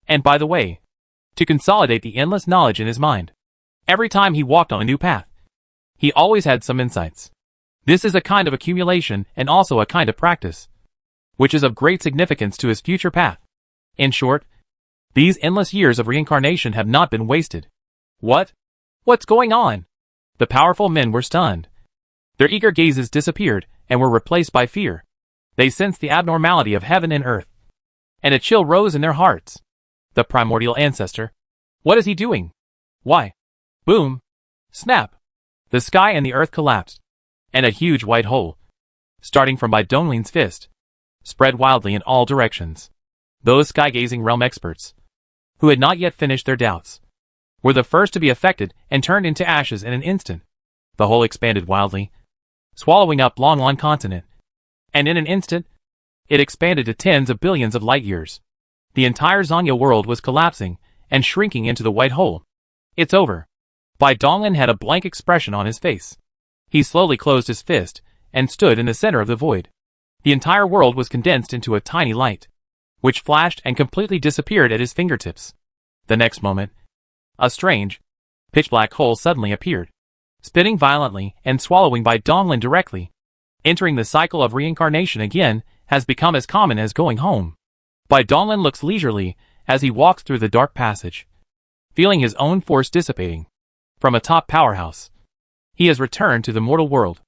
And by the way, to consolidate the endless knowledge in his mind. Every time he walked on a new path, he always had some insights. This is a kind of accumulation and also a kind of practice, which is of great significance to his future path. In short, these endless years of reincarnation have not been wasted. What's going on? The powerful men were stunned. Their eager gazes disappeared and were replaced by fear. They sensed the abnormality of heaven and earth, and a chill rose in their hearts. The primordial ancestor. What is he doing? Why? Boom! Snap! The sky and the earth collapsed, and a huge white hole, starting from Bai Donglin's fist, spread wildly in all directions. Those sky-gazing realm experts, who had not yet finished their doubts, were the first to be affected and turned into ashes in an instant. The hole expanded wildly, swallowing up Longlon continent, and in an instant, it expanded to tens of billions of light years. The entire Zanya world was collapsing and shrinking into the white hole. It's over. Bai Donglin had a blank expression on his face. He slowly closed his fist and stood in the center of the void. The entire world was condensed into a tiny light, which flashed and completely disappeared at his fingertips. The next moment, a strange, pitch-black hole suddenly appeared, spitting violently and swallowing Bai Donglin directly. Entering the cycle of reincarnation again has become as common as going home. Bai Donglin looks leisurely as he walks through the dark passage, feeling his own force dissipating. From a top powerhouse, he has returned to the mortal world.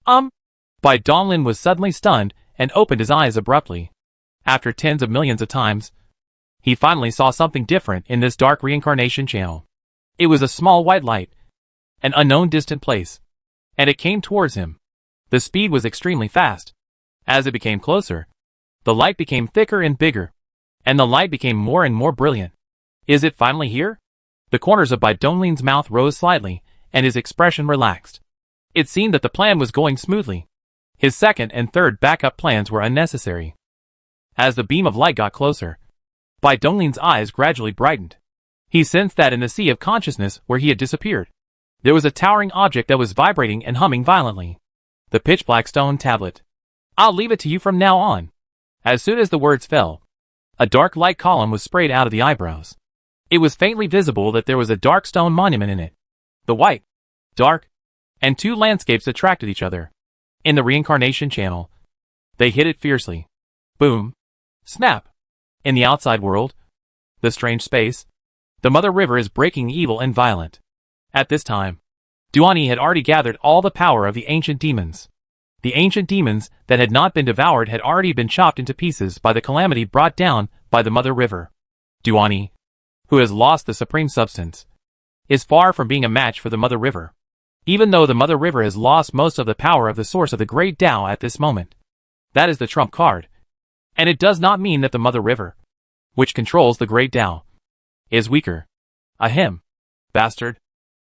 Bai Donglin was suddenly stunned and opened his eyes abruptly. After tens of millions of times, he finally saw something different in this dark reincarnation channel. It was a small white light, an unknown distant place, and it came towards him. The speed was extremely fast. As it became closer, the light became thicker and bigger, and the light became more and more brilliant. Is it finally here? The corners of Bai Donglin's mouth rose slightly, and his expression relaxed. It seemed that the plan was going smoothly. His second and third backup plans were unnecessary. As the beam of light got closer, Bai Donglin's eyes gradually brightened. He sensed that in the sea of consciousness where he had disappeared, there was a towering object that was vibrating and humming violently. The pitch-black stone tablet. I'll leave it to you from now on. As soon as the words fell, a dark light column was sprayed out of the eyebrows. It was faintly visible that there was a dark stone monument in it. The white, dark, and two landscapes attracted each other. In the reincarnation channel, they hit it fiercely. Boom. Snap. In the outside world, The strange space. The Mother River is breaking evil and violent. At this time, Duani had already gathered all the power of the ancient demons. The ancient demons that had not been devoured had already been chopped into pieces by the calamity brought down by the Mother River. Duani, who has lost the supreme substance, is far from being a match for the Mother River. Even though the Mother River has lost most of the power of the source of the Great Tao at this moment. That is the trump card. And it does not mean that the Mother River, which controls the Great Tao, is weaker. Ahem. Bastard.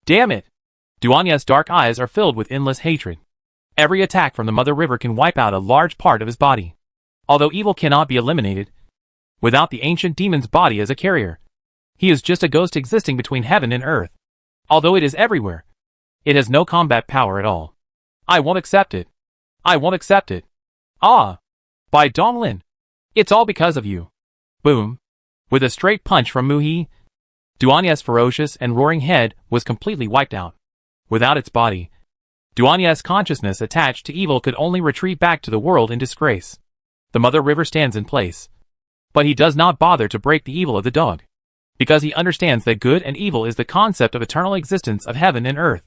Damn it. Duanya's dark eyes are filled with endless hatred. Every attack from the Mother River can wipe out a large part of his body. Although evil cannot be eliminated without the ancient demon's body as a carrier. He is just a ghost existing between heaven and earth. Although it is everywhere, it has no combat power at all. I won't accept it. I won't accept it. Ah! By Donglin! It's all because of you. Boom. With a straight punch from Muhi, Duanya's ferocious and roaring head was completely wiped out. Without its body, Duanya's consciousness attached to evil could only retreat back to the world in disgrace. The Mother River stands in place. But he does not bother to break the evil of the dog. Because he understands that good and evil is the concept of eternal existence of heaven and earth.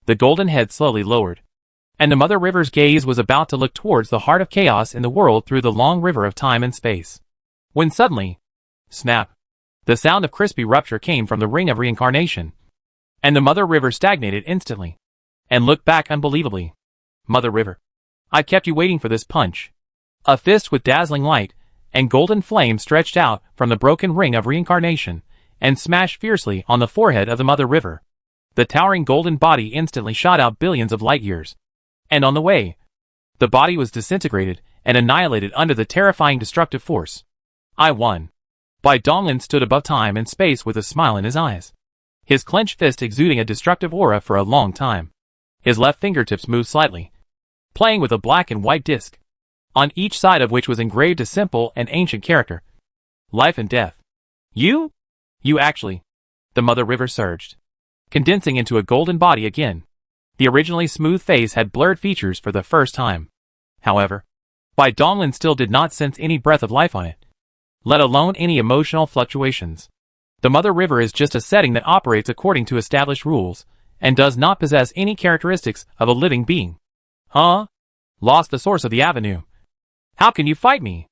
The golden head slowly lowered. And the Mother River's gaze was about to look towards the heart of chaos in the world through the long river of time and space. When suddenly, snap, the sound of crispy rupture came from the ring of reincarnation. And the Mother River stagnated instantly. And looked back unbelievably. Mother River. I kept you waiting for this punch. A fist with dazzling light and golden flame stretched out from the broken ring of reincarnation and smashed fiercely on the forehead of the Mother River. The towering golden body instantly shot out billions of light years. And on the way, the body was disintegrated and annihilated under the terrifying destructive force. I won. Bai Donglin stood above time and space with a smile in his eyes. His clenched fist exuding a destructive aura for a long time. His left fingertips moved slightly, playing with a black and white disc, on each side of which was engraved a simple and ancient character. Life and death. You? You actually. The Mother River surged, condensing into a golden body again. The originally smooth face had blurred features for the first time. However, Bai Donglin still did not sense any breath of life on it, let alone any emotional fluctuations. The Mother River is just a setting that operates according to established rules, and does not possess any characteristics of a living being. Huh? Lost the source of the avenue. How can you fight me?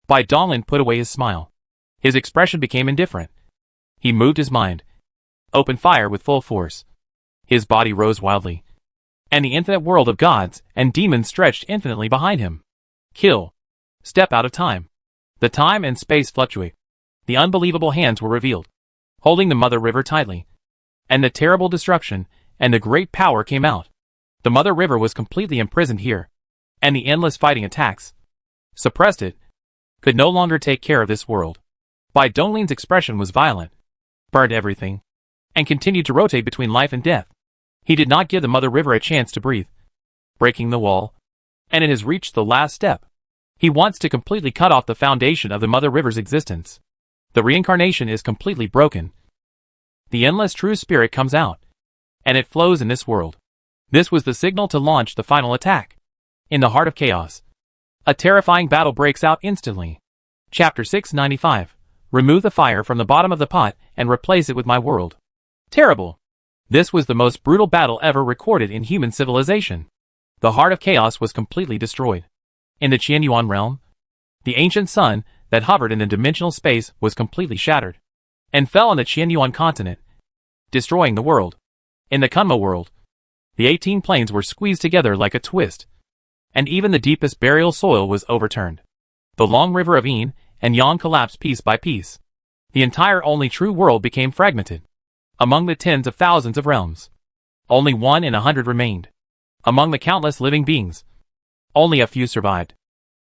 Bai Donglin put away his smile. His expression became indifferent. He moved his mind. Opened fire with full force. His body rose wildly. And the infinite world of gods and demons stretched infinitely behind him. Kill. Step out of time. The time and space fluctuate. The unbelievable hands were revealed, holding the Mother River tightly. And the terrible destruction and the great power came out. The Mother River was completely imprisoned here. And the endless fighting attacks suppressed it, could no longer take care of this world. Bai Donglin's expression was violent, burned everything, and continued to rotate between life and death. He did not give the Mother River a chance to breathe, breaking the wall, and it has reached the last step. He wants to completely cut off the foundation of the Mother River's existence. The reincarnation is completely broken. The endless true spirit comes out, and it flows in this world. This was the signal to launch the final attack. In the heart of chaos, a terrifying battle breaks out instantly. Chapter 695. Remove the fire from the bottom of the pot and replace it with my world. Terrible. This was the most brutal battle ever recorded in human civilization. The heart of chaos was completely destroyed. In the Qianyuan realm, the ancient sun that hovered in the dimensional space was completely shattered, and fell on the Qianyuan continent, destroying the world. In the Kunma world, the 18 planes were squeezed together like a twist, and even the deepest burial soil was overturned. The long river of Yin and Yang collapsed piece by piece. The entire only true world became fragmented. Among the tens of thousands of realms, only 1 in 100 remained. Among the countless living beings, only a few survived.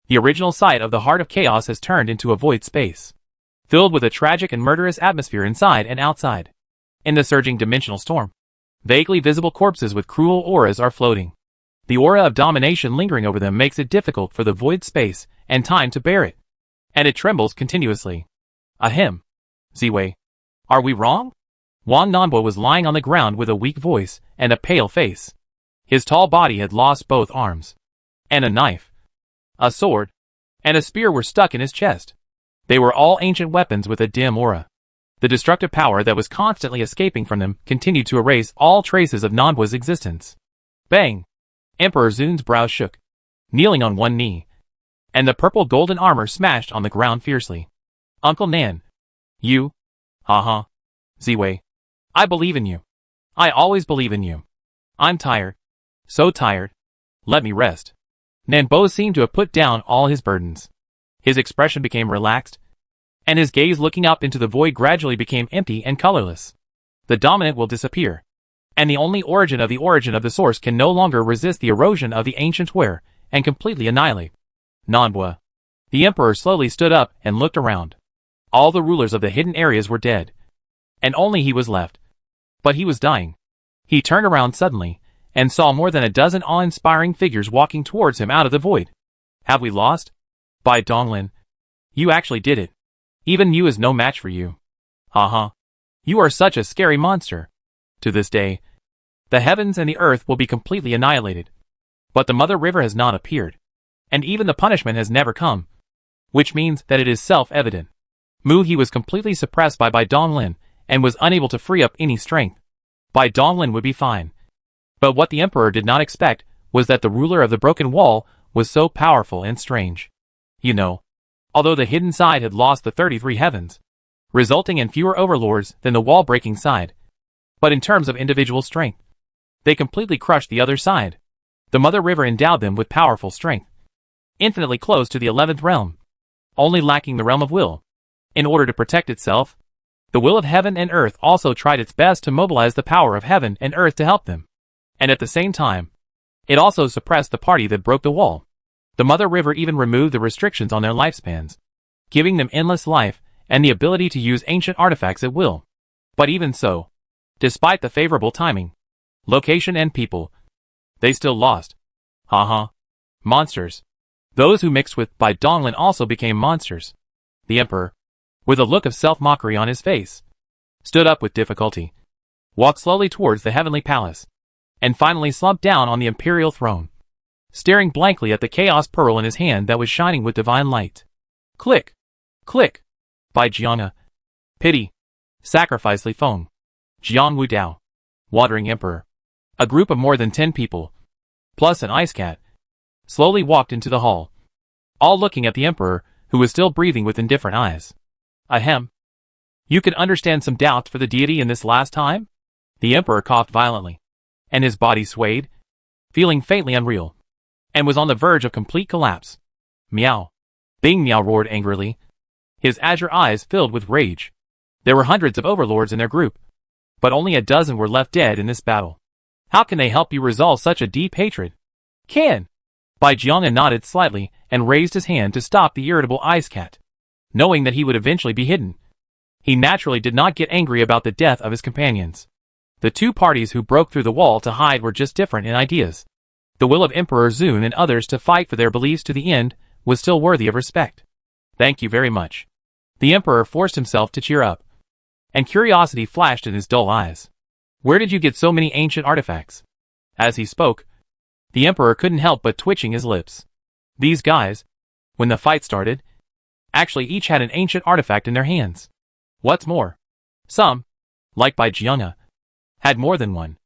The original site of the heart of chaos has turned into a void space, filled with a tragic and murderous atmosphere inside and outside. In the surging dimensional storm, vaguely visible corpses with cruel auras are floating. The aura of domination lingering over them makes it difficult for the void space and time to bear it. And it trembles continuously. Ahem. Ziwei. Are we wrong? Wang Nanbo was lying on the ground with a weak voice and a pale face. His tall body had lost both arms. And a knife, a sword, and a spear were stuck in his chest. They were all ancient weapons with a dim aura. The destructive power that was constantly escaping from them continued to erase all traces of Nanbua's existence. Bang! Emperor Zun's brow shook, kneeling on one knee, and the purple golden armor smashed on the ground fiercely. Uncle Nan. You? Haha. Ziwei. I believe in you. I always believe in you. I'm tired. So tired. Let me rest. Nanbo seemed to have put down all his burdens. His expression became relaxed, and his gaze looking up into the void gradually became empty and colorless. The dominant will disappear, and the only origin of the source can no longer resist the erosion of the ancient wear and completely annihilate. Nanbua. The emperor slowly stood up and looked around. All the rulers of the hidden areas were dead, and only he was left. But he was dying. He turned around suddenly, and saw more than a dozen awe-inspiring figures walking towards him out of the void. Have we lost? By Donglin. You actually did it. Even Yu is no match for you. Haha. You are such a scary monster. To this day, the heavens and the earth will be completely annihilated. But the Mother River has not appeared, and even the punishment has never come, which means that it is self-evident. Mu He was completely suppressed by Donglin, and was unable to free up any strength. Bai Donglin would be fine. But what the emperor did not expect was that the ruler of the broken wall was so powerful and strange. You know, although the hidden side had lost the 33 heavens, resulting in fewer overlords than the wall-breaking side, but in terms of individual strength, they completely crushed the other side. The Mother River endowed them with powerful strength, infinitely close to the 11th realm, only lacking the realm of will. In order to protect itself, the will of heaven and earth also tried its best to mobilize the power of heaven and earth to help them. And at the same time, it also suppressed the party that broke the wall. The Mother River even removed the restrictions on their lifespans, giving them endless life and the ability to use ancient artifacts at will. But even so, despite the favorable timing, location and people, they still lost. Haha. Monsters. Those who mixed with Bai Donglin also became monsters. The emperor, with a look of self-mockery on his face, stood up with difficulty, walked slowly towards the heavenly palace, and finally slumped down on the imperial throne, staring blankly at the chaos pearl in his hand that was shining with divine light. Click! Click! By Jianga. Pity. Sacrifice Li Feng. Jiang Wu Dao. Watering Emperor. A group of more than 10 people, plus an ice cat, slowly walked into the hall, all looking at the emperor, who was still breathing with indifferent eyes. Ahem. You could understand some doubts for the deity in this last time? The emperor coughed violently, and his body swayed, feeling faintly unreal, and was on the verge of complete collapse. Meow. Bing Meow roared angrily, his azure eyes filled with rage. There were hundreds of overlords in their group, but only a dozen were left dead in this battle. How can they help you resolve such a deep hatred? Can. Bai Jianga nodded slightly and raised his hand to stop the irritable ice cat, knowing that he would eventually be hidden. He naturally did not get angry about the death of his companions. The two parties who broke through the wall to hide were just different in ideas. The will of Emperor Zun and others to fight for their beliefs to the end was still worthy of respect. Thank you very much. The emperor forced himself to cheer up, and curiosity flashed in his dull eyes. Where did you get so many ancient artifacts? As he spoke, the emperor couldn't help but twitching his lips. These guys, when the fight started, actually each had an ancient artifact in their hands. What's more, some, like Bai Jianga, had more than one.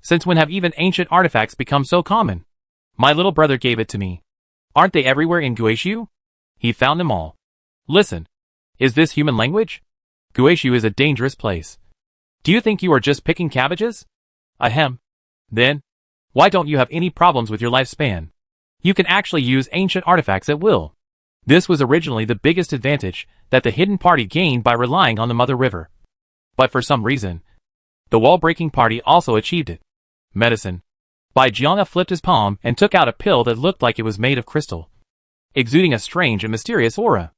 Since when have even ancient artifacts become so common? My little brother gave it to me. Aren't they everywhere in Guishu? He found them all. Listen, is this human language? Guishu is a dangerous place. Do you think you are just picking cabbages? Ahem. Then, why don't you have any problems with your lifespan? You can actually use ancient artifacts at will. This was originally the biggest advantage that the hidden party gained by relying on the Mother River. But for some reason, the wall-breaking party also achieved it. Medicine. Bai Jianga flipped his palm and took out a pill that looked like it was made of crystal, exuding a strange and mysterious aura.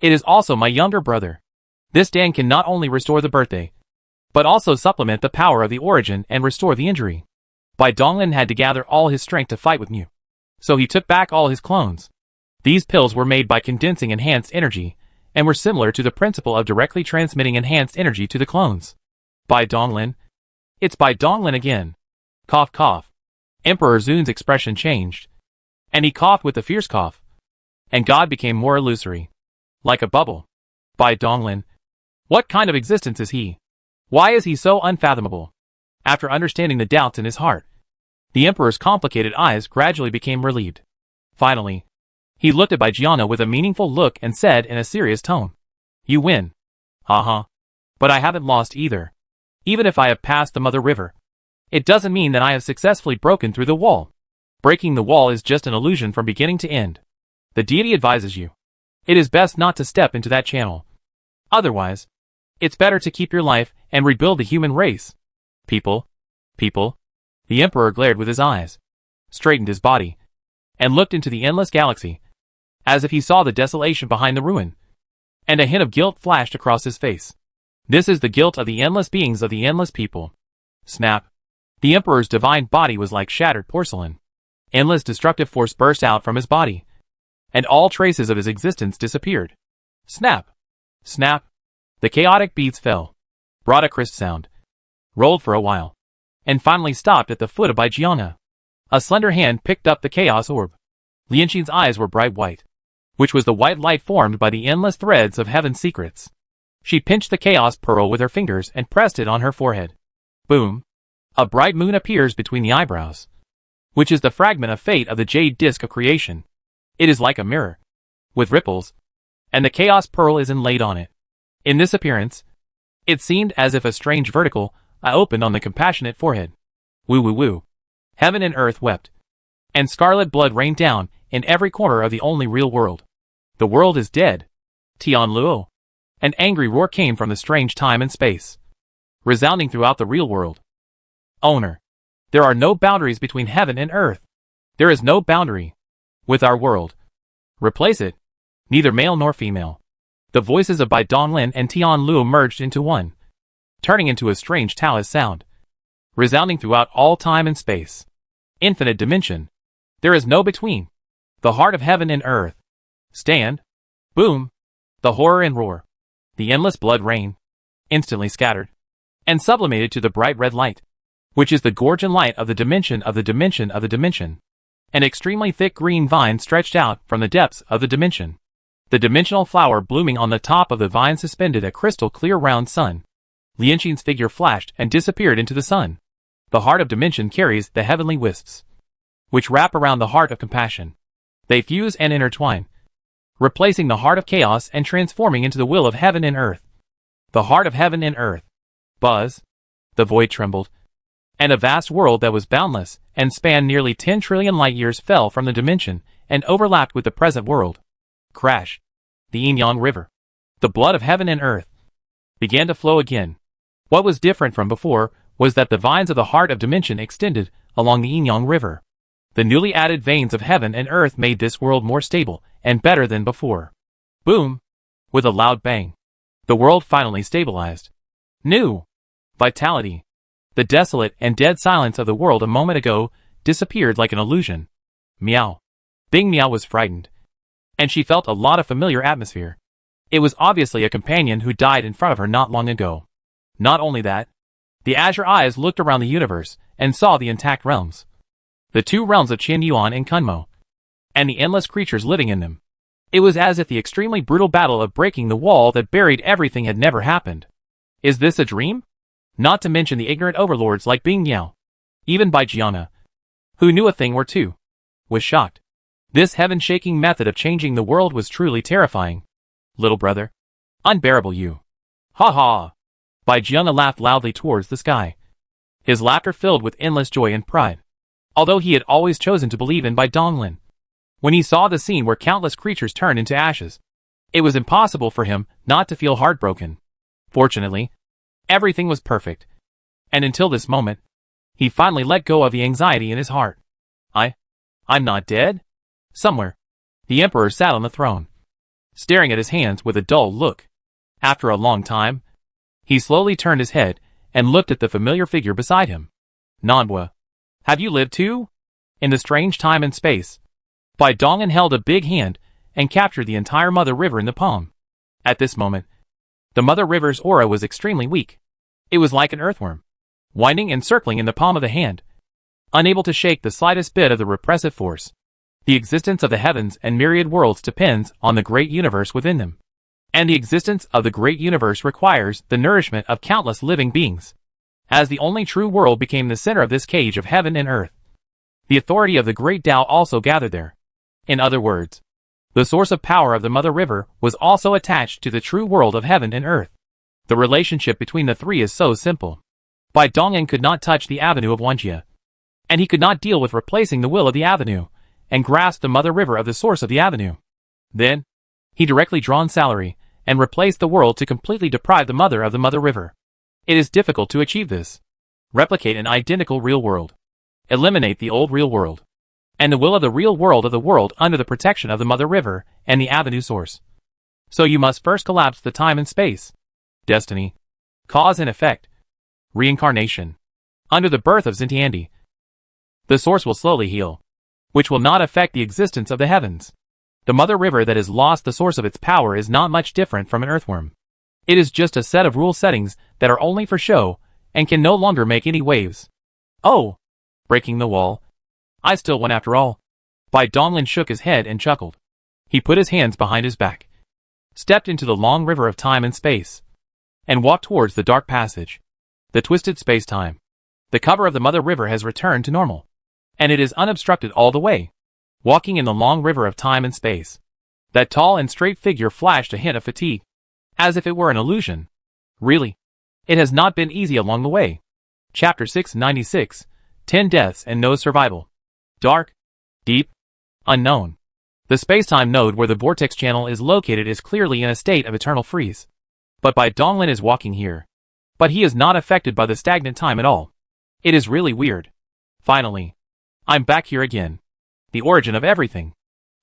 It is also my younger brother. This Dan can not only restore the birthday, but also supplement the power of the origin and restore the injury. Bai Donglin had to gather all his strength to fight with Mu, so he took back all his clones. These pills were made by condensing enhanced energy, and were similar to the principle of directly transmitting enhanced energy to the clones. Bai Donglin. It's Bai Donglin again. Cough cough. Emperor Zun's expression changed, and he coughed with a fierce cough, and God became more illusory, like a bubble. Bai Donglin. What kind of existence is he? Why is he so unfathomable? After understanding the doubts in his heart, the Emperor's complicated eyes gradually became relieved. Finally, he looked at Baijiana with a meaningful look and said in a serious tone, "You win." "Uh-huh. But I haven't lost either. Even if I have passed the Mother River, it doesn't mean that I have successfully broken through the wall. Breaking the wall is just an illusion from beginning to end. The deity advises you. It is best not to step into that channel. Otherwise, it's better to keep your life and rebuild the human race. People. The Emperor glared with his eyes, straightened his body, and looked into the endless galaxy, as if he saw the desolation behind the ruin. And a hint of guilt flashed across his face. This is the guilt of the endless beings of the endless people. Snap. The Emperor's divine body was like shattered porcelain. Endless destructive force burst out from his body, and all traces of his existence disappeared. Snap. Snap. The chaotic beats fell, brought a crisp sound, rolled for a while, and finally stopped at the foot of Baijiana. A slender hand picked up the chaos orb. Lianxin's eyes were bright white, which was the white light formed by the endless threads of heaven's secrets. She pinched the chaos pearl with her fingers and pressed it on her forehead. Boom. A bright moon appears between the eyebrows, which is the fragment of fate of the jade disk of creation. It is like a mirror, with ripples, and the chaos pearl is inlaid on it. In this appearance, it seemed as if a strange vertical eye opened on the compassionate forehead. Woo woo woo. Heaven and earth wept, and scarlet blood rained down in every corner of the only real world. The world is dead. Tian Luo. An angry roar came from the strange time and space, resounding throughout the real world. Owner. There are no boundaries between heaven and earth. There is no boundary with our world. Replace it. Neither male nor female. The voices of Bai Donglin and Tian Luo merged into one, turning into a strange Taoist sound, resounding throughout all time and space. Infinite dimension. There is no between. The heart of heaven and earth. Stand. Boom. The horror and roar. The endless blood rain. Instantly scattered, and sublimated to the bright red light, which is the gorgon light of the dimension of the dimension of the dimension. An extremely thick green vine stretched out from the depths of the dimension. The dimensional flower blooming on the top of the vine suspended a crystal clear round sun. Lianxin's figure flashed and disappeared into the sun. The heart of dimension carries the heavenly wisps, which wrap around the heart of compassion. They fuse and intertwine, replacing the heart of chaos and transforming into the will of heaven and earth. The heart of heaven and earth. Buzz. The void trembled, and a vast world that was boundless and spanned nearly 10 trillion light-years fell from the dimension and overlapped with the present world. Crash. The Yin-Yang River, the blood of heaven and earth, began to flow again. What was different from before was that the vines of the heart of dimension extended along the Yin-Yang River. The newly added veins of heaven and earth made this world more stable and better than before. Boom. With a loud bang, the world finally stabilized. New vitality. The desolate and dead silence of the world a moment ago disappeared like an illusion. Meow. Bing Meow was frightened, and she felt a lot of familiar atmosphere. It was obviously a companion who died in front of her not long ago. Not only that, the azure eyes looked around the universe and saw the intact realms. The two realms of Qin Yuan and Kunmo, and the endless creatures living in them. It was as if the extremely brutal battle of breaking the wall that buried everything had never happened. Is this a dream? Not to mention the ignorant overlords like Bing Yao. Even Baijiana, who knew a thing or two, was shocked. This heaven-shaking method of changing the world was truly terrifying. Little brother. Unbearable you. Ha ha. Baijiana laughed loudly towards the sky, his laughter filled with endless joy and pride. Although he had always chosen to believe in Bai Donglin, when he saw the scene where countless creatures turned into ashes, it was impossible for him not to feel heartbroken. Fortunately, everything was perfect, and until this moment, he finally let go of the anxiety in his heart. I'm not dead? Somewhere, the Emperor sat on the throne, staring at his hands with a dull look. After a long time, he slowly turned his head and looked at the familiar figure beside him. Nanhua, have you lived too? In the strange time and space, Bai Donglin held a big hand and captured the entire Mother River in the palm. At this moment, the Mother River's aura was extremely weak. It was like an earthworm, winding and circling in the palm of the hand, unable to shake the slightest bit of the repressive force. The existence of the heavens and myriad worlds depends on the great universe within them. And the existence of the great universe requires the nourishment of countless living beings. As the only true world became the center of this cage of heaven and earth, the authority of the great Tao also gathered there. In other words, the source of power of the Mother River was also attached to the true world of heaven and earth. The relationship between the three is so simple. Bai Dongyin could not touch the avenue of Wanjie, and he could not deal with replacing the will of the avenue, and grasp the Mother River of the source of the avenue. Then, he directly drawn salary, and replaced the world to completely deprive the Mother of the Mother River. It is difficult to achieve this. Replicate an identical real world. Eliminate the old real world. And the will of the real world of the world under the protection of the Mother River and the avenue source. So you must first collapse the time and space. Destiny. Cause and effect. Reincarnation. Under the birth of Xintiandi, the source will slowly heal, which will not affect the existence of the heavens. The Mother River that has lost the source of its power is not much different from an earthworm. It is just a set of rule settings that are only for show, and can no longer make any waves. Oh! Breaking the wall. I still won after all. Bai Dongyin shook his head and chuckled. He put his hands behind his back, stepped into the long river of time and space, and walked towards the dark passage. The twisted space-time. The cover of the Mother River has returned to normal, and it is unobstructed all the way. Walking in the long river of time and space, that tall and straight figure flashed a hint of fatigue, as if it were an illusion. Really, it has not been easy along the way. Chapter 696, 10 Deaths and No Survival. Dark, deep, unknown. The space-time node where the vortex channel is located is clearly in a state of eternal freeze. But Bai Dongyin is walking here. But he is not affected by the stagnant time at all. It is really weird. Finally, I'm back here again. The origin of everything.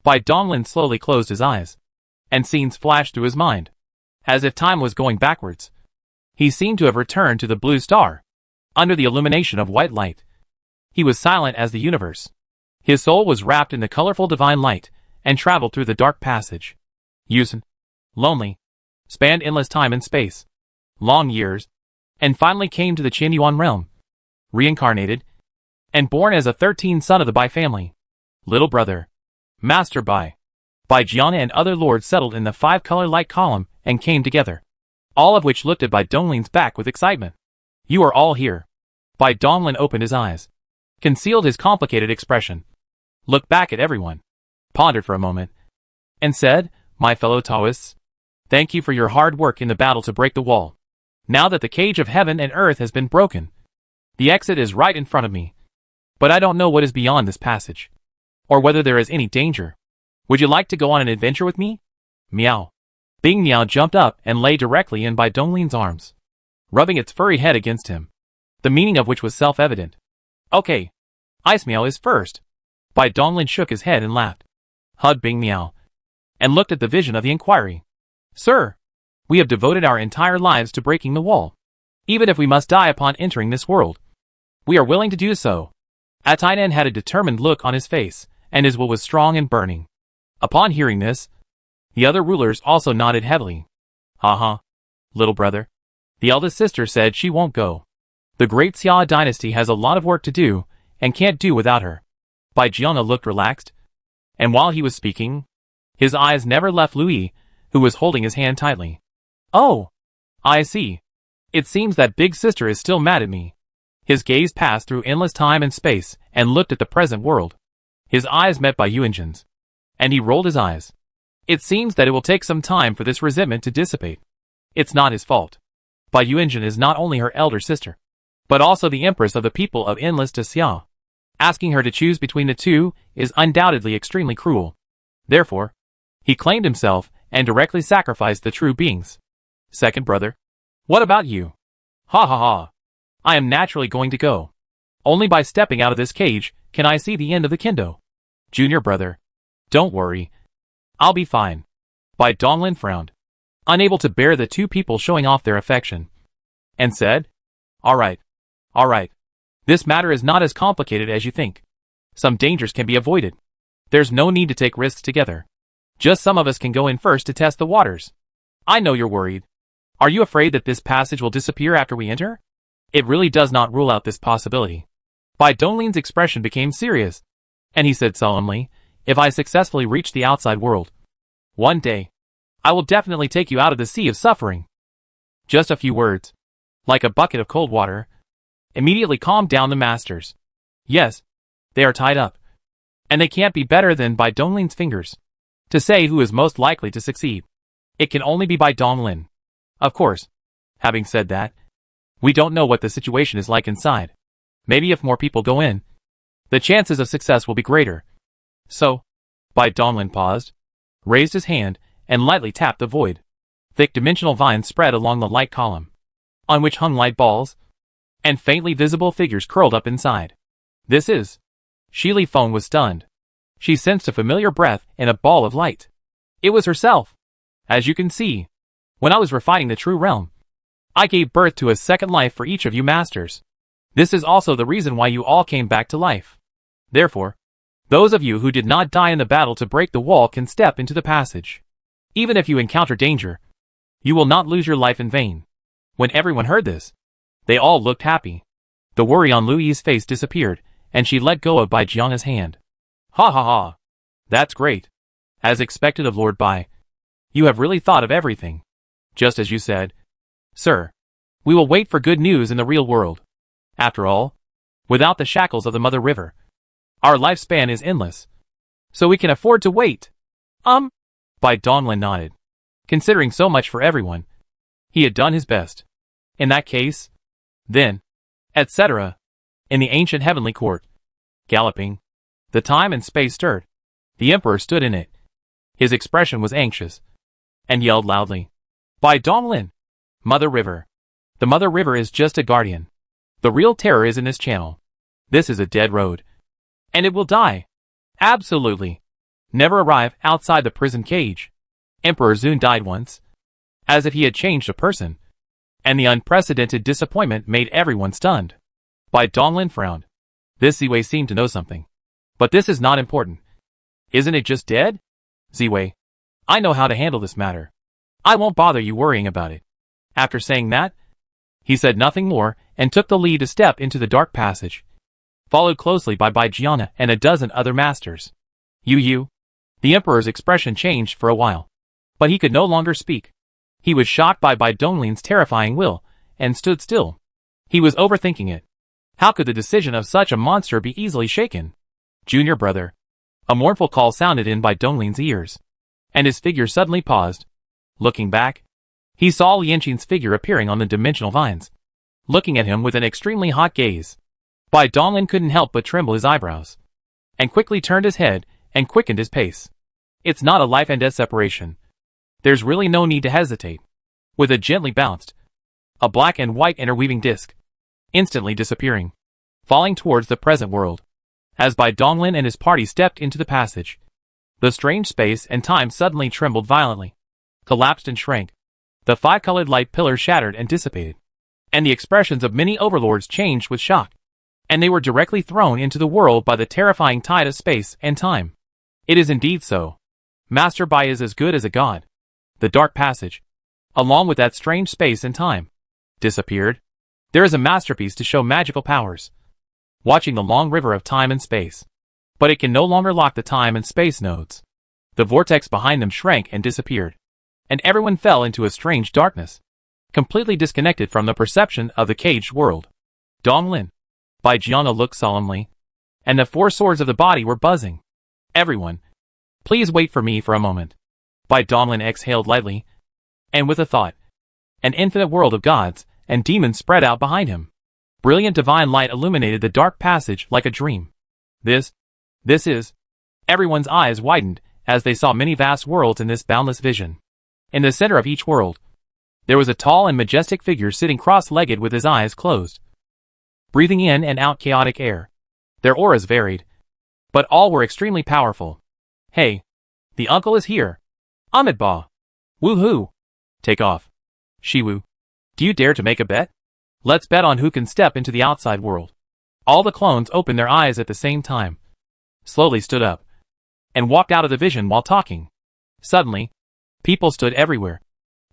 Bai Dongyin slowly closed his eyes, and scenes flashed through his mind, as if time was going backwards. He seemed to have returned to the blue star, under the illumination of white light. He was silent as the universe. His soul was wrapped in the colorful divine light, and traveled through the dark passage. Yusen, lonely, spanned endless time and space, long years, and finally came to the Qinyuan realm, reincarnated, and born as a 13th son of the Bai family. Little brother, Master Bai, Bai Jiana and other lords settled in the 5-color light column and came together, all of which looked at Bai Dongling's back with excitement. You are all here. Bai Dongyin opened his eyes, concealed his complicated expression, looked back at everyone, pondered for a moment, and said, My fellow Taoists, thank you for your hard work in the battle to break the wall. Now that the cage of heaven and earth has been broken, the exit is right in front of me. But I don't know what is beyond this passage, or whether there is any danger. Would you like to go on an adventure with me? Meow. Bing Meow jumped up and lay directly in Bai Dongling's arms, rubbing its furry head against him, the meaning of which was self-evident. Okay, Ice Meow is first. Bai Donglin shook his head and laughed, hugged Bing Meow, and looked at the vision of the inquiry. Sir, we have devoted our entire lives to breaking the wall. Even if we must die upon entering this world, we are willing to do so. Atainen had a determined look on his face, and his will was strong and burning. Upon hearing this, the other rulers also nodded heavily. Ha, little brother. The eldest sister said she won't go. The great Xia dynasty has a lot of work to do, and can't do without her. Bai Jiana looked relaxed, and while he was speaking, his eyes never left Louis, who was holding his hand tightly. Oh, I see. It seems that big sister is still mad at me. His gaze passed through endless time and space, and looked at the present world. His eyes met Bai Yuanjin's, and he rolled his eyes. It seems that it will take some time for this resentment to dissipate. It's not his fault. Bai Yuanjin is not only her elder sister, but also the empress of the people of Endless to Xia. Asking her to choose between the two is undoubtedly extremely cruel. Therefore, he claimed himself and directly sacrificed the true beings. Second brother, what about you? Ha. I am naturally going to go. Only by stepping out of this cage can I see the end of the kendo. Junior brother, don't worry. I'll be fine. Bai Donglin frowned, unable to bear the two people showing off their affection, and said, All right. This matter is not as complicated as you think. Some dangers can be avoided. There's no need to take risks together. Just some of us can go in first to test the waters. I know you're worried. Are you afraid that this passage will disappear after we enter? It really does not rule out this possibility. Bai Donglin's expression became serious, and he said solemnly, If I successfully reach the outside world, one day, I will definitely take you out of the sea of suffering. Just a few words, like a bucket of cold water, immediately calmed down the masters. Yes, they are tied up, and they can't be better than by Donglin's fingers. To say who is most likely to succeed, it can only be by Donglin. Of course, having said that, we don't know what the situation is like inside. Maybe if more people go in, the chances of success will be greater. So, Bai Donglin paused, raised his hand, and lightly tapped the void. Thick dimensional vines spread along the light column, on which hung light balls, and faintly visible figures curled up inside. This is... Shi Li Feng was stunned. She sensed a familiar breath in a ball of light. It was herself. As you can see, when I was refining the true realm, I gave birth to a second life for each of you masters. This is also the reason why you all came back to life. Therefore, those of you who did not die in the battle to break the wall can step into the passage. Even if you encounter danger, you will not lose your life in vain. When everyone heard this, they all looked happy. The worry on Lu Yi's face disappeared, and she let go of Bai Jiana's hand. Ha ha ha. That's great. As expected of Lord Bai, you have really thought of everything. Just as you said. Sir, we will wait for good news in the real world. After all, without the shackles of the Mother River, our lifespan is endless. So we can afford to wait. Bai Donglin nodded. Considering so much for everyone, he had done his best. In that case, then, etc. In the ancient heavenly court, galloping, the time and space stirred. The emperor stood in it. His expression was anxious, and yelled loudly. Bai Donglin! Mother River. The Mother River is just a guardian. The real terror is in this channel. This is a dead road. And it will die. Absolutely. Never arrive outside the prison cage. Emperor Zun died once, as if he had changed a person, and the unprecedented disappointment made everyone stunned. Bai Donglin frowned. This Ziwei seemed to know something. But this is not important. Isn't it just dead? Ziwei, I know how to handle this matter. I won't bother you worrying about it. After saying that, he said nothing more and took the lead to step into the dark passage, followed closely by Bai Jiana and a dozen other masters. You. The emperor's expression changed for a while, but he could no longer speak. He was shocked by Bai Donglin's terrifying will, and stood still. He was overthinking it. How could the decision of such a monster be easily shaken? Junior brother. A mournful call sounded in Bai Donglin's ears, and his figure suddenly paused. Looking back, he saw Lianqing's figure appearing on the dimensional vines, looking at him with an extremely hot gaze. Bai Donglin couldn't help but tremble his eyebrows, and quickly turned his head and quickened his pace. It's not a life and death separation. There's really no need to hesitate. With a gently bounced, a black and white interweaving disc, instantly disappearing, falling towards the present world. As Bai Donglin and his party stepped into the passage, the strange space and time suddenly trembled violently, collapsed and shrank. The five-colored light pillars shattered and dissipated, and the expressions of many overlords changed with shock, and they were directly thrown into the world by the terrifying tide of space and time. It is indeed so. Master Bai is as good as a god. The dark passage, along with that strange space and time, disappeared. There is a masterpiece to show magical powers, watching the long river of time and space. But it can no longer lock the time and space nodes. The vortex behind them shrank and disappeared, and everyone fell into a strange darkness, completely disconnected from the perception of the caged world. Donglin. Bai Jiana looked solemnly, and the four swords of the body were buzzing. Everyone, please wait for me for a moment. Bai Donglin exhaled lightly, and with a thought, an infinite world of gods and demons spread out behind him. Brilliant divine light illuminated the dark passage like a dream. This is... Everyone's eyes widened as they saw many vast worlds in this boundless vision. In the center of each world, there was a tall and majestic figure sitting cross-legged with his eyes closed, breathing in and out chaotic air. Their auras varied, but all were extremely powerful. Hey, the uncle is here. Amitabha. Woohoo. Take off. Shiwu. Do you dare to make a bet? Let's bet on who can step into the outside world. All the clones opened their eyes at the same time, slowly stood up, and walked out of the vision while talking. Suddenly, people stood everywhere,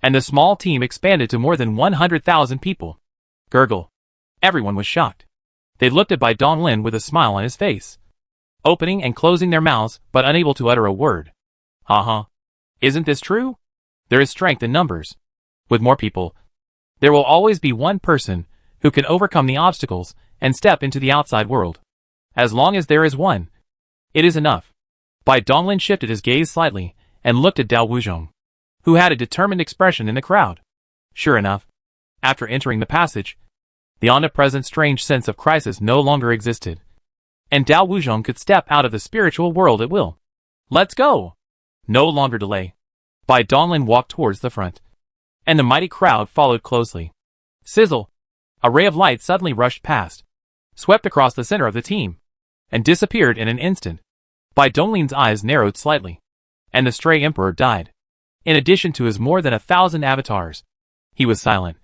and the small team expanded to more than 100,000 people. Gurgle. Everyone was shocked. They looked at Bai Donglin with a smile on his face, opening and closing their mouths but unable to utter a word. Isn't this true? There is strength in numbers. With more people, there will always be one person who can overcome the obstacles and step into the outside world. As long as there is one, it is enough. Bai Donglin shifted his gaze slightly and looked at Dao Wuzhong, who had a determined expression in the crowd. Sure enough, after entering the passage, the omnipresent strange sense of crisis no longer existed, and Dao Wuzhong could step out of the spiritual world at will. Let's go! No longer delay. Bai Donglin walked towards the front, and the mighty crowd followed closely. Sizzle! A ray of light suddenly rushed past, swept across the center of the team, and disappeared in an instant. Bai Donglin's eyes narrowed slightly, and the stray emperor died. In addition to his more than 1,000 avatars, he was silent,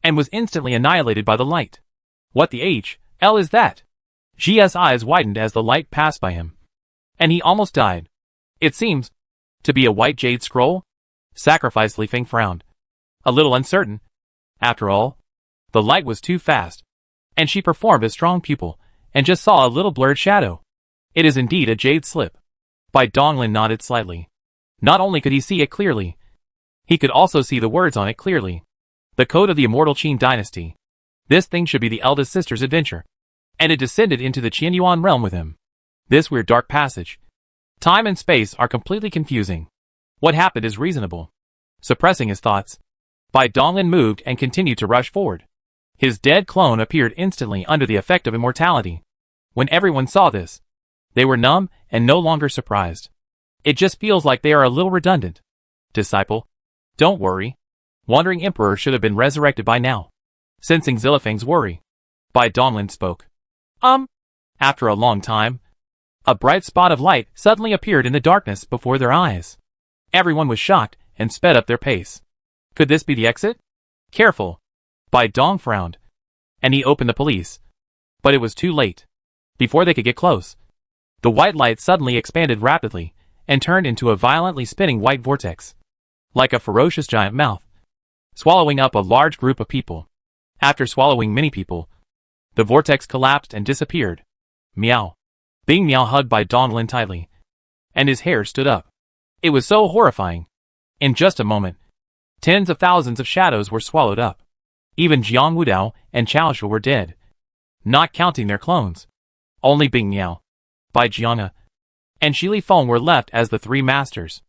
and was instantly annihilated by the light. What the hell is that? Jia's eyes widened as the light passed by him, and he almost died. It seems to be a white jade scroll? Sacrifice Li Feng frowned, a little uncertain. After all, the light was too fast, and she performed a strong pupil, and just saw a little blurred shadow. It is indeed a jade slip. Bai Donglin nodded slightly. Not only could he see it clearly, he could also see the words on it clearly. The code of the Immortal Qin dynasty. This thing should be the eldest sister's adventure, and it descended into the Qianyuan realm with him. This weird dark passage. Time and space are completely confusing. What happened is reasonable. Suppressing his thoughts, Bai Donglin moved and continued to rush forward. His dead clone appeared instantly under the effect of immortality. When everyone saw this, they were numb and no longer surprised. It just feels like they are a little redundant. Disciple, don't worry. Wandering Emperor should have been resurrected by now. Sensing Zilifeng's worry, Bai Donglin spoke. After a long time, a bright spot of light suddenly appeared in the darkness before their eyes. Everyone was shocked and sped up their pace. Could this be the exit? Careful. Bai Dong frowned, and he opened the police. But it was too late. Before they could get close, the white light suddenly expanded rapidly and turned into a violently spinning white vortex, like a ferocious giant mouth, swallowing up a large group of people. After swallowing many people, the vortex collapsed and disappeared. Meow. Bing Meow hugged Bai Donglin tightly, and his hair stood up. It was so horrifying. In just a moment, tens of thousands of shadows were swallowed up. Even Jiang Wudao and Chao Shu were dead, not counting their clones. Only Bing Meow, Bai Jianga, and Shi Li Feng were left as the three masters.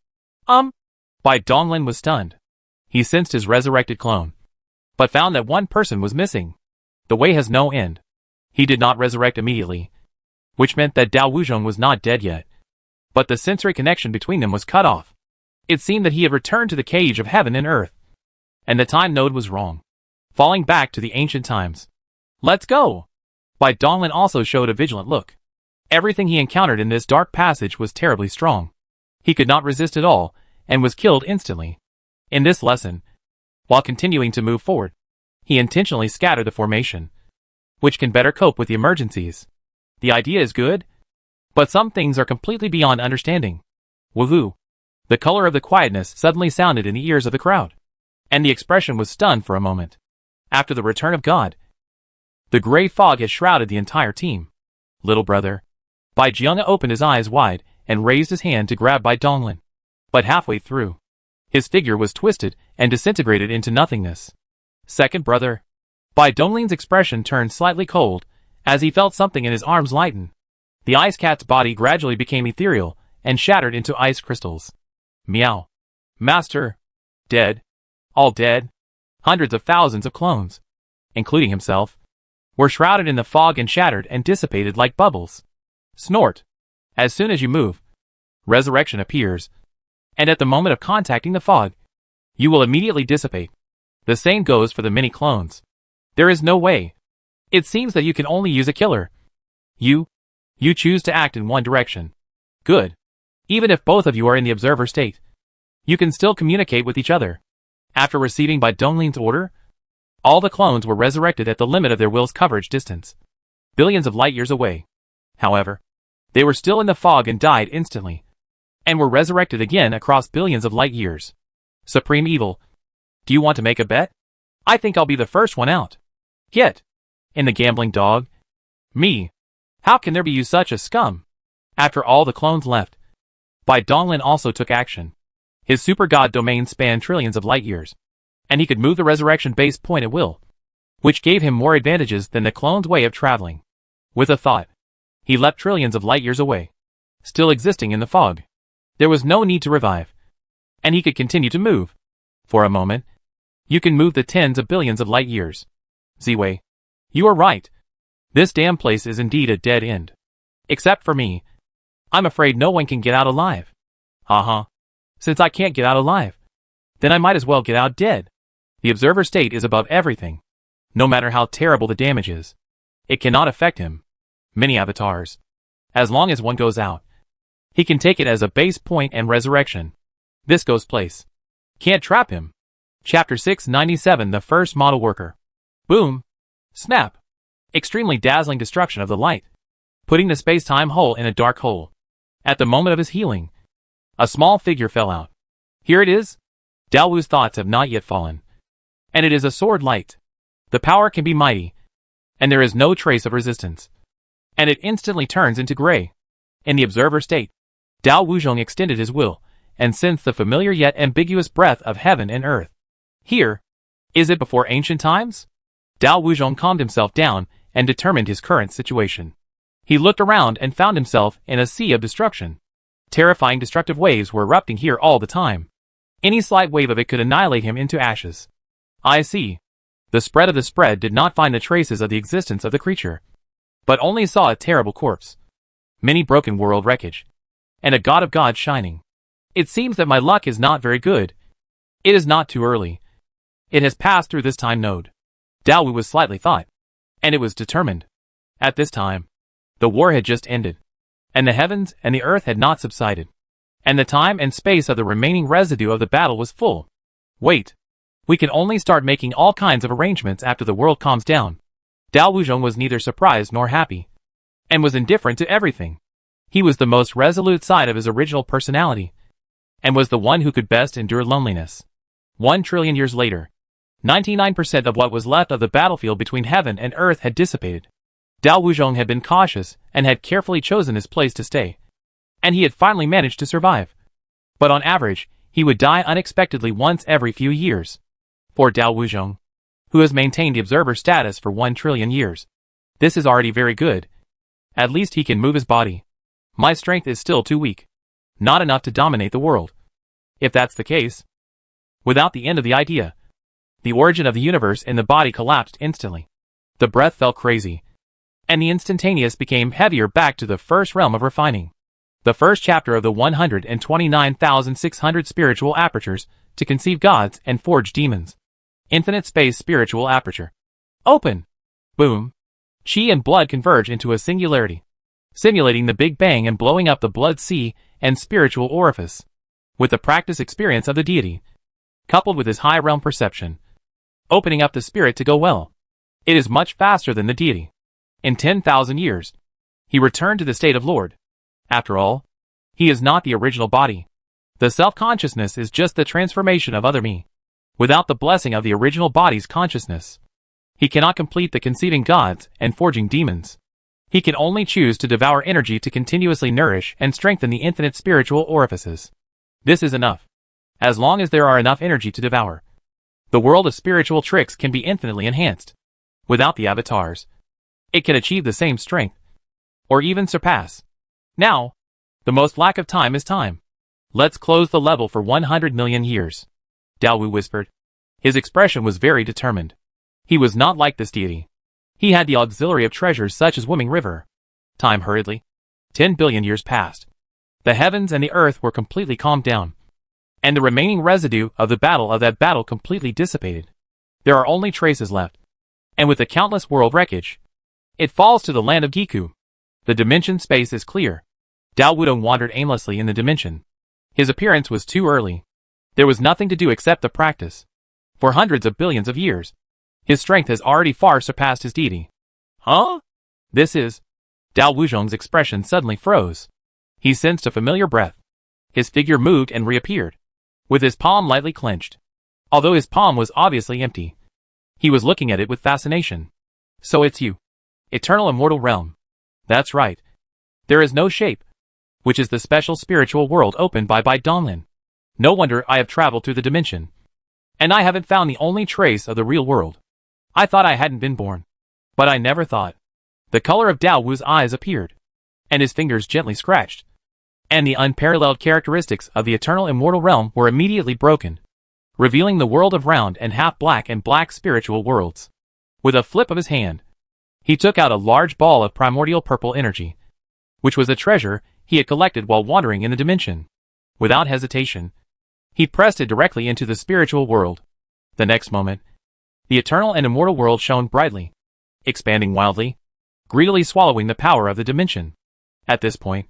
Bai Donglin was stunned. He sensed his resurrected clone, but found that one person was missing. The way has no end. He did not resurrect immediately, which meant that Dao Wuzhong was not dead yet. But the sensory connection between them was cut off. It seemed that he had returned to the cage of heaven and earth, and the time node was wrong, falling back to the ancient times. Let's go! Bai Donglin also showed a vigilant look. Everything he encountered in this dark passage was terribly strong. He could not resist at all, and was killed instantly. In this lesson, while continuing to move forward, he intentionally scattered the formation, which can better cope with the emergencies. The idea is good, but some things are completely beyond understanding. Woohoo! The color of the quietness suddenly sounded in the ears of the crowd, and the expression was stunned for a moment. After the return of God, the gray fog has shrouded the entire team. Little brother. Bai Jianga opened his eyes wide and raised his hand to grab Bai Donglin. But halfway through, his figure was twisted and disintegrated into nothingness. Second brother. Bai Donglin's expression turned slightly cold as he felt something in his arms lighten. The ice cat's body gradually became ethereal and shattered into ice crystals. Meow. Master. Dead. All dead. Hundreds of thousands of clones, including himself, were shrouded in the fog and shattered and dissipated like bubbles. Snort. As soon as you move, resurrection appears, and at the moment of contacting the fog, you will immediately dissipate. The same goes for the many clones. There is no way. It seems that you can only use a killer. You choose to act in one direction. Good. Even if both of you are in the observer state, you can still communicate with each other. After receiving Bai Donglin's order, all the clones were resurrected at the limit of their will's coverage distance, billions of light years away. However, they were still in the fog and died instantly, and were resurrected again across billions of light years. Supreme Evil. Do you want to make a bet? I think I'll be the first one out. Get. In the gambling dog. Me. How can there be you such a scum? After all the clones left, Bai Donglin also took action. His super god domain spanned trillions of light years, and he could move the resurrection base point at will, which gave him more advantages than the clone's way of traveling. With a thought, he leapt trillions of light years away, still existing in the fog. There was no need to revive, and he could continue to move. For a moment, you can move the tens of billions of light years. Z-Way, you are right. This damn place is indeed a dead end. Except for me. I'm afraid no one can get out alive. Uh-huh. Since I can't get out alive, then I might as well get out dead. The observer state is above everything. No matter how terrible the damage is, it cannot affect him. Many avatars. As long as one goes out, he can take it as a base point and resurrection. This goes place. Can't trap him. Chapter 697, The First Model Worker. Boom. Snap. Extremely dazzling destruction of the light, putting the space-time hole in a dark hole. At the moment of his healing, a small figure fell out. Here it is. Daowu's thoughts have not yet fallen. And it is a sword light. The power can be mighty, and there is no trace of resistance. And it instantly turns into gray. In the observer state, Dao Wuzhong extended his will, and sensed the familiar yet ambiguous breath of heaven and earth. Here. Is it before ancient times? Dao Wuzhong calmed himself down and determined his current situation. He looked around and found himself in a sea of destruction. Terrifying destructive waves were erupting here all the time. Any slight wave of it could annihilate him into ashes. I see. The spread of the spread did not find the traces of the existence of the creature, but only saw a terrible corpse, many broken world wreckage, and a god of gods shining. It seems that my luck is not very good. It is not too early. It has passed through this time node. Daowu was slightly thought, and it was determined. At this time, the war had just ended, and the heavens and the earth had not subsided, and the time and space of the remaining residue of the battle was full. Wait. We can only start making all kinds of arrangements after the world calms down. Dao Wuzhong was neither surprised nor happy, and was indifferent to everything. He was the most resolute side of his original personality, and was the one who could best endure loneliness. 1 trillion years later, 99% of what was left of the battlefield between heaven and earth had dissipated. Dao Wuzhong had been cautious and had carefully chosen his place to stay, and he had finally managed to survive. But on average, he would die unexpectedly once every few years. For Dao Wuzhong, who has maintained the observer status for 1 trillion years, this is already very good. At least he can move his body. My strength is still too weak. Not enough to dominate the world. If that's the case, without the end of the idea, the origin of the universe in the body collapsed instantly. The breath felt crazy, and the instantaneous became heavier back to the first realm of refining. The first chapter of the 129,600 spiritual apertures to conceive gods and forge demons. Infinite space spiritual aperture. Open! Boom! Chi and blood converge into a singularity, simulating the Big Bang and blowing up the blood sea and spiritual orifice. With the practice experience of the deity, coupled with his high realm perception, opening up the spirit to go well, it is much faster than the deity. In 10,000 years, he returned to the state of Lord. After all, he is not the original body. The self-consciousness is just the transformation of other me. Without the blessing of the original body's consciousness, he cannot complete the conceiving gods and forging demons. He can only choose to devour energy to continuously nourish and strengthen the infinite spiritual orifices. This is enough. As long as there are enough energy to devour, the world of spiritual tricks can be infinitely enhanced. Without the avatars, it can achieve the same strength, or even surpass. Now, the most lack of time is time. Let's close the level for 100 million years. Daowu whispered. His expression was very determined. He was not like this deity. He had the auxiliary of treasures such as Wuming River. Time hurriedly. 10 billion years passed. The heavens and the earth were completely calmed down, and the remaining residue of the battle completely dissipated. There are only traces left, and with the countless world wreckage, it falls to the land of Giku. The dimension space is clear. Dao Wudong wandered aimlessly in the dimension. His appearance was too early. There was nothing to do except the practice. For hundreds of billions of years, his strength has already far surpassed his deity. Huh? This is... Dao Wuzhong's expression suddenly froze. He sensed a familiar breath. His figure moved and reappeared, with his palm lightly clenched. Although his palm was obviously empty, he was looking at it with fascination. So it's you. Eternal Immortal Realm. That's right. There is no shape, which is the special spiritual world opened by Donlin. No wonder I have traveled through the dimension. And I haven't found the only trace of the real world. I thought I hadn't been born. But I never thought. The color of Dao Wu's eyes appeared. And his fingers gently scratched. And the unparalleled characteristics of the eternal immortal realm were immediately broken, revealing the world of round and half-black and black spiritual worlds. With a flip of his hand, he took out a large ball of primordial purple energy, which was a treasure he had collected while wandering in the dimension. Without hesitation, he pressed it directly into the spiritual world. The next moment, the eternal and immortal world shone brightly, expanding wildly, greedily swallowing the power of the dimension. At this point,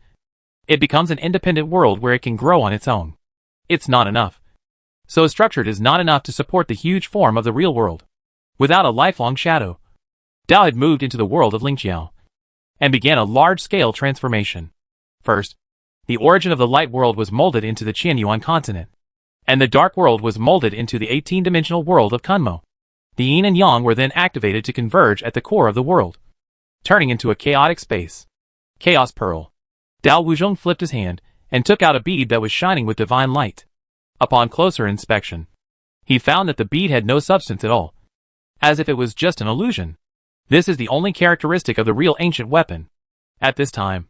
it becomes an independent world where it can grow on its own. It's not enough. So structured is not enough to support the huge form of the real world. Without a lifelong shadow, Dao had moved into the world of Lingqiao and began a large-scale transformation. First, the origin of the light world was molded into the Qianyuan continent, and the dark world was molded into the 18-dimensional world of Kunmo. The yin and yang were then activated to converge at the core of the world, turning into a chaotic space. Chaos Pearl. Dao Wuzhong flipped his hand and took out a bead that was shining with divine light. Upon closer inspection, he found that the bead had no substance at all, as if it was just an illusion. This is the only characteristic of the real ancient weapon. At this time,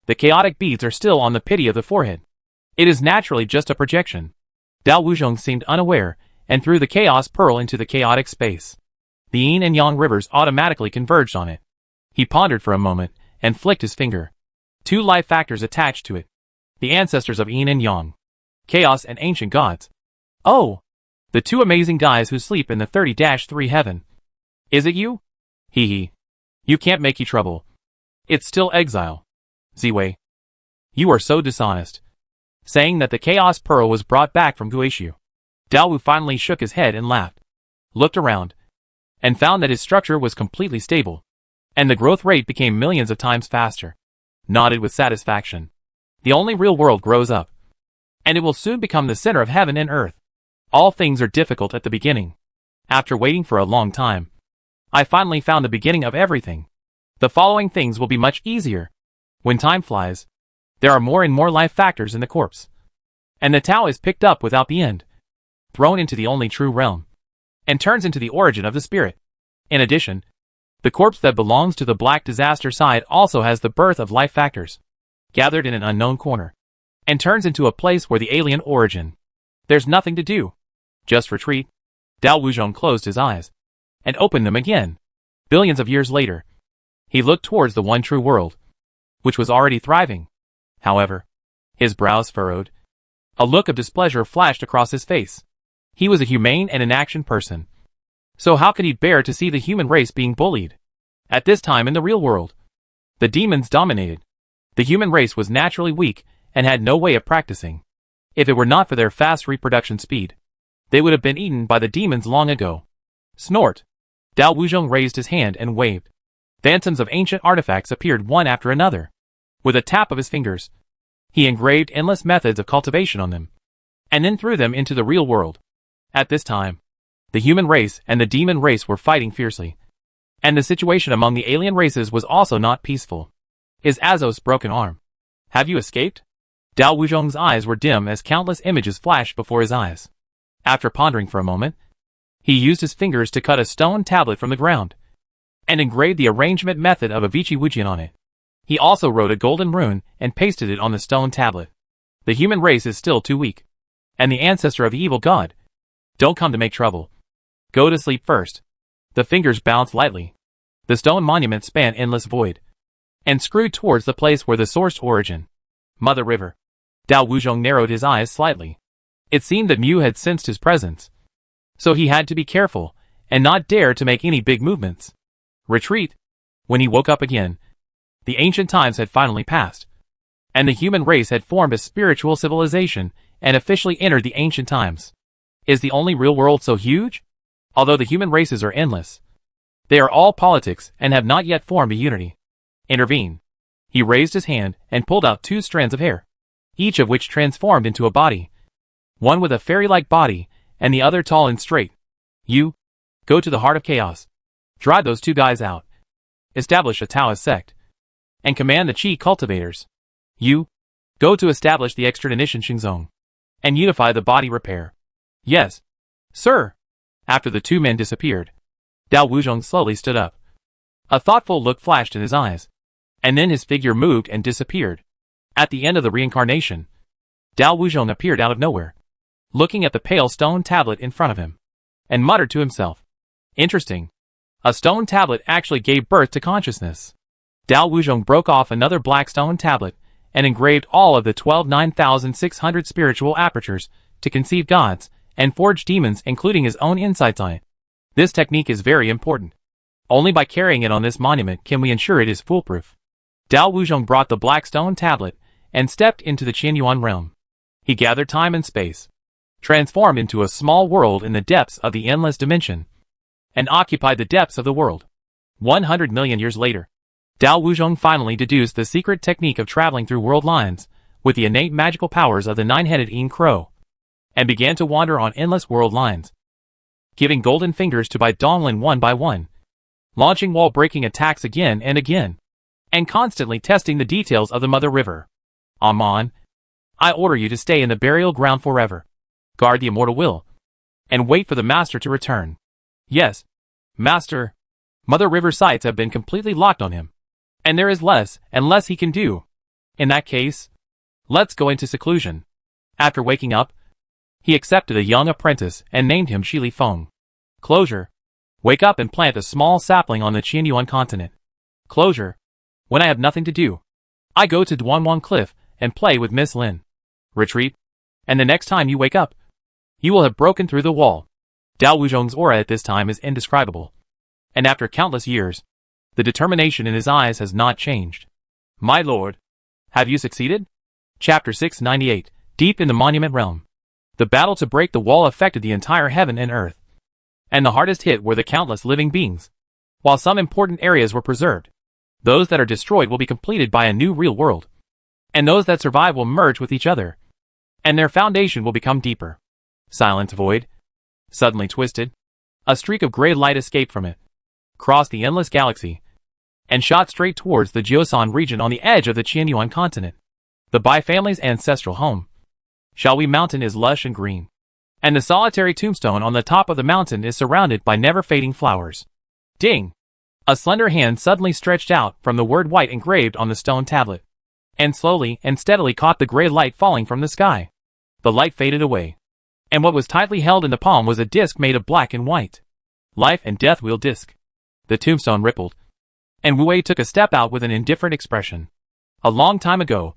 the chaotic beads are still on the pity of the forehead. It is naturally just a projection. Dao Wuzhong seemed unaware and threw the chaos pearl into the chaotic space. The yin and yang rivers automatically converged on it. He pondered for a moment and flicked his finger. 2 life factors attached to it. The ancestors of yin and yang. Chaos and ancient gods. Oh! The 2 amazing guys who sleep in the 30-3 heaven. Is it you? Hee hee. You can't make you trouble. It's still exile. Ziwei. You are so dishonest. Saying that the chaos pearl was brought back from Guishu. Dao Wu finally shook his head and laughed. Looked around. And found that his structure was completely stable. And the growth rate became millions of times faster. Nodded with satisfaction. The only real world grows up. And it will soon become the center of heaven and earth. All things are difficult at the beginning. After waiting for a long time, I finally found the beginning of everything. The following things will be much easier. When time flies, there are more and more life factors in the corpse. And the Tao is picked up without the end, thrown into the only true realm, and turns into the origin of the spirit. In addition, the corpse that belongs to the black disaster side also has the birth of life factors, gathered in an unknown corner, and turns into a place where the alien origin. There's nothing to do. Just retreat. Dao Wuzhong closed his eyes, and opened them again. Billions of years later, he looked towards the one true world, which was already thriving. However, his brows furrowed. A look of displeasure flashed across his face. He was a humane and an action person. So how could he bear to see the human race being bullied? At this time in the real world, the demons dominated. The human race was naturally weak and had no way of practicing. If it were not for their fast reproduction speed, they would have been eaten by the demons long ago. Snort. Dao Wuzhong raised his hand and waved. Phantoms of ancient artifacts appeared one after another. With a tap of his fingers, he engraved endless methods of cultivation on them, and then threw them into the real world. At this time, the human race and the demon race were fighting fiercely, and the situation among the alien races was also not peaceful. Is Azos' broken arm? Have you escaped? Dao Wuzhong's eyes were dim as countless images flashed before his eyes. After pondering for a moment, he used his fingers to cut a stone tablet from the ground, and engraved the arrangement method of a Vici Wujian on it. He also wrote a golden rune and pasted it on the stone tablet. The human race is still too weak, and the ancestor of the evil god. Don't come to make trouble. Go to sleep first. The fingers bounced lightly. The stone monument spanned endless void, and screwed towards the place where the sourced origin. Mother River. Dao Wuzhong narrowed his eyes slightly. It seemed that Mu had sensed his presence, so he had to be careful, and not dare to make any big movements. Retreat. When he woke up again, the ancient times had finally passed, and the human race had formed a spiritual civilization and officially entered the ancient times. Is the only real world so huge? Although the human races are endless, they are all politics and have not yet formed a unity. Intervene. He raised his hand and pulled out 2 strands of hair, each of which transformed into a body, one with a fairy-like body and the other tall and straight. You, go to the heart of chaos. Drive those 2 guys out. Establish a Taoist sect, and command the Qi cultivators. You, go to establish the extradition Xingzong. and unify the body repair. Yes, sir. After the two men disappeared, Dao Wuzhong slowly stood up. A thoughtful look flashed in his eyes, and then his figure moved and disappeared. At the end of the reincarnation, Dao Wuzhong appeared out of nowhere, looking at the pale stone tablet in front of him, and muttered to himself, "Interesting. A stone tablet actually gave birth to consciousness." Dao Wuzhong broke off another black stone tablet and engraved all of the 12,9,600 spiritual apertures to conceive gods and forge demons, including his own insights on it. This technique is very important. Only by carrying it on this monument can we ensure it is foolproof. Dao Wuzhong brought the black stone tablet and stepped into the Qianyuan realm. He gathered time and space, transformed into a small world in the depths of the endless dimension, and occupied the depths of the world. 100 million years later, Dao Wuzhong finally deduced the secret technique of traveling through world lines with the innate magical powers of the nine-headed Yin Crow, and began to wander on endless world lines, giving golden fingers to Bai Donglin one by one, launching wall-breaking attacks again and again, and constantly testing the details of the Mother River. Amon, I order you to stay in the burial ground forever, guard the immortal will, and wait for the Master to return. Yes, Master. Mother River sites have been completely locked on him, and there is less and less he can do. In that case, let's go into seclusion. After waking up, he accepted a young apprentice and named him Shili Feng. Closure. Wake up and plant a small sapling on the Qianyuan continent. Closure. When I have nothing to do, I go to Duanwang Cliff and play with Miss Lin. Retreat. And the next time you wake up, you will have broken through the wall. Dao Wuzhong's aura at this time is indescribable, and after countless years, the determination in his eyes has not changed. My lord, have you succeeded? Chapter 698, Deep in the Monument Realm. The battle to break the wall affected the entire heaven and earth, and the hardest hit were the countless living beings. While some important areas were preserved, those that are destroyed will be completed by a new real world, and those that survive will merge with each other, and their foundation will become deeper. Silence void. Suddenly twisted, a streak of gray light escaped from it, crossed the endless galaxy, and shot straight towards the Jiusan region on the edge of the Qianyuan continent, the Bai family's ancestral home. Shaohui Mountain is lush and green, and the solitary tombstone on the top of the mountain is surrounded by never-fading flowers. Ding! A slender hand suddenly stretched out from the word white engraved on the stone tablet, and slowly and steadily caught the gray light falling from the sky. The light faded away, and what was tightly held in the palm was a disc made of black and white. Life and Death Wheel disc. The tombstone rippled, and Wu Wei took a step out with an indifferent expression. A long time ago,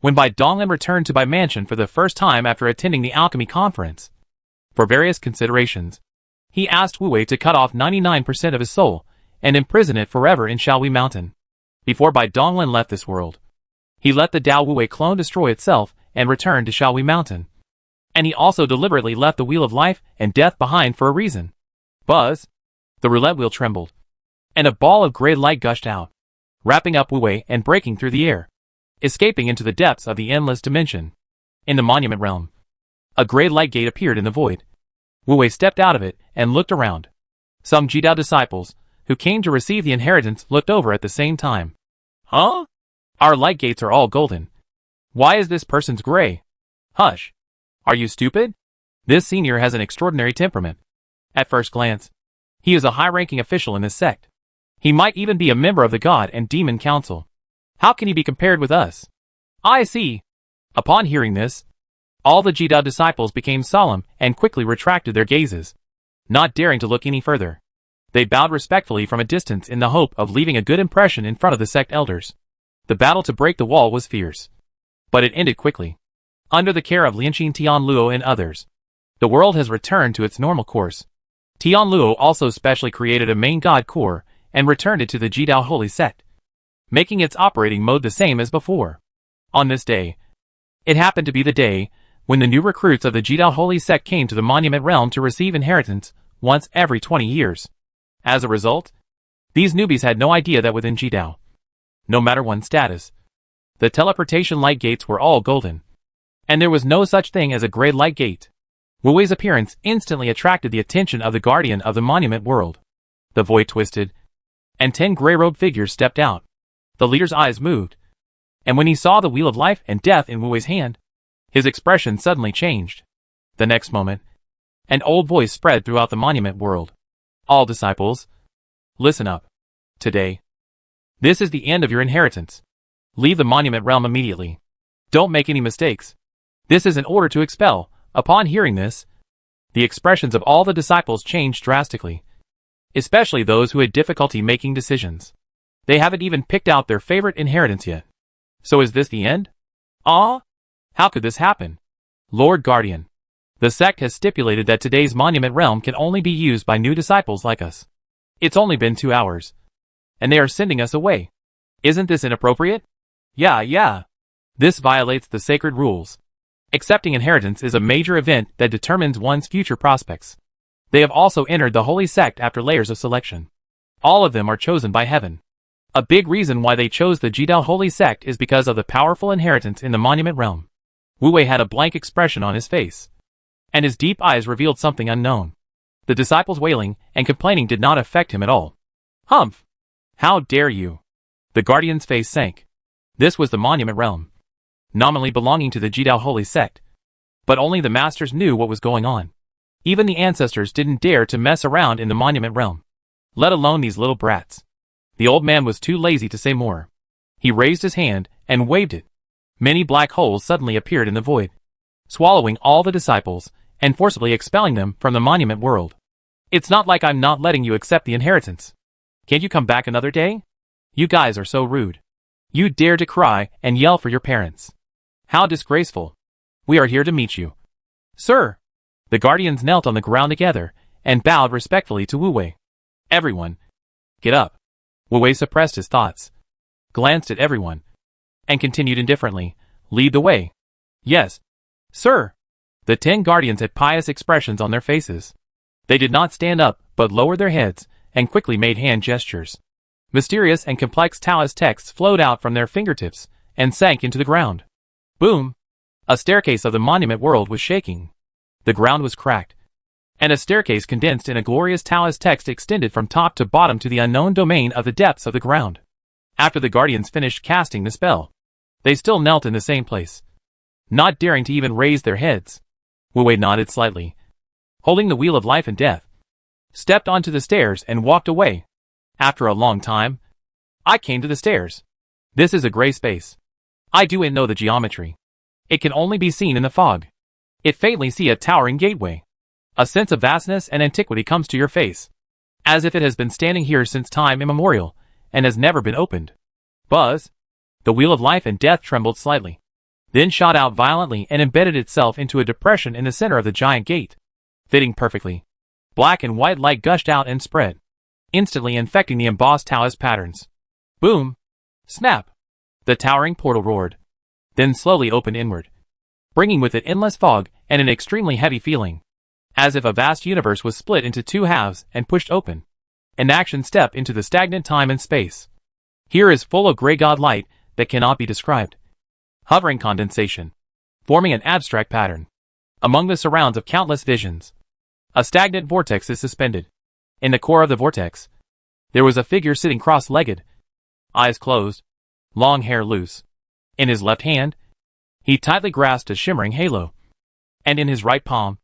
when Bai Donglin returned to Bai Mansion for the first time after attending the alchemy conference, for various considerations, he asked Wu Wei to cut off 99% of his soul and imprison it forever in Shaohui Mountain. Before Bai Donglin left this world, he let the Dao Wu Wei clone destroy itself and return to Shaohui Mountain. And he also deliberately left the Wheel of Life and Death behind for a reason. Buzz! The roulette wheel trembled, and a ball of gray light gushed out, wrapping up Wu Wei and breaking through the air, escaping into the depths of the endless dimension. In the monument realm, a gray light gate appeared in the void. Wu Wei stepped out of it and looked around. Some Jidao disciples, who came to receive the inheritance, looked over at the same time. Huh? Our light gates are all golden. Why is this person's gray? Hush. Are you stupid? This senior has an extraordinary temperament. At first glance, he is a high-ranking official in this sect. He might even be a member of the God and Demon Council. How can he be compared with us? I see. Upon hearing this, all the Jidao disciples became solemn and quickly retracted their gazes, not daring to look any further. They bowed respectfully from a distance in the hope of leaving a good impression in front of the sect elders. The battle to break the wall was fierce, but it ended quickly. Under the care of Lianqing Tianluo and others, the world has returned to its normal course. Tianluo also specially created a main god core and returned it to the Jidao Holy Sect, making its operating mode the same as before. On this day, it happened to be the day when the new recruits of the Jidao Holy Sect came to the Monument Realm to receive inheritance once every 20 years. As a result, these newbies had no idea that within Jidao, no matter one's status, the teleportation light gates were all golden, and there was no such thing as a gray light gate. Wu Wei's appearance instantly attracted the attention of the guardian of the monument world. The void twisted, and 10 gray-robed figures stepped out. The leader's eyes moved, and when he saw the Wheel of Life and Death in Wu Wei's hand, His expression suddenly changed. The next moment, an old voice spread throughout the monument world. All disciples, listen up. Today, this is the end of your inheritance. Leave the monument realm immediately. Don't make any mistakes. This is an order to expel. Upon hearing this, the expressions of all the disciples changed drastically, especially those who had difficulty making decisions. They haven't even picked out their favorite inheritance yet. So is this the end? Ah? How could this happen? Lord Guardian, the sect has stipulated that today's monument realm can only be used by new disciples like us. It's only been 2 hours, and they are sending us away. Isn't this inappropriate? Yeah. This violates the sacred rules. Accepting inheritance is a major event that determines one's future prospects. They have also entered the holy sect after layers of selection. All of them are chosen by heaven. A big reason why they chose the Jidao holy sect is because of the powerful inheritance in the monument realm. Wu Wei had a blank expression on his face, and his deep eyes revealed something unknown. The disciples' wailing and complaining did not affect him at all. Humph! How dare you! The guardian's face sank. This was the monument realm, nominally belonging to the Jidao holy sect, but only the masters knew what was going on. Even the ancestors didn't dare to mess around in the monument realm, let alone these little brats. The old man was too lazy to say more. He raised his hand and waved it. Many black holes suddenly appeared in the void, swallowing all the disciples and forcibly expelling them from the monument world. It's not like I'm not letting you accept the inheritance. Can't you come back another day? You guys are so rude. You dare to cry and yell for your parents. How disgraceful. We are here to meet you. Sir! The guardians knelt on the ground together and bowed respectfully to Wu Wei. Everyone, get up. Wu Wei suppressed his thoughts, glanced at everyone, and continued indifferently, lead the way. Yes, sir. The 10 guardians had pious expressions on their faces. They did not stand up, but lowered their heads, and quickly made hand gestures. Mysterious and complex Taoist texts flowed out from their fingertips, and sank into the ground. Boom! A staircase of the monument world was shaking. The ground was cracked, and a staircase condensed in a glorious Taoist text extended from top to bottom to the unknown domain of the depths of the ground. After the guardians finished casting the spell, they still knelt in the same place, not daring to even raise their heads. Wu Wei nodded slightly, holding the wheel of life and death, stepped onto the stairs and walked away. After a long time, I came to the stairs. This is a gray space. I do know the geometry. It can only be seen in the fog. It faintly see a towering gateway. A sense of vastness and antiquity comes to your face, as if it has been standing here since time immemorial, and has never been opened. Buzz! The wheel of life and death trembled slightly, then shot out violently and embedded itself into a depression in the center of the giant gate. Fitting perfectly, black and white light gushed out and spread, instantly infecting the embossed Taoist patterns. Boom! Snap! The towering portal roared, then slowly opened inward, bringing with it endless fog and an extremely heavy feeling, as if a vast universe was split into 2 halves and pushed open. An action step into the stagnant time and space. Here is full of gray god light that cannot be described. Hovering condensation, forming an abstract pattern. Among the surrounds of countless visions, a stagnant vortex is suspended. In the core of the vortex, there was a figure sitting cross-legged, eyes closed, long hair loose. In his left hand, he tightly grasped a shimmering halo, and in his right palm,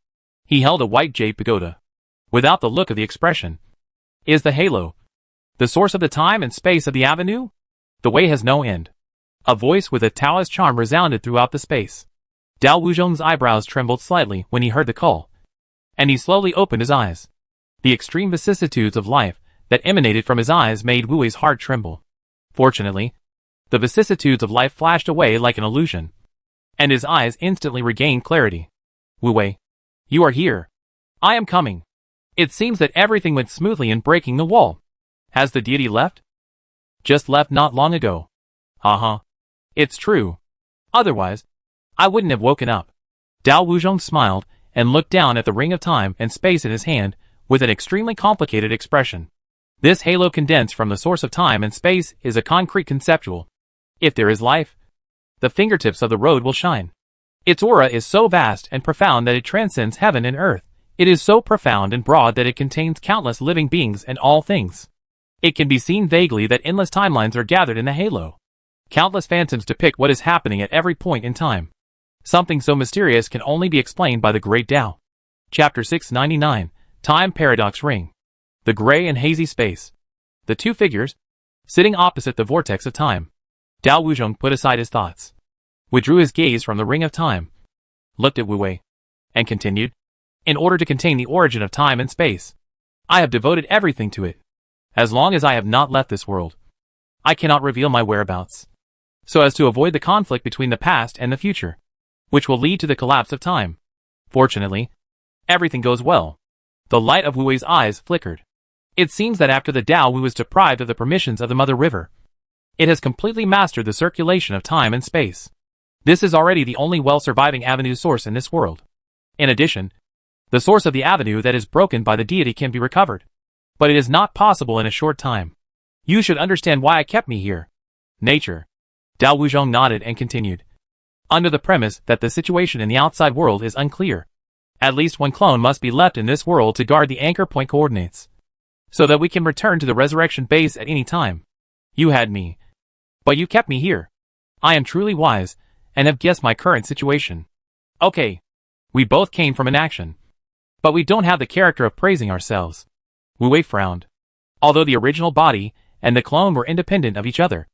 he held a white jade pagoda. Without the look of the expression, is the halo the source of the time and space of the avenue? The way has no end. A voice with a Taoist charm resounded throughout the space. Dao Wuzhong's eyebrows trembled slightly when he heard the call, and he slowly opened his eyes. The extreme vicissitudes of life that emanated from his eyes made Wu Wei's heart tremble. Fortunately, the vicissitudes of life flashed away like an illusion, and his eyes instantly regained clarity. Wu Wei, you are here. I am coming. It seems that everything went smoothly in breaking the wall. Has the deity left? Just left not long ago. It's true. Otherwise, I wouldn't have woken up. Dao Wuzhong smiled and looked down at the ring of time and space in his hand with an extremely complicated expression. This halo condensed from the source of time and space is a concrete conceptual. If there is life, the fingertips of the road will shine. Its aura is so vast and profound that it transcends heaven and earth. It is so profound and broad that it contains countless living beings and all things. It can be seen vaguely that endless timelines are gathered in the halo. Countless phantoms depict what is happening at every point in time. Something so mysterious can only be explained by the Great Tao. Chapter 699, Time Paradox Ring. The gray and hazy space. The two figures, sitting opposite the vortex of time. Dao Wuzhong put aside his thoughts, withdrew his gaze from the ring of time, looked at Wu Wei, and continued, in order to contain the origin of time and space, I have devoted everything to it. As long as I have not left this world, I cannot reveal my whereabouts, so as to avoid the conflict between the past and the future, which will lead to the collapse of time. Fortunately, everything goes well. The light of Wu Wei's eyes flickered. It seems that after the Tao Wu was deprived of the permissions of the Mother River, it has completely mastered the circulation of time and space. This is already the only well-surviving avenue source in this world. In addition, the source of the avenue that is broken by the deity can be recovered. But it is not possible in a short time. You should understand why I kept me here. Nature. Dao Wuzhong nodded and continued. Under the premise that the situation in the outside world is unclear, at least one clone must be left in this world to guard the anchor point coordinates, so that we can return to the resurrection base at any time. You had me, but you kept me here. I am truly wise, and have guessed my current situation. Okay. We both came from inaction, but we don't have the character of praising ourselves. Wu Wei frowned. Although the original body and the clone were independent of each other,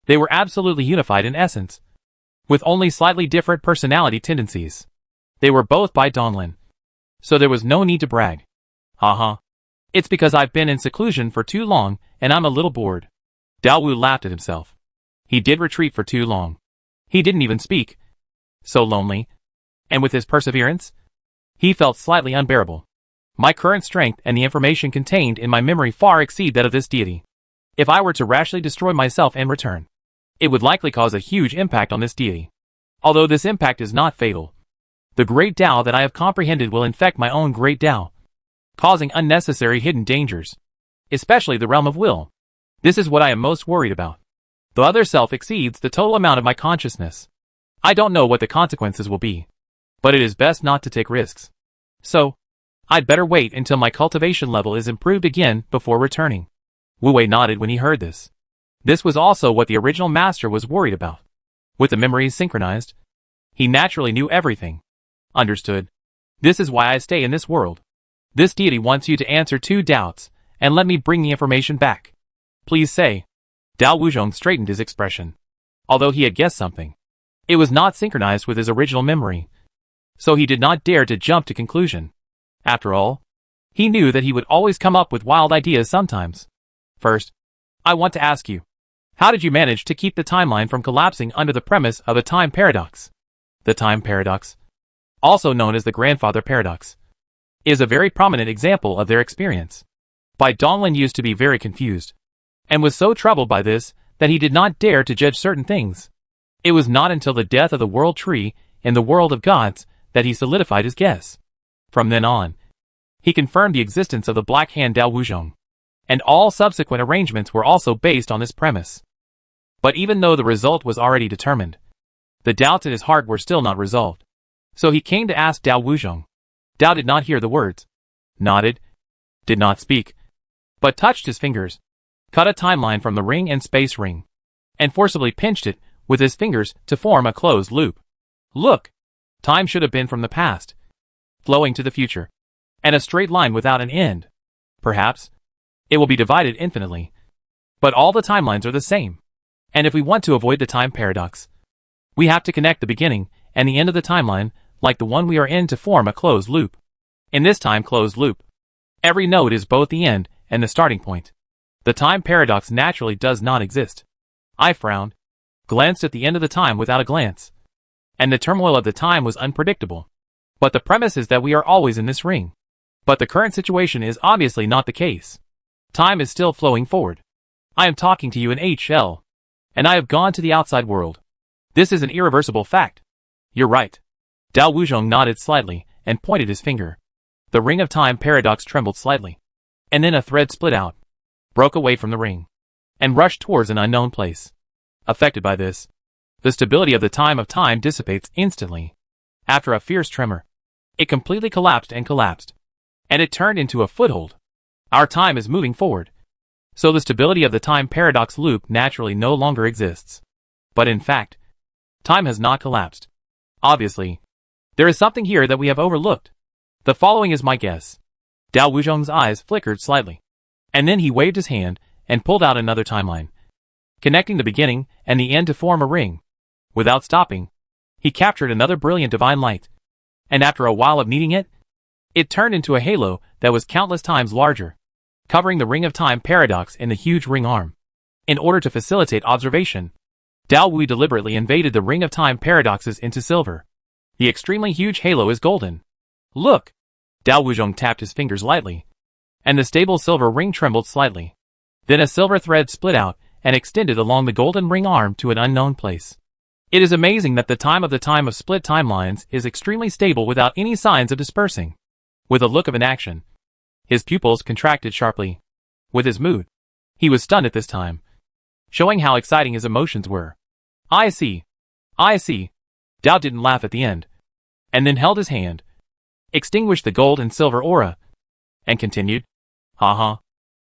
they were absolutely unified in essence, with only slightly different personality tendencies. They were both by Donglin, so there was no need to brag. Haha. It's because I've been in seclusion for too long, and I'm a little bored. Dao Wu laughed at himself. He did retreat for too long. He didn't even speak. So lonely. And with his perseverance, he felt slightly unbearable. My current strength and the information contained in my memory far exceed that of this deity. If I were to rashly destroy myself and return, it would likely cause a huge impact on this deity. Although this impact is not fatal, the Great Tao that I have comprehended will infect my own Great Tao, causing unnecessary hidden dangers, especially the realm of will. This is what I am most worried about. The other self exceeds the total amount of my consciousness. I don't know what the consequences will be, but it is best not to take risks. So, I'd better wait until my cultivation level is improved again before returning. Wu Wei nodded when he heard this. This was also what the original master was worried about. With the memories synchronized, he naturally knew everything. Understood. This is why I stay in this world. This deity wants you to answer 2 doubts, and let me bring the information back. Please say. Dao Wuzhong straightened his expression. Although he had guessed something, it was not synchronized with his original memory, so he did not dare to jump to conclusion. After all, he knew that he would always come up with wild ideas sometimes. First, I want to ask you, how did you manage to keep the timeline from collapsing under the premise of a time paradox? The time paradox, also known as the grandfather paradox, is a very prominent example of their experience. Bai Donglin used to be very confused, and was so troubled by this that he did not dare to judge certain things. It was not until the death of the world tree in the world of gods that he solidified his guess. From then on, he confirmed the existence of the Black Hand Dao Wuzhong, and all subsequent arrangements were also based on this premise. But even though the result was already determined, the doubts in his heart were still not resolved. So he came to ask Dao Wuzhong. Dao did not hear the words, nodded, did not speak, but touched his fingers, cut a timeline from the ring and space ring, and forcibly pinched it with his fingers to form a closed loop. Look! Time should have been from the past, flowing to the future, and a straight line without an end. Perhaps it will be divided infinitely, but all the timelines are the same. And if we want to avoid the time paradox, we have to connect the beginning and the end of the timeline like the one we are in to form a closed loop. In this time closed loop, every node is both the end and the starting point. The time paradox naturally does not exist. I frowned, glanced at the end of the time without a glance, and the turmoil of the time was unpredictable. But the premise is that we are always in this ring. But the current situation is obviously not the case. Time is still flowing forward. I am talking to you in HL, and I have gone to the outside world. This is an irreversible fact. You're right. Dao Wuzhong nodded slightly and pointed his finger. The ring of time paradox trembled slightly, and then a thread split out, broke away from the ring, and rushed towards an unknown place. Affected by this, the stability of the time dissipates instantly. After a fierce tremor, it completely collapsed, and it turned into a foothold. Our time is moving forward, so the stability of the time paradox loop naturally no longer exists. But in fact, time has not collapsed. Obviously, there is something here that we have overlooked. The following is my guess. Dao Wuzhong's eyes flickered slightly. And then he waved his hand and pulled out another timeline, connecting the beginning and the end to form a ring. Without stopping, he captured another brilliant divine light. And after a while of kneading it, it turned into a halo that was countless times larger, covering the Ring of Time paradox in the huge ring arm. In order to facilitate observation, Dao Wu deliberately invaded the Ring of Time paradoxes into silver. The extremely huge halo is golden. Look! Dao Wuzhong tapped his fingers lightly, and the stable silver ring trembled slightly. Then a silver thread split out and extended along the golden ring arm to an unknown place. It is amazing that the time of split timelines is extremely stable without any signs of dispersing. With a look of inaction, his pupils contracted sharply. With his mood, he was stunned at this time, showing how exciting his emotions were. I see. I see. Dao didn't laugh at the end, and then held his hand, extinguished the gold and silver aura, and continued. Haha.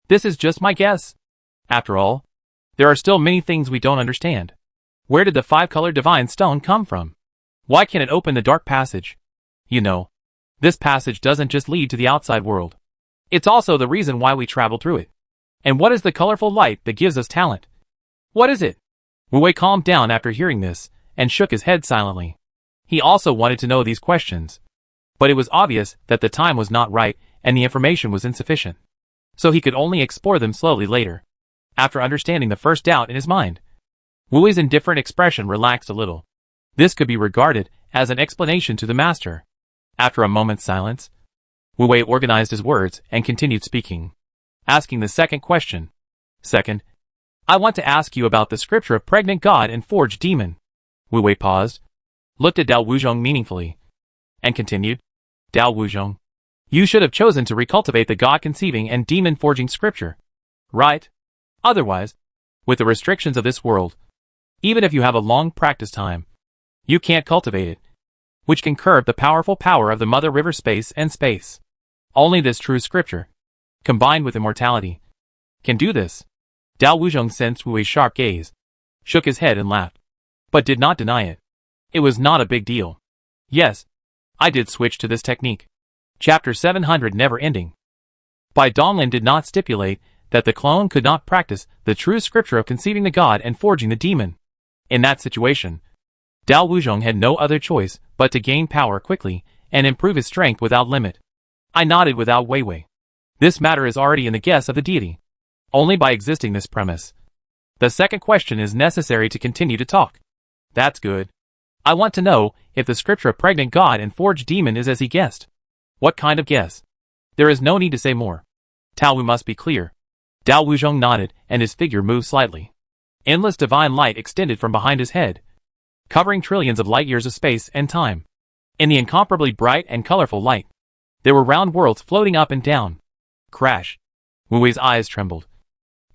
This is just my guess. After all, there are still many things we don't understand. Where did the five-colored divine stone come from? Why can't it open the dark passage? You know, this passage doesn't just lead to the outside world. It's also the reason why we travel through it. And what is the colorful light that gives us talent? What is it? Wu Wei calmed down after hearing this, and shook his head silently. He also wanted to know these questions, but it was obvious that the time was not right and the information was insufficient. So he could only explore them slowly later. After understanding the first doubt in his mind, Wu Wei's indifferent expression relaxed a little. This could be regarded as an explanation to the master. After a moment's silence, Wu Wei organized his words and continued speaking, asking the second question. Second, I want to ask you about the scripture of pregnant god and forged demon. Wu Wei paused, looked at Dao Wuzhong meaningfully, and continued. Dao Wuzhong, you should have chosen to recultivate the god-conceiving and demon-forging scripture. Right? Otherwise, with the restrictions of this world, even if you have a long practice time, you can't cultivate it, which can curb the powerful power of the Mother River space and space. Only this true scripture, combined with immortality, can do this. Dao Wuzhong sensed Wu Wei's sharp gaze, shook his head and laughed, but did not deny it. It was not a big deal. Yes, I did switch to this technique. Chapter 700 Never Ending. Bai Donglin did not stipulate that the clone could not practice the true scripture of conceiving the god and forging the demon. In that situation, Dao Wuzhong had no other choice but to gain power quickly and improve his strength without limit. I nodded without Weiwei. This matter is already in the guess of the deity. Only by existing this premise. The second question is necessary to continue to talk. That's good. I want to know if the scripture of pregnant god and forged demon is as he guessed. What kind of guess? There is no need to say more. Tao Wu must be clear. Dao Wuzhong nodded and his figure moved slightly. Endless divine light extended from behind his head, covering trillions of light years of space and time. In the incomparably bright and colorful light, there were round worlds floating up and down. Crash. Wu Wei's eyes trembled,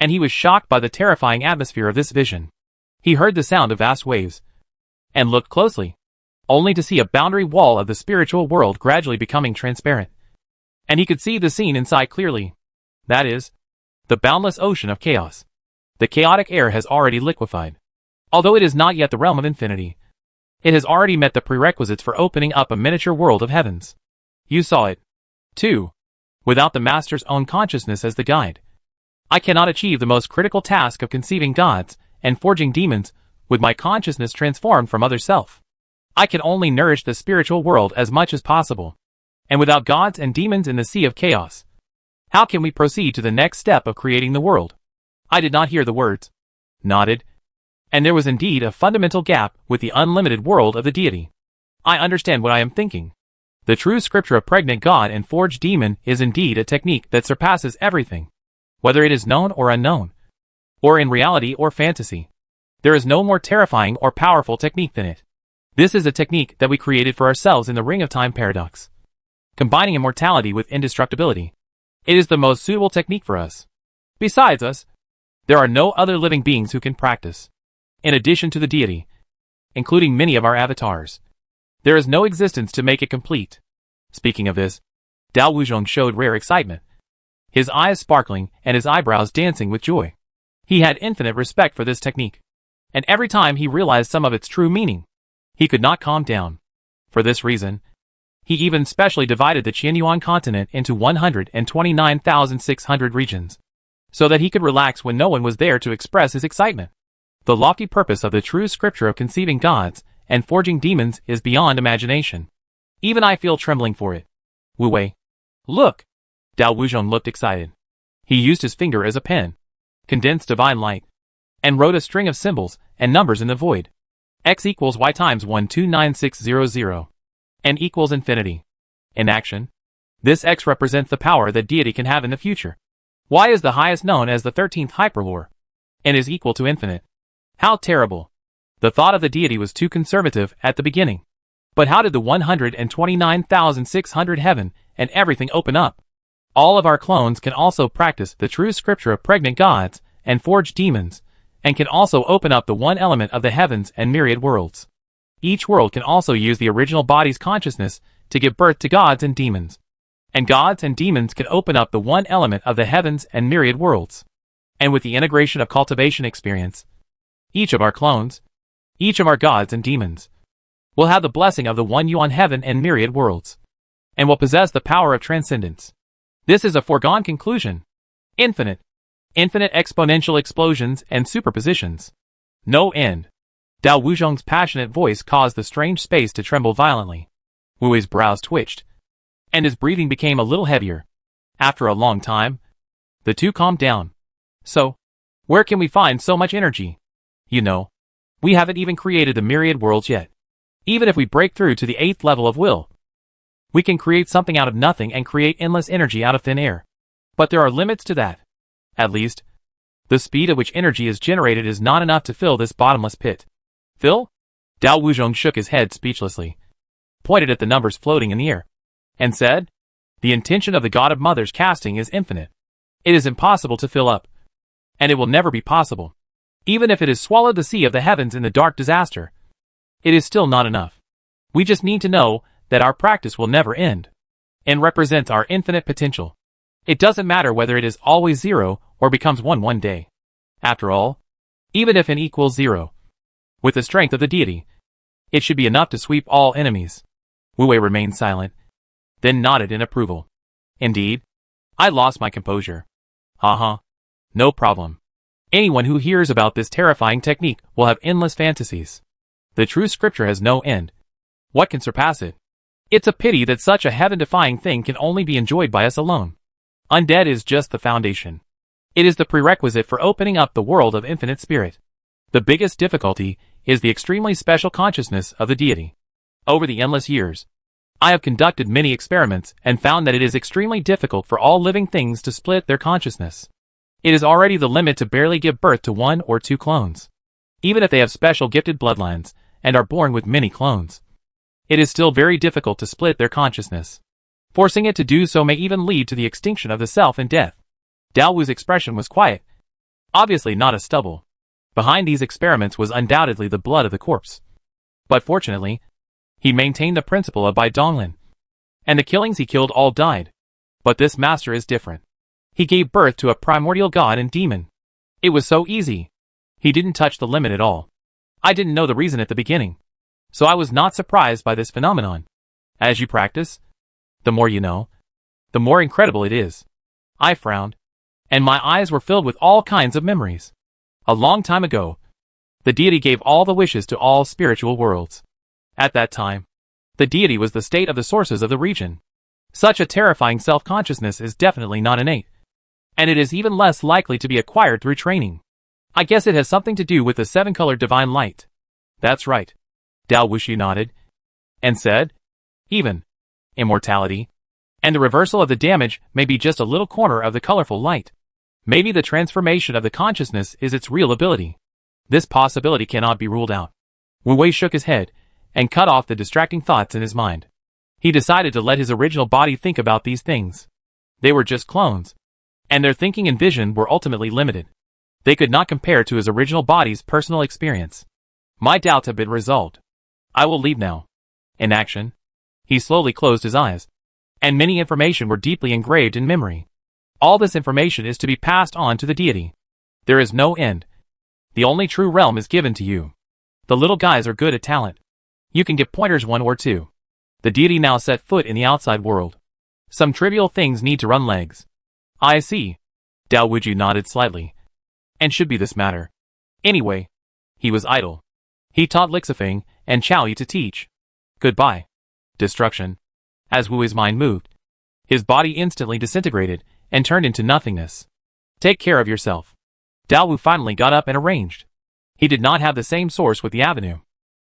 and he was shocked by the terrifying atmosphere of this vision. He heard the sound of vast waves, and looked closely, only to see a boundary wall of the spiritual world gradually becoming transparent. And he could see the scene inside clearly. That is, the boundless ocean of chaos. The chaotic air has already liquefied. Although it is not yet the realm of infinity, it has already met the prerequisites for opening up a miniature world of heavens. You saw it, too, without the master's own consciousness as the guide. I cannot achieve the most critical task of conceiving gods and forging demons with my consciousness transformed from other self. I can only nourish the spiritual world as much as possible. And without gods and demons in the sea of chaos, how can we proceed to the next step of creating the world? I did not hear the words. Nodded. And there was indeed a fundamental gap with the unlimited world of the deity. I understand what I am thinking. The true scripture of pregnant god and forged demon is indeed a technique that surpasses everything. Whether it is known or unknown, or in reality or fantasy, there is no more terrifying or powerful technique than it. This is a technique that we created for ourselves in the Ring of Time paradox, combining immortality with indestructibility. It is the most suitable technique for us. Besides us, there are no other living beings who can practice. In addition to the deity, including many of our avatars, there is no existence to make it complete. Speaking of this, Dao Wuzhong showed rare excitement, his eyes sparkling and his eyebrows dancing with joy. He had infinite respect for this technique, and every time he realized some of its true meaning, he could not calm down. For this reason, he even specially divided the Qianyuan continent into 129,600 regions, so that he could relax when no one was there to express his excitement. The lofty purpose of the true scripture of conceiving gods and forging demons is beyond imagination. Even I feel trembling for it. Wu Wei. Look! Dao Wuzhong looked excited. He used his finger as a pen, condensed divine light, and wrote a string of symbols and numbers in the void. X equals Y times 129600. N equals infinity. In action, this X represents the power that deity can have in the future. Y is the highest known as the 13th hyperlore, and is equal to infinite. How terrible! The thought of the deity was too conservative at the beginning. But how did the 129,600 heaven and everything open up? All of our clones can also practice the true scripture of pregnant gods and forge demons, and can also open up the one element of the heavens and myriad worlds. Each world can also use the original body's consciousness to give birth to gods and demons. And gods and demons can open up the one element of the heavens and myriad worlds. And with the integration of cultivation experience, each of our clones, each of our gods and demons, will have the blessing of the one yuan heaven and myriad worlds, and will possess the power of transcendence. This is a foregone conclusion. Infinite exponential explosions and superpositions. No end. Dao Wuzhong's passionate voice caused the strange space to tremble violently. Wu Wei's brows twitched, and his breathing became a little heavier. After a long time, the two calmed down. So, where can we find so much energy? You know, we haven't even created the myriad worlds yet. Even if we break through to the 8th level of will, we can create something out of nothing and create endless energy out of thin air. But there are limits to that. At least, the speed at which energy is generated is not enough to fill this bottomless pit. Fill? Dao Wuzhong shook his head speechlessly, pointed at the numbers floating in the air, and said, "The intention of the God of Mother's casting is infinite. It is impossible to fill up. And it will never be possible. Even if it has swallowed the sea of the heavens in the dark disaster, it is still not enough. We just need to know that our practice will never end, and represents our infinite potential. It doesn't matter whether it is always 0 or becomes 1 one day. After all, even if n equals 0, with the strength of the deity, it should be enough to sweep all enemies." Wu Wei remained silent, then nodded in approval. "Indeed, I lost my composure. No problem. Anyone who hears about this terrifying technique will have endless fantasies. The true scripture has no end. What can surpass it? It's a pity that such a heaven-defying thing can only be enjoyed by us alone. Undead is just the foundation. It is the prerequisite for opening up the world of infinite spirit. The biggest difficulty is the extremely special consciousness of the deity. Over the endless years, I have conducted many experiments and found that it is extremely difficult for all living things to split their consciousness. It is already the limit to barely give birth to 1 or 2 clones. Even if they have special gifted bloodlines and are born with many clones, it is still very difficult to split their consciousness. Forcing it to do so may even lead to the extinction of the self and death." Dao Wu's expression was quiet, obviously not a stubble. Behind these experiments was undoubtedly the blood of the corpse. But fortunately, he maintained the principle of Bai Donglin, and the killings he killed all died. But this master is different. He gave birth to a primordial god and demon. It was so easy. He didn't touch the limit at all. I didn't know the reason at the beginning, so I was not surprised by this phenomenon. As you practice, the more you know, the more incredible it is. I frowned, and my eyes were filled with all kinds of memories. A long time ago, the deity gave all the wishes to all spiritual worlds. At that time, the deity was the state of the sources of the region. Such a terrifying self-consciousness is definitely not innate, and it is even less likely to be acquired through training. I guess it has something to do with the 7-colored divine light. That's right. Dao Wuxi nodded, and said, "Even immortality, and the reversal of the damage may be just a little corner of the colorful light. Maybe the transformation of the consciousness is its real ability. This possibility cannot be ruled out." Wu Wei shook his head, and cut off the distracting thoughts in his mind. He decided to let his original body think about these things. They were just clones, and their thinking and vision were ultimately limited. They could not compare to his original body's personal experience. My doubts have been resolved. I will leave now. In action, he slowly closed his eyes, and many information were deeply engraved in memory. All this information is to be passed on to the deity. There is no end. The only true realm is given to you. The little guys are good at talent. You can give pointers 1 or 2. The deity now set foot in the outside world. Some trivial things need to run legs. I see. Dao Wuji nodded slightly. And should be this matter. Anyway, he was idle. He taught Lixifeng and Chao Yi to teach. Goodbye. Destruction. As Wu's mind moved, his body instantly disintegrated and turned into nothingness. Take care of yourself. Dao Wu finally got up and arranged. He did not have the same source with the avenue.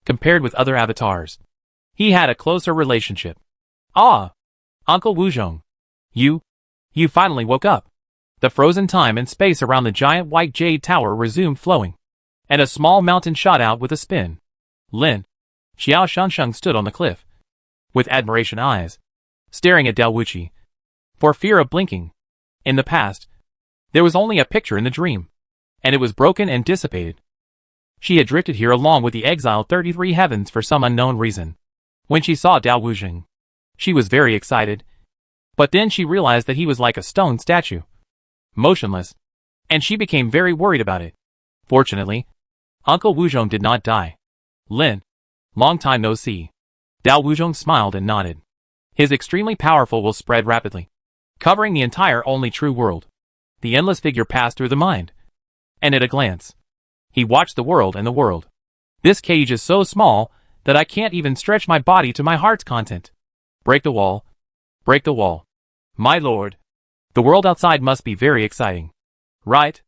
Compared with other avatars, he had a closer relationship. Ah! Uncle Wuzhong. You finally woke up. The frozen time and space around the giant white jade tower resumed flowing, and a small mountain shot out with a spin. Lin. Xiao Shangsheng stood on the cliff, with admiration eyes, staring at Dao Wuji, for fear of blinking. In the past, there was only a picture in the dream, and it was broken and dissipated. She had drifted here along with the exiled 33 heavens for some unknown reason. When she saw Dao Wuji, she was very excited, but then she realized that he was like a stone statue, motionless, and she became very worried about it. Fortunately, Uncle Wuzhong did not die. Lin. Long time no see. Dao Wuzhong smiled and nodded. His extremely powerful will spread rapidly, covering the entire only true world. The endless figure passed through the mind, and at a glance, he watched the world and the world. This cage is so small that I can't even stretch my body to my heart's content. Break the wall. Break the wall. My lord. The world outside must be very exciting. Right?